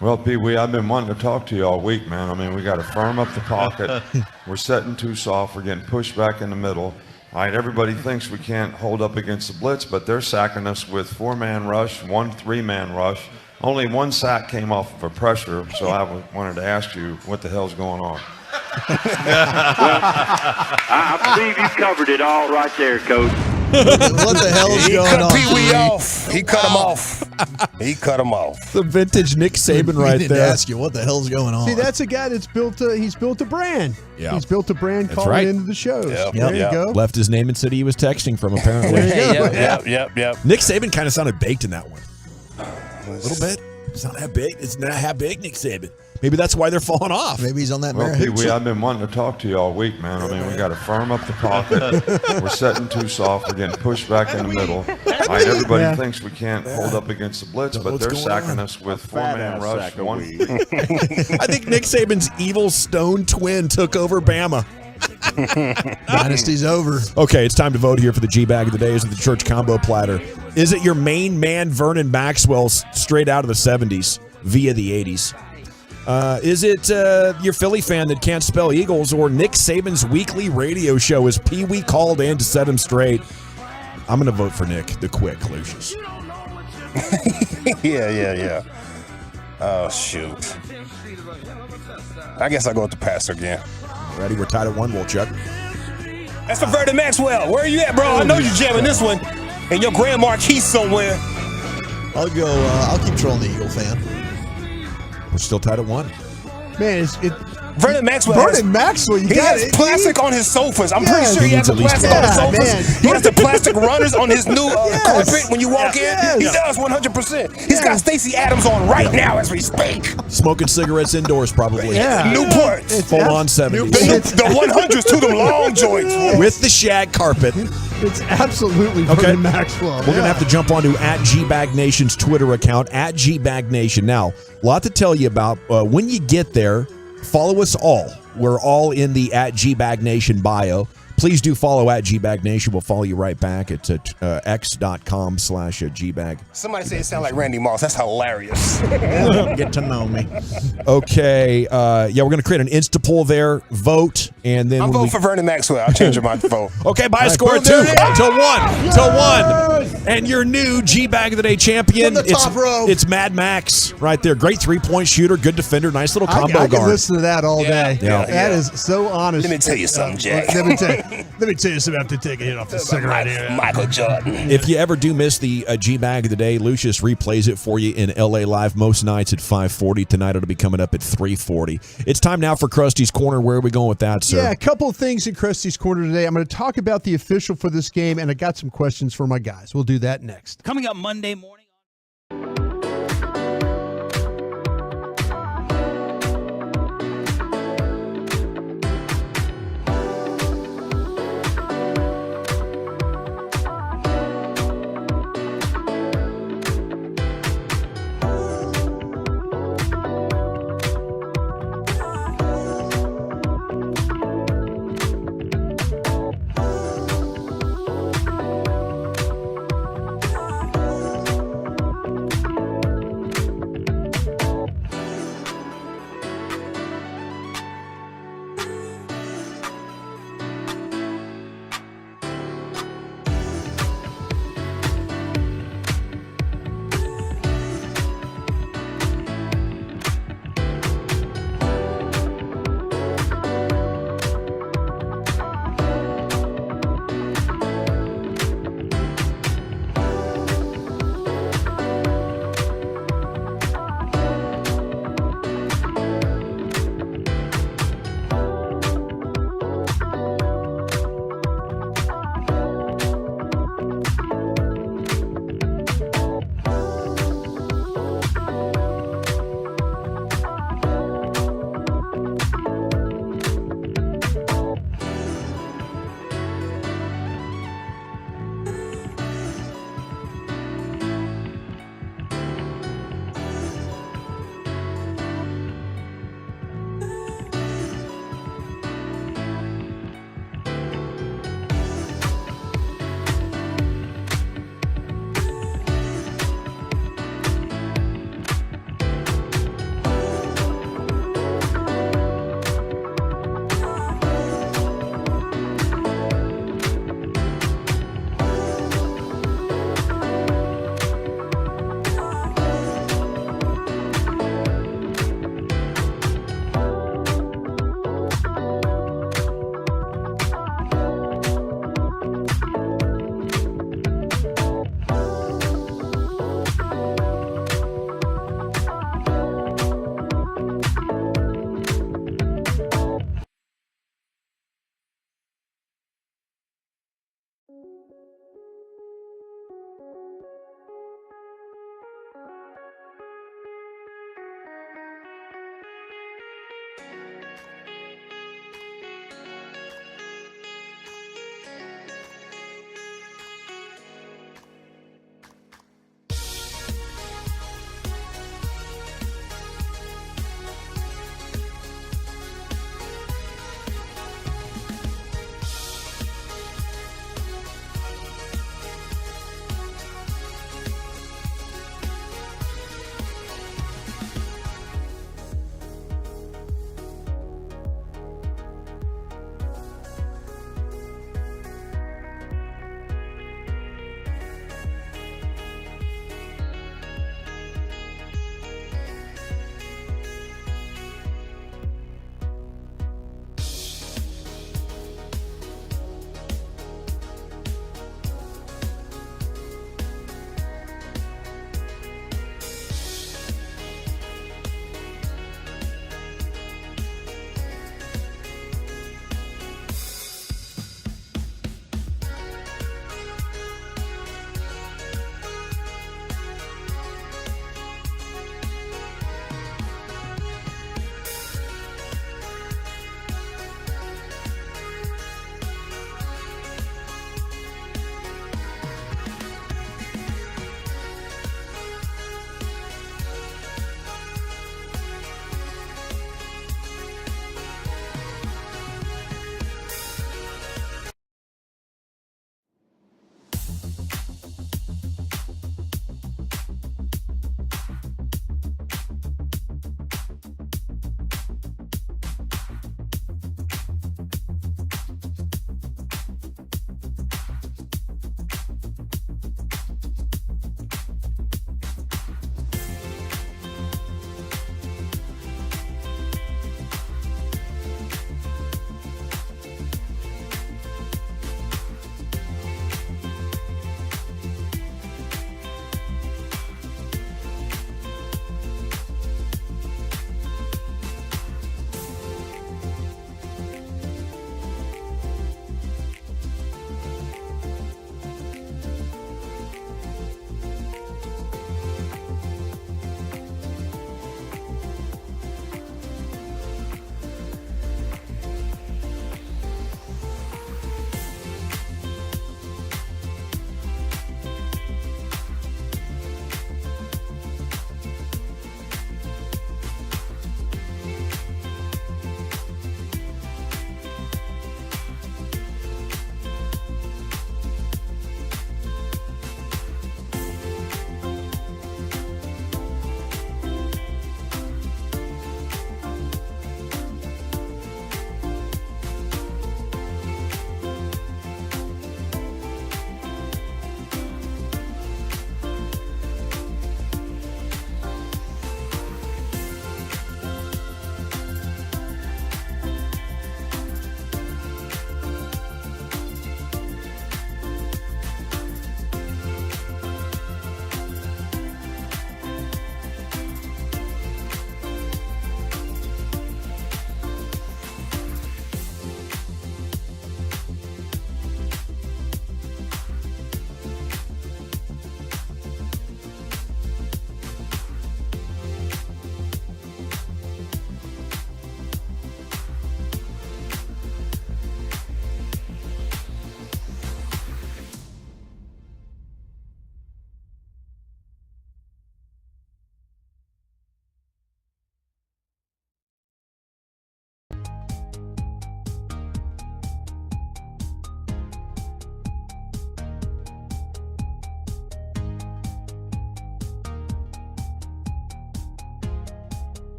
Well, Pee-wee, I've been wanting to talk to you all week, man. I mean, we got to firm up the pocket. We're setting too soft. We're getting pushed back in the middle. All right, everybody thinks we can't hold up against the blitz, but they're sacking us with 4-man rush, 1 3-man rush. Only 1 sack came off of a pressure, so I wanted to ask you what the hell's going on. Well, I believe you covered it all right there, Coach. What the hell's going on? Pee-wee off. He cut him off. He cut him off. The vintage Nick Saban right didn't there. ask you what the hell's going on. See, that's a guy that's he's built a brand. Yeah. He's built a brand That's calling right. into the shows. Yep. There you Yep. go. Left his name in city he was texting from, apparently. Yep. Nick Saban kind of sounded baked in that one. A little bit. It's not that big. It's not that big, Nick Saban. Maybe that's why they're falling off. Maybe he's on that Well, marriage. Pee-wee, I've been wanting to talk to you all week, man. I mean, we got to firm up the pocket. We're setting too soft. We're getting pushed back in the middle. All right, everybody thinks we can't hold up against the blitz, but they're sacking us with 4-man rush. 1 I think Nick Saban's evil stone twin took over Bama. Dynasty's over. Okay, it's time to vote here for the G-Bag of the Day. Is it the church combo platter? Is it your main man, Vernon Maxwell, straight out of the 70s via the 80s? Is it your Philly fan that can't spell Eagles, or Nick Saban's weekly radio show as Pee-wee called in to set him straight? I'm going to vote for Nick the Quick, Lucius. Yeah. Oh, shoot. I guess I'll go with the passer again. Ready? We're tied at 1, Wolchuk. That's for Vernon Maxwell. Where are you at, bro? I know you're jamming this one. And your Grand Marquis somewhere. I'll keep trolling the Eagle fan. We're still tied at 1. Man, Vernon Maxwell. You he got has it. plastic on his sofas. I'm pretty sure he has the plastic on his sofas. Man. He has the plastic runners on his new carpet when you walk in. He does 100%. He's got Stacey Adams on right now as we speak. Smoking cigarettes indoors, probably. Yeah. Newport. Full on 70s. The 100s to them long joints. With the shag carpet. It's absolutely Vernon Maxwell. We're going to have to jump onto @GBagNation's Twitter account, @GBagNation. Now, a lot to tell you about. When you get there, follow us all. We're all in the @GBagNation bio. Please do follow @GBagNation. We'll follow you right back at x.com/gbag. Somebody say it sounds like Randy Moss. That's hilarious. Get to know me. Okay. We're going to create an Insta poll there. Vote. And then I'll vote for Vernon Maxwell. I'll change my vote. Okay, by a score of 2 to 1. And your new G-Bag of the Day champion, From the top row. it's Mad Max right there. Great 3-point shooter, good defender, nice little combo I guard. can listen to that all day. Yeah. That is so honest. Let me tell you something, Jack. Let me tell you something. I have to take a hit off the cigarette here. Michael Jordan. If you ever do miss the G-Bag of the Day, Lucius replays it for you in LA Live most nights at 5:40. Tonight it'll be coming up at 3:40. It's time now for Krusty's Corner. Where are we going with that, sir? Yeah, a couple of things in Krusty's Corner today. I'm going to talk about the official for this game, and I got some questions for my guys. We'll do that next. Coming up Monday morning.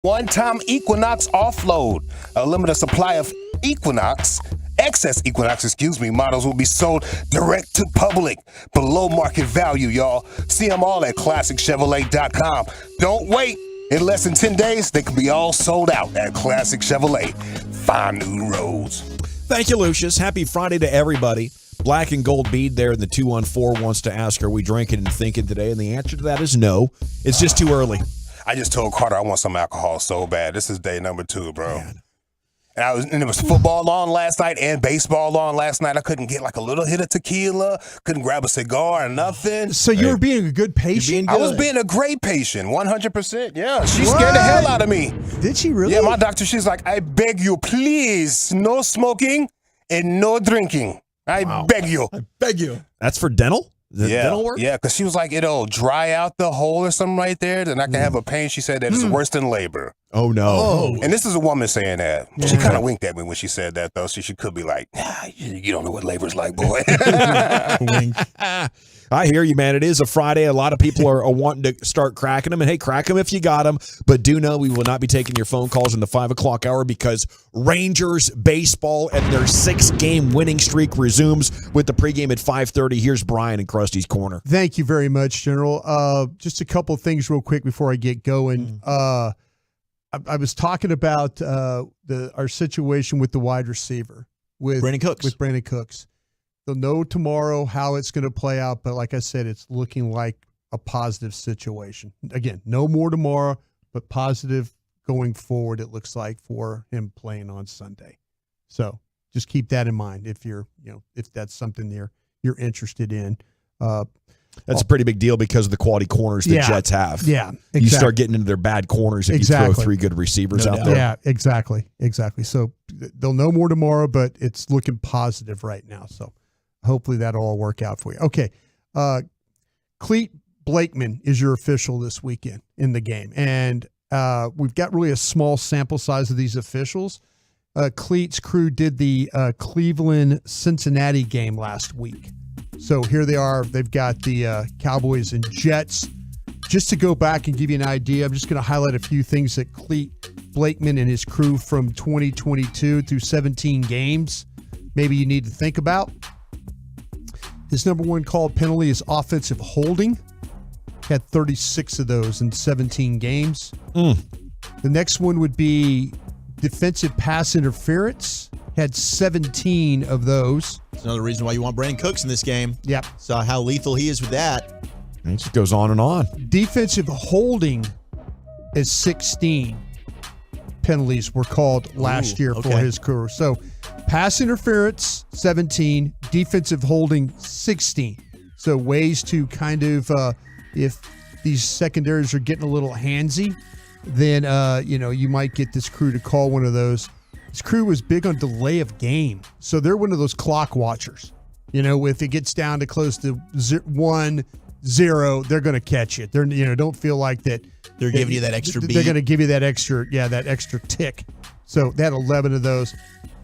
One-time Equinox offload. A limited supply of excess Equinox, models will be sold direct to public below market value, y'all. See them all at ClassicChevrolet.com. Don't wait. In less than 10 days, they could be all sold out at Classic Chevrolet. Find new roads. Thank you, Lucius. Happy Friday to everybody. Black and Gold Bead there in the 214 wants to ask, are we drinking and thinking today? And the answer to that is no. It's just too early. I just told Carter I want some alcohol so bad. This is day number 2, bro. Man. And it was football on last night and baseball on last night. I couldn't get like a little hit of tequila. Couldn't grab a cigar or nothing. So you were being a good patient? I was being a great patient, 100%. Yeah, she scared the hell out of me. Did she really? Yeah, my doctor, she's like, I beg you, please, no smoking and no drinking. I beg you. I beg you. That's for dental? Dental work? Yeah, because she was like, it'll dry out the hole or something right there. Then I can have a pain. She said that it's worse than labor. Oh, no. And this is a woman saying that. Yeah. She kind of winked at me when she said that, though. So she could be like, you don't know what labor's like, boy. I hear you, man. It is a Friday. A lot of people are wanting to start cracking them. And, hey, crack them if you got them. But do know we will not be taking your phone calls in the 5 o'clock hour because Rangers baseball and their 6-game winning streak resumes with the pregame at 5:30. Here's Brian in Krusty's Corner. Thank you very much, General. Just a couple of things real quick before I get going. I was talking about our situation with the wide receiver. With Brandon Cooks. They'll know tomorrow how it's going to play out, but like I said, it's looking like a positive situation. Again, no more tomorrow, but positive going forward, it looks like, for him playing on Sunday. So just keep that in mind if if that's something you're interested in. That's a pretty big deal because of the quality corners the Jets have. Yeah, exactly. You start getting into their bad corners if you throw 3 good receivers out there. Yeah, exactly. So they'll know more tomorrow, but it's looking positive right now. So hopefully that'll all work out for you. Okay. Cleat Blakeman is your official this weekend in the game. And we've got really a small sample size of these officials. Cleat's crew did the Cleveland-Cincinnati game last week. So here they are. They've got the Cowboys and Jets. Just to go back and give you an idea, I'm just going to highlight a few things that Cleat Blakeman and his crew from 2022 through 17 games maybe you need to think about. His number one called penalty is offensive holding. Had 36 of those in 17 games. The next one would be defensive pass interference. Had 17 of those. That's another reason why you want Brandon Cooks in this game. Yep. Saw how lethal he is with that. It just goes on and on. Defensive holding is 16 penalties were called last year for his crew. So pass interference, 17. Defensive holding, 16. So ways to kind of, if these secondaries are getting a little handsy, then, you might get this crew to call one of those. This crew was big on delay of game. So they're one of those clock watchers. If it gets down to close to 1-0, they're going to catch it. They're, don't feel like that. They're giving you that extra beat. They're going to give you that extra tick. So they had 11 of those.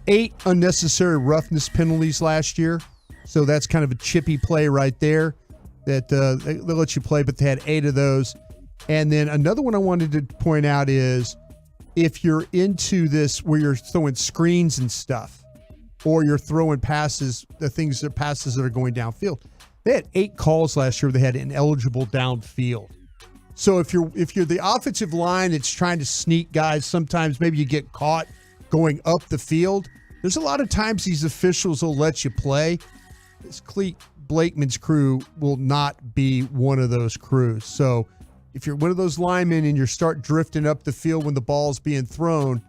8 unnecessary roughness penalties last year. So that's kind of a chippy play right there that they'll let you play, but they had 8 of those. And then another one I wanted to point out is if you're into this where you're throwing screens and stuff, or you're throwing passes, passes that are going downfield. They had 8 calls last year. They had ineligible downfield. So if you're the offensive line that's trying to sneak guys, sometimes maybe you get caught going up the field. There's a lot of times these officials will let you play. This Cleat Blakeman's crew will not be one of those crews. So if you're one of those linemen and you start drifting up the field when the ball's being thrown,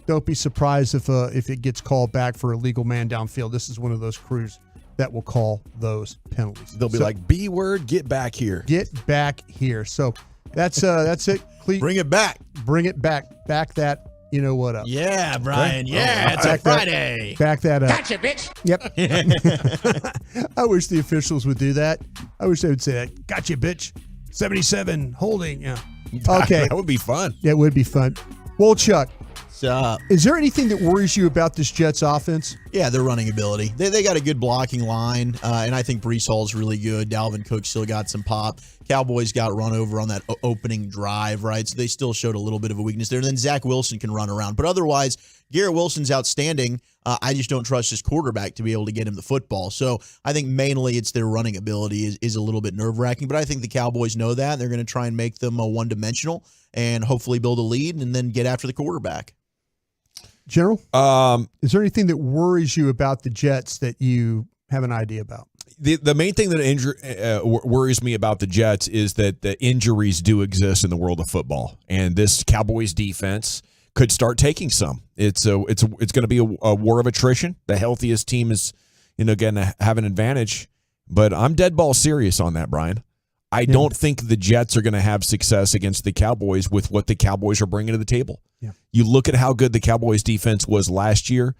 don't be surprised if it gets called back for a legal man downfield. This is one of those crews that will call those penalties. They'll be like, B word, get back here. Get back here. So that's it. Cleat, bring it back. Bring it back. Back that. You know what up. Yeah, Brian. Yeah, it's a Friday. Back that up. Gotcha, bitch. Yep. I wish the officials would do that. I wish they would say that. Gotcha, bitch. 77 holding. Yeah. Okay. That would be fun. Yeah, it would be fun. Well, Chuck. What's up? Is there anything that worries you about this Jets offense? Yeah, their running ability. They got a good blocking line, and I think Breece Hall's really good. Dalvin Cook still got some pop. Cowboys got run over on that opening drive, right? So they still showed a little bit of a weakness there. And then Zach Wilson can run around. But otherwise, Garrett Wilson's outstanding. I just don't trust his quarterback to be able to get him the football. So I think mainly it's their running ability is a little bit nerve-wracking. But I think the Cowboys know that. They're going to try and make them one-dimensional and hopefully build a lead and then get after the quarterback. General, is there anything that worries you about the Jets that you have an idea about? The main thing that worries me about the Jets is that the injuries do exist in the world of football, and this Cowboys defense could start taking some. It's going to be a war of attrition. The healthiest team is, going to have an advantage, but I'm dead ball serious on that, Brian. I don't think the Jets are going to have success against the Cowboys with what the Cowboys are bringing to the table. Yeah. You look at how good the Cowboys defense was last year.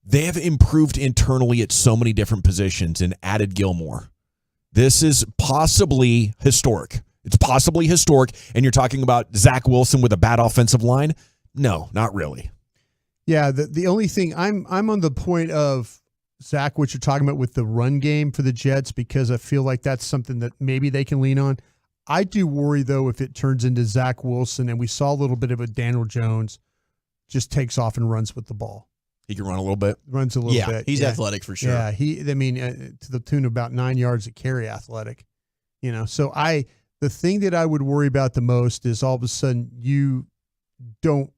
They have improved internally at so many different positions and added Gilmore. This is possibly historic. It's possibly historic, and you're talking about Zach Wilson with a bad offensive line? No, not really. Yeah, the only thing I'm on the point of Zach, what you're talking about with the run game for the Jets, because I feel like that's something that maybe they can lean on. I do worry, though, if it turns into Zach Wilson, and we saw a little bit of a Daniel Jones just takes off and runs with the ball. He can run a little bit. Runs a little bit. He's athletic for sure. Yeah, to the tune of about 9 yards a carry athletic. So the thing that I would worry about the most is all of a sudden you don't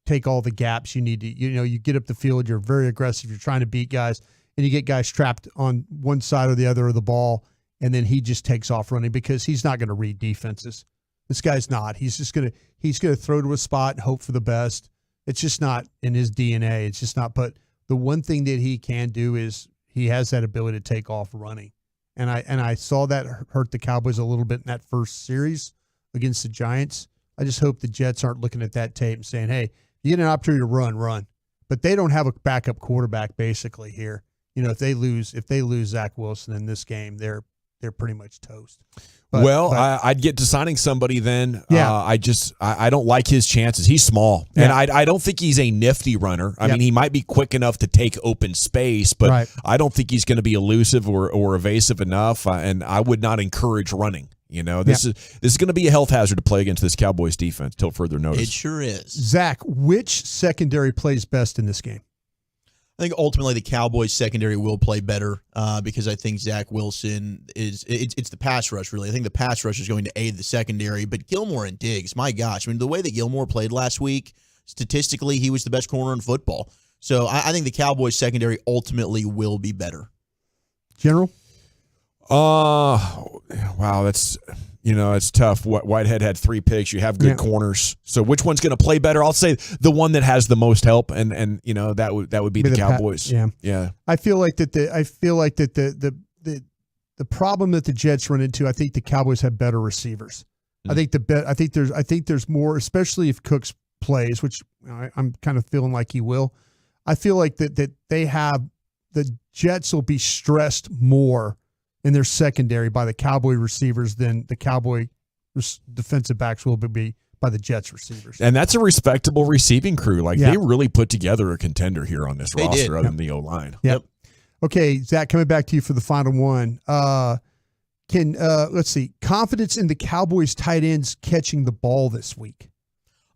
take all the gaps you need to, you get up the field, you're very aggressive, you're trying to beat guys, and you get guys trapped on one side or the other of the ball, and then he just takes off running because he's not going to read defenses. This guy's not. He's going to throw to a spot and hope for the best. It's just not in his DNA. It's just not. But the one thing that he can do is he has that ability to take off running. And I saw that hurt the Cowboys a little bit in that first series against the Giants. I just hope the Jets aren't looking at that tape and saying, hey, you get an opportunity to run. But they don't have a backup quarterback basically here. If they lose Zach Wilson in this game, they're pretty much toast. I'd get to signing somebody then. Yeah. I don't like his chances. He's small, and I don't think he's a nifty runner. I mean, he might be quick enough to take open space, but I don't think he's going to be elusive or evasive enough. And I would not encourage running. This is going to be a health hazard to play against this Cowboys defense till further notice. It sure is. Zach, which secondary plays best in this game? I think ultimately the Cowboys secondary will play better because I think Zach Wilson it's the pass rush, really. I think the pass rush is going to aid the secondary, but Gilmore and Diggs, my gosh. I mean, the way that Gilmore played last week, statistically, he was the best corner in football. So I think the Cowboys secondary ultimately will be better. General? Wow, that's it's tough. Whitehead had 3 picks. You have good corners. So which one's going to play better? I'll say the one that has the most help, and that would be the Cowboys. Yeah. I feel like that the problem that the Jets run into. I think the Cowboys have better receivers. I think there's more, especially if Cooks plays, which I'm kind of feeling like he will. I feel like that they have the Jets will be stressed more in their secondary by the Cowboy receivers than the Cowboy defensive backs will be by the Jets receivers. And that's a respectable receiving crew. They really put together a contender here on this roster other than the O-line. Yep. Okay, Zach, coming back to you for the final one. Let's see, confidence in the Cowboys tight ends catching the ball this week?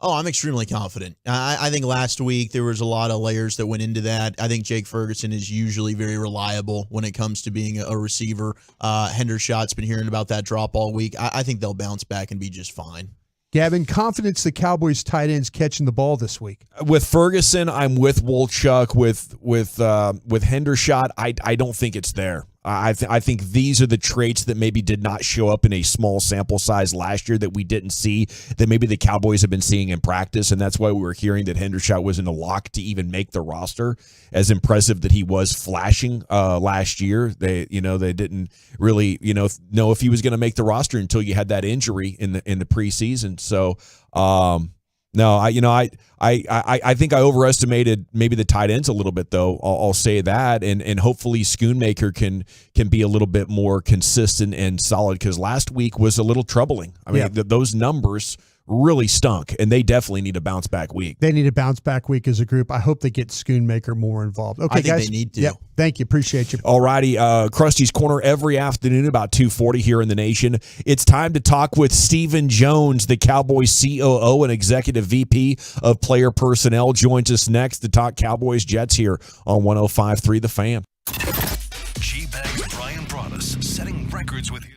Oh, I'm extremely confident. I think last week there was a lot of layers that went into that. I think Jake Ferguson is usually very reliable when it comes to being a receiver. Hendershot's been hearing about that drop all week. I think they'll bounce back and be just fine. Gavin, confidence the Cowboys tight ends catching the ball this week? With Ferguson, I'm with Wolchuk. With Hendershot, I don't think it's there. I think these are the traits that maybe did not show up in a small sample size last year that we didn't see, that maybe the Cowboys have been seeing in practice, and that's why we were hearing that Hendershot was in a lock to even make the roster. As impressive that he was flashing last year, they didn't really know if he was going to make the roster until you had that injury in the preseason. So. No, I think I overestimated maybe the tight ends a little bit, though. I'll say that, and hopefully Schoonmaker can be a little bit more consistent and solid, because last week was a little troubling. I mean, those numbers really stunk, and they definitely need a bounce back week. They need a bounce back week as a group. I hope they get Schoonmaker more involved. Okay, I think guys. they need to. Yep. Thank you. Appreciate you. All righty. Krusty's Corner every afternoon about 2:40 here in the nation. It's time to talk with Stephen Jones, the Cowboys COO and Executive VP of Player Personnel. Joins us next to talk Cowboys Jets here on 105.3 The Fan. G-Bag's Brian Broaddus setting records with his.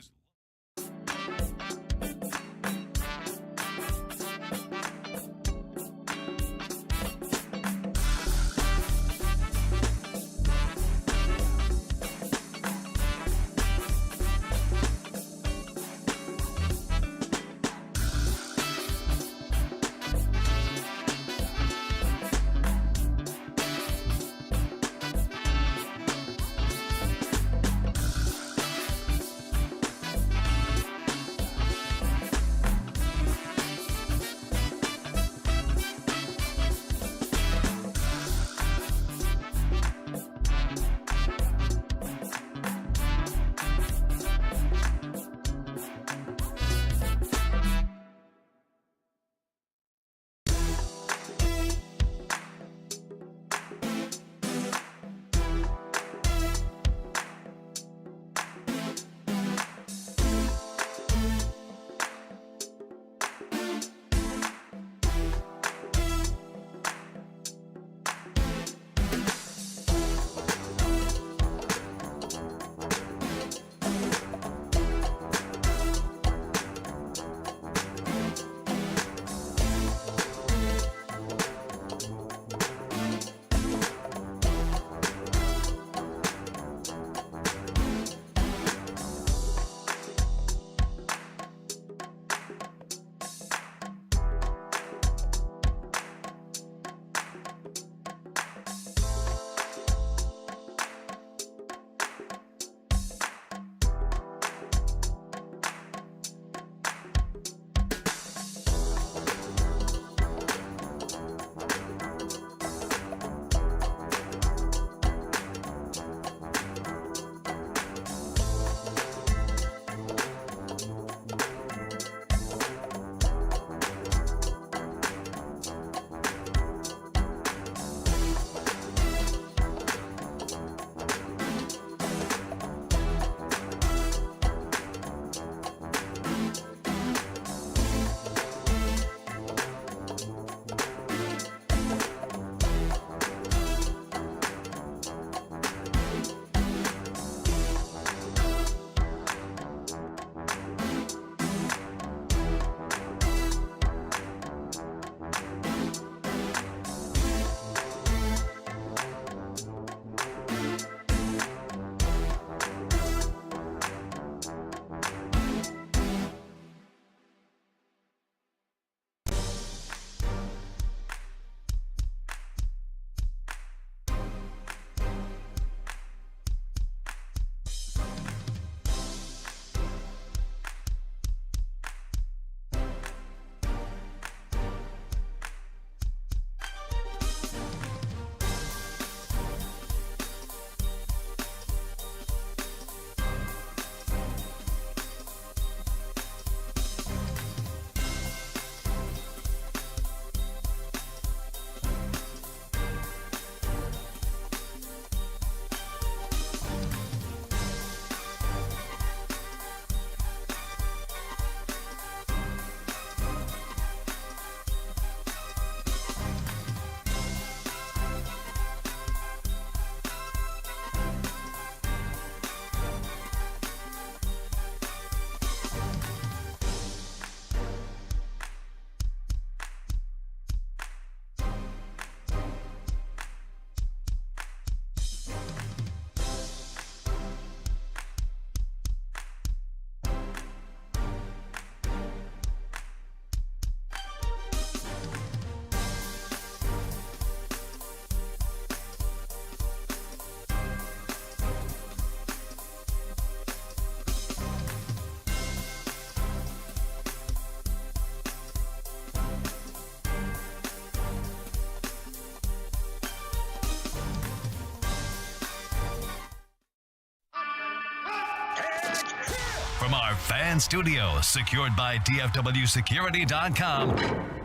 From our fan studio, secured by DFWsecurity.com,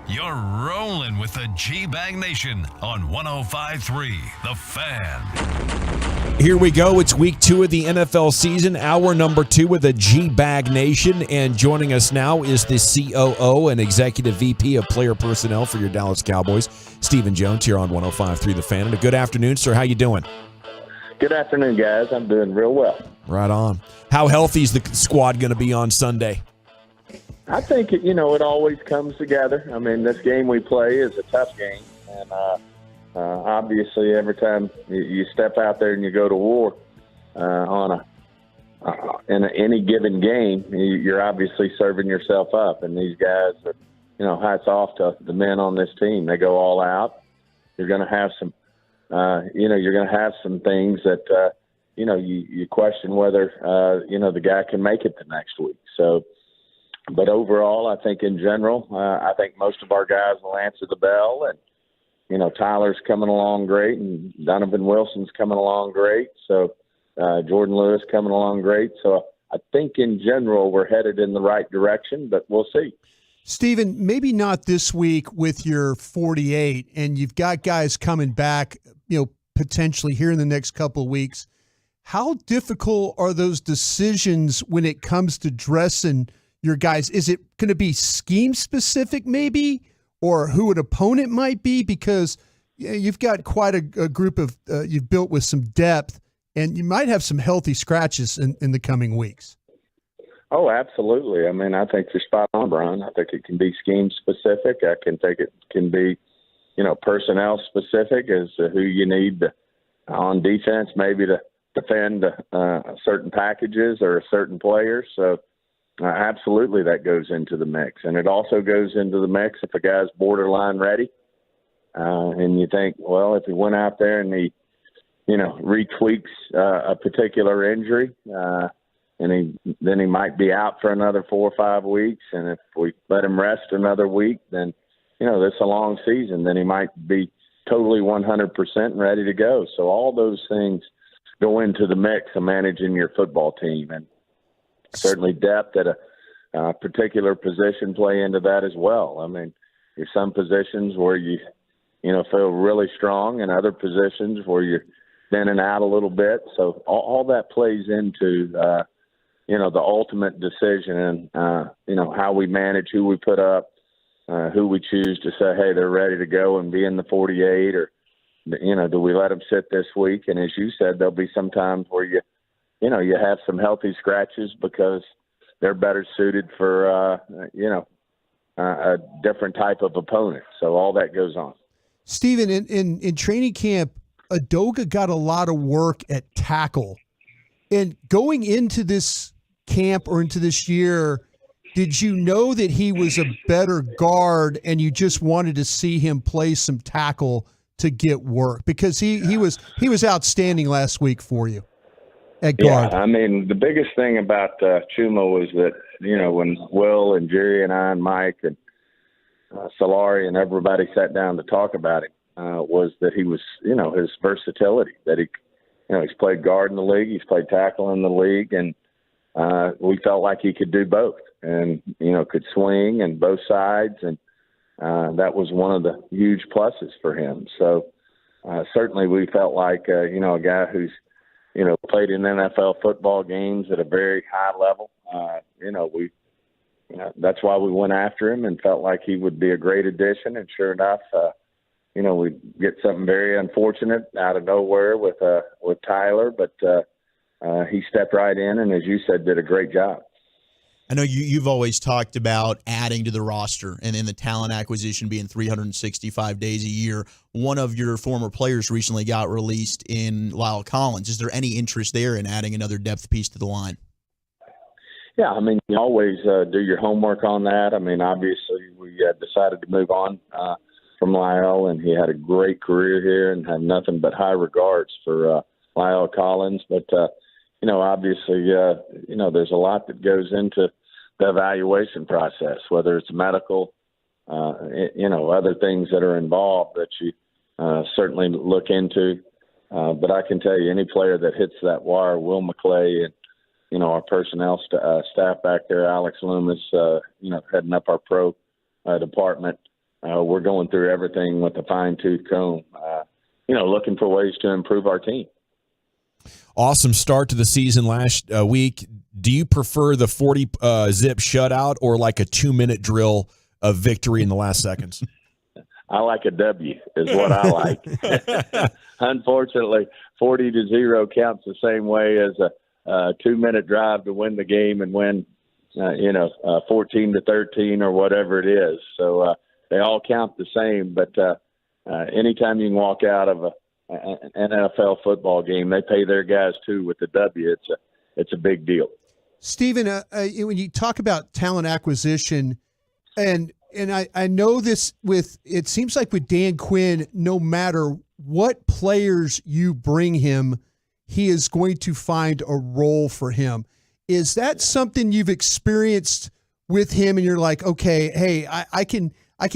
you're rolling with the G-Bag Nation on 105.3 The Fan. Here we go. It's week 2 of the NFL season, hour number 2 with the G-Bag Nation. And joining us now is the COO and Executive VP of Player Personnel for your Dallas Cowboys, Stephen Jones, here on 105.3 The Fan. And a good afternoon, sir. How you doing? Good afternoon, guys. I'm doing real well. Right on. How healthy is the squad going to be on Sunday? I think, it always comes together. I mean, this game we play is a tough game. And obviously, every time you step out there and you go to war in any given game, you're obviously serving yourself up. And these guys are, hats off to the men on this team. They go all out. You're going to have some you're going to have some things that, you question whether, the guy can make it the next week. So, but overall, I think in general, I think most of our guys will answer the bell. And, Tyler's coming along great, and Donovan Wilson's coming along great. So, Jordan Lewis coming along great. So I think in general, we're headed in the right direction, but we'll see. Stephen, maybe not this week with your 48, and you've got guys coming back, potentially here in the next couple of weeks. How difficult are those decisions when it comes to dressing your guys? Is it going to be scheme specific maybe, or who an opponent might be? Because you've got quite a group of you've built with some depth, and you might have some healthy scratches in the coming weeks. Oh, absolutely. I mean, I think you're spot on, Brian. I think it can be scheme specific. I can think it can be, personnel specific as to who you need on defense, maybe to defend certain packages or certain players. So absolutely that goes into the mix. And it also goes into the mix if a guy's borderline ready. And you think, well, if he went out there and he, retweaks a particular injury, and then he might be out for another 4 or 5 weeks. And if we let him rest another week, then, this is a long season. Then he might be totally 100% ready to go. So all those things go into the mix of managing your football team. And certainly depth at a particular position play into that as well. I mean, there's some positions where you feel really strong, and other positions where you're thinning out a little bit. So all that plays into the ultimate decision and, how we manage, who we put up, who we choose to say, hey, they're ready to go and be in the 48, or, do we let them sit this week? And as you said, there'll be some times where you have some healthy scratches because they're better suited for, a different type of opponent. So all that goes on. Stephen, in training camp, Adoga got a lot of work at tackle. And going into this camp or into this year, did you know that he was a better guard and you just wanted to see him play some tackle to get work? Because he was outstanding last week for you at guard. Yeah, I mean, the biggest thing about Chuma was that, when Will and Jerry and I and Mike and Solari and everybody sat down to talk about him, was that he was, his versatility, that he's played guard in the league, he's played tackle in the league, and we felt like he could do both and, could swing and both sides. And that was one of the huge pluses for him. So certainly we felt like, a guy who's, played in NFL football games at a very high level. That's why we went after him and felt like he would be a great addition. And sure enough, we get something very unfortunate out of nowhere with Tyler, but he stepped right in and, as you said, did a great job. I know you've always talked about adding to the roster and then the talent acquisition being 365 days a year. One of your former players recently got released in Lyle Collins. Is there any interest there in adding another depth piece to the line? Yeah, I mean, you always do your homework on that. I mean, obviously, we decided to move on from Lyle, and he had a great career here and had nothing but high regards for Lyle Collins. But, obviously, there's a lot that goes into the evaluation process, whether it's medical, other things that are involved that you certainly look into. But I can tell you, any player that hits that wire, Will McClay and our personnel staff back there, Alex Loomis, heading up our pro department. We're going through everything with a fine-tooth comb, looking for ways to improve our team. Awesome start to the season last week. Do you prefer the 40-zip shutout or like a 2-minute drill of victory in the last seconds? I like a W is what I like. Unfortunately, 40-0 counts the same way as a 2-minute drive to win the game and win, 14-13 or whatever it is. So they all count the same. But anytime you can walk out of an NFL football game, they pay their guys too with the W. It's a big deal. Stephen, when you talk about talent acquisition, and I know this it seems like with Dan Quinn, no matter what players you bring him, he is going to find a role for him. Is that something you've experienced with him and you're like, okay, hey, I can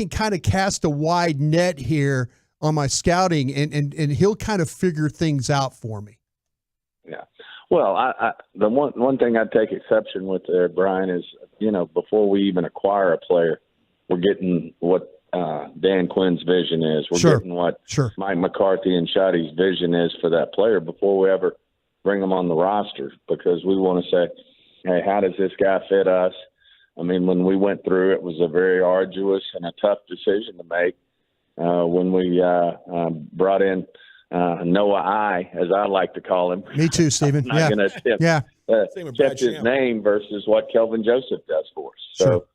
kind of cast a wide net here on my scouting and he'll kind of figure things out for me? Yeah. Well, the one thing I take exception with there, Brian, is, before we even acquire a player, we're getting what Dan Quinn's vision is. We're getting what Mike McCarthy and Shotty's vision is for that player before we ever bring them on the roster, because we want to say, hey, how does this guy fit us? I mean, when we went through, it was a very arduous and a tough decision to make when we brought in Noah I, as I like to call him. Me too, Stephen. I'm not going to tip his name versus what Kelvin Joseph does for us. So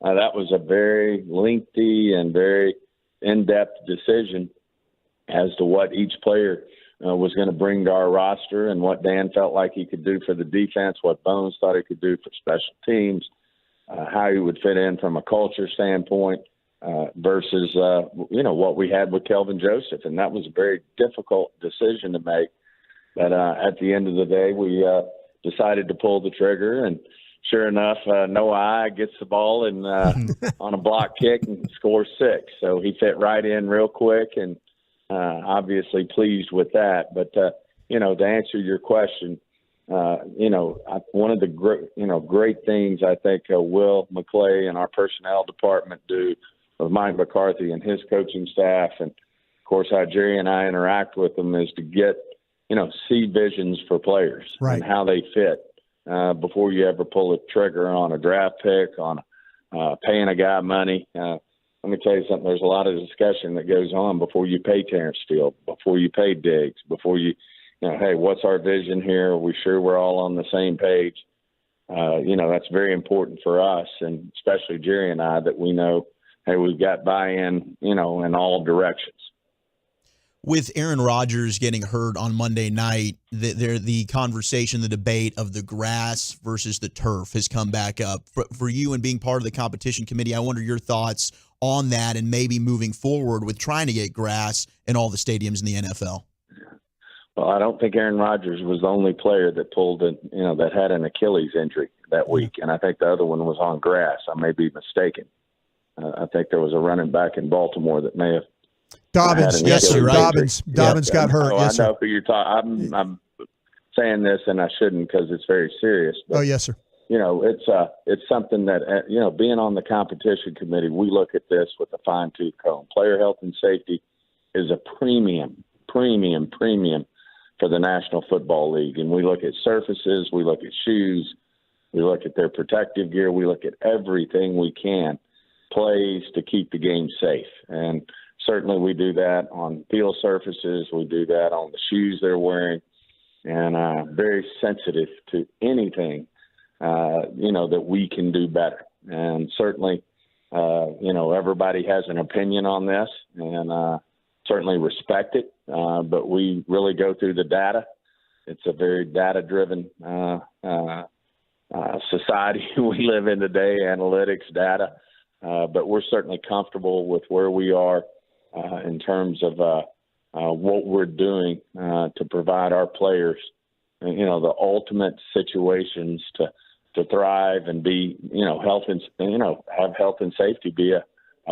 that was a very lengthy and very in-depth decision as to what each player was going to bring to our roster and what Dan felt like he could do for the defense, what Bones thought he could do for special teams, how he would fit in from a culture standpoint. Versus, what we had with Kelvin Joseph. And that was a very difficult decision to make. But at the end of the day, we decided to pull the trigger. And sure enough, Noah I gets the ball and on a block kick and scores 6. So he fit right in real quick and obviously pleased with that. But, to answer your question, one of the great things I think Will McClay and our personnel department do of Mike McCarthy and his coaching staff, and of course how Jerry and I interact with them, is to get, see visions for players and how they fit before you ever pull a trigger on a draft pick, on paying a guy money. Let me tell you something, there's a lot of discussion that goes on before you pay Terrence Steele, before you pay Diggs, before you, hey, what's our vision here? Are we sure we're all on the same page? That's very important for us, and especially Jerry and I, that we know, hey, we've got buy-in, in all directions. With Aaron Rodgers getting hurt on Monday night, the conversation, the debate of the grass versus the turf has come back up. For you and being part of the competition committee, I wonder your thoughts on that and maybe moving forward with trying to get grass in all the stadiums in the NFL. Well, I don't think Aaron Rodgers was the only player that that had an Achilles injury that week, and I think the other one was on grass. I may be mistaken. I think there was a running back in Baltimore that may have Dobbins. Yes, sir. Dobbins got hurt. Yes, I know who you're talking. I'm saying this, and I shouldn't because it's very serious. But, yes, sir. It's something that being on the competition committee, we look at this with a fine-tooth comb. Player health and safety is a premium for the National Football League, and we look at surfaces, we look at shoes, we look at their protective gear, we look at everything we can. Plays to keep the game safe. And certainly we do that on field surfaces. We do that on the shoes they're wearing, and very sensitive to anything, that we can do better. And certainly, everybody has an opinion on this, and certainly respect it. But we really go through the data. It's a very data-driven society we live in today, analytics, data. But we're certainly comfortable with where we are in terms of what we're doing to provide our players, the ultimate situations to thrive and be, health and have health and safety be a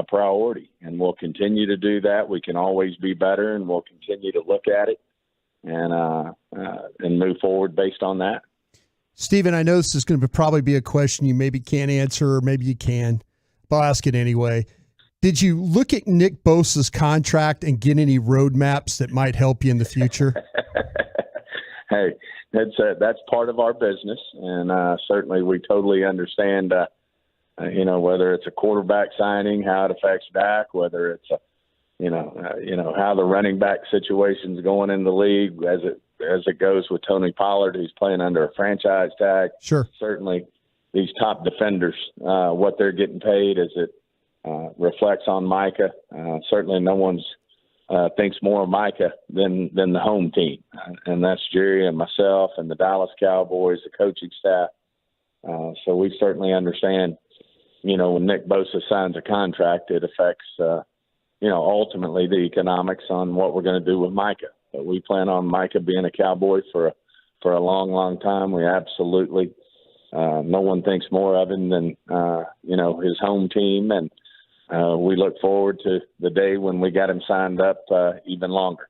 priority. And we'll continue to do that. We can always be better, and we'll continue to look at it and move forward based on that. Steven, I know this is going to probably be a question you maybe can't answer or maybe you can, but I'll ask it anyway. Did you look at Nick Bosa's contract and get any roadmaps that might help you in the future? Hey, that's part of our business, and certainly we totally understand, whether it's a quarterback signing, how it affects Dak, whether it's how the running back situation's going in the league as it goes with Tony Pollard, who's playing under a franchise tag. Sure. Certainly these top defenders, what they're getting paid as it reflects on Micah. Certainly no one's thinks more of Micah than the home team. And that's Jerry and myself and the Dallas Cowboys, the coaching staff. So we certainly understand, when Nick Bosa signs a contract, it affects, ultimately the economics on what we're going to do with Micah. But we plan on Micah being a Cowboy for a long, long time. We absolutely, no one thinks more of him than, his home team. And we look forward to the day when we got him signed up even longer.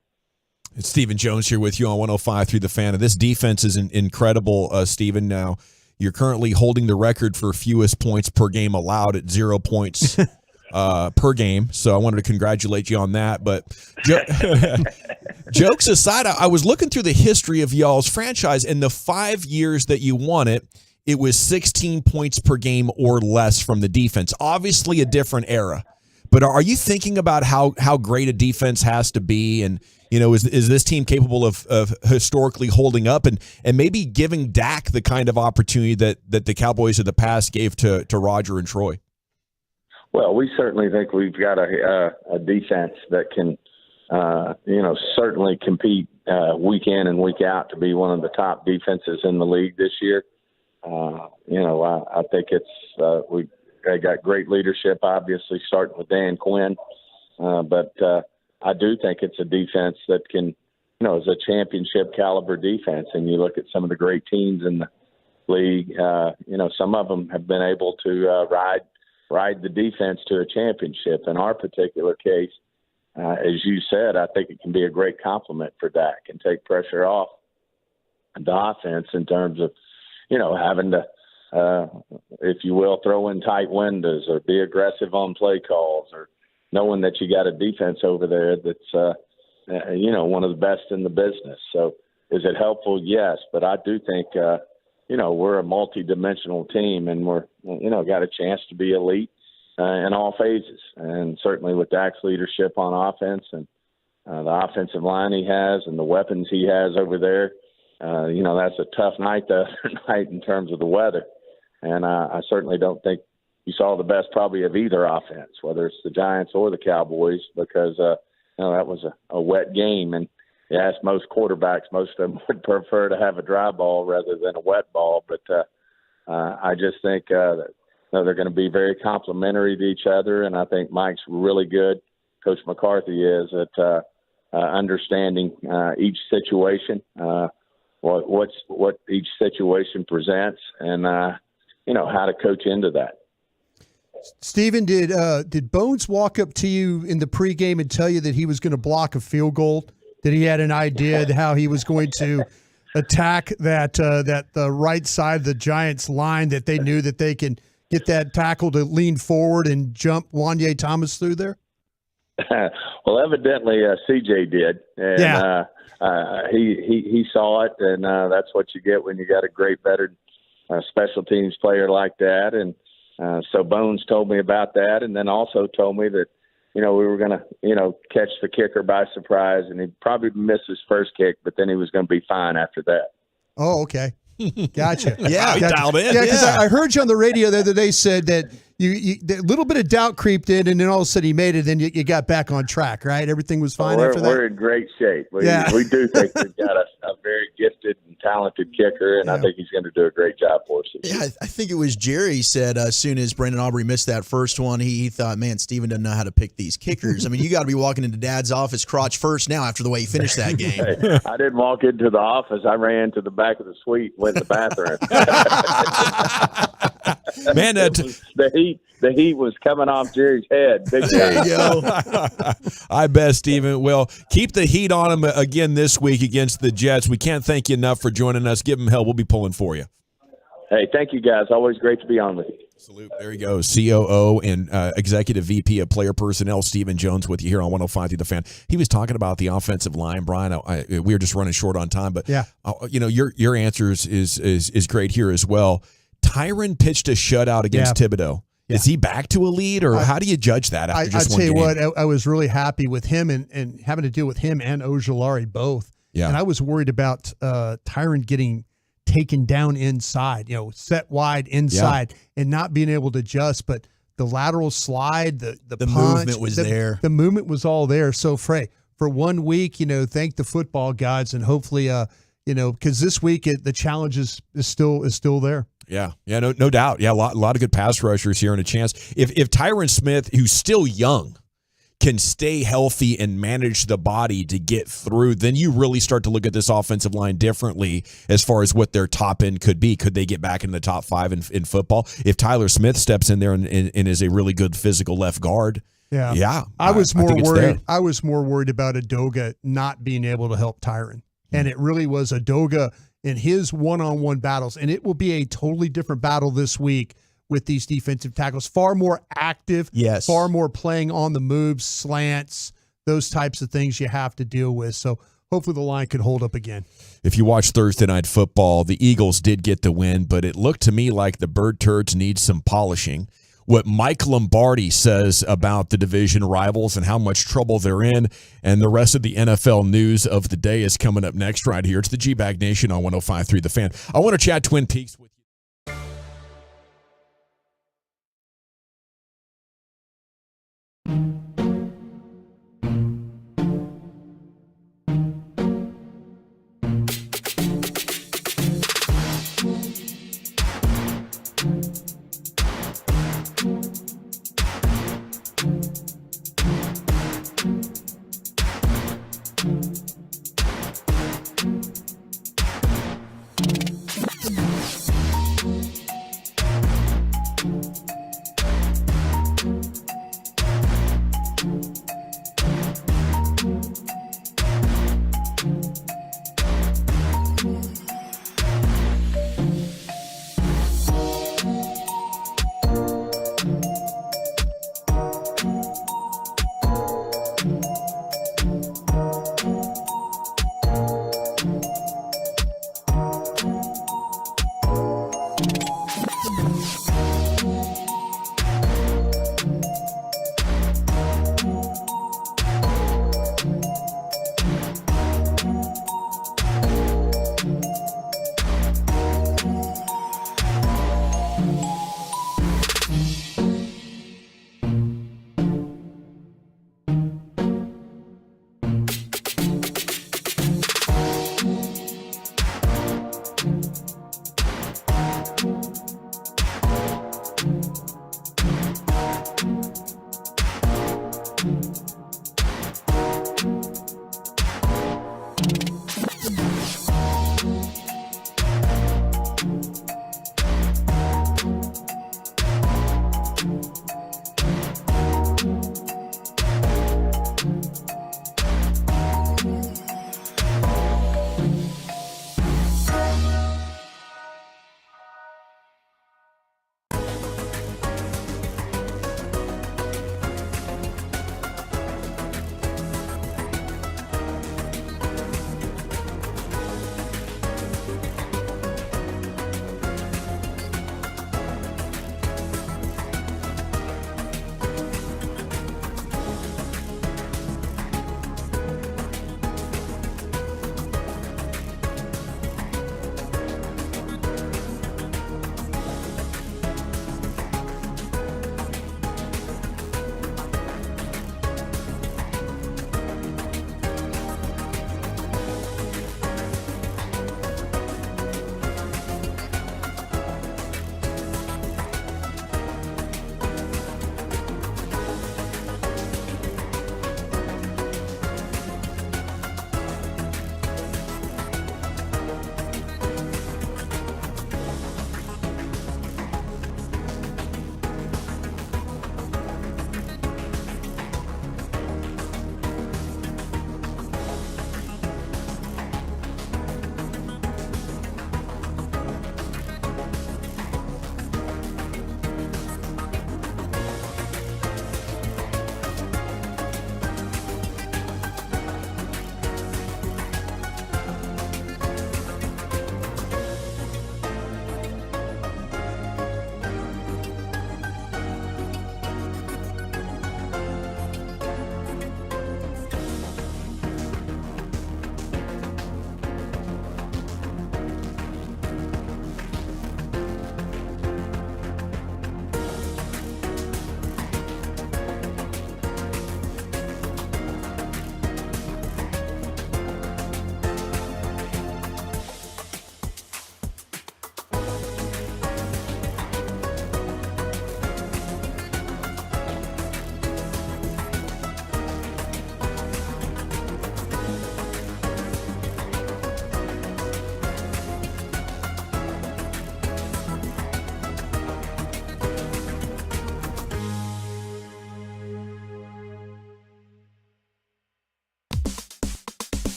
It's Stephen Jones here with you on 105 through the Fan. And this defense is incredible, Stephen. Now, you're currently holding the record for fewest points per game allowed at 0 points per game. So I wanted to congratulate you on that. But jokes aside, I was looking through the history of y'all's franchise, and the 5 years that you won it, it was 16 points per game or less from the defense. Obviously a different era. But are you thinking about how great a defense has to be? And, is this team capable of historically holding up and maybe giving Dak the kind of opportunity that the Cowboys of the past gave to Roger and Troy? Well, we certainly think we've got a defense that can, certainly compete week in and week out to be one of the top defenses in the league this year. I think it's we got great leadership, obviously, starting with Dan Quinn. But I do think it's a defense that can, is a championship caliber defense. And you look at some of the great teams in the league, some of them have been able to ride the defense to a championship. In our particular case, as you said, I think it can be a great compliment for Dak and take pressure off the offense in terms of, having to, if you will, throw in tight windows or be aggressive on play calls, or knowing that you got a defense over there that's, one of the best in the business. So is it helpful? Yes. But I do think, we're a multi-dimensional team, and we're, got a chance to be elite in all phases. And certainly with Dak's leadership on offense and the offensive line he has and the weapons he has over there, that's a tough night the other night in terms of the weather. And I certainly don't think you saw the best probably of either offense, whether it's the Giants or the Cowboys, because, that was a wet game. And you ask most quarterbacks, most of them would prefer to have a dry ball rather than a wet ball. But I just think that they're going to be very complimentary to each other. And I think Mike's really good, Coach McCarthy is, at understanding each situation, what each situation presents, and how to coach into that. Steven, did Bones walk up to you in the pregame and tell you that he was going to block a field goal? That he had an idea how he was going to attack that the right side of the Giants line, that they knew that they can get that tackle to lean forward and jump Wanye Thomas through there? Well, evidently CJ did, and he saw it, and that's what you get when you got a great veteran special teams player like that. And so Bones told me about that, and then also told me that we were going to catch the kicker by surprise, and he'd probably miss his first kick, but then he was going to be fine after that. Oh, okay. Gotcha. Yeah, dialed in. Yeah, because I heard you on the radio the other day said that you a little bit of doubt creeped in, and then all of a sudden he made it, and then you got back on track, right? Everything was fine after that? We're in great shape. We do think we've got a very gifted and talented kicker, and I think he's going to do a great job for us. Yeah, I think it was Jerry said as soon as Brandon Aubrey missed that first one, he thought, man, Steven doesn't know how to pick these kickers. I mean, you got to be walking into Dad's office crotch first now after the way he finished that game. Hey, I didn't walk into the office. I ran to the back of the suite, went to the bathroom. Man, the heat was coming off Jerry's head. Big there you go. I bet, Steven. Well, keep the heat on him again this week against the Jets. We can't thank you enough for joining us. Give him hell. We'll be pulling for you. Hey, thank you, guys. Always great to be on with you. Salute. There you go. COO and Executive VP of Player Personnel, Stephen Jones, with you here on 105 through the Fan. He was talking about the offensive line, Brian. We were just running short on time, but yeah, your answers is great here as well. Tyron pitched a shutout against Thibodeau. Yeah. Is he back to a lead, or how do you judge that after just one game? I tell you what, I was really happy with him and having to deal with him and Ojulari both. Yeah. And I was worried about Tyron getting taken down inside, set wide inside and not being able to adjust. But the lateral slide, the punch, movement was there. The movement was all there. So for 1 week, thank the football gods, and hopefully, because this week the challenge is still there. Yeah, no doubt. Yeah, a lot of good pass rushers here and a chance. If Tyron Smith, who's still young, can stay healthy and manage the body to get through, then you really start to look at this offensive line differently as far as what their top end could be. Could they get back into the top 5 in football? If Tyler Smith steps in there and is a really good physical left guard, I was more worried. I was more worried about Adoga not being able to help Tyron, and it really was Adoga in his one-on-one battles, and it will be a totally different battle this week with these defensive tackles. Far more active, far more playing on the moves, slants, those types of things you have to deal with. So hopefully the line could hold up again. If you watch Thursday Night Football, the Eagles did get the win, but it looked to me like the Bird Turds need some polishing. What Mike Lombardi says about the division rivals and how much trouble they're in, and the rest of the NFL news of the day is coming up next right here. It's the G-Bag Nation on 105.3 The Fan. I want to chat Twin Peaks with you.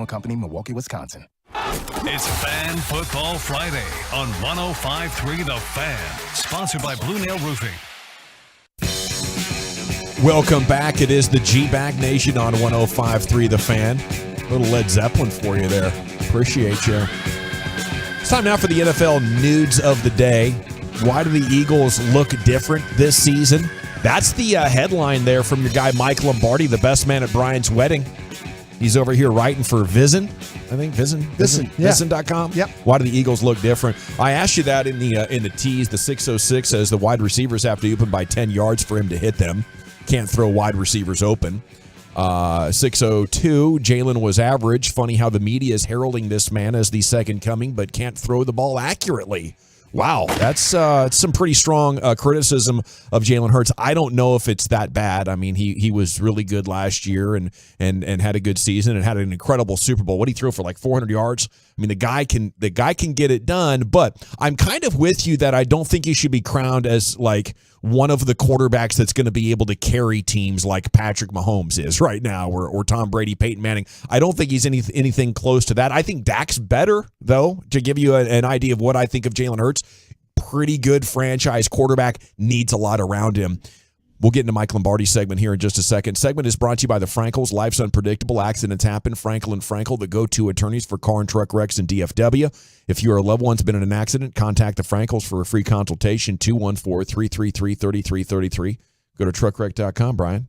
Brewing Company, Milwaukee, Wisconsin. It's Fan Football Friday on 105.3 The Fan, sponsored by Blue Nail Roofing. Welcome back. It is the G-Bag Nation on 105.3 The Fan. A little Led Zeppelin for you there. Appreciate you. It's time now for the NFL nudes of the day. Why do the Eagles look different this season? That's the headline there from your guy Mike Lombardi, the best man at Brian's wedding. He's over here writing for Vision. I think Vision.com. Yep. Why do the Eagles look different? I asked you that in the tease. The 606 says the wide receivers have to open by 10 yards for him to hit them. Can't throw wide receivers open. 602, Jalen was average. Funny how the media is heralding this man as the second coming, but can't throw the ball accurately. Wow, that's some pretty strong criticism of Jalen Hurts. I don't know if it's that bad. I mean, he was really good last year and had a good season and had an incredible Super Bowl. What did he throw for, like 400 yards? I mean, the guy can get it done, but I'm kind of with you that I don't think he should be crowned as like one of the quarterbacks that's going to be able to carry teams like Patrick Mahomes is right now, or Tom Brady, Peyton Manning. I don't think he's anything close to that. I think Dak's better, though, to give you an idea of what I think of Jalen Hurts. Pretty good franchise quarterback, needs a lot around him. We'll get into Mike Lombardi's segment here in just a second. Segment is brought to you by the Frankels. Life's unpredictable. Accidents happen. Frankel and Frankel, the go-to attorneys for car and truck wrecks in DFW. If you or a loved one's been in an accident, contact the Frankels for a free consultation, 214-333-3333. Go to truckwreck.com, Brian.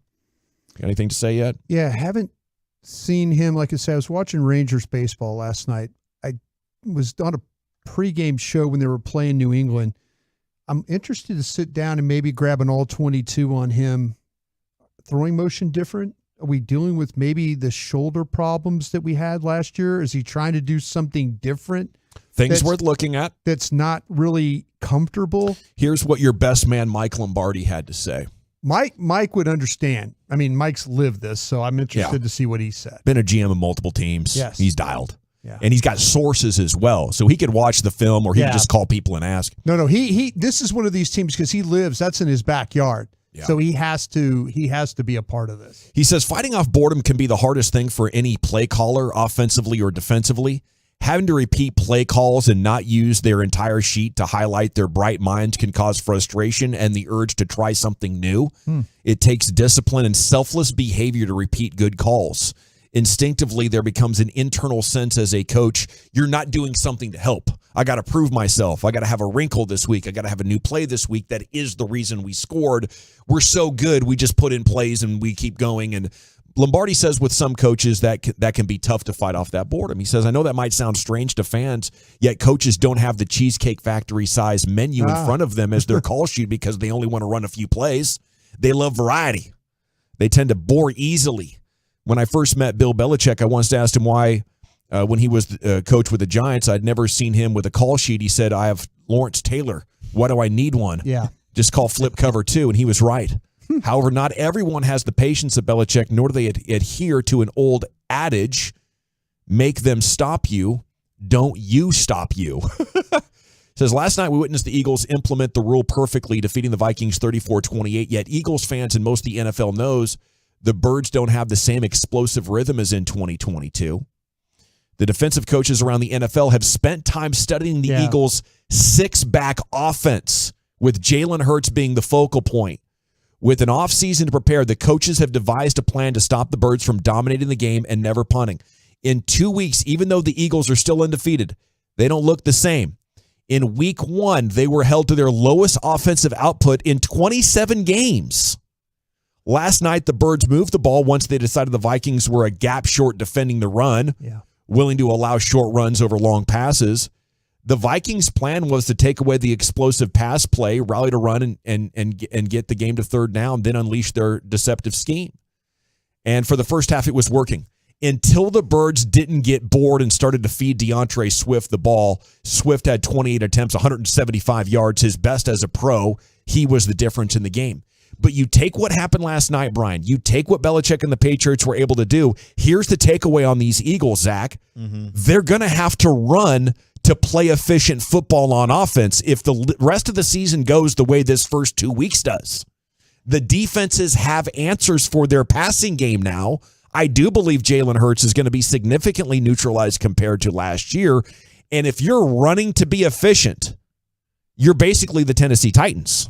Got anything to say yet? Yeah, haven't seen him. Like I said, I was watching Rangers baseball last night. I was on a pregame show when they were playing New England. I'm interested to sit down and maybe grab an all-22 on him. Throwing motion different? Are we dealing with maybe the shoulder problems that we had last year? Is he trying to do something different? Things worth looking at. That's not really comfortable. Here's what your best man, Mike Lombardi, had to say. Mike would understand. I mean, Mike's lived this, so I'm interested to see what he said. Been a GM of multiple teams. Yes. He's dialed. Yeah. And he's got sources as well. So he could watch the film or he could just call people and ask. No, he this is one of these teams because he lives, that's in his backyard. Yeah. So he has to be a part of this. He says fighting off boredom can be the hardest thing for any play caller, offensively or defensively. Having to repeat play calls and not use their entire sheet to highlight their bright minds can cause frustration and the urge to try something new. It takes discipline and selfless behavior to repeat good calls. Instinctively, there becomes an internal sense as a coach, you're not doing something to help. I got to prove myself. I got to have a wrinkle this week. I got to have a new play this week. That is the reason we scored. We're so good. We just put in plays and we keep going. And Lombardi says with some coaches that can be tough to fight off that boredom. He says, I know that might sound strange to fans, yet coaches don't have the Cheesecake Factory size menu in front of them as their call sheet because they only want to run a few plays. They love variety. They tend to bore easily. When I first met Bill Belichick, I once asked him why, when he was coach with the Giants, I'd never seen him with a call sheet. He said, I have Lawrence Taylor. Why do I need one? Yeah. Just call flip cover 2, and he was right. However, not everyone has the patience of Belichick, nor do they adhere to an old adage, make them stop you, don't you stop you. Says, last night we witnessed the Eagles implement the rule perfectly, defeating the Vikings 34-28, yet Eagles fans and most of the NFL knows the Birds don't have the same explosive rhythm as in 2022. The defensive coaches around the NFL have spent time studying the Eagles' six-back offense, with Jalen Hurts being the focal point. With an offseason to prepare, the coaches have devised a plan to stop the Birds from dominating the game and never punting. In 2 weeks, even though the Eagles are still undefeated, they don't look the same. In week 1, they were held to their lowest offensive output in 27 games. Last night, the Birds moved the ball once they decided the Vikings were a gap short defending the run, willing to allow short runs over long passes. The Vikings' plan was to take away the explosive pass play, rally to run, and get the game to third down, then unleash their deceptive scheme. And for the first half, it was working. Until the Birds didn't get bored and started to feed DeAndre Swift the ball. Swift had 28 attempts, 175 yards, his best as a pro. He was the difference in the game. But you take what happened last night, Brian. You take what Belichick and the Patriots were able to do. Here's the takeaway on these Eagles, Zach. They're going to have to run to play efficient football on offense if the rest of the season goes the way this first 2 weeks does. The defenses have answers for their passing game now. I do believe Jalen Hurts is going to be significantly neutralized compared to last year. And if you're running to be efficient, you're basically the Tennessee Titans.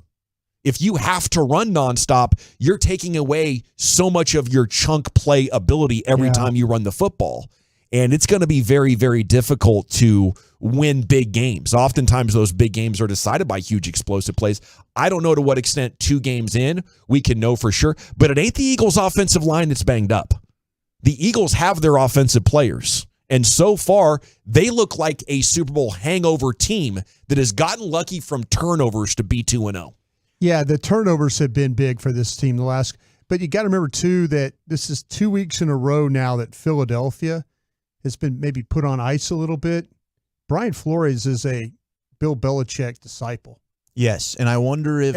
If you have to run nonstop, you're taking away so much of your chunk play ability every time you run the football. And it's going to be very, very difficult to win big games. Oftentimes, those big games are decided by huge explosive plays. I don't know to what extent 2 games in we can know for sure, but it ain't the Eagles' offensive line that's banged up. The Eagles have their offensive players. And so far, they look like a Super Bowl hangover team that has gotten lucky from turnovers to be 2-0. Yeah, the turnovers have been big for this team the last. But you got to remember, too, that this is 2 weeks in a row now that Philadelphia has been maybe put on ice a little bit. Brian Flores is a Bill Belichick disciple. Yes, and I wonder if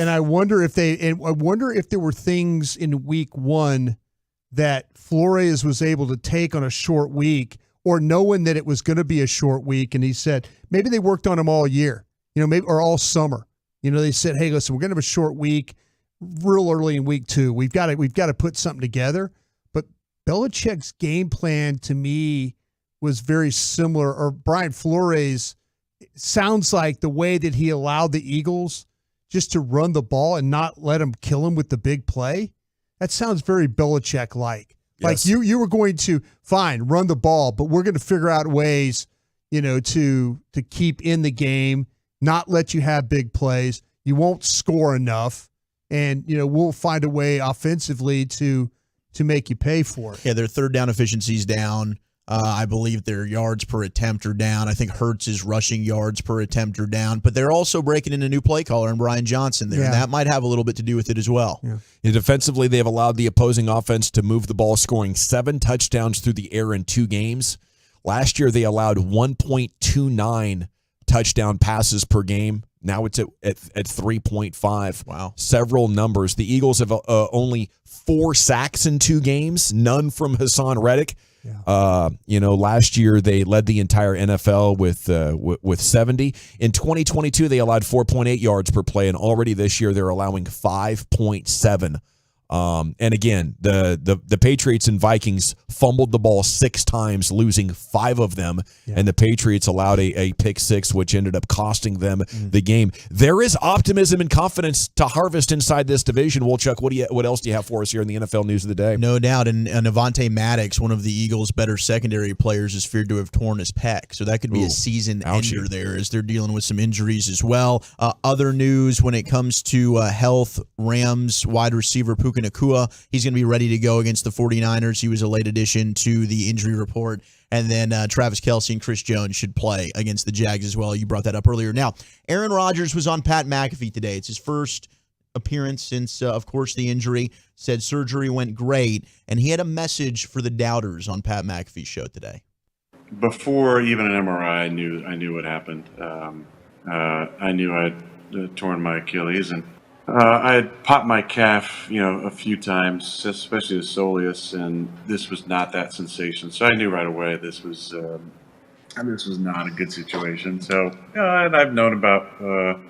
there were things in week 1 that Flores was able to take on a short week, or knowing that it was going to be a short week, and he said maybe they worked on him all year, maybe or all summer. They said, "Hey, listen, we're going to have a short week, real early in week 2. We've got to put something together." But Belichick's game plan to me was very similar, or Brian Flores sounds like the way that he allowed the Eagles just to run the ball and not let them kill him with the big play. That sounds very Belichick-like. Yes. Like you were going to, fine, run the ball, but we're going to figure out ways, to keep in the game, not let you have big plays. You won't score enough, and we'll find a way offensively to make you pay for it. Yeah, their third down efficiency's down. I believe their yards per attempt are down. I think Hurts' rushing yards per attempt are down. But they're also breaking in a new play caller in Brian Johnson there, and that might have a little bit to do with it as well. Yeah. And defensively, they've allowed the opposing offense to move the ball, scoring 7 touchdowns through the air in 2 games. Last year, they allowed 1.29 touchdown passes per game. Now it's at 3.5. Wow. Several numbers. The Eagles have only 4 sacks in 2 games, none from Hassan Reddick. Yeah. Last year they led the entire NFL with 70. In 2022, they allowed 4.8 yards per play, and already this year they're allowing 5.7. And again, the Patriots and Vikings fumbled the ball 6 times, losing 5 of them, and the Patriots allowed a pick 6, which ended up costing them the game. There is optimism and confidence to harvest inside this division. Chuck, what else do you have for us here in the NFL news of the day? No doubt, and Avonte Maddox, one of the Eagles' better secondary players, is feared to have torn his pec, so that could be a season ender there as they're dealing with some injuries as well. Other news when it comes to health, Rams wide receiver Puka Nacua, he's going to be ready to go against the 49ers. He was a late addition to the injury report. And then Travis Kelce and Chris Jones should play against the Jags as well. You brought that up earlier. Now, Aaron Rodgers was on Pat McAfee today. It's his first appearance since, of course, the injury. Said surgery went great. And he had a message for the doubters on Pat McAfee's show today. Before even an MRI, I knew what happened. I knew I'd torn my Achilles, and I had popped my calf, a few times, especially the soleus, and this was not that sensation. So I knew right away this was not a good situation. So, and I've known about,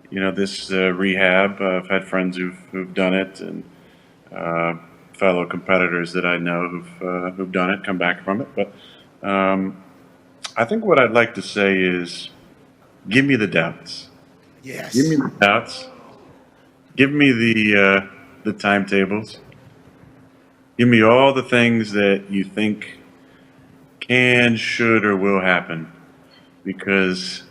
this rehab. I've had friends who've done it, and fellow competitors that I know who've done it, come back from it. But I think what I'd like to say is, give me the doubts. Yes. Give me the doubts. Give me the timetables. Give me all the things that you think can, should, or will happen. Because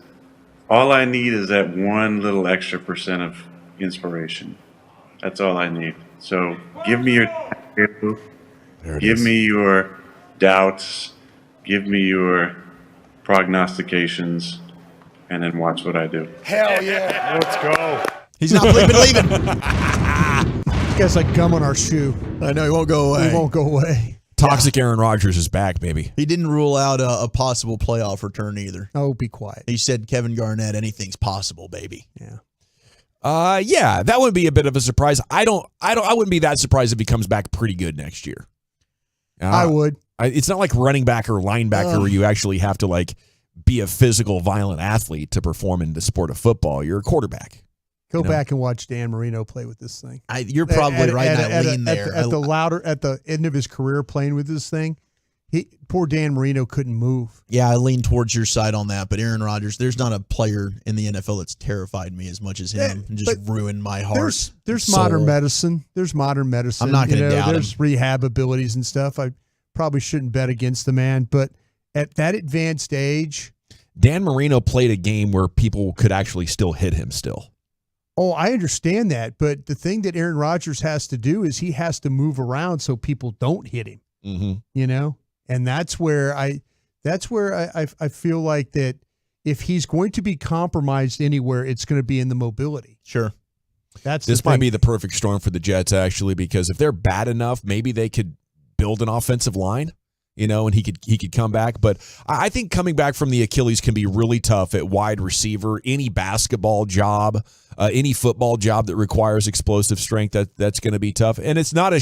all I need is that one little extra % of inspiration. That's all I need. So give me your timetable. Give me your doubts. Give me your prognostications. And then watch what I do. Hell yeah. Let's go. He's not leaving. This guy's like gum on our shoe. I know, he won't go away. He won't go away. Toxic Aaron Rodgers is back, baby. He didn't rule out a possible playoff return either. Oh, be quiet. He said, Kevin Garnett, anything's possible, baby. Yeah. Yeah, that would be a bit of a surprise. I wouldn't be that surprised if he comes back pretty good next year. I would. It's not like running back or linebacker where you actually have to be a physical, violent athlete to perform in the sport of football. You're a quarterback. Go back and watch Dan Marino play with this thing. You're probably right. I lean there. At the end of his career playing with this thing, poor Dan Marino couldn't move. Yeah, I lean towards your side on that. But Aaron Rodgers, there's not a player in the NFL that's terrified me as much as him and just ruined my heart. There's modern medicine. There's modern medicine. I'm not going to doubt him. There's rehab abilities and stuff. I probably shouldn't bet against the man, but at that advanced age, Dan Marino played a game where people could actually still hit him still. Oh, I understand that, but the thing that Aaron Rodgers has to do is he has to move around so people don't hit him. Mm-hmm. You know, and that's where I feel like that if he's going to be compromised anywhere, it's going to be in the mobility. Sure, This might be the perfect storm for the Jets actually, because if they're bad enough, maybe they could build an offensive line. You know, and he could come back. But I think coming back from the Achilles can be really tough at wide receiver. Any basketball job, any football job that requires explosive strength, that's going to be tough. And it's not a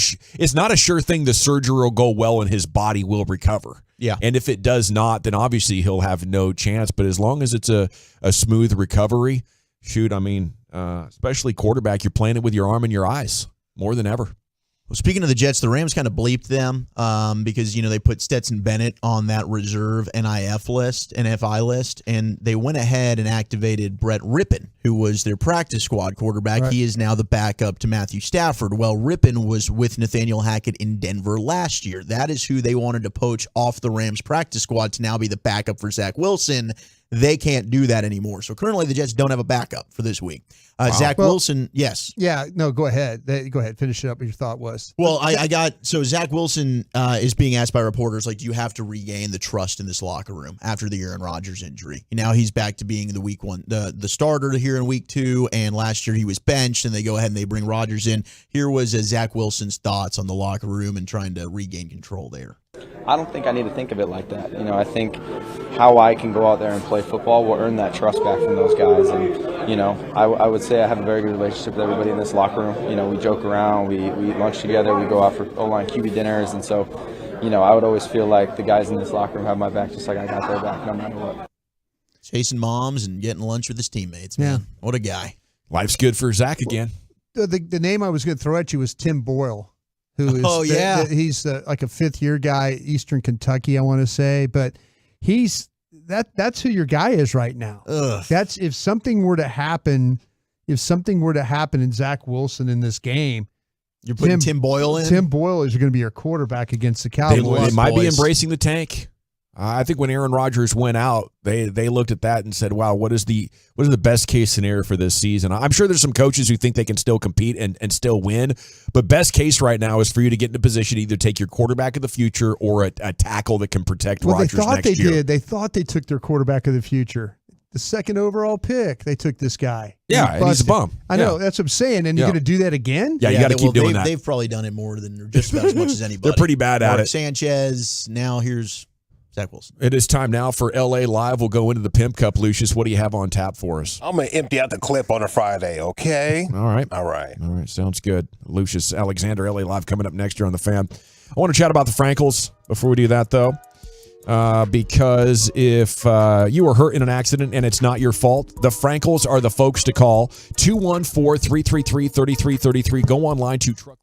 sure thing the surgery will go well and his body will recover. Yeah. And if it does not, then obviously he'll have no chance. But as long as it's a smooth recovery, shoot, I mean, especially quarterback, you're playing it with your arm and your eyes more than ever. Well, speaking of the Jets, the Rams kind of bleeped them because, they put Stetson Bennett on that reserve NFI list, and they went ahead and activated Brett Rippon, who was their practice squad quarterback. Right. He is now the backup to Matthew Stafford. Well, Rippon was with Nathaniel Hackett in Denver last year. That is who they wanted to poach off the Rams practice squad to now be the backup for Zach Wilson. They can't do that anymore. So currently the Jets don't have a backup for this week. Zach Wilson, yes. Yeah, no, go ahead. Go ahead. Finish it up what your thought was. Well, so Zach Wilson is being asked by reporters, like, do you have to regain the trust in this locker room after the Aaron Rodgers injury? Now he's back to being the week one, the starter here in week 2, and last year he was benched, and they go ahead and they bring Rodgers in. Here was Zach Wilson's thoughts on the locker room and trying to regain control there. I don't think I need to think of it like that. I think how I can go out there and play football will earn that trust back from those guys. And, I would say I have a very good relationship with everybody in this locker room. We joke around, we eat lunch together, we go out for O-line QB dinners. And so, I would always feel like the guys in this locker room have my back just like I got their back no matter what. Chasing moms and getting lunch with his teammates, man. Yeah. What a guy. Life's good for Zach again. The name I was going to throw at you was Tim Boyle. He's like a fifth-year guy, Eastern Kentucky, I want to say, but that's who your guy is right now. Ugh. That's if something were to happen in Zach Wilson in this game, you're putting Tim Boyle in. Tim Boyle is going to be your quarterback against the Cowboys. They might be embracing the tank. I think when Aaron Rodgers went out, they looked at that and said, "Wow, what is the best case scenario for this season?" I'm sure there's some coaches who think they can still compete and still win, but best case right now is for you to get in a position to either take your quarterback of the future or a tackle that can protect Rodgers next year. They thought they took their quarterback of the future. The second overall pick, they took this guy. Yeah, and he's a bum. I know, that's what I'm saying. And you're going to do that again? Yeah, you got to keep doing that. They've probably done it more than just about as much as anybody. They're pretty bad at it. Sanchez, now here's Zach Wilson. It is time now for LA Live. We'll go into the Pimp Cup. Lucius, what do you have on tap for us? I'm going to empty out the clip on a Friday, okay? All right. Sounds good. Lucius Alexander, LA Live, coming up next year on The Fan. I want to chat about the Frankels before we do that, though, because if you were hurt in an accident and it's not your fault, the Frankels are the folks to call. 214-333-3333. Go online to Truck.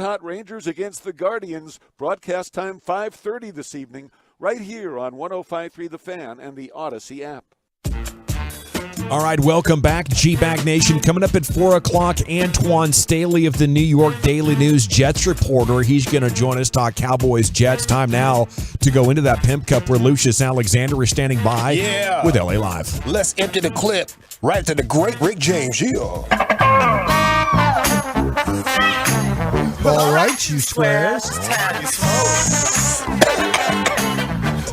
Hot Rangers against the Guardians. Broadcast time 5:30 this evening, right here on 105.3 The Fan and the Odyssey app. All right, welcome back, G-Bag Nation. Coming up at 4 o'clock, Antoine Staley of the New York Daily News Jets reporter. He's going to join us, talk Cowboys Jets. Time now to go into that Pimp Cup where Lucius Alexander is standing by with LA Live. Let's empty the clip right to the great Rick James. Yeah. All right, you squares. Time you smoke.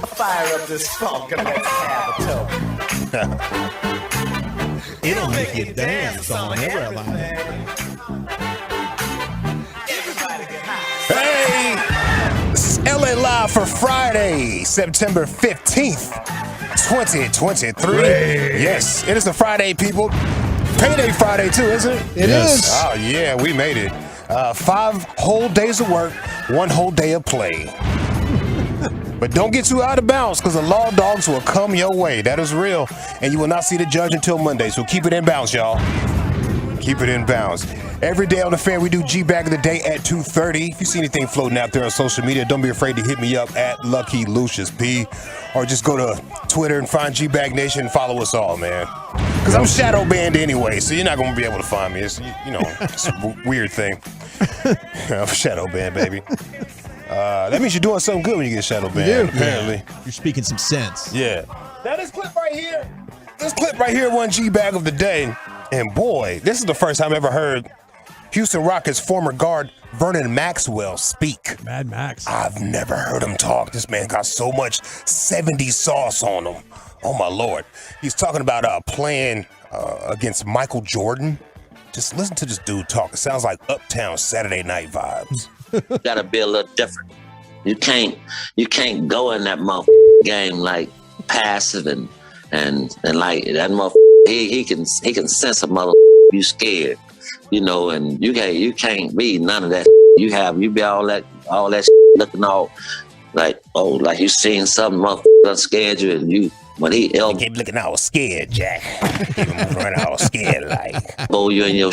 Fire up this funk and let's have a toke. It'll make you dance on LA Live. Hey, this is LA Live for Friday, September 15th, 2023. Yes, it is the Friday, people. Payday Friday, too, isn't it? It is. Oh, yeah, we made it. 5 whole days of work, 1 whole day of play. But don't get too out of bounds because the law dogs will come your way. That is real. And you will not see the judge until Monday. So keep it in bounds, y'all. Keep it in bounds. Every day on The Fan, we do G-Bag of the Day at 2:30. If you see anything floating out there on social media, don't be afraid to hit me up at Lucky Lucius B. Or just go to Twitter and find G-Bag Nation and follow us all, man. Because I'm shadow banned anyway, so you're not going to be able to find me. It's, it's a weird thing. I'm shadow banned, baby. That means you're doing something good when you get shadow banned, apparently. Yeah. You're speaking some sense. Yeah. Now this clip right here won G-Bag of the Day. And boy, this is the first time I ever heard Houston Rockets former guard Vernon Maxwell speak. Mad Max. I've never heard him talk. This man got so much 70s sauce on him. Oh, my Lord. He's talking about playing against Michael Jordan. Just listen to this dude talk. It sounds like Uptown Saturday Night vibes. Gotta be a little different. You can't go in that motherfucking game like passive and like that motherfucker. He can sense a motherfucker you scared, and you can't be none of that. You be all that looking all like you seen something motherfucker that scared you and you. When he keep looking all scared, Jack. Keep him running all scared like. Boy, you in your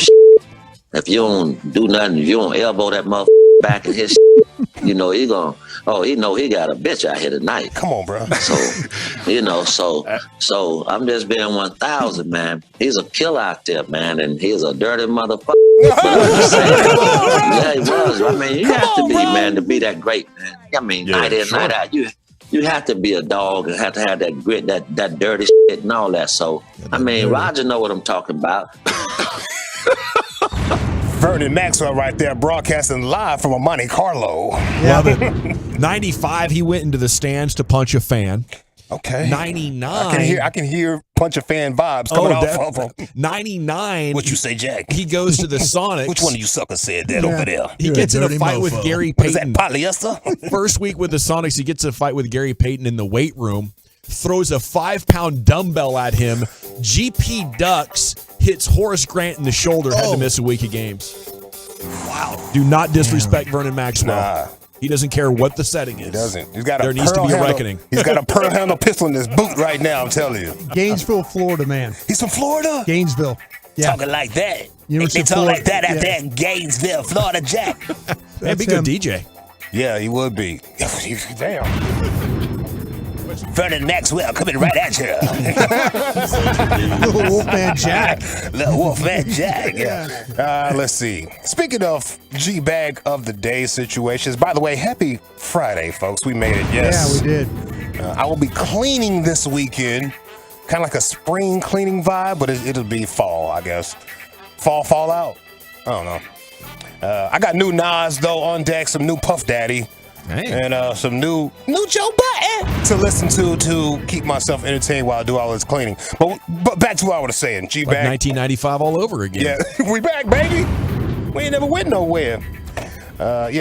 if you don't do nothing, if you don't elbow that motherfucker back in his he know he got a bitch out here tonight. Come on, bro. So I'm just being 1,000, man. He's a killer out there, man, and he's a dirty motherfucker. Yeah, he was. I mean, you have to be, man, to be that great, man. I mean, night in, night out, you have to be a dog and have to have that grit, that dirty shit and all that. So, I mean, Roger know what I'm talking about. Vernon Maxwell right there broadcasting live from a Monte Carlo. Love it. 95, he went into the stands to punch a fan. Okay. 99. I can hear punch a fan vibes coming off of him. 99. What you say, Jack? He goes to the Sonics. Which one of you suckers said that over there? He gets in a fight with Gary Payton. What is that, polyester? First week with the Sonics, he gets in a fight with Gary Payton in the weight room, throws a 5-pound dumbbell at him. GP ducks, hits Horace Grant in the shoulder, had to miss a week of games. Wow. Do not disrespect Vernon Maxwell. Nah. He doesn't care what the setting is. He doesn't. There needs to be a reckoning. He's got a pearl handle pistol in his boot right now, I'm telling you. Gainesville, Florida, man. He's from Florida? Gainesville. Yeah. Talking like that. University They talk Florida. like that out there in Gainesville, Florida, Jack. That'd be a good DJ. Yeah, he would be. Damn. Vernon Maxwell coming right at you. Little Wolfman Jack. Little Wolfman Jack. Yeah. Let's see. Speaking of G-Bag of the Day situations, by the way, happy Friday, folks. We made it, yes. Yeah, we did. I will be cleaning this weekend. Kind of like a spring cleaning vibe, but it'll be fall, I guess. Fallout? I don't know. I got new Nas, though, on deck. Some new Puff Daddy. Hey. And some new Joe Button to listen to keep myself entertained while I do all this cleaning. But back to what I was saying. G-Bag. Like 1995 all over again. Yeah, we back, baby. We ain't never went nowhere.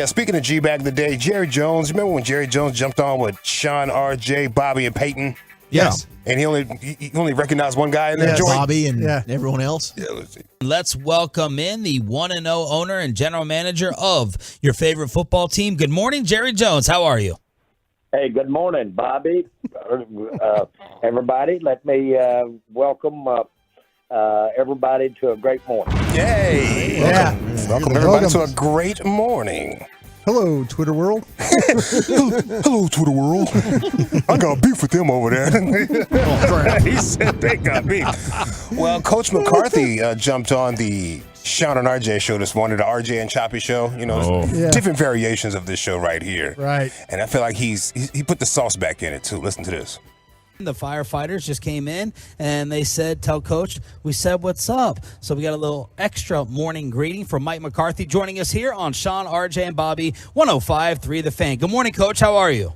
Speaking of G-Bag of the Day, Jerry Jones. Remember when Jerry Jones jumped on with Sean, RJ, Bobby, and Peyton? Yes. And he only recognized one guy in there, joint? Bobby and everyone else. Yeah, let's see. Let's welcome in the 1-0 owner and general manager of your favorite football team. Good morning, Jerry Jones. How are you? Hey, good morning, Bobby. Everybody, let me welcome everybody to a great morning. Yay! Yeah. Welcome everybody to a great morning. Hello, Twitter world. Hello, Twitter world. I got beef with them over there. He said they got beef. Well, Coach McCarthy jumped on the Sean and RJ show this morning, the RJ and Choppy show. Different variations of this show right here. Right. And I feel like he put the sauce back in it too. Listen to this. The firefighters just came in and they said, tell Coach, we said what's up. So we got a little extra morning greeting from Mike McCarthy joining us here on Sean, RJ, and Bobby, 105.3 The Fan. Good morning, Coach. How are you?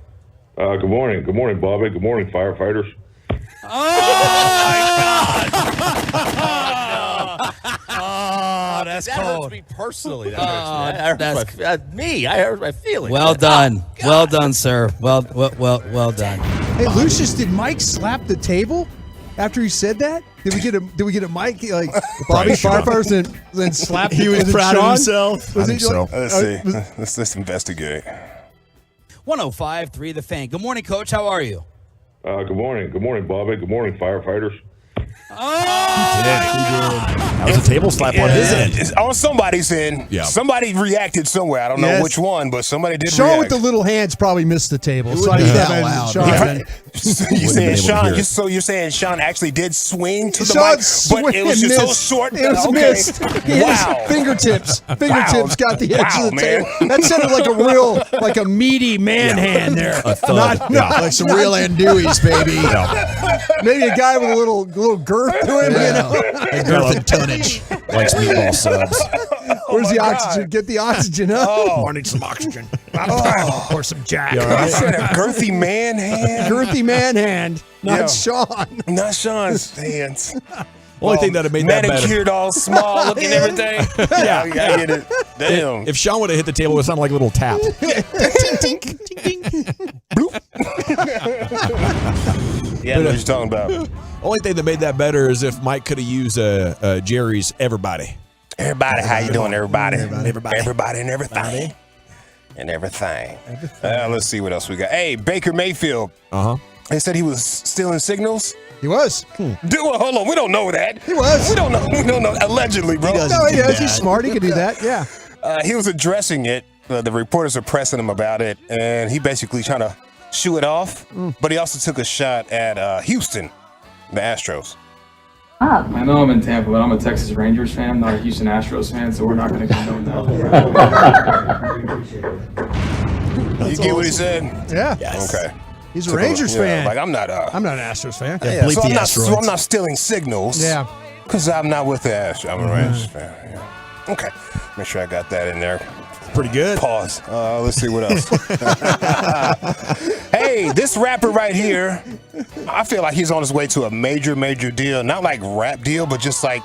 Good morning. Good morning, Bobby. Good morning, firefighters. Oh, that's that cold. hurts me personally. That hurts me. I hurt my feelings. Well done. Well done, sir. Well done. Hey, Lucius, did Mike slap the table after he said that? Did we get a mic like Bobby firefighters and then slap? He was proud of himself. Was I think he so. Let's see. Let's investigate. 105.3 The Fan. Good morning, Coach. How are you? Good morning. Good morning, Bobby. Good morning, firefighters. He did. That was a table slap on his end. It's on somebody's end. Yeah. Somebody reacted somewhere. I don't know which one, but somebody did Sean react. with the little hands probably missed the table. So I be can't that imagine loud. Sean. You saying Sean? So you're saying Sean actually did swing to the mic, but it was just so short. It was missed. Wow. Fingertips got the edge of the man. table. That sounded like a meaty man hand there. A thud. Like some real andouilles, baby. Maybe a guy with a little girth to him. You know? Girth and tonnage. Likes meatball subs. Where's the oxygen? Get the oxygen up. I need some oxygen. Or some Jack. I said a girthy man hand. Girthy man hand. Not Sean. Not Sean's hands. Only thing that made that better. Manicured, all small looking, everything. Yeah. I get it. Damn. If Sean would have hit the table, it would sound like a little tap. Yeah, what you're talking about. Only thing that made that better is if Mike could have used Jerry's everybody. Everybody, how you doing, everybody? Everybody and everything. And everything. Let's see what else we got. Hey, Baker Mayfield. They said he was stealing signals. He was. Hold on, we don't know that. He was. We don't know. We don't know. Allegedly, bro. He's smart. He could do that. Yeah. He was addressing it. The reporters are pressing him about it, and he basically trying to shoo it off. But he also took a shot at Houston, the Astros. I know I'm in Tampa, but I'm a Texas Rangers fan, not a Houston Astros fan, so we're not going to condone that. You get what he said? Yeah. Yes. Okay. He's a Rangers fan. Like I'm not an Astros fan. Yeah, so I'm not stealing signals. Yeah. Because I'm not with the Astros. I'm a Rangers fan. Yeah. Okay. Make sure I got that in there. Pretty good. Pause. Let's see what else. Hey, this rapper right here, I feel like he's on his way to a major deal. Not like rap deal, but just like,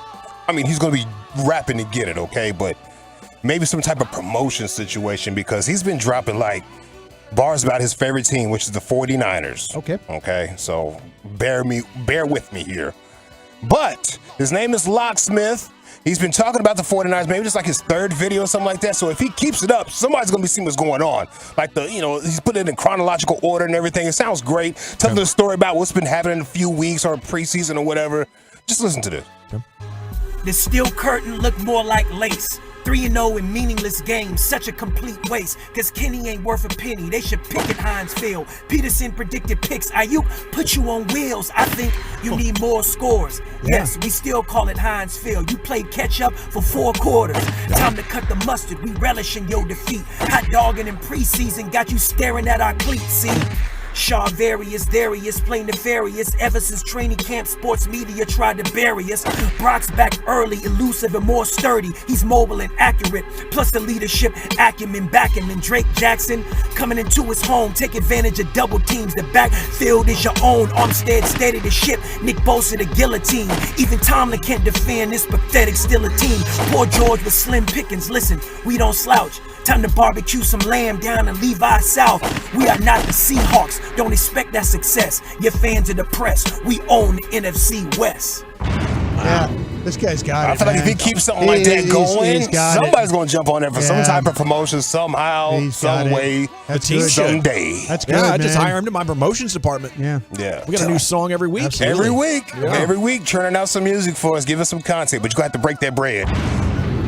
he's going to be rapping to get it, okay? But maybe some type of promotion situation because he's been dropping like bars about his favorite team, which is the 49ers. Okay. So bear with me here. But his name is Locksmith. He's been talking about the 49ers, maybe just like his third video or something like that. So if he keeps it up, somebody's going to be seeing what's going on. Like he's put it in chronological order and everything. It sounds great. Tell the story about what's been happening in a few weeks or preseason or whatever. Just listen to this. The steel curtain looked more like lace. 3-0 in meaningless games, such a complete waste. Cause Kenny ain't worth a penny, they should pick at Heinz Field. Peterson predicted picks, Ayuk put you on wheels. I think you need more scores. Yes, we still call it Heinz Field. You played catch up for 4 quarters. Time to cut the mustard, we relish in your defeat. Hot dogging in preseason got you staring at our cleats, see? Shaw Various, Darius, plain nefarious. Ever since training camp, sports media tried to bury us. Brock's back early, elusive and more sturdy. He's mobile and accurate, plus the leadership acumen backing him. And Drake Jackson coming into his home, take advantage of double teams. The backfield is your own. Armstead steady the ship, Nick Bosa the guillotine. Even Tomlin can't defend this pathetic still a team. Poor George with slim pickings. Listen, we don't slouch. Time to barbecue some lamb down in Levi South. We are not the Seahawks. Don't expect that success. Your fans are the press. We own the NFC West. Yeah, this guy's got it. I feel like if he keeps something like that going, somebody's going to jump on there for some type of promotion somehow, some way, someday. That's good, I just hire him to my promotions department. Yeah. We got a new song every week. Absolutely. Every week, churning out some music for us, give us some content, but you're going to have to break that bread.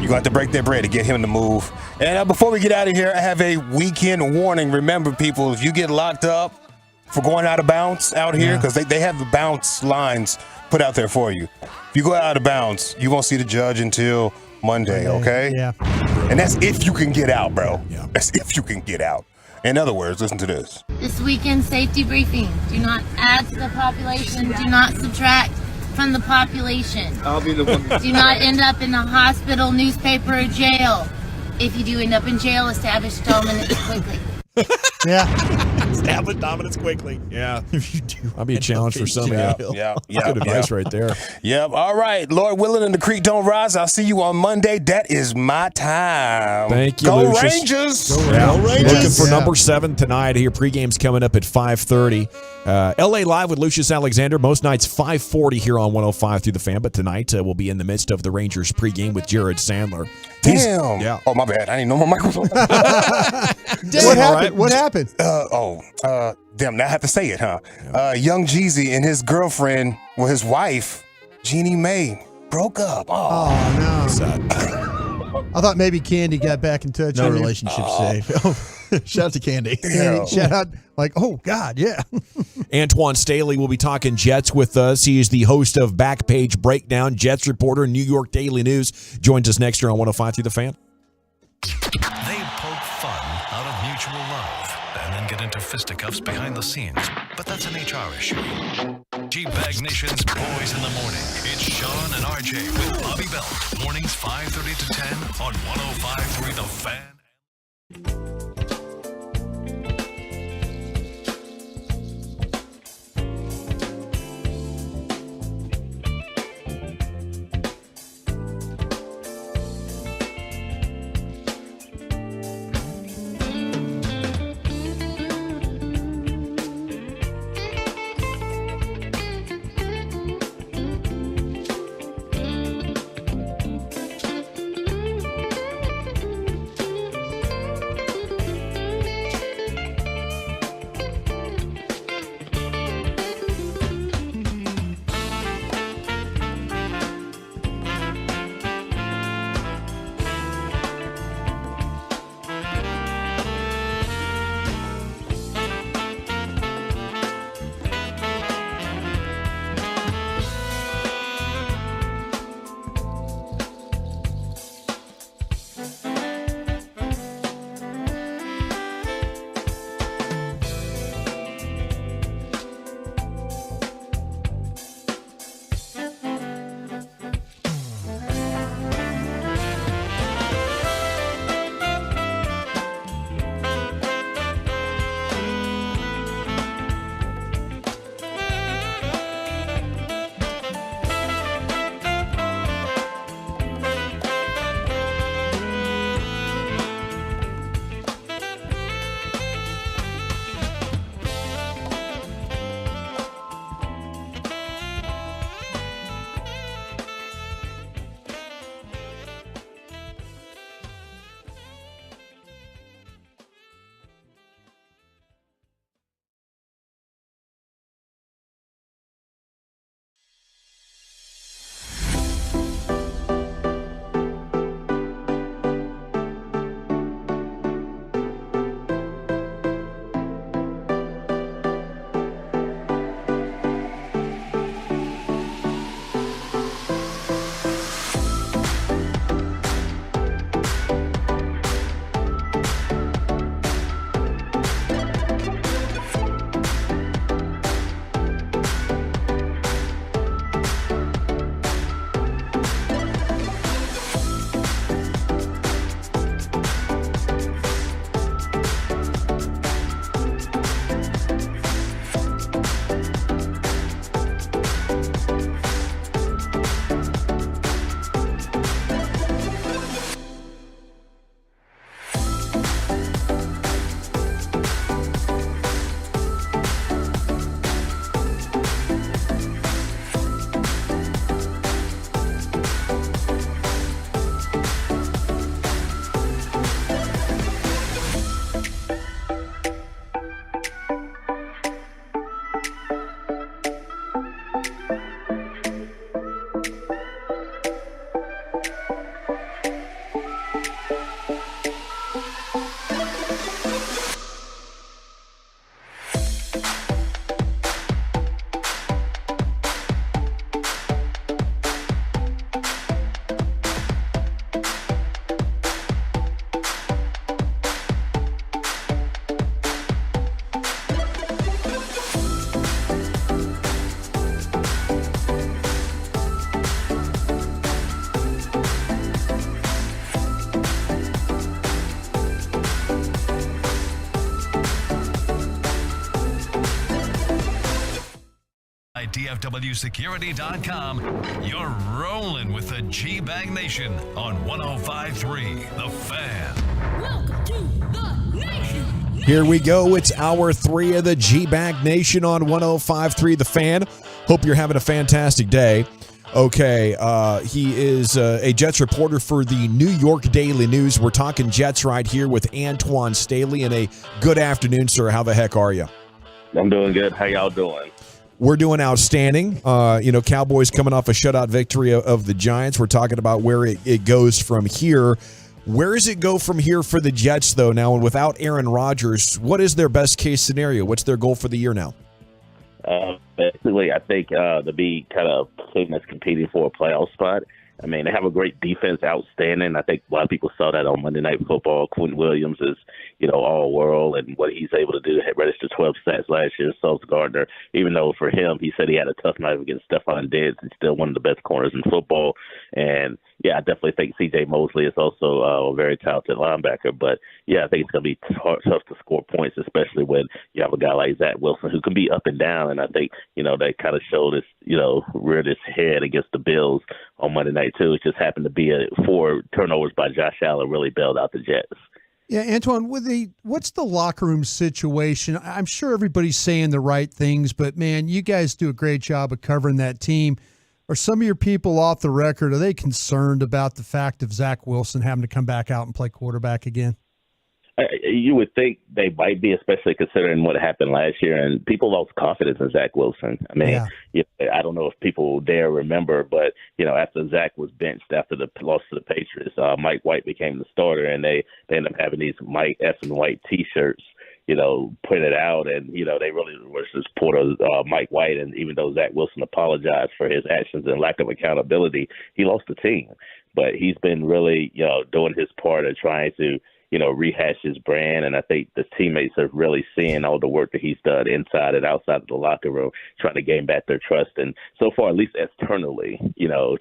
You're going to have to break their bread to get him to move. And before we get out of here, I have a weekend warning. Remember, people, if you get locked up for going out of bounds out here, because they have the bounce lines put out there for you. If you go out of bounds, you won't see the judge until Monday, okay? Yeah. And that's if you can get out, bro. Yeah. That's if you can get out. In other words, listen to this. This weekend safety briefing. Do not add to the population. Do not subtract from the population. I'll be the one. Do not end up in the hospital, newspaper, or jail. If you do end up in jail, establish dominance quickly. Establish dominance quickly. Yeah. If you do, I'll be a challenge for some of you. Yeah. Good advice right there. Yep. All right. Lord willing and the creek don't rise. I'll see you on Monday. That is my time. Thank you, Go Lucius. Rangers. Go Rangers. Looking for number 7 tonight. Here, pregame's coming up at 5:30. LA Live with Lucius Alexander. Most nights 5:40 here on 105 through the Fan. But tonight we'll be in the midst of the Rangers pregame with Jared Sandler. Damn. Yeah. Oh, my bad. I didn't know my microphone. What happened? What happened? Damn, now I have to say it, huh? Young Jeezy and his girlfriend, well, his wife, Jeannie Mae, broke up. Oh, no. I thought maybe Candy got back in touch. No with you. relationship safe. Shout out to Candy. Shout out, like, oh, God, yeah. Antoine Staley will be talking Jets with us. He is the host of Backpage Breakdown, Jets reporter, New York Daily News. Joins us next year on 105 through the Fan. They poke fun out of mutual love and then get into fisticuffs behind the scenes. But that's an HR issue. G-Bag Nation's Boys in the Morning. It's Sean and RJ with Bobby Belt. Mornings 5:30 to 10 on 105.3 The Fan. DFWsecurity.com, you're rolling with the G-Bag Nation on 105.3 The Fan. Welcome to the nation. Here we go. It's hour 3 of the G-Bag Nation on 105.3 The Fan. Hope you're having a fantastic day. Okay, he is a Jets reporter for the New York Daily News. We're talking Jets right here with Antoine Staley. And a good afternoon, sir. How the heck are you? I'm doing good. How y'all doing? We're doing outstanding. Cowboys coming off a shutout victory of the Giants. We're talking about where it goes from here. Where does it go from here for the Jets, though, now? And without Aaron Rodgers, what is their best case scenario? What's their goal for the year now? Basically, I think to be kind of team that's competing for a playoff spot. I mean, they have a great defense, outstanding. I think a lot of people saw that on Monday Night Football. Quentin Williams is, all world, and what he's able to do. Registered 12 sacks last year. Sauce Gardner, even though for him, he said he had a tough night against Stephon Diggs. He's still one of the best corners in football. And yeah, I definitely think C.J. Mosley is also a very talented linebacker. But yeah, I think it's going to be tough to score points, especially when you have a guy like Zach Wilson who can be up and down. And I think they kind of showed this, reared his head against the Bills on Monday night too. It just happened to be 4 turnovers by Josh Allen really bailed out the Jets. Yeah, Antoine, what's the locker room situation? I'm sure everybody's saying the right things, but, man, you guys do a great job of covering that team. Are some of your people off the record, are they concerned about the fact of Zach Wilson having to come back out and play quarterback again? You would think they might be, especially considering what happened last year, and people lost confidence in Zach Wilson. I mean, I don't know if people dare remember, but after Zach was benched after the loss to the Patriots, Mike White became the starter, and they ended up having these Mike S. and White T-shirts, printed out, and they really were supportive of Mike White. And even though Zach Wilson apologized for his actions and lack of accountability, he lost the team. But he's been really, doing his part of trying to rehash his brand. And I think the teammates are really seeing all the work that he's done inside and outside of the locker room, trying to gain back their trust. And so far, at least externally,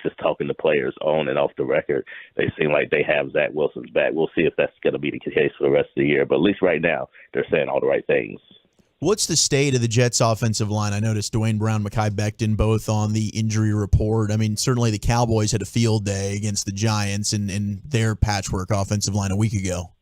just talking to players on and off the record, they seem like they have Zach Wilson's back. We'll see if that's going to be the case for the rest of the year. But at least right now, they're saying all the right things. What's the state of the Jets' offensive line? I noticed Dwayne Brown, Mekhi Becton both on the injury report. I mean, certainly the Cowboys had a field day against the Giants and their patchwork offensive line a week ago.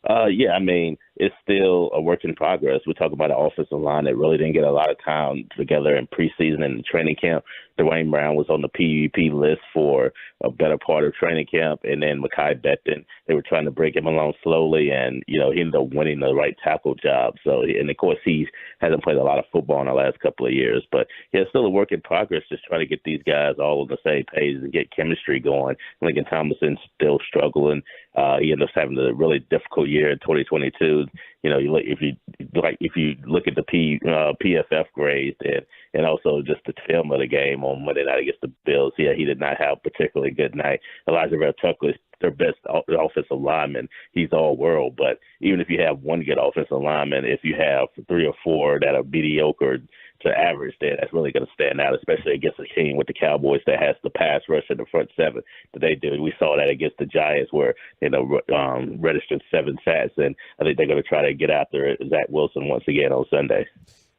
I mean, it's still a work in progress. We're talking about an offensive line that really didn't get a lot of time together in preseason and training camp. Dwayne Brown was on the PUP list for a better part of training camp, and then Mekhi Becton, they were trying to break him along slowly, and, he ended up winning the right tackle job. So, and of course, he hasn't played a lot of football in the last couple of years, but it's still a work in progress, just trying to get these guys all on the same page and get chemistry going. Lincoln Thomason's still struggling. He ended up having a really difficult year in 2022. If you look at the PFF grades and also just the film of the game on Monday night against the Bills, he did not have a particularly good night. Elijah Vera Tucker is their best offensive lineman. He's all world, but even if you have one good offensive lineman, if you have 3 or 4 that are mediocre to average, then that's really going to stand out, especially against a team with the Cowboys that has the pass rush in the front 7 that they do. We saw that against the Giants where registered 7 sacks, and I think they're going to try to get after Zach Wilson once again on Sunday.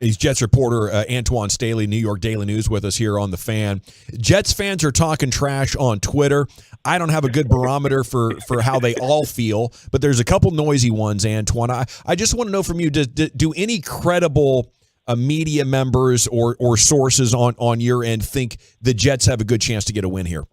He's Jets reporter Antoine Staley, New York Daily News, with us here on The Fan. Jets fans are talking trash on Twitter. I don't have a good barometer for how they all feel, but there's a couple noisy ones, Antoine. I just want to know from you, do any credible media members or sources on your end think the Jets have a good chance to get a win here?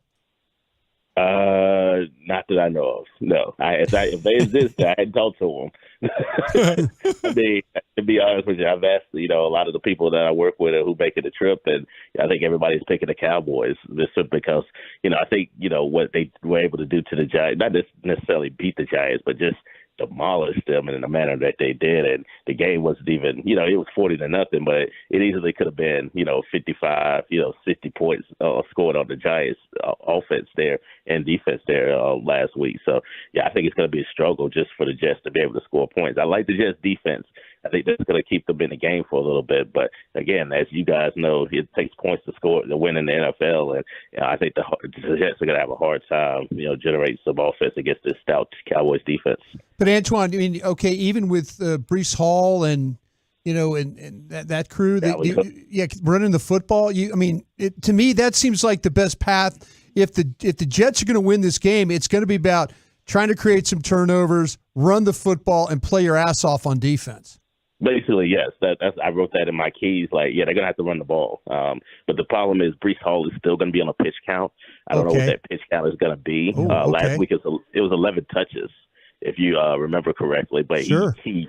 Not that I know of. No. If they exist, I hadn't talked to them. I mean, to be honest with you, I've asked, a lot of the people that I work with who make it a trip, and I think everybody's picking the Cowboys. This is because, I think, what they were able to do to the Giants, not necessarily beat the Giants, but just demolished them in the manner that they did. And the game wasn't even, it was 40-0, but it easily could have been, 55, 60 points scored on the Giants offense there and defense there last week. So, I think it's going to be a struggle just for the Jets to be able to score points. I like the Jets defense. I think that's going to keep them in the game for a little bit. But, again, as you guys know, it takes points to win in the NFL. And I think the Jets are going to have a hard time, generating some offense against this stout Cowboys defense. But, Antoine, I mean, okay, even with Breece Hall and and that crew, running the football. To me, that seems like the best path. If the Jets are going to win this game, it's going to be about trying to create some turnovers, run the football, and play your ass off on defense. Basically, yes. I wrote that in my keys. Like, yeah, they're gonna have to run the ball. But the problem is Breece Hall is still gonna be on a pitch count. I don't know what that pitch count is gonna be. Last week it was 11 touches, if you remember correctly. But he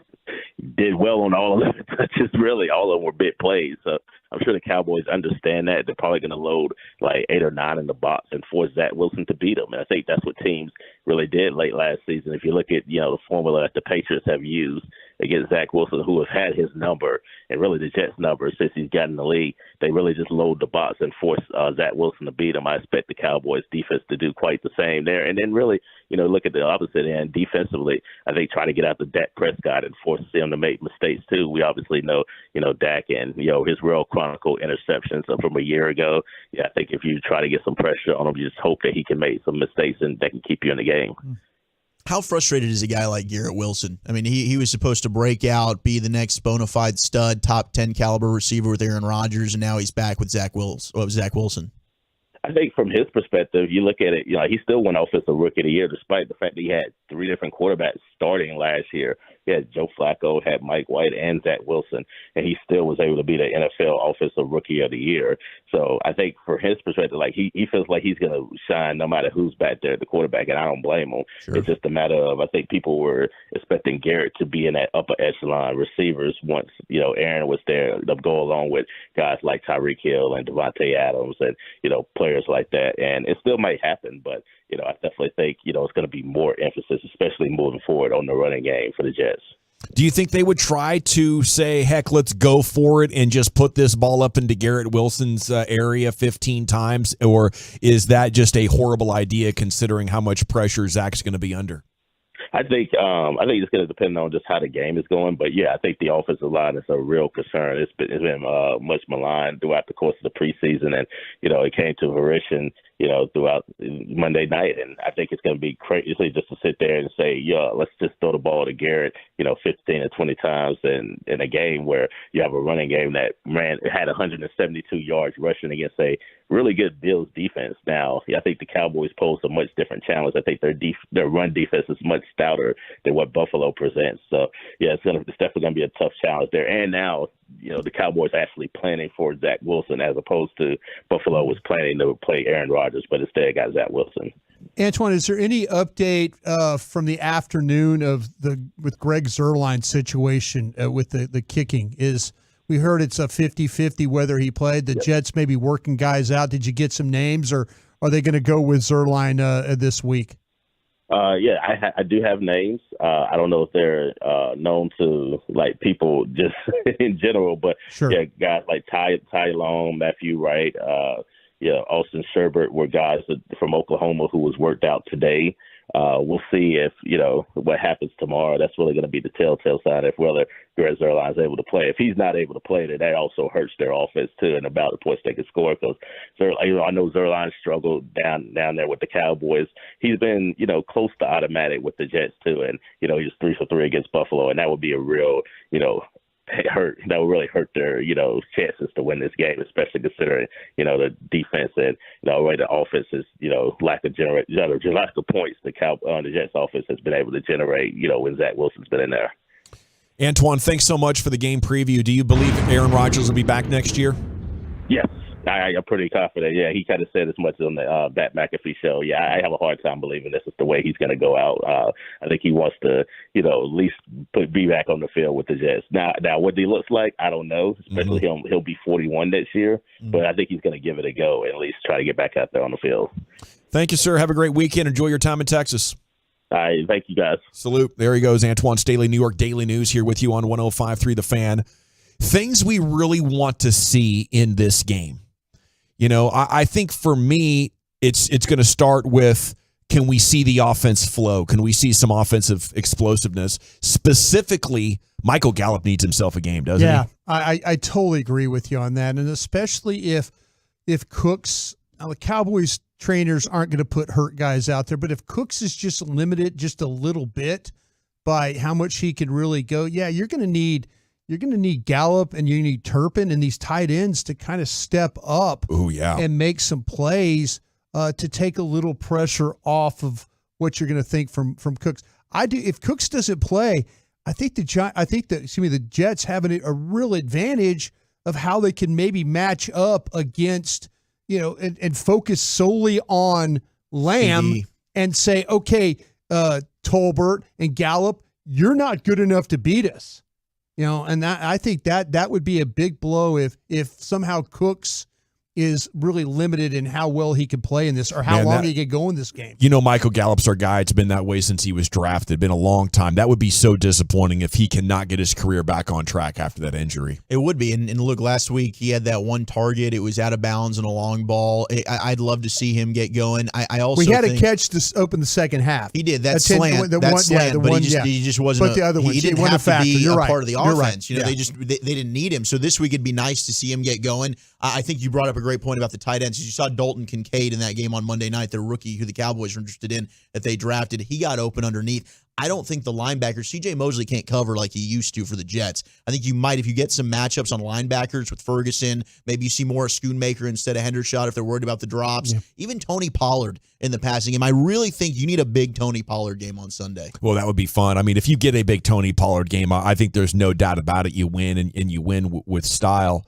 did well on all 11 touches. Really, all of them were big plays. So I'm sure the Cowboys understand that. They're probably going to load like 8 or 9 in the box and force Zach Wilson to beat them. And I think that's what teams really did late last season. If you look at, the formula that the Patriots have used against Zach Wilson, who has had his number and really the Jets' number since he's gotten in the league, they really just load the box and force Zach Wilson to beat him. I expect the Cowboys defense to do quite the same there. And then really, look at the opposite end defensively. I think trying to get out to Dak Prescott and force him to make mistakes too. We obviously know, Dak and, his real chronicle interceptions from a year ago. Yeah, I think if you try to get some pressure on him, you just hope that he can make some mistakes and that can keep you in the game. How frustrated is a guy like Garrett Wilson? I mean, he was supposed to break out, be the next bona fide stud, top 10 caliber receiver with Aaron Rodgers, and now he's back with Zach Wilson. I think from his perspective, you look at it, he still won Offensive Rookie of the Year despite the fact that he had 3 different quarterbacks starting last year. He had Joe Flacco, had Mike White, and Zach Wilson, and he still was able to be the NFL Offensive Rookie of the Year. So I think for his perspective, like he feels like he's going to shine no matter who's back there at the quarterback, and I don't blame him. Sure. It's just a matter of, I think people were expecting Garrett to be in that upper echelon receivers once, Aaron was there to go along with guys like Tyreek Hill and Devontae Adams and, players like that. And it still might happen, but, I definitely think, it's going to be more emphasis, especially moving forward on the running game for the Jets. Do you think they would try to say, heck, let's go for it and just put this ball up into Garrett Wilson's area 15 times? Or is that just a horrible idea considering how much pressure Zach's going to be under? I think it's going to depend on just how the game is going. But, yeah, I think the offensive line is a real concern. It's been much maligned throughout the course of the preseason. And, it came to fruition, throughout Monday night. And I think it's going to be crazy just to sit there and say, let's just throw the ball to Garrett, 15 or 20 times in a game where you have a running game that had 172 yards rushing against a really good Bills defense. Now, I think the Cowboys pose a much different challenge. I think their run defense is much stouter than what Buffalo presents. So, yeah, it's definitely going to be a tough challenge there. And now, the Cowboys actually planning for Zach Wilson as opposed to Buffalo was planning to play Aaron Rodgers, but instead got Zach Wilson. Antoine, is there any update from the afternoon with Greg Zuerlein's situation with the kicking? We heard it's a 50-50 whether he played. The Jets may be working guys out. Did you get some names, or are they going to go with Zuerlein this week? Yeah, I do have names. I don't know if they're known to like people just in general, but yeah, guys like Ty Long, Matthew Wright, Austin Sherbert were guys from Oklahoma who was worked out today. We'll see if, what happens tomorrow. That's really going to be the telltale sign if whether Greg Zuerlein is able to play. If he's not able to play, then that also hurts their offense too, and about the points they can score. Because I know Zuerlein struggled down there with the Cowboys. He's been, close to automatic with the Jets too, and he was 3 for 3 against Buffalo, and that would be a real, that would really hurt their, chances to win this game, especially considering, the defense and, the way the offense is, lack of points the Jets offense has been able to generate, when Zach Wilson's been in there. Antoine, thanks so much for the game preview. Do you believe Aaron Rodgers will be back next year? Yes. I'm pretty confident. Yeah, he kind of said as much on the Pat McAfee show. Yeah, I have a hard time believing this is the way he's going to go out. I think he wants to, at least be back on the field with the Jets. Now what he looks like, I don't know. Especially he'll be 41 next year, but I think he's going to give it a go and at least try to get back out there on the field. Thank you, sir. Have a great weekend. Enjoy your time in Texas. All right, thank you, guys. Salute. There he goes, Antoine Staley, New York Daily News, here with you on 105.3 The Fan. Things we really want to see in this game. I think for me, it's going to start with, can we see the offense flow? Can we see some offensive explosiveness? Specifically, Michael Gallup needs himself a game, doesn't he? Yeah, I totally agree with you on that. And especially if Cooks, the Cowboys trainers aren't going to put hurt guys out there, but if Cooks is just limited just a little bit by how much he can really go, yeah, you're going to need you're going to need Gallup and you need Turpin and these tight ends to kind of step up and make some plays to take a little pressure off of what you're going to think from Cooks. If Cooks doesn't play, I think the Jets have a real advantage of how they can maybe match up against, and focus solely on Lamb and say, okay, Tolbert and Gallup, you're not good enough to beat us. And I think that would be a big blow if somehow Cooks is really limited in how well he could play in this or how long he could go in this game. Michael Gallup's our guy. It's been that way since he was drafted. Been a long time. That would be so disappointing if he cannot get his career back on track after that injury. It would be. And look, last week he had that one target. It was out of bounds and a long ball. I'd love to see him get going. I also we had a catch to open the second half. He did. That slant. He just wasn't. But the other one, he didn't have to be a part of the offense. Right. They didn't need him. So this week it'd be nice to see him get going. I think you brought up a great point about the tight ends. You saw Dalton Kincaid in that game on Monday night, the rookie who the Cowboys were interested in that they drafted. He got open underneath. I don't think the linebacker, C.J. Mosley, can't cover like he used to for the Jets. I think you might, if you get some matchups on linebackers with Ferguson, maybe you see more Schoonmaker instead of Hendershot if they're worried about the drops. Yeah. Even Tony Pollard in the passing game. I really think you need a big Tony Pollard game on Sunday. Well, that would be fun. I mean, if you get a big Tony Pollard game, I think there's no doubt about it. You win, and you win with style.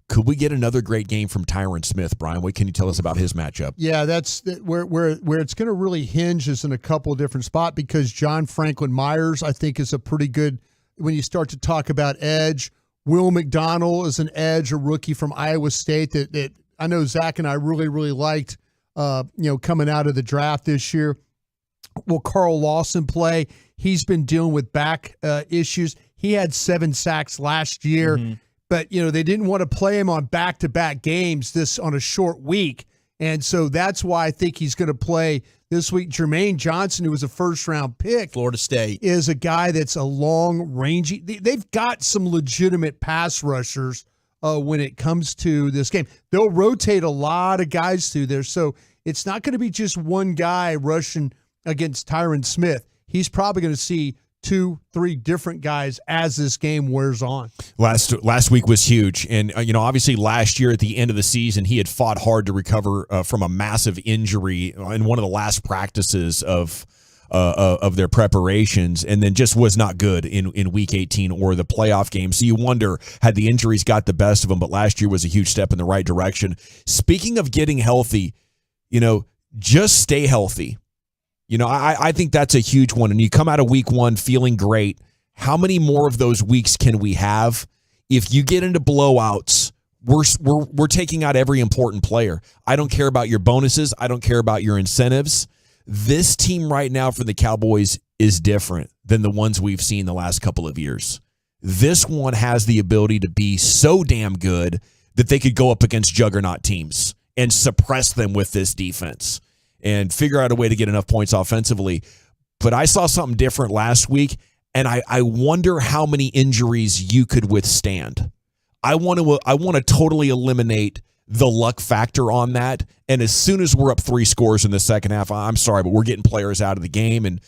Could we get another great game from Tyron Smith, Brian? What can you tell us about his matchup? Yeah, that's where it's going to really hinge is in a couple of different spots because John Franklin Myers, I think, is a pretty good when you start to talk about edge. Will McDonald is an edge, a rookie from Iowa State that I know Zach and I really, really liked, coming out of the draft this year. Will Carl Lawson play? He's been dealing with back issues. He had 7 sacks last year. Mm-hmm. But, they didn't want to play him on back-to-back games on a short week. And so that's why I think he's going to play this week. Jermaine Johnson, who was a first-round pick. Florida State. Is a guy that's a long-range. They've got some legitimate pass rushers when it comes to this game. They'll rotate a lot of guys through there. So it's not going to be just one guy rushing against Tyron Smith. He's probably going to see 2-3 different guys as this game wears on. Last week was huge, and obviously last year at the end of the season he had fought hard to recover from a massive injury in one of the last practices of their preparations, and then just was not good in Week 18 or the playoff game. So you wonder, had the injuries got the best of him? But last year was a huge step in the right direction. Speaking of getting healthy, just stay healthy. I think that's a huge one. And you come out of week 1 feeling great. How many more of those weeks can we have? If you get into blowouts, we're taking out every important player. I don't care about your bonuses. I don't care about your incentives. This team right now for the Cowboys is different than the ones we've seen the last couple of years. This one has the ability to be so damn good that they could go up against juggernaut teams and suppress them with this defense and figure out a way to get enough points offensively. But I saw something different last week, and I wonder how many injuries you could withstand. I want to totally eliminate the luck factor on that. And as soon as we're up 3 scores in the second half, I'm sorry, but we're getting players out of the game, and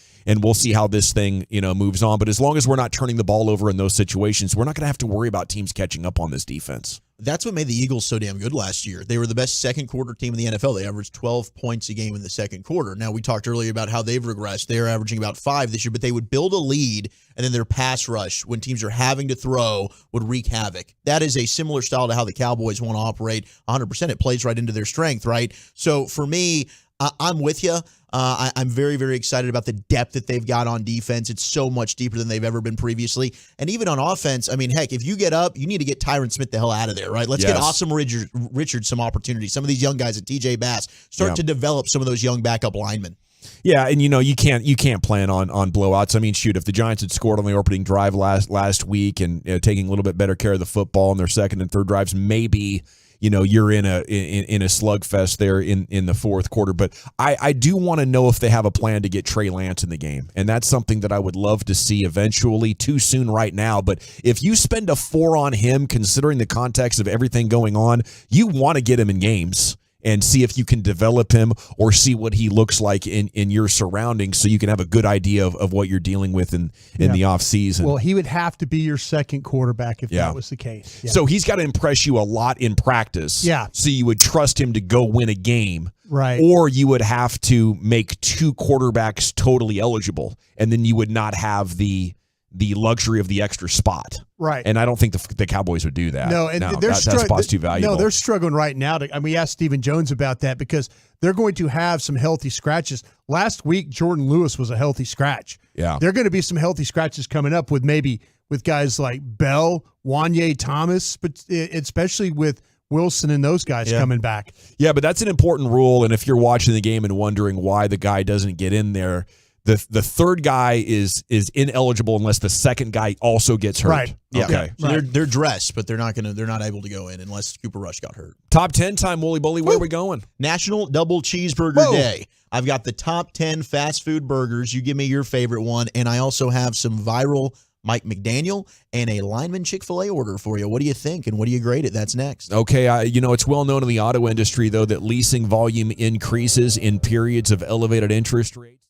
we'll see how this thing moves on. But as long as we're not turning the ball over in those situations, we're not going to have to worry about teams catching up on this defense. That's what made the Eagles so damn good last year. They were the best second quarter team in the NFL. They averaged 12 points a game in the second quarter. Now, we talked earlier about how they've regressed. They're averaging about 5 this year, but they would build a lead, and then their pass rush, when teams are having to throw, would wreak havoc. That is a similar style to how the Cowboys want to operate 100%. It plays right into their strength, right? So for me, I'm with you. I'm very, very excited about the depth that they've got on defense. It's so much deeper than they've ever been previously. And even on offense, I mean, heck, if you get up, you need to get Tyron Smith the hell out of there, right? Let's get Awesome Richard some opportunities. Some of these young guys at TJ Bass start to develop some of those young backup linemen. Yeah, and you can't plan on blowouts. I mean, shoot, if the Giants had scored on the opening drive last week and taking a little bit better care of the football in their second and third drives, maybe you're in a slugfest there in the fourth quarter. But I do want to know if they have a plan to get Trey Lance in the game. And that's something that I would love to see eventually. Too soon right now. But if you spend a 4 on him, considering the context of everything going on, you want to get him in games. and see if you can develop him or see what he looks like in your surroundings so you can have a good idea of what you're dealing with in the offseason. Well, he would have to be your second quarterback if that was the case. Yeah. So he's got to impress you a lot in practice. Yeah. So you would trust him to go win a game. Right. Or you would have to make 2 quarterbacks totally eligible, and then you would not have the luxury of the extra spot. Right. And I don't think the Cowboys would do that. No, and that spot's too valuable. No, they're struggling right now. We asked Stephen Jones about that because they're going to have some healthy scratches. Last week, Jordan Lewis was a healthy scratch. Yeah. There are going to be some healthy scratches coming up with guys like Bell, Wanye Thomas, but especially with Wilson and those guys coming back. Yeah, but that's an important rule. And if you're watching the game and wondering why the guy doesn't get in there, the third guy is ineligible unless the second guy also gets hurt. Right. Yeah. Okay. So they're dressed, but they're not able to go in unless Cooper Rush got hurt. Top 10 time, Wooly Bully. Where are we going? National Double Cheeseburger Day. I've got the top 10 fast food burgers. You give me your favorite one, and I also have some viral Mike McDaniel and a lineman Chick-fil-A order for you. What do you think, and what do you grade it? That's next. Okay, it's well known in the auto industry, though, that leasing volume increases in periods of elevated interest rates.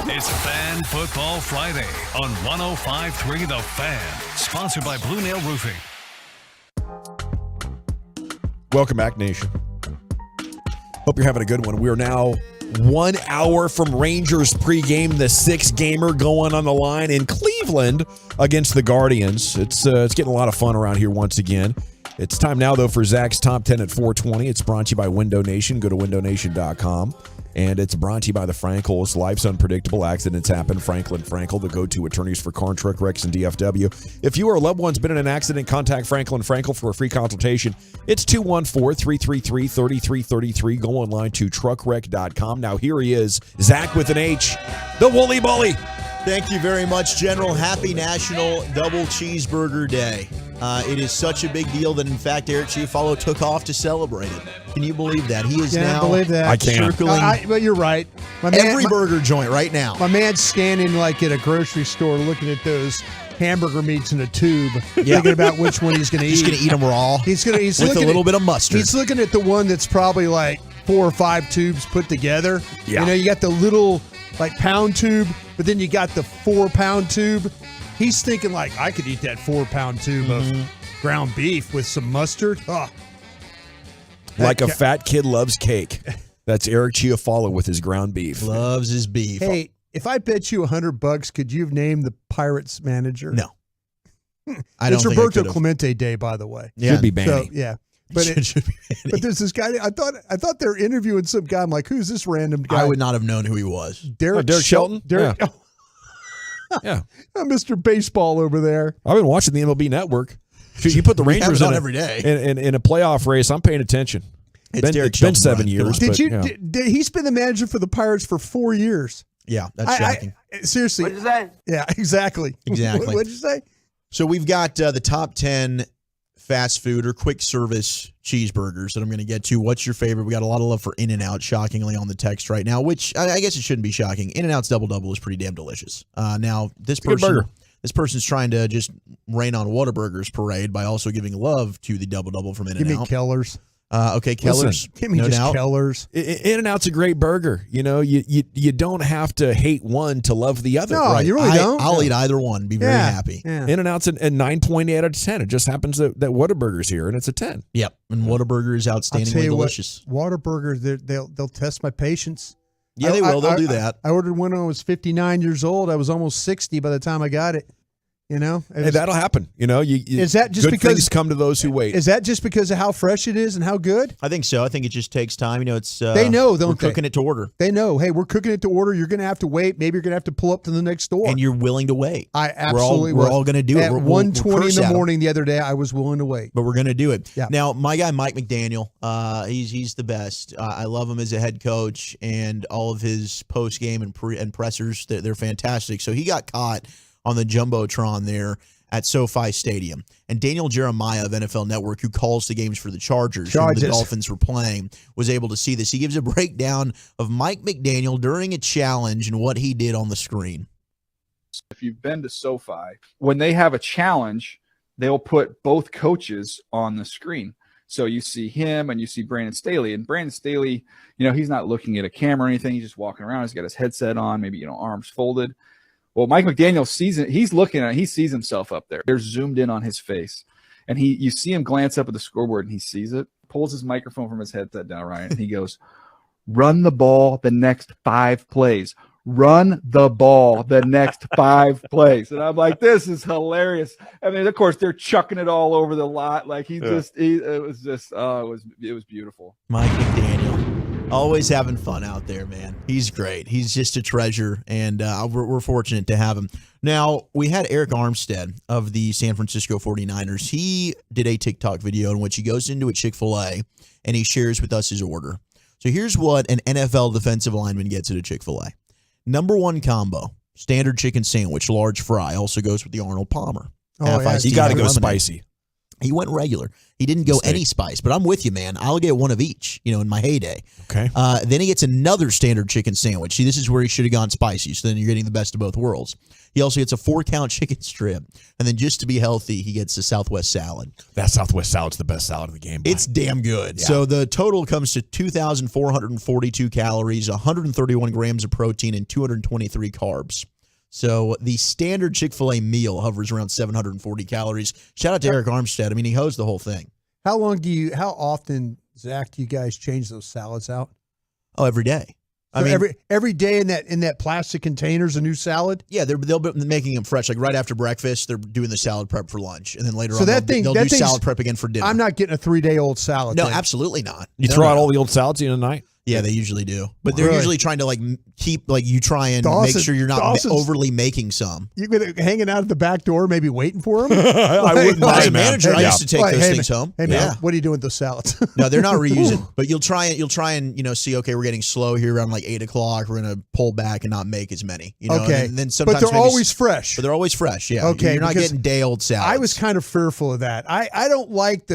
It's Fan Football Friday on 105.3 The Fan, sponsored by Blue Nail Roofing. Welcome back, Nation. Hope you're having a good one. We are now 1 hour from Rangers pregame, the 6-gamer going on the line in Cleveland against the Guardians. It's getting a lot of fun around here once again. It's time now, though, for Zach's Top 10 at 420. It's brought to you by Window Nation. Go to windownation.com. And it's brought to you by the Frankels. Life's unpredictable. Accidents happen. Franklin Frankel, the go-to attorneys for car and truck wrecks and DFW. If you or a loved one's been in an accident, contact Franklin Frankel for a free consultation. It's 214-333-3333. Go online to truckwreck.com. Now here he is, Zach with an H, the Woolly Bully. Thank you very much, General. Happy National Double Cheeseburger Day. It is such a big deal that, in fact, Eric Chiafalo took off to celebrate it. Can you believe that? He is now believe that. I can't. circling but you're right. every burger joint right now. My man's scanning like at a grocery store looking at those hamburger meats in a tube, thinking about which one he's going to eat. He's going to eat them raw He's with a little bit of mustard. He's looking at the one that's probably like 4 or 5 tubes put together. Yeah. You know, you got the little like pound tube, but then you got the 4-pound tube. He's thinking like, I could eat that 4-pound tube of ground beef with some mustard. Oh. Like a fat kid loves cake. That's Eric Chiafalo with his ground beef. Loves his beef. Hey, if I bet you $100, could you have named the Pirates manager? No. I don't it's think Roberto I could've. Clemente Day, by the way. Yeah. Should be Banny. So, yeah. But Should be Banny. but there's this guy. I thought they were interviewing some guy. I'm like, who's this random guy? I would not have known who he was. Derek Shelton? Derek, Yeah. Yeah. Mr. Baseball over there. I've been watching the MLB Network. Shoot, you put the Rangers in every day. in a playoff race, I'm paying attention. It's Derek It's been Shelton, 7 Brian. years. Did but, you? yeah. Did, he's been the manager for the Pirates for 4 years. Yeah, that's shocking. Seriously. What'd you say? Yeah, exactly. Exactly. What'd you say? So we've got the top 10 fast food or quick service cheeseburgers that I'm going to get to. What's your favorite? We got a lot of love for In-N-Out, shockingly, on the text right now, which I guess it shouldn't be shocking. In-N-Out's Double Double is pretty damn delicious. Now, this person's trying to just rain on Whataburger's parade by also giving love to the Double Double from In-N-Out. Give me Keller's. Okay, Keller's. Listen, Give me no just doubt. Keller's. In-N-Out's a great burger. You know, you don't have to hate one to love the other. No, you really don't. I'll eat either one. Be very happy. Yeah. In-N-Out's a 9.8 out of 10. It just happens that Whataburger's here, and it's a 10. Yep, and Whataburger is I'll tell outstandingly you delicious. what, Whataburger, they'll test my patience. Yeah, they will. They'll do that. I ordered one when I was 59 years old. I was almost 60 by the time I got it. You know, Hey, that'll happen. You know, is that just good because things come to those who wait? Is that just because of how fresh it is and how good? I think so. I think it just takes time. You know, it's they know, don't we're they? cooking it to order, They know. Hey, we're cooking it to order. You're going to have to wait. Maybe you're going to have to pull up to the next door. and you're willing to wait. I absolutely We're all going to do it. At We're 1:20 curse in at the 'em, morning the other day, I was willing to wait. but we're going to do it. Yeah. Now, my guy Mike McDaniel, he's the best. I love him as a head coach, and all of his post game and pressers. They're fantastic. So he got caught on the jumbotron there at SoFi Stadium. And Daniel Jeremiah of NFL Network, who calls the games for the Chargers, when the Dolphins were playing, was able to see this. He gives a breakdown of Mike McDaniel during a challenge and what he did on the screen. If you've been to SoFi, when they have a challenge, they'll put both coaches on the screen. So you see him and you see Brandon Staley. And Brandon Staley, you know, he's not looking at a camera or anything. He's just walking around. He's got his headset on, maybe, you know, arms folded. Well, Mike McDaniel sees it. He's looking at it. He sees himself up there. They're zoomed in on his face. And you see him glance up at the scoreboard and he sees it, pulls his microphone from his headset down, Ryan, and he goes, run the ball the next 5 plays. Run the ball the next 5 plays. And I'm like, this is hilarious. I mean, of course, they're chucking it all over the lot. Like it was beautiful. Mike McDaniel. Always having fun out there, man. He's great. He's just a treasure, and we're fortunate to have him. Now, we had Eric Armstead of the San Francisco 49ers. He did a TikTok video in which he goes into a Chick-fil-A, and he shares with us his order. So here's what an NFL defensive lineman gets at a Chick-fil-A. Number 1 combo, standard chicken sandwich, large fry. Also goes with the Arnold Palmer. Oh, yeah. You got to go spicy. He went regular. He didn't go any spice, but I'm with you, man. I'll get one of each, in my heyday. Okay. Then he gets another standard chicken sandwich. See, this is where he should have gone spicy, so then you're getting the best of both worlds. He also gets a 4-count chicken strip, and then just to be healthy, he gets a Southwest salad. That Southwest salad's the best salad in the game. It's damn good. Yeah. So the total comes to 2,442 calories, 131 grams of protein, and 223 carbs. So the standard Chick-fil-A meal hovers around 740 calories. Shout out to Eric Armstead. I mean, he hosed the whole thing. How often, Zach, do you guys change those salads out? Oh, every day. So every day in that plastic container's a new salad? Yeah, they'll be making them fresh. Like right after breakfast, they're doing the salad prep for lunch. And then later on, they'll do salad prep again for dinner. I'm not getting a 3-day-old salad. No, absolutely not. You throw out all the old salads in a night? Yeah, they usually do. But they're usually trying to keep, you try and make sure you're not overly making some. You've been hanging out at the back door, maybe waiting for them? I wouldn't mind. As a manager, I used to take those things home. Hey, man, what are you doing with those salads? No, they're not reusing. But you'll try and see, okay, we're getting slow here around 8 o'clock. We're going to pull back and not make as many. Okay. And then sometimes but they're always fresh. But they're always fresh, yeah. Okay. You're not getting day-old salads. I was kind of fearful of that. I don't like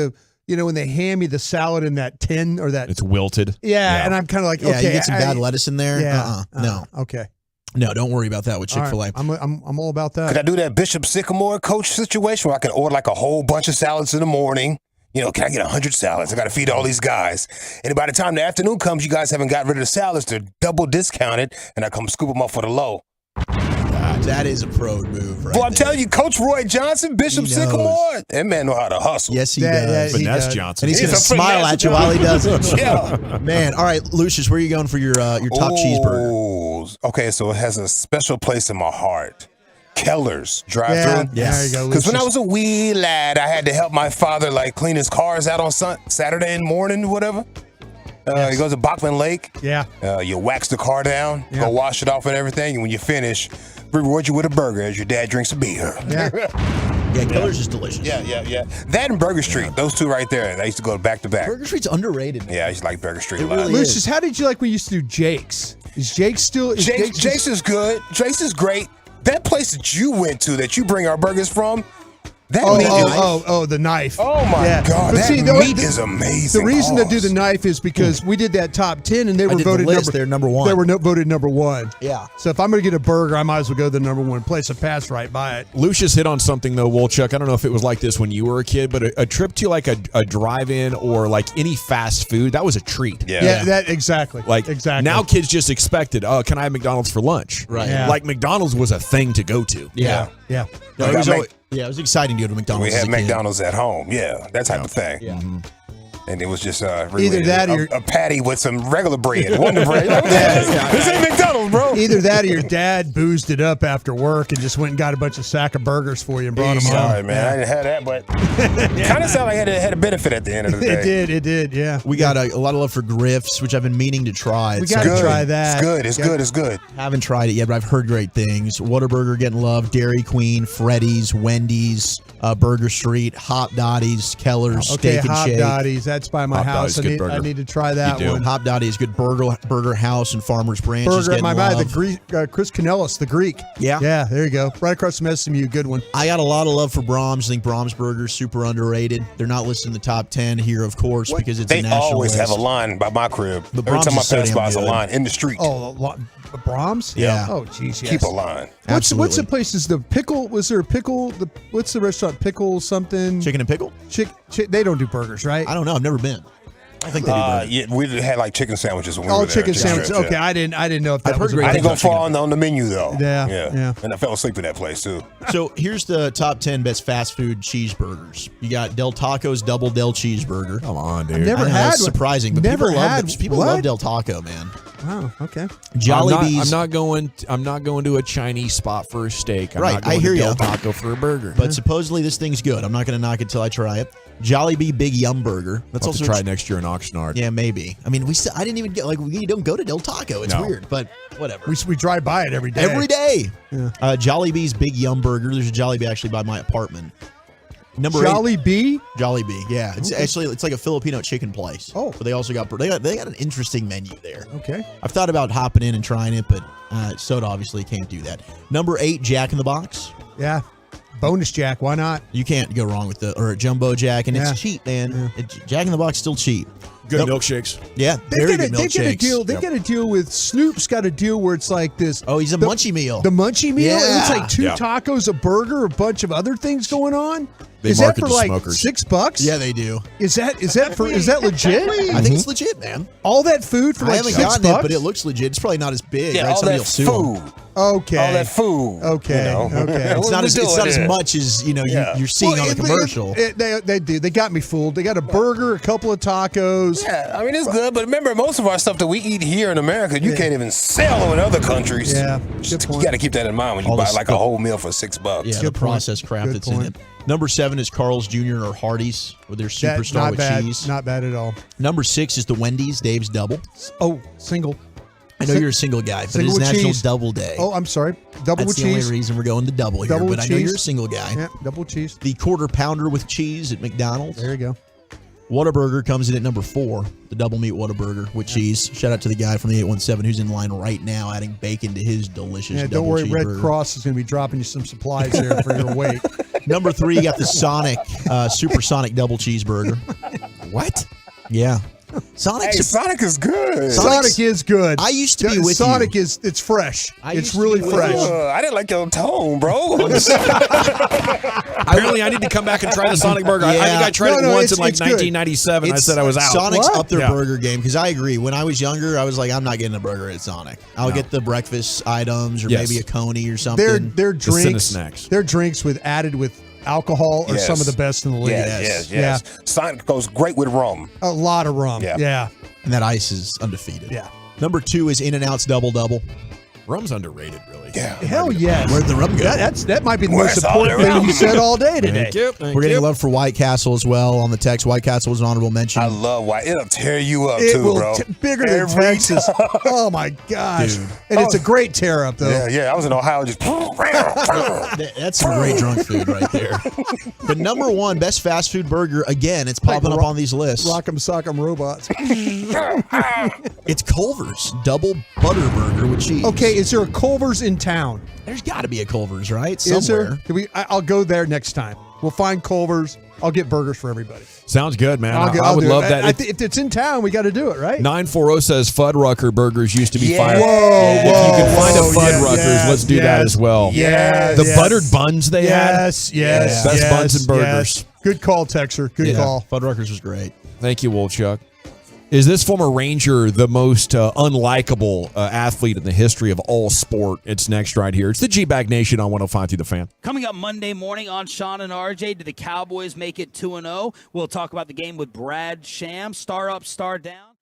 when they hand me the salad in that tin or that. It's wilted. Yeah, and I'm kind of like, okay. you get some bad lettuce in there. Yeah. No. Okay. No, don't worry about that with Chick-fil-A. Right. I'm all about that. Could I do that Bishop Sycamore coach situation where I can order a whole bunch of salads in the morning? Can I get 100 salads? I got to feed all these guys. And by the time the afternoon comes, you guys haven't got rid of the salads. They're double discounted, and I come scoop them up for the low. That is a pro move, right? Well, I'm telling you, Coach Roy Johnson, Bishop Sycamore, that man know how to hustle. Yes, he does. Finesse Johnson. And he's going to smile at you while he does it. Yeah. Man, all right, Lucius, where are you going for your top cheeseburger? Okay, so it has a special place in my heart. Keller's drive-thru. Yeah, there you go. Because when I was a wee lad, I had to help my father clean his cars out on Saturday in the morning or whatever. He goes to Bachman Lake. Yeah. You wax the car down, go wash it off and everything, and when you finish, reward you with a burger as your dad drinks a beer. Yeah. Yeah, Keller's is delicious. Yeah. That and Burger Street, those two right there. I used to go back to back. Burger Street's underrated, man. Yeah, I used to like Burger Street a lot. really Lucius, how did you like when you used to do Jake's? Is Jake's still? Jake's is good. Jake's is great. That place that you went to that you bring our burgers from, that meat is, the knife. Oh my God, But that meat is amazing. The reason to do the knife is because we did that top 10 and they were voted they're number one. They were voted number one. Yeah. So if I'm going to get a burger, I might as well go to the number one place and pass right by it. Lucius hit on something though, Wolchuk. I don't know if it was like this when you were a kid, but a trip to a drive-in or any fast food, that was a treat. Yeah, that exactly. Exactly. Now kids just expected, can I have McDonald's for lunch? Right. Yeah. Like McDonald's was a thing to go to. Yeah. No, it was exciting to go to McDonald's. We had McDonald's at home. Yeah, that type of thing. Yeah. And it was just Either that or a patty with some regular bread. Wonder bread. This ain't McDonald's, bro. Either that or your dad boozed it up after work and just went and got a bunch of sack of burgers for you and brought them home. Sorry, man. I didn't have that, but kind of sounded like it had a benefit at the end of the day. It did, yeah. We got a lot of love for Griff's, which I've been meaning to try. We got to try that. It's good. Haven't tried it yet, but I've heard great things. Whataburger getting love, Dairy Queen, Freddy's, Wendy's, Burger Street, Hop Dottie's, Keller's, Steak and Shake. Hop Dottie's, that's by my house. I need to try that one. Hop Dottie is good. Burger House and Farmers Branch is getting love. The Greek, Chris Canellis, the Greek. Yeah. Yeah, there you go. Right across from SMU, good one. I got a lot of love for Brahms. I think Brahms Burger's super underrated. They're not listed in the top 10 here, of course, because it's a national They always list. have a line by my crib. But Every time I Brahms is so pass by, damn it's a good. line in the street. Oh, Brahms? Yeah. Oh, geez, yes. Keep a line. What's the place? Is the pickle? Was there a pickle? What's the restaurant? Pickle something? Chicken and Pickle? They don't do burgers, right? I don't know. I've never been. I think they do burgers. Yeah, we had chicken sandwiches when we were there. Chicken sandwiches. Okay, Yeah. I didn't know if that was. I didn't go far on the menu though. Yeah. And I fell asleep in that place too. So here's the top 10 best fast food cheeseburgers. You got Del Taco's Double Del Cheeseburger. Come on, dude. I've never I know, had that's one. surprising, but Never people had love people what? love Del Taco, man. Wow. Okay. Jollibee's. I'm not going to a Chinese spot for a steak. I'm Right, not going I hear to ya. Del Taco for a burger. But supposedly this thing's good. I'm not going to knock it till I try it. Jollibee Big Yum Burger. That's I'll also have to try next year in Oxnard. Yeah, maybe. I mean, I didn't even get we don't go to Del Taco. It's No. weird, but whatever. We drive by it every day. Every day. Yeah. Jollibee's Big Yum Burger. There's a Jollibee actually by my apartment. Number 8. Jollibee? Jollibee, yeah. It's Okay. actually it's like a Filipino chicken place. Oh. But they also got they got an interesting menu there. Okay. I've thought about hopping in and trying it, but soda obviously can't do that. Number 8, Jack in the Box. Yeah. Bonus Jack, why not? You can't go wrong with or a Jumbo Jack, and it's cheap, man. Jack in the Box still cheap. Good milkshakes. Yeah, very good milkshakes. They get a deal with Snoop's got a deal where it's like this. Oh, he's a munchie meal. The munchie meal. Yeah. And it's like 2 Yeah. tacos, a burger, a bunch of other things going on. They Is that market for to like smokers. $6? Yeah, they do. Is that legit? I think it's legit, man. All that food for I like haven't $6? gotten it, but it looks legit. It's probably not as big. Yeah, right? all Somebody that will sue 'em. food. Okay. All that food. Okay. You know? Okay. It's not as much as you're seeing on the commercial. They do. They got me fooled. They got a burger, a couple of tacos. Yeah, I mean it's good, but remember, most of our stuff that we eat here in America, you can't even sell in other countries. Yeah, you got to keep that in mind when you buy like a whole meal for $6. Yeah, the processed crap that's in it. Number 7 is Carl's Jr. or Hardee's with their superstar not with bad. cheese. Not bad at all. Number 6 is the Wendy's Dave's Double. Oh, single. I know you're a single guy, but Single it's with National cheese. Double Day. Oh, I'm sorry. Double That's with the cheese. only reason we're going to double here, Double but with I know cheese. you're a single guy. Yeah, double cheese. The Quarter Pounder with cheese at McDonald's. There you go. Whataburger comes in at number 4, the double meat Whataburger with cheese. Shout out to the guy from the 817 who's in line right now adding bacon to his delicious Yeah, double don't worry. cheeseburger. Red Cross is going to be dropping you some supplies there for your weight. Number 3, you got the Sonic Supersonic double cheeseburger. What? Yeah. Sonic is good. Sonic is good. I used to be with Sonic you. it's fresh. I It's used to really be with fresh. you. I didn't like your tone, bro. Apparently, I need to come back and try the Sonic Burger. I think I tried it once in like 1997. I said I was out. Sonic's up their Yeah. burger game because I agree. When I was younger, I was like, I'm not getting a burger at Sonic. I'll get the breakfast items or Yes. maybe a coney or something. Their The drinks, Cinesnacks. their drinks added with alcohol are Yes. some of the best in the league. Yes. Yeah. Sonic goes great with rum. A lot of rum. Yeah. Yeah. And that ice is undefeated. Yeah. Number 2 is In-N-Out's Double Double. Rum's underrated, really. Yeah. Hell yes. Where'd the rum go? That might be the Where's most all the important thing rum? you said all day today. We're getting love for White Castle as well on the text. White Castle was an honorable mention. I love white. It'll tear you up It too, will bro. bigger than Every Texas. time. Oh my gosh. Dude. And it's a great tear up though. Yeah. I was in Ohio just. That's some great drunk food right there. But number 1, best fast food burger, again, it's popping up on these lists. Rock'em sock'em robots. It's Culver's Double Butter Burger with cheese. Okay, is there a Culver's in town? There's got to be a Culver's, right? Is Somewhere. there? I'll go there next time. We'll find Culver's. I'll get burgers for everybody. Sounds good, man. I I would love that. If it's in town, we got to do it, right? 940 says Fuddrucker burgers used to be fire. Whoa, If you can find a Fuddruckers, yes, let's do that as well. Yes, The buttered buns they had. Yes. Best buns and burgers. yes. Good call, Texer. Good call. Fuddruckers was great. Thank you, Wolfchuck. Is this former Ranger the most unlikable athlete in the history of all sport? It's next right here. It's the G-Bag Nation on 105 through the Fan. Coming up Monday morning on Sean and RJ, did the Cowboys make it 2-0? We'll talk about the game with Brad Sham. Star up, star down.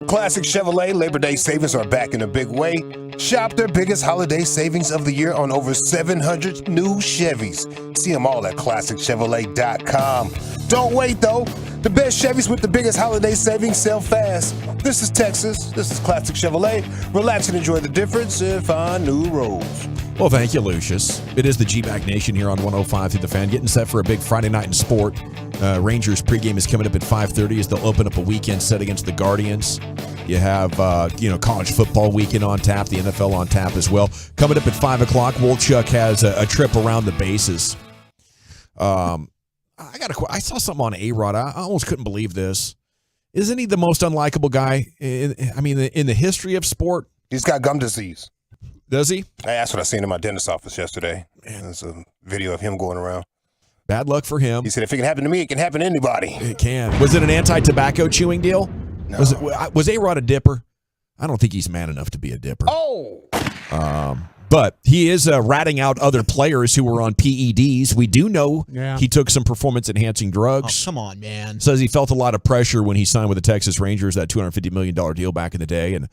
Classic Chevrolet Labor Day savings are back in a big way. Shop their biggest holiday savings of the year on over 700 new Chevys. See them all at ClassicChevrolet.com. Don't wait, though. The best Chevys with the biggest holiday savings sell fast. This is Texas. This is Classic Chevrolet. Relax and enjoy the difference and find new roads. Well, thank you, Lucius. It is the G-Bag Nation here on 105 through the Fan, getting set for a big Friday night in sport. Rangers pregame is coming up at 5:30 as they'll open up a weekend set against the Guardians. You have, college football weekend on tap, the NFL on tap as well. Coming up at 5 o'clock, Wolchuk has a trip around the bases. I saw something on A-Rod. I almost couldn't believe this. Isn't he the most unlikable guy in the history of sport? He's got gum disease. Does he? That's what I seen in my dentist's office yesterday. There's a video of him going around. Bad luck for him. He said, if it can happen to me, it can happen to anybody. It can. Was it an anti-tobacco chewing deal? No. Was A-Rod a dipper? I don't think he's man enough to be a dipper. Oh! But he is ratting out other players who were on PEDs. We do know he took some performance-enhancing drugs. Oh, come on, man. Says he felt a lot of pressure when he signed with the Texas Rangers, that $250 million deal back in the day, and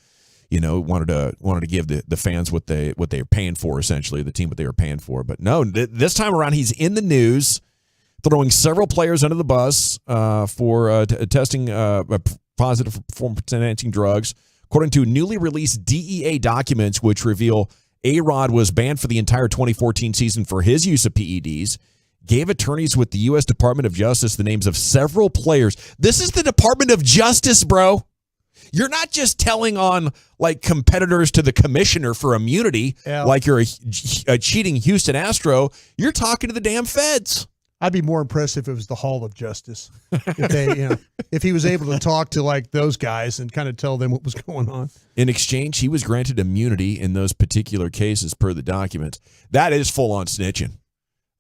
wanted to give the fans what they were paying for, essentially, the team what they were paying for. But no, this time around he's in the news, throwing several players under the bus for testing positive for performance-enhancing drugs. According to newly released DEA documents, which reveal A-Rod was banned for the entire 2014 season for his use of PEDs, gave attorneys with the U.S. Department of Justice the names of several players. This is the Department of Justice, bro. You're not just telling on like competitors to the commissioner for immunity, like you're a cheating Houston Astro. You're talking to the damn feds. I'd be more impressed if it was the Hall of Justice. If he was able to talk to like those guys and kind of tell them what was going on. In exchange, he was granted immunity in those particular cases per the documents. That is full on snitching.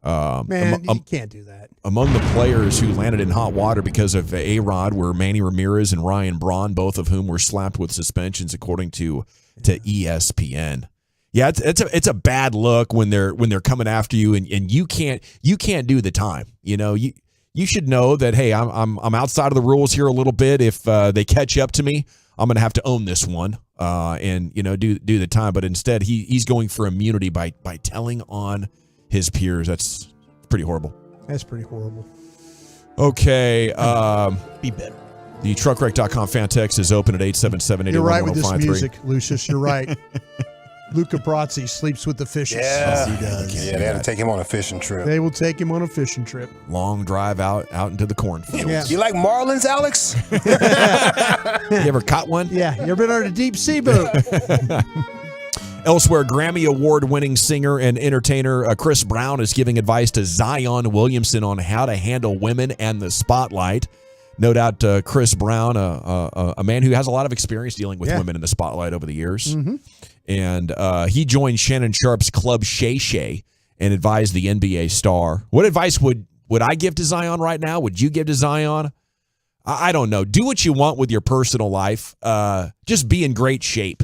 Man, you can't do that. Among the players who landed in hot water because of A-Rod were Manny Ramirez and Ryan Braun, both of whom were slapped with suspensions, according to ESPN. Yeah, it's a bad look when they're coming after you and you can't do the time. You should know that, hey, I'm outside of the rules here a little bit. If they catch up to me, I'm going to have to own this one and do the time. But instead, he's going for immunity by telling on his peers. That's pretty horrible. That's pretty horrible. Okay. Be better. The truckwreck.com fan text is open at 877-881-1053. You're right with this music, Lucius. You're right. Luca Brazzi sleeps with the fishes. Yeah, he does. Yeah, they had to take him on a fishing trip. They will take him on a fishing trip. Long drive out into the cornfields. Yeah. You like marlins, Alex? You ever caught one? Yeah. You ever been on a deep sea boat? Elsewhere, Grammy Award-winning singer and entertainer Chris Brown is giving advice to Zion Williamson on how to handle women and the spotlight. No doubt Chris Brown, a man who has a lot of experience dealing with women in the spotlight over the years. Mm-hmm. And he joined Shannon Sharp's Club Shay Shay and advised the NBA star. What advice would I give to Zion right now? Would you give to Zion? I don't know. Do what you want with your personal life. Just be in great shape.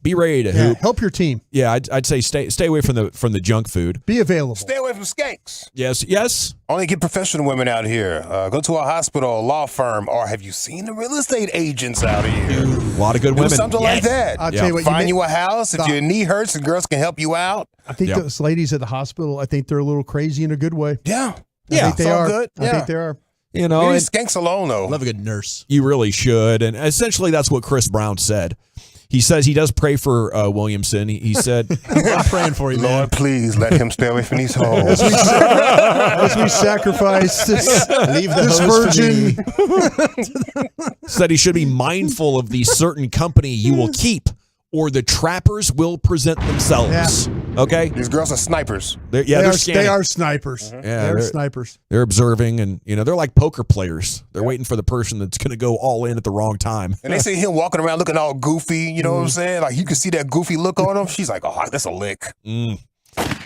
Be ready to hoop. Help your team. Yeah, I'd say stay away from the junk food. Be available. Stay away from skanks. Yes. Only get professional women out here. Go to a hospital, a law firm, or have you seen the real estate agents out here? A lot of good women. Do something like that. I'll tell you what. Find you a house. If your knee hurts, the girls can help you out. I think those ladies at the hospital, I think they're a little crazy in a good way. Yeah. I think they are. Good. I think they are. Leave skanks alone, though. Love a good nurse. You really should. And essentially, that's what Chris Brown said. He says he does pray for Williamson. He said, I'm praying for you, Lord, please let him stay away from these hoes. As we sacrifice this virgin. Said he should be mindful of the certain company you will keep, or the trappers will present themselves. Yeah. Okay? These girls are snipers. They're scanning. They are snipers. Yeah, they're snipers. They're observing, and they're like poker players. They're waiting for the person that's going to go all in at the wrong time. And they see him walking around looking all goofy. You know what I'm saying? Like you can see that goofy look on him. She's like, "Oh, that's a lick."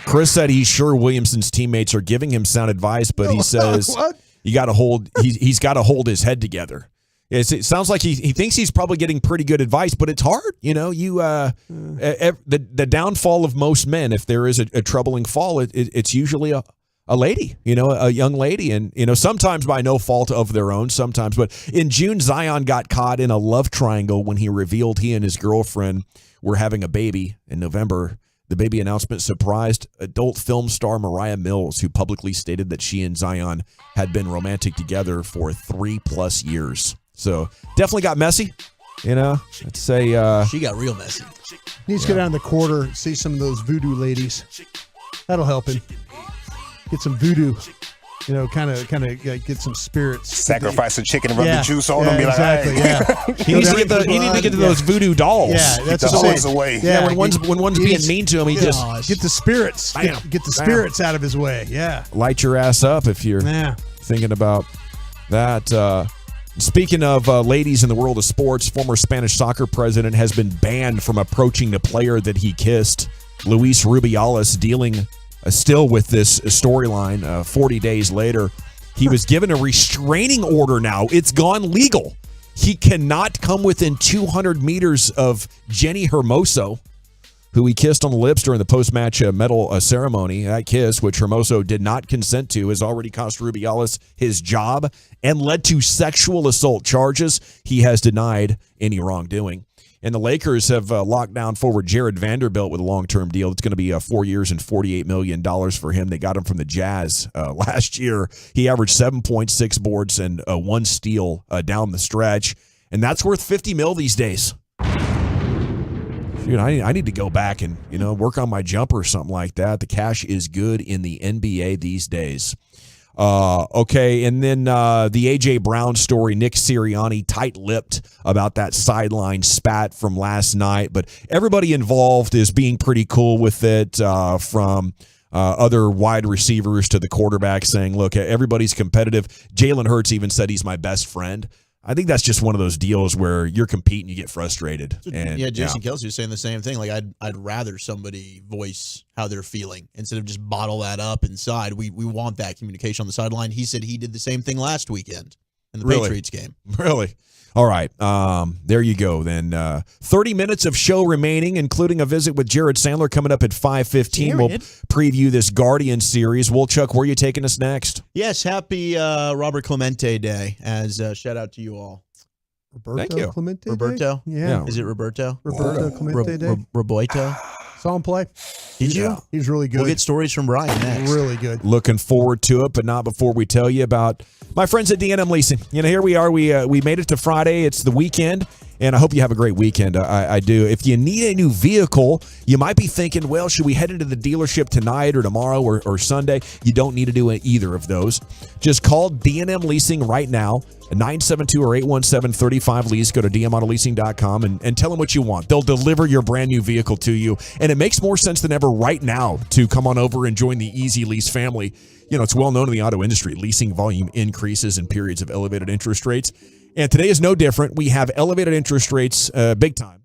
Chris said he's sure Williamson's teammates are giving him sound advice, but he says you got to hold. He's got to hold his head together. It sounds like he thinks he's probably getting pretty good advice, but it's hard. The downfall of most men, if there is a troubling fall, it's usually a a lady, a young lady. And, sometimes by no fault of their own, sometimes. But in June, Zion got caught in a love triangle when he revealed he and his girlfriend were having a baby. In November, the baby announcement surprised adult film star Mariah Mills, who publicly stated that she and Zion had been romantic together for 3+ years. So definitely got messy. I'd say she got real messy. Needs to go down the quarter, see some of those voodoo ladies. That'll help him. Get some voodoo, kind of get some spirits. Sacrifice a chicken, rub the juice on them, be exactly, like, hey. He needs to get to those voodoo dolls. Yeah, that's the hoes away. Yeah, when one's being mean to him, he just get the spirits. Get the spirits out of his way. Yeah. Light your ass up if you're thinking about that. Speaking of ladies in the world of sports, former Spanish soccer president has been banned from approaching the player that he kissed. Luis Rubiales dealing still with this storyline 40 days later. He was given a restraining order now. It's gone legal. He cannot come within 200 meters of Jenny Hermoso, who he kissed on the lips during the post-match medal ceremony. That kiss, which Hermoso did not consent to, has already cost Rubiales his job and led to sexual assault charges. He has denied any wrongdoing. And the Lakers have locked down forward Jared Vanderbilt with a long-term deal. It's going to be 4 years and $48 million for him. They got him from the Jazz last year. He averaged 7.6 boards and 1 steal down the stretch. And that's worth $50 million these days. Dude, I need to go back and, work on my jumper or something like that. The cash is good in the NBA these days. Okay, and then the A.J. Brown story, Nick Sirianni tight-lipped about that sideline spat from last night, but everybody involved is being pretty cool with it, from other wide receivers to the quarterback saying, look, everybody's competitive. Jalen Hurts even said he's my best friend. I think that's just one of those deals where you're competing, you get frustrated. And Jason Kelsey was saying the same thing. Like, I'd rather somebody voice how they're feeling instead of just bottle that up inside. We want that communication on the sideline. He said he did the same thing last weekend in the Patriots game. Really? All right. There you go then. 30 minutes of show remaining, including a visit with Jared Sandler coming up at 5:15. We'll preview this Guardian series. Woolchuck, where are you taking us next? Yes, happy Robert Clemente Day, as shout out to you all. Thank you. Clemente Roberto? Day? Yeah. Is it Roberto? Roberto Clemente Day? Roboito? Saw him play. Did you? He's really good. We'll get stories from Brian next. Really good. Looking forward to it, but not before we tell you about my friends at D&M Leasing. Here we are. We made it to Friday. It's the weekend, and I hope you have a great weekend. I do. If you need a new vehicle, you might be thinking, well, should we head into the dealership tonight or tomorrow or Sunday? You don't need to do either of those. Just call D&M Leasing right now, 972 or 817-35-LEASE. Go to dmautoleasing.com and tell them what you want. They'll deliver your brand new vehicle to you. And it makes more sense than ever right now to come on over and join the Easy Lease family. It's well known in the auto industry. Leasing volume increases in periods of elevated interest rates. And today is no different. We have elevated interest rates big time.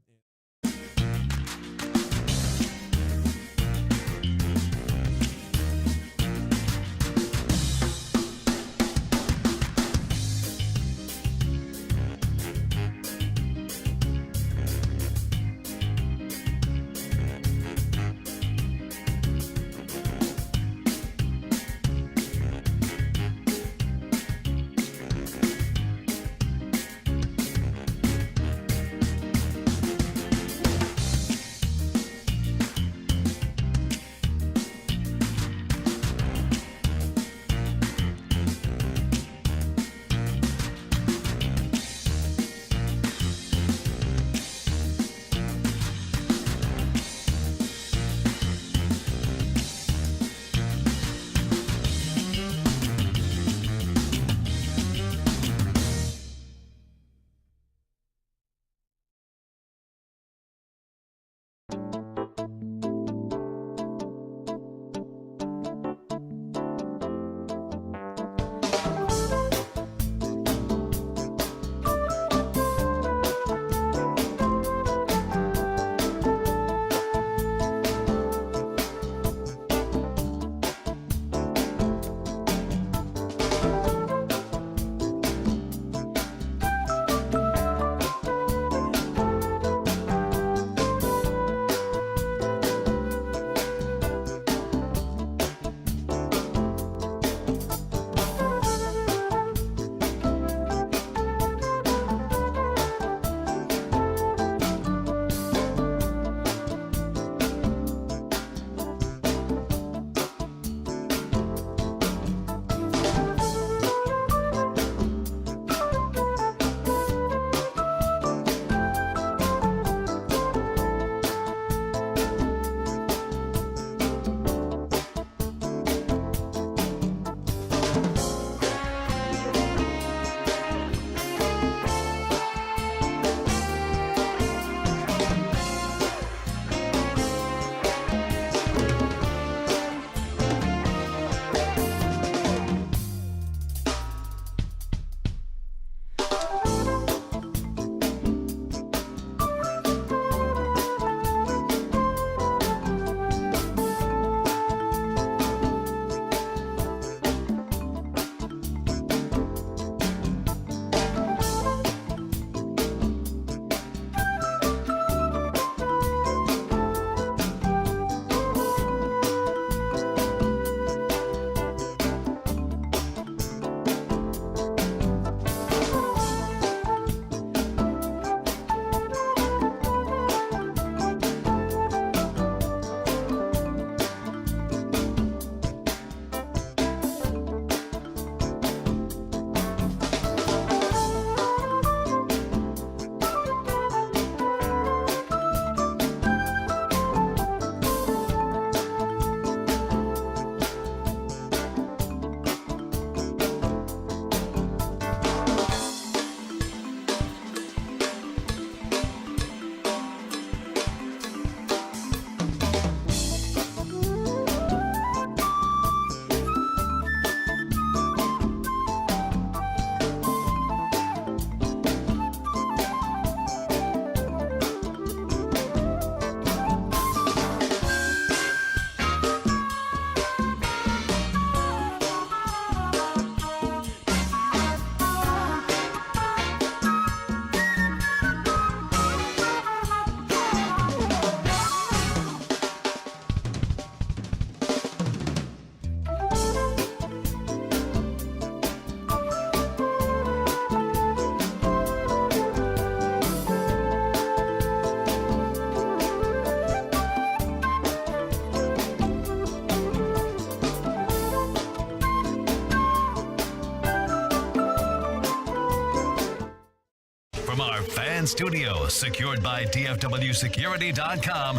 From our fan studio, secured by DFWsecurity.com,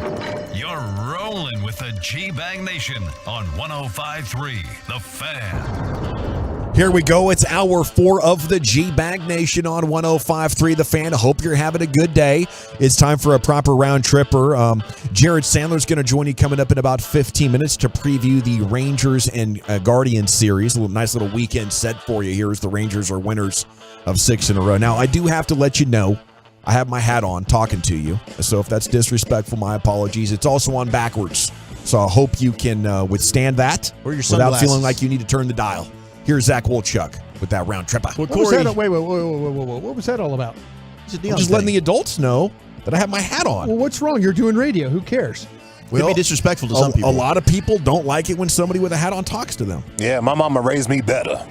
you're rolling with the G-Bang Nation on 105.3 The Fan. Here we go. It's hour 4 of the G-Bag Nation on 105.3 The Fan. I hope you're having a good day. It's time for a proper round tripper. Jared Sandler's going to join you coming up in about 15 minutes to preview the Rangers and Guardians series. Nice little weekend set for you here as the Rangers are winners of 6 in a row. Now, I do have to let you know, I have my hat on talking to you. So if that's disrespectful, my apologies. It's also on backwards. So I hope you can withstand that without feeling like you need to turn the dial. Here's Zach Wolchuk with that round tripper. What was that? Wait. What was that all about? I'm just letting the adults know that I have my hat on. Well, what's wrong? You're doing radio. Who cares? Could be disrespectful to some people. A lot of people don't like it when somebody with a hat on talks to them. Yeah, my mama raised me better.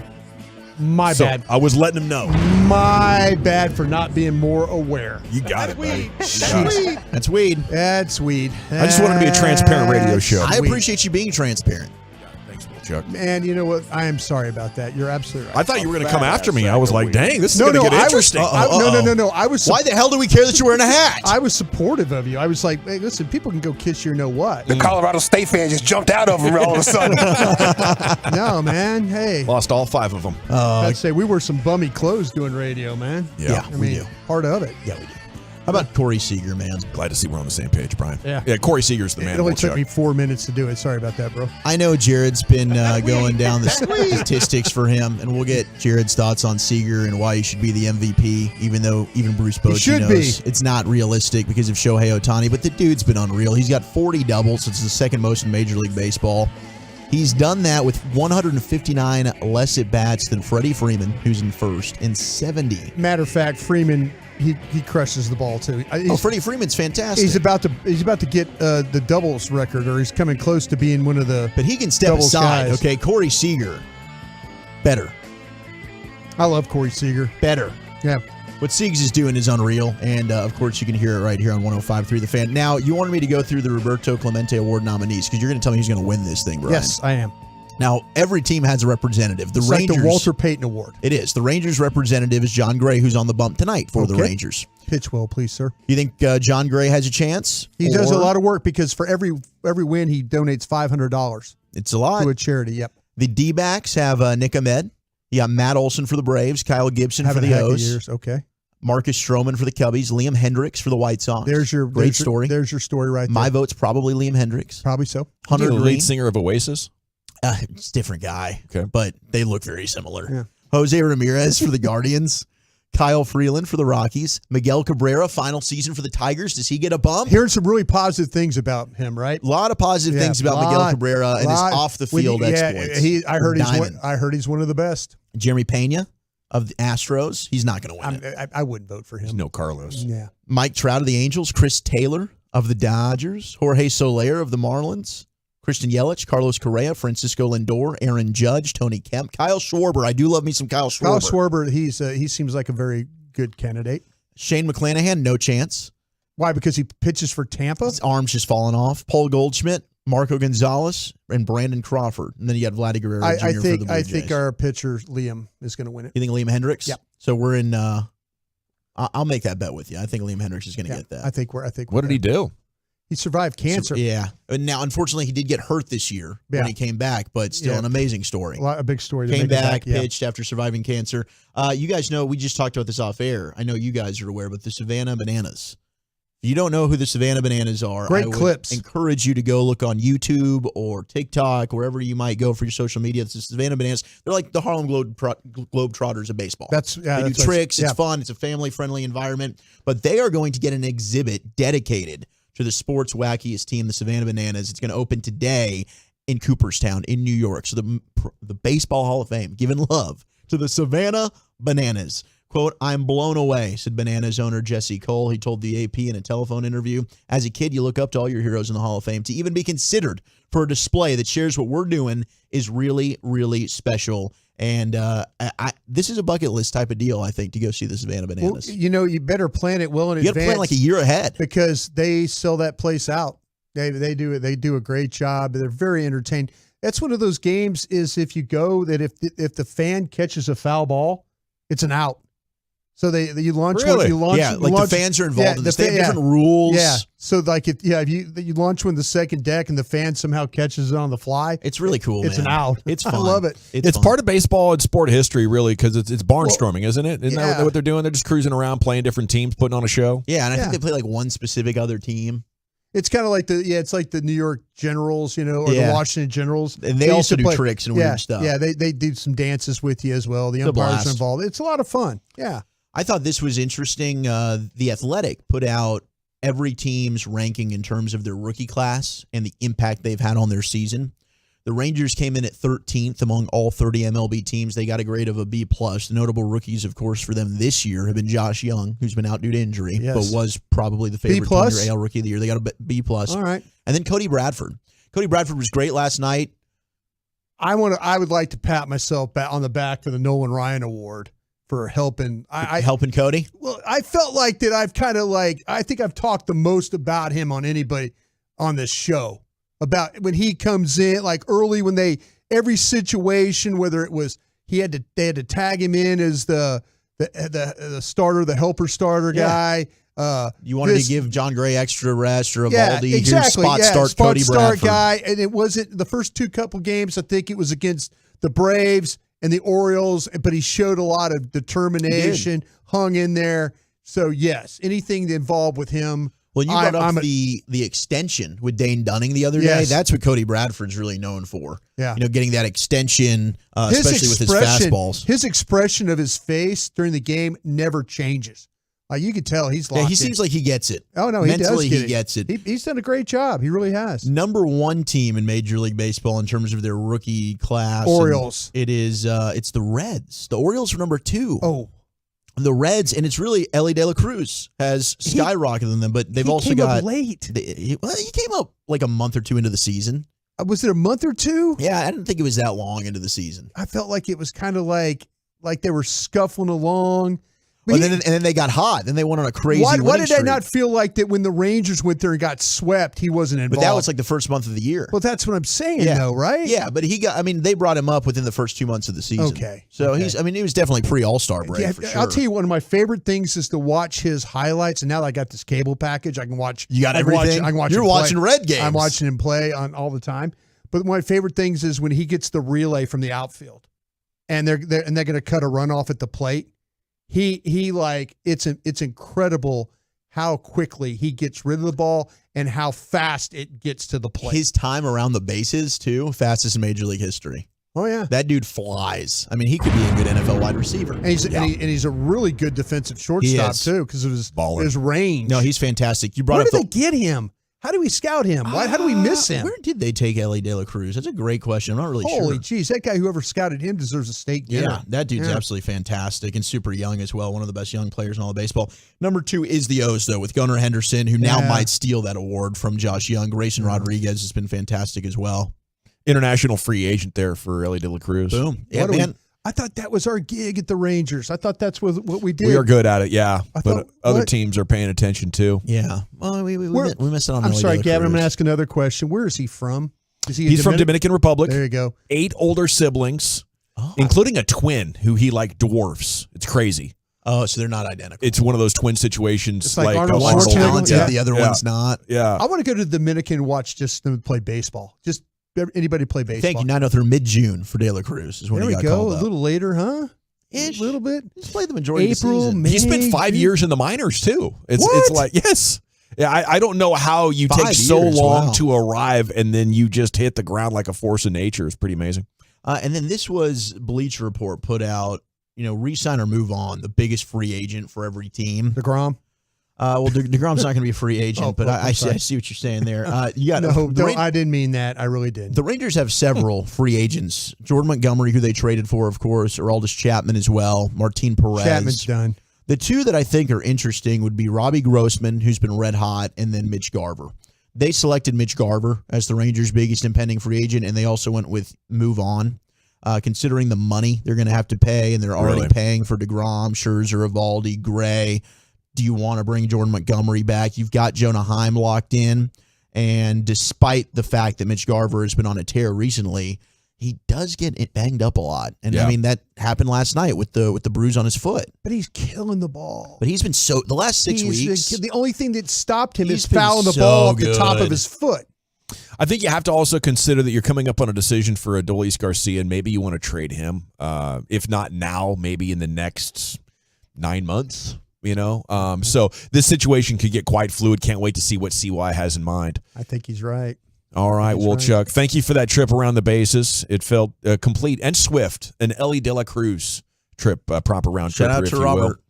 My bad. I was letting them know. My bad for not being more aware. You got it, buddy. That's weed. That's weed. I just wanted to be a transparent radio show. I appreciate you being transparent. Chuck. And you know what? I am sorry about that. You're absolutely right. I thought you were going to come after me. I was like, dang, this is going to get interesting. No. I was. Why the hell do we care that you're wearing a hat? I was supportive of you. I was like, hey, listen, people can go kiss your know what. The Colorado State fan just jumped out of him all of a sudden. No, man. Hey. Lost all 5 of them. I'd say we wore some bummy clothes doing radio, man. Yeah, I mean, part of it. Yeah, we do. How about Corey Seager, man? Glad to see we're on the same page, Brian. Yeah, Corey Seager's the man. It only took me 4 minutes to do it. Sorry about that, bro. I know Jared's been going down the statistics for him, and we'll get Jared's thoughts on Seager and why he should be the MVP, even though even Bruce Bochy knows it's not realistic because of Shohei Ohtani, but the dude's been unreal. He's got 40 doubles. It's the second most in Major League Baseball. He's done that with 159 less at-bats than Freddie Freeman, who's in first, and 70. Matter of fact, Freeman, he crushes the ball too. Freddie Freeman's fantastic. He's about to get the doubles record, or he's coming close to being one of the. But he can step aside. Guys. Okay, Corey Seager, better. I love Corey Seager. Better. Yeah. What Siegs is doing is unreal, and of course you can hear it right here on 105.3 The Fan. Now, you wanted me to go through the Roberto Clemente Award nominees because you're going to tell me who's going to win this thing, Brian. Yes, I am. Now, every team has a representative. It's like the Walter Payton Award. It is. The Rangers representative is John Gray, who's on the bump tonight for the Rangers. Pitch well, please, sir. You think John Gray has a chance? He does a lot of work because for every win, he donates $500. It's a lot. To a charity, yep. The D-backs have Nick Ahmed. You got Matt Olson for the Braves, Kyle Gibson for the O's. Okay. Marcus Stroman for the Cubbies, Liam Hendricks for the White Sox. There's your great story. There's your story right there. My vote's probably Liam Hendricks. Probably so. Hunter the Green, lead singer of Oasis. It's a different guy, okay, but they look very similar. Yeah. Jose Ramirez for the Guardians, Kyle Freeland for the Rockies, Miguel Cabrera, final season for the Tigers. Does he get a bump? Hearing some really positive things about him, right? A lot of positive things about Miguel Cabrera and his off the field exploits. I heard he's one of the best. Jeremy Pena of the Astros, he's not going to win it. I wouldn't vote for him. There's no Carlos. Yeah. Mike Trout of the Angels, Chris Taylor of the Dodgers, Jorge Soler of the Marlins, Christian Yelich, Carlos Correa, Francisco Lindor, Aaron Judge, Tony Kemp, Kyle Schwarber. I do love me some Kyle Schwarber. Kyle Schwarber, he seems like a very good candidate. Shane McClanahan, no chance. Why? Because he pitches for Tampa? His arm's just falling off. Paul Goldschmidt, Marco Gonzalez, and Brandon Crawford. And then you got Vladdy Guerrero Jr. for the Blue Jays. I think our pitcher, Liam, is going to win it. You think Liam Hendricks? Yep. So we're in I'll make that bet with you. I think Liam Hendricks is going to get that. I think what did he do? He survived cancer. Yeah. And now, unfortunately, he did get hurt this year when he came back, but still an amazing story. A big story. Came back, pitched after surviving cancer. You guys know, we just talked about this off air. I know you guys are aware, but the Savannah Bananas. If you don't know who the Savannah Bananas are, great I would clips. Encourage you to go look on YouTube or TikTok, wherever you might go for your social media. It's the Savannah Bananas. They're like the Harlem Globetrotters of baseball. They do tricks. It's fun. It's a family-friendly environment. But they are going to get an exhibit dedicated to the sports wackiest team, the Savannah Bananas. It's going to open today in Cooperstown in New York. So the Baseball Hall of Fame giving love to the Savannah Bananas. Quote, "I'm blown away," said Bananas owner Jesse Cole. He told the AP in a telephone interview. As a kid, you look up to all your heroes in the Hall of Fame. To even be considered for a display that shares what we're doing is really, really special. And this is a bucket list type of deal, I think, to go see the Savannah Bananas. Well, you better plan it well in advance. You got to plan like a year ahead because they sell that place out. They do a great job. They're very entertained. That's one of those games. Is if you go that if the fan catches a foul ball, it's an out. So you launch Really? one. You launch, Yeah, like the fans are involved in this. They have different rules. Yeah. So like if you launch one the second deck and the fan somehow catches it on the fly, It's really cool. it's man. an out. It's fun. I love it. It's fun. part of baseball and sport history, really, because it's barnstorming, isn't it? Isn't that what they're doing? They're just cruising around, playing different teams, putting on a show. Yeah, and I think they play like one specific other team. It's kind of like it's like the New York Generals, or the Washington Generals. And they also do tricks and weird stuff. Yeah, they do some dances with you as well. The It's a umpires blast. are involved. It's a lot of fun. Yeah. I thought this was interesting. The Athletic put out every team's ranking in terms of their rookie class and the impact they've had on their season. The Rangers came in at 13th among all 30 MLB teams. They got a grade of a B+. The notable rookies, of course, for them this year have been Josh Young, who's been out due to injury, but was probably the favorite to win their AL Rookie of the Year. They got a B+. All right. And then Cody Bradford. Cody Bradford was great last night. I would like to pat myself on the back for the Nolan Ryan Award for helping. Helping Cody? Well, I felt like that I've kind of I think I've talked the most about him on anybody on this show. About when he comes in, like early when every situation, whether it was they had to tag him in as the starter, the helper starter guy. You wanted to give John Gray extra rest or Evaldi. Yeah, exactly. Spot start Cody start Bradford. guy, and it wasn't the first couple games. I think it was against the Braves and the Orioles, but he showed a lot of determination, hung in there. So yes, anything involved with him. Well, you brought up the extension with Dane Dunning the other day. That's what Cody Bradford's really known for. Yeah. Getting that extension, especially with his fastballs. His expression of his face during the game never changes. You can tell he's locked in. He seems like he gets it. Oh, no, Mentally, he gets it. He's done a great job. He really has. Number one team in Major League Baseball in terms of their rookie class. Orioles. It's the Reds. The Orioles are number 2. Oh. The Reds, and it's really Ellie De La Cruz has skyrocketed them, but they've also got late. He came up like a month or two into the season. Was it a month or two? Yeah, I didn't think it was that long into the season. I felt like it was kind of like they were scuffling along. Well, and then they got hot. Then they went on a crazy Why winning did I streak. not feel like that when the Rangers went there and got swept, he wasn't involved? But that was like the first month of the year. Well, that's what I'm saying, though, right? Yeah, but they brought him up within the first 2 months of the season. Okay. So he was definitely pre-All-Star break for sure. I'll tell you, one of my favorite things is to watch his highlights. And now that I got this cable package, I can watch. You got everything? I can watch You're him play. watching Red games. I'm watching him play on all the time. But one of my favorite things is when he gets the relay from the outfield, and they're going to cut a runoff at the plate. It's incredible how quickly he gets rid of the ball and how fast it gets to the plate. His time around the bases, too, fastest in Major League history. Oh, yeah. That dude flies. I mean, he could be a good NFL wide receiver. And he's a really good defensive shortstop, too, because of his range. No, he's fantastic. You brought Where up did they get him? How do we scout him? How do we miss him? Where did they take Ellie De La Cruz? That's a great question. I'm not really sure. Holy jeez, that guy, whoever scouted him, deserves a steak dinner. Yeah, that dude's absolutely fantastic and super young as well. One of the best young players in all of baseball. Number 2 is the O's, though, with Gunnar Henderson, who now might steal that award from Josh Young. Grayson Rodriguez has been fantastic as well. International free agent there for Ellie De La Cruz. Boom. Yeah, man. I thought that was our gig at the Rangers. I thought that's what we did. We are good at it, yeah. But other teams are paying attention, too. Yeah. Well, we missed it on I'm Ellie sorry, De La Gavin, I'm Cruz. going to ask another question. Where is he from? He's from Dominican Republic. There you go. 8 older siblings, including a twin who he dwarfs. It's crazy. Oh, so they're not identical. It's one of those twin situations. It's like One's Arnold. talented, the other one's not. Yeah. I want to go to the Dominican and watch just them play baseball. Just anybody play baseball. Thank you. 903 mid-June for De La Cruz is when there he we got go. called A up. little later, huh? Ish. A little bit. He's played the majority of the season. May, He spent 5 years in the minors, too. It's like, yes. Yeah, I don't know how you 5 take so years, long wow. to arrive and then you just hit the ground like a force of nature. It's pretty amazing. And then this was Bleacher Report put out, re-sign or move on, the biggest free agent for every team. DeGrom? Well, DeGrom's not going to be a free agent, but I see what you're saying there. You got I didn't mean that. I really didn't. The Rangers have several free agents. Jordan Montgomery, who they traded for, of course, Aroldis Chapman as well, Martin Perez. Chapman's done. The two that I think are interesting would be Robbie Grossman, who's been red hot, and then Mitch Garver. They selected Mitch Garver as the Rangers' biggest impending free agent, and they also went with move on. Considering the money they're going to have to pay, and they're already paying for DeGrom, Scherzer, Evaldi, Gray. Do you want to bring Jordan Montgomery back? You've got Jonah Heim locked in, and despite the fact that Mitch Garver has been on a tear recently, he does get banged up a lot. And Yeah. I mean, that happened last night with the bruise on his foot. But he's killing the ball. But he's been the last 6 weeks. The only thing that stopped him is He's been fouling the so ball off the top of good. his foot. I think you have to also consider that you're coming up on a decision for Adolis Garcia, and maybe you want to trade him. If not now, maybe in the next 9 months. So this situation could get quite fluid. Can't wait to see what CY has in mind. I think he's right. All right, well, right. Chuck, thank you for that trip around the bases. It felt complete and swift. An Ellie De La Cruz trip, proper round Shout trip, out if to you Robert.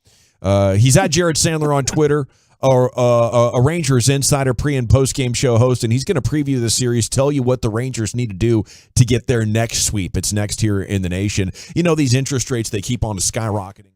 will. He's at Jared Sandler on Twitter, a Rangers insider, pre- and post-game show host, and he's going to preview the series, tell you what the Rangers need to do to get their next sweep. It's next here in the nation. These interest rates, they keep on skyrocketing.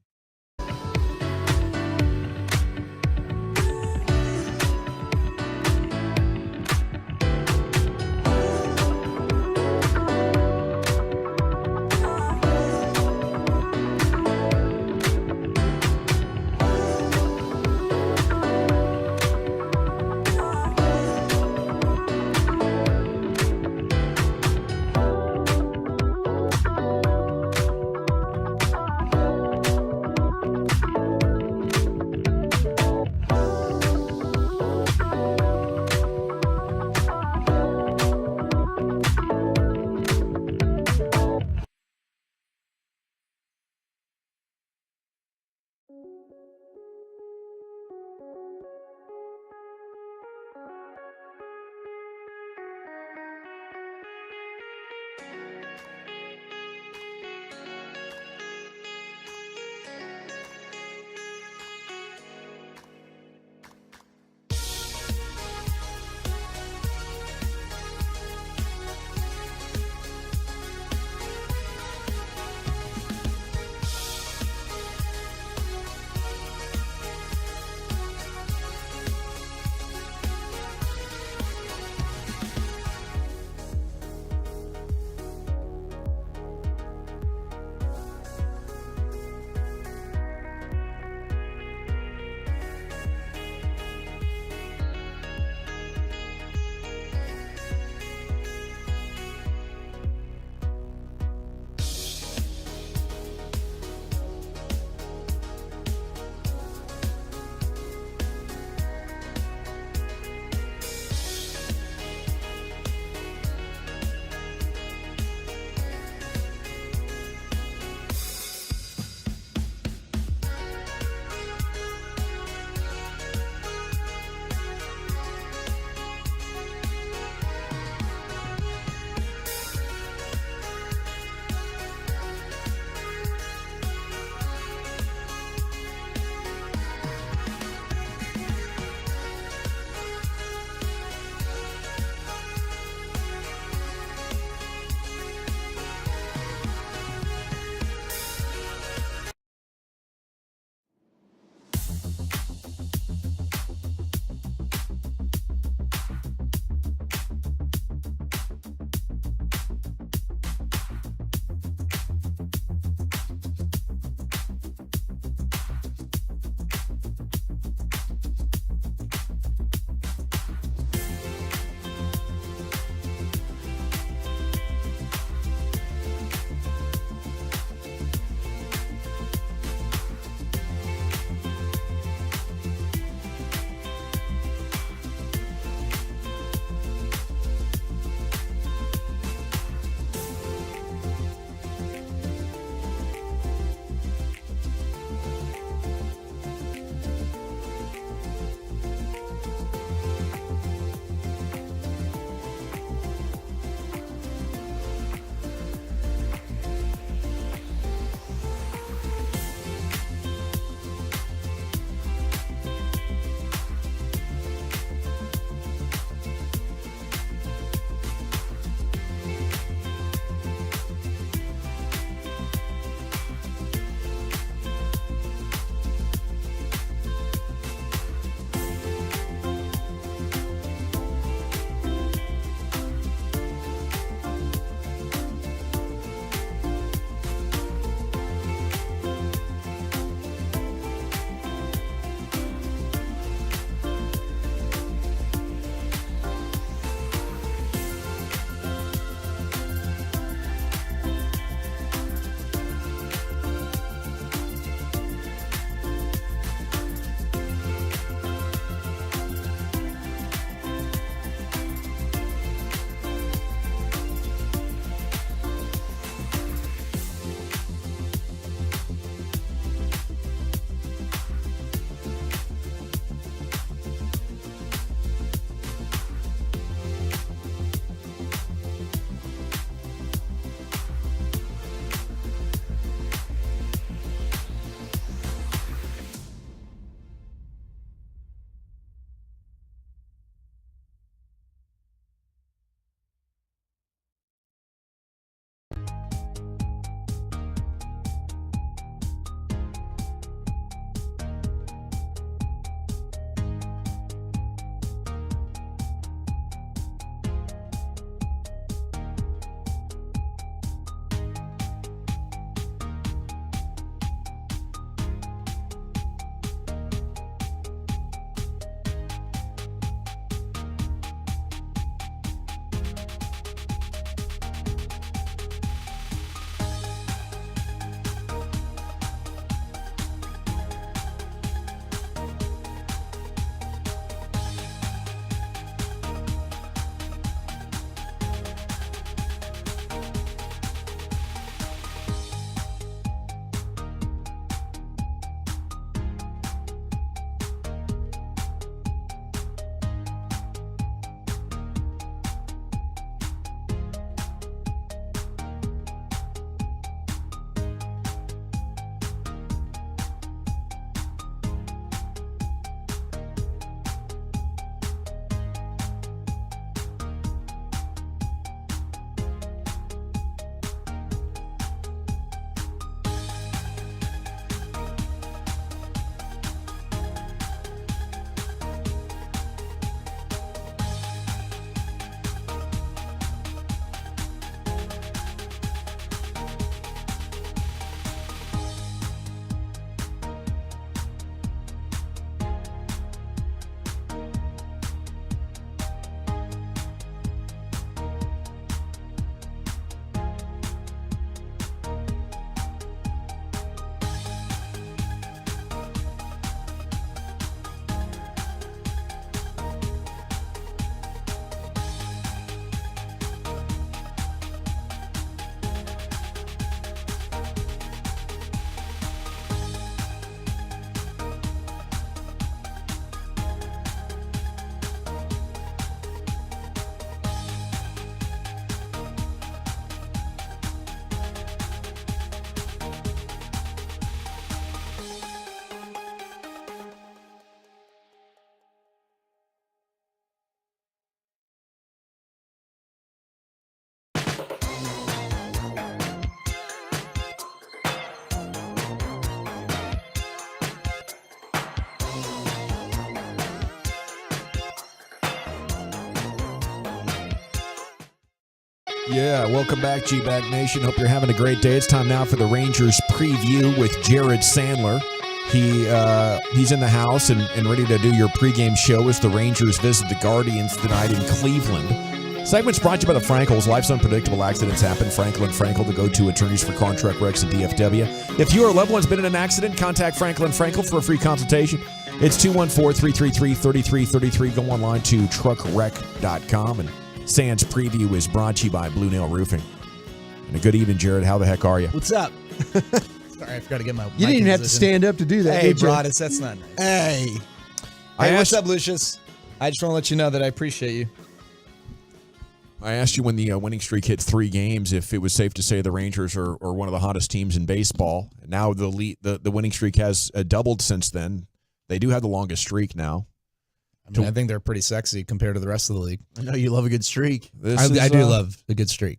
Yeah, welcome back, G-Bag Nation. Hope you're having a great day. It's time now for the Rangers preview with Jared Sandler. He's in the house and ready to do your pregame show as the Rangers visit the Guardians tonight in Cleveland. Segment's brought to you by the Frankels. Life's unpredictable. Accidents happen. Frankel & Frankel, the go-to attorneys for contract wrecks and DFW. If you or a loved one's been in an accident, contact Frankel & Frankel for a free consultation. It's 214-333-3333. Go online to truckwreck.com. And Sands preview is brought to you by Blue Nail Roofing. And a good evening, Jared. How the heck are you? What's up? Sorry, I forgot to get my. You didn't even have to stand up to do that. Hey, did you? Broadus, that's not nice. Hey, What's up, Lucius? I just want to let you know that I appreciate you. I asked you when the winning streak hit 3 games if it was safe to say the Rangers are one of the hottest teams in baseball. Now the winning streak has doubled since then. They do have the longest streak now. I think they're pretty sexy compared to the rest of the league. I know you love a good streak. I do love a good streak.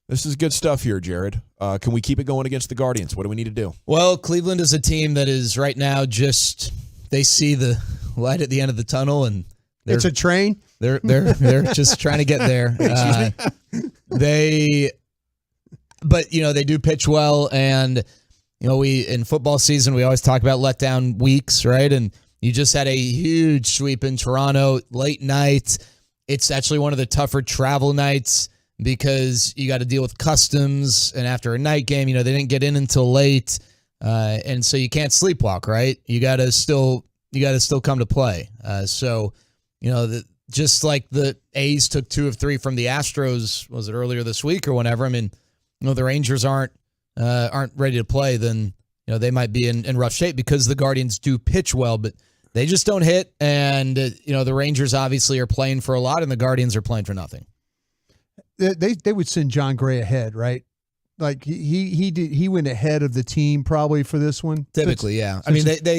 This is good stuff here, Jared. Can we keep it going against the Guardians? What do we need to do? Well, Cleveland is a team that is right now they see the light at the end of the tunnel, and it's a train. They're just trying to get there. They do pitch well, and in football season we always talk about letdown weeks, right? And you just had a huge sweep in Toronto late night. It's actually one of the tougher travel nights because you got to deal with customs, and after a night game, they didn't get in until late, and so you can't sleepwalk, right? You got to still come to play. Just like the A's took 2 of 3 from the Astros, was it earlier this week or whenever? I mean, the Rangers aren't ready to play, then they might be in rough shape because the Guardians do pitch well, but they just don't hit. And the Rangers obviously are playing for a lot, and the Guardians are playing for nothing. They would send John Gray ahead, right? Like he went ahead of the team probably for this one. Typically, yeah. I mean, they